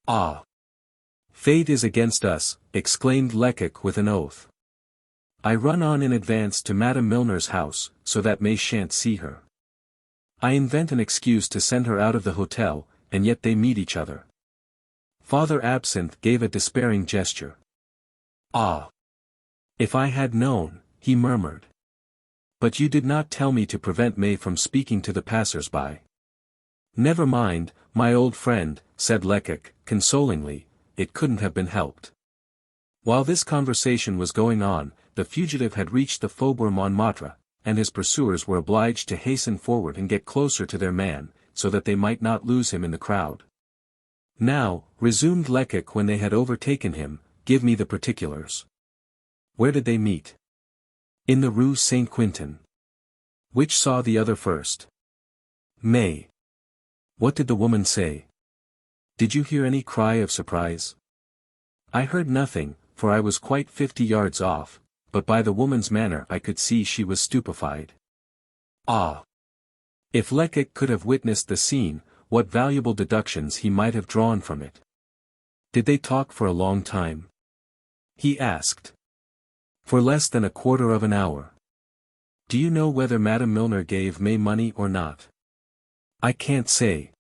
Ah! Fate is against us, exclaimed Lecoq with an oath. I run on in advance to Madame Milner's house, so that May shan't see her. I invent an excuse to send her out of the hotel, and yet they meet each other. Father Absinthe gave a despairing gesture. Ah! If I had known, he murmured. But you did not tell me to prevent May from speaking to the passers-by. Never mind, my old friend, said Lecoq, consolingly, it couldn't have been helped. While this conversation was going on, the fugitive had reached the Faubourg Montmartre, and his pursuers were obliged to hasten forward and get closer to their man, so that they might not lose him in the crowd. Now, resumed Lecoq when they had overtaken him, give me the particulars. Where did they meet? In the Rue Saint-Quentin. Which saw the other first? May. What did the woman say? Did you hear any cry of surprise? I heard nothing, for I was quite 50 yards off, but by the woman's manner I could see she was stupefied. Ah! If Lecoq could have witnessed the scene, what valuable deductions he might have drawn from it. Did they talk for a long time? He asked. For less than a quarter of an hour. Do you know whether Madame Milner gave May money or not? I can't say.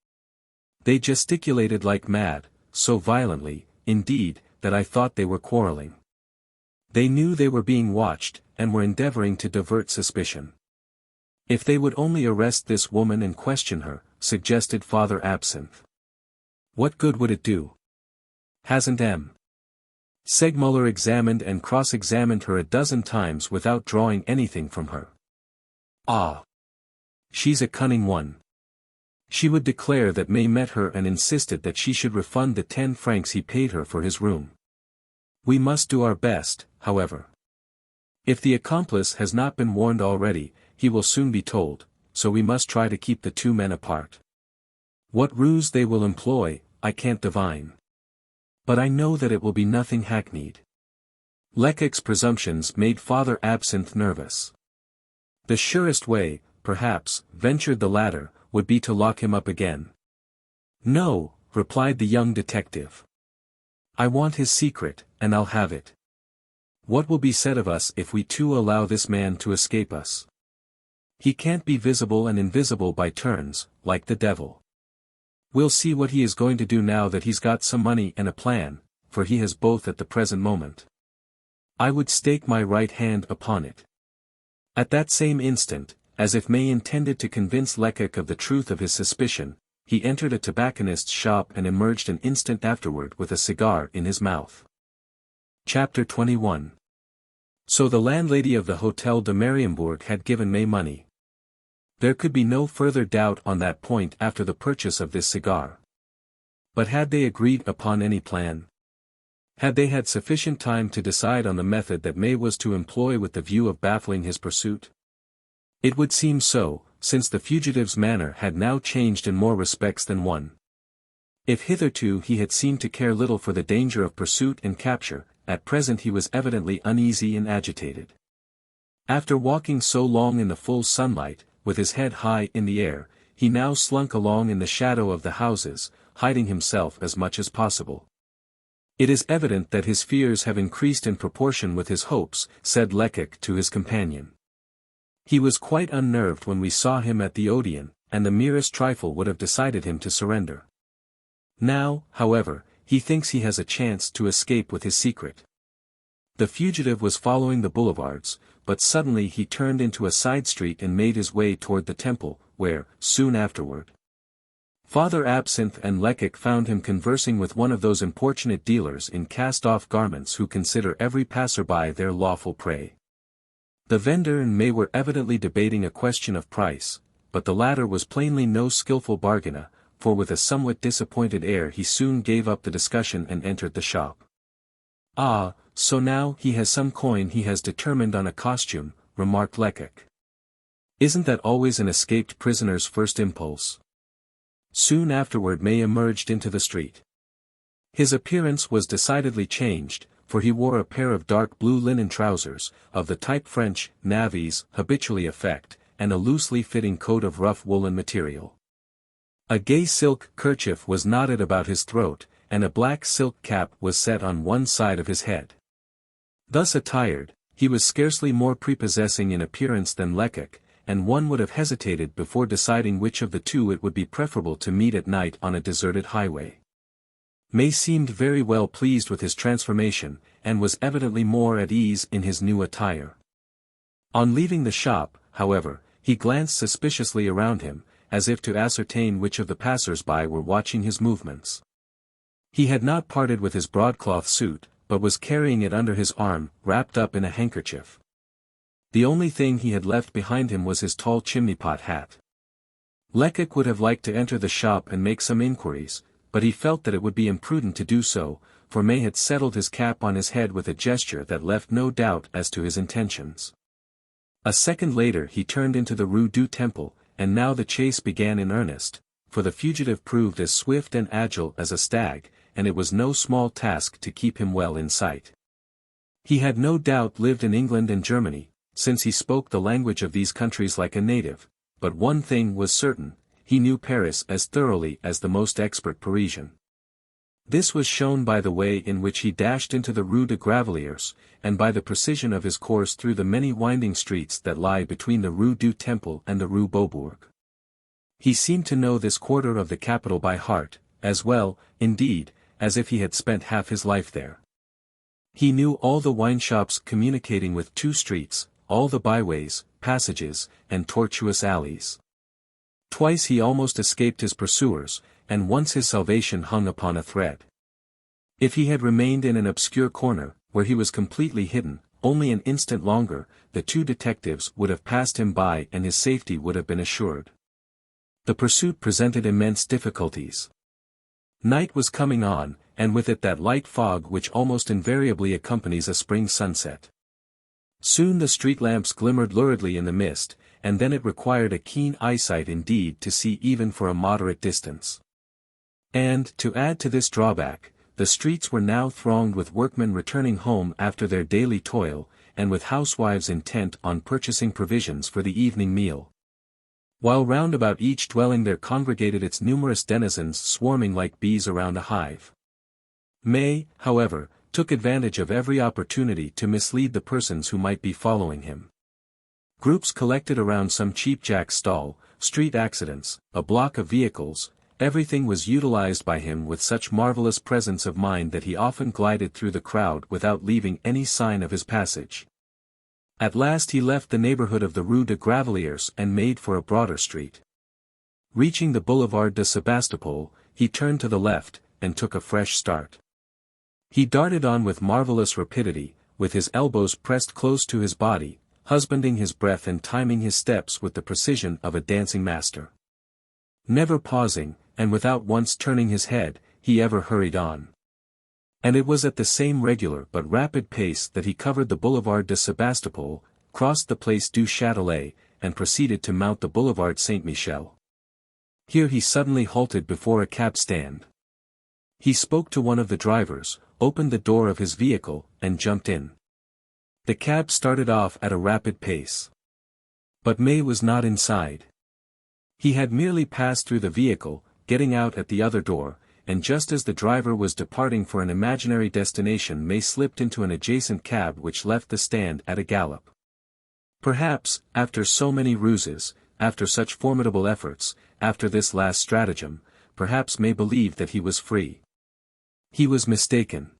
They gesticulated like mad, so violently, indeed, that I thought they were quarreling. They knew they were being watched, and were endeavoring to divert suspicion. If they would only arrest this woman and question her, suggested Father Absinthe. What good would it do? Hasn't M. Segmuller examined and cross-examined her a dozen times without drawing anything from her. Ah! She's a cunning one. She would declare that May met her and insisted that she should refund the 10 francs he paid her for his room. We must do our best, however. If the accomplice has not been warned already, he will soon be told, so we must try to keep the two men apart. What ruse they will employ, I can't divine. But I know that it will be nothing hackneyed. Lecoq's presumptions made Father Absinthe nervous. The surest way, perhaps, ventured the latter, would be to lock him up again. No, replied the young detective. I want his secret, and I'll have it. What will be said of us if we too allow this man to escape us? He can't be visible and invisible by turns, like the devil. We'll see what he is going to do now that he's got some money and a plan, for he has both at the present moment. I would stake my right hand upon it. At that same instant, as if May intended to convince Lecoq of the truth of his suspicion, he entered a tobacconist's shop and emerged an instant afterward with a cigar in his mouth. Chapter 21. So the landlady of the Hôtel de Mariembourg had given May money. There could be no further doubt on that point after the purchase of this cigar. But had they agreed upon any plan? Had they had sufficient time to decide on the method that May was to employ with the view of baffling his pursuit? It would seem so, since the fugitive's manner had now changed in more respects than one. If hitherto he had seemed to care little for the danger of pursuit and capture, at present he was evidently uneasy and agitated. After walking so long in the full sunlight, with his head high in the air, he now slunk along in the shadow of the houses, hiding himself as much as possible. It is evident that his fears have increased in proportion with his hopes, said Lecoq to his companion. He was quite unnerved when we saw him at the Odeon, and the merest trifle would have decided him to surrender. Now, however, he thinks he has a chance to escape with his secret. The fugitive was following the boulevards, but suddenly he turned into a side street and made his way toward the temple, where, soon afterward, Father Absinthe and Lecoq found him conversing with one of those importunate dealers in cast-off garments who consider every passer-by their lawful prey. The vendor and May were evidently debating a question of price, but the latter was plainly no skillful bargainer, for with a somewhat disappointed air he soon gave up the discussion and entered the shop. Ah, so now he has some coin he has determined on a costume, remarked Lecoq. Isn't that always an escaped prisoner's first impulse? Soon afterward May emerged into the street. His appearance was decidedly changed, for he wore a pair of dark blue linen trousers, of the type French navvies habitually affect, and a loosely fitting coat of rough woolen material. A gay silk kerchief was knotted about his throat, and a black silk cap was set on one side of his head. Thus attired, he was scarcely more prepossessing in appearance than Lecoq, and one would have hesitated before deciding which of the two it would be preferable to meet at night on a deserted highway. May seemed very well pleased with his transformation, and was evidently more at ease in his new attire. On leaving the shop, however, he glanced suspiciously around him, as if to ascertain which of the passers-by were watching his movements. He had not parted with his broadcloth suit, but was carrying it under his arm, wrapped up in a handkerchief. The only thing he had left behind him was his tall chimney-pot hat. Lecoq would have liked to enter the shop and make some inquiries, but he felt that it would be imprudent to do so, for May had settled his cap on his head with a gesture that left no doubt as to his intentions. A second later he turned into the Rue du Temple, and now the chase began in earnest, for the fugitive proved as swift and agile as a stag, and it was no small task to keep him well in sight. He had no doubt lived in England and Germany, since he spoke the language of these countries like a native, but one thing was certain, he knew Paris as thoroughly as the most expert Parisian. This was shown by the way in which he dashed into the Rue de Graveliers, and by the precision of his course through the many winding streets that lie between the Rue du Temple and the Rue Beaubourg. He seemed to know this quarter of the capital by heart, as well, indeed, as if he had spent half his life there. He knew all the wine shops communicating with two streets, all the byways, passages, and tortuous alleys. Twice he almost escaped his pursuers, and once his salvation hung upon a thread. If he had remained in an obscure corner, where he was completely hidden, only an instant longer, the two detectives would have passed him by and his safety would have been assured. The pursuit presented immense difficulties. Night was coming on, and with it that light fog which almost invariably accompanies a spring sunset. Soon the street lamps glimmered luridly in the mist, and then it required a keen eyesight indeed to see even for a moderate distance. And, to add to this drawback, the streets were now thronged with workmen returning home after their daily toil, and with housewives intent on purchasing provisions for the evening meal. While round about each dwelling there congregated its numerous denizens swarming like bees around a hive. May, however, took advantage of every opportunity to mislead the persons who might be following him. Groups collected around some cheapjack stall, street accidents, a block of vehicles, everything was utilized by him with such marvelous presence of mind that he often glided through the crowd without leaving any sign of his passage. At last he left the neighborhood of the Rue de Graveliers and made for a broader street. Reaching the Boulevard de Sebastopol, he turned to the left, and took a fresh start. He darted on with marvelous rapidity, with his elbows pressed close to his body, husbanding his breath and timing his steps with the precision of a dancing master. Never pausing, and without once turning his head, he ever hurried on. And it was at the same regular but rapid pace that he covered the Boulevard de Sebastopol, crossed the Place du Châtelet, and proceeded to mount the Boulevard Saint-Michel. Here he suddenly halted before a cab stand. He spoke to one of the drivers, opened the door of his vehicle, and jumped in. The cab started off at a rapid pace. But May was not inside. He had merely passed through the vehicle, getting out at the other door, and just as the driver was departing for an imaginary destination May slipped into an adjacent cab which left the stand at a gallop. Perhaps, after so many ruses, after such formidable efforts, after this last stratagem, perhaps May believed that he was free. He was mistaken.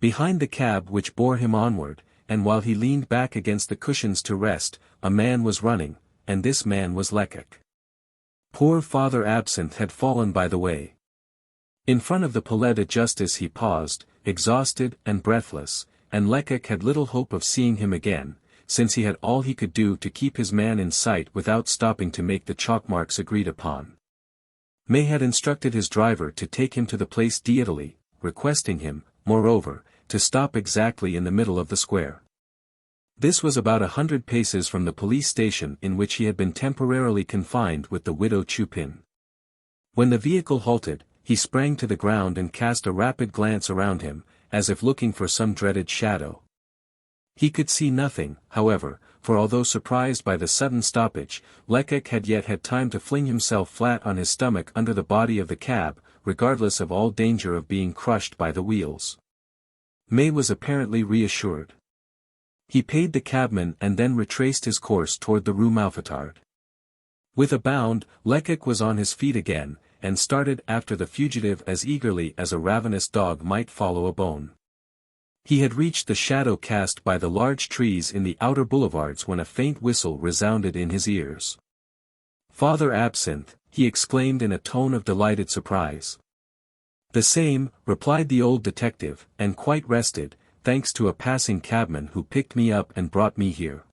Behind the cab which bore him onward, and while he leaned back against the cushions to rest, a man was running, and this man was Lecoq. Poor Father Absinthe had fallen by the way. In front of the Palais de Justice he paused, exhausted and breathless, and Lecoq had little hope of seeing him again, since he had all he could do to keep his man in sight without stopping to make the chalk marks agreed upon. May had instructed his driver to take him to the Place d'Italie, requesting him, moreover, to stop exactly in the middle of the square. This was about 100 paces from the police station in which he had been temporarily confined with the widow Chupin. When the vehicle halted, he sprang to the ground and cast a rapid glance around him, as if looking for some dreaded shadow. He could see nothing, however, for although surprised by the sudden stoppage, Lecoq had yet had time to fling himself flat on his stomach under the body of the cab, regardless of all danger of being crushed by the wheels. May was apparently reassured. He paid the cabman and then retraced his course toward the Rue Mouffetard. With a bound, Lecoq was on his feet again, and started after the fugitive as eagerly as a ravenous dog might follow a bone. He had reached the shadow cast by the large trees in the outer boulevards when a faint whistle resounded in his ears. "Father Absinthe," he exclaimed in a tone of delighted surprise. "The same," replied the old detective, "and quite rested, thanks to a passing cabman who picked me up and brought me here."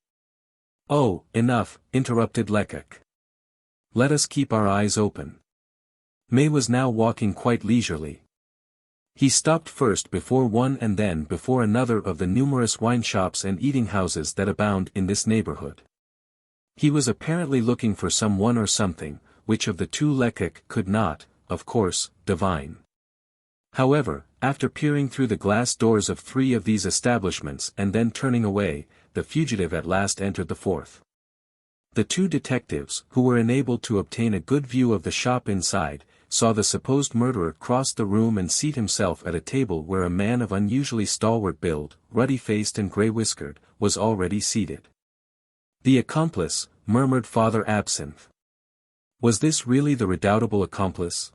"Oh, enough," interrupted Lecoq. "Let us keep our eyes open." May was now walking quite leisurely. He stopped first before one and then before another of the numerous wine shops and eating houses that abound in this neighborhood. He was apparently looking for someone or something, which of the two Lecoq could not, of course, divine. However, after peering through the glass doors of 3 of these establishments and then turning away, the fugitive at last entered the 4th. The 2 detectives, who were enabled to obtain a good view of the shop inside, saw the supposed murderer cross the room and seat himself at a table where a man of unusually stalwart build, ruddy-faced and grey-whiskered, was already seated. "The accomplice," murmured Father Absinthe. Was this really the redoubtable accomplice?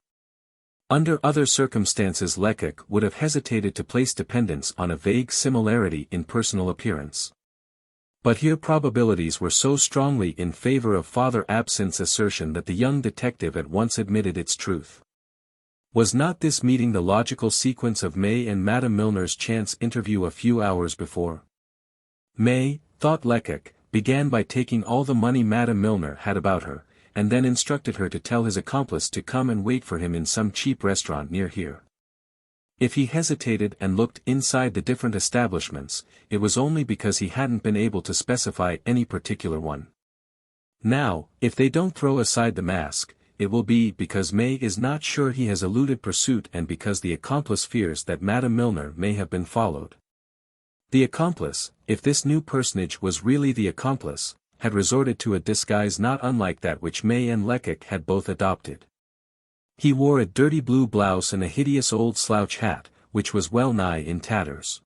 Under other circumstances Lecoq would have hesitated to place dependence on a vague similarity in personal appearance. But here probabilities were so strongly in favor of Father Absinthe's assertion that the young detective at once admitted its truth. Was not this meeting the logical sequence of May and Madame Milner's chance interview a few hours before? May, thought Lecoq, began by taking all the money Madame Milner had about her, and then instructed her to tell his accomplice to come and wait for him in some cheap restaurant near here. If he hesitated and looked inside the different establishments, it was only because he hadn't been able to specify any particular one. Now, if they don't throw aside the mask, it will be because May is not sure he has eluded pursuit and because the accomplice fears that Madame Milner may have been followed. The accomplice, if this new personage was really the accomplice, had resorted to a disguise not unlike that which May and Lecoq had both adopted. He wore a dirty blue blouse and a hideous old slouch hat, which was well nigh in tatters.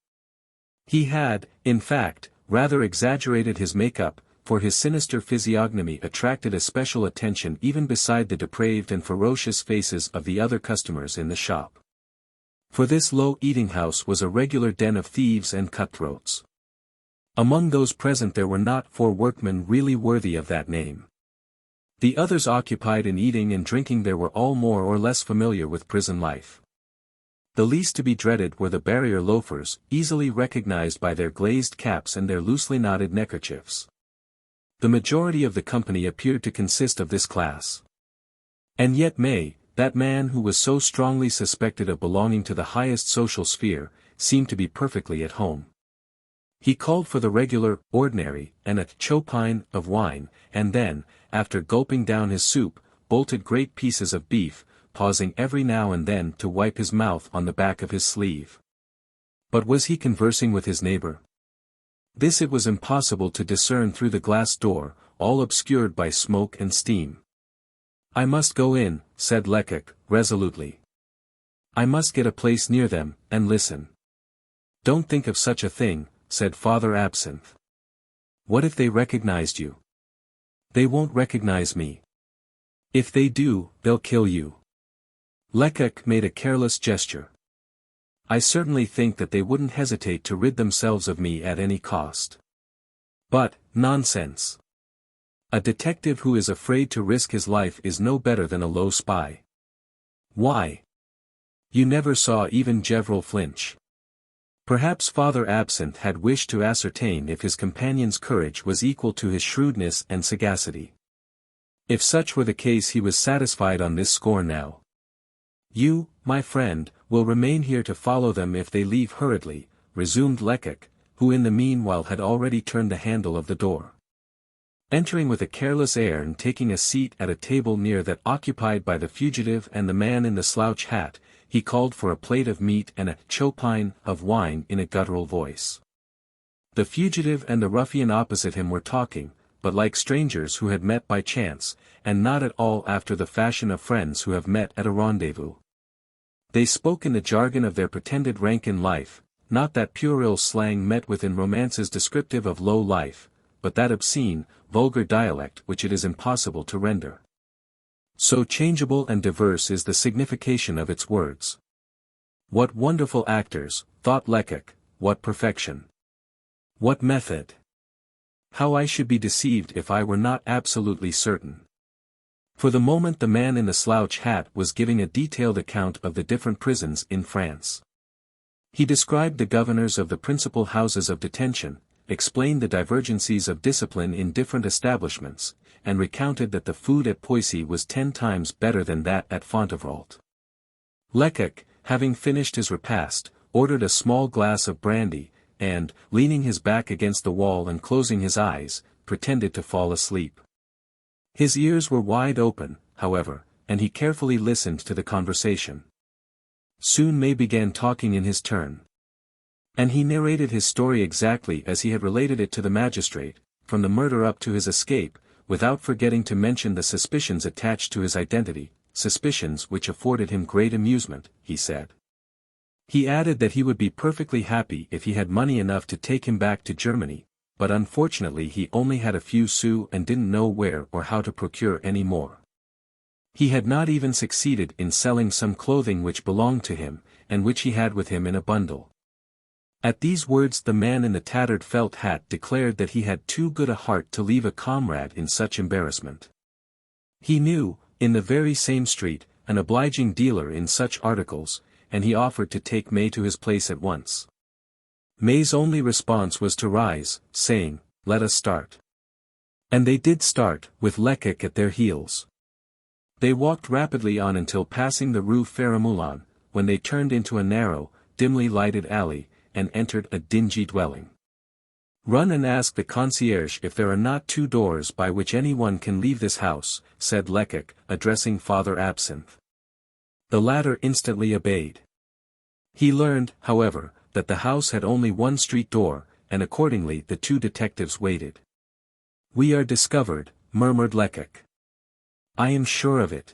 He had, in fact, rather exaggerated his make-up, for his sinister physiognomy attracted especial attention even beside the depraved and ferocious faces of the other customers in the shop. For this low eating house was a regular den of thieves and cutthroats. Among those present there were not 4 workmen really worthy of that name. The others occupied in eating and drinking there were all more or less familiar with prison life. The least to be dreaded were the Barrière loafers, easily recognized by their glazed caps and their loosely knotted neckerchiefs. The majority of the company appeared to consist of this class. And yet May, that man who was so strongly suspected of belonging to the highest social sphere, seemed to be perfectly at home. He called for the regular, ordinary, and a chopine of wine, and then, after gulping down his soup, bolted great pieces of beef, pausing every now and then to wipe his mouth on the back of his sleeve. But was he conversing with his neighbor? This it was impossible to discern through the glass door, all obscured by smoke and steam. "I must go in," said Lecoq, resolutely. "I must get a place near them, and listen." "Don't think of such a thing," said Father Absinthe. "What if they recognized you?" "They won't recognize me." "If they do, they'll kill you." Lecoq made a careless gesture. "I certainly think that they wouldn't hesitate to rid themselves of me at any cost." "But, nonsense. A detective who is afraid to risk his life is no better than a low spy." "Why? You never saw even Gevrol flinch." Perhaps Father Absinthe had wished to ascertain if his companion's courage was equal to his shrewdness and sagacity. If such were the case he was satisfied on this score now. "You, my friend, will remain here to follow them if they leave hurriedly," resumed Lecoq, who in the meanwhile had already turned the handle of the door. Entering with a careless air and taking a seat at a table near that occupied by the fugitive and the man in the slouch hat, he called for a plate of meat and a chopine of wine in a guttural voice. The fugitive and the ruffian opposite him were talking, but like strangers who had met by chance, and not at all after the fashion of friends who have met at a rendezvous. They spoke in the jargon of their pretended rank in life, not that puerile slang met with in romances descriptive of low life, but that obscene, vulgar dialect which it is impossible to render. So changeable and diverse is the signification of its words. What wonderful actors, thought Lecoq, what perfection! What method! How I should be deceived if I were not absolutely certain. For the moment the man in the slouch hat was giving a detailed account of the different prisons in France. He described the governors of the principal houses of detention, explained the divergencies of discipline in different establishments, and recounted that the food at Poissy was 10 times better than that at Fontevrault. Lecoq, having finished his repast, ordered a small glass of brandy, and, leaning his back against the wall and closing his eyes, pretended to fall asleep. His ears were wide open, however, and he carefully listened to the conversation. Soon May began talking in his turn. And he narrated his story exactly as he had related it to the magistrate, from the murder up to his escape, without forgetting to mention the suspicions attached to his identity, suspicions which afforded him great amusement, he said. He added that he would be perfectly happy if he had money enough to take him back to Germany, but unfortunately he only had a few sous and didn't know where or how to procure any more. He had not even succeeded in selling some clothing which belonged to him, and which he had with him in a bundle. At these words the man in the tattered felt hat declared that he had too good a heart to leave a comrade in such embarrassment. He knew, in the very same street, an obliging dealer in such articles, and he offered to take May to his place at once. May's only response was to rise, saying, "Let us start." And they did start, with Lecoq at their heels. They walked rapidly on until passing the Rue Ferramoulin, when they turned into a narrow, dimly lighted alley, and entered a dingy dwelling. "Run and ask the concierge if there are not 2 doors by which anyone can leave this house," said Lecoq, addressing Father Absinthe. The latter instantly obeyed. He learned, however, that the house had only one street door, and accordingly the 2 detectives waited. "We are discovered," murmured Lecoq. "I am sure of it.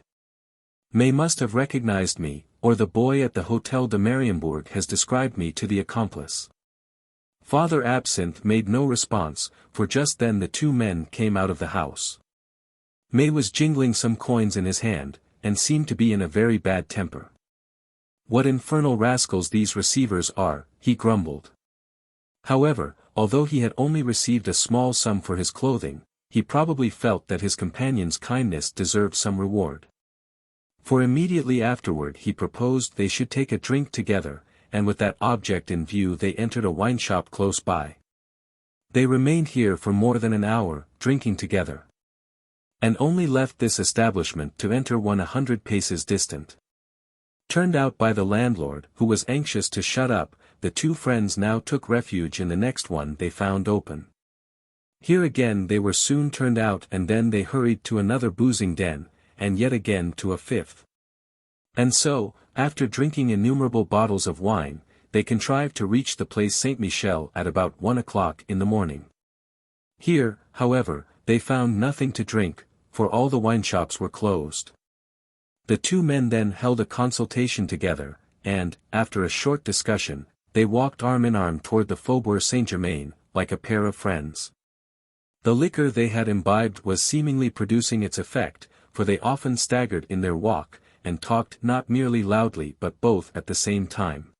May must have recognized me, or the boy at the Hotel de Mariembourg has described me to the accomplice." Father Absinthe made no response, for just then the 2 men came out of the house. May was jingling some coins in his hand, and seemed to be in a very bad temper. "What infernal rascals these receivers are," he grumbled. However, although he had only received a small sum for his clothing, he probably felt that his companion's kindness deserved some reward. For immediately afterward he proposed they should take a drink together, and with that object in view they entered a wine shop close by. They remained here for more than an hour, drinking together. And only left this establishment to enter one 100 paces distant. Turned out by the landlord, who was anxious to shut up, the 2 friends now took refuge in the next one they found open. Here again they were soon turned out, and then they hurried to another boozing den, and yet again to a 5th. And so, after drinking innumerable bottles of wine, they contrived to reach the Place Saint-Michel at about 1 o'clock in the morning. Here, however, they found nothing to drink, for all the wine shops were closed. The 2 men then held a consultation together, and, after a short discussion, they walked arm in arm toward the Faubourg Saint-Germain, like a pair of friends. The liquor they had imbibed was seemingly producing its effect, for they often staggered in their walk, and talked not merely loudly but both at the same time.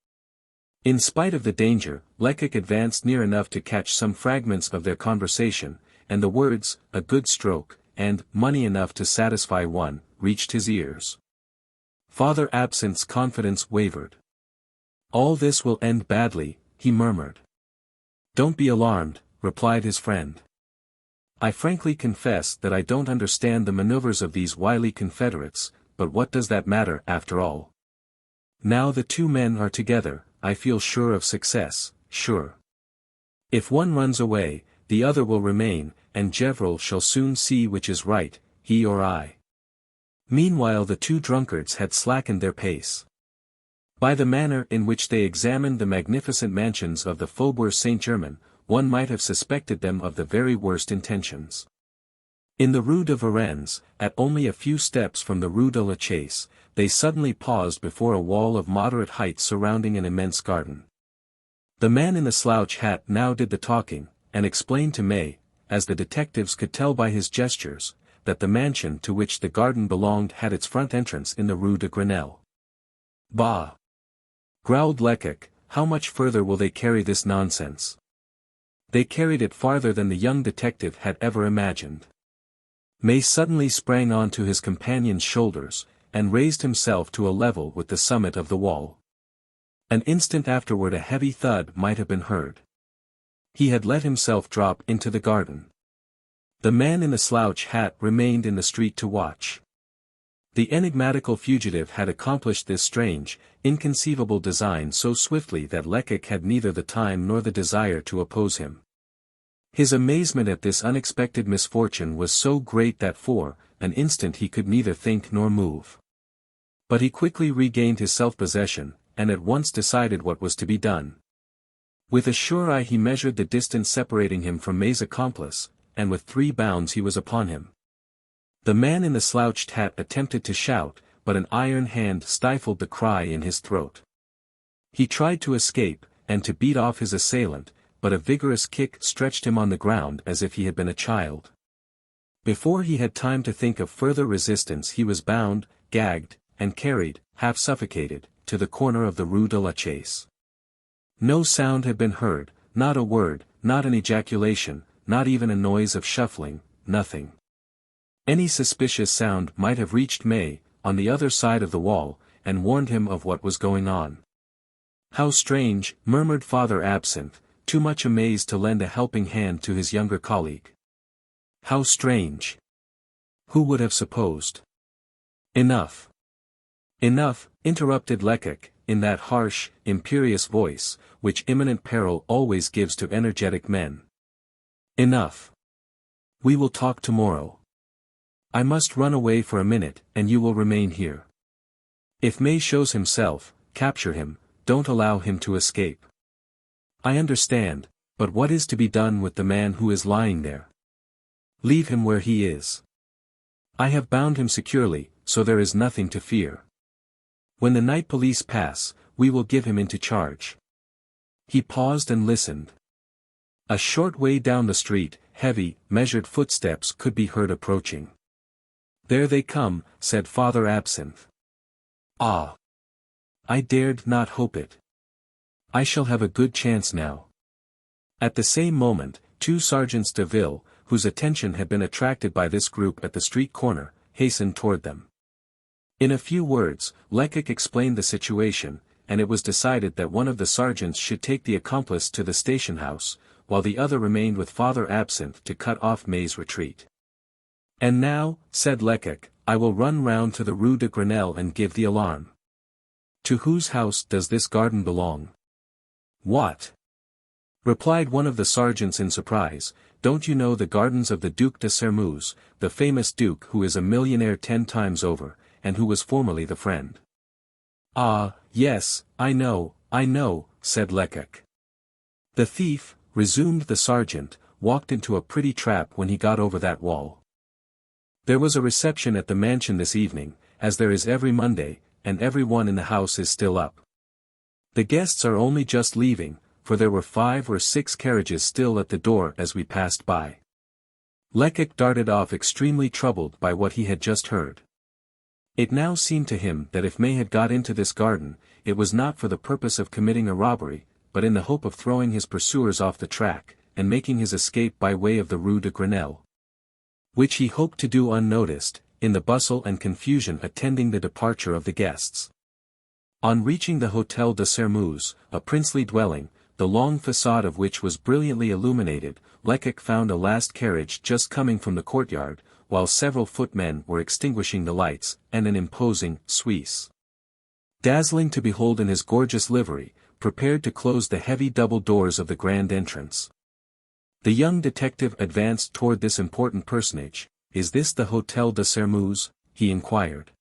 In spite of the danger, Lecoq advanced near enough to catch some fragments of their conversation, and the words, "a good stroke," and "money enough to satisfy one," reached his ears. Father Absinthe's confidence wavered. "All this will end badly," he murmured. "Don't be alarmed," replied his friend. "I frankly confess that I don't understand the maneuvers of these wily confederates, but what does that matter after all? Now the 2 men are together, I feel sure of success, sure. If one runs away, the other will remain, and Gevrol shall soon see which is right, he or I." Meanwhile the 2 drunkards had slackened their pace. By the manner in which they examined the magnificent mansions of the Faubourg Saint-Germain, one might have suspected them of the very worst intentions. In the Rue de Varennes, at only a few steps from the Rue de la Chaise, they suddenly paused before a wall of moderate height surrounding an immense garden. The man in the slouch hat now did the talking, and explained to May, as the detectives could tell by his gestures, that the mansion to which the garden belonged had its front entrance in the Rue de Grenelle. "Bah!" growled Lecoq, "how much further will they carry this nonsense?" They carried it farther than the young detective had ever imagined. May suddenly sprang on to his companion's shoulders, and raised himself to a level with the summit of the wall. An instant afterward a heavy thud might have been heard. He had let himself drop into the garden. The man in the slouch hat remained in the street to watch. The enigmatical fugitive had accomplished this strange, inconceivable design so swiftly that Lecoq had neither the time nor the desire to oppose him. His amazement at this unexpected misfortune was so great that for an instant he could neither think nor move. But he quickly regained his self-possession, and at once decided what was to be done. With a sure eye he measured the distance separating him from May's accomplice, and with 3 bounds he was upon him. The man in the slouched hat attempted to shout, but an iron hand stifled the cry in his throat. He tried to escape, and to beat off his assailant, but a vigorous kick stretched him on the ground as if he had been a child. Before he had time to think of further resistance he was bound, gagged, and carried, half suffocated, to the corner of the Rue de la Chaise. No sound had been heard, not a word, not an ejaculation, not even a noise of shuffling, nothing. Any suspicious sound might have reached May, on the other side of the wall, and warned him of what was going on. "How strange," murmured Father Absinthe, too much amazed to lend a helping hand to his younger colleague. "How strange! Who would have supposed?" "Enough! Enough," interrupted Lecoq, in that harsh, imperious voice, which imminent peril always gives to energetic men. "Enough. We will talk tomorrow. I must run away for a minute, and you will remain here. If May shows himself, capture him, don't allow him to escape." "I understand, but what is to be done with the man who is lying there?" "Leave him where he is. I have bound him securely, so there is nothing to fear. When the night police pass, we will give him into charge." He paused and listened. A short way down the street, heavy, measured footsteps could be heard approaching. "There they come," said Father Absinthe. "Ah! I dared not hope it. I shall have a good chance now." At the same moment, 2 sergeants de ville, whose attention had been attracted by this group at the street corner, hastened toward them. In a few words, Lecoq explained the situation, and it was decided that one of the sergeants should take the accomplice to the station house, while the other remained with Father Absinthe to cut off May's retreat. "And now," said Lecoq, "I will run round to the Rue de Grenelle and give the alarm." "To whose house does this garden belong?" "What?" replied one of the sergeants in surprise. "Don't you know the gardens of the Duc de Sermeuse, the famous duke who is a millionaire 10 times over, and who was formerly the friend?" "Ah, yes, I know," said Lecoq. "The thief," resumed the sergeant, "walked into a pretty trap when he got over that wall. There was a reception at the mansion this evening, as there is every Monday, and every one in the house is still up. The guests are only just leaving, for there were 5 or 6 carriages still at the door as we passed by." Lecoq darted off extremely troubled by what he had just heard. It now seemed to him that if May had got into this garden, it was not for the purpose of committing a robbery, but in the hope of throwing his pursuers off the track, and making his escape by way of the Rue de Grenelle. Which he hoped to do unnoticed, in the bustle and confusion attending the departure of the guests. On reaching the Hôtel de Sermeuse, a princely dwelling, the long façade of which was brilliantly illuminated, Lecoq found a last carriage just coming from the courtyard, while several footmen were extinguishing the lights, and an imposing Suisse, dazzling to behold in his gorgeous livery, prepared to close the heavy double doors of the grand entrance. The young detective advanced toward this important personage. "Is this the Hôtel de Sermeuse?" he inquired.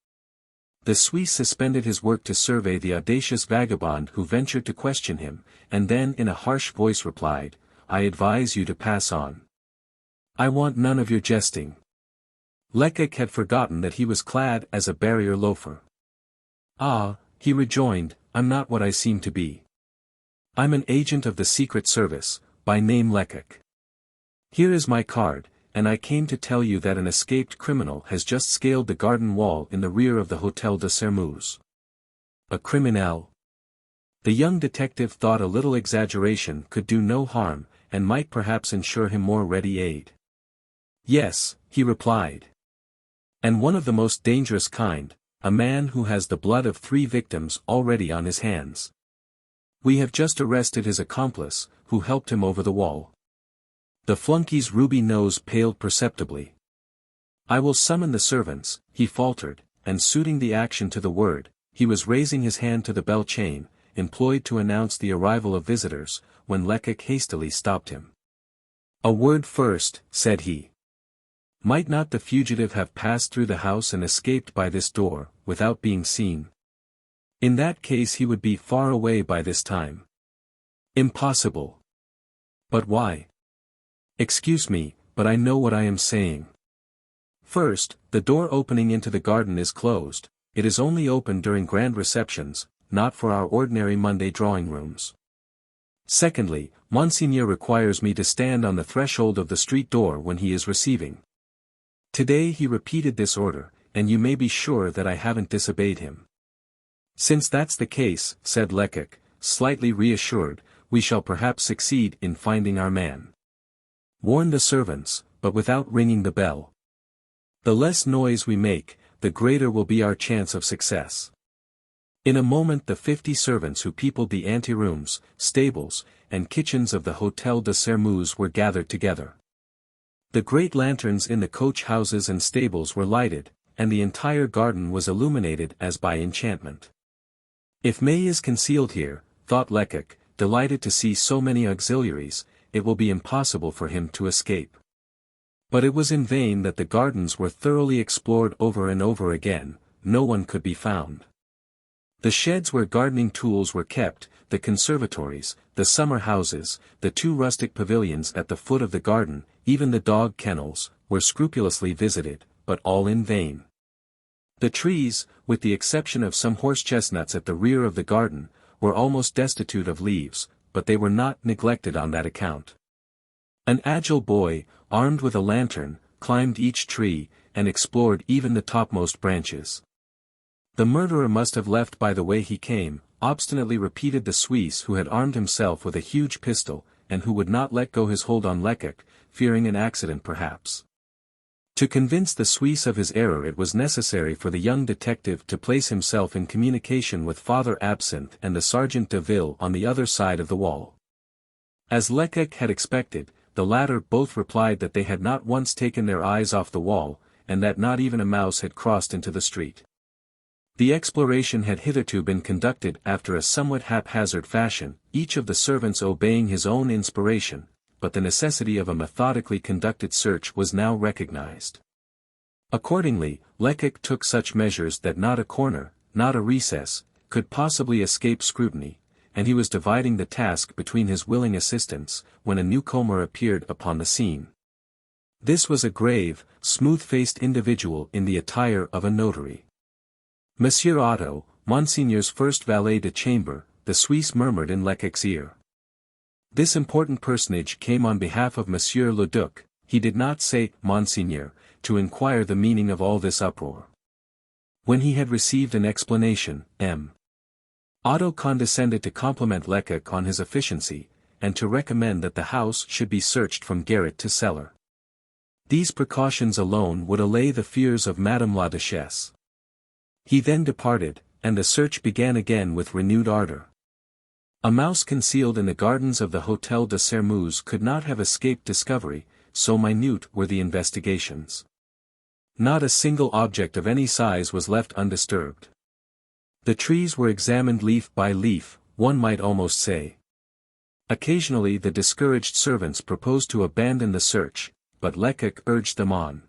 The Suisse suspended his work to survey the audacious vagabond who ventured to question him, and then in a harsh voice replied, I advise you to pass on. I want none of your jesting. Lecoq had forgotten that he was clad as a Barrière loafer. Ah, he rejoined, I'm not what I seem to be. I'm an agent of the Secret Service, by name Lecoq. Here is my card, and I came to tell you that an escaped criminal has just scaled the garden wall in the rear of the Hôtel de Sairmeuse. A criminel? The young detective thought a little exaggeration could do no harm, and might perhaps ensure him more ready aid. Yes, he replied. And one of the most dangerous kind, a man who has the blood of 3 victims already on his hands. We have just arrested his accomplice, who helped him over the wall. The flunkey's ruby nose paled perceptibly. I will summon the servants, he faltered, and suiting the action to the word, he was raising his hand to the bell chain, employed to announce the arrival of visitors, when Lecoq hastily stopped him. A word first, said he. Might not the fugitive have passed through the house and escaped by this door, without being seen? In that case he would be far away by this time. Impossible. But why? Excuse me, but I know what I am saying. First, the door opening into the garden is closed, it is only open during grand receptions, not for our ordinary Monday drawing rooms. Secondly, Monseigneur requires me to stand on the threshold of the street door when he is receiving. Today he repeated this order, and you may be sure that I haven't disobeyed him. Since that's the case, said Lecoq, slightly reassured, we shall perhaps succeed in finding our man. Warn the servants, but without ringing the bell. The less noise we make, the greater will be our chance of success. In a moment the 50 servants who peopled the anterooms, stables, and kitchens of the Hôtel de Sairmeuse were gathered together. The great lanterns in the coach houses and stables were lighted, and the entire garden was illuminated as by enchantment. If May is concealed here, thought Lecoq, delighted to see so many auxiliaries, it will be impossible for him to escape. But it was in vain that the gardens were thoroughly explored over and over again, no one could be found. The sheds where gardening tools were kept, the conservatories, the summer houses, the 2 rustic pavilions at the foot of the garden, even the dog kennels, were scrupulously visited, but all in vain. The trees, with the exception of some horse-chestnuts at the rear of the garden, were almost destitute of leaves, but they were not neglected on that account. An agile boy, armed with a lantern, climbed each tree, and explored even the topmost branches. The murderer must have left by the way he came, obstinately repeated the Suisse who had armed himself with a huge pistol, and who would not let go his hold on Lecoq, fearing an accident perhaps. To convince the Suisse of his error it was necessary for the young detective to place himself in communication with Father Absinthe and the Sergeant de Ville on the other side of the wall. As Lecoq had expected, the latter both replied that they had not once taken their eyes off the wall, and that not even a mouse had crossed into the street. The exploration had hitherto been conducted after a somewhat haphazard fashion, each of the servants obeying his own inspiration, but the necessity of a methodically conducted search was now recognized. Accordingly, Lecoq took such measures that not a corner, not a recess, could possibly escape scrutiny, and he was dividing the task between his willing assistants, when a newcomer appeared upon the scene. This was a grave, smooth-faced individual in the attire of a notary. Monsieur Otto, Monseigneur's first valet de chambre, the Suisse murmured in Lecoq's ear. This important personage came on behalf of Monsieur Lecoq, he did not say, Monseigneur, to inquire the meaning of all this uproar. When he had received an explanation, M. Otto condescended to compliment Lecoq on his efficiency, and to recommend that the house should be searched from garret to cellar. These precautions alone would allay the fears of Madame la Duchesse. He then departed, and the search began again with renewed ardor. A mouse concealed in the gardens of the Hôtel de Sairmeuse could not have escaped discovery, so minute were the investigations. Not a single object of any size was left undisturbed. The trees were examined leaf by leaf, one might almost say. Occasionally the discouraged servants proposed to abandon the search, but Lecoq urged them on.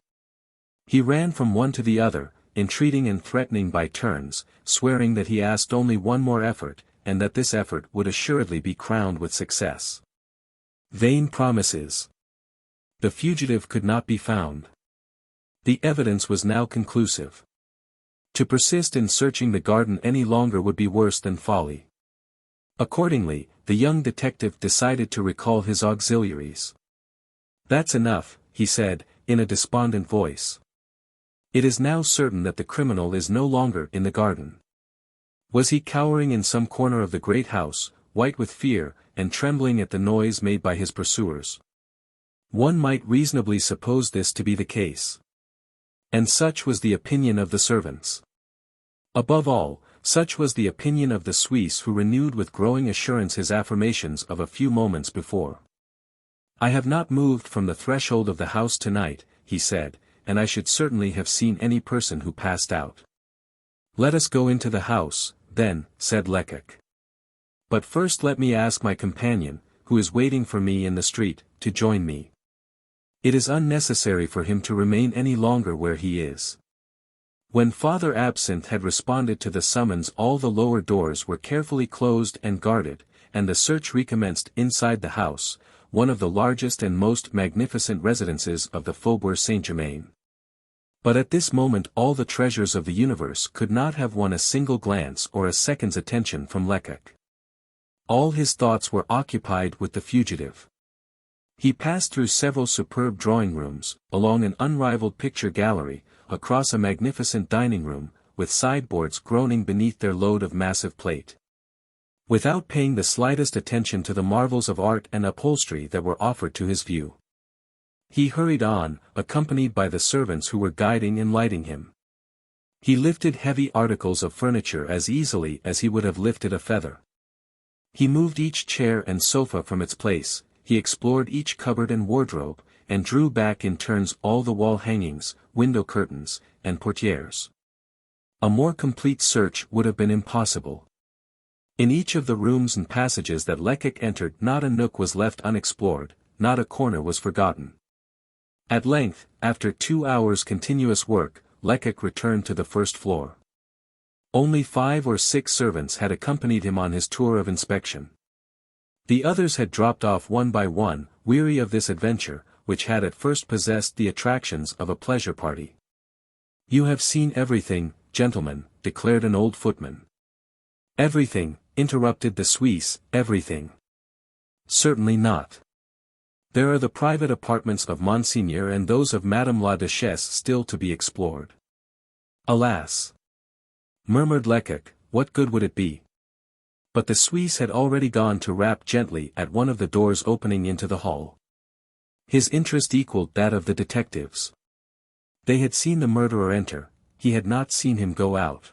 He ran from one to the other, entreating and threatening by turns, swearing that he asked only one more effort, and that this effort would assuredly be crowned with success. Vain promises. The fugitive could not be found. The evidence was now conclusive. To persist in searching the garden any longer would be worse than folly. Accordingly, the young detective decided to recall his auxiliaries. "That's enough," he said, in a despondent voice. "It is now certain that the criminal is no longer in the garden. Was he cowering in some corner of the great house, white with fear, and trembling at the noise made by his pursuers? One might reasonably suppose this to be the case. And such was the opinion of the servants. Above all, such was the opinion of the Suisse, who renewed with growing assurance his affirmations of a few moments before. "I have not moved from the threshold of the house tonight," he said, "and I should certainly have seen any person who passed out." "Let us go into the house, then," said Lecoq. "But first let me ask my companion, who is waiting for me in the street, to join me. It is unnecessary for him to remain any longer where he is." When Father Absinthe had responded to the summons, all the lower doors were carefully closed and guarded, and the search recommenced inside the house, one of the largest and most magnificent residences of the Faubourg Saint-Germain. But at this moment all the treasures of the universe could not have won a single glance or a second's attention from Lecoq. All his thoughts were occupied with the fugitive. He passed through several superb drawing rooms, along an unrivaled picture gallery, across a magnificent dining room, with sideboards groaning beneath their load of massive plate. Without paying the slightest attention to the marvels of art and upholstery that were offered to his view, he hurried on, accompanied by the servants who were guiding and lighting him. He lifted heavy articles of furniture as easily as he would have lifted a feather. He moved each chair and sofa from its place, he explored each cupboard and wardrobe, and drew back in turns all the wall hangings, window curtains, and portieres. A more complete search would have been impossible. In each of the rooms and passages that Lecoq entered not a nook was left unexplored, not a corner was forgotten. At length, after 2 hours' continuous work, Lecoq returned to the first floor. Only 5 or 6 servants had accompanied him on his tour of inspection. The others had dropped off one by one, weary of this adventure, which had at first possessed the attractions of a pleasure party. "You have seen everything, gentlemen," declared an old footman. "Everything," interrupted the Suisse, "everything." "Certainly not. There are the private apartments of Monseigneur and those of Madame la Duchesse still to be explored." "Alas!" murmured Lecoq, "what good would it be?" But the Suisse had already gone to rap gently at one of the doors opening into the hall. His interest equaled that of the detectives. They had seen the murderer enter, he had not seen him go out.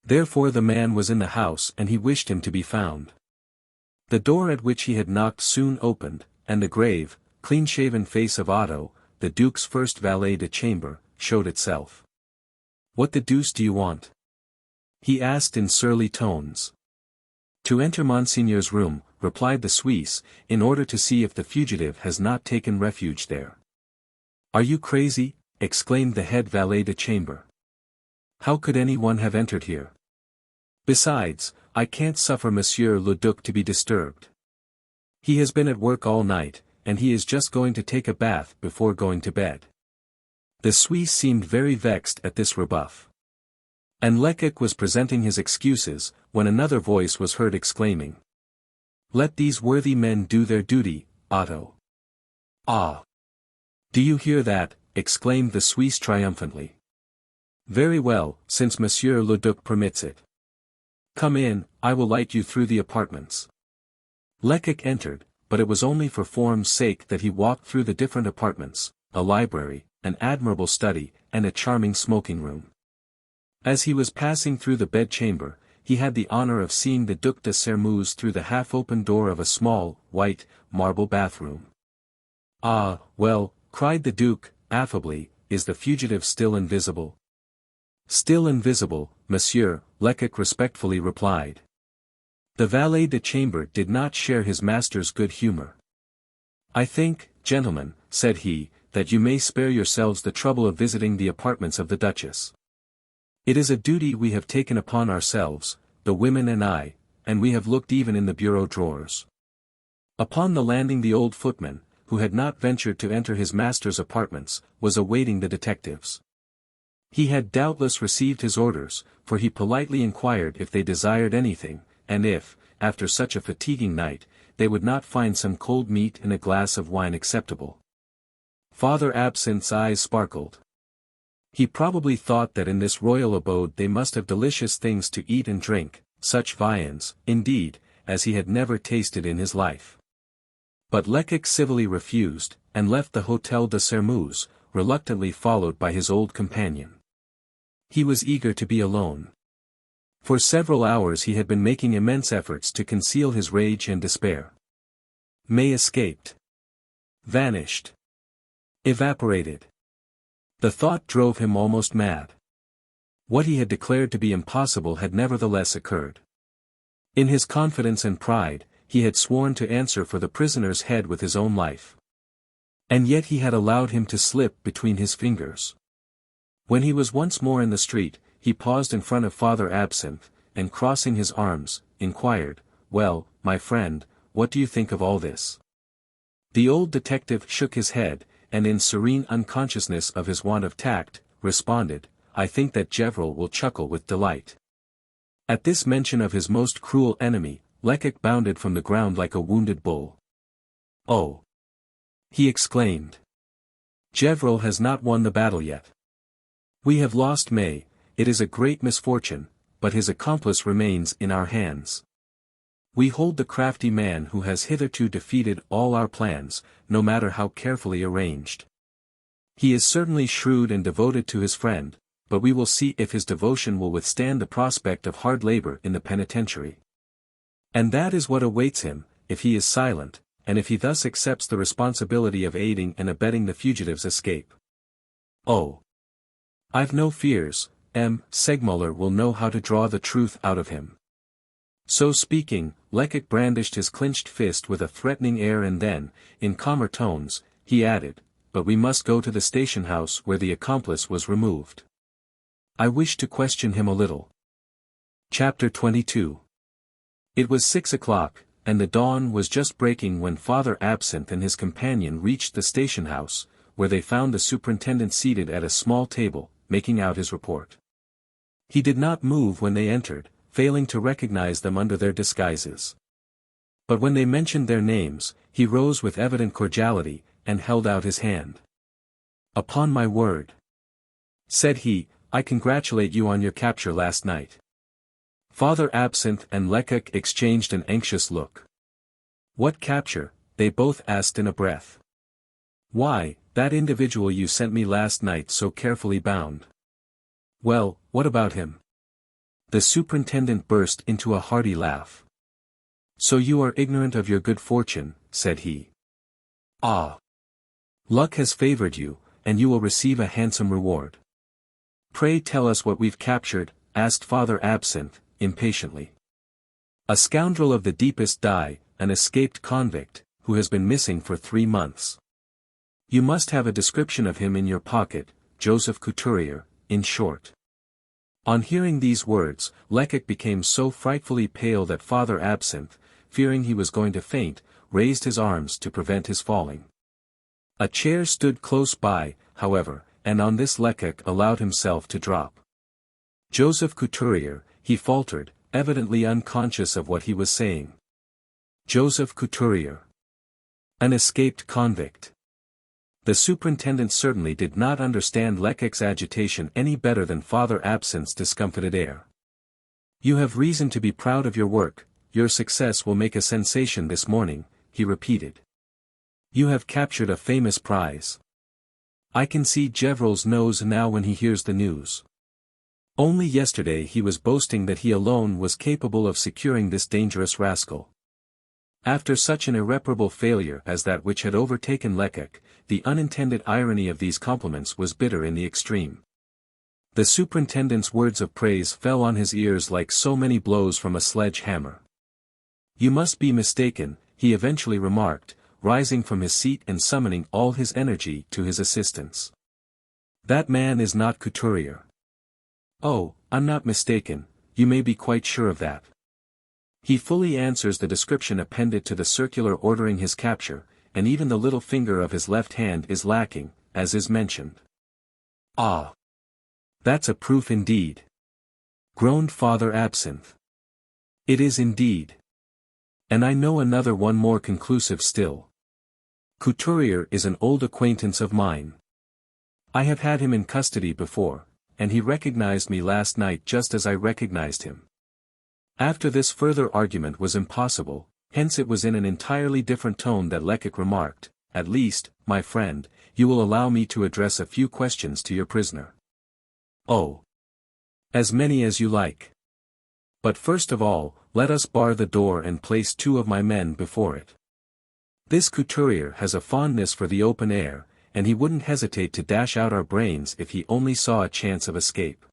Therefore the man was in the house and he wished him to be found. The door at which he had knocked soon opened, and the grave, clean-shaven face of Otto, the Duke's first valet de chambre, showed itself. "What the deuce do you want?" he asked in surly tones. "To enter Monseigneur's room," replied the Suisse, "in order to see if the fugitive has not taken refuge there." "Are you crazy?" exclaimed the head valet de chambre. "How could anyone have entered here? Besides, I can't suffer Monsieur Lecoq to be disturbed. He has been at work all night, and he is just going to take a bath before going to bed." The Suisse seemed very vexed at this rebuff. And Lecoq was presenting his excuses, when another voice was heard exclaiming, "Let these worthy men do their duty, Otto." "Ah! Do you hear that?" exclaimed the Suisse triumphantly. "Very well, since Monsieur Lecoq permits it. Come in, I will light you through the apartments." Lecoq entered, but it was only for form's sake that he walked through the different apartments, a library, an admirable study, and a charming smoking room. As he was passing through the bed-chamber, he had the honor of seeing the Duc de Sermeuse through the half-open door of a small, white, marble bathroom. "Ah, well," cried the Duke, affably, "is the fugitive still invisible?" "Still invisible, monsieur," Lecoq respectfully replied. The valet de chambre did not share his master's good humor. "I think, gentlemen," said he, "that you may spare yourselves the trouble of visiting the apartments of the Duchess. It is a duty we have taken upon ourselves, the women and I, and we have looked even in the bureau drawers." Upon the landing the old footman, who had not ventured to enter his master's apartments, was awaiting the detectives. He had doubtless received his orders, for he politely inquired if they desired anything, and if, after such a fatiguing night, they would not find some cold meat and a glass of wine acceptable. Father Absinthe's eyes sparkled. He probably thought that in this royal abode they must have delicious things to eat and drink, such viands, indeed, as he had never tasted in his life. But Lecoq civilly refused, and left the Hôtel de Sairmeuse, reluctantly followed by his old companion. He was eager to be alone. For several hours he had been making immense efforts to conceal his rage and despair. May escaped. Vanished. Evaporated. The thought drove him almost mad. What he had declared to be impossible had nevertheless occurred. In his confidence and pride, he had sworn to answer for the prisoner's head with his own life. And yet he had allowed him to slip between his fingers. When he was once more in the street, he paused in front of Father Absinthe, and crossing his arms, inquired, "Well, my friend, what do you think of all this?" The old detective shook his head, and in serene unconsciousness of his want of tact, responded, "I think that Gevrol will chuckle with delight." At this mention of his most cruel enemy, Lecoq bounded from the ground like a wounded bull. "Oh!" he exclaimed. "Gevrol has not won the battle yet. We have lost May, it is a great misfortune, but his accomplice remains in our hands. We hold the crafty man who has hitherto defeated all our plans, no matter how carefully arranged. He is certainly shrewd and devoted to his friend, but we will see if his devotion will withstand the prospect of hard labor in the penitentiary. And that is what awaits him, if he is silent, and if he thus accepts the responsibility of aiding and abetting the fugitive's escape. Oh! I've no fears, M. Segmuller will know how to draw the truth out of him." So speaking, Lecoq brandished his clenched fist with a threatening air and then, in calmer tones, he added, "But we must go to the station house where the accomplice was removed. I wish to question him a little." Chapter 22. It was 6 o'clock, and the dawn was just breaking when Father Absinthe and his companion reached the station house, where they found the superintendent seated at a small table, making out his report. He did not move when they entered, failing to recognize them under their disguises. But when they mentioned their names, he rose with evident cordiality, and held out his hand. "Upon my word," said he, "I congratulate you on your capture last night." Father Absinthe and Lecoq exchanged an anxious look. "What capture?" they both asked in a breath. "Why, that individual you sent me last night so carefully bound." "Well, what about him?" The superintendent burst into a hearty laugh. "So you are ignorant of your good fortune," said he. "Ah! Luck has favored you, and you will receive a handsome reward." "Pray tell us what we've captured," asked Father Absinthe, impatiently. "A scoundrel of the deepest dye, an escaped convict, who has been missing for 3 months. You must have a description of him in your pocket, Joseph Couturier, in short." On hearing these words, Lecoq became so frightfully pale that Father Absinthe, fearing he was going to faint, raised his arms to prevent his falling. A chair stood close by, however, and on this Lecoq allowed himself to drop. "Joseph Couturier," he faltered, evidently unconscious of what he was saying. "Joseph Couturier. An escaped convict." The superintendent certainly did not understand Lecoq's agitation any better than Father Absinthe's discomfited air. "You have reason to be proud of your work, your success will make a sensation this morning," he repeated. "You have captured a famous prize. I can see Gevrol's nose now when he hears the news. Only yesterday he was boasting that he alone was capable of securing this dangerous rascal. After such an irreparable failure as that which had overtaken Lecoq, the unintended irony of these compliments was bitter in the extreme. The superintendent's words of praise fell on his ears like so many blows from a sledge-hammer. "You must be mistaken," he eventually remarked, rising from his seat and summoning all his energy to his assistance. "That man is not Couturier." "Oh, I'm not mistaken, you may be quite sure of that. He fully answers the description appended to the circular ordering his capture, and even the little finger of his left hand is lacking, as is mentioned. Ah! That's a proof indeed! Groaned Father Absinthe. It is indeed. And I know another one more conclusive still. Couturier is an old acquaintance of mine. I have had him in custody before, and he recognized me last night just as I recognized him. After this further argument was impossible, hence it was in an entirely different tone that Lecoq remarked, "At least, my friend, you will allow me to address a few questions to your prisoner." "Oh! As many as you like. But first of all, let us bar the door and place 2 of my men before it. This couturier has a fondness for the open air, and he wouldn't hesitate to dash out our brains if he only saw a chance of escape."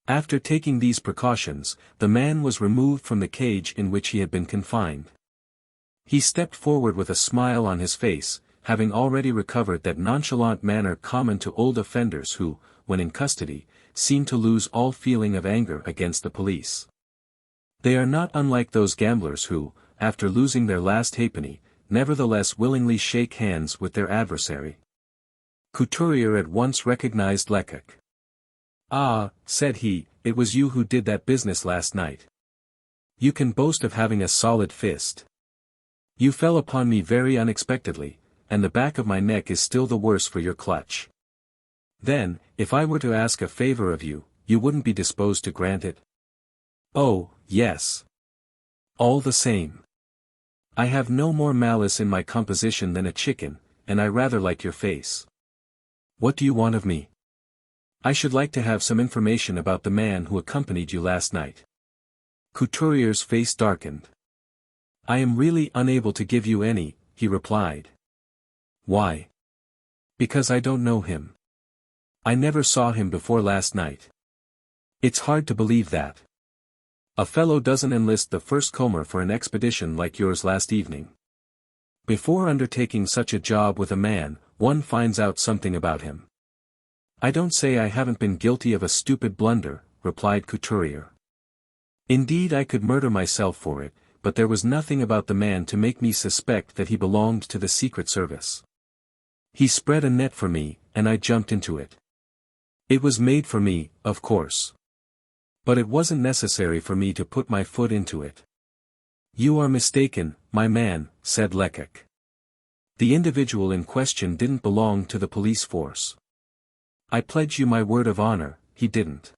After taking these precautions, the man was removed from the cage in which he had been confined. He stepped forward with a smile on his face, having already recovered that nonchalant manner common to old offenders who, when in custody, seem to lose all feeling of anger against the police. They are not unlike those gamblers who, after losing their last halfpenny, nevertheless willingly shake hands with their adversary. Couturier at once recognized Lecoq. "Ah," said he, "it was you who did that business last night. You can boast of having a solid fist. You fell upon me very unexpectedly, and the back of my neck is still the worse for your clutch. Then, if I were to ask a favor of you, you wouldn't be disposed to grant it?" "Oh, yes. All the same. I have no more malice in my composition than a chicken, and I rather like your face. What do you want of me?" "I should like to have some information about the man who accompanied you last night." Couturier's face darkened. "I am really unable to give you any," he replied. "Why?" "Because I don't know him. I never saw him before last night." "It's hard to believe that. A fellow doesn't enlist the first comer for an expedition like yours last evening. Before undertaking such a job with a man, one finds out something about him." "I don't say I haven't been guilty of a stupid blunder," replied Couturier. "Indeed I could murder myself for it, but there was nothing about the man to make me suspect that he belonged to the Secret Service. He spread a net for me, and I jumped into it. It was made for me, of course. But it wasn't necessary for me to put my foot into it." "You are mistaken, my man," said Lecoq. "The individual in question didn't belong to the police force. I pledge you my word of honor, he didn't."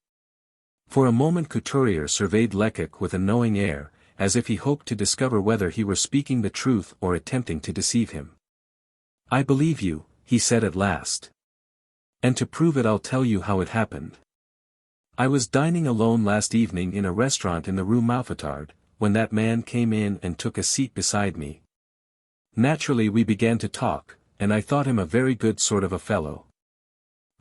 For a moment Couturier surveyed Lecoq with a knowing air, as if he hoped to discover whether he were speaking the truth or attempting to deceive him. "I believe you," he said at last. "And to prove it I'll tell you how it happened. I was dining alone last evening in a restaurant in the Rue Mouffetard, when that man came in and took a seat beside me. Naturally we began to talk, and I thought him a very good sort of a fellow.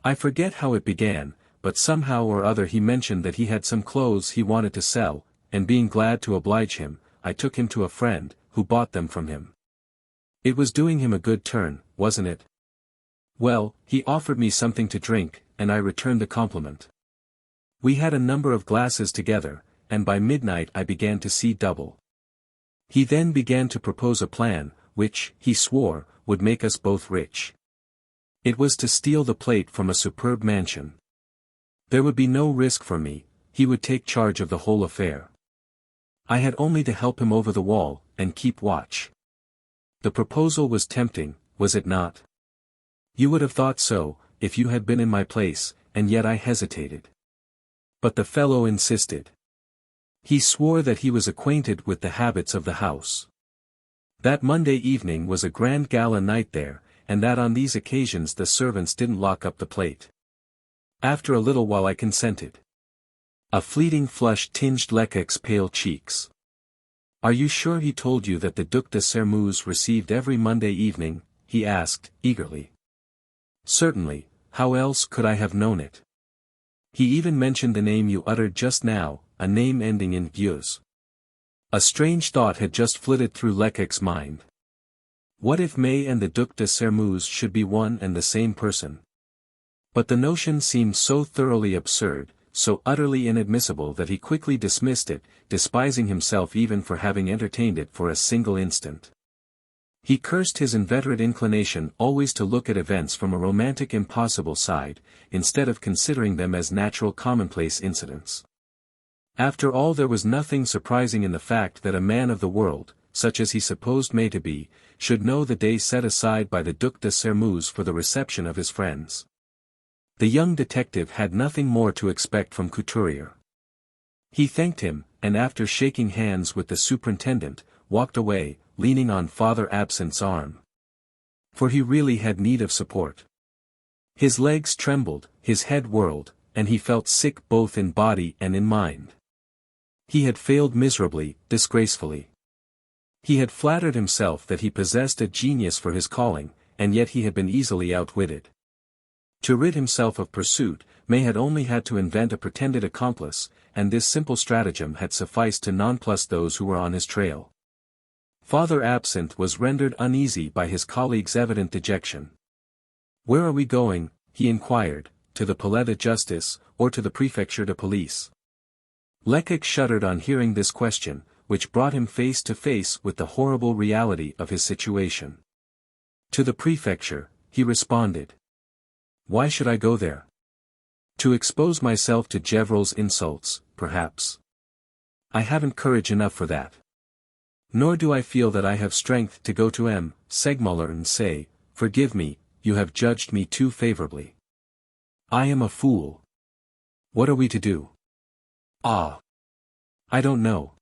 I forget how it began, but somehow or other he mentioned that he had some clothes he wanted to sell, and being glad to oblige him, I took him to a friend, who bought them from him. It was doing him a good turn, wasn't it? Well, he offered me something to drink, and I returned the compliment. We had a number of glasses together, and by midnight I began to see double. He then began to propose a plan, which, he swore, would make us both rich. It was to steal the plate from a superb mansion. There would be no risk for me, he would take charge of the whole affair. I had only to help him over the wall, and keep watch. The proposal was tempting, was it not? You would have thought so, if you had been in my place, and yet I hesitated. But the fellow insisted. He swore that he was acquainted with the habits of the house. That Monday evening was a grand gala night there, and that on these occasions the servants didn't lock up the plate. After a little while I consented. A fleeting flush tinged Lecoq's pale cheeks. "Are you sure he told you that the Duc de Sermeuse received every Monday evening?" he asked, eagerly. "Certainly, how else could I have known it? He even mentioned the name you uttered just now, a name ending in Gueuse." A strange thought had just flitted through Lecoq's mind. What if May and the Duc de Sermeuse should be one and the same person? But the notion seemed so thoroughly absurd, so utterly inadmissible that he quickly dismissed it, despising himself even for having entertained it for a single instant. He cursed his inveterate inclination always to look at events from a romantic impossible side, instead of considering them as natural commonplace incidents. After all, there was nothing surprising in the fact that a man of the world, such as he supposed May to be, should know the day set aside by the Duc de Sairmeuse for the reception of his friends. The young detective had nothing more to expect from Couturier. He thanked him, and after shaking hands with the superintendent, walked away, leaning on Father Absinthe's arm. For he really had need of support. His legs trembled, his head whirled, and he felt sick both in body and in mind. He had failed miserably, disgracefully. He had flattered himself that he possessed a genius for his calling, and yet he had been easily outwitted. To rid himself of pursuit, May had only had to invent a pretended accomplice, and this simple stratagem had sufficed to nonplus those who were on his trail. Father Absinthe was rendered uneasy by his colleague's evident dejection. "Where are we going?" he inquired, "to the Palais de Justice, or to the Prefecture de Police?" Lecoq shuddered on hearing this question, which brought him face to face with the horrible reality of his situation. "To the Prefecture," he responded. "Why should I go there?" "To expose myself to Gevrol's insults, perhaps. I haven't courage enough for that. Nor do I feel that I have strength to go to M. Segmuller and say, 'Forgive me, you have judged me too favorably. I am a fool. What are we to do?' Ah! I don't know.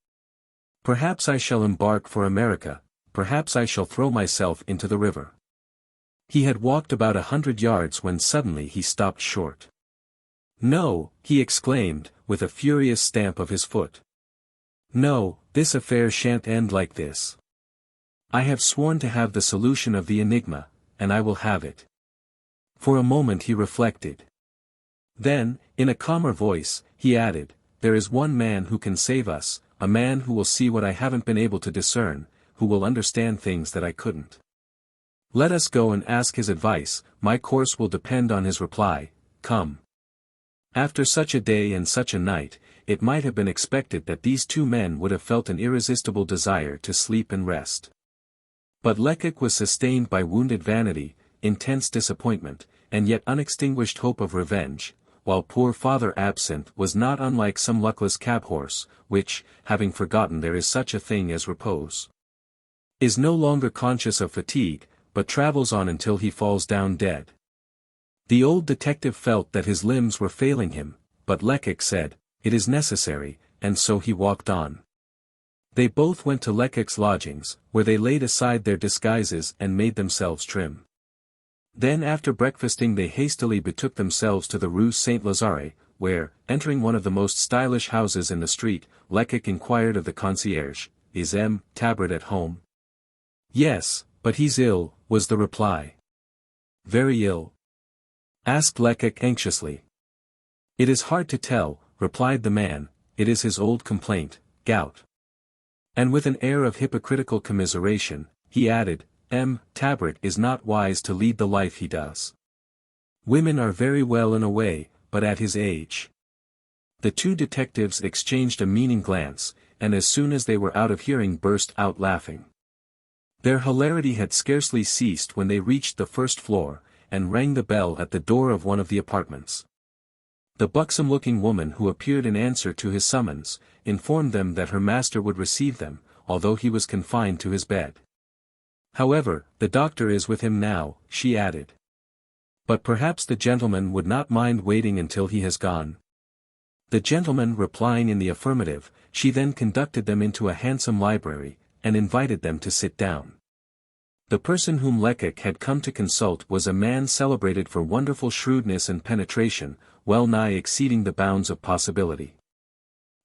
Perhaps I shall embark for America, perhaps I shall throw myself into the river." He had walked about 100 yards when suddenly he stopped short. "No," he exclaimed, with a furious stamp of his foot. "No, this affair shan't end like this. I have sworn to have the solution of the enigma, and I will have it." For a moment he reflected. Then, in a calmer voice, he added, "There is one man who can save us, a man who will see what I haven't been able to discern, who will understand things that I couldn't. Let us go and ask his advice, my course will depend on his reply. Come." After such a day and such a night, it might have been expected that these two men would have felt an irresistible desire to sleep and rest. But Lecoq was sustained by wounded vanity, intense disappointment, and yet unextinguished hope of revenge, while poor Father Absinthe was not unlike some luckless cab-horse, which, having forgotten there is such a thing as repose, is no longer conscious of fatigue, but travels on until he falls down dead. The old detective felt that his limbs were failing him, but Lecoq said, "It is necessary," and so he walked on. They both went to Lecoq's lodgings, where they laid aside their disguises and made themselves trim. Then after breakfasting they hastily betook themselves to the Rue Saint-Lazare, where, entering one of the most stylish houses in the street, Lecoq inquired of the concierge, "Is M. Tabret at home?" "Yes, but he's ill," was the reply. "Very ill?" asked Lecoq anxiously. "It is hard to tell," replied the man, "it is his old complaint, gout." And with an air of hypocritical commiseration, he added, "M. Tabret is not wise to lead the life he does. Women are very well in a way, but at his age." The two detectives exchanged a meaning glance, and as soon as they were out of hearing burst out laughing. Their hilarity had scarcely ceased when they reached the first floor, and rang the bell at the door of one of the apartments. The buxom-looking woman who appeared in answer to his summons, informed them that her master would receive them, although he was confined to his bed. "However, the doctor is with him now," she added. "But perhaps the gentleman would not mind waiting until he has gone." The gentleman replying in the affirmative, she then conducted them into a handsome library, and invited them to sit down. The person whom Lecoq had come to consult was a man celebrated for wonderful shrewdness and penetration, well nigh exceeding the bounds of possibility.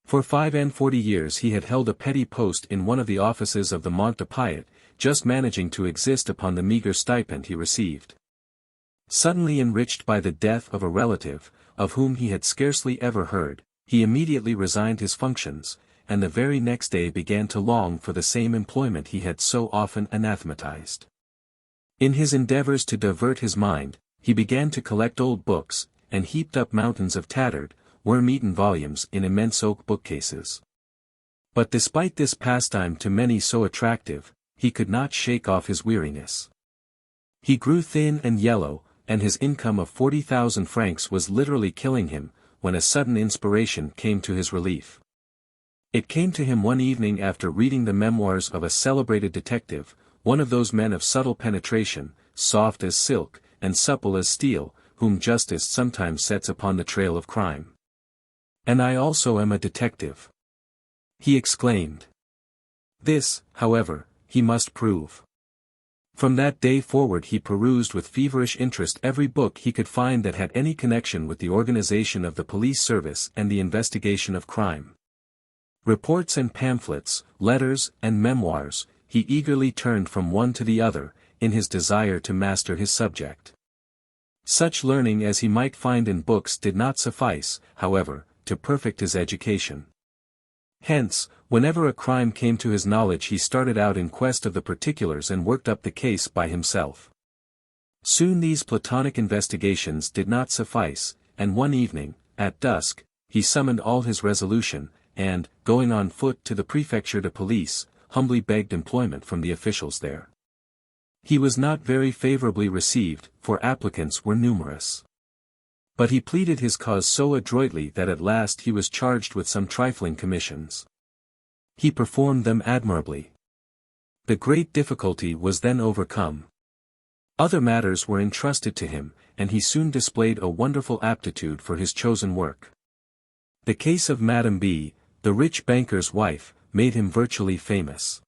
For 45 years he had held a petty post in one of the offices of the Mont de Piet, just managing to exist upon the meager stipend he received. Suddenly enriched by the death of a relative, of whom he had scarcely ever heard, he immediately resigned his functions, and the very next day began to long for the same employment he had so often anathematized. In his endeavors to divert his mind, he began to collect old books, and heaped up mountains of tattered, worm-eaten volumes in immense oak bookcases. But despite this pastime to many so attractive, he could not shake off his weariness. He grew thin and yellow, and his income of 40,000 francs was literally killing him, when a sudden inspiration came to his relief. It came to him one evening after reading the memoirs of a celebrated detective, one of those men of subtle penetration, soft as silk, and supple as steel, whom justice sometimes sets upon the trail of crime. "And I also am a detective," he exclaimed. This, however, he must prove. From that day forward he perused with feverish interest every book he could find that had any connection with the organization of the police service and the investigation of crime. Reports and pamphlets, letters and memoirs, he eagerly turned from one to the other, in his desire to master his subject. Such learning as he might find in books did not suffice, however, to perfect his education. Hence, whenever a crime came to his knowledge he started out in quest of the particulars and worked up the case by himself. Soon these platonic investigations did not suffice, and one evening, at dusk, he summoned all his resolution, and, going on foot to the prefecture de police, humbly begged employment from the officials there. He was not very favorably received, for applicants were numerous. But he pleaded his cause so adroitly that at last he was charged with some trifling commissions. He performed them admirably. The great difficulty was then overcome. Other matters were entrusted to him, and he soon displayed a wonderful aptitude for his chosen work. The case of Madame B., the rich banker's wife, made him virtually famous.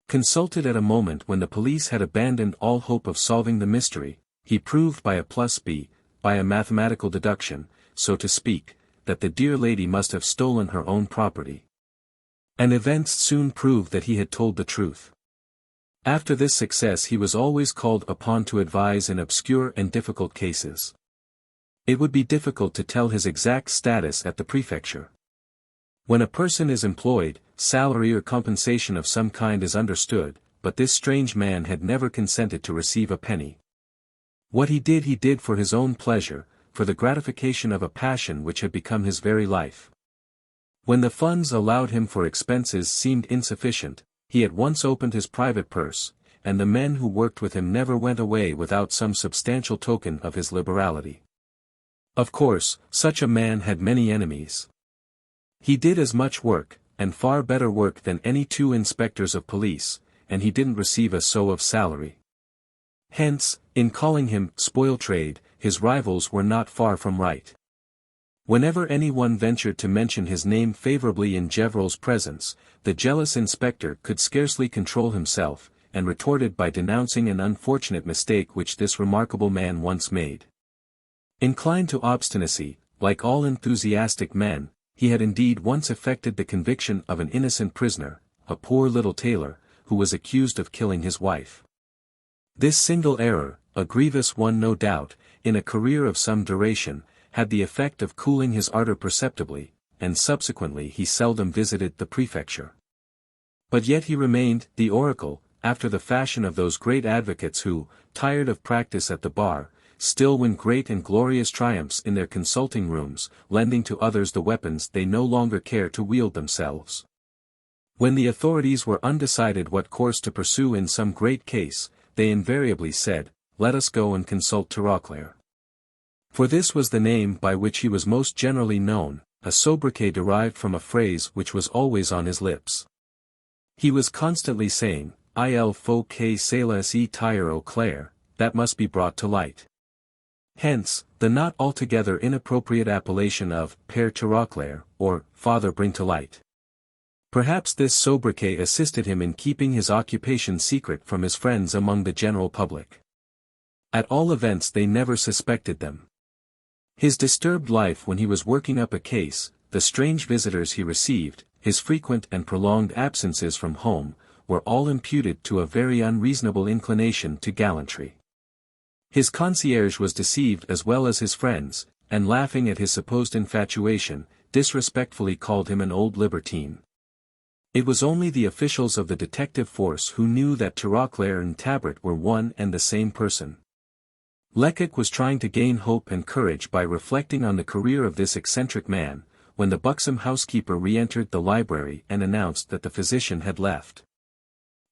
Consulted at a moment when the police had abandoned all hope of solving the mystery, he proved by a plus B, by a mathematical deduction, so to speak, that the dear lady must have stolen her own property. And events soon proved that he had told the truth. After this success he was always called upon to advise in obscure and difficult cases. It would be difficult to tell his exact status at the prefecture. When a person is employed, salary or compensation of some kind is understood, but this strange man had never consented to receive a penny. What he did for his own pleasure, for the gratification of a passion which had become his very life. When the funds allowed him for expenses seemed insufficient, he at once opened his private purse, and the men who worked with him never went away without some substantial token of his liberality. Of course, such a man had many enemies. He did as much work, and far better work than any two inspectors of police, and he didn't receive a sou of salary. Hence, in calling him spoil trade, his rivals were not far from right. Whenever anyone ventured to mention his name favorably in Gevrol's presence, the jealous inspector could scarcely control himself, and retorted by denouncing an unfortunate mistake which this remarkable man once made. Inclined to obstinacy, like all enthusiastic men, he had indeed once effected the conviction of an innocent prisoner, a poor little tailor, who was accused of killing his wife. This single error, a grievous one no doubt, in a career of some duration, had the effect of cooling his ardor perceptibly, and subsequently he seldom visited the prefecture. But yet he remained the oracle, after the fashion of those great advocates who, tired of practice at the bar, still win great and glorious triumphs in their consulting rooms, lending to others the weapons they no longer care to wield themselves. When the authorities were undecided what course to pursue in some great case, they invariably said, "Let us go and consult Tirauclair." For this was the name by which he was most generally known, a sobriquet derived from a phrase which was always on his lips. He was constantly saying, "Il faut que cela se tire au clair," that must be brought to light. Hence, the not altogether inappropriate appellation of Père Tirauclair, or Father Bring to Light. Perhaps this sobriquet assisted him in keeping his occupation secret from his friends among the general public. At all events they never suspected them. His disturbed life when he was working up a case, the strange visitors he received, his frequent and prolonged absences from home, were all imputed to a very unreasonable inclination to gallantry. His concierge was deceived as well as his friends, and laughing at his supposed infatuation, disrespectfully called him an old libertine. It was only the officials of the detective force who knew that Tirauclair and Tabret were one and the same person. Lecoq was trying to gain hope and courage by reflecting on the career of this eccentric man, when the buxom housekeeper re-entered the library and announced that the physician had left.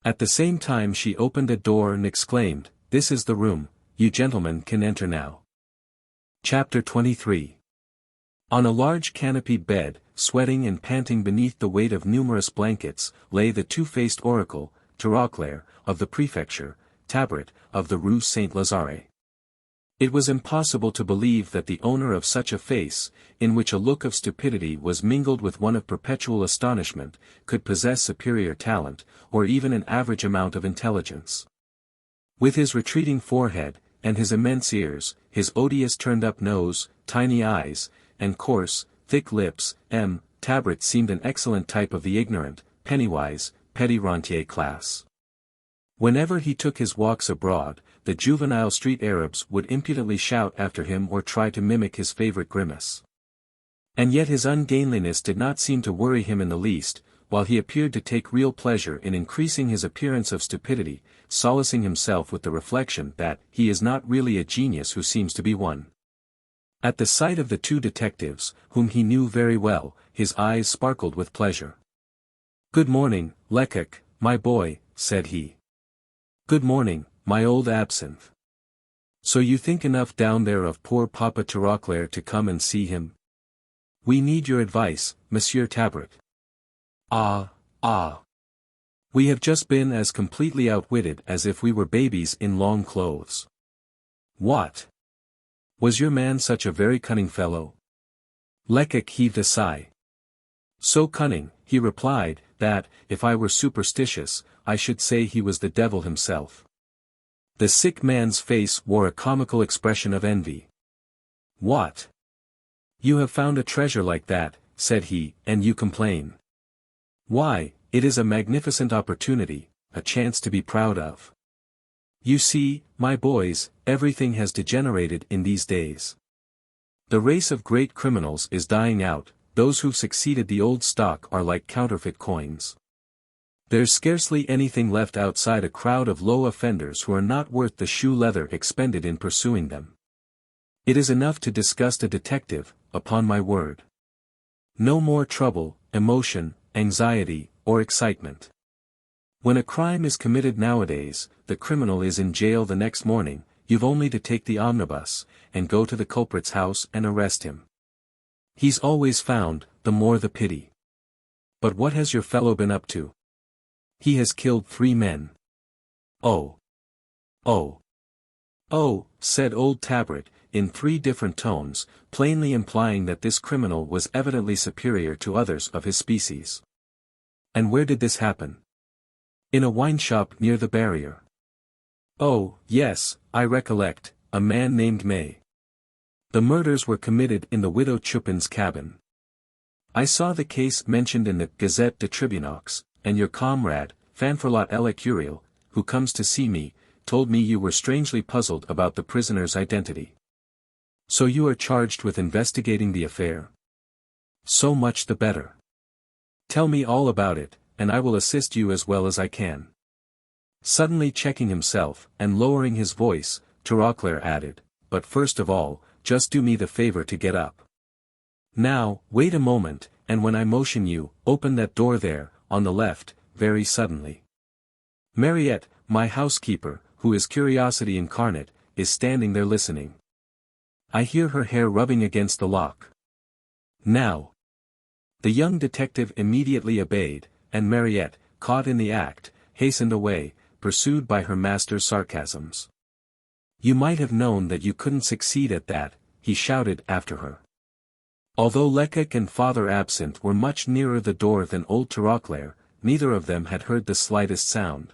At the same time she opened a door and exclaimed, "This is the room, you gentlemen can enter now." Chapter 23. On a large canopied bed, sweating and panting beneath the weight of numerous blankets, lay the two-faced oracle, Tirauclair, of the prefecture, Tabret, of the Rue Saint-Lazare. It was impossible to believe that the owner of such a face, in which a look of stupidity was mingled with one of perpetual astonishment, could possess superior talent, or even an average amount of intelligence. With his retreating forehead, and his immense ears, his odious turned-up nose, tiny eyes, and coarse, thick lips, Tabret seemed an excellent type of the ignorant, pennywise, petit rentier class. Whenever he took his walks abroad, the juvenile street Arabs would impudently shout after him or try to mimic his favorite grimace. And yet his ungainliness did not seem to worry him in the least, while he appeared to take real pleasure in increasing his appearance of stupidity, solacing himself with the reflection that he is not really a genius who seems to be one. At the sight of the two detectives, whom he knew very well, his eyes sparkled with pleasure. "Good morning, Lecoq, my boy," said he. "Good morning, my old absinthe. So you think enough down there of poor Papa Tirauclair to come and see him? We need your advice, Monsieur Tabret." Ah. We have just been as completely outwitted as if we were babies in long clothes." "What? Was your man such a very cunning fellow?" Lecoq heaved a sigh. "So cunning," he replied, "that, if I were superstitious, I should say he was the devil himself." The sick man's face wore a comical expression of envy. "What? You have found a treasure like that," said he, "and you complain. Why, it is a magnificent opportunity, a chance to be proud of. You see, my boys, everything has degenerated in these days. The race of great criminals is dying out, those who've succeeded the old stock are like counterfeit coins. There's scarcely anything left outside a crowd of low offenders who are not worth the shoe leather expended in pursuing them. It is enough to disgust a detective, upon my word. No more trouble, emotion, anxiety, or excitement. When a crime is committed nowadays, the criminal is in jail the next morning, you've only to take the omnibus, and go to the culprit's house and arrest him. He's always found, the more the pity. But what has your fellow been up to? He has killed 3 men. Oh, said old Tabret, in 3 different tones, plainly implying that this criminal was evidently superior to others of his species. And where did this happen? In a wine shop near the Barrière. Oh, yes, I recollect, a man named May. The murders were committed in the widow Chupin's cabin. I saw the case mentioned in the Gazette de Tribunaux, and your comrade, Fanfrelotte Elecurial, who comes to see me, told me you were strangely puzzled about the prisoner's identity. So you are charged with investigating the affair? So much the better. Tell me all about it, and I will assist you as well as I can. Suddenly checking himself, and lowering his voice, Tirauclair added, but first of all, just do me the favor to get up. Now, wait a moment, and when I motion you, open that door there, on the left, very suddenly. Mariette, my housekeeper, who is curiosity incarnate, is standing there listening. I hear her hair rubbing against the lock. Now. The young detective immediately obeyed, and Mariette, caught in the act, hastened away, pursued by her master's sarcasms. You might have known that you couldn't succeed at that, he shouted after her. Although Lecoq and Father Absinthe were much nearer the door than old Tirauclair, neither of them had heard the slightest sound.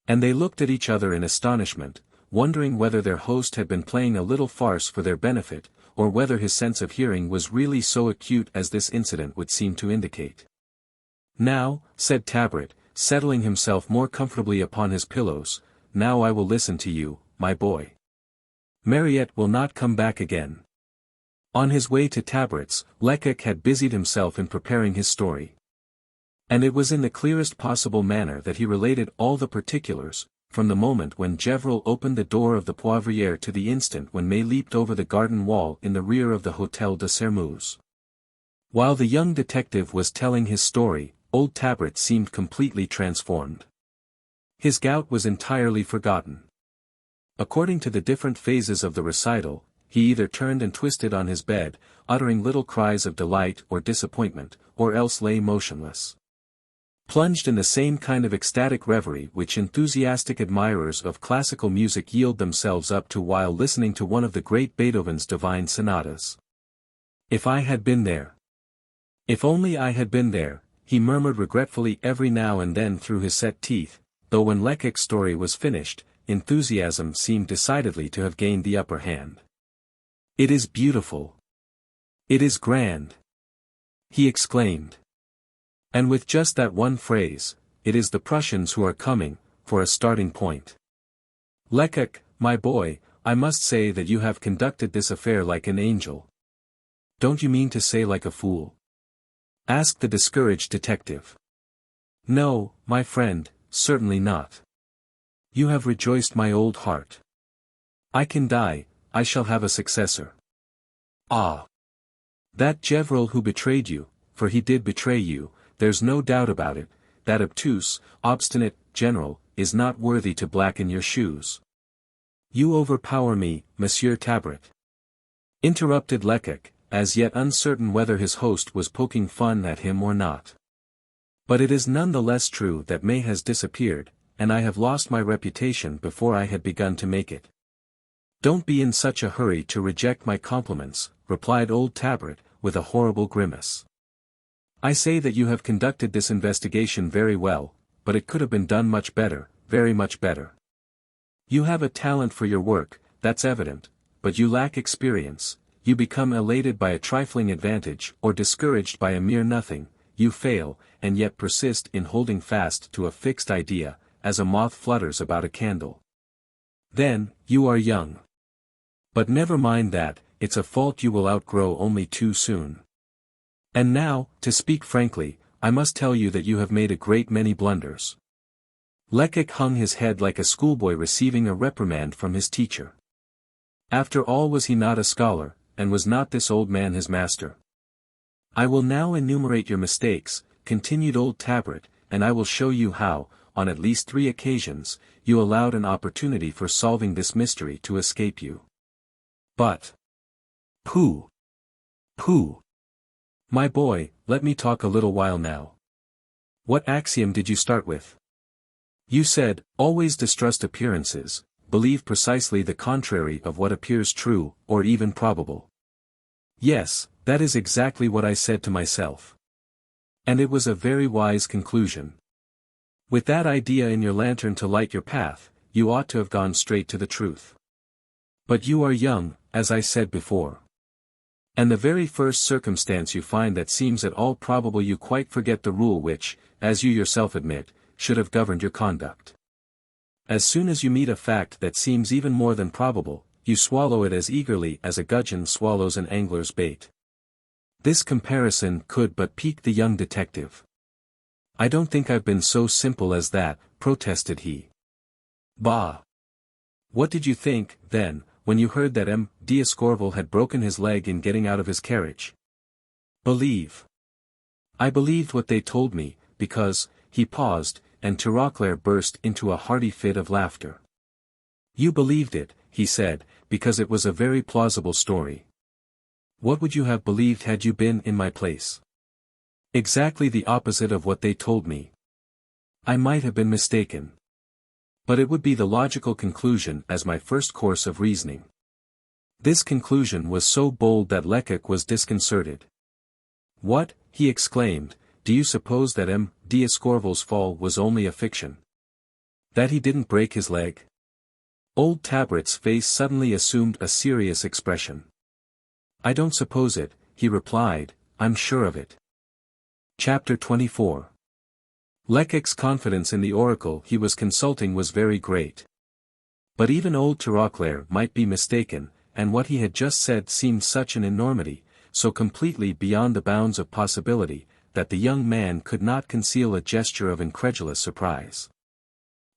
And they looked at each other in astonishment, wondering whether their host had been playing a little farce for their benefit, or whether his sense of hearing was really so acute as this incident would seem to indicate. Now, said Tabret, settling himself more comfortably upon his pillows, now I will listen to you, my boy. Mariette will not come back again. On his way to Tabret's, Lecoq had busied himself in preparing his story. And it was in the clearest possible manner that he related all the particulars, from the moment when Gevril opened the door of the Poivriere to the instant when May leaped over the garden wall in the rear of the Hôtel de Sermeuse. While the young detective was telling his story, old Tabret seemed completely transformed. His gout was entirely forgotten. According to the different phases of the recital, he either turned and twisted on his bed, uttering little cries of delight or disappointment, or else lay motionless, plunged in the same kind of ecstatic reverie which enthusiastic admirers of classical music yield themselves up to while listening to one of the great Beethoven's divine sonatas. If I had been there. If only I had been there, he murmured regretfully every now and then through his set teeth, though when Lecoq's story was finished, enthusiasm seemed decidedly to have gained the upper hand. "It is beautiful. It is grand," he exclaimed. "And with just that one phrase, it is the Prussians who are coming, for a starting point. Lecoq, my boy, I must say that you have conducted this affair like an angel." "Don't you mean to say like a fool?" asked the discouraged detective. "No, my friend, certainly not. You have rejoiced my old heart. I can die, I shall have a successor. Ah! That Gevril who betrayed you, for he did betray you, there's no doubt about it, that obtuse, obstinate, general, is not worthy to blacken your shoes." "You overpower me, Monsieur Tabret," interrupted Lecoq, as yet uncertain whether his host was poking fun at him or not. "But it is none the less true that May has disappeared, and I have lost my reputation before I had begun to make it." "Don't be in such a hurry to reject my compliments," replied old Tabret, with a horrible grimace. "I say that you have conducted this investigation very well, but it could have been done much better, very much better. You have a talent for your work, that's evident, but you lack experience. You become elated by a trifling advantage or discouraged by a mere nothing, you fail, and yet persist in holding fast to a fixed idea, as a moth flutters about a candle. Then, you are young. But never mind that, it's a fault you will outgrow only too soon. And now, to speak frankly, I must tell you that you have made a great many blunders." Lecoq hung his head like a schoolboy receiving a reprimand from his teacher. After all, was he not a scholar, and was not this old man his master? "I will now enumerate your mistakes," continued old Tabret, "and I will show you how, on at least 3 occasions, you allowed an opportunity for solving this mystery to escape you. But pooh! Pooh! My boy, let me talk a little while now. What axiom did you start with? You said, always distrust appearances, believe precisely the contrary of what appears true, or even probable. Yes, that is exactly what I said to myself. And it was a very wise conclusion. With that idea in your lantern to light your path, you ought to have gone straight to the truth. But you are young, as I said before. And the very first circumstance you find that seems at all probable, you quite forget the rule which, as you yourself admit, should have governed your conduct. As soon as you meet a fact that seems even more than probable, you swallow it as eagerly as a gudgeon swallows an angler's bait. This comparison could but pique the young detective. "I don't think I've been so simple as that," protested he. "Bah! What did you think, then, when you heard that M. d'Escorval had broken his leg in getting out of his carriage?" "Believe. I believed what they told me, because," he paused, and Tirauclair burst into a hearty fit of laughter. "You believed it," he said, "because it was a very plausible story. What would you have believed had you been in my place?" "Exactly the opposite of what they told me. I might have been mistaken. But it would be the logical conclusion as my first course of reasoning." This conclusion was so bold that Lecoq was disconcerted. "What," he exclaimed, "do you suppose that M. d'Escorval's fall was only a fiction? That he didn't break his leg?" Old Tabret's face suddenly assumed a serious expression. "I don't suppose it," he replied, "I'm sure of it." Chapter 24. Lecoq's confidence in the oracle he was consulting was very great. But even old Tirauclair might be mistaken, and what he had just said seemed such an enormity, so completely beyond the bounds of possibility, that the young man could not conceal a gesture of incredulous surprise.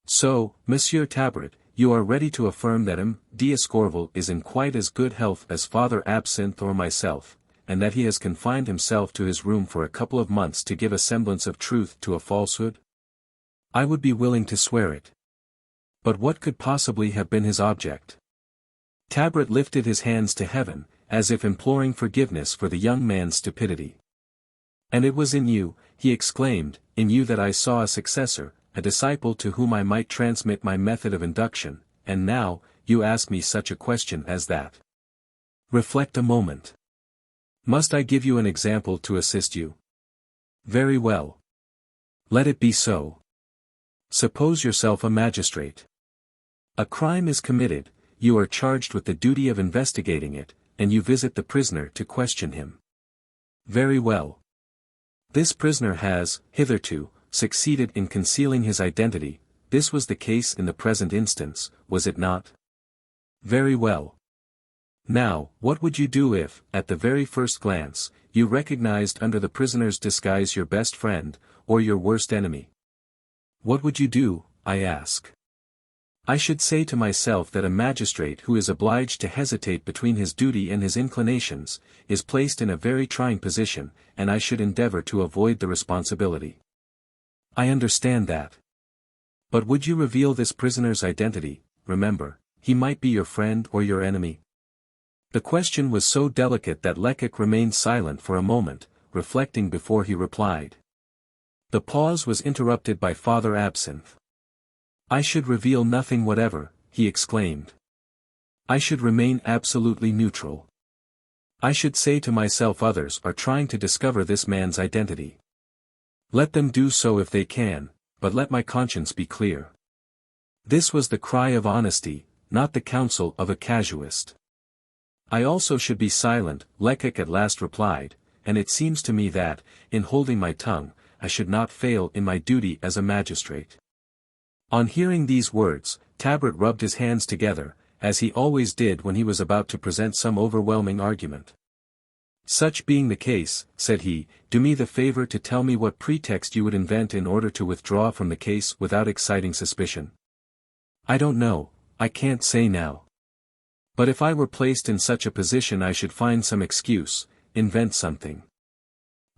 So, Monsieur Tabret, you are ready to affirm that M. d'Escorval is in quite as good health as Father Absinthe or myself, and that he has confined himself to his room for a couple of months to give a semblance of truth to a falsehood? I would be willing to swear it. But what could possibly have been his object? Tabret lifted his hands to heaven, as if imploring forgiveness for the young man's stupidity. And it was in you, he exclaimed, in you that I saw a successor, a disciple to whom I might transmit my method of induction, and now, you ask me such a question as that. Reflect a moment. Must I give you an example to assist you? Very well. Let it be so. Suppose yourself a magistrate. A crime is committed, you are charged with the duty of investigating it, and you visit the prisoner to question him. Very well. This prisoner has, hitherto, succeeded in concealing his identity. This was the case in the present instance, was it not? Very well. Now, what would you do if, at the very first glance, you recognized under the prisoner's disguise your best friend, or your worst enemy? What would you do, I ask? I should say to myself that a magistrate who is obliged to hesitate between his duty and his inclinations, is placed in a very trying position, and I should endeavor to avoid the responsibility. I understand that. But would you reveal this prisoner's identity? Remember, he might be your friend or your enemy. The question was so delicate that Lecoq remained silent for a moment, reflecting before he replied. The pause was interrupted by Father Absinthe. I should reveal nothing whatever, he exclaimed. I should remain absolutely neutral. I should say to myself others are trying to discover this man's identity. Let them do so if they can, but let my conscience be clear. This was the cry of honesty, not the counsel of a casuist. I also should be silent, Lecoq at last replied, and it seems to me that, in holding my tongue, I should not fail in my duty as a magistrate. On hearing these words, Tabret rubbed his hands together, as he always did when he was about to present some overwhelming argument. Such being the case, said he, do me the favor to tell me what pretext you would invent in order to withdraw from the case without exciting suspicion. I don't know, I can't say now. But if I were placed in such a position I should find some excuse, invent something.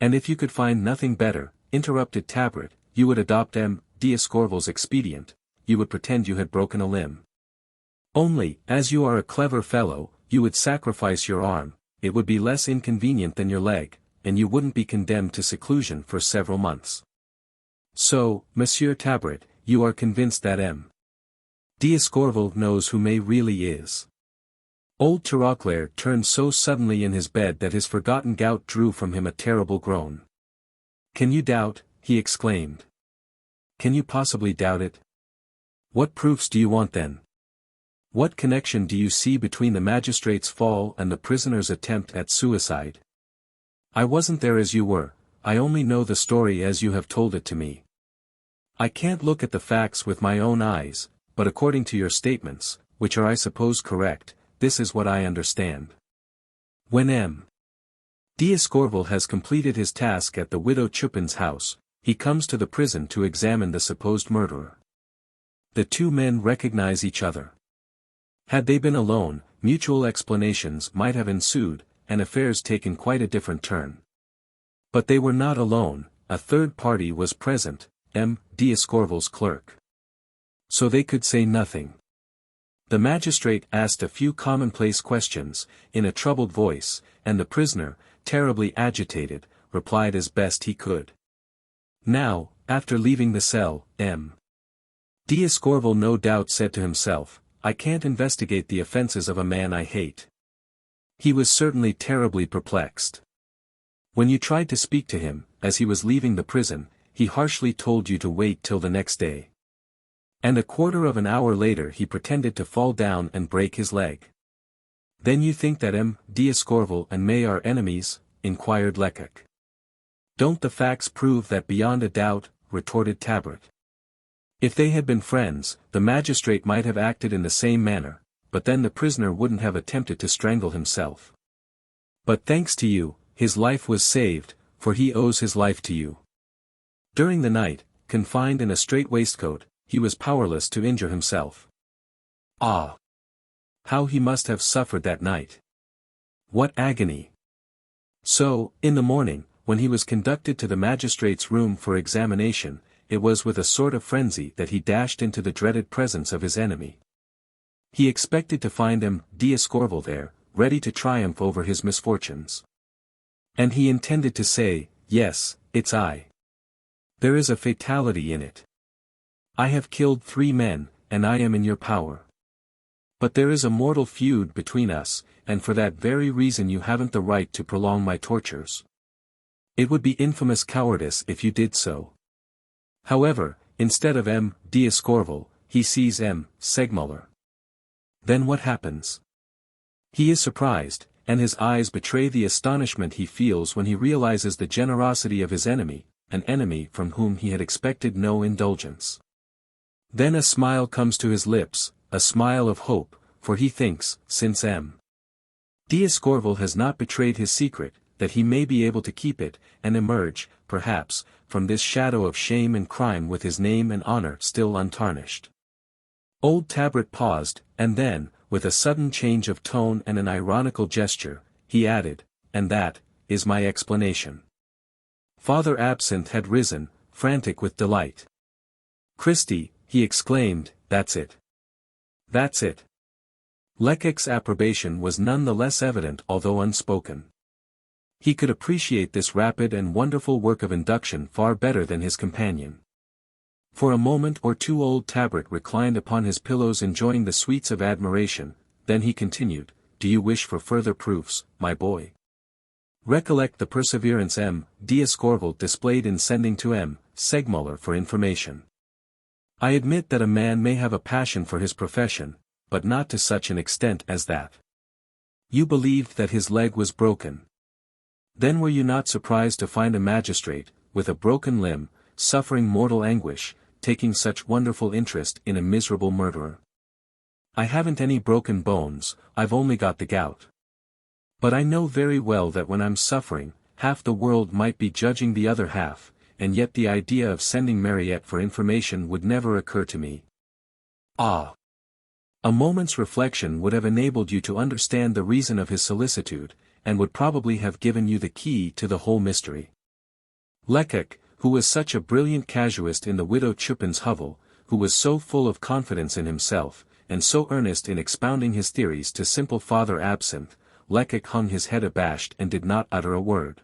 And if you could find nothing better, interrupted Tabret, you would adopt M. d'Escorval's expedient, you would pretend you had broken a limb. Only, as you are a clever fellow, you would sacrifice your arm, it would be less inconvenient than your leg, and you wouldn't be condemned to seclusion for several months. So, Monsieur Tabret, you are convinced that M. d'Escorval knows who May really is. Old Tirauclair turned so suddenly in his bed that his forgotten gout drew from him a terrible groan. Can you doubt? He exclaimed. Can you possibly doubt it? What proofs do you want then? What connection do you see between the magistrate's fall and the prisoner's attempt at suicide? I wasn't there as you were, I only know the story as you have told it to me. I can't look at the facts with my own eyes, but according to your statements, which are I suppose correct, this is what I understand. When M. d'Escorval has completed his task at the widow Chupin's house, he comes to the prison to examine the supposed murderer. The two men recognize each other. Had they been alone, mutual explanations might have ensued, and affairs taken quite a different turn. But they were not alone, a third party was present, M. d'Escorval's clerk. So they could say nothing. The magistrate asked a few commonplace questions, in a troubled voice, and the prisoner, terribly agitated, replied as best he could. Now, after leaving the cell, M. d'Escorval no doubt said to himself, I can't investigate the offenses of a man I hate. He was certainly terribly perplexed. When you tried to speak to him, as he was leaving the prison, he harshly told you to wait till the next day. And a quarter of an hour later he pretended to fall down and break his leg. Then you think that M. d'Escorval and May are enemies? Inquired Lecoq. Don't the facts prove that beyond a doubt? Retorted Tabret. If they had been friends, the magistrate might have acted in the same manner, but then the prisoner wouldn't have attempted to strangle himself. But thanks to you, his life was saved, for he owes his life to you. During the night, confined in a strait waistcoat, he was powerless to injure himself. Ah! How he must have suffered that night! What agony! So, in the morning, when he was conducted to the magistrate's room for examination, it was with a sort of frenzy that he dashed into the dreaded presence of his enemy. He expected to find M. D'Escorval there, ready to triumph over his misfortunes. And he intended to say, "Yes, it's I. There is a fatality in it. I have killed 3 men, and I am in your power. But there is a mortal feud between us, and for that very reason you haven't the right to prolong my tortures. It would be infamous cowardice if you did so." However, instead of M. D'Escorval, he sees M. Segmuller. Then what happens? He is surprised, and his eyes betray the astonishment he feels when he realizes the generosity of his enemy, an enemy from whom he had expected no indulgence. Then a smile comes to his lips, a smile of hope, for he thinks, since M. D'Escorval has not betrayed his secret, that he may be able to keep it, and emerge, perhaps, from this shadow of shame and crime with his name and honor still untarnished. Old Tabret paused, and then, with a sudden change of tone and an ironical gesture, he added, "And that is my explanation." Father Absinthe had risen, frantic with delight. "Christi," he exclaimed, "that's it. That's it." Lecoq's approbation was none the less evident although unspoken. He could appreciate this rapid and wonderful work of induction far better than his companion. For a moment or two old Tabret reclined upon his pillows enjoying the sweets of admiration, then he continued, "Do you wish for further proofs, my boy? Recollect the perseverance M. D'Escorval displayed in sending to M. Segmuller for information. I admit that a man may have a passion for his profession, but not to such an extent as that. You believed that his leg was broken. Then were you not surprised to find a magistrate, with a broken limb, suffering mortal anguish, taking such wonderful interest in a miserable murderer? I haven't any broken bones, I've only got the gout. But I know very well that when I'm suffering, half the world might be judging the other half, and yet the idea of sending Mariette for information would never occur to me. Ah! A moment's reflection would have enabled you to understand the reason of his solicitude, and would probably have given you the key to the whole mystery. Lecoq, who was such a brilliant casuist in the widow Chupin's hovel, who was so full of confidence in himself, and so earnest in expounding his theories to simple Father Absinthe, Lecoq hung his head abashed and did not utter a word.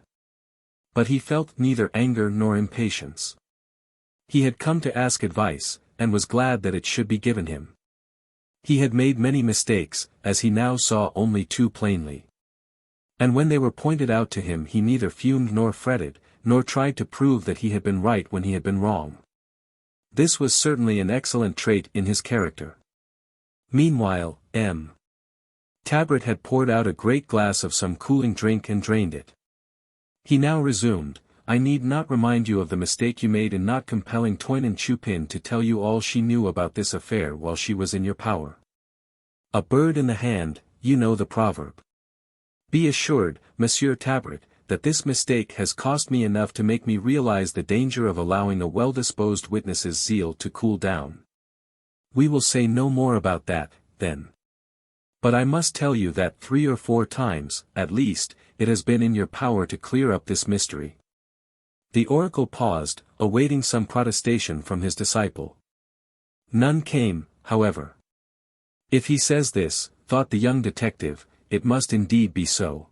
But he felt neither anger nor impatience. He had come to ask advice, and was glad that it should be given him. He had made many mistakes, as he now saw only too plainly. And when they were pointed out to him he neither fumed nor fretted, nor tried to prove that he had been right when he had been wrong. This was certainly an excellent trait in his character. Meanwhile, M. Tabret had poured out a great glass of some cooling drink and drained it. He now resumed, "I need not remind you of the mistake you made in not compelling Toinon Chupin to tell you all she knew about this affair while she was in your power. A bird in the hand, you know the proverb. Be assured, Monsieur Tabret, that this mistake has cost me enough to make me realize the danger of allowing a well-disposed witness's zeal to cool down. We will say no more about that, then. But I must tell you that 3 or 4 times, at least, it has been in your power to clear up this mystery." The oracle paused, awaiting some protestation from his disciple. None came, however. If he says this, thought the young detective, it must indeed be so.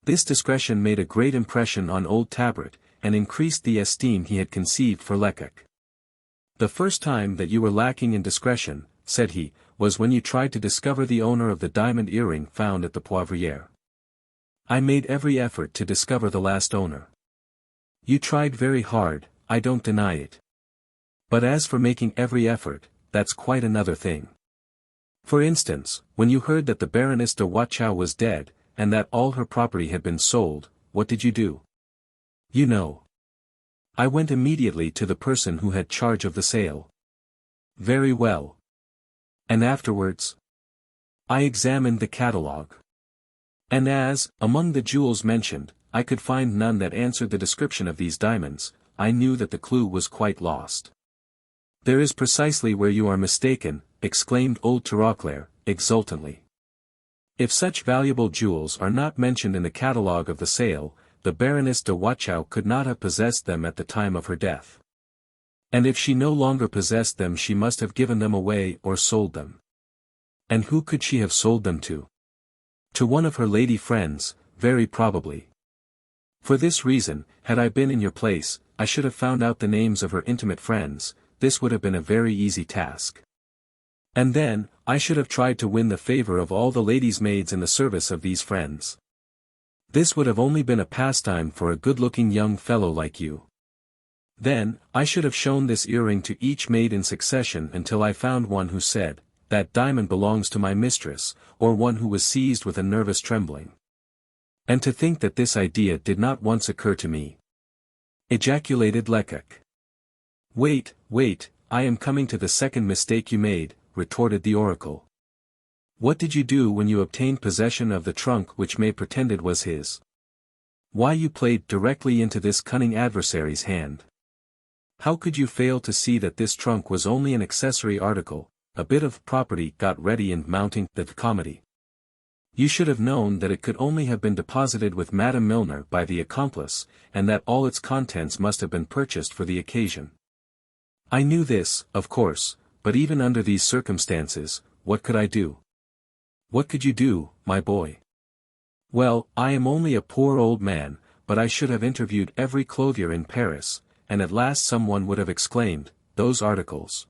This discretion made a great impression on old Tabret, and increased the esteem he had conceived for Lecoq. "The first time that you were lacking in discretion," said he, "was when you tried to discover the owner of the diamond earring found at the Poivriere. I made every effort to discover the last owner. You tried very hard, I don't deny it. But as for making every effort, that's quite another thing. For instance, when you heard that the Baroness de Watchau was dead, and that all her property had been sold, what did you do? You know. I went immediately to the person who had charge of the sale. Very well. And afterwards? I examined the catalogue. And as, among the jewels mentioned, I could find none that answered the description of these diamonds, I knew that the clue was quite lost. There is precisely where you are mistaken, exclaimed old Tirauclair, exultantly. If such valuable jewels are not mentioned in the catalogue of the sale, the Baroness de Watchau could not have possessed them at the time of her death. And if she no longer possessed them, she must have given them away or sold them. And who could she have sold them to? To one of her lady friends, very probably. For this reason, had I been in your place, I should have found out the names of her intimate friends. This would have been a very easy task. And then, I should have tried to win the favor of all the ladies' maids in the service of these friends. This would have only been a pastime for a good-looking young fellow like you. Then, I should have shown this earring to each maid in succession until I found one who said, "That diamond belongs to my mistress," or one who was seized with a nervous trembling. And to think that this idea did not once occur to me! Ejaculated Lecoq. Wait, I am coming to the second mistake you made, retorted the oracle. What did you do when you obtained possession of the trunk which May pretended was his? Why, you played directly into this cunning adversary's hand. How could you fail to see that this trunk was only an accessory article, a bit of property got ready and mounting the comedy? You should have known that it could only have been deposited with Madame Milner by the accomplice, and that all its contents must have been purchased for the occasion. I knew this, of course, but even under these circumstances, what could I do? What could you do, my boy? Well, I am only a poor old man, but I should have interviewed every clothier in Paris, and at last someone would have exclaimed, "Those articles!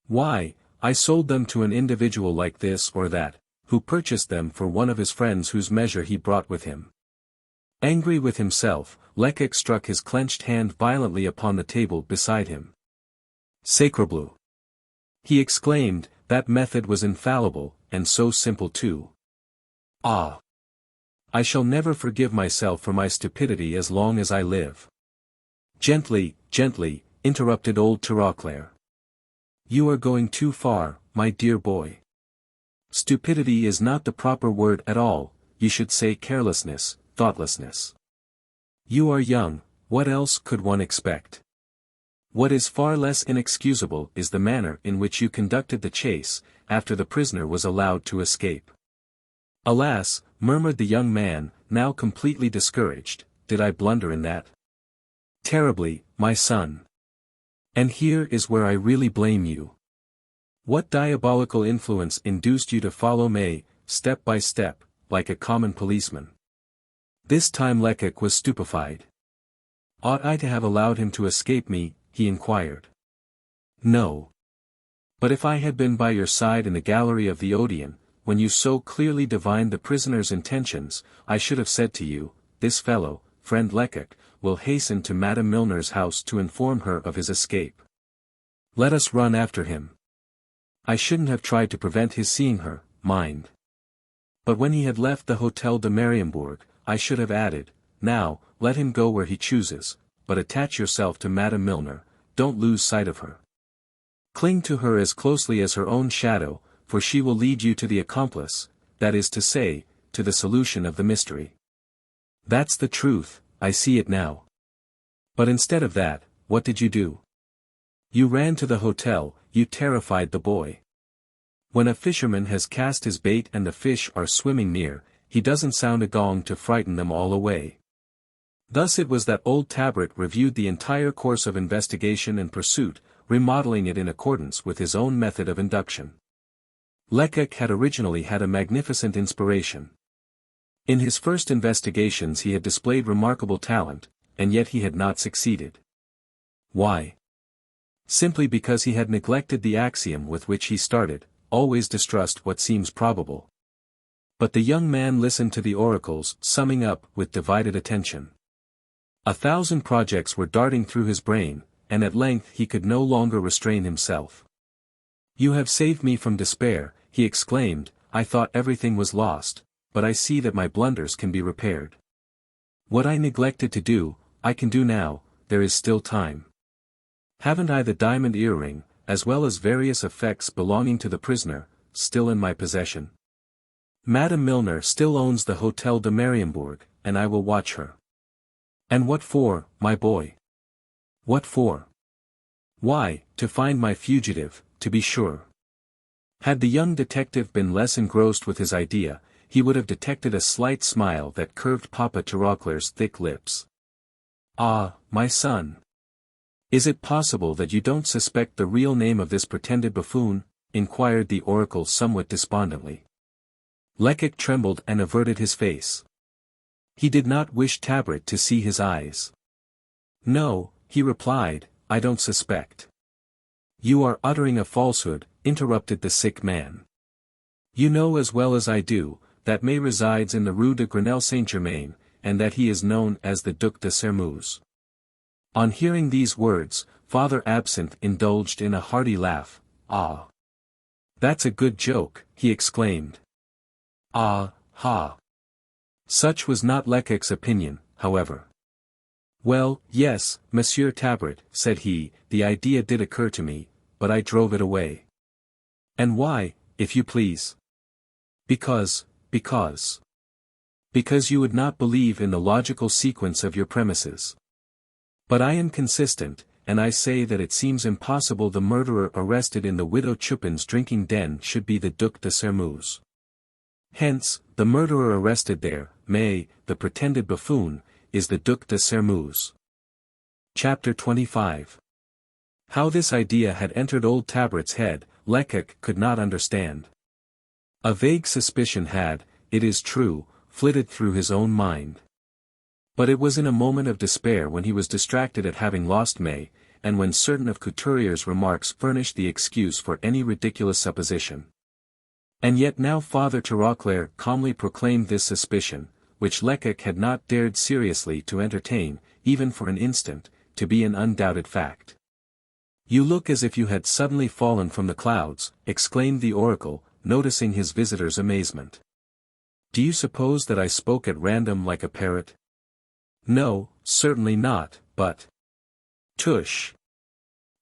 Why, I sold them to an individual like this or that, who purchased them for one of his friends whose measure he brought with him." Angry with himself, Lecoq struck his clenched hand violently upon the table beside him. "Sacrebleu!" he exclaimed, that method was infallible, and so simple too. Ah! I shall never forgive myself for my stupidity as long as I live. Gently, interrupted old Tirauclair. You are going too far, my dear boy. Stupidity is not the proper word at all, you should say carelessness, thoughtlessness. You are young, what else could one expect? What is far less inexcusable is the manner in which you conducted the chase, after the prisoner was allowed to escape. Alas, murmured the young man, now completely discouraged, did I blunder in that? Terribly, my son. And here is where I really blame you. What diabolical influence induced you to follow May, step by step, like a common policeman? This time Lecoq was stupefied. Ought I to have allowed him to escape me? He inquired. No. But if I had been by your side in the gallery of the Odeon, when you so clearly divined the prisoner's intentions, I should have said to you, "This fellow, friend Lecoq, will hasten to Madame Milner's house to inform her of his escape. Let us run after him." I shouldn't have tried to prevent his seeing her, mind. But when he had left the Hôtel de Mariembourg, I should have added, "Now, let him go where he chooses, but attach yourself to Madame Milner, don't lose sight of her. Cling to her as closely as her own shadow, for she will lead you to the accomplice, that is to say, to the solution of the mystery." That's the truth, I see it now. But instead of that, what did you do? You ran to the hotel, you terrified the boy. When a fisherman has cast his bait and the fish are swimming near, he doesn't sound a gong to frighten them all away. Thus it was that old Tabret reviewed the entire course of investigation and pursuit, remodeling it in accordance with his own method of induction. Lecoq had originally had a magnificent inspiration. In his first investigations he had displayed remarkable talent, and yet he had not succeeded. Why? Simply because he had neglected the axiom with which he started, always distrust what seems probable. But the young man listened to the oracles, summing up with divided attention. 1,000 projects were darting through his brain, and at length he could no longer restrain himself. "You have saved me from despair," he exclaimed. "I thought everything was lost, but I see that my blunders can be repaired. What I neglected to do, I can do now, there is still time. Haven't I the diamond earring, as well as various effects belonging to the prisoner, still in my possession? Madame Milner still owns the Hôtel de Mariembourg, and I will watch her. And what for, my boy? What for? Why, to find my fugitive, to be sure. Had the young detective been less engrossed with his idea, he would have detected a slight smile that curved Papa Tirauclair's thick lips. Ah, my son. Is it possible that you don't suspect the real name of this pretended buffoon? Inquired the oracle somewhat despondently. Lecoq trembled and averted his face. He did not wish Tabret to see his eyes. No, he replied, I don't suspect. You are uttering a falsehood, interrupted the sick man. You know as well as I do, that May resides in the Rue de Grenelle Saint-Germain, and that he is known as the Duc de Sermeuse. On hearing these words, Father Absinthe indulged in a hearty laugh. Ah! That's a good joke, he exclaimed. Ah, ha! Such was not Lecoq's opinion, however. Well, yes, Monsieur Tabret, said he, the idea did occur to me, but I drove it away. And why, if you please? Because you would not believe in the logical sequence of your premises. But I am consistent, and I say that it seems impossible the murderer arrested in the widow Chupin's drinking den should be the Duc de Sermeuse. Hence, the murderer arrested there, May, the pretended buffoon, is the Duc de Sermeuse. Chapter 25. How this idea had entered old Tabret's head, Lecoq could not understand. A vague suspicion had, it is true, flitted through his own mind. But it was in a moment of despair when he was distracted at having lost May, and when certain of Couturier's remarks furnished the excuse for any ridiculous supposition. And yet now Father Tirauclair calmly proclaimed this suspicion, which Lecoq had not dared seriously to entertain, even for an instant, to be an undoubted fact. You look as if you had suddenly fallen from the clouds, exclaimed the oracle, noticing his visitor's amazement. Do you suppose that I spoke at random like a parrot? No, certainly not, but... Tush!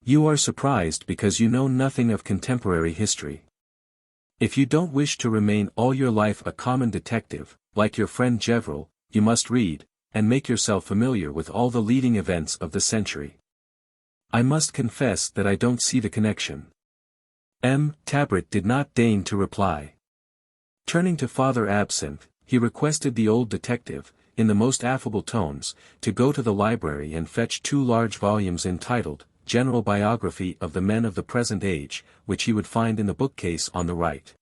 You are surprised because you know nothing of contemporary history. If you don't wish to remain all your life a common detective, like your friend Gevril, you must read, and make yourself familiar with all the leading events of the century. I must confess that I don't see the connection. Tabret did not deign to reply. Turning to Father Absinthe, he requested the old detective, in the most affable tones, to go to the library and fetch 2 large volumes entitled, General Biography of the Men of the Present Age, which he would find in the bookcase on the right.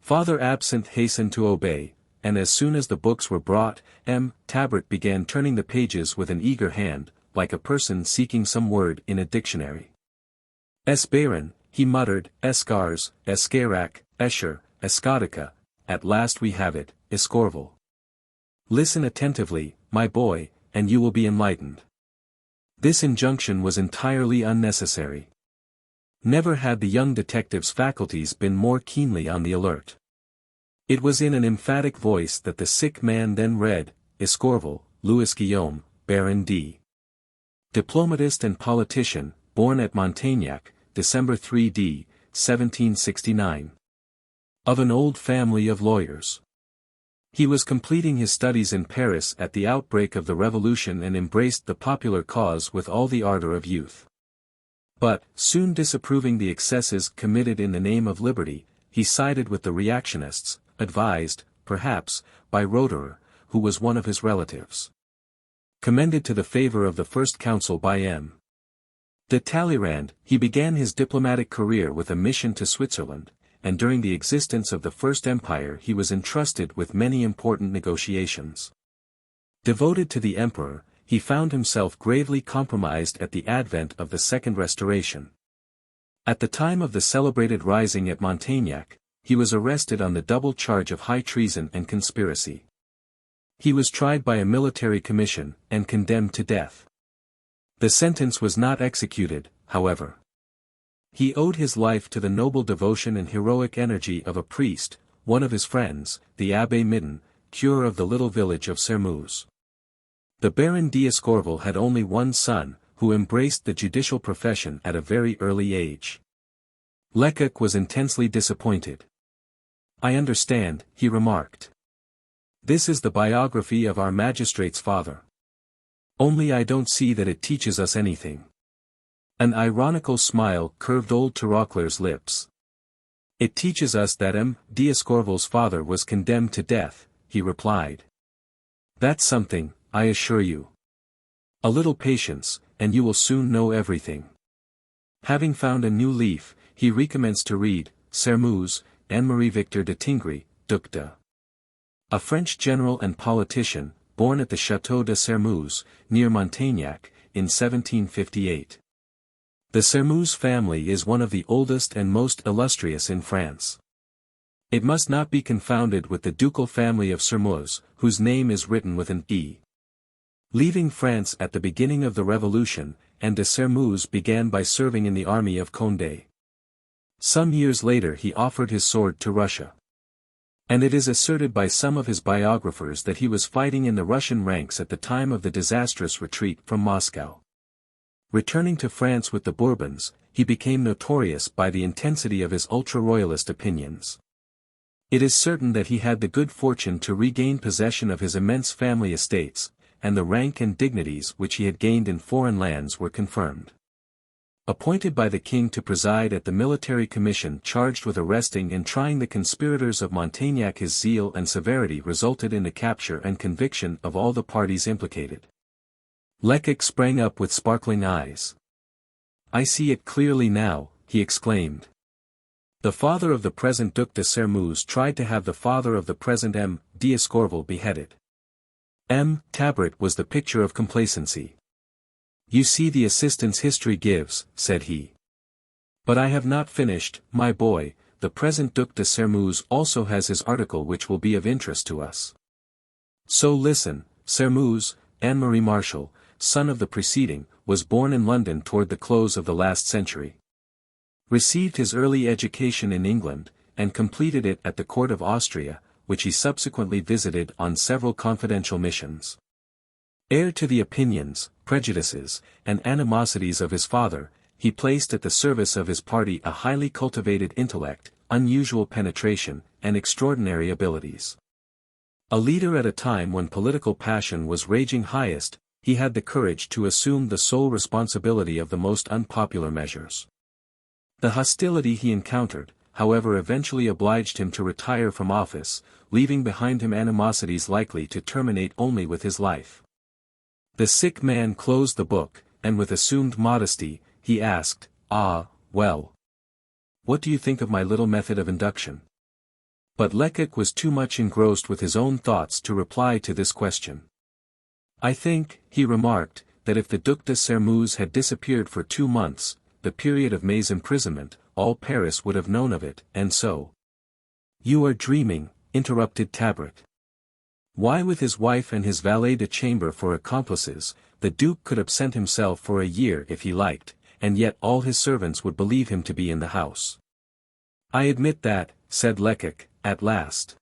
Father Absinthe hastened to obey, and as soon as the books were brought, Tabret began turning the pages with an eager hand, like a person seeking some word in a dictionary. Baron, he muttered, Escars, Escarac, Escher, Escotica, at last we have it, Escorval. Listen attentively, my boy, and you will be enlightened. This injunction was entirely unnecessary. Never had the young detective's faculties been more keenly on the alert. It was in an emphatic voice that the sick man then read, Escorval, Louis Guillaume, Baron d. Diplomatist and politician, born at Montaignac, December 3 d. 1769. Of an old family of lawyers. He was completing his studies in Paris at the outbreak of the Revolution and embraced the popular cause with all the ardor of youth. But, soon disapproving the excesses committed in the name of liberty, he sided with the reactionists, advised, perhaps, by Roederer, who was one of his relatives. Commended to the favor of the First Council by M. de Talleyrand, he began his diplomatic career with a mission to Switzerland, and during the existence of the First Empire he was entrusted with many important negotiations. Devoted to the emperor, he found himself gravely compromised at the advent of the Second Restoration. At the time of the celebrated rising at Montaignac, he was arrested on the double charge of high treason and conspiracy. He was tried by a military commission, and condemned to death. The sentence was not executed, however. He owed his life to the noble devotion and heroic energy of a priest, one of his friends, the Abbé Midden, curé of the little village of Sermeuse. The Baron d'Escorval had only one son, who embraced the judicial profession at a very early age. Lecoq was intensely disappointed. I understand, he remarked. This is the biography of our magistrate's father. Only I don't see that it teaches us anything. An ironical smile curved old Tirauclair's lips. It teaches us that M. d'Escorval's father was condemned to death, he replied. That's something, I assure you. A little patience, and you will soon know everything. Having found a new leaf, he recommenced to read, Sermuse, Anne-Marie Victor de Tingry, Duc de. A French general and politician, born at the Château de Sermuse, near Montaignac, in 1758. The Sermuse family is one of the oldest and most illustrious in France. It must not be confounded with the ducal family of Sermuse, whose name is written with an E. Leaving France at the beginning of the Revolution, and de Sermuse began by serving in the army of Condé. Some years later he offered his sword to Russia. And it is asserted by some of his biographers that he was fighting in the Russian ranks at the time of the disastrous retreat from Moscow. Returning to France with the Bourbons, he became notorious by the intensity of his ultra-royalist opinions. It is certain that he had the good fortune to regain possession of his immense family estates, and the rank and dignities which he had gained in foreign lands were confirmed. Appointed by the king to preside at the military commission charged with arresting and trying the conspirators of Montaignac, his zeal and severity resulted in the capture and conviction of all the parties implicated. Lecoq sprang up with sparkling eyes. I see it clearly now, he exclaimed. The father of the present Duc de Sermuse tried to have the father of the present M. d'Escorval beheaded. M. Tabret was the picture of complacency. You see the assistance history gives, said he. But I have not finished, my boy, the present Duc de Sermuse also has his article which will be of interest to us. So listen, Sermuse, Anne-Marie Marshall, son of the preceding, was born in London toward the close of the last century. Received his early education in England, and completed it at the court of Austria, which he subsequently visited on several confidential missions. Heir to the opinions, prejudices, and animosities of his father, he placed at the service of his party a highly cultivated intellect, unusual penetration, and extraordinary abilities. A leader at a time when political passion was raging highest, he had the courage to assume the sole responsibility of the most unpopular measures. The hostility he encountered, however, eventually obliged him to retire from office, leaving behind him animosities likely to terminate only with his life. The sick man closed the book, and with assumed modesty, he asked, "Ah, well. What do you think of my little method of induction?" But Lecoq was too much engrossed with his own thoughts to reply to this question. I think, he remarked, that if the Duc de Sermuse had disappeared for 2 months, the period of May's imprisonment, all Paris would have known of it, and so. You are dreaming, interrupted Tabret. Why, with his wife and his valet de chambre for accomplices, the Duke could absent himself for a year if he liked, and yet all his servants would believe him to be in the house. I admit that, said Lecoq, at last.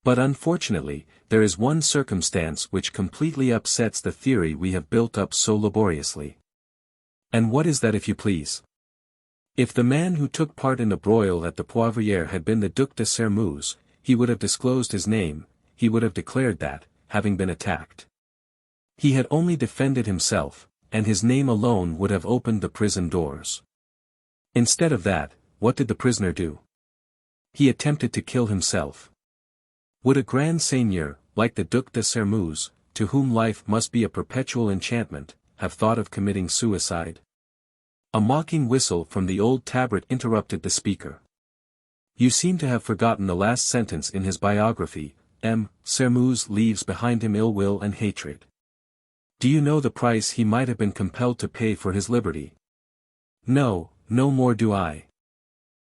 But unfortunately, there is one circumstance which completely upsets the theory we have built up so laboriously. And what is that, if you please? If the man who took part in the broil at the Poivriere had been the Duc de Sermuse, he would have disclosed his name, he would have declared that, having been attacked, he had only defended himself, and his name alone would have opened the prison doors. Instead of that, what did the prisoner do? He attempted to kill himself. Would a grand seigneur, like the Duc de Sermuse, to whom life must be a perpetual enchantment, have thought of committing suicide? A mocking whistle from the old Tabret interrupted the speaker. You seem to have forgotten the last sentence in his biography. M. Sermuse leaves behind him ill will and hatred. Do you know the price he might have been compelled to pay for his liberty? No, no more do I.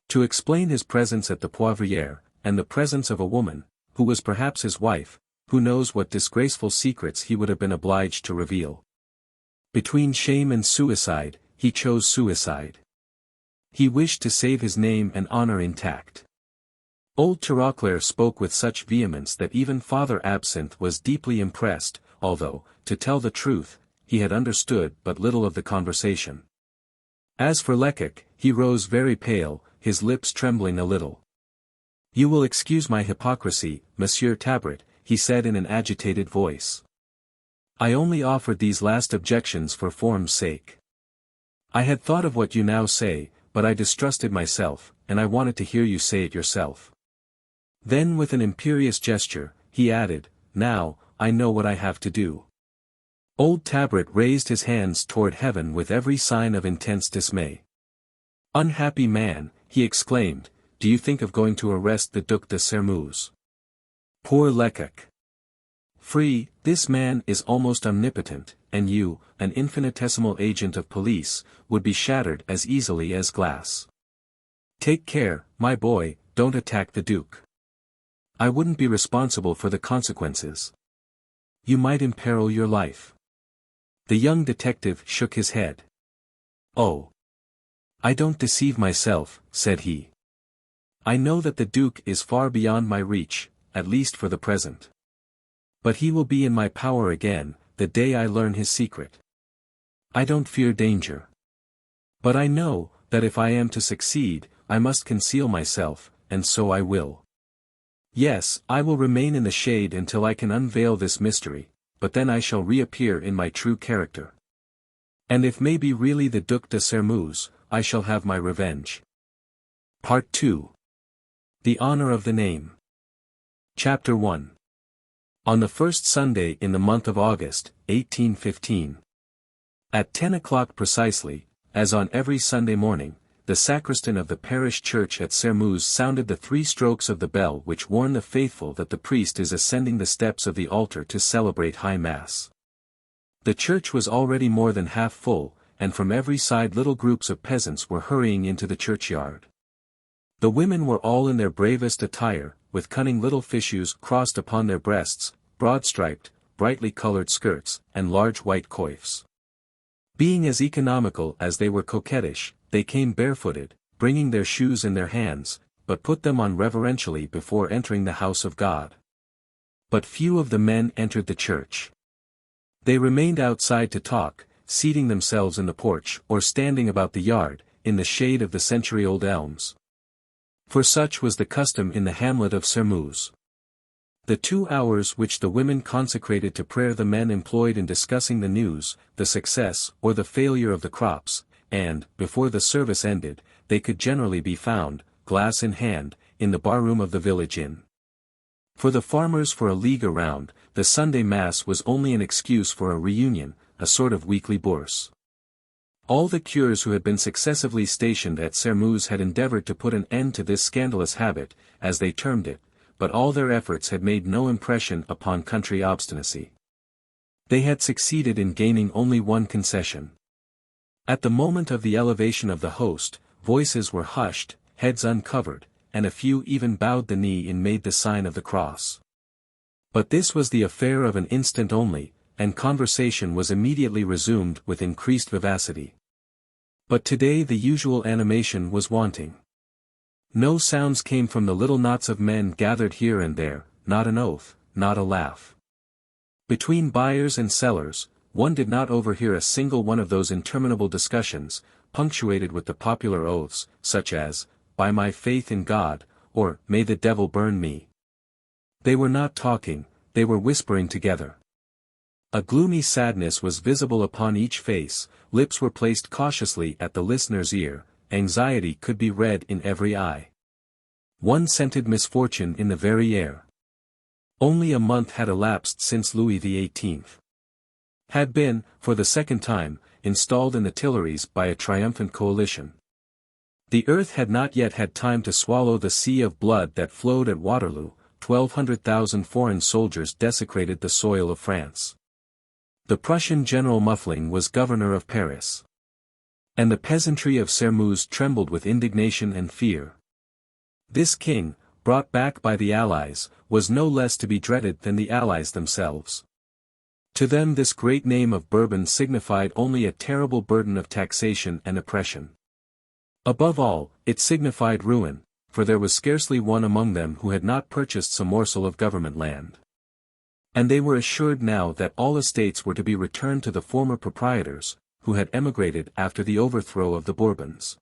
To explain his presence at the Poivriere, and the presence of a woman, who was perhaps his wife, who knows what disgraceful secrets he would have been obliged to reveal. Between shame and suicide, he chose suicide. He wished to save his name and honor intact. Old Tirauclair spoke with such vehemence that even Father Absinthe was deeply impressed, although, to tell the truth, he had understood but little of the conversation. As for Lecoq, he rose very pale, his lips trembling a little. You will excuse my hypocrisy, Monsieur Tabret, he said in an agitated voice. I only offered these last objections for form's sake. I had thought of what you now say, but I distrusted myself, and I wanted to hear you say it yourself. Then with an imperious gesture, he added, now, I know what I have to do. Old Tabret raised his hands toward heaven with every sign of intense dismay. Unhappy man, he exclaimed, do you think of going to arrest the Duc de Sermuse? Poor Lecoq. Free, this man is almost omnipotent, and you, an infinitesimal agent of police, would be shattered as easily as glass. Take care, my boy, don't attack the Duke. I wouldn't be responsible for the consequences. You might imperil your life. The young detective shook his head. Oh. I don't deceive myself, said he. I know that the Duke is far beyond my reach, at least for the present. But he will be in my power again, the day I learn his secret. I don't fear danger. But I know, that if I am to succeed, I must conceal myself, and so I will. Yes, I will remain in the shade until I can unveil this mystery, but then I shall reappear in my true character. And if may be really the Duc de Sermuse, I shall have my revenge. Part 2. The Honor of the Name. Chapter 1. On the first Sunday in the month of August, 1815. At 10 o'clock precisely, as on every Sunday morning, the sacristan of the parish church at Sermuse sounded the 3 strokes of the bell which warn the faithful that the priest is ascending the steps of the altar to celebrate High Mass. The church was already more than half full, and from every side little groups of peasants were hurrying into the churchyard. The women were all in their bravest attire, with cunning little fichus crossed upon their breasts, broad-striped, brightly colored skirts, and large white coifs. Being as economical as they were coquettish, they came barefooted, bringing their shoes in their hands, but put them on reverentially before entering the house of God. But few of the men entered the church. They remained outside to talk, seating themselves in the porch or standing about the yard, in the shade of the century-old elms. For such was the custom in the hamlet of Sermuse. The 2 hours which the women consecrated to prayer the men employed in discussing the news, the success or the failure of the crops, and, before the service ended, they could generally be found, glass in hand, in the barroom of the village inn. For the farmers for a league around, the Sunday Mass was only an excuse for a reunion, a sort of weekly bourse. All the cures who had been successively stationed at Sermuse had endeavored to put an end to this scandalous habit, as they termed it, but all their efforts had made no impression upon country obstinacy. They had succeeded in gaining only one concession. At the moment of the elevation of the host, voices were hushed, heads uncovered, and a few even bowed the knee and made the sign of the cross. But this was the affair of an instant only, and conversation was immediately resumed with increased vivacity. But today the usual animation was wanting. No sounds came from the little knots of men gathered here and there, not an oath, not a laugh. Between buyers and sellers, one did not overhear a single one of those interminable discussions, punctuated with the popular oaths, such as, "By my faith in God," or "May the devil burn me." They were not talking, they were whispering together. A gloomy sadness was visible upon each face, lips were placed cautiously at the listener's ear, anxiety could be read in every eye. One scented misfortune in the very air. Only a month had elapsed since Louis XVIII had been, for the second time, installed in the Tuileries by a triumphant coalition. The earth had not yet had time to swallow the sea of blood that flowed at Waterloo. 1,200,000 foreign soldiers desecrated the soil of France. The Prussian General Muffling was governor of Paris. And the peasantry of Sermuse trembled with indignation and fear. This king, brought back by the Allies, was no less to be dreaded than the Allies themselves. To them this great name of Bourbon signified only a terrible burden of taxation and oppression. Above all, it signified ruin, for there was scarcely one among them who had not purchased some morsel of government land. And they were assured now that all estates were to be returned to the former proprietors, who had emigrated after the overthrow of the Bourbons.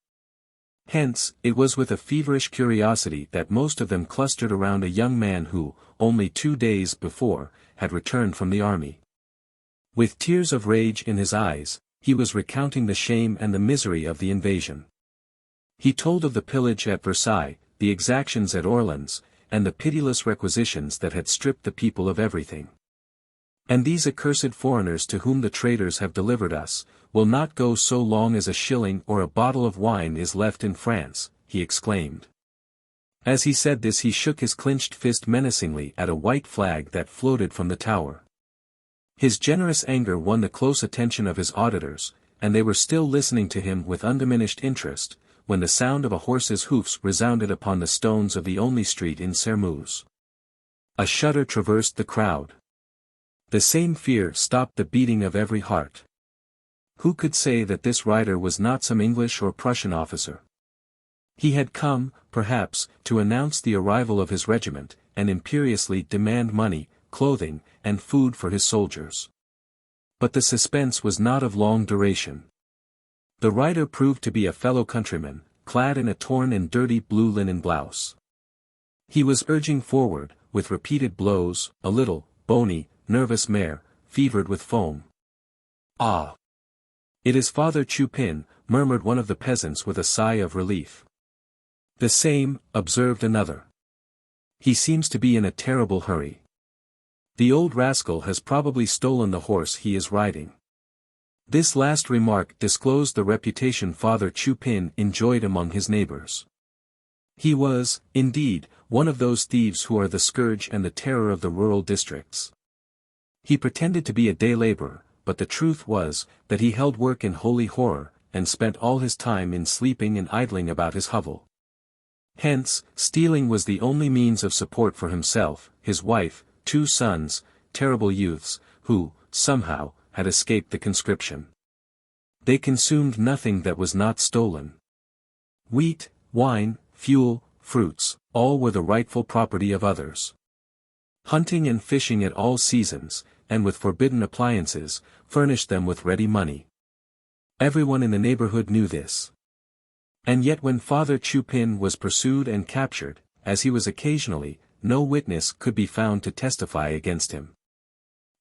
Hence, it was with a feverish curiosity that most of them clustered around a young man who, only 2 days before, had returned from the army. With tears of rage in his eyes, He was recounting the shame and the misery of the invasion. He told of the pillage at Versailles, the exactions at Orleans, and the pitiless requisitions that had stripped the people of everything. And these accursed foreigners to whom the traitors have delivered us, will not go so long as a shilling or a bottle of wine is left in France, he exclaimed. As he said this he shook his clenched fist menacingly at a white flag that floated from the tower. His generous anger won the close attention of his auditors, and they were still listening to him with undiminished interest, when the sound of a horse's hoofs resounded upon the stones of the only street in Sairmeuse. A shudder traversed the crowd. The same fear stopped the beating of every heart. Who could say that this rider was not some English or Prussian officer? He had come, perhaps, to announce the arrival of his regiment, and imperiously demand money, clothing, and food for his soldiers. But the suspense was not of long duration. The rider proved to be a fellow countryman, clad in a torn and dirty blue linen blouse. He was urging forward, with repeated blows, a little, bony, nervous mare, fevered with foam. "Ah! It is Father Chupin," murmured one of the peasants with a sigh of relief. "The same," observed another. "He seems to be in a terrible hurry. The old rascal has probably stolen the horse he is riding." This last remark disclosed the reputation Father Chupin enjoyed among his neighbors. He was, indeed, one of those thieves who are the scourge and the terror of the rural districts. He pretended to be a day laborer, but the truth was, that he held work in holy horror, and spent all his time in sleeping and idling about his hovel. Hence, stealing was the only means of support for himself, his wife, 2 sons, terrible youths, who, somehow, had escaped the conscription. They consumed nothing that was not stolen. Wheat, wine, fuel, fruits, all were the rightful property of others. Hunting and fishing at all seasons, and with forbidden appliances, furnished them with ready money. Everyone in the neighborhood knew this. And yet when Father Chupin was pursued and captured, as he was occasionally, no witness could be found to testify against him.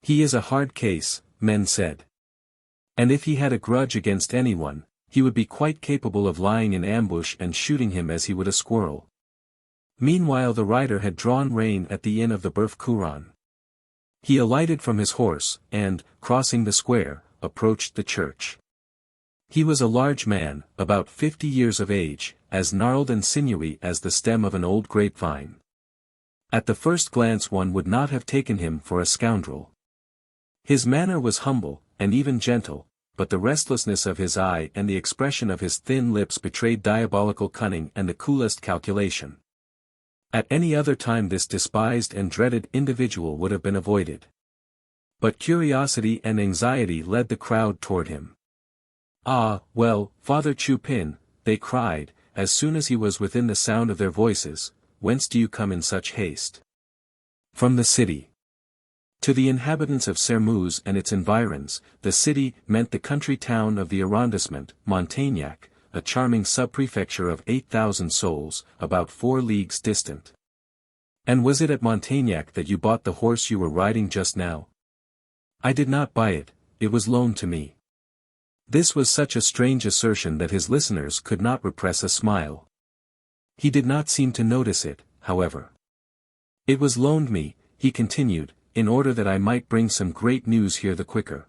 "He is a hard case," men said. And if he had a grudge against anyone, he would be quite capable of lying in ambush and shooting him as he would a squirrel. Meanwhile the rider had drawn rein at the inn of the Boeuf Couronne. He alighted from his horse, and, crossing the square, approached the church. He was a large man, about 50 years of age, as gnarled and sinewy as the stem of an old grapevine. At the first glance one would not have taken him for a scoundrel. His manner was humble, and even gentle, but the restlessness of his eye and the expression of his thin lips betrayed diabolical cunning and the coolest calculation. At any other time this despised and dreaded individual would have been avoided. But curiosity and anxiety led the crowd toward him. "Ah, well, Father Chupin," they cried, as soon as he was within the sound of their voices, "whence do you come in such haste?" "From the city." To the inhabitants of Sairmeuse and its environs, the city meant the country town of the arrondissement, Montaignac, a charming sub-prefecture of 8,000 souls, about 4 leagues distant. "And was it at Montaignac that you bought the horse you were riding just now?" "I did not buy it, it was loaned to me." This was such a strange assertion that his listeners could not repress a smile. He did not seem to notice it, however. "It was loaned me," he continued, "in order that I might bring some great news here the quicker."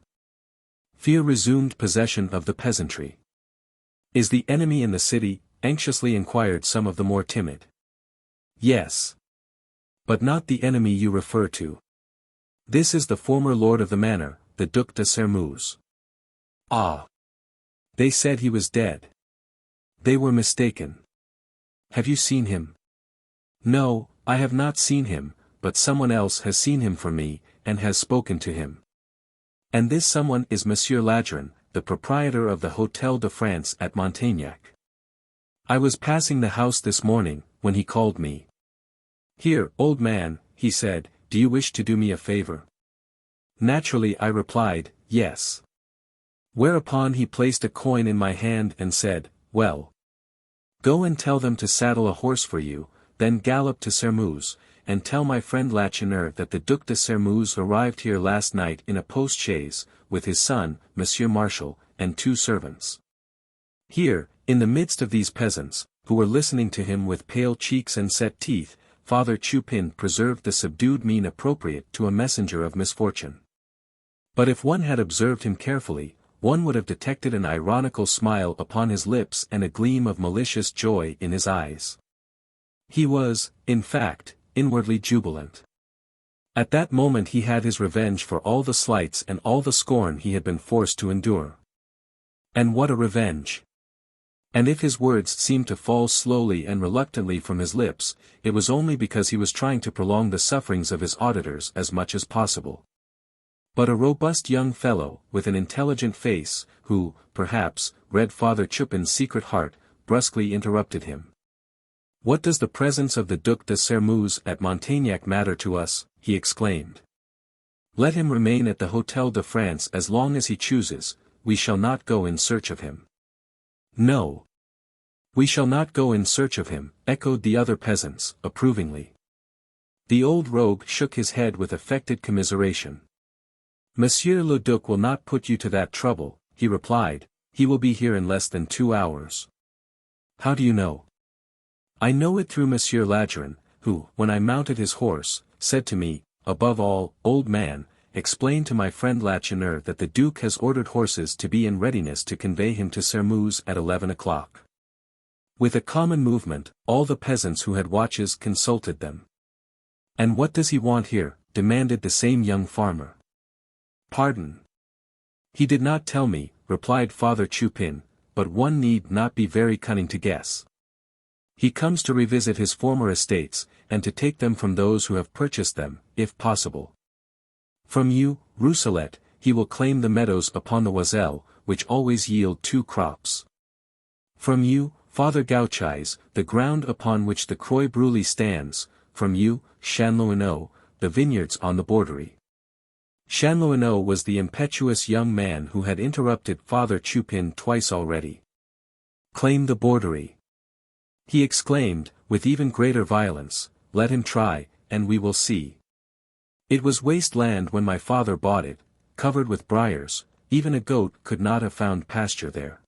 Fear resumed possession of the peasantry. "Is the enemy in the city?" anxiously inquired some of the more timid. "Yes. But not the enemy you refer to. This is the former lord of the manor, the Duc de Sairmeuse." "Ah! They said he was dead." "They were mistaken." "Have you seen him?" "No, I have not seen him, but someone else has seen him for me, and has spoken to him. And this someone is Monsieur Ladron, the proprietor of the Hôtel de France at Montaignac. I was passing the house this morning, when he called me. 'Here, old man,' he said, 'do you wish to do me a favor?' Naturally I replied, 'Yes.' Whereupon he placed a coin in my hand and said, 'Well, go and tell them to saddle a horse for you, then gallop to Sairmeuse, and tell my friend Lacheneur that the Duc de Sairmeuse arrived here last night in a post-chaise, with his son, Monsieur Marshal, and 2 servants. Here, in the midst of these peasants, who were listening to him with pale cheeks and set teeth, Father Chupin preserved the subdued mien appropriate to a messenger of misfortune. But if one had observed him carefully, one would have detected an ironical smile upon his lips and a gleam of malicious joy in his eyes. He was, in fact, inwardly jubilant. At that moment he had his revenge for all the slights and all the scorn he had been forced to endure. And what a revenge! And if his words seemed to fall slowly and reluctantly from his lips, it was only because he was trying to prolong the sufferings of his auditors as much as possible. But a robust young fellow, with an intelligent face, who, perhaps, read Father Chupin's secret heart, brusquely interrupted him. "What does the presence of the Duc de Sermuz at Montagnac matter to us?" he exclaimed. "Let him remain at the Hôtel de France as long as he chooses, we shall not go in search of him." "No. We shall not go in search of him," echoed the other peasants, approvingly. The old rogue shook his head with affected commiseration. "Monsieur le Duc will not put you to that trouble," he replied, "he will be here in less than 2 hours." "How do you know?" "I know it through Monsieur Lageron, who, when I mounted his horse, said to me, 'Above all, old man, explain to my friend Lacheneur that the Duke has ordered horses to be in readiness to convey him to Sermuz at 11 o'clock. With a common movement, all the peasants who had watches consulted them. "And what does he want here?" demanded the same young farmer. "Pardon. He did not tell me," replied Father Chupin, "but one need not be very cunning to guess. He comes to revisit his former estates, and to take them from those who have purchased them, if possible. From you, Rousselet, he will claim the meadows upon the Oiselle, which always yield 2 crops. From you, Father Gauchis, the ground upon which the Croix Brûlée stands, from you, Chanlouineau, the vineyards on the Borderie." Chanlouineau was the impetuous young man who had interrupted Father Chupin twice already. "Claim the Borderie," he exclaimed, with even greater violence, "let him try, and we will see. It was waste land when my father bought it, covered with briars, even a goat could not have found pasture there.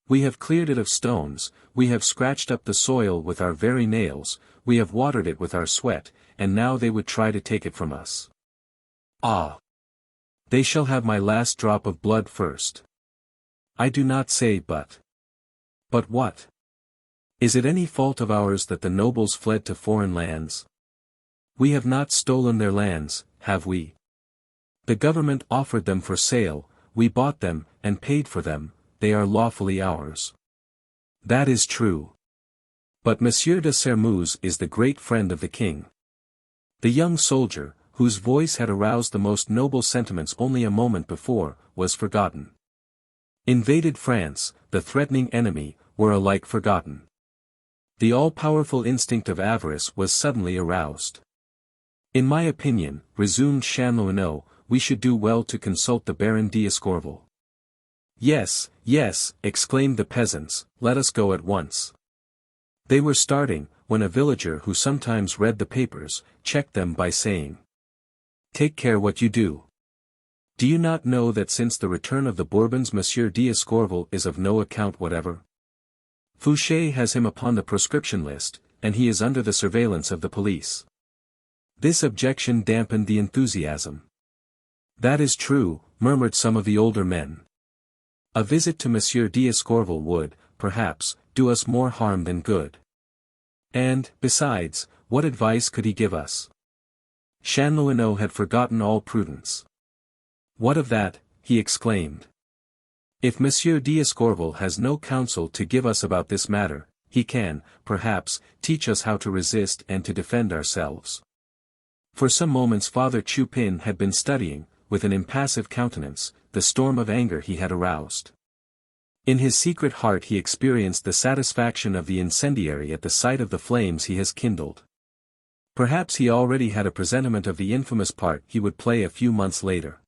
We have cleared it of stones, we have scratched up the soil with our very nails, we have watered it with our sweat, and now they would try to take it from us. Ah! They shall have my last drop of blood first. I do not say but. But what? Is it any fault of ours that the nobles fled to foreign lands? We have not stolen their lands, have we? The government offered them for sale, we bought them, and paid for them, they are lawfully ours. That is true. But Monsieur de Sermuz is the great friend of the king. The young soldier, whose voice had aroused the most noble sentiments only a moment before, was forgotten. Invaded France, the threatening enemy, were alike forgotten. The all-powerful instinct of avarice was suddenly aroused. "In my opinion," resumed Chanlouineau, "we should do well to consult the Baron d'Escorval." "Yes, yes," exclaimed the peasants, "let us go at once." They were starting, when a villager who sometimes read the papers, checked them by saying, "Take care what you do. Do you not know that since the return of the Bourbons Monsieur d'Escorval is of no account whatever? Fouché has him upon the proscription list, and he is under the surveillance of the police." This objection dampened the enthusiasm. "That is true," murmured some of the older men. "A visit to Monsieur d'Escorval would, perhaps, do us more harm than good. And, besides, what advice could he give us?" Chanlouineau had forgotten all prudence. "What of that?" he exclaimed. "If Monsieur d'Escorval has no counsel to give us about this matter, he can, perhaps, teach us how to resist and to defend ourselves." For some moments Father Chupin had been studying, with an impassive countenance, the storm of anger he had aroused. In his secret heart he experienced the satisfaction of the incendiary at the sight of the flames he has kindled. Perhaps he already had a presentiment of the infamous part he would play a few months later.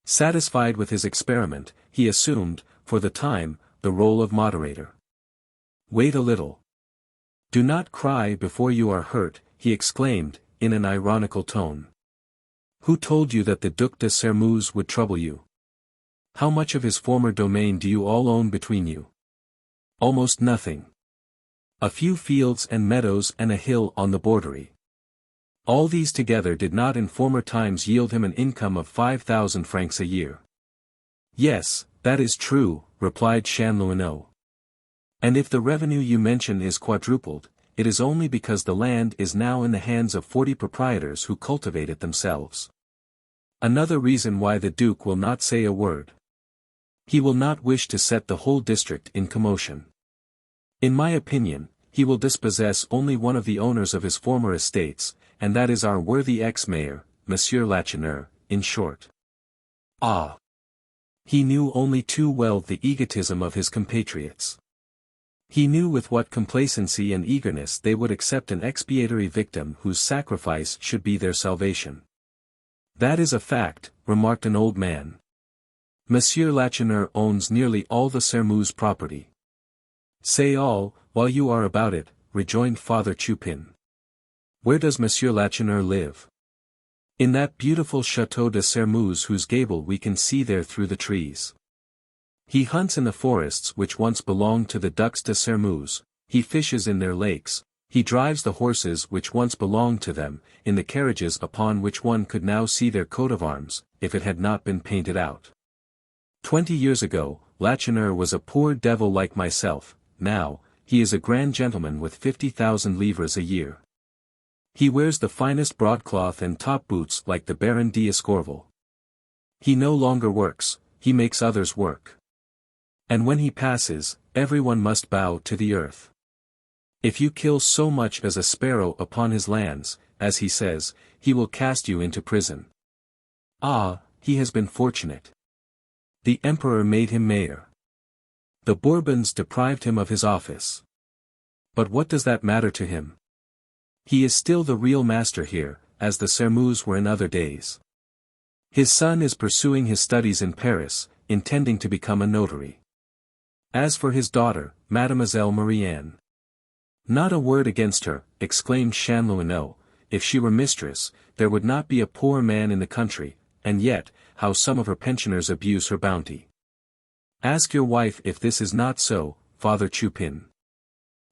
Satisfied with his experiment, he assumed, for the time, the role of moderator. "Wait a little. Do not cry before you are hurt," he exclaimed, in an ironical tone. "Who told you that the Duc de Sermuz would trouble you? How much of his former domain do you all own between you? Almost nothing. A few fields and meadows and a hill on the bordery. All these together did not in former times yield him an income of 5,000 francs a year. Yes, that is true, replied Chanlouineau. And if the revenue you mention is quadrupled, it is only because the land is now in the hands of 40 proprietors who cultivate it themselves. Another reason why the Duke will not say a word. He will not wish to set the whole district in commotion. In my opinion, he will dispossess only one of the owners of his former estates, and that is our worthy ex-mayor, Monsieur Lacheneur, in short. Ah! He knew only too well the egotism of his compatriots. He knew with what complacency and eagerness they would accept an expiatory victim whose sacrifice should be their salvation. That is a fact, remarked an old man. Monsieur Lacheneur owns nearly all the Sermouse property. Say all, while you are about it, rejoined Father Chupin. Where does Monsieur Lacheneur live? In that beautiful Château de Sermouse whose gable we can see there through the trees. He hunts in the forests which once belonged to the Ducs de Sermouse, he fishes in their lakes, he drives the horses which once belonged to them, in the carriages upon which one could now see their coat of arms, if it had not been painted out. 20 years ago, Lacheneur was a poor devil like myself, now, he is a grand gentleman with 50,000 livres a year. He wears the finest broadcloth and top boots like the Baron d'Escorval. He no longer works, he makes others work. And when he passes, everyone must bow to the earth. If you kill so much as a sparrow upon his lands, as he says, he will cast you into prison. Ah, he has been fortunate. The Emperor made him mayor. The Bourbons deprived him of his office. But what does that matter to him? He is still the real master here, as the Sermouse were in other days. His son is pursuing his studies in Paris, intending to become a notary. As for his daughter, Mademoiselle Marie-Anne. Not a word against her, exclaimed Chanlouineau. If she were mistress, there would not be a poor man in the country, and yet, how some of her pensioners abuse her bounty. Ask your wife if this is not so, Father Chupin.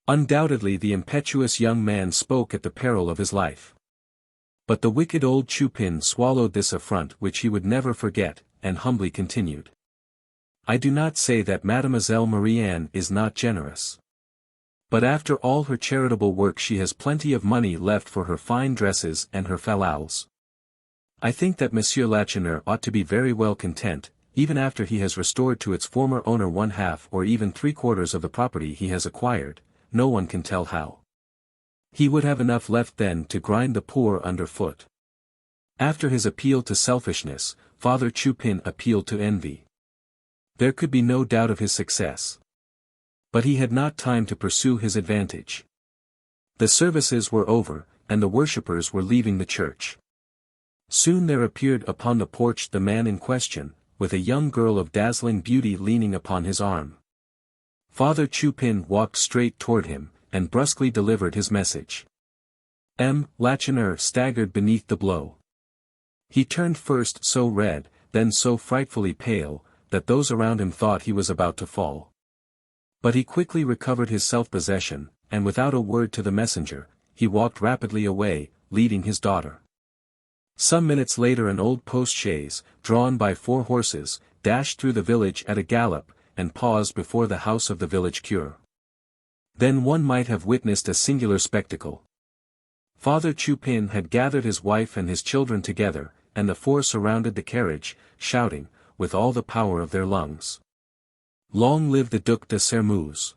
Undoubtedly the impetuous young man spoke at the peril of his life. But the wicked old Chupin swallowed this affront which he would never forget, and humbly continued. I do not say that Mademoiselle Marie-Anne is not generous. But after all her charitable work she has plenty of money left for her fine dresses and her fallals. I think that Monsieur Lacheneur ought to be very well content, even after he has restored to its former owner 1/2 or even 3/4 of the property he has acquired, no one can tell how. He would have enough left then to grind the poor under foot. After his appeal to selfishness, Father Chupin appealed to envy. There could be no doubt of his success. But he had not time to pursue his advantage. The services were over, and the worshippers were leaving the church. Soon there appeared upon the porch the man in question, with a young girl of dazzling beauty leaning upon his arm. Father Chupin walked straight toward him, and brusquely delivered his message. Lacheneur staggered beneath the blow. He turned first so red, then so frightfully pale, that those around him thought he was about to fall. But he quickly recovered his self-possession, and without a word to the messenger, he walked rapidly away, leading his daughter. Some minutes later an old post-chaise, drawn by 4 horses, dashed through the village at a gallop, and paused before the house of the village cure. Then one might have witnessed a singular spectacle. Father Chupin had gathered his wife and his children together, and the 4 surrounded the carriage, shouting, with all the power of their lungs. Long live the Duc de Sermouse.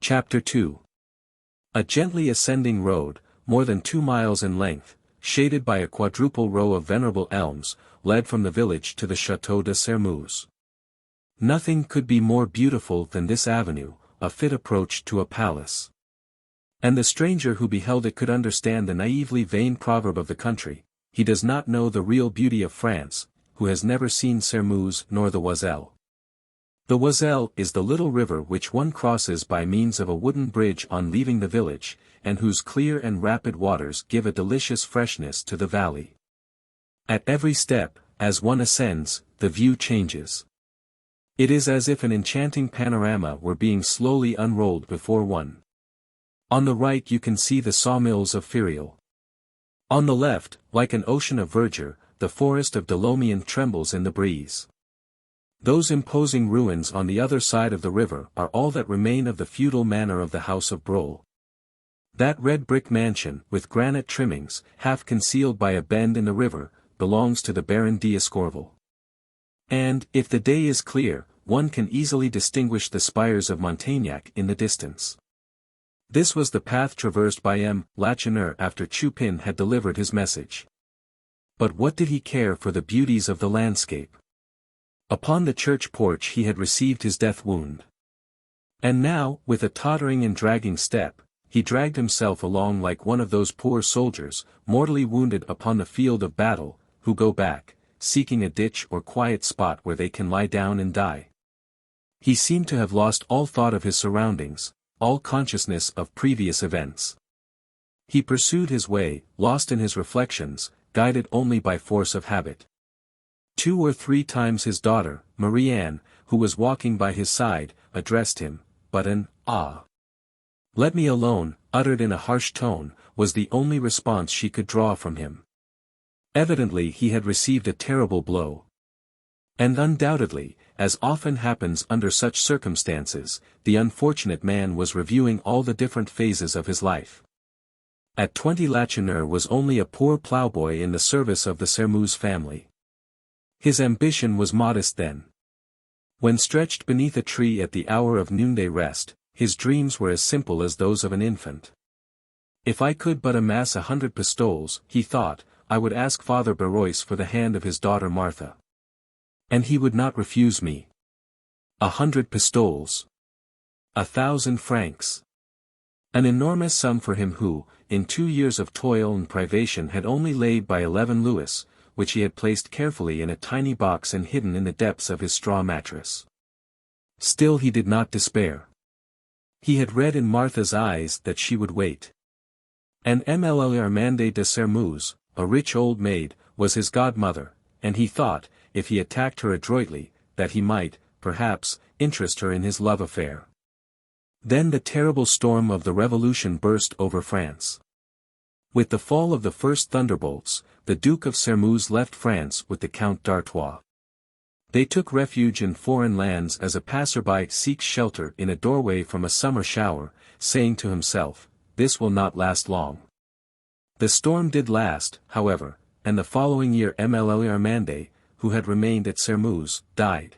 Chapter 2. A gently ascending road, more than 2 miles in length, shaded by a quadruple row of venerable elms, led from the village to the Château de Sermouse. Nothing could be more beautiful than this avenue, a fit approach to a palace. And the stranger who beheld it could understand the naively vain proverb of the country, he does not know the real beauty of France, who has never seen Sermouse nor the Oiselle. The Oiselle is the little river which one crosses by means of a wooden bridge on leaving the village, and whose clear and rapid waters give a delicious freshness to the valley. At every step, as one ascends, the view changes. It is as if an enchanting panorama were being slowly unrolled before one. On the right you can see the sawmills of Ferial. On the left, like an ocean of verdure, the forest of Dolomian trembles in the breeze. Those imposing ruins on the other side of the river are all that remain of the feudal manor of the House of Brole. That red brick mansion, with granite trimmings, half concealed by a bend in the river, belongs to the Baron d'Escorval. And, if the day is clear, one can easily distinguish the spires of Montaignac in the distance. This was the path traversed by M. Lacheneur after Chupin had delivered his message. But what did he care for the beauties of the landscape? Upon the church porch he had received his death wound. And now, with a tottering and dragging step, he dragged himself along like one of those poor soldiers, mortally wounded upon the field of battle, who go back, seeking a ditch or quiet spot where they can lie down and die. He seemed to have lost all thought of his surroundings, all consciousness of previous events. He pursued his way, lost in his reflections, guided only by force of habit. 2 or 3 times his daughter, Marie-Anne, who was walking by his side, addressed him, but an "Ah! Let me alone," uttered in a harsh tone, was the only response she could draw from him. Evidently he had received a terrible blow. And undoubtedly, as often happens under such circumstances, the unfortunate man was reviewing all the different phases of his life. At 20 Lacheneur was only a poor ploughboy in the service of the Sermuse family. His ambition was modest then. When stretched beneath a tree at the hour of noonday rest, his dreams were as simple as those of an infant. If I could but amass 100 pistoles, he thought, I would ask Father Barrois for the hand of his daughter Martha. And he would not refuse me. 100 pistoles. 1,000 francs. An enormous sum for him who, in 2 years of toil and privation had only laid by 11 louis, which he had placed carefully in a tiny box and hidden in the depths of his straw mattress. Still he did not despair. He had read in Martha's eyes that she would wait. And Mlle Armande de Sermuse, a rich old maid, was his godmother, and he thought, if he attacked her adroitly, that he might, perhaps, interest her in his love affair. Then the terrible storm of the Revolution burst over France. With the fall of the first thunderbolts, the Duke of Sermuse left France with the Count d'Artois. They took refuge in foreign lands as a passerby seeks shelter in a doorway from a summer shower, saying to himself, "This will not last long." The storm did last, however, and the following year Mlle Armande, who had remained at Sermuse, died.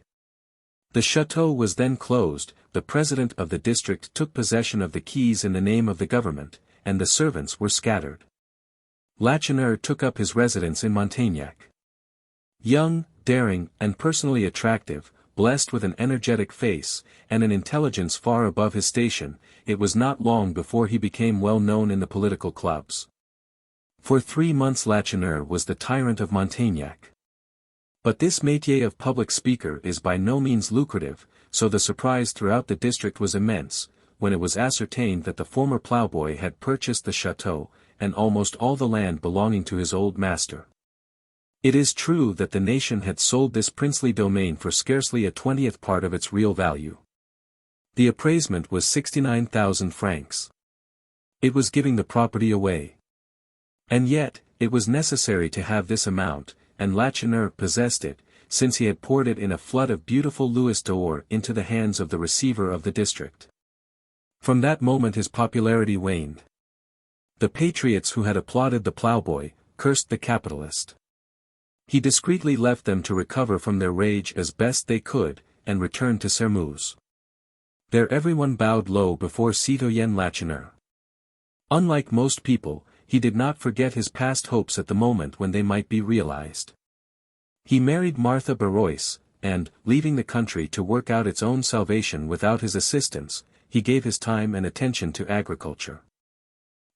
The chateau was then closed, the president of the district took possession of the keys in the name of the government, and the servants were scattered. Lacheneur took up his residence in Montaignac. Young, daring, and personally attractive, blessed with an energetic face, and an intelligence far above his station, it was not long before he became well known in the political clubs. For 3 months Lacheneur was the tyrant of Montaignac. But this métier of public speaker is by no means lucrative, so the surprise throughout the district was immense, when it was ascertained that the former ploughboy had purchased the chateau, and almost all the land belonging to his old master. It is true that the nation had sold this princely domain for scarcely a 20th part of its real value. The appraisement was 69,000 francs. It was giving the property away. And yet, it was necessary to have this amount, and Lacheneur possessed it, since he had poured it in a flood of beautiful louis d'or into the hands of the receiver of the district. From that moment his popularity waned. The patriots who had applauded the ploughboy, cursed the capitalist. He discreetly left them to recover from their rage as best they could, and returned to Sermuse. There everyone bowed low before Citoyen Lacheneur. Unlike most people, he did not forget his past hopes at the moment when they might be realized. He married Martha Barrois, and, leaving the country to work out its own salvation without his assistance, he gave his time and attention to agriculture.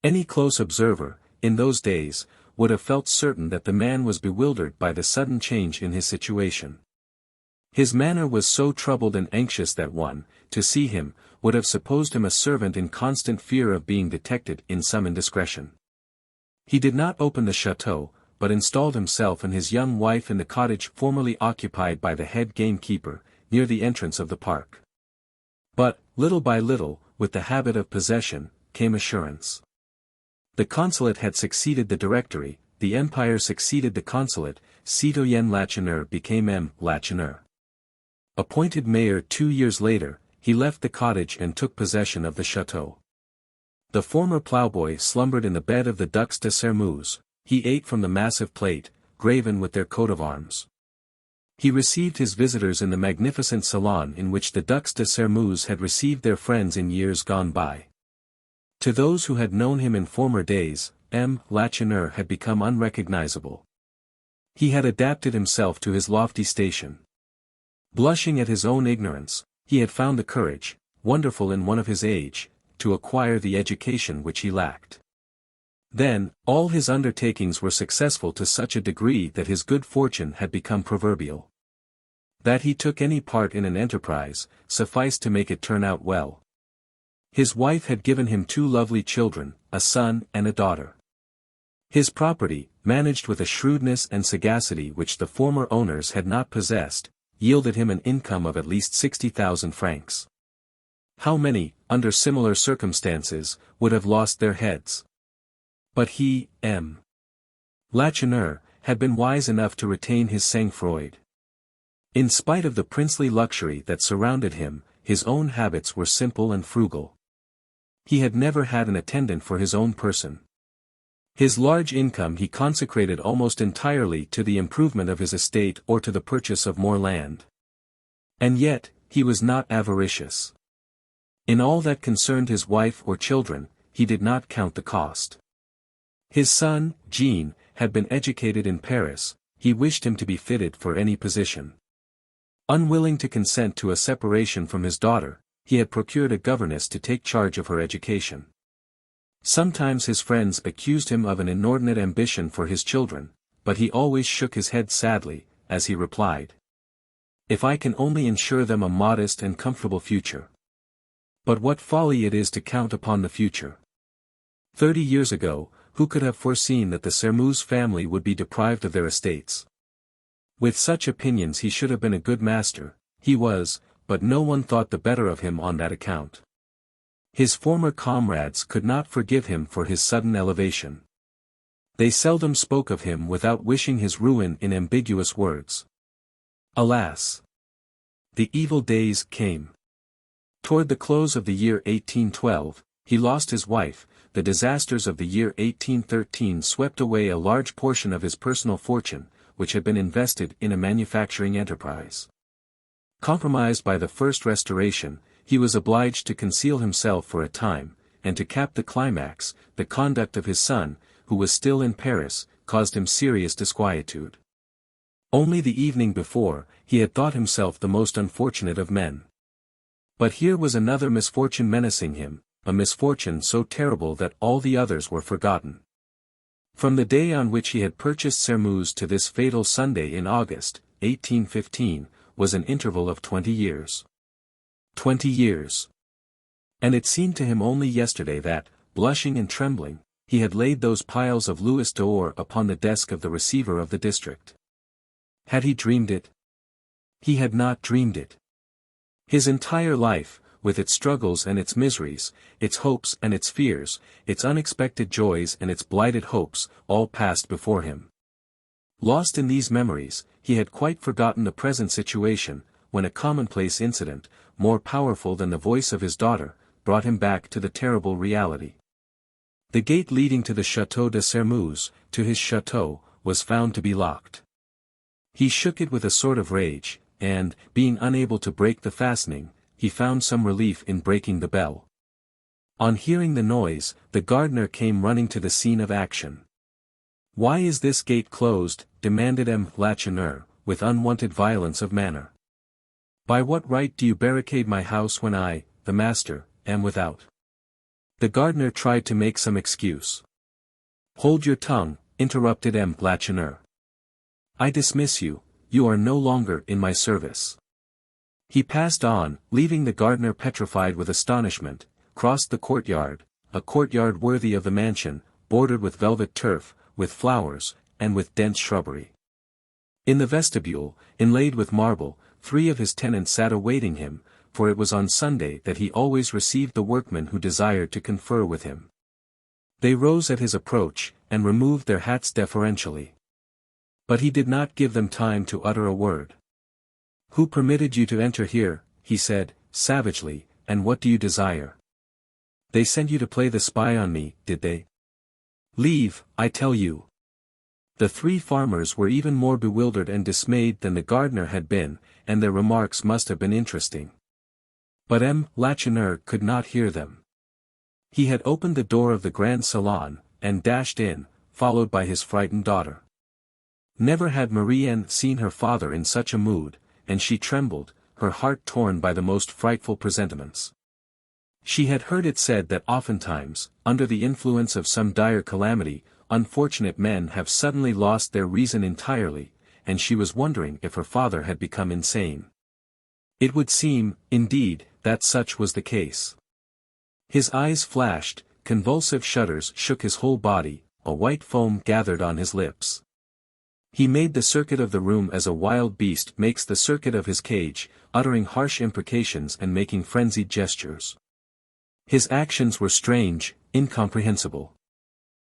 Any close observer, in those days, would have felt certain that the man was bewildered by the sudden change in his situation. His manner was so troubled and anxious that one, to see him, would have supposed him a servant in constant fear of being detected in some indiscretion. He did not open the chateau, but installed himself and his young wife in the cottage formerly occupied by the head gamekeeper, near the entrance of the park. But, little by little, with the habit of possession, came assurance. The consulate had succeeded the directory, the empire succeeded the consulate, Citoyen Lacheneur became M. Lacheneur. Appointed mayor 2 years later, he left the cottage and took possession of the chateau. The former ploughboy slumbered in the bed of the Ducs de Sairmeuse, he ate from the massive plate, graven with their coat of arms. He received his visitors in the magnificent salon in which the Ducs de Sairmeuse had received their friends in years gone by. To those who had known him in former days, M. Lacheneur had become unrecognizable. He had adapted himself to his lofty station. Blushing at his own ignorance, he had found the courage, wonderful in one of his age, to acquire the education which he lacked. Then, all his undertakings were successful to such a degree that his good fortune had become proverbial. That he took any part in an enterprise, sufficed to make it turn out well. His wife had given him 2 lovely children, a son and a daughter. His property, managed with a shrewdness and sagacity which the former owners had not possessed, yielded him an income of at least 60,000 francs. How many, under similar circumstances, would have lost their heads? But he, M. Lacheneur, had been wise enough to retain his sang-froid. In spite of the princely luxury that surrounded him, his own habits were simple and frugal. He had never had an attendant for his own person. His large income he consecrated almost entirely to the improvement of his estate or to the purchase of more land. And yet, he was not avaricious. In all that concerned his wife or children, he did not count the cost. His son, Jean, had been educated in Paris, he wished him to be fitted for any position. Unwilling to consent to a separation from his daughter, he had procured a governess to take charge of her education. Sometimes his friends accused him of an inordinate ambition for his children, but he always shook his head sadly, as he replied, "If I can only ensure them a modest and comfortable future. But what folly it is to count upon the future. 30 years ago, who could have foreseen that the Sairmeuse family would be deprived of their estates? With such opinions he should have been a good master, he was, but no one thought the better of him on that account. His former comrades could not forgive him for his sudden elevation. They seldom spoke of him without wishing his ruin in ambiguous words. Alas! The evil days came. Toward the close of the year 1812, he lost his wife, the disasters of the year 1813 swept away a large portion of his personal fortune, which had been invested in a manufacturing enterprise. Compromised by the First Restoration, he was obliged to conceal himself for a time, and to cap the climax, the conduct of his son, who was still in Paris, caused him serious disquietude. Only the evening before, he had thought himself the most unfortunate of men. But here was another misfortune menacing him, a misfortune so terrible that all the others were forgotten. From the day on which he had purchased Sairmeuse to this fatal Sunday in August, 1815, was an interval of 20 years. 20 years. And it seemed to him only yesterday that, blushing and trembling, he had laid those piles of louis d'or upon the desk of the receiver of the district. Had he dreamed it? He had not dreamed it. His entire life, with its struggles and its miseries, its hopes and its fears, its unexpected joys and its blighted hopes, all passed before him. Lost in these memories, he had quite forgotten the present situation, when a commonplace incident, more powerful than the voice of his daughter, brought him back to the terrible reality. The gate leading to the Château de Sairmeuse, to his chateau, was found to be locked. He shook it with a sort of rage, and, being unable to break the fastening, he found some relief in breaking the bell. On hearing the noise, the gardener came running to the scene of action. "Why is this gate closed?" demanded M. Lacheneur, with unwonted violence of manner. "By what right do you barricade my house when I, the master, am without?" The gardener tried to make some excuse. "Hold your tongue," interrupted M. Lacheneur. "I dismiss you, you are no longer in my service." He passed on, leaving the gardener petrified with astonishment, crossed the courtyard, a courtyard worthy of the mansion, bordered with velvet turf, with flowers, and with dense shrubbery. In the vestibule, inlaid with marble, 3 of his tenants sat awaiting him, for it was on Sunday that he always received the workmen who desired to confer with him. They rose at his approach, and removed their hats deferentially. But he did not give them time to utter a word. "Who permitted you to enter here?" he said, savagely, "and what do you desire?" "They sent you to play the spy on me, did they?" "Leave, I tell you." The 3 farmers were even more bewildered and dismayed than the gardener had been, and their remarks must have been interesting. But M. Lacheneur could not hear them. He had opened the door of the grand salon, and dashed in, followed by his frightened daughter. Never had Marie-Anne seen her father in such a mood, and she trembled, her heart torn by the most frightful presentiments. She had heard it said that oftentimes, under the influence of some dire calamity, unfortunate men have suddenly lost their reason entirely, and she was wondering if her father had become insane. It would seem, indeed, that such was the case. His eyes flashed, convulsive shudders shook his whole body, a white foam gathered on his lips. He made the circuit of the room as a wild beast makes the circuit of his cage, uttering harsh imprecations and making frenzied gestures. His actions were strange, incomprehensible.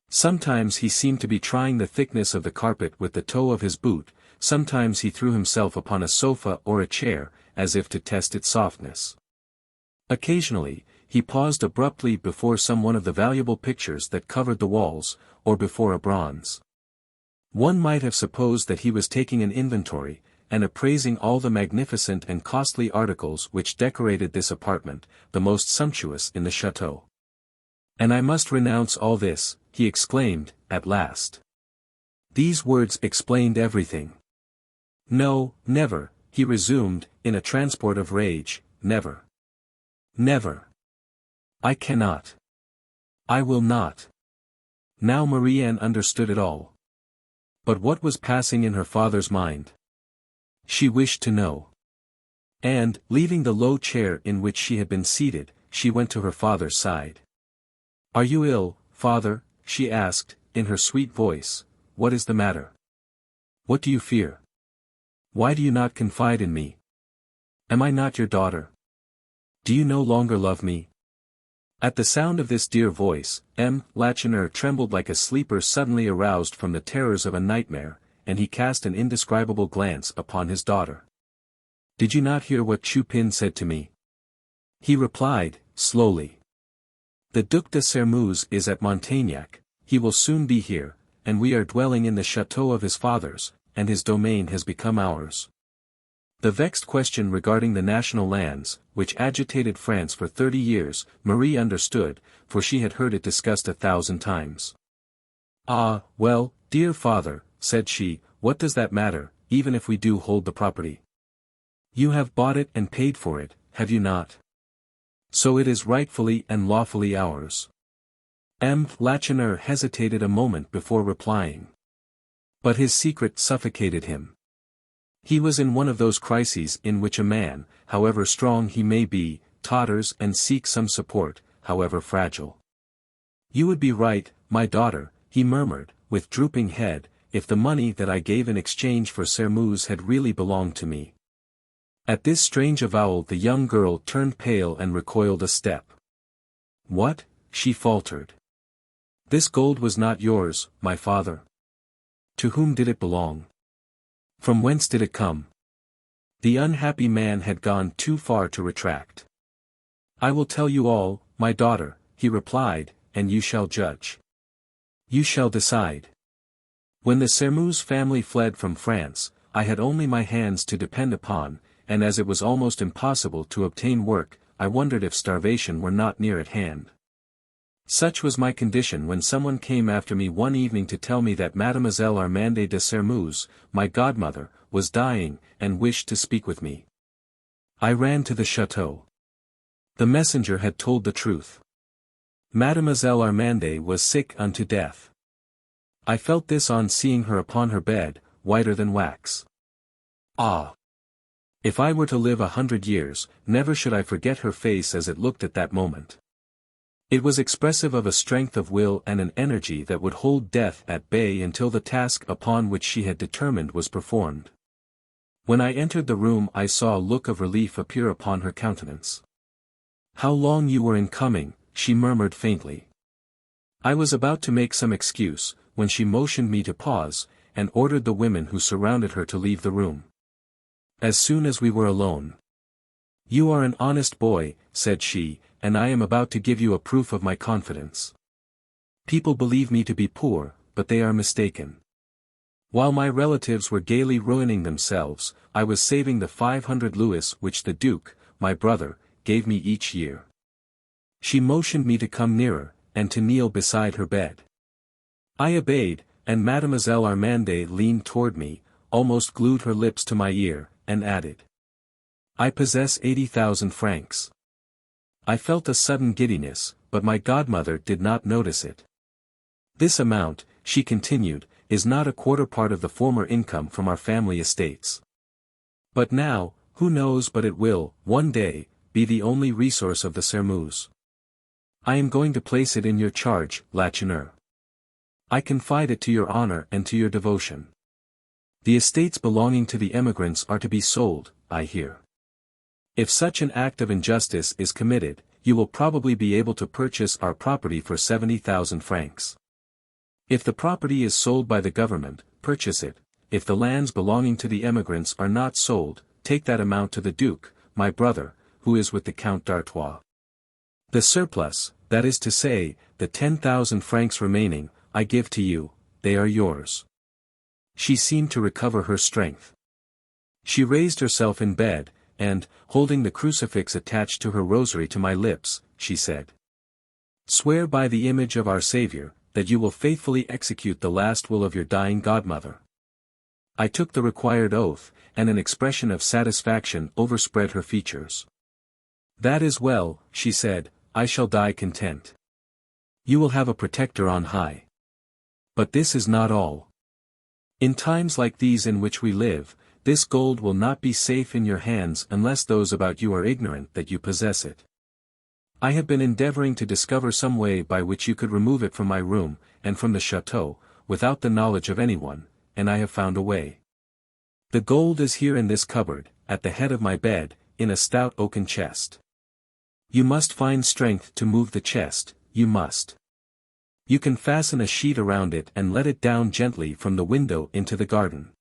Sometimes he seemed to be trying the thickness of the carpet with the toe of his boot, sometimes he threw himself upon a sofa or a chair, as if to test its softness. Occasionally, he paused abruptly before some one of the valuable pictures that covered the walls, or before a bronze. One might have supposed that he was taking an inventory, and appraising all the magnificent and costly articles which decorated this apartment, the most sumptuous in the chateau. "And I must renounce all this," he exclaimed, at last. These words explained everything. "No, never," he resumed, in a transport of rage, "never. Never. I cannot. I will not." Now Marie-Anne understood it all. But what was passing in her father's mind? She wished to know. And, leaving the low chair in which she had been seated, she went to her father's side. "Are you ill, father?" she asked, in her sweet voice. "What is the matter? What do you fear? Why do you not confide in me? Am I not your daughter? Do you no longer love me?" At the sound of this dear voice, M. Lacheneur trembled like a sleeper suddenly aroused from the terrors of a nightmare, and he cast an indescribable glance upon his daughter. "Did you not hear what Chupin said to me?" He replied, slowly. "The Duc de Sermeuse is at Montaignac, he will soon be here, and we are dwelling in the chateau of his fathers, and his domain has become ours." The vexed question regarding the national lands, which agitated France for 30 years, Marie understood, for she had heard it discussed 1,000 times. "Ah, well, dear father," said she, "what does that matter, even if we do hold the property? You have bought it and paid for it, have you not? So it is rightfully and lawfully ours." M. Lacheneur hesitated a moment before replying. But his secret suffocated him. He was in one of those crises in which a man, however strong he may be, totters and seeks some support, however fragile. "You would be right, my daughter," he murmured, with drooping head, "if the money that I gave in exchange for Sermeuse had really belonged to me." At this strange avowal the young girl turned pale and recoiled a step. "What?" she faltered. "This gold was not yours, my father. To whom did it belong? From whence did it come?" The unhappy man had gone too far to retract. "I will tell you all, my daughter," he replied, "and you shall judge. You shall decide. When the Sermeuse family fled from France, I had only my hands to depend upon, and as it was almost impossible to obtain work, I wondered if starvation were not near at hand. Such was my condition when someone came after me one evening to tell me that Mademoiselle Armande de Sermeuse, my godmother, was dying, and wished to speak with me. I ran to the chateau. The messenger had told the truth. Mademoiselle Armande was sick unto death. I felt this on seeing her upon her bed, whiter than wax. Ah! If I were to live 100 years, never should I forget her face as it looked at that moment. It was expressive of a strength of will and an energy that would hold death at bay until the task upon which she had determined was performed. When I entered the room I saw a look of relief appear upon her countenance. "How long you were in coming," she murmured faintly. I was about to make some excuse, when she motioned me to pause, and ordered the women who surrounded her to leave the room. As soon as we were alone, "You are an honest boy," said she, "and I am about to give you a proof of my confidence. People believe me to be poor, but they are mistaken. While my relatives were gaily ruining themselves, I was saving the 500 louis which the Duke, my brother, gave me each year." She motioned me to come nearer, and to kneel beside her bed. I obeyed, and Mademoiselle Armande leaned toward me, almost glued her lips to my ear, and added, "I possess 80,000 francs. I felt a sudden giddiness, but my godmother did not notice it. "This amount," she continued, "is not a quarter part of the former income from our family estates. But now, who knows but it will, one day, be the only resource of the Sermous. I am going to place it in your charge, Lacheneur. I confide it to your honor and to your devotion. The estates belonging to the emigrants are to be sold, I hear. If such an act of injustice is committed, you will probably be able to purchase our property for 70,000 francs. If the property is sold by the government, purchase it. If the lands belonging to the emigrants are not sold, take that amount to the Duke, my brother, who is with the Count d'Artois. The surplus, that is to say, the 10,000 francs remaining, I give to you, they are yours." She seemed to recover her strength. She raised herself in bed, and, holding the crucifix attached to her rosary to my lips, she said, "Swear by the image of our Saviour, that you will faithfully execute the last will of your dying godmother." I took the required oath, and an expression of satisfaction overspread her features. "That is well," she said, "I shall die content. You will have a protector on high. But this is not all. In times like these in which we live, this gold will not be safe in your hands unless those about you are ignorant that you possess it. I have been endeavoring to discover some way by which you could remove it from my room, and from the chateau, without the knowledge of anyone, and I have found a way. The gold is here in this cupboard, at the head of my bed, in a stout oaken chest. You must find strength to move the chest, you must. You can fasten a sheet around it and let it down gently from the window into the garden.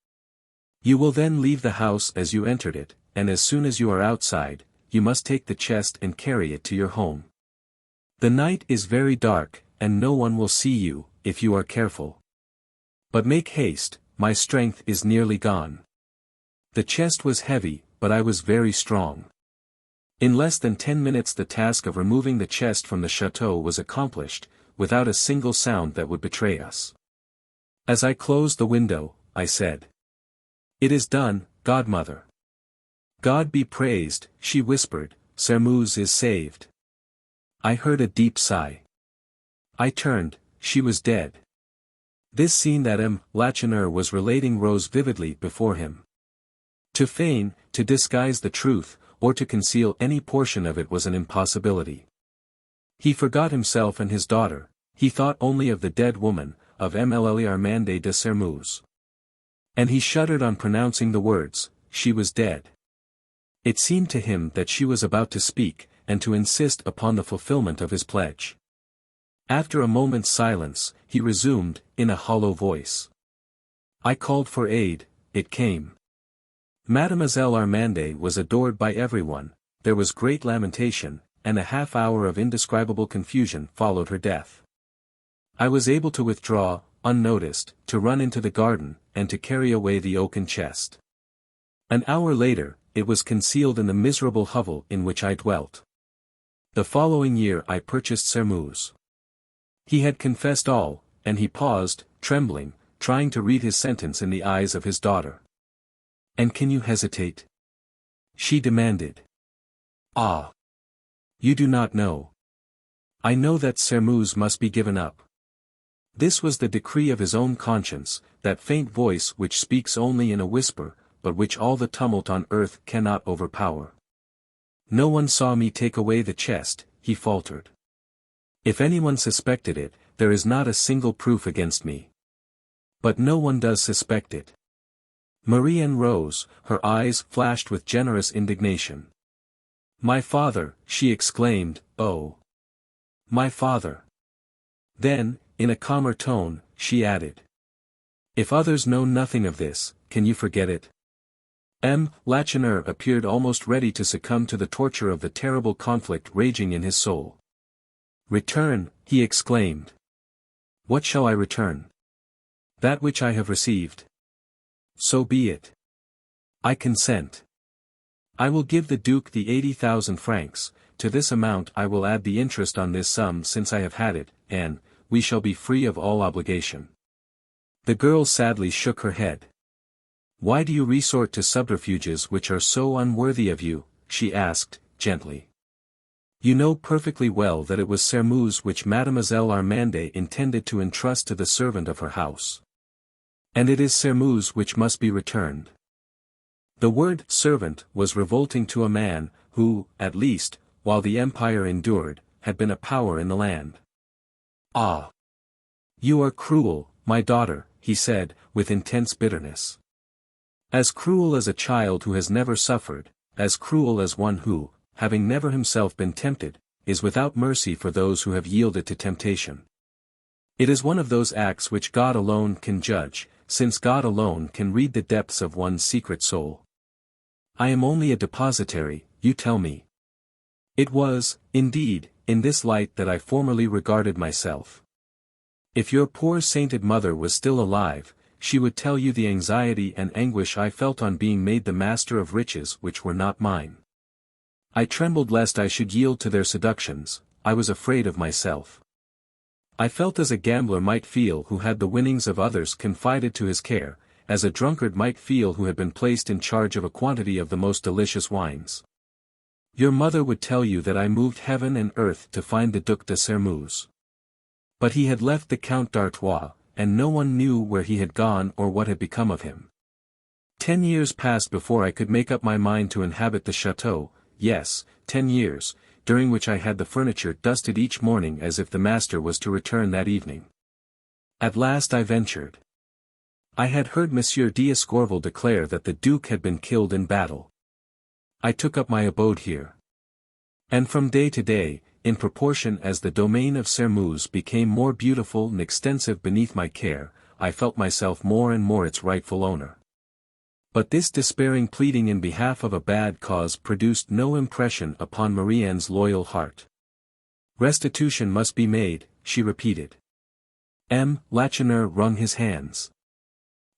You will then leave the house as you entered it, and as soon as you are outside, you must take the chest and carry it to your home. The night is very dark, and no one will see you, if you are careful. But make haste, my strength is nearly gone." The chest was heavy, but I was very strong. In less than 10 minutes the task of removing the chest from the chateau was accomplished, without a single sound that would betray us. As I closed the window, I said, "It is done, godmother." "God be praised," she whispered, "Sermous is saved." I heard a deep sigh. I turned, she was dead. This scene that M. Lacheneur was relating rose vividly before him. To feign, to disguise the truth, or to conceal any portion of it was an impossibility. He forgot himself and his daughter, he thought only of the dead woman, of Mlle Armande de Sermous. And he shuddered on pronouncing the words, "She was dead." It seemed to him that she was about to speak, and to insist upon the fulfillment of his pledge. After a moment's silence, he resumed, in a hollow voice. I called for aid, it came. Mademoiselle Armande was adored by everyone, there was great lamentation, and a half-hour of indescribable confusion followed her death. I was able to withdraw, unnoticed, to run into the garden, and to carry away the oaken chest. An hour later, it was concealed in the miserable hovel in which I dwelt. The following year I purchased Sermous. He had confessed all, and he paused, trembling, trying to read his sentence in the eyes of his daughter. "And can you hesitate?" she demanded. "Ah! You do not know. I know that Sermous must be given up." This was the decree of his own conscience, that faint voice which speaks only in a whisper, but which all the tumult on earth cannot overpower. "No one saw me take away the chest," he faltered. "If anyone suspected it, there is not a single proof against me. But no one does suspect it. Marie-Anne rose, her eyes flashed with generous indignation. "My father," she exclaimed, "oh! My father!" Then, in a calmer tone, she added. "If others know nothing of this, can you forget it?" Lacheneur appeared almost ready to succumb to the torture of the terrible conflict raging in his soul. "Return," he exclaimed. "What shall I return? That which I have received. So be it. I consent. I will give the Duke the 80,000 francs, to this amount I will add the interest on this sum since I have had it, and, we shall be free of all obligation." The girl sadly shook her head. "Why do you resort to subterfuges which are so unworthy of you?" she asked, gently. "You know perfectly well that it was Sermuse which Mademoiselle Armande intended to entrust to the servant of her house. And it is Sermuse which must be returned." The word servant was revolting to a man, who, at least, while the empire endured, had been a power in the land. "Ah! You are cruel, my daughter," he said, with intense bitterness. "As cruel as a child who has never suffered, as cruel as one who, having never himself been tempted, is without mercy for those who have yielded to temptation. It is one of those acts which God alone can judge, since God alone can read the depths of one's secret soul. I am only a depositary, you tell me. It was, indeed, in this light that I formerly regarded myself. If your poor sainted mother was still alive, she would tell you the anxiety and anguish I felt on being made the master of riches which were not mine. I trembled lest I should yield to their seductions, I was afraid of myself. I felt as a gambler might feel who had the winnings of others confided to his care, as a drunkard might feel who had been placed in charge of a quantity of the most delicious wines. Your mother would tell you that I moved heaven and earth to find the Duc de Sermuse. But he had left the Count d'Artois, and no one knew where he had gone or what had become of him. 10 years passed before I could make up my mind to inhabit the chateau, yes, 10 years, during which I had the furniture dusted each morning as if the master was to return that evening. At last I ventured. I had heard Monsieur d'Escorval declare that the Duke had been killed in battle. I took up my abode here. And from day to day, in proportion as the domain of Sermuse became more beautiful and extensive beneath my care, I felt myself more and more its rightful owner. But this despairing pleading in behalf of a bad cause produced no impression upon Marie-Anne's loyal heart. "Restitution must be made," she repeated. Lacheneur wrung his hands.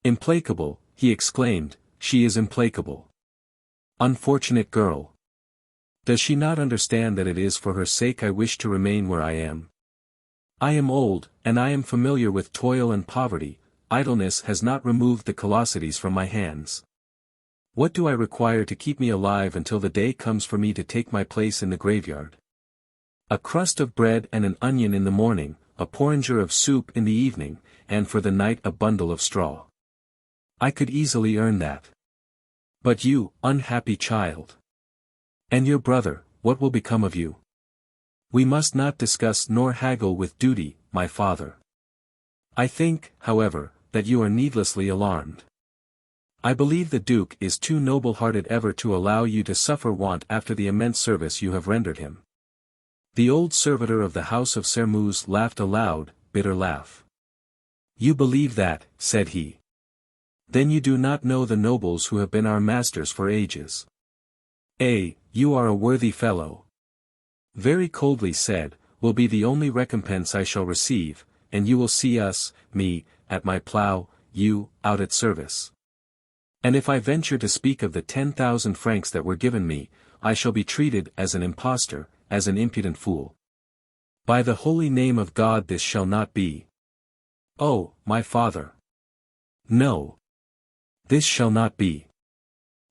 "Implacable," he exclaimed, "she is implacable. Unfortunate girl. Does she not understand that it is for her sake I wish to remain where I am? I am old, and I am familiar with toil and poverty. Idleness has not removed the callosities from my hands. What do I require to keep me alive until the day comes for me to take my place in the graveyard? A crust of bread and an onion in the morning, a porringer of soup in the evening, and for the night a bundle of straw. I could easily earn that. But you, unhappy child. And your brother, what will become of you? We must not discuss nor haggle with duty, my father. I think, however, that you are needlessly alarmed. I believe the Duke is too noble-hearted ever to allow you to suffer want after the immense service you have rendered him." The old servitor of the house of Sermuse laughed a loud, bitter laugh. "You believe that," said he. "Then you do not know the nobles who have been our masters for ages. You are a worthy fellow. Very coldly said, will be the only recompense I shall receive, and you will see me, at my plough, you, out at service. And if I venture to speak of the 10,000 francs that were given me, I shall be treated as an impostor, as an impudent fool. By the holy name of God this shall not be. Oh, my father. No. This shall not be.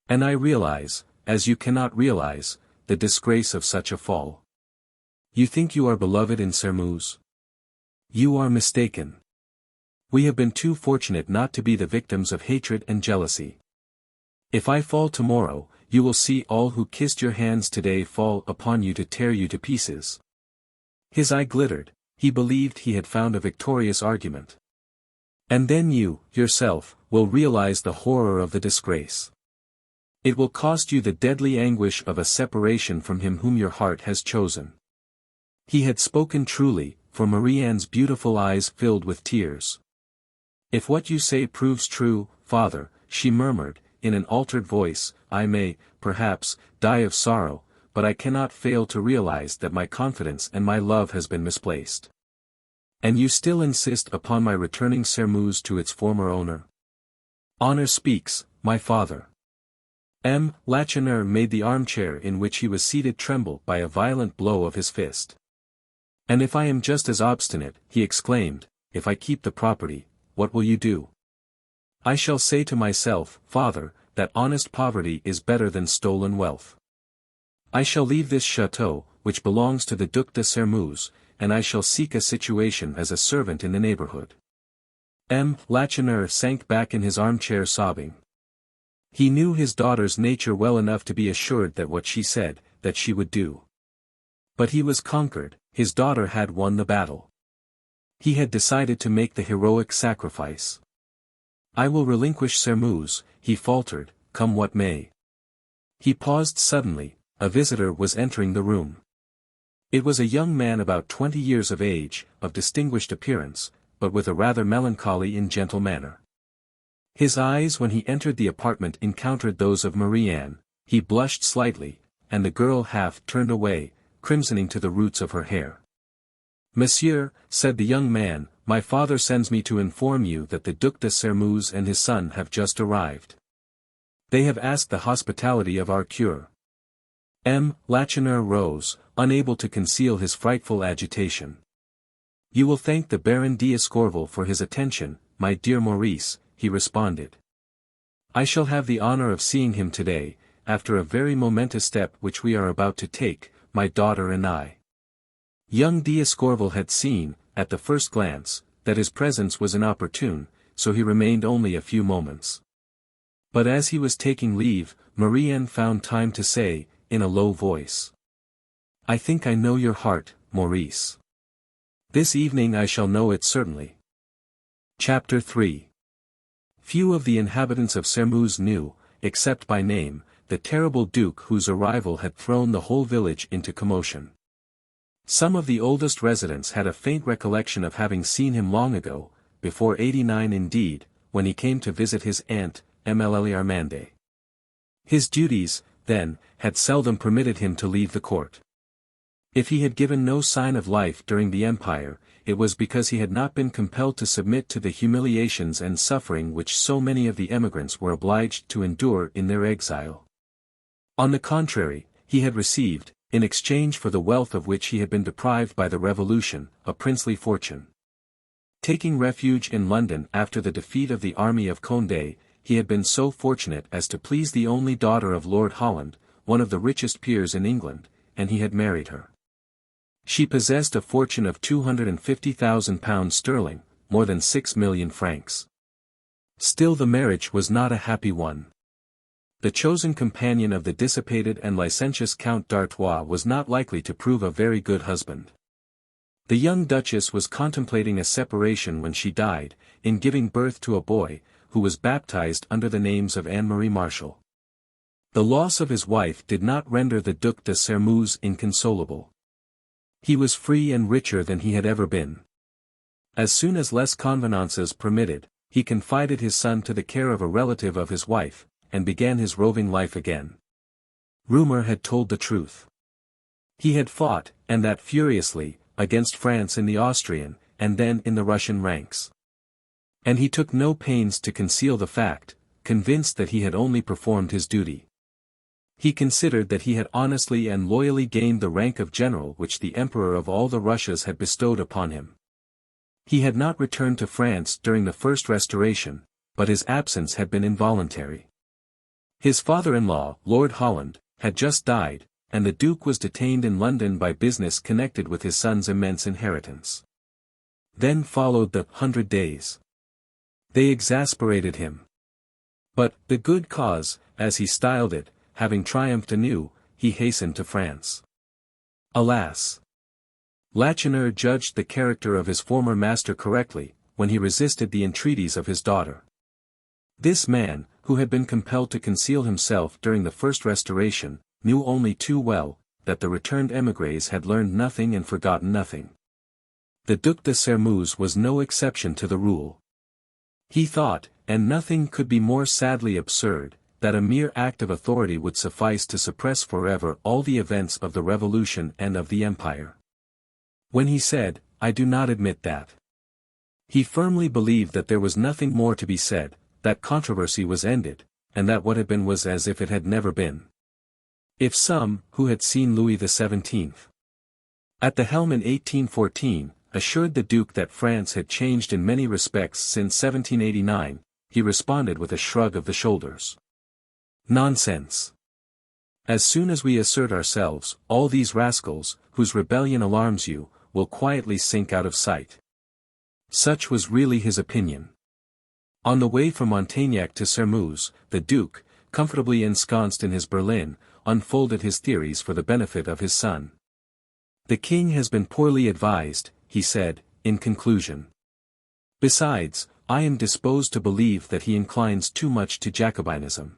And I realize, as you cannot realize, the disgrace of such a fall. You think you are beloved in Sermuse? You are mistaken. We have been too fortunate not to be the victims of hatred and jealousy. If I fall tomorrow, you will see all who kissed your hands today fall upon you to tear you to pieces." His eye glittered, he believed he had found a victorious argument. And then you, yourself, will realize the horror of the disgrace. It will cost you the deadly anguish of a separation from him whom your heart has chosen. He had spoken truly, for Marie-Anne's beautiful eyes filled with tears. If what you say proves true, father, she murmured, in an altered voice, I may, perhaps, die of sorrow, but I cannot fail to realize that my confidence and my love has been misplaced. And you still insist upon my returning Sairmeuse to its former owner? Honor speaks, my father. M. Lacheneur made the armchair in which he was seated tremble by a violent blow of his fist. And if I am just as obstinate, he exclaimed, if I keep the property, what will you do? I shall say to myself, father, that honest poverty is better than stolen wealth. I shall leave this chateau, which belongs to the Duc de Sairmeuse, and I shall seek a situation as a servant in the neighborhood. M. Lacheneur sank back in his armchair sobbing. He knew his daughter's nature well enough to be assured that what she said, that she would do. But he was conquered, his daughter had won the battle. He had decided to make the heroic sacrifice. I will relinquish Sairmeuse, he faltered, come what may. He paused suddenly, a visitor was entering the room. It was a young man about 20 years of age, of distinguished appearance, but with a rather melancholy and gentle manner. His eyes when he entered the apartment encountered those of Marie-Anne, he blushed slightly, and the girl half turned away, crimsoning to the roots of her hair. Monsieur, said the young man, my father sends me to inform you that the Duc de Sairmeuse and his son have just arrived. They have asked the hospitality of our cure. M. Lacheneur rose, unable to conceal his frightful agitation. You will thank the Baron d'Escorval for his attention, my dear Maurice, he responded. I shall have the honor of seeing him today, after a very momentous step which we are about to take, my daughter and I. Young d'Escorval had seen, at the first glance, that his presence was inopportune, so he remained only a few moments. But as he was taking leave, Marie-Anne found time to say, in a low voice. I think I know your heart, Maurice. This evening I shall know it certainly. Chapter 3. Few of the inhabitants of Sairmeuse knew, except by name, the terrible duke whose arrival had thrown the whole village into commotion. Some of the oldest residents had a faint recollection of having seen him long ago, before '89 indeed, when he came to visit his aunt, Emmelie Armande. His duties, then, had seldom permitted him to leave the court. If he had given no sign of life during the Empire, it was because he had not been compelled to submit to the humiliations and suffering which so many of the emigrants were obliged to endure in their exile. On the contrary, he had received, in exchange for the wealth of which he had been deprived by the Revolution, a princely fortune. Taking refuge in London after the defeat of the army of Condé, he had been so fortunate as to please the only daughter of Lord Holland, one of the richest peers in England, and he had married her. She possessed a fortune of £250,000 sterling, more than 6 million francs. Still the marriage was not a happy one. The chosen companion of the dissipated and licentious Count d'Artois was not likely to prove a very good husband. The young Duchess was contemplating a separation when she died, in giving birth to a boy, who was baptized under the names of Anne-Marie Marshall. The loss of his wife did not render the Duc de Sairmeuse inconsolable. He was free and richer than he had ever been. As soon as les convenances permitted, he confided his son to the care of a relative of his wife, and began his roving life again. Rumor had told the truth. He had fought, and that furiously, against France in the Austrian, and then in the Russian ranks. And he took no pains to conceal the fact, convinced that he had only performed his duty. He considered that he had honestly and loyally gained the rank of general which the Emperor of all the Russias had bestowed upon him. He had not returned to France during the first Restoration, but his absence had been involuntary. His father-in-law, Lord Holland, had just died, and the Duke was detained in London by business connected with his son's immense inheritance. Then followed the 100 days. They exasperated him. But, the good cause, as he styled it, having triumphed anew, he hastened to France. Alas! Lacheneur judged the character of his former master correctly, when he resisted the entreaties of his daughter. This man, who had been compelled to conceal himself during the first Restoration, knew only too well, that the returned émigrés had learned nothing and forgotten nothing. The Duc de Sermeuse was no exception to the rule. He thought, and nothing could be more sadly absurd, that a mere act of authority would suffice to suppress forever all the events of the Revolution and of the Empire. When he said, "I do not admit that," he firmly believed that there was nothing more to be said, that controversy was ended, and that what had been was as if it had never been. If some, who had seen Louis XVII at the helm in 1814, assured the Duke that France had changed in many respects since 1789, he responded with a shrug of the shoulders. Nonsense. As soon as we assert ourselves, all these rascals, whose rebellion alarms you, will quietly sink out of sight. Such was really his opinion. On the way from Montaignac to Sermeuse, the Duke, comfortably ensconced in his berlin, unfolded his theories for the benefit of his son. "The king has been poorly advised," he said, in conclusion. "Besides, I am disposed to believe that he inclines too much to Jacobinism.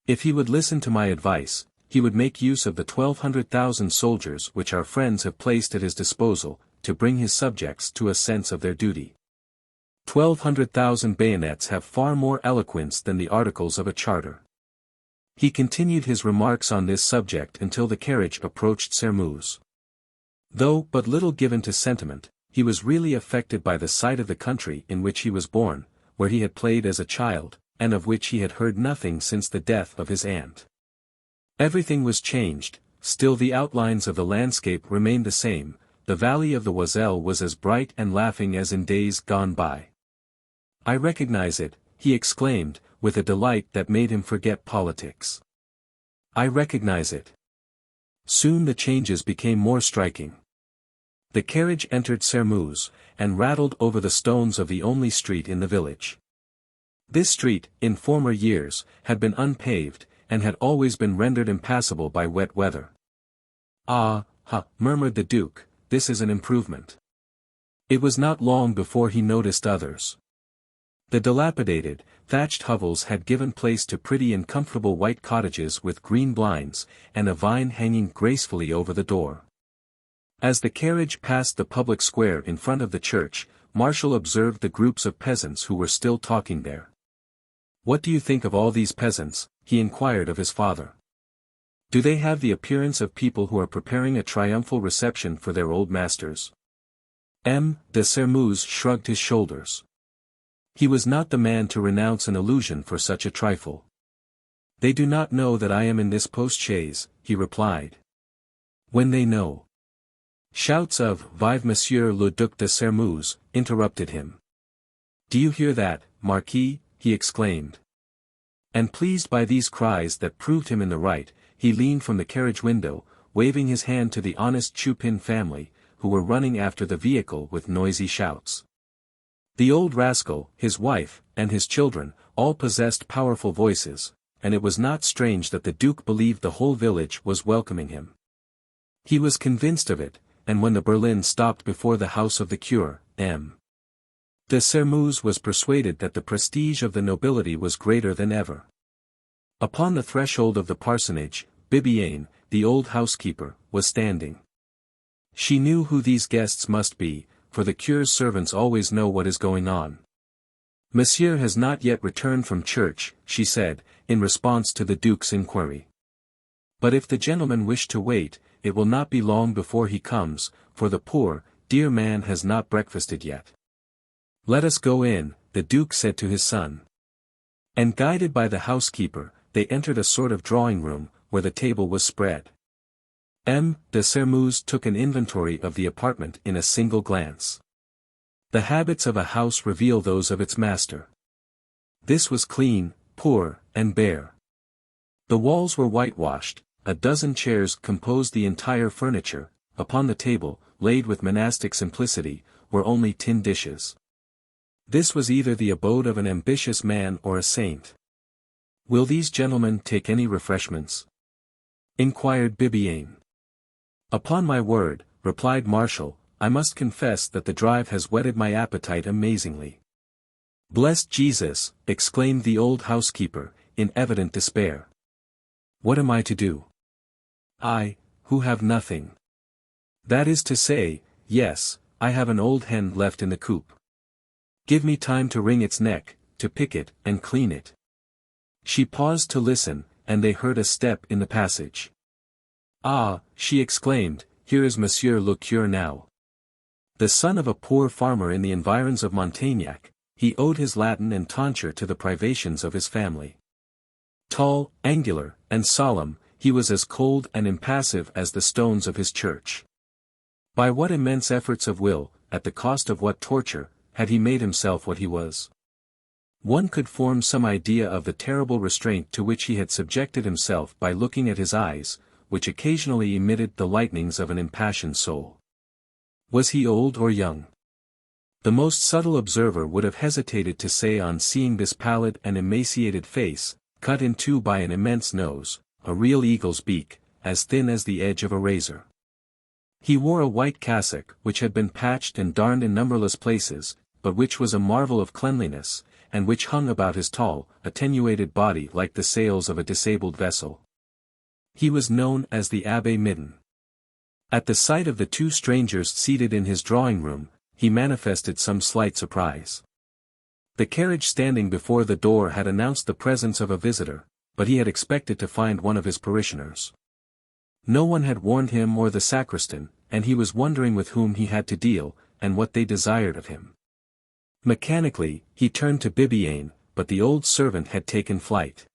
If he would listen to my advice, he would make use of the 1,200,000 soldiers which our friends have placed at his disposal, to bring his subjects to a sense of their duty. 1,200,000 bayonets have far more eloquence than the articles of a charter." He continued his remarks on this subject until the carriage approached Sermeuse. Though but little given to sentiment, he was really affected by the sight of the country in which he was born, where he had played as a child, and of which he had heard nothing since the death of his aunt. Everything was changed, still the outlines of the landscape remained the same. The valley of the Oiselle was as bright and laughing as in days gone by. "I recognize it," he exclaimed, with a delight that made him forget politics. "I recognize it." Soon the changes became more striking. The carriage entered Sermeuse, and rattled over the stones of the only street in the village. This street, in former years, had been unpaved, and had always been rendered impassable by wet weather. "Ah, ha," murmured the Duke, "this is an improvement." It was not long before he noticed others. The dilapidated, thatched hovels had given place to pretty and comfortable white cottages with green blinds, and a vine hanging gracefully over the door. As the carriage passed the public square in front of the church, Marshall observed the groups of peasants who were still talking there. "What do you think of all these peasants?" he inquired of his father. "Do they have the appearance of people who are preparing a triumphal reception for their old masters?" M. de Sermeuse shrugged his shoulders. He was not the man to renounce an illusion for such a trifle. "They do not know that I am in this post-chaise," he replied. "When they know—" Shouts of "Vive Monsieur le Duc de Sermeuse" interrupted him. "Do you hear that, Marquis?" he exclaimed. And pleased by these cries that proved him in the right, he leaned from the carriage window, waving his hand to the honest Chupin family, who were running after the vehicle with noisy shouts. The old rascal, his wife, and his children, all possessed powerful voices, and it was not strange that the Duke believed the whole village was welcoming him. He was convinced of it, and when the berlin stopped before the house of the cure, M. de Sermeuse was persuaded that the prestige of the nobility was greater than ever. Upon the threshold of the parsonage, Bibiane, the old housekeeper, was standing. She knew who these guests must be, for the cure's servants always know what is going on. "Monsieur has not yet returned from church," she said, in response to the Duke's inquiry. "But if the gentlemen wish to wait, it will not be long before he comes, for the poor, dear man has not breakfasted yet." "Let us go in," the Duke said to his son. And guided by the housekeeper, they entered a sort of drawing-room, where the table was spread. M. de Sermeuse took an inventory of the apartment in a single glance. The habits of a house reveal those of its master. This was clean, poor, and bare. The walls were whitewashed, a dozen chairs composed the entire furniture, upon the table, laid with monastic simplicity, were only tin dishes. This was either the abode of an ambitious man or a saint. "Will these gentlemen take any refreshments?" inquired Bibiane. "Upon my word," replied Marshall, I must confess that the drive has whetted my appetite amazingly. Blessed Jesus, exclaimed the old housekeeper, in evident despair. What am I to do? I, who have nothing. That is to say, yes, I have an old hen left in the coop. Give me time to wring its neck, to pick it, and clean it. She paused to listen, and they heard a step in the passage. Ah, she exclaimed, here is Monsieur Lecoq now. The son of a poor farmer in the environs of Montagnac, he owed his Latin and tonsure to the privations of his family. Tall, angular, and solemn, he was as cold and impassive as the stones of his church. By what immense efforts of will, at the cost of what torture, had he made himself what he was? One could form some idea of the terrible restraint to which he had subjected himself by looking at his eyes, which occasionally emitted the lightnings of an impassioned soul. Was he old or young? The most subtle observer would have hesitated to say on seeing this pallid and emaciated face, cut in two by an immense nose, a real eagle's beak, as thin as the edge of a razor. He wore a white cassock which had been patched and darned in numberless places, but which was a marvel of cleanliness, and which hung about his tall, attenuated body like the sails of a disabled vessel. He was known as the Abbé Midden. At the sight of the two strangers seated in his drawing-room, he manifested some slight surprise. The carriage standing before the door had announced the presence of a visitor, but he had expected to find one of his parishioners. No one had warned him or the sacristan, and he was wondering with whom he had to deal, and what they desired of him. Mechanically, he turned to Bibiaine, but the old servant had taken flight.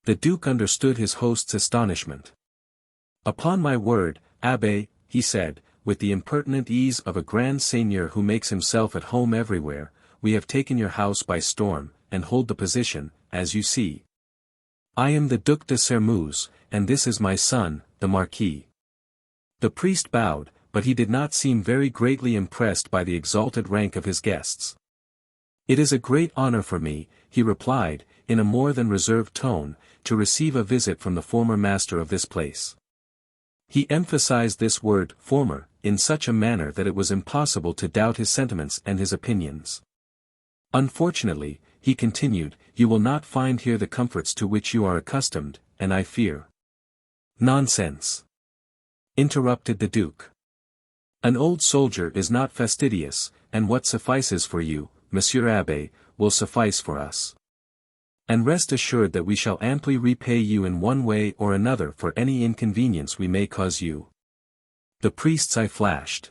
The duke understood his host's astonishment. Upon my word, Abbé, he said, with the impertinent ease of a grand seigneur who makes himself at home everywhere, we have taken your house by storm, and hold the position, as you see. I am the Duc de Sermeuse, and this is my son, the Marquis. The priest bowed, but he did not seem very greatly impressed by the exalted rank of his guests. It is a great honor for me, he replied, in a more than reserved tone, to receive a visit from the former master of this place. He emphasized this word, former, in such a manner that it was impossible to doubt his sentiments and his opinions. Unfortunately, he continued, you will not find here the comforts to which you are accustomed, and I fear. Nonsense! Interrupted the duke. An old soldier is not fastidious, and what suffices for you, Monsieur Abbé, will suffice for us. And rest assured that we shall amply repay you in one way or another for any inconvenience we may cause you. The priest's eye flashed.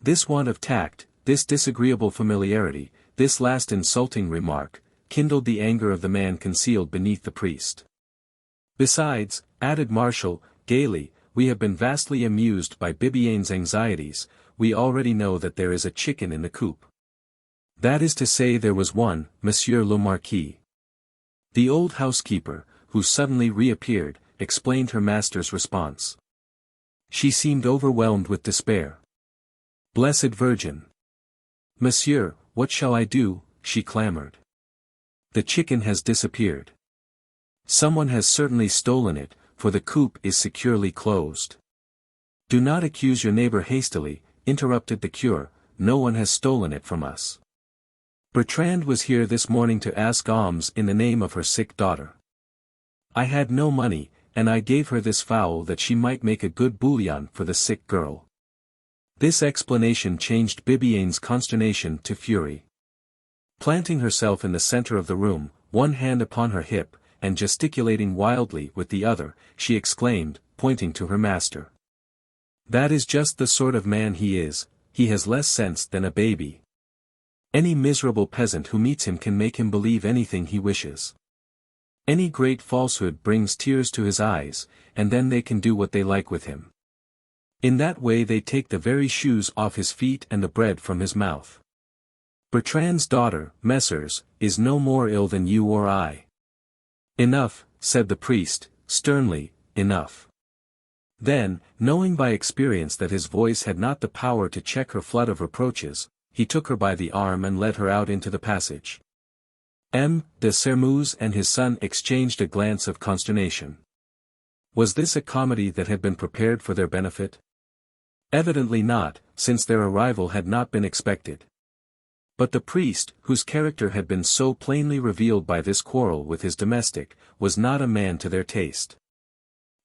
This want of tact, this disagreeable familiarity, this last insulting remark, kindled the anger of the man concealed beneath the priest. Besides, added Marshal, gaily, we have been vastly amused by Bibiaine's anxieties, we already know that there is a chicken in the coop. That is to say there was one, Monsieur le Marquis. The old housekeeper, who suddenly reappeared, explained her master's response. She seemed overwhelmed with despair. Blessed Virgin! Monsieur, what shall I do? She clamored. The chicken has disappeared. Someone has certainly stolen it, for the coop is securely closed. Do not accuse your neighbor hastily, interrupted the cure, no one has stolen it from us. Bertrand was here this morning to ask alms in the name of her sick daughter. I had no money, and I gave her this fowl that she might make a good bouillon for the sick girl. This explanation changed Bibiaine's consternation to fury. Planting herself in the center of the room, one hand upon her hip, and gesticulating wildly with the other, she exclaimed, pointing to her master. That is just the sort of man he is, he has less sense than a baby. Any miserable peasant who meets him can make him believe anything he wishes. Any great falsehood brings tears to his eyes, and then they can do what they like with him. In that way they take the very shoes off his feet and the bread from his mouth. Bertrand's daughter, Messrs., is no more ill than you or I. Enough, said the priest, sternly, enough. Then, knowing by experience that his voice had not the power to check her flood of reproaches, he took her by the arm and led her out into the passage. M. de Sermeuse and his son exchanged a glance of consternation. Was this a comedy that had been prepared for their benefit? Evidently not, since their arrival had not been expected. But the priest, whose character had been so plainly revealed by this quarrel with his domestic, was not a man to their taste.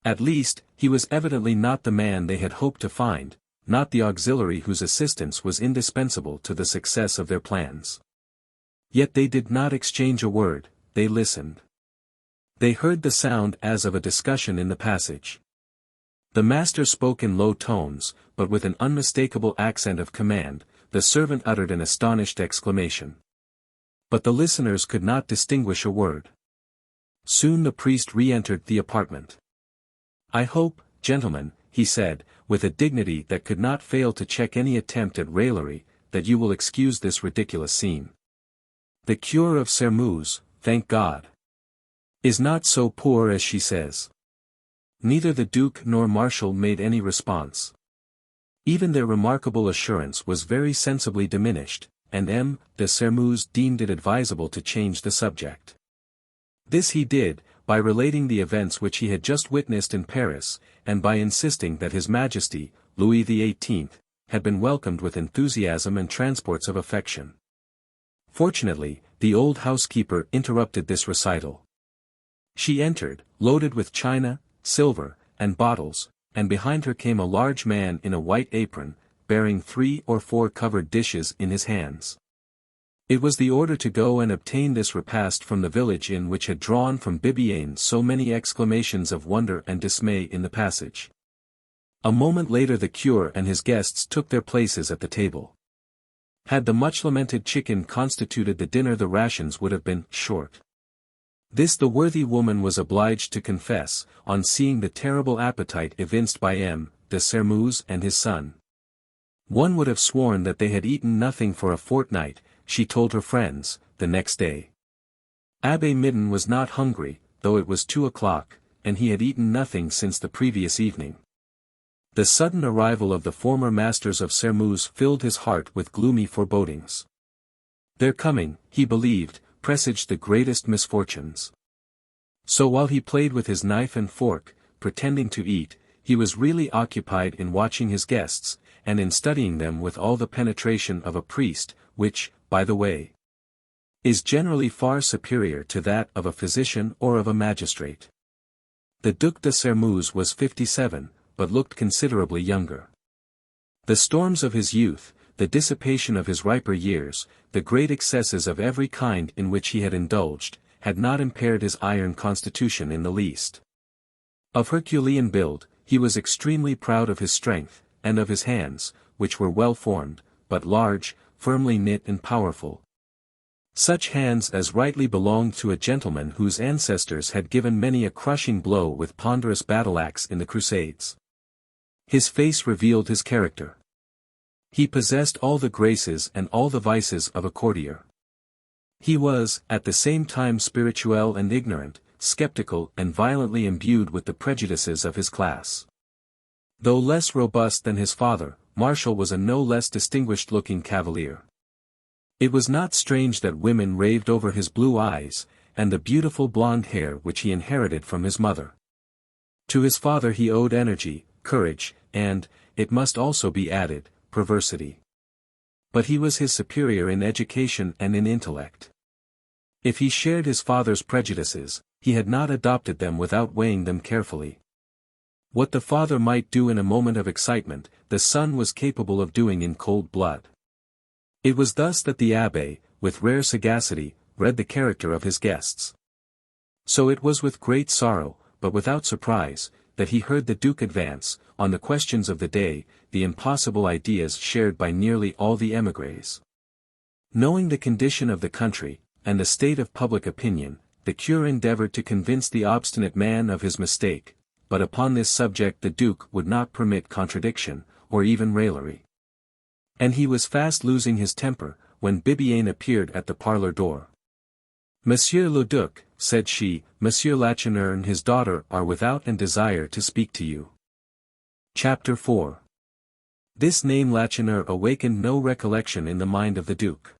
At least, he was evidently not the man they had hoped to find, not the auxiliary whose assistance was indispensable to the success of their plans. Yet they did not exchange a word, they listened. They heard the sound as of a discussion in the passage. The master spoke in low tones, but with an unmistakable accent of command. The servant uttered an astonished exclamation. But the listeners could not distinguish a word. Soon the priest re-entered the apartment. "I hope, gentlemen," he said, with a dignity that could not fail to check any attempt at raillery, "that you will excuse this ridiculous scene. The cure of Sermeuse, thank God, is not so poor as she says." Neither the duke nor marshal made any response. Even their remarkable assurance was very sensibly diminished, and M. de Sermeuse deemed it advisable to change the subject. This he did, by relating the events which he had just witnessed in Paris, and by insisting that His Majesty, Louis XVIII, had been welcomed with enthusiasm and transports of affection. Fortunately, the old housekeeper interrupted this recital. She entered, loaded with china, silver, and bottles, and behind her came a large man in a white apron, bearing 3 or 4 covered dishes in his hands. It was the order to go and obtain this repast from the village inn which had drawn from Bibiaine so many exclamations of wonder and dismay in the passage. A moment later the cure and his guests took their places at the table. Had the much-lamented chicken constituted the dinner, the rations would have been short. This the worthy woman was obliged to confess, on seeing the terrible appetite evinced by M. de Sermeuse and his son. One would have sworn that they had eaten nothing for a fortnight, she told her friends, the next day. Abbé Midden was not hungry, though it was 2 o'clock, and he had eaten nothing since the previous evening. The sudden arrival of the former masters of Sermeuse filled his heart with gloomy forebodings. Their coming, he believed, presaged the greatest misfortunes. So while he played with his knife and fork, pretending to eat, he was really occupied in watching his guests, and in studying them with all the penetration of a priest, which, by the way, is generally far superior to that of a physician or of a magistrate. The Duc de Sermeuse was 57, but looked considerably younger. The storms of his youth, the dissipation of his riper years, the great excesses of every kind in which he had indulged, had not impaired his iron constitution in the least. Of Herculean build, he was extremely proud of his strength, and of his hands, which were well formed, but large, firmly knit and powerful. Such hands as rightly belonged to a gentleman whose ancestors had given many a crushing blow with ponderous battle-axe in the Crusades. His face revealed his character. He possessed all the graces and all the vices of a courtier. He was, at the same time, spirituel and ignorant, skeptical and violently imbued with the prejudices of his class. Though less robust than his father, Martial was a no less distinguished-looking cavalier. It was not strange that women raved over his blue eyes, and the beautiful blonde hair which he inherited from his mother. To his father he owed energy, courage, and, it must also be added, perversity. But he was his superior in education and in intellect. If he shared his father's prejudices, he had not adopted them without weighing them carefully. What the father might do in a moment of excitement, the son was capable of doing in cold blood. It was thus that the abbé, with rare sagacity, read the character of his guests. So it was with great sorrow, but without surprise, that he heard the Duke advance, on the questions of the day, the impossible ideas shared by nearly all the émigrés. Knowing the condition of the country, and the state of public opinion, the cure endeavored to convince the obstinate man of his mistake, but upon this subject the Duke would not permit contradiction, or even raillery. And he was fast losing his temper, when Bibiaine appeared at the parlour door. "Monsieur le Duc," said she, "Monsieur Lacheneur and his daughter are without and desire to speak to you." Chapter 4. This name Lacheneur awakened no recollection in the mind of the Duke.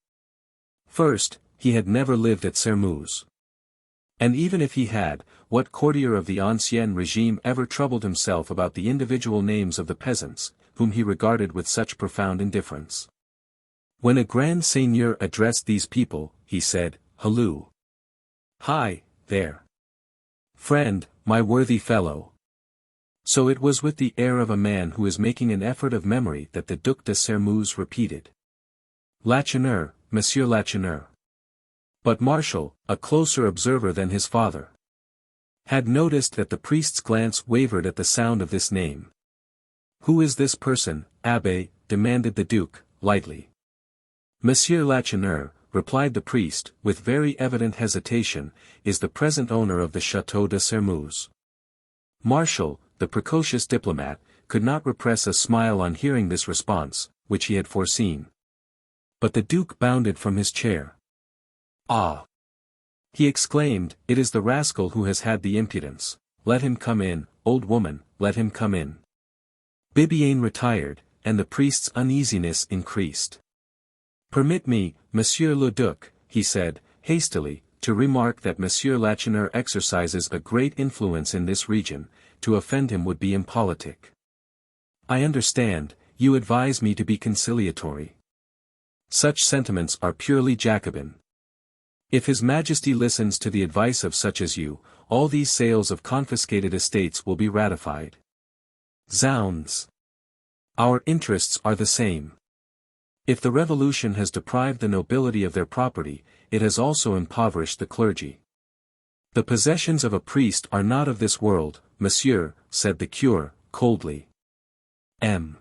First, he had never lived at Sermeuse. And even if he had, what courtier of the Ancien Regime ever troubled himself about the individual names of the peasants, whom he regarded with such profound indifference. When a grand seigneur addressed these people, he said, "Halloo! Hi, there! Friend, my worthy fellow!" So it was with the air of a man who is making an effort of memory that the Duc de Sairmeuse repeated, "Lacheneur, Monsieur Lacheneur." But Martial, a closer observer than his father, had noticed that the priest's glance wavered at the sound of this name. "Who is this person, Abbé?" demanded the Duke, lightly. "Monsieur Lacheneur," replied the priest, with very evident hesitation, "is the present owner of the Château de Sairmeuse." Martial, the precocious diplomat, could not repress a smile on hearing this response, which he had foreseen. But the Duke bounded from his chair. "Ah!" he exclaimed, "it is the rascal who has had the impudence. Let him come in, old woman, let him come in." Bibiaine retired, and the priest's uneasiness increased. "Permit me, Monsieur le Duc," he said, hastily, "to remark that Monsieur Lacheneur exercises a great influence in this region. To offend him would be impolitic. I understand, you advise me to be conciliatory. Such sentiments are purely Jacobin. If His Majesty listens to the advice of such as you, all these sales of confiscated estates will be ratified. Zounds! Our interests are the same. If the revolution has deprived the nobility of their property, it has also impoverished the clergy. The possessions of a priest are not of this world, monsieur," said the cure, coldly. M.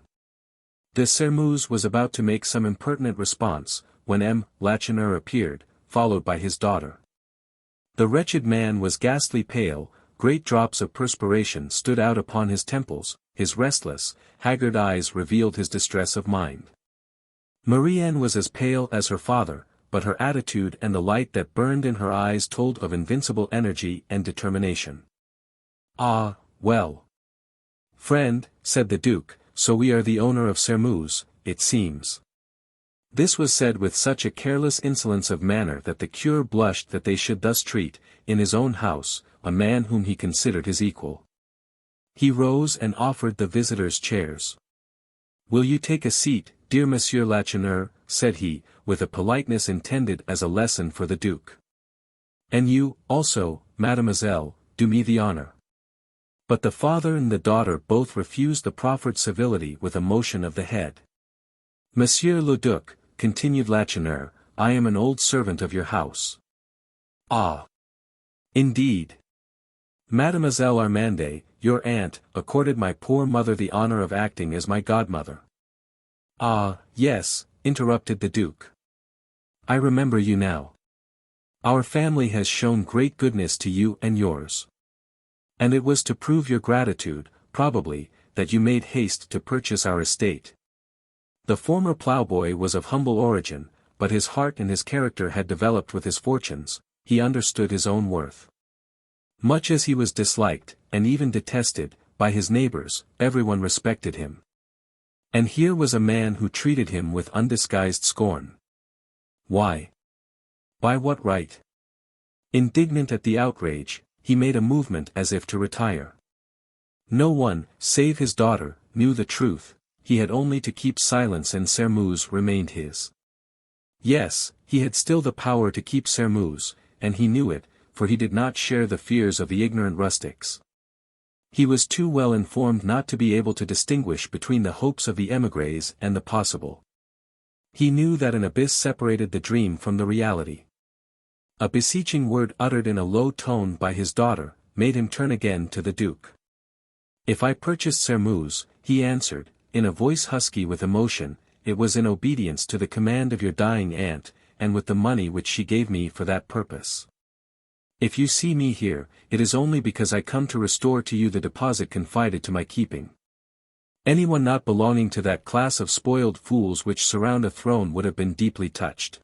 de Sairmeuse was about to make some impertinent response, when M. Lacheneur appeared, followed by his daughter. The wretched man was ghastly pale, great drops of perspiration stood out upon his temples, his restless, haggard eyes revealed his distress of mind. Marie-Anne was as pale as her father, but her attitude and the light that burned in her eyes told of invincible energy and determination. "Ah, well. Friend," said the Duke, "so we are the owner of Sairmeuse, it seems." This was said with such a careless insolence of manner that the cure blushed that they should thus treat, in his own house, a man whom he considered his equal. He rose and offered the visitors chairs. "Will you take a seat, dear Monsieur Lacheneur?" said he, with a politeness intended as a lesson for the Duke. "And you, also, mademoiselle, do me the honor." But the father and the daughter both refused the proffered civility with a motion of the head. "Monsieur le Duc," continued Lacheneur, "I am an old servant of your house." "Ah! Indeed. Mademoiselle Armande, your aunt, accorded my poor mother the honor of acting as my godmother." "Ah, yes," interrupted the Duke. "I remember you now. Our family has shown great goodness to you and yours. And it was to prove your gratitude, probably, that you made haste to purchase our estate." The former ploughboy was of humble origin, but his heart and his character had developed with his fortunes. He understood his own worth. Much as he was disliked, and even detested, by his neighbors, everyone respected him. And here was a man who treated him with undisguised scorn. Why? By what right? Indignant at the outrage, he made a movement as if to retire. No one, save his daughter, knew the truth. He had only to keep silence and Sairmeuse remained his. Yes, he had still the power to keep Sairmeuse, and he knew it, for he did not share the fears of the ignorant rustics. He was too well informed not to be able to distinguish between the hopes of the émigrés and the possible. He knew that an abyss separated the dream from the reality. A beseeching word uttered in a low tone by his daughter, made him turn again to the Duke. "If I purchased Sairmeuse," he answered, in a voice husky with emotion, "it was in obedience to the command of your dying aunt, and with the money which she gave me for that purpose. If you see me here, it is only because I come to restore to you the deposit confided to my keeping. Anyone not belonging to that class of spoiled fools which surround a throne would have been deeply touched."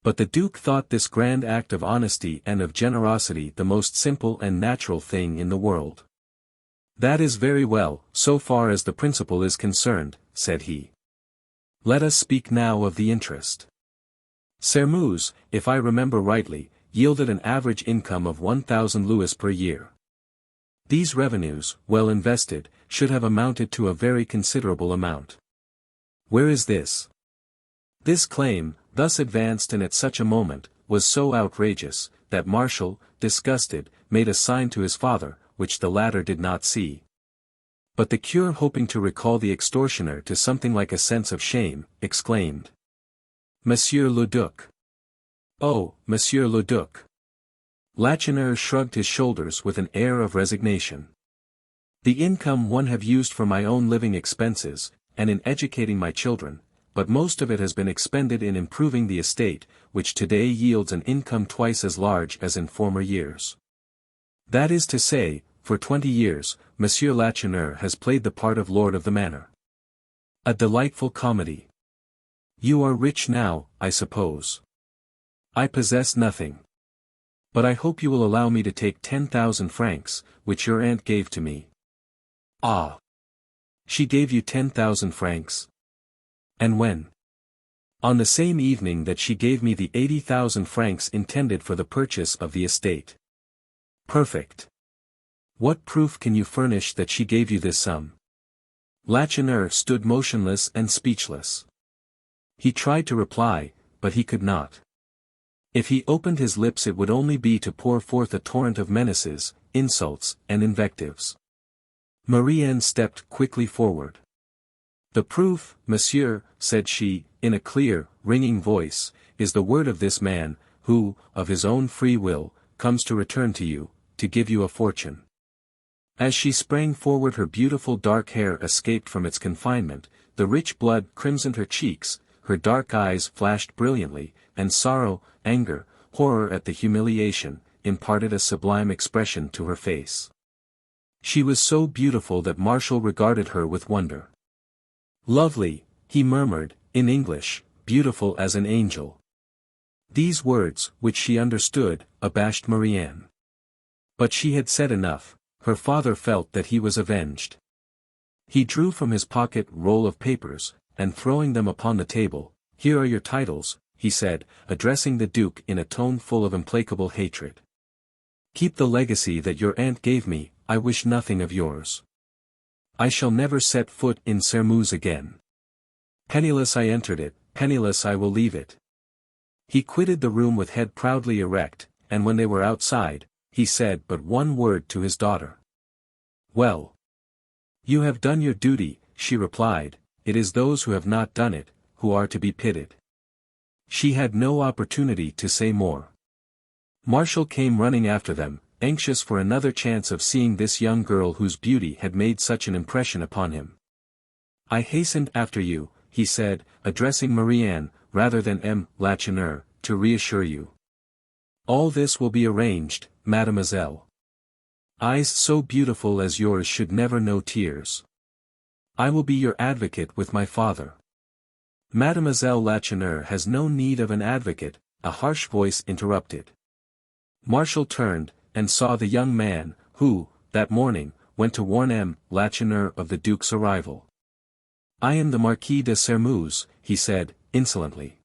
But the Duke thought this grand act of honesty and of generosity the most simple and natural thing in the world. "That is very well, so far as the principle is concerned," said he. "Let us speak now of the interest. Sairmeuse, if I remember rightly, yielded an average income of 1,000 louis per year. These revenues, well invested, should have amounted to a very considerable amount. Where is this? This claim, thus advanced and at such a moment, was so outrageous, that Marshall, disgusted, made a sign to his father, which the latter did not see. But the curé, hoping to recall the extortioner to something like a sense of shame, exclaimed, "Monsieur Lecoq! Oh, Monsieur Lecoq!" Lacheneur shrugged his shoulders with an air of resignation. "The income one have used for my own living expenses, and in educating my children, but most of it has been expended in improving the estate, which today yields an income twice as large as in former years. That is to say, for 20 years, Monsieur Lacheneur has played the part of lord of the manor. A delightful comedy. You are rich now, I suppose. I possess nothing. But I hope you will allow me to take 10,000 francs, which your aunt gave to me." "Ah! She gave you 10,000 francs? And when?" "On the same evening that she gave me the 80,000 francs intended for the purchase of the estate." "Perfect. What proof can you furnish that she gave you this sum?" Lacheneur stood motionless and speechless. He tried to reply, but he could not. If he opened his lips it would only be to pour forth a torrent of menaces, insults, and invectives. Marie-Anne stepped quickly forward. "The proof, monsieur," said she, in a clear, ringing voice, "is the word of this man, who, of his own free will, comes to return to you, to give you a fortune." As she sprang forward her beautiful dark hair escaped from its confinement, the rich blood crimsoned her cheeks, her dark eyes flashed brilliantly, and sorrow, anger, horror at the humiliation, imparted a sublime expression to her face. She was so beautiful that Marshall regarded her with wonder. "Lovely," he murmured, in English, "beautiful as an angel." These words, which she understood, abashed Marie-Anne. But she had said enough. Her father felt that he was avenged. He drew from his pocket roll of papers, and throwing them upon the table, "Here are your titles," he said, addressing the duke in a tone full of implacable hatred. "Keep the legacy that your aunt gave me, I wish nothing of yours. I shall never set foot in Sairmeuse again. Penniless I entered it, penniless I will leave it." He quitted the room with head proudly erect, and when they were outside, he said but one word to his daughter. "Well. You have done your duty," she replied. "It is those who have not done it, who are to be pitied." She had no opportunity to say more. Marshall came running after them, anxious for another chance of seeing this young girl whose beauty had made such an impression upon him. "I hastened after you," he said, addressing Marie-Anne, rather than Lacheneur, "to reassure you. All this will be arranged, mademoiselle. Eyes so beautiful as yours should never know tears. I will be your advocate with my father." "Mademoiselle Lacheneur has no need of an advocate," a harsh voice interrupted. Marshall turned, and saw the young man, who, that morning, went to warn Lacheneur of the duke's arrival. "I am the Marquis de Sairmeuse," he said, insolently.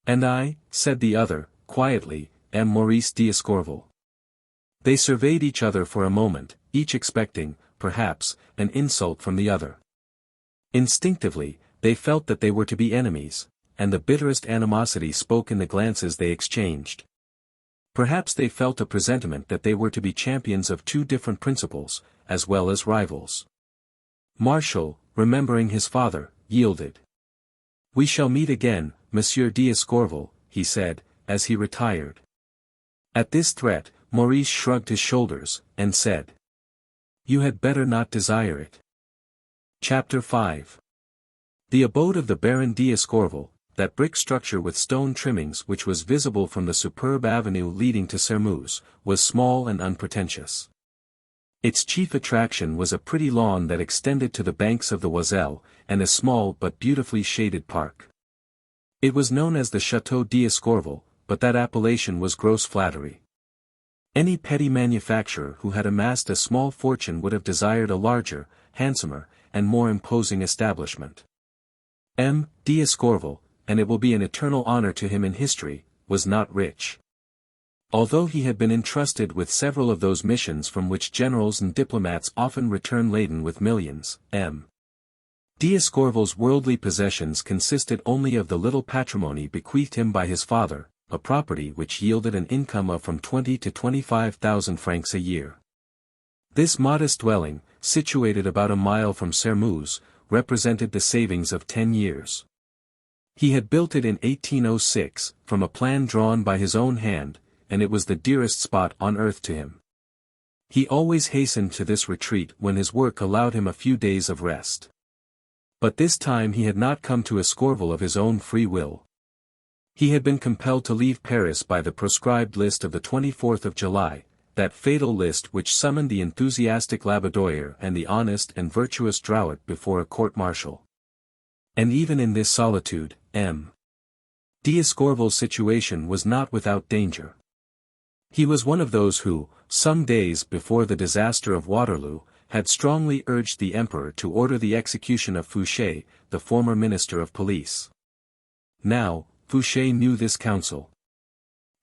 "And I," said the other, quietly, "am Maurice d'Escorval." They surveyed each other for a moment, each expecting, perhaps, an insult from the other. Instinctively, they felt that they were to be enemies, and the bitterest animosity spoke in the glances they exchanged. Perhaps they felt a presentiment that they were to be champions of two different principles, as well as rivals. Marshall, remembering his father, yielded. "We shall meet again, Monsieur d'Escorval," he said, as he retired. At this threat, Maurice shrugged his shoulders, and said, "You had better not desire it." Chapter 5. The abode of the Baron d'Escorval, that brick structure with stone trimmings which was visible from the superb avenue leading to Sairmeuse, was small and unpretentious. Its chief attraction was a pretty lawn that extended to the banks of the Oiselle, and a small but beautifully shaded park. It was known as the Château d'Escorval, but that appellation was gross flattery. Any petty manufacturer who had amassed a small fortune would have desired a larger, handsomer, and more imposing establishment. D'Escorval, and it will be an eternal honor to him in history, was not rich. Although he had been entrusted with several of those missions from which generals and diplomats often return laden with millions, M. D'Escorval's worldly possessions consisted only of the little patrimony bequeathed him by his father, a property which yielded an income of from 20 to 25,000 francs a year. This modest dwelling, situated about a mile from Sermeuse, represented the savings of 10 years. He had built it in 1806, from a plan drawn by his own hand, and it was the dearest spot on earth to him. He always hastened to this retreat when his work allowed him a few days of rest. But this time he had not come to Escorval of his own free will. He had been compelled to leave Paris by the proscribed list of the 24th of July, that fatal list which summoned the enthusiastic Labedoyer and the honest and virtuous Drouet before a court-martial. And even in this solitude, M. D'Escorval's situation was not without danger. He was one of those who, some days before the disaster of Waterloo, had strongly urged the Emperor to order the execution of Fouché, the former Minister of Police. Now, Fouché knew this counsel.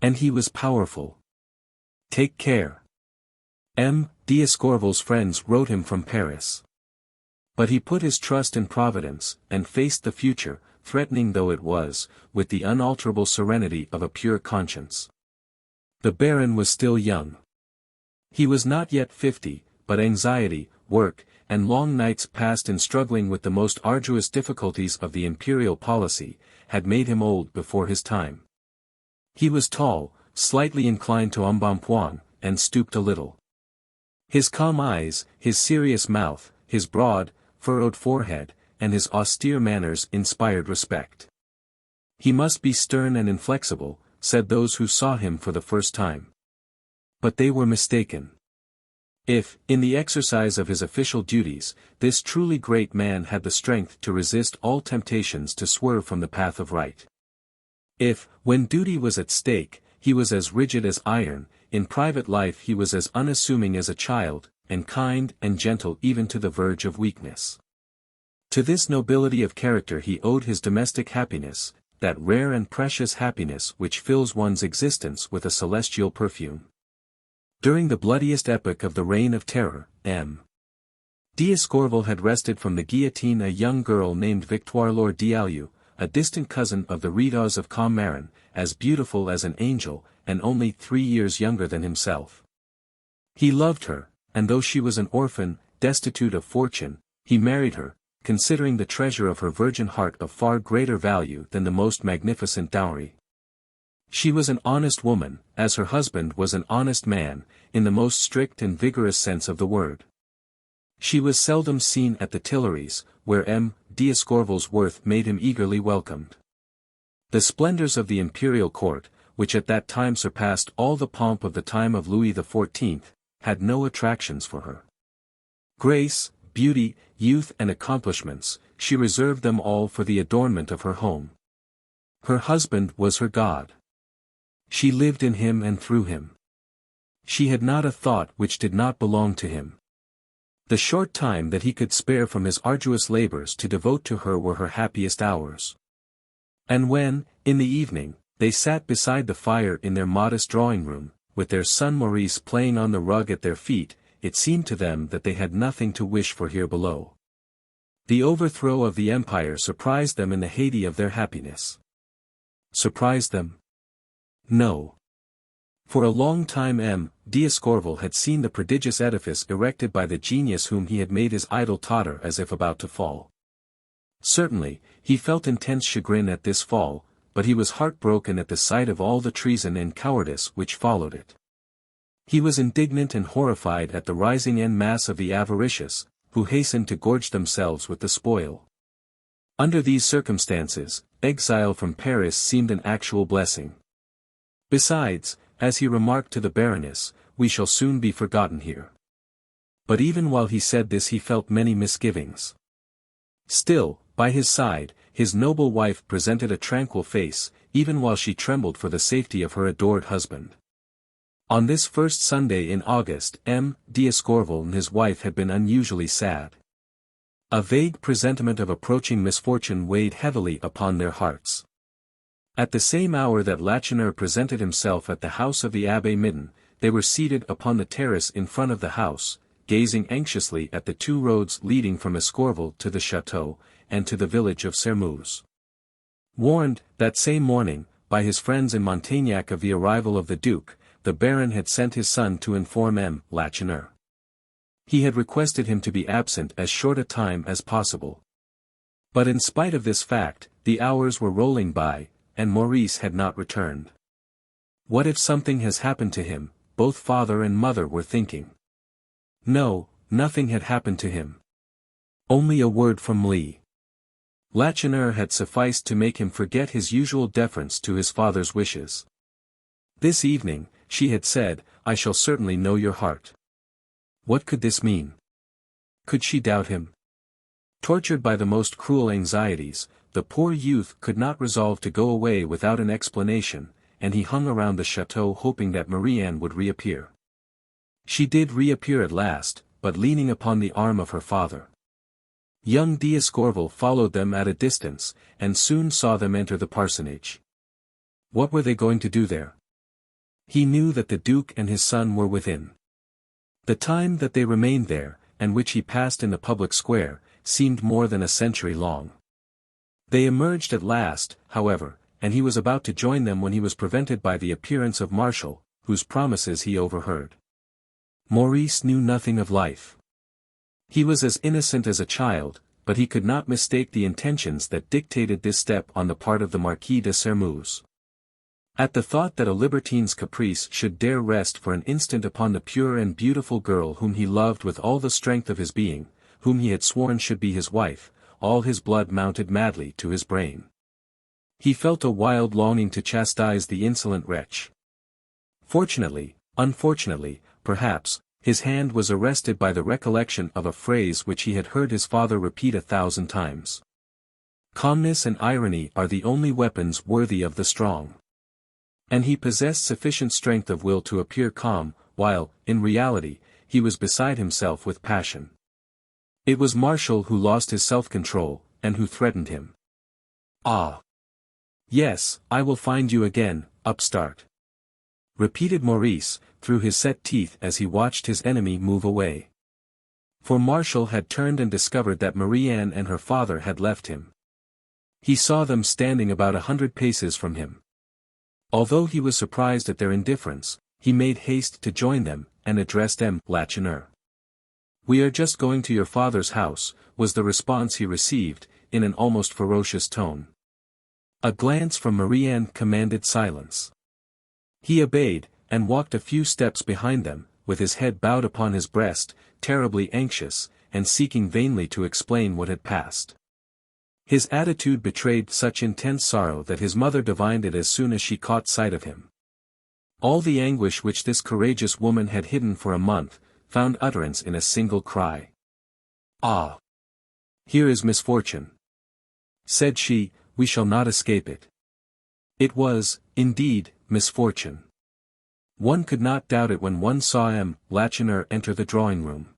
And he was powerful. Take care. M. D'Escorval's friends wrote him from Paris. But he put his trust in Providence, and faced the future, threatening though it was, with the unalterable serenity of a pure conscience. The Baron was still young. He was not yet 50, but anxiety, work, and long nights passed in struggling with the most arduous difficulties of the imperial policy, had made him old before his time. He was tall, slightly inclined to embonpoint, and stooped a little. His calm eyes, his serious mouth, his broad, furrowed forehead, and his austere manners inspired respect. He must be stern and inflexible, said those who saw him for the first time. But they were mistaken. If, in the exercise of his official duties, this truly great man had the strength to resist all temptations to swerve from the path of right. If, when duty was at stake, he was as rigid as iron, in private life he was as unassuming as a child, and kind and gentle even to the verge of weakness. To this nobility of character he owed his domestic happiness, that rare and precious happiness which fills one's existence with a celestial perfume. During the bloodiest epoch of the Reign of Terror, M. D'Escorval had wrested from the guillotine a young girl named Victoire Laure d'Allieu, a distant cousin of the Rideaux of Commarin, as beautiful as an angel, and only 3 years younger than himself. He loved her, and though she was an orphan, destitute of fortune, he married her, considering the treasure of her virgin heart of far greater value than the most magnificent dowry. She was an honest woman, as her husband was an honest man, in the most strict and vigorous sense of the word. She was seldom seen at the Tuileries, where M. D'Escorval's worth made him eagerly welcomed. The splendors of the imperial court, which at that time surpassed all the pomp of the time of Louis XIV, had no attractions for her. Grace, beauty, youth and accomplishments, she reserved them all for the adornment of her home. Her husband was her God. She lived in him and through him. She had not a thought which did not belong to him. The short time that he could spare from his arduous labors to devote to her were her happiest hours. And when, in the evening, they sat beside the fire in their modest drawing-room, with their son Maurice playing on the rug at their feet, it seemed to them that they had nothing to wish for here below. The overthrow of the empire surprised them in the heyday of their happiness. Surprised them? No. For a long time M. D'Escorval had seen the prodigious edifice erected by the genius whom he had made his idol totter as if about to fall. Certainly, he felt intense chagrin at this fall, but he was heartbroken at the sight of all the treason and cowardice which followed it. He was indignant and horrified at the rising en masse of the avaricious, who hastened to gorge themselves with the spoil. Under these circumstances, exile from Paris seemed an actual blessing. Besides, as he remarked to the Baroness, we shall soon be forgotten here. But even while he said this he felt many misgivings. Still, by his side, his noble wife presented a tranquil face, even while she trembled for the safety of her adored husband. On this first Sunday in August M. D'Escorval and his wife had been unusually sad. A vague presentiment of approaching misfortune weighed heavily upon their hearts. At the same hour that Lacheneur presented himself at the house of the Abbé Midden, they were seated upon the terrace in front of the house, gazing anxiously at the two roads leading from Escorval to the chateau, and to the village of Sermeuse. Warned, that same morning, by his friends in Montagnac of the arrival of the Duke, the Baron had sent his son to inform M. Lacheneur. He had requested him to be absent as short a time as possible. But in spite of this fact, the hours were rolling by, and Maurice had not returned. What if something has happened to him, both father and mother were thinking. No, nothing had happened to him. Only a word from Lee. Lacheneur had sufficed to make him forget his usual deference to his father's wishes. This evening, she had said, I shall certainly know your heart. What could this mean? Could she doubt him? Tortured by the most cruel anxieties, the poor youth could not resolve to go away without an explanation, and he hung around the chateau hoping that Marie-Anne would reappear. She did reappear at last, but leaning upon the arm of her father. Young d'Escorval followed them at a distance, and soon saw them enter the parsonage. What were they going to do there? He knew that the Duke and his son were within. The time that they remained there, and which he passed in the public square, seemed more than a century long. They emerged at last, however, and he was about to join them when he was prevented by the appearance of Martial, whose promises he overheard. Maurice knew nothing of life. He was as innocent as a child, but he could not mistake the intentions that dictated this step on the part of the Marquis de Sermeuse. At the thought that a libertine's caprice should dare rest for an instant upon the pure and beautiful girl whom he loved with all the strength of his being, whom he had sworn should be his wife, all his blood mounted madly to his brain. He felt a wild longing to chastise the insolent wretch. Fortunately, unfortunately, perhaps, his hand was arrested by the recollection of a phrase which he had heard his father repeat 1,000 times. Calmness and irony are the only weapons worthy of the strong. And he possessed sufficient strength of will to appear calm, while, in reality, he was beside himself with passion. It was Martial who lost his self-control, and who threatened him. Ah! Yes, I will find you again, upstart! Repeated Maurice, through his set teeth as he watched his enemy move away. For Martial had turned and discovered that Marie-Anne and her father had left him. He saw them standing about 100 paces from him. Although he was surprised at their indifference, he made haste to join them, and addressed M. Lacheneur. "We are just going to your father's house," was the response he received, in an almost ferocious tone. A glance from Marie-Anne commanded silence. He obeyed, and walked a few steps behind them, with his head bowed upon his breast, terribly anxious, and seeking vainly to explain what had passed. His attitude betrayed such intense sorrow that his mother divined it as soon as she caught sight of him. All the anguish which this courageous woman had hidden for a month, found utterance in a single cry. "Ah! Here is misfortune," said she, "we shall not escape it." It was, indeed, misfortune. One could not doubt it when one saw M. Lacheneur enter the drawing-room.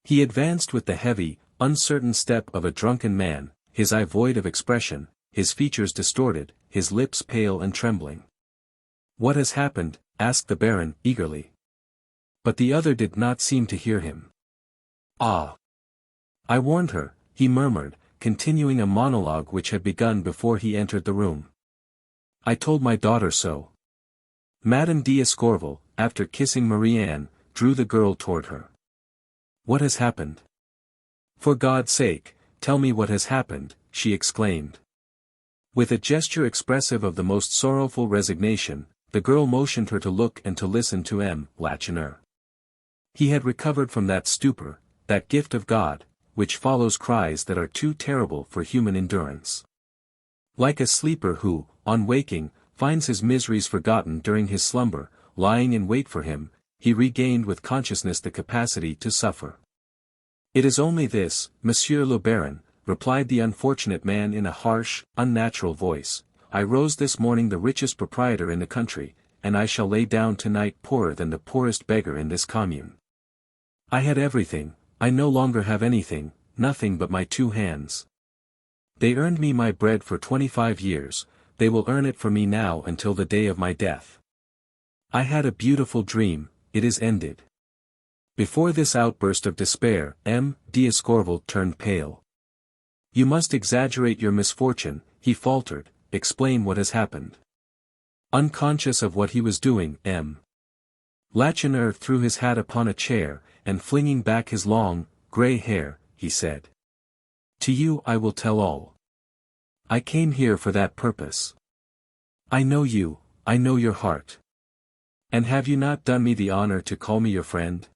He advanced with the heavy, uncertain step of a drunken man, his eye void of expression, his features distorted, his lips pale and trembling. "What has happened?" asked the Baron, eagerly. But the other did not seem to hear him. "Ah! I warned her," he murmured, continuing a monologue which had begun before he entered the room. "I told my daughter so." Madame d'Escorval, after kissing Marie-Anne, drew the girl toward her. "What has happened? For God's sake, tell me what has happened," she exclaimed. With a gesture expressive of the most sorrowful resignation, the girl motioned her to look and to listen to M. Lacheneur. He had recovered from that stupor, that gift of God, which follows cries that are too terrible for human endurance. Like a sleeper who, on waking, finds his miseries forgotten during his slumber, lying in wait for him, he regained with consciousness the capacity to suffer. "It is only this, Monsieur le Baron," replied the unfortunate man in a harsh, unnatural voice. "I rose this morning the richest proprietor in the country, and I shall lay down tonight poorer than the poorest beggar in this commune. I had everything, I no longer have anything, nothing but my 2 hands. They earned me my bread for 25 years, they will earn it for me now until the day of my death. I had a beautiful dream, it is ended. Before this outburst of despair, M. d'Escorval turned pale. You must exaggerate your misfortune, he faltered, explain what has happened. Unconscious of what he was doing, M. Lacheneur threw his hat upon a chair, and flinging back his long, grey hair, he said. To you I will tell all. I came here for that purpose. I know you, I know your heart. And have you not done me the honor to call me your friend?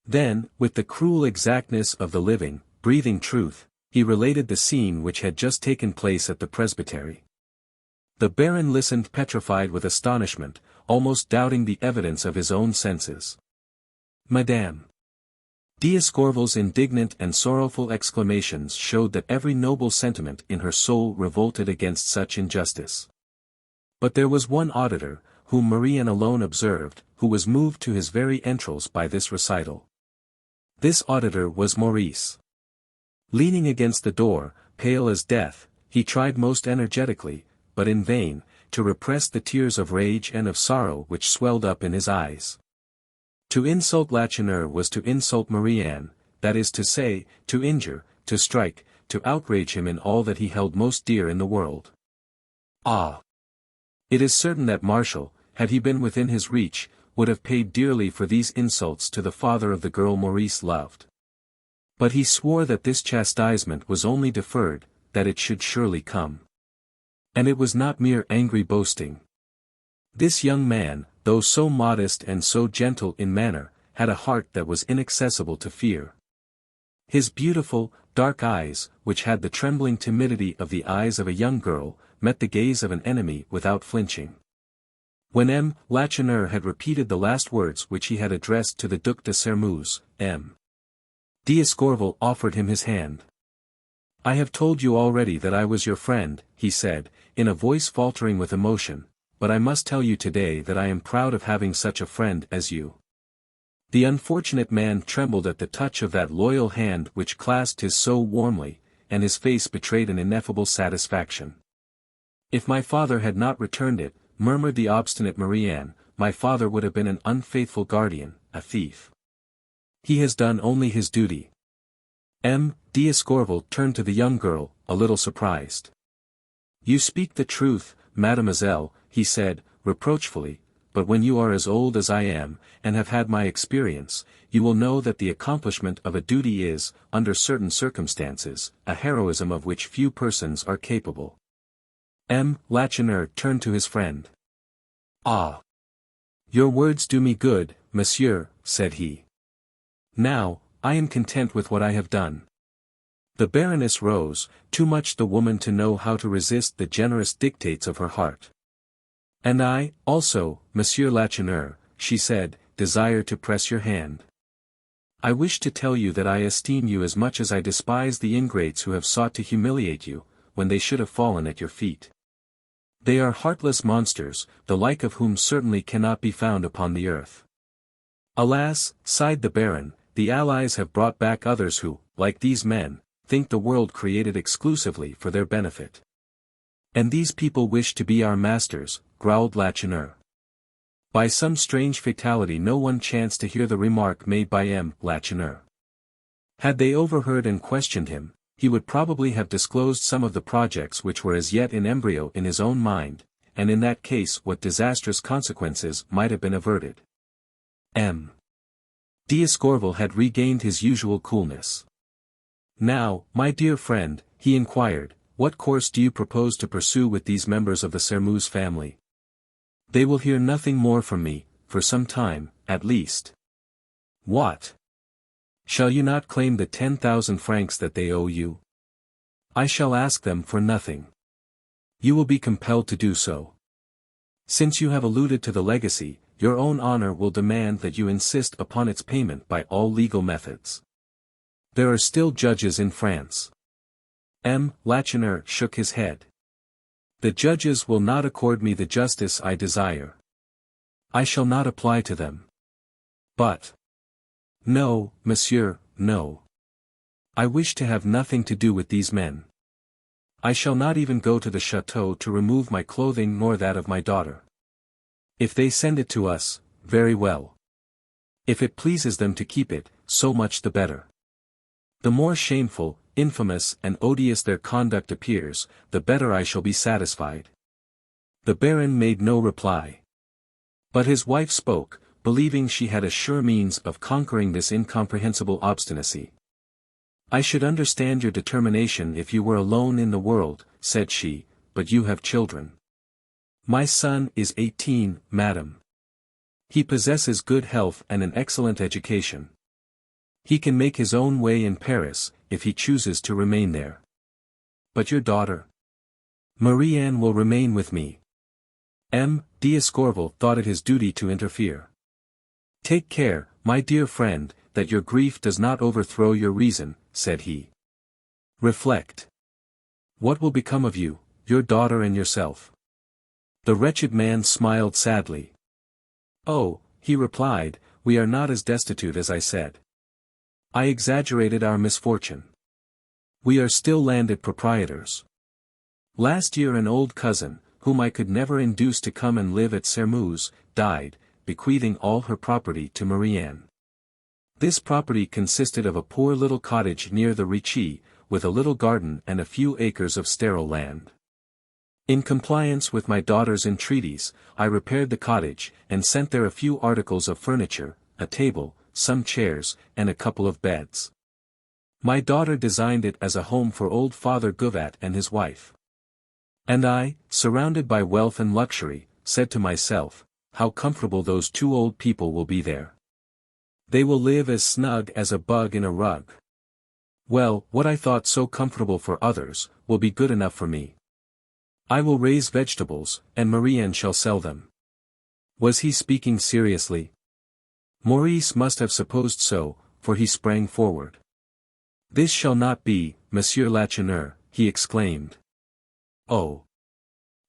Then, with the cruel exactness of the living, breathing truth, he related the scene which had just taken place at the presbytery. The Baron listened petrified with astonishment, almost doubting the evidence of his own senses. Madame d'Escorval's indignant and sorrowful exclamations showed that every noble sentiment in her soul revolted against such injustice. But there was one auditor, whom Marie-Anne alone observed, who was moved to his very entrails by this recital. This auditor was Maurice. Leaning against the door, pale as death, he tried most energetically, but in vain, to repress the tears of rage and of sorrow which swelled up in his eyes. To insult Lacheneur was to insult Marie-Anne, that is to say, to injure, to strike, to outrage him in all that he held most dear in the world. Ah! It is certain that Martial, had he been within his reach, would have paid dearly for these insults to the father of the girl Maurice loved. But he swore that this chastisement was only deferred, that it should surely come. And it was not mere angry boasting. This young man, though so modest and so gentle in manner, had a heart that was inaccessible to fear. His beautiful, dark eyes, which had the trembling timidity of the eyes of a young girl, met the gaze of an enemy without flinching. When M. Lacheneur had repeated the last words which he had addressed to the Duc de Sermeuse, M. d'Escorval offered him his hand. I have told you already that I was your friend, he said, in a voice faltering with emotion, but I must tell you today that I am proud of having such a friend as you. The unfortunate man trembled at the touch of that loyal hand which clasped his so warmly, and his face betrayed an ineffable satisfaction. If my father had not returned it, murmured the obstinate Marie-Anne, my father would have been an unfaithful guardian, a thief. He has done only his duty. M. d'Escorval turned to the young girl, a little surprised. You speak the truth, mademoiselle, he said, reproachfully, but when you are as old as I am, and have had my experience, you will know that the accomplishment of a duty is, under certain circumstances, a heroism of which few persons are capable. M. Lacheneur turned to his friend. Ah! Your words do me good, monsieur, said he. Now, I am content with what I have done. The Baroness rose, too much the woman to know how to resist the generous dictates of her heart. And I, also, Monsieur Lacheneur, she said, desire to press your hand. I wish to tell you that I esteem you as much as I despise the ingrates who have sought to humiliate you, when they should have fallen at your feet. They are heartless monsters, the like of whom certainly cannot be found upon the earth. Alas, sighed the Baron, the Allies have brought back others who, like these men, think the world created exclusively for their benefit. And these people wish to be our masters, growled Lacheneur. By some strange fatality no one chanced to hear the remark made by M. Lacheneur. Had they overheard and questioned him, he would probably have disclosed some of the projects which were as yet in embryo in his own mind, and in that case what disastrous consequences might have been averted. M. d'Escorval had regained his usual coolness. Now, my dear friend, he inquired, what course do you propose to pursue with these members of the Sermeuse family? They will hear nothing more from me, for some time, at least. What? Shall you not claim the 10,000 francs that they owe you? I shall ask them for nothing. You will be compelled to do so. Since you have alluded to the legacy, your own honor will demand that you insist upon its payment by all legal methods. There are still judges in France. M. Lacheneur shook his head. The judges will not accord me the justice I desire. I shall not apply to them. But. No, monsieur, no. I wish to have nothing to do with these men. I shall not even go to the chateau to remove my clothing nor that of my daughter. If they send it to us, very well. If it pleases them to keep it, so much the better. The more shameful, infamous and odious their conduct appears, the better I shall be satisfied. The Baron made no reply. But his wife spoke, believing she had a sure means of conquering this incomprehensible obstinacy. I should understand your determination if you were alone in the world, said she, but you have children. My son is 18, madam. He possesses good health and an excellent education. He can make his own way in Paris, if he chooses to remain there. But your daughter? Marie-Anne will remain with me. D'Escorval thought it his duty to interfere. Take care, my dear friend, that your grief does not overthrow your reason, said he. Reflect. What will become of you, your daughter and yourself? The wretched man smiled sadly. Oh, he replied, we are not as destitute as I said. I exaggerated our misfortune. We are still landed proprietors. Last year an old cousin, whom I could never induce to come and live at Sermeuse, died, bequeathing all her property to Marie-Anne. This property consisted of a poor little cottage near the Ricci, with a little garden and a few acres of sterile land. In compliance with my daughter's entreaties, I repaired the cottage, and sent there a few articles of furniture, a table, some chairs, and a couple of beds. My daughter designed it as a home for old Father Gouvat and his wife. And I, surrounded by wealth and luxury, said to myself, how comfortable those two old people will be there. They will live as snug as a bug in a rug. Well, what I thought so comfortable for others, will be good enough for me. I will raise vegetables, and Marie-Anne shall sell them. Was he speaking seriously? Maurice must have supposed so, for he sprang forward. This shall not be, Monsieur Lacheneur, he exclaimed. Oh!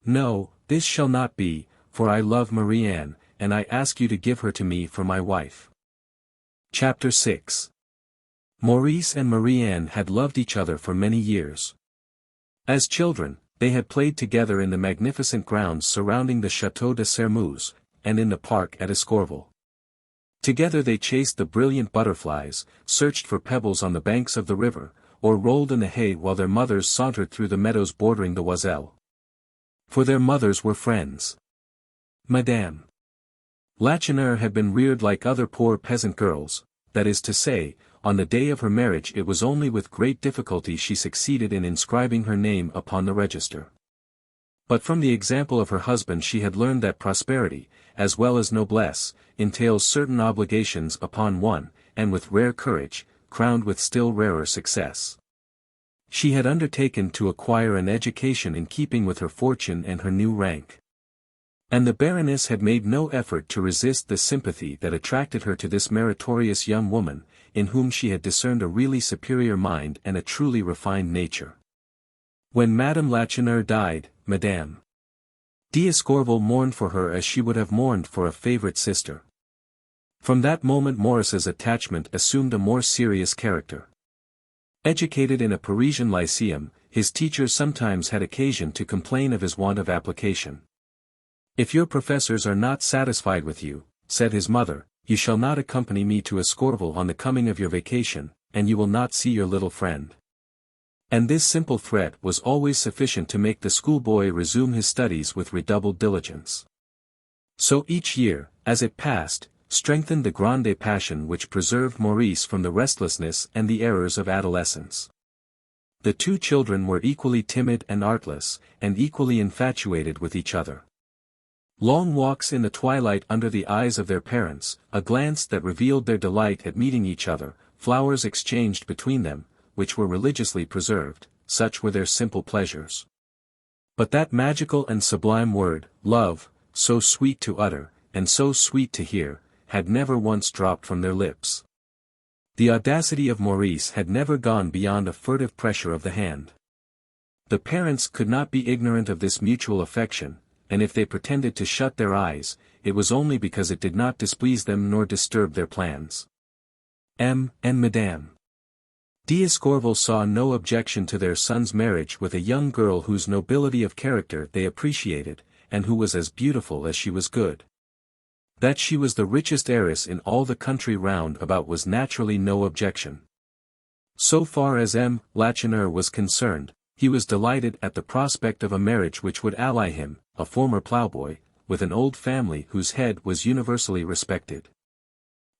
No, this shall not be, for I love Marie-Anne, and I ask you to give her to me for my wife. Chapter 6. Maurice and Marie-Anne had loved each other for many years. As children, they had played together in the magnificent grounds surrounding the Château de Sermeuse, and in the park at Escorval. Together they chased the brilliant butterflies, searched for pebbles on the banks of the river, or rolled in the hay while their mothers sauntered through the meadows bordering the Oiselle. For their mothers were friends. Madame Lacheneur had been reared like other poor peasant girls, that is to say, on the day of her marriage it was only with great difficulty she succeeded in inscribing her name upon the register. But from the example of her husband she had learned that prosperity, as well as noblesse, entails certain obligations upon one, and with rare courage, crowned with still rarer success. She had undertaken to acquire an education in keeping with her fortune and her new rank. And the Baroness had made no effort to resist the sympathy that attracted her to this meritorious young woman, in whom she had discerned a really superior mind and a truly refined nature. When Madame Lacheneur died, Madame d'Escorval mourned for her as she would have mourned for a favorite sister. From that moment Maurice's attachment assumed a more serious character. Educated in a Parisian lyceum, his teachers sometimes had occasion to complain of his want of application. If your professors are not satisfied with you, said his mother, you shall not accompany me to Escorval on the coming of your vacation, and you will not see your little friend. And this simple threat was always sufficient to make the schoolboy resume his studies with redoubled diligence. So each year, as it passed, strengthened the grande passion which preserved Maurice from the restlessness and the errors of adolescence. The two children were equally timid and artless, and equally infatuated with each other. Long walks in the twilight under the eyes of their parents, a glance that revealed their delight at meeting each other, flowers exchanged between them, which were religiously preserved, such were their simple pleasures. But that magical and sublime word, love, so sweet to utter, and so sweet to hear, had never once dropped from their lips. The audacity of Maurice had never gone beyond a furtive pressure of the hand. The parents could not be ignorant of this mutual affection, and if they pretended to shut their eyes, it was only because it did not displease them nor disturb their plans. And Madame D'Escorval saw no objection to their son's marriage with a young girl whose nobility of character they appreciated, and who was as beautiful as she was good. That she was the richest heiress in all the country round about was naturally no objection. So far as M. Lacheneur was concerned, he was delighted at the prospect of a marriage which would ally him, a former ploughboy, with an old family whose head was universally respected.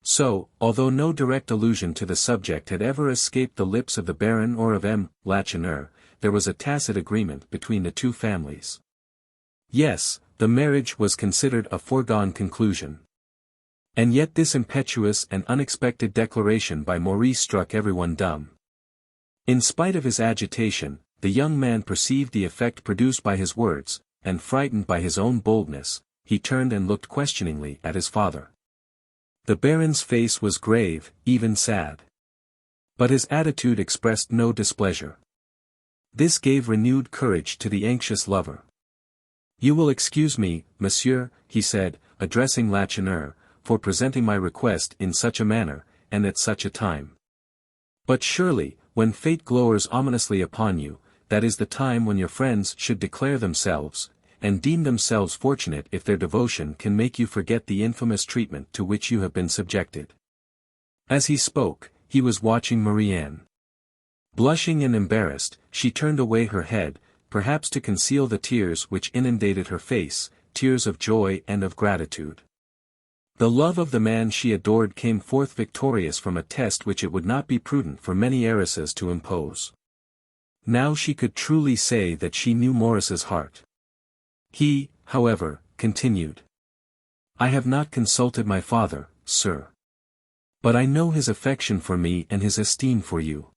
So, although no direct allusion to the subject had ever escaped the lips of the Baron or of M. Lacheneur, there was a tacit agreement between the two families. Yes, the marriage was considered a foregone conclusion. And yet this impetuous and unexpected declaration by Maurice struck everyone dumb. In spite of his agitation, the young man perceived the effect produced by his words, and frightened by his own boldness, he turned and looked questioningly at his father. The Baron's face was grave, even sad. But his attitude expressed no displeasure. This gave renewed courage to the anxious lover. "You will excuse me, monsieur," he said, addressing Lacheneur, "for presenting my request in such a manner, and at such a time. But surely, when fate glowers ominously upon you, that is the time when your friends should declare themselves, and deem themselves fortunate if their devotion can make you forget the infamous treatment to which you have been subjected." As he spoke, he was watching Marie-Anne. Blushing and embarrassed, she turned away her head, perhaps to conceal the tears which inundated her face, tears of joy and of gratitude. The love of the man she adored came forth victorious from a test which it would not be prudent for many heiresses to impose. Now she could truly say that she knew Maurice's heart. He, however, continued. "I have not consulted my father, sir. But I know his affection for me and his esteem for you.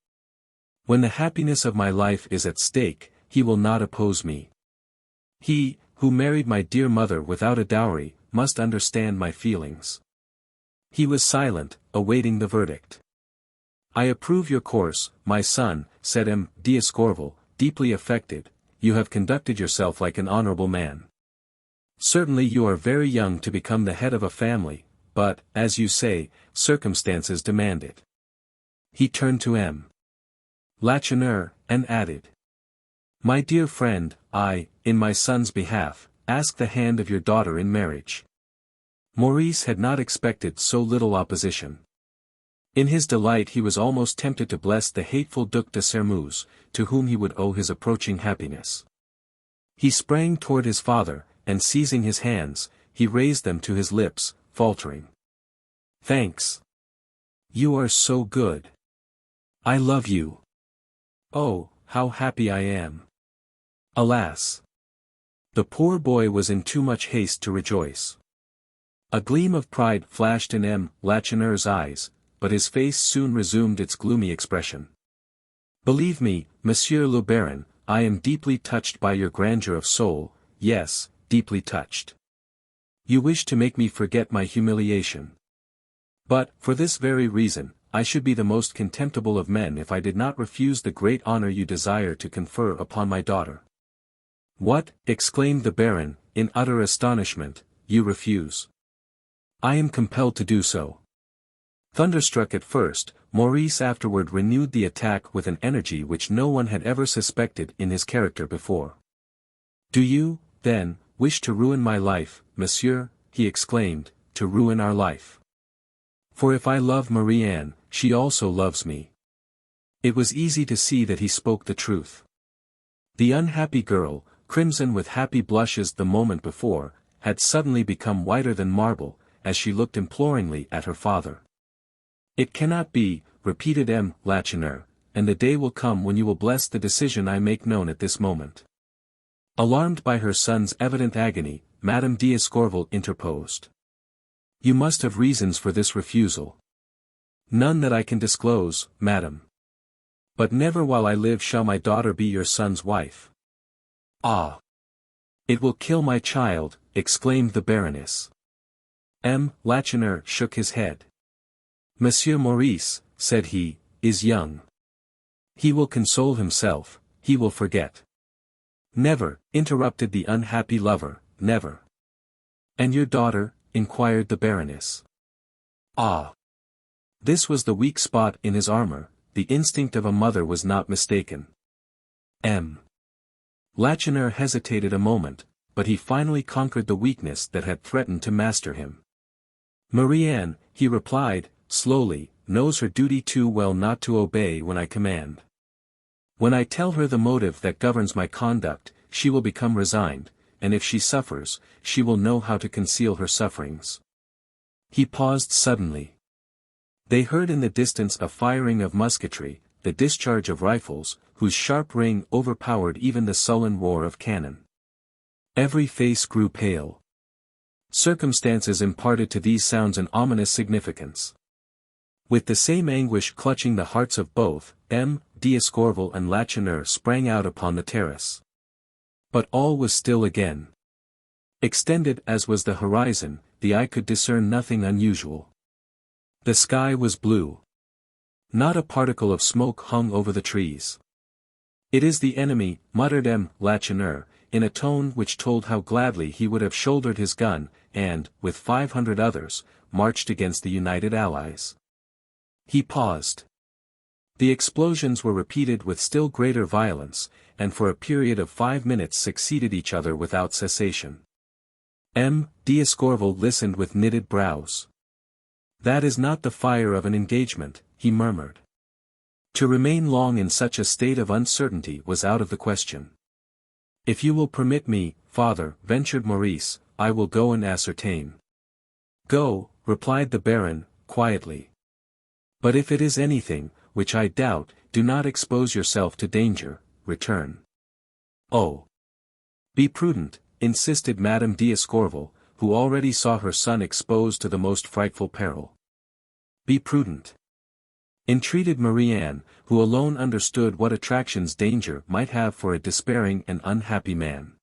When the happiness of my life is at stake, he will not oppose me. He, who married my dear mother without a dowry, must understand my feelings." He was silent, awaiting the verdict. "I approve your course, my son," said M. D'Escorval, deeply affected. "You have conducted yourself like an honorable man. Certainly you are very young to become the head of a family, but, as you say, circumstances demand it." He turned to M. Lacheneur, and added, "My dear friend, I, in my son's behalf, ask the hand of your daughter in marriage." Maurice had not expected so little opposition. In his delight he was almost tempted to bless the hateful Duc de Sermeuse, to whom he would owe his approaching happiness. He sprang toward his father, and seizing his hands, he raised them to his lips, faltering. "Thanks. You are so good. I love you. Oh, how happy I am." Alas! The poor boy was in too much haste to rejoice. A gleam of pride flashed in M. Lacheneur's eyes, but his face soon resumed its gloomy expression. "Believe me, Monsieur le Baron, I am deeply touched by your grandeur of soul, yes, deeply touched. You wish to make me forget my humiliation. But, for this very reason, I should be the most contemptible of men if I did not refuse the great honor you desire to confer upon my daughter." "What?" exclaimed the Baron, in utter astonishment, "you refuse?" "I am compelled to do so." Thunderstruck at first, Maurice afterward renewed the attack with an energy which no one had ever suspected in his character before. "Do you, then, wish to ruin my life, monsieur?" he exclaimed, "to ruin our life? For if I love Marie-Anne, she also loves me." It was easy to see that he spoke the truth. The unhappy girl, crimson with happy blushes the moment before, had suddenly become whiter than marble, as she looked imploringly at her father. "It cannot be," repeated M. Lacheneur, "and the day will come when you will bless the decision I make known at this moment." Alarmed by her son's evident agony, Madame D'Escorval interposed. "You must have reasons for this refusal." "None that I can disclose, madam. But never while I live shall my daughter be your son's wife." "Ah! It will kill my child," exclaimed the Baroness. M. Lacheneur shook his head. "Monsieur Maurice," said he, "is young. He will console himself, he will forget." "Never," interrupted the unhappy lover, "never." "And your daughter?" inquired the Baroness. Ah! This was the weak spot in his armor, the instinct of a mother was not mistaken. Lacheneur hesitated a moment, but he finally conquered the weakness that had threatened to master him. Marie-Anne, he replied, slowly, knows her duty too well not to obey when I command. When I tell her the motive that governs my conduct, she will become resigned, and if she suffers, she will know how to conceal her sufferings. He paused suddenly. They heard in the distance a firing of musketry, the discharge of rifles, whose sharp ring overpowered even the sullen roar of cannon. Every face grew pale. Circumstances imparted to these sounds an ominous significance. With the same anguish clutching the hearts of both, d'Escorval and Lacheneur sprang out upon the terrace. But all was still again. Extended as was the horizon, the eye could discern nothing unusual. The sky was blue. Not a particle of smoke hung over the trees. "It is the enemy," muttered Lacheneur, in a tone which told how gladly he would have shouldered his gun, and, with 500 others, marched against the united allies. He paused. The explosions were repeated with still greater violence, and for a period of 5 minutes succeeded each other without cessation. D'Escorval listened with knitted brows. "That is not the fire of an engagement," he murmured. To remain long in such a state of uncertainty was out of the question. "If you will permit me, father," ventured Maurice, "I will go and ascertain." "Go," replied the Baron, quietly. "But if it is anything, which I doubt, do not expose yourself to danger, return." "Oh! Be prudent," insisted Madame d'Escorval, who already saw her son exposed to the most frightful peril. "Be prudent," entreated Marie-Anne, who alone understood what attractions danger might have for a despairing and unhappy man.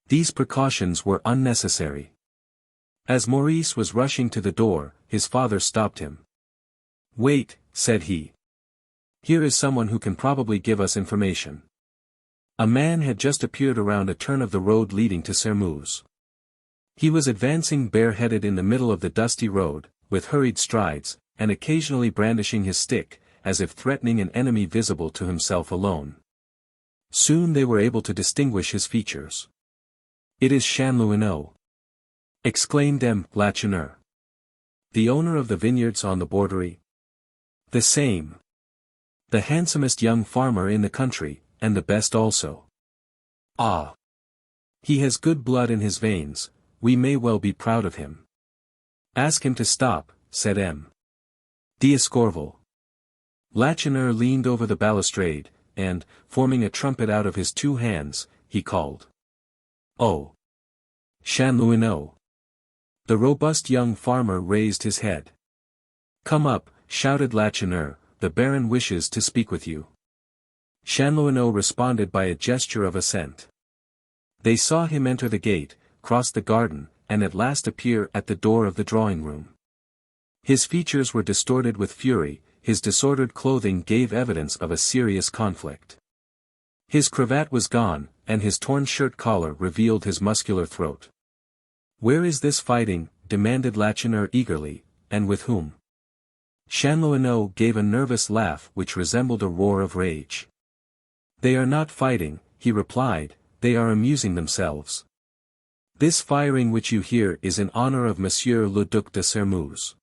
These precautions were unnecessary. As Maurice was rushing to the door, his father stopped him. "Wait," said he. "Here is someone who can probably give us information." A man had just appeared around a turn of the road leading to Sermuz. He was advancing bareheaded in the middle of the dusty road, with hurried strides, and occasionally brandishing his stick, as if threatening an enemy visible to himself alone. Soon they were able to distinguish his features. "It is Chanlouineau!" exclaimed Lacheneur. "The owner of the vineyards on the Borderie?" "The same. The handsomest young farmer in the country, and the best also." "Ah! He has good blood in his veins, we may well be proud of him." "Ask him to stop," said d'Escorval. Lacheneur leaned over the balustrade, and, forming a trumpet out of his 2 hands, he called. "Oh! Chanlouineau!" The robust young farmer raised his head. "Come up," shouted Lacheneur, "the Baron wishes to speak with you." Chanlouineau responded by a gesture of assent. They saw him enter the gate, cross the garden, and at last appear at the door of the drawing-room. His features were distorted with fury, his disordered clothing gave evidence of a serious conflict. His cravat was gone, and his torn shirt collar revealed his muscular throat. "Where is this fighting?" demanded Lacheneur eagerly, "and with whom?" Chanlouineau gave a nervous laugh which resembled a roar of rage. "They are not fighting," he replied, "they are amusing themselves. This firing which you hear is in honor of Monsieur le Duc de Sermuz."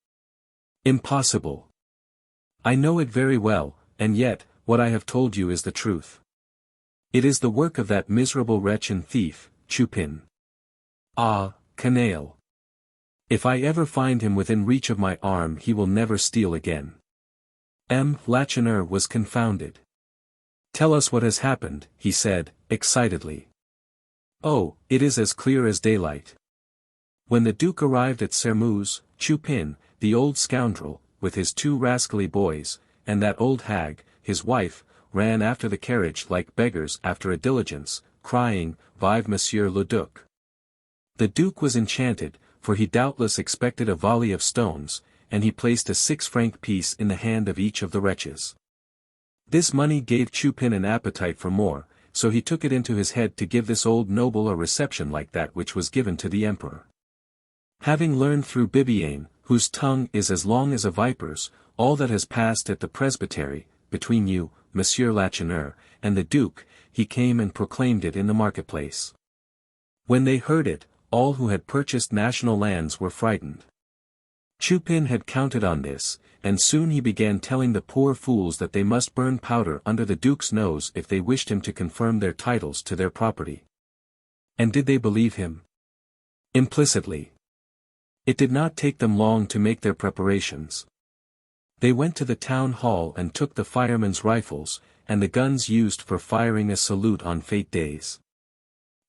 "Impossible. I know it very well, and yet, what I have told you is the truth. It is the work of that miserable wretch and thief, Chupin. Ah, canaille! If I ever find him within reach of my arm he will never steal again." Lacheneur was confounded. "Tell us what has happened," he said, excitedly. "Oh, it is as clear as daylight. When the Duke arrived at Sermuz, Chupin, the old scoundrel, with his 2 rascally boys, and that old hag, his wife, ran after the carriage like beggars after a diligence, crying, 'Vive Monsieur le Duc!' The Duke was enchanted, for he doubtless expected a volley of stones, and he placed a 6-franc piece in the hand of each of the wretches. This money gave Chupin an appetite for more, so he took it into his head to give this old noble a reception like that which was given to the Emperor. Having learned through Bibiaine, whose tongue is as long as a viper's, all that has passed at the presbytery, between you, Monsieur Lacheneur, and the Duke, he came and proclaimed it in the marketplace. When they heard it, all who had purchased national lands were frightened. Chupin had counted on this, and soon he began telling the poor fools that they must burn powder under the Duke's nose if they wished him to confirm their titles to their property. And did they believe him? Implicitly. It did not take them long to make their preparations. They went to the town hall and took the firemen's rifles, and the guns used for firing a salute on fête days.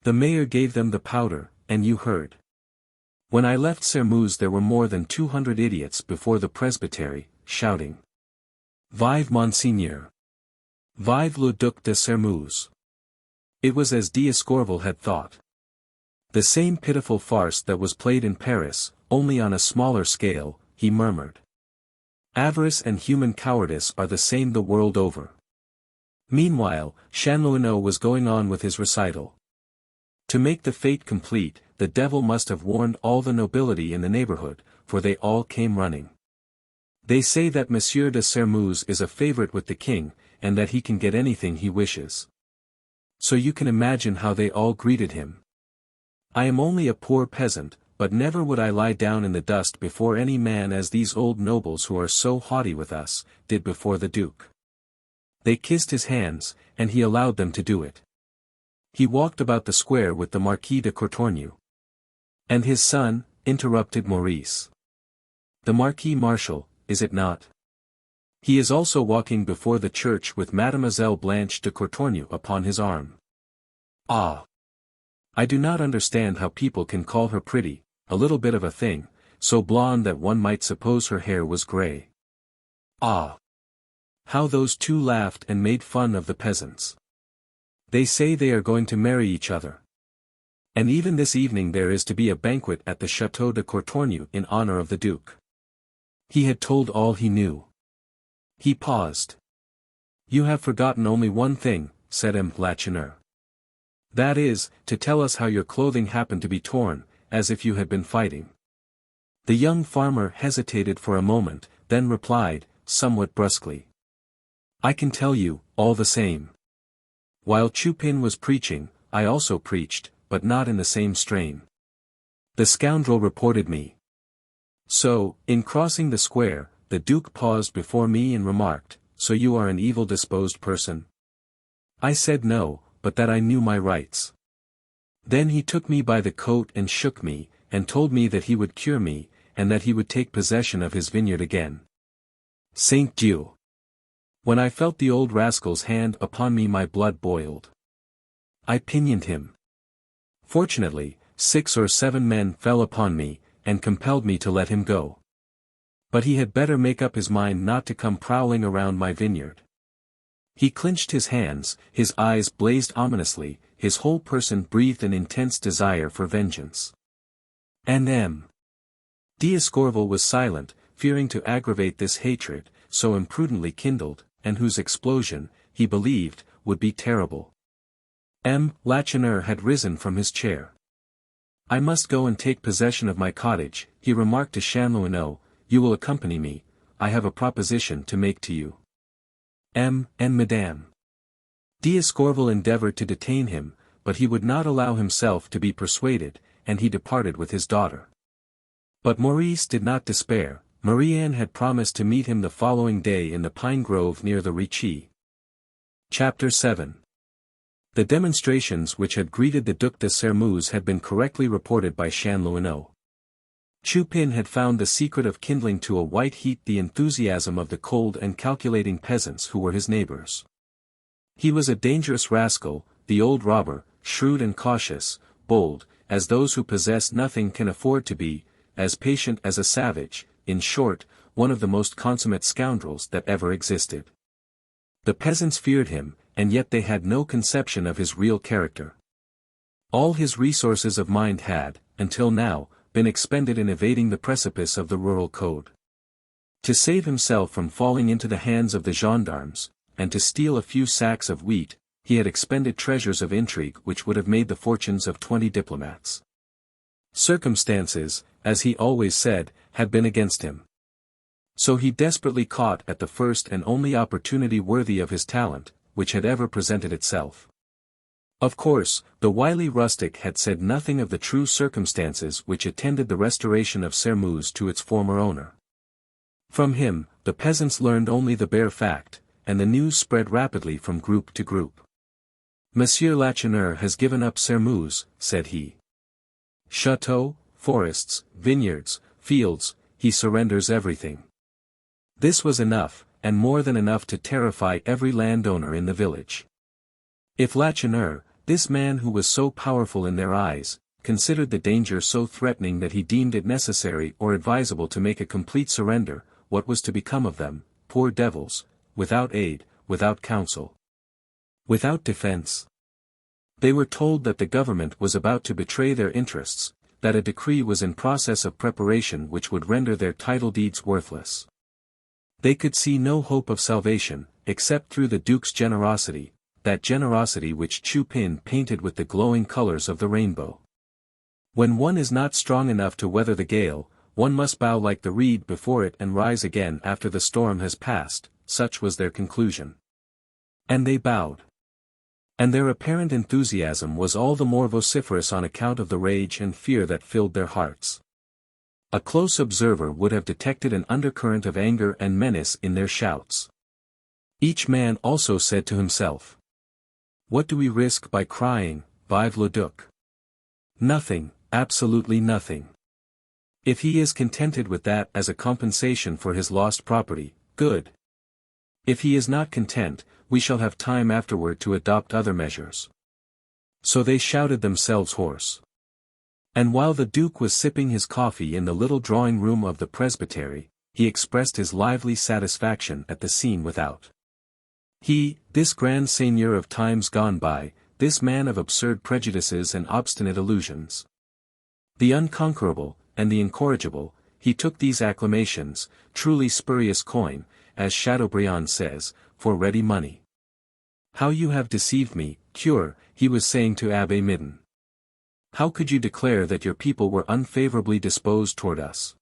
The mayor gave them the powder, and you heard. When I left Sermuz there were more than 200 idiots before the presbytery, shouting, "Vive Monseigneur! Vive le Duc de Sermuz!" It was as D'Escorval had thought. The same pitiful farce that was played in Paris, only on a smaller scale, he murmured. Avarice and human cowardice are the same the world over. Meanwhile, Chanlouineau was going on with his recital. To make the fate complete, the devil must have warned all the nobility in the neighborhood, for they all came running. They say that Monsieur de Sermuz is a favorite with the king, and that he can get anything he wishes. So you can imagine how they all greeted him. I am only a poor peasant, but never would I lie down in the dust before any man as these old nobles who are so haughty with us, did before the Duke. They kissed his hands, and he allowed them to do it. He walked about the square with the Marquis de Courtornieu. And his son, interrupted Maurice. The Marquis Marshal, is it not? He is also walking before the church with Mademoiselle Blanche de Courtornieu upon his arm. Ah! I do not understand how people can call her pretty, a little bit of a thing, so blonde that one might suppose her hair was grey. Ah! How those two laughed and made fun of the peasants. They say they are going to marry each other. And even this evening there is to be a banquet at the Château de Courtornieu in honor of the Duke. He had told all he knew. He paused. You have forgotten only one thing, said M. Lacheneur. That is, to tell us how your clothing happened to be torn, as if you had been fighting. The young farmer hesitated for a moment, then replied, somewhat brusquely. I can tell you, all the same. While Chupin was preaching, I also preached, but not in the same strain. The scoundrel reported me. So, in crossing the square, the Duke paused before me and remarked, so you are an evil-disposed person? I said no, but that I knew my rights. Then he took me by the coat and shook me, and told me that he would cure me, and that he would take possession of his vineyard again. Saint Dieu! When I felt the old rascal's hand upon me my blood boiled. I pinioned him. Fortunately, 6 or 7 men fell upon me, and compelled me to let him go. But he had better make up his mind not to come prowling around my vineyard. He clenched his hands, his eyes blazed ominously, his whole person breathed an intense desire for vengeance. And M. D'Escorval was silent, fearing to aggravate this hatred, so imprudently kindled, and whose explosion, he believed, would be terrible. M. Lacheneur had risen from his chair. I must go and take possession of my cottage, he remarked to Chanlouineau, you will accompany me, I have a proposition to make to you. And Madame. D'Escorval endeavored to detain him, but he would not allow himself to be persuaded, and he departed with his daughter. But Maurice did not despair. Marie-Anne had promised to meet him the following day in the pine grove near the Ricci. Chapter 7. The demonstrations which had greeted the Duc de Sermuz had been correctly reported by Chanlouineau. Chupin had found the secret of kindling to a white heat the enthusiasm of the cold and calculating peasants who were his neighbors. He was a dangerous rascal, the old robber, shrewd and cautious, bold, as those who possess nothing can afford to be, as patient as a savage, in short, one of the most consummate scoundrels that ever existed. The peasants feared him, and yet they had no conception of his real character. All his resources of mind had, until now, been expended in evading the precipice of the rural code. To save himself from falling into the hands of the gendarmes, and to steal a few sacks of wheat, he had expended treasures of intrigue which would have made the fortunes of 20 diplomats. Circumstances, as he always said, had been against him. So he desperately caught at the first and only opportunity worthy of his talent, which had ever presented itself. Of course, the wily rustic had said nothing of the true circumstances which attended the restoration of Sairmeuse to its former owner. From him, the peasants learned only the bare fact, and the news spread rapidly from group to group. Monsieur Lacheneur has given up Sairmeuse, said he. Chateau, forests, vineyards, fields, he surrenders everything. This was enough, and more than enough to terrify every landowner in the village. If Lacheneur, this man who was so powerful in their eyes, considered the danger so threatening that he deemed it necessary or advisable to make a complete surrender, what was to become of them, poor devils, without aid, without counsel, without defense? They were told that the government was about to betray their interests, that a decree was in process of preparation which would render their title deeds worthless. They could see no hope of salvation, except through the Duke's generosity, that generosity which Chupin painted with the glowing colors of the rainbow. When one is not strong enough to weather the gale, one must bow like the reed before it and rise again after the storm has passed, such was their conclusion. And they bowed. And their apparent enthusiasm was all the more vociferous on account of the rage and fear that filled their hearts. A close observer would have detected an undercurrent of anger and menace in their shouts. Each man also said to himself, "What do we risk by crying, 'Vive le Duc'? Nothing, absolutely nothing. If he is contented with that as a compensation for his lost property, good. If he is not content, we shall have time afterward to adopt other measures." So they shouted themselves hoarse. And while the Duke was sipping his coffee in the little drawing-room of the presbytery, he expressed his lively satisfaction at the scene without. He, this grand seigneur of times gone by, this man of absurd prejudices and obstinate illusions, the unconquerable, and the incorrigible, he took these acclamations, truly spurious coin, as Chateaubriand says, for ready money. "How you have deceived me, cure," he was saying to Abbé Midden. "How could you declare that your people were unfavorably disposed toward us?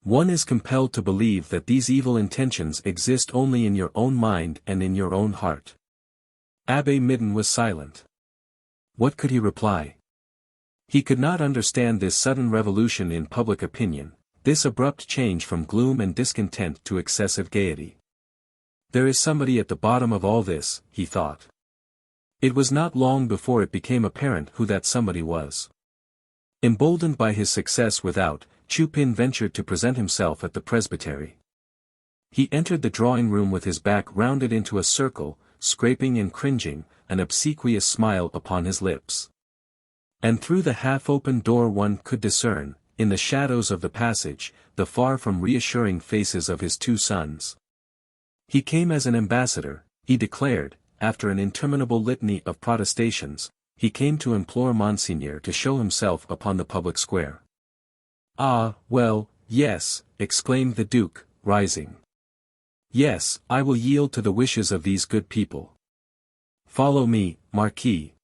One is compelled to believe that these evil intentions exist only in your own mind and in your own heart." Abbé Midden was silent. What could he reply? He could not understand this sudden revolution in public opinion, this abrupt change from gloom and discontent to excessive gaiety. There is somebody at the bottom of all this, he thought. It was not long before it became apparent who that somebody was. Emboldened by his success without, Chupin ventured to present himself at the presbytery. He entered the drawing-room with his back rounded into a circle, scraping and cringing, an obsequious smile upon his lips. And through the half-open door one could discern, in the shadows of the passage, the far from reassuring faces of his two sons. He came as an ambassador, he declared, after an interminable litany of protestations, he came to implore Monseigneur to show himself upon the public square. "Ah, well, yes," exclaimed the Duke, rising. "Yes, I will yield to the wishes of these good people. Follow me, Marquis."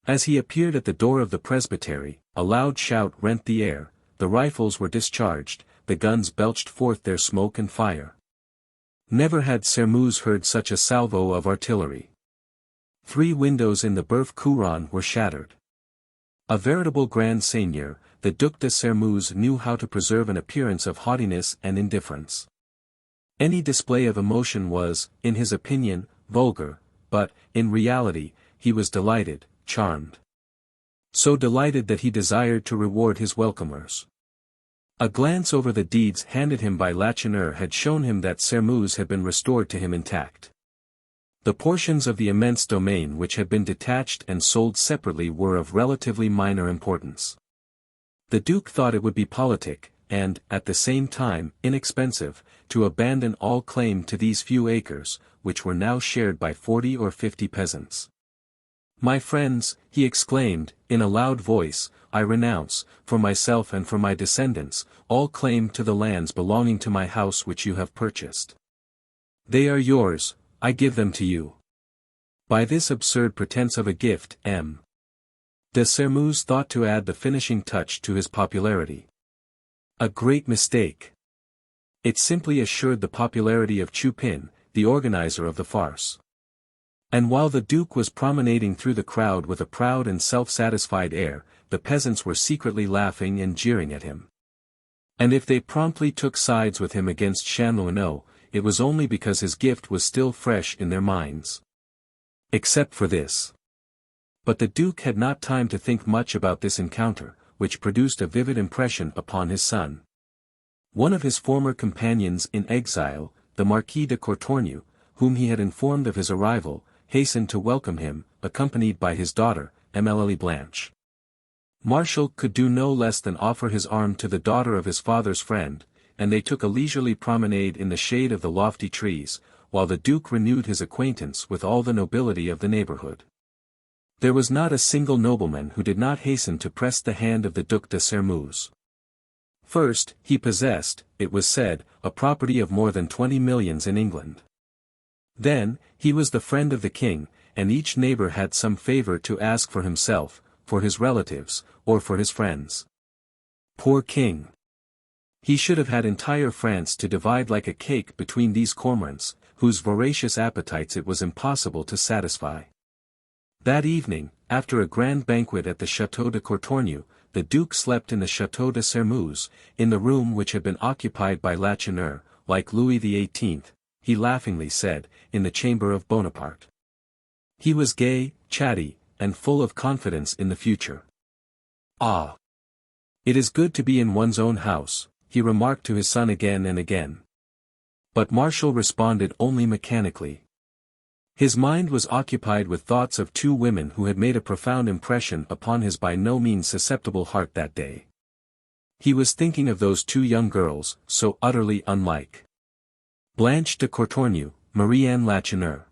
As he appeared at the door of the presbytery, a loud shout rent the air, the rifles were discharged, the guns belched forth their smoke and fire. Never had Sairmeuse heard such a salvo of artillery. 3 windows in the Boeuf Couronne were shattered. A veritable grand seigneur, the Duc de Sairmeuse knew how to preserve an appearance of haughtiness and indifference. Any display of emotion was, in his opinion, vulgar, but, in reality, he was delighted, charmed. So delighted that he desired to reward his welcomers. A glance over the deeds handed him by Lacheneur had shown him that Sairmeuse had been restored to him intact. The portions of the immense domain which had been detached and sold separately were of relatively minor importance. The Duke thought it would be politic, and, at the same time, inexpensive, to abandon all claim to these few acres, which were now shared by 40 or 50 peasants. "My friends," he exclaimed, in a loud voice, "I renounce, for myself and for my descendants, all claim to the lands belonging to my house which you have purchased. They are yours, I give them to you." By this absurd pretense of a gift, M. de Sairmeuse thought to add the finishing touch to his popularity. A great mistake. It simply assured the popularity of Chupin, the organizer of the farce. And while the Duke was promenading through the crowd with a proud and self-satisfied air, the peasants were secretly laughing and jeering at him. And if they promptly took sides with him against Chanlouineau, it was only because his gift was still fresh in their minds. Except for this. But the Duke had not time to think much about this encounter, which produced a vivid impression upon his son. One of his former companions in exile, the Marquis de Courtornieu, whom he had informed of his arrival, hastened to welcome him, accompanied by his daughter, Emilie Blanche. Martial could do no less than offer his arm to the daughter of his father's friend, and they took a leisurely promenade in the shade of the lofty trees, while the Duke renewed his acquaintance with all the nobility of the neighborhood. There was not a single nobleman who did not hasten to press the hand of the Duc de Sermeuse. First, he possessed, it was said, a property of more than 20 millions in England. Then, he was the friend of the king, and each neighbor had some favor to ask for himself, for his relatives, or for his friends. Poor king! He should have had entire France to divide like a cake between these cormorants, whose voracious appetites it was impossible to satisfy. That evening, after a grand banquet at the Château de Courtornieu, the Duke slept in the Château de Sermeuse, in the room which had been occupied by Lacheneur, like Louis XVIII, he laughingly said, in the chamber of Bonaparte. He was gay, chatty, and full of confidence in the future. "Ah! It is good to be in one's own house," he remarked to his son again and again. But Martial responded only mechanically. His mind was occupied with thoughts of two women who had made a profound impression upon his by no means susceptible heart that day. He was thinking of those two young girls, so utterly unlike. Blanche de Courtornieu, Marie-Anne Lacheneur.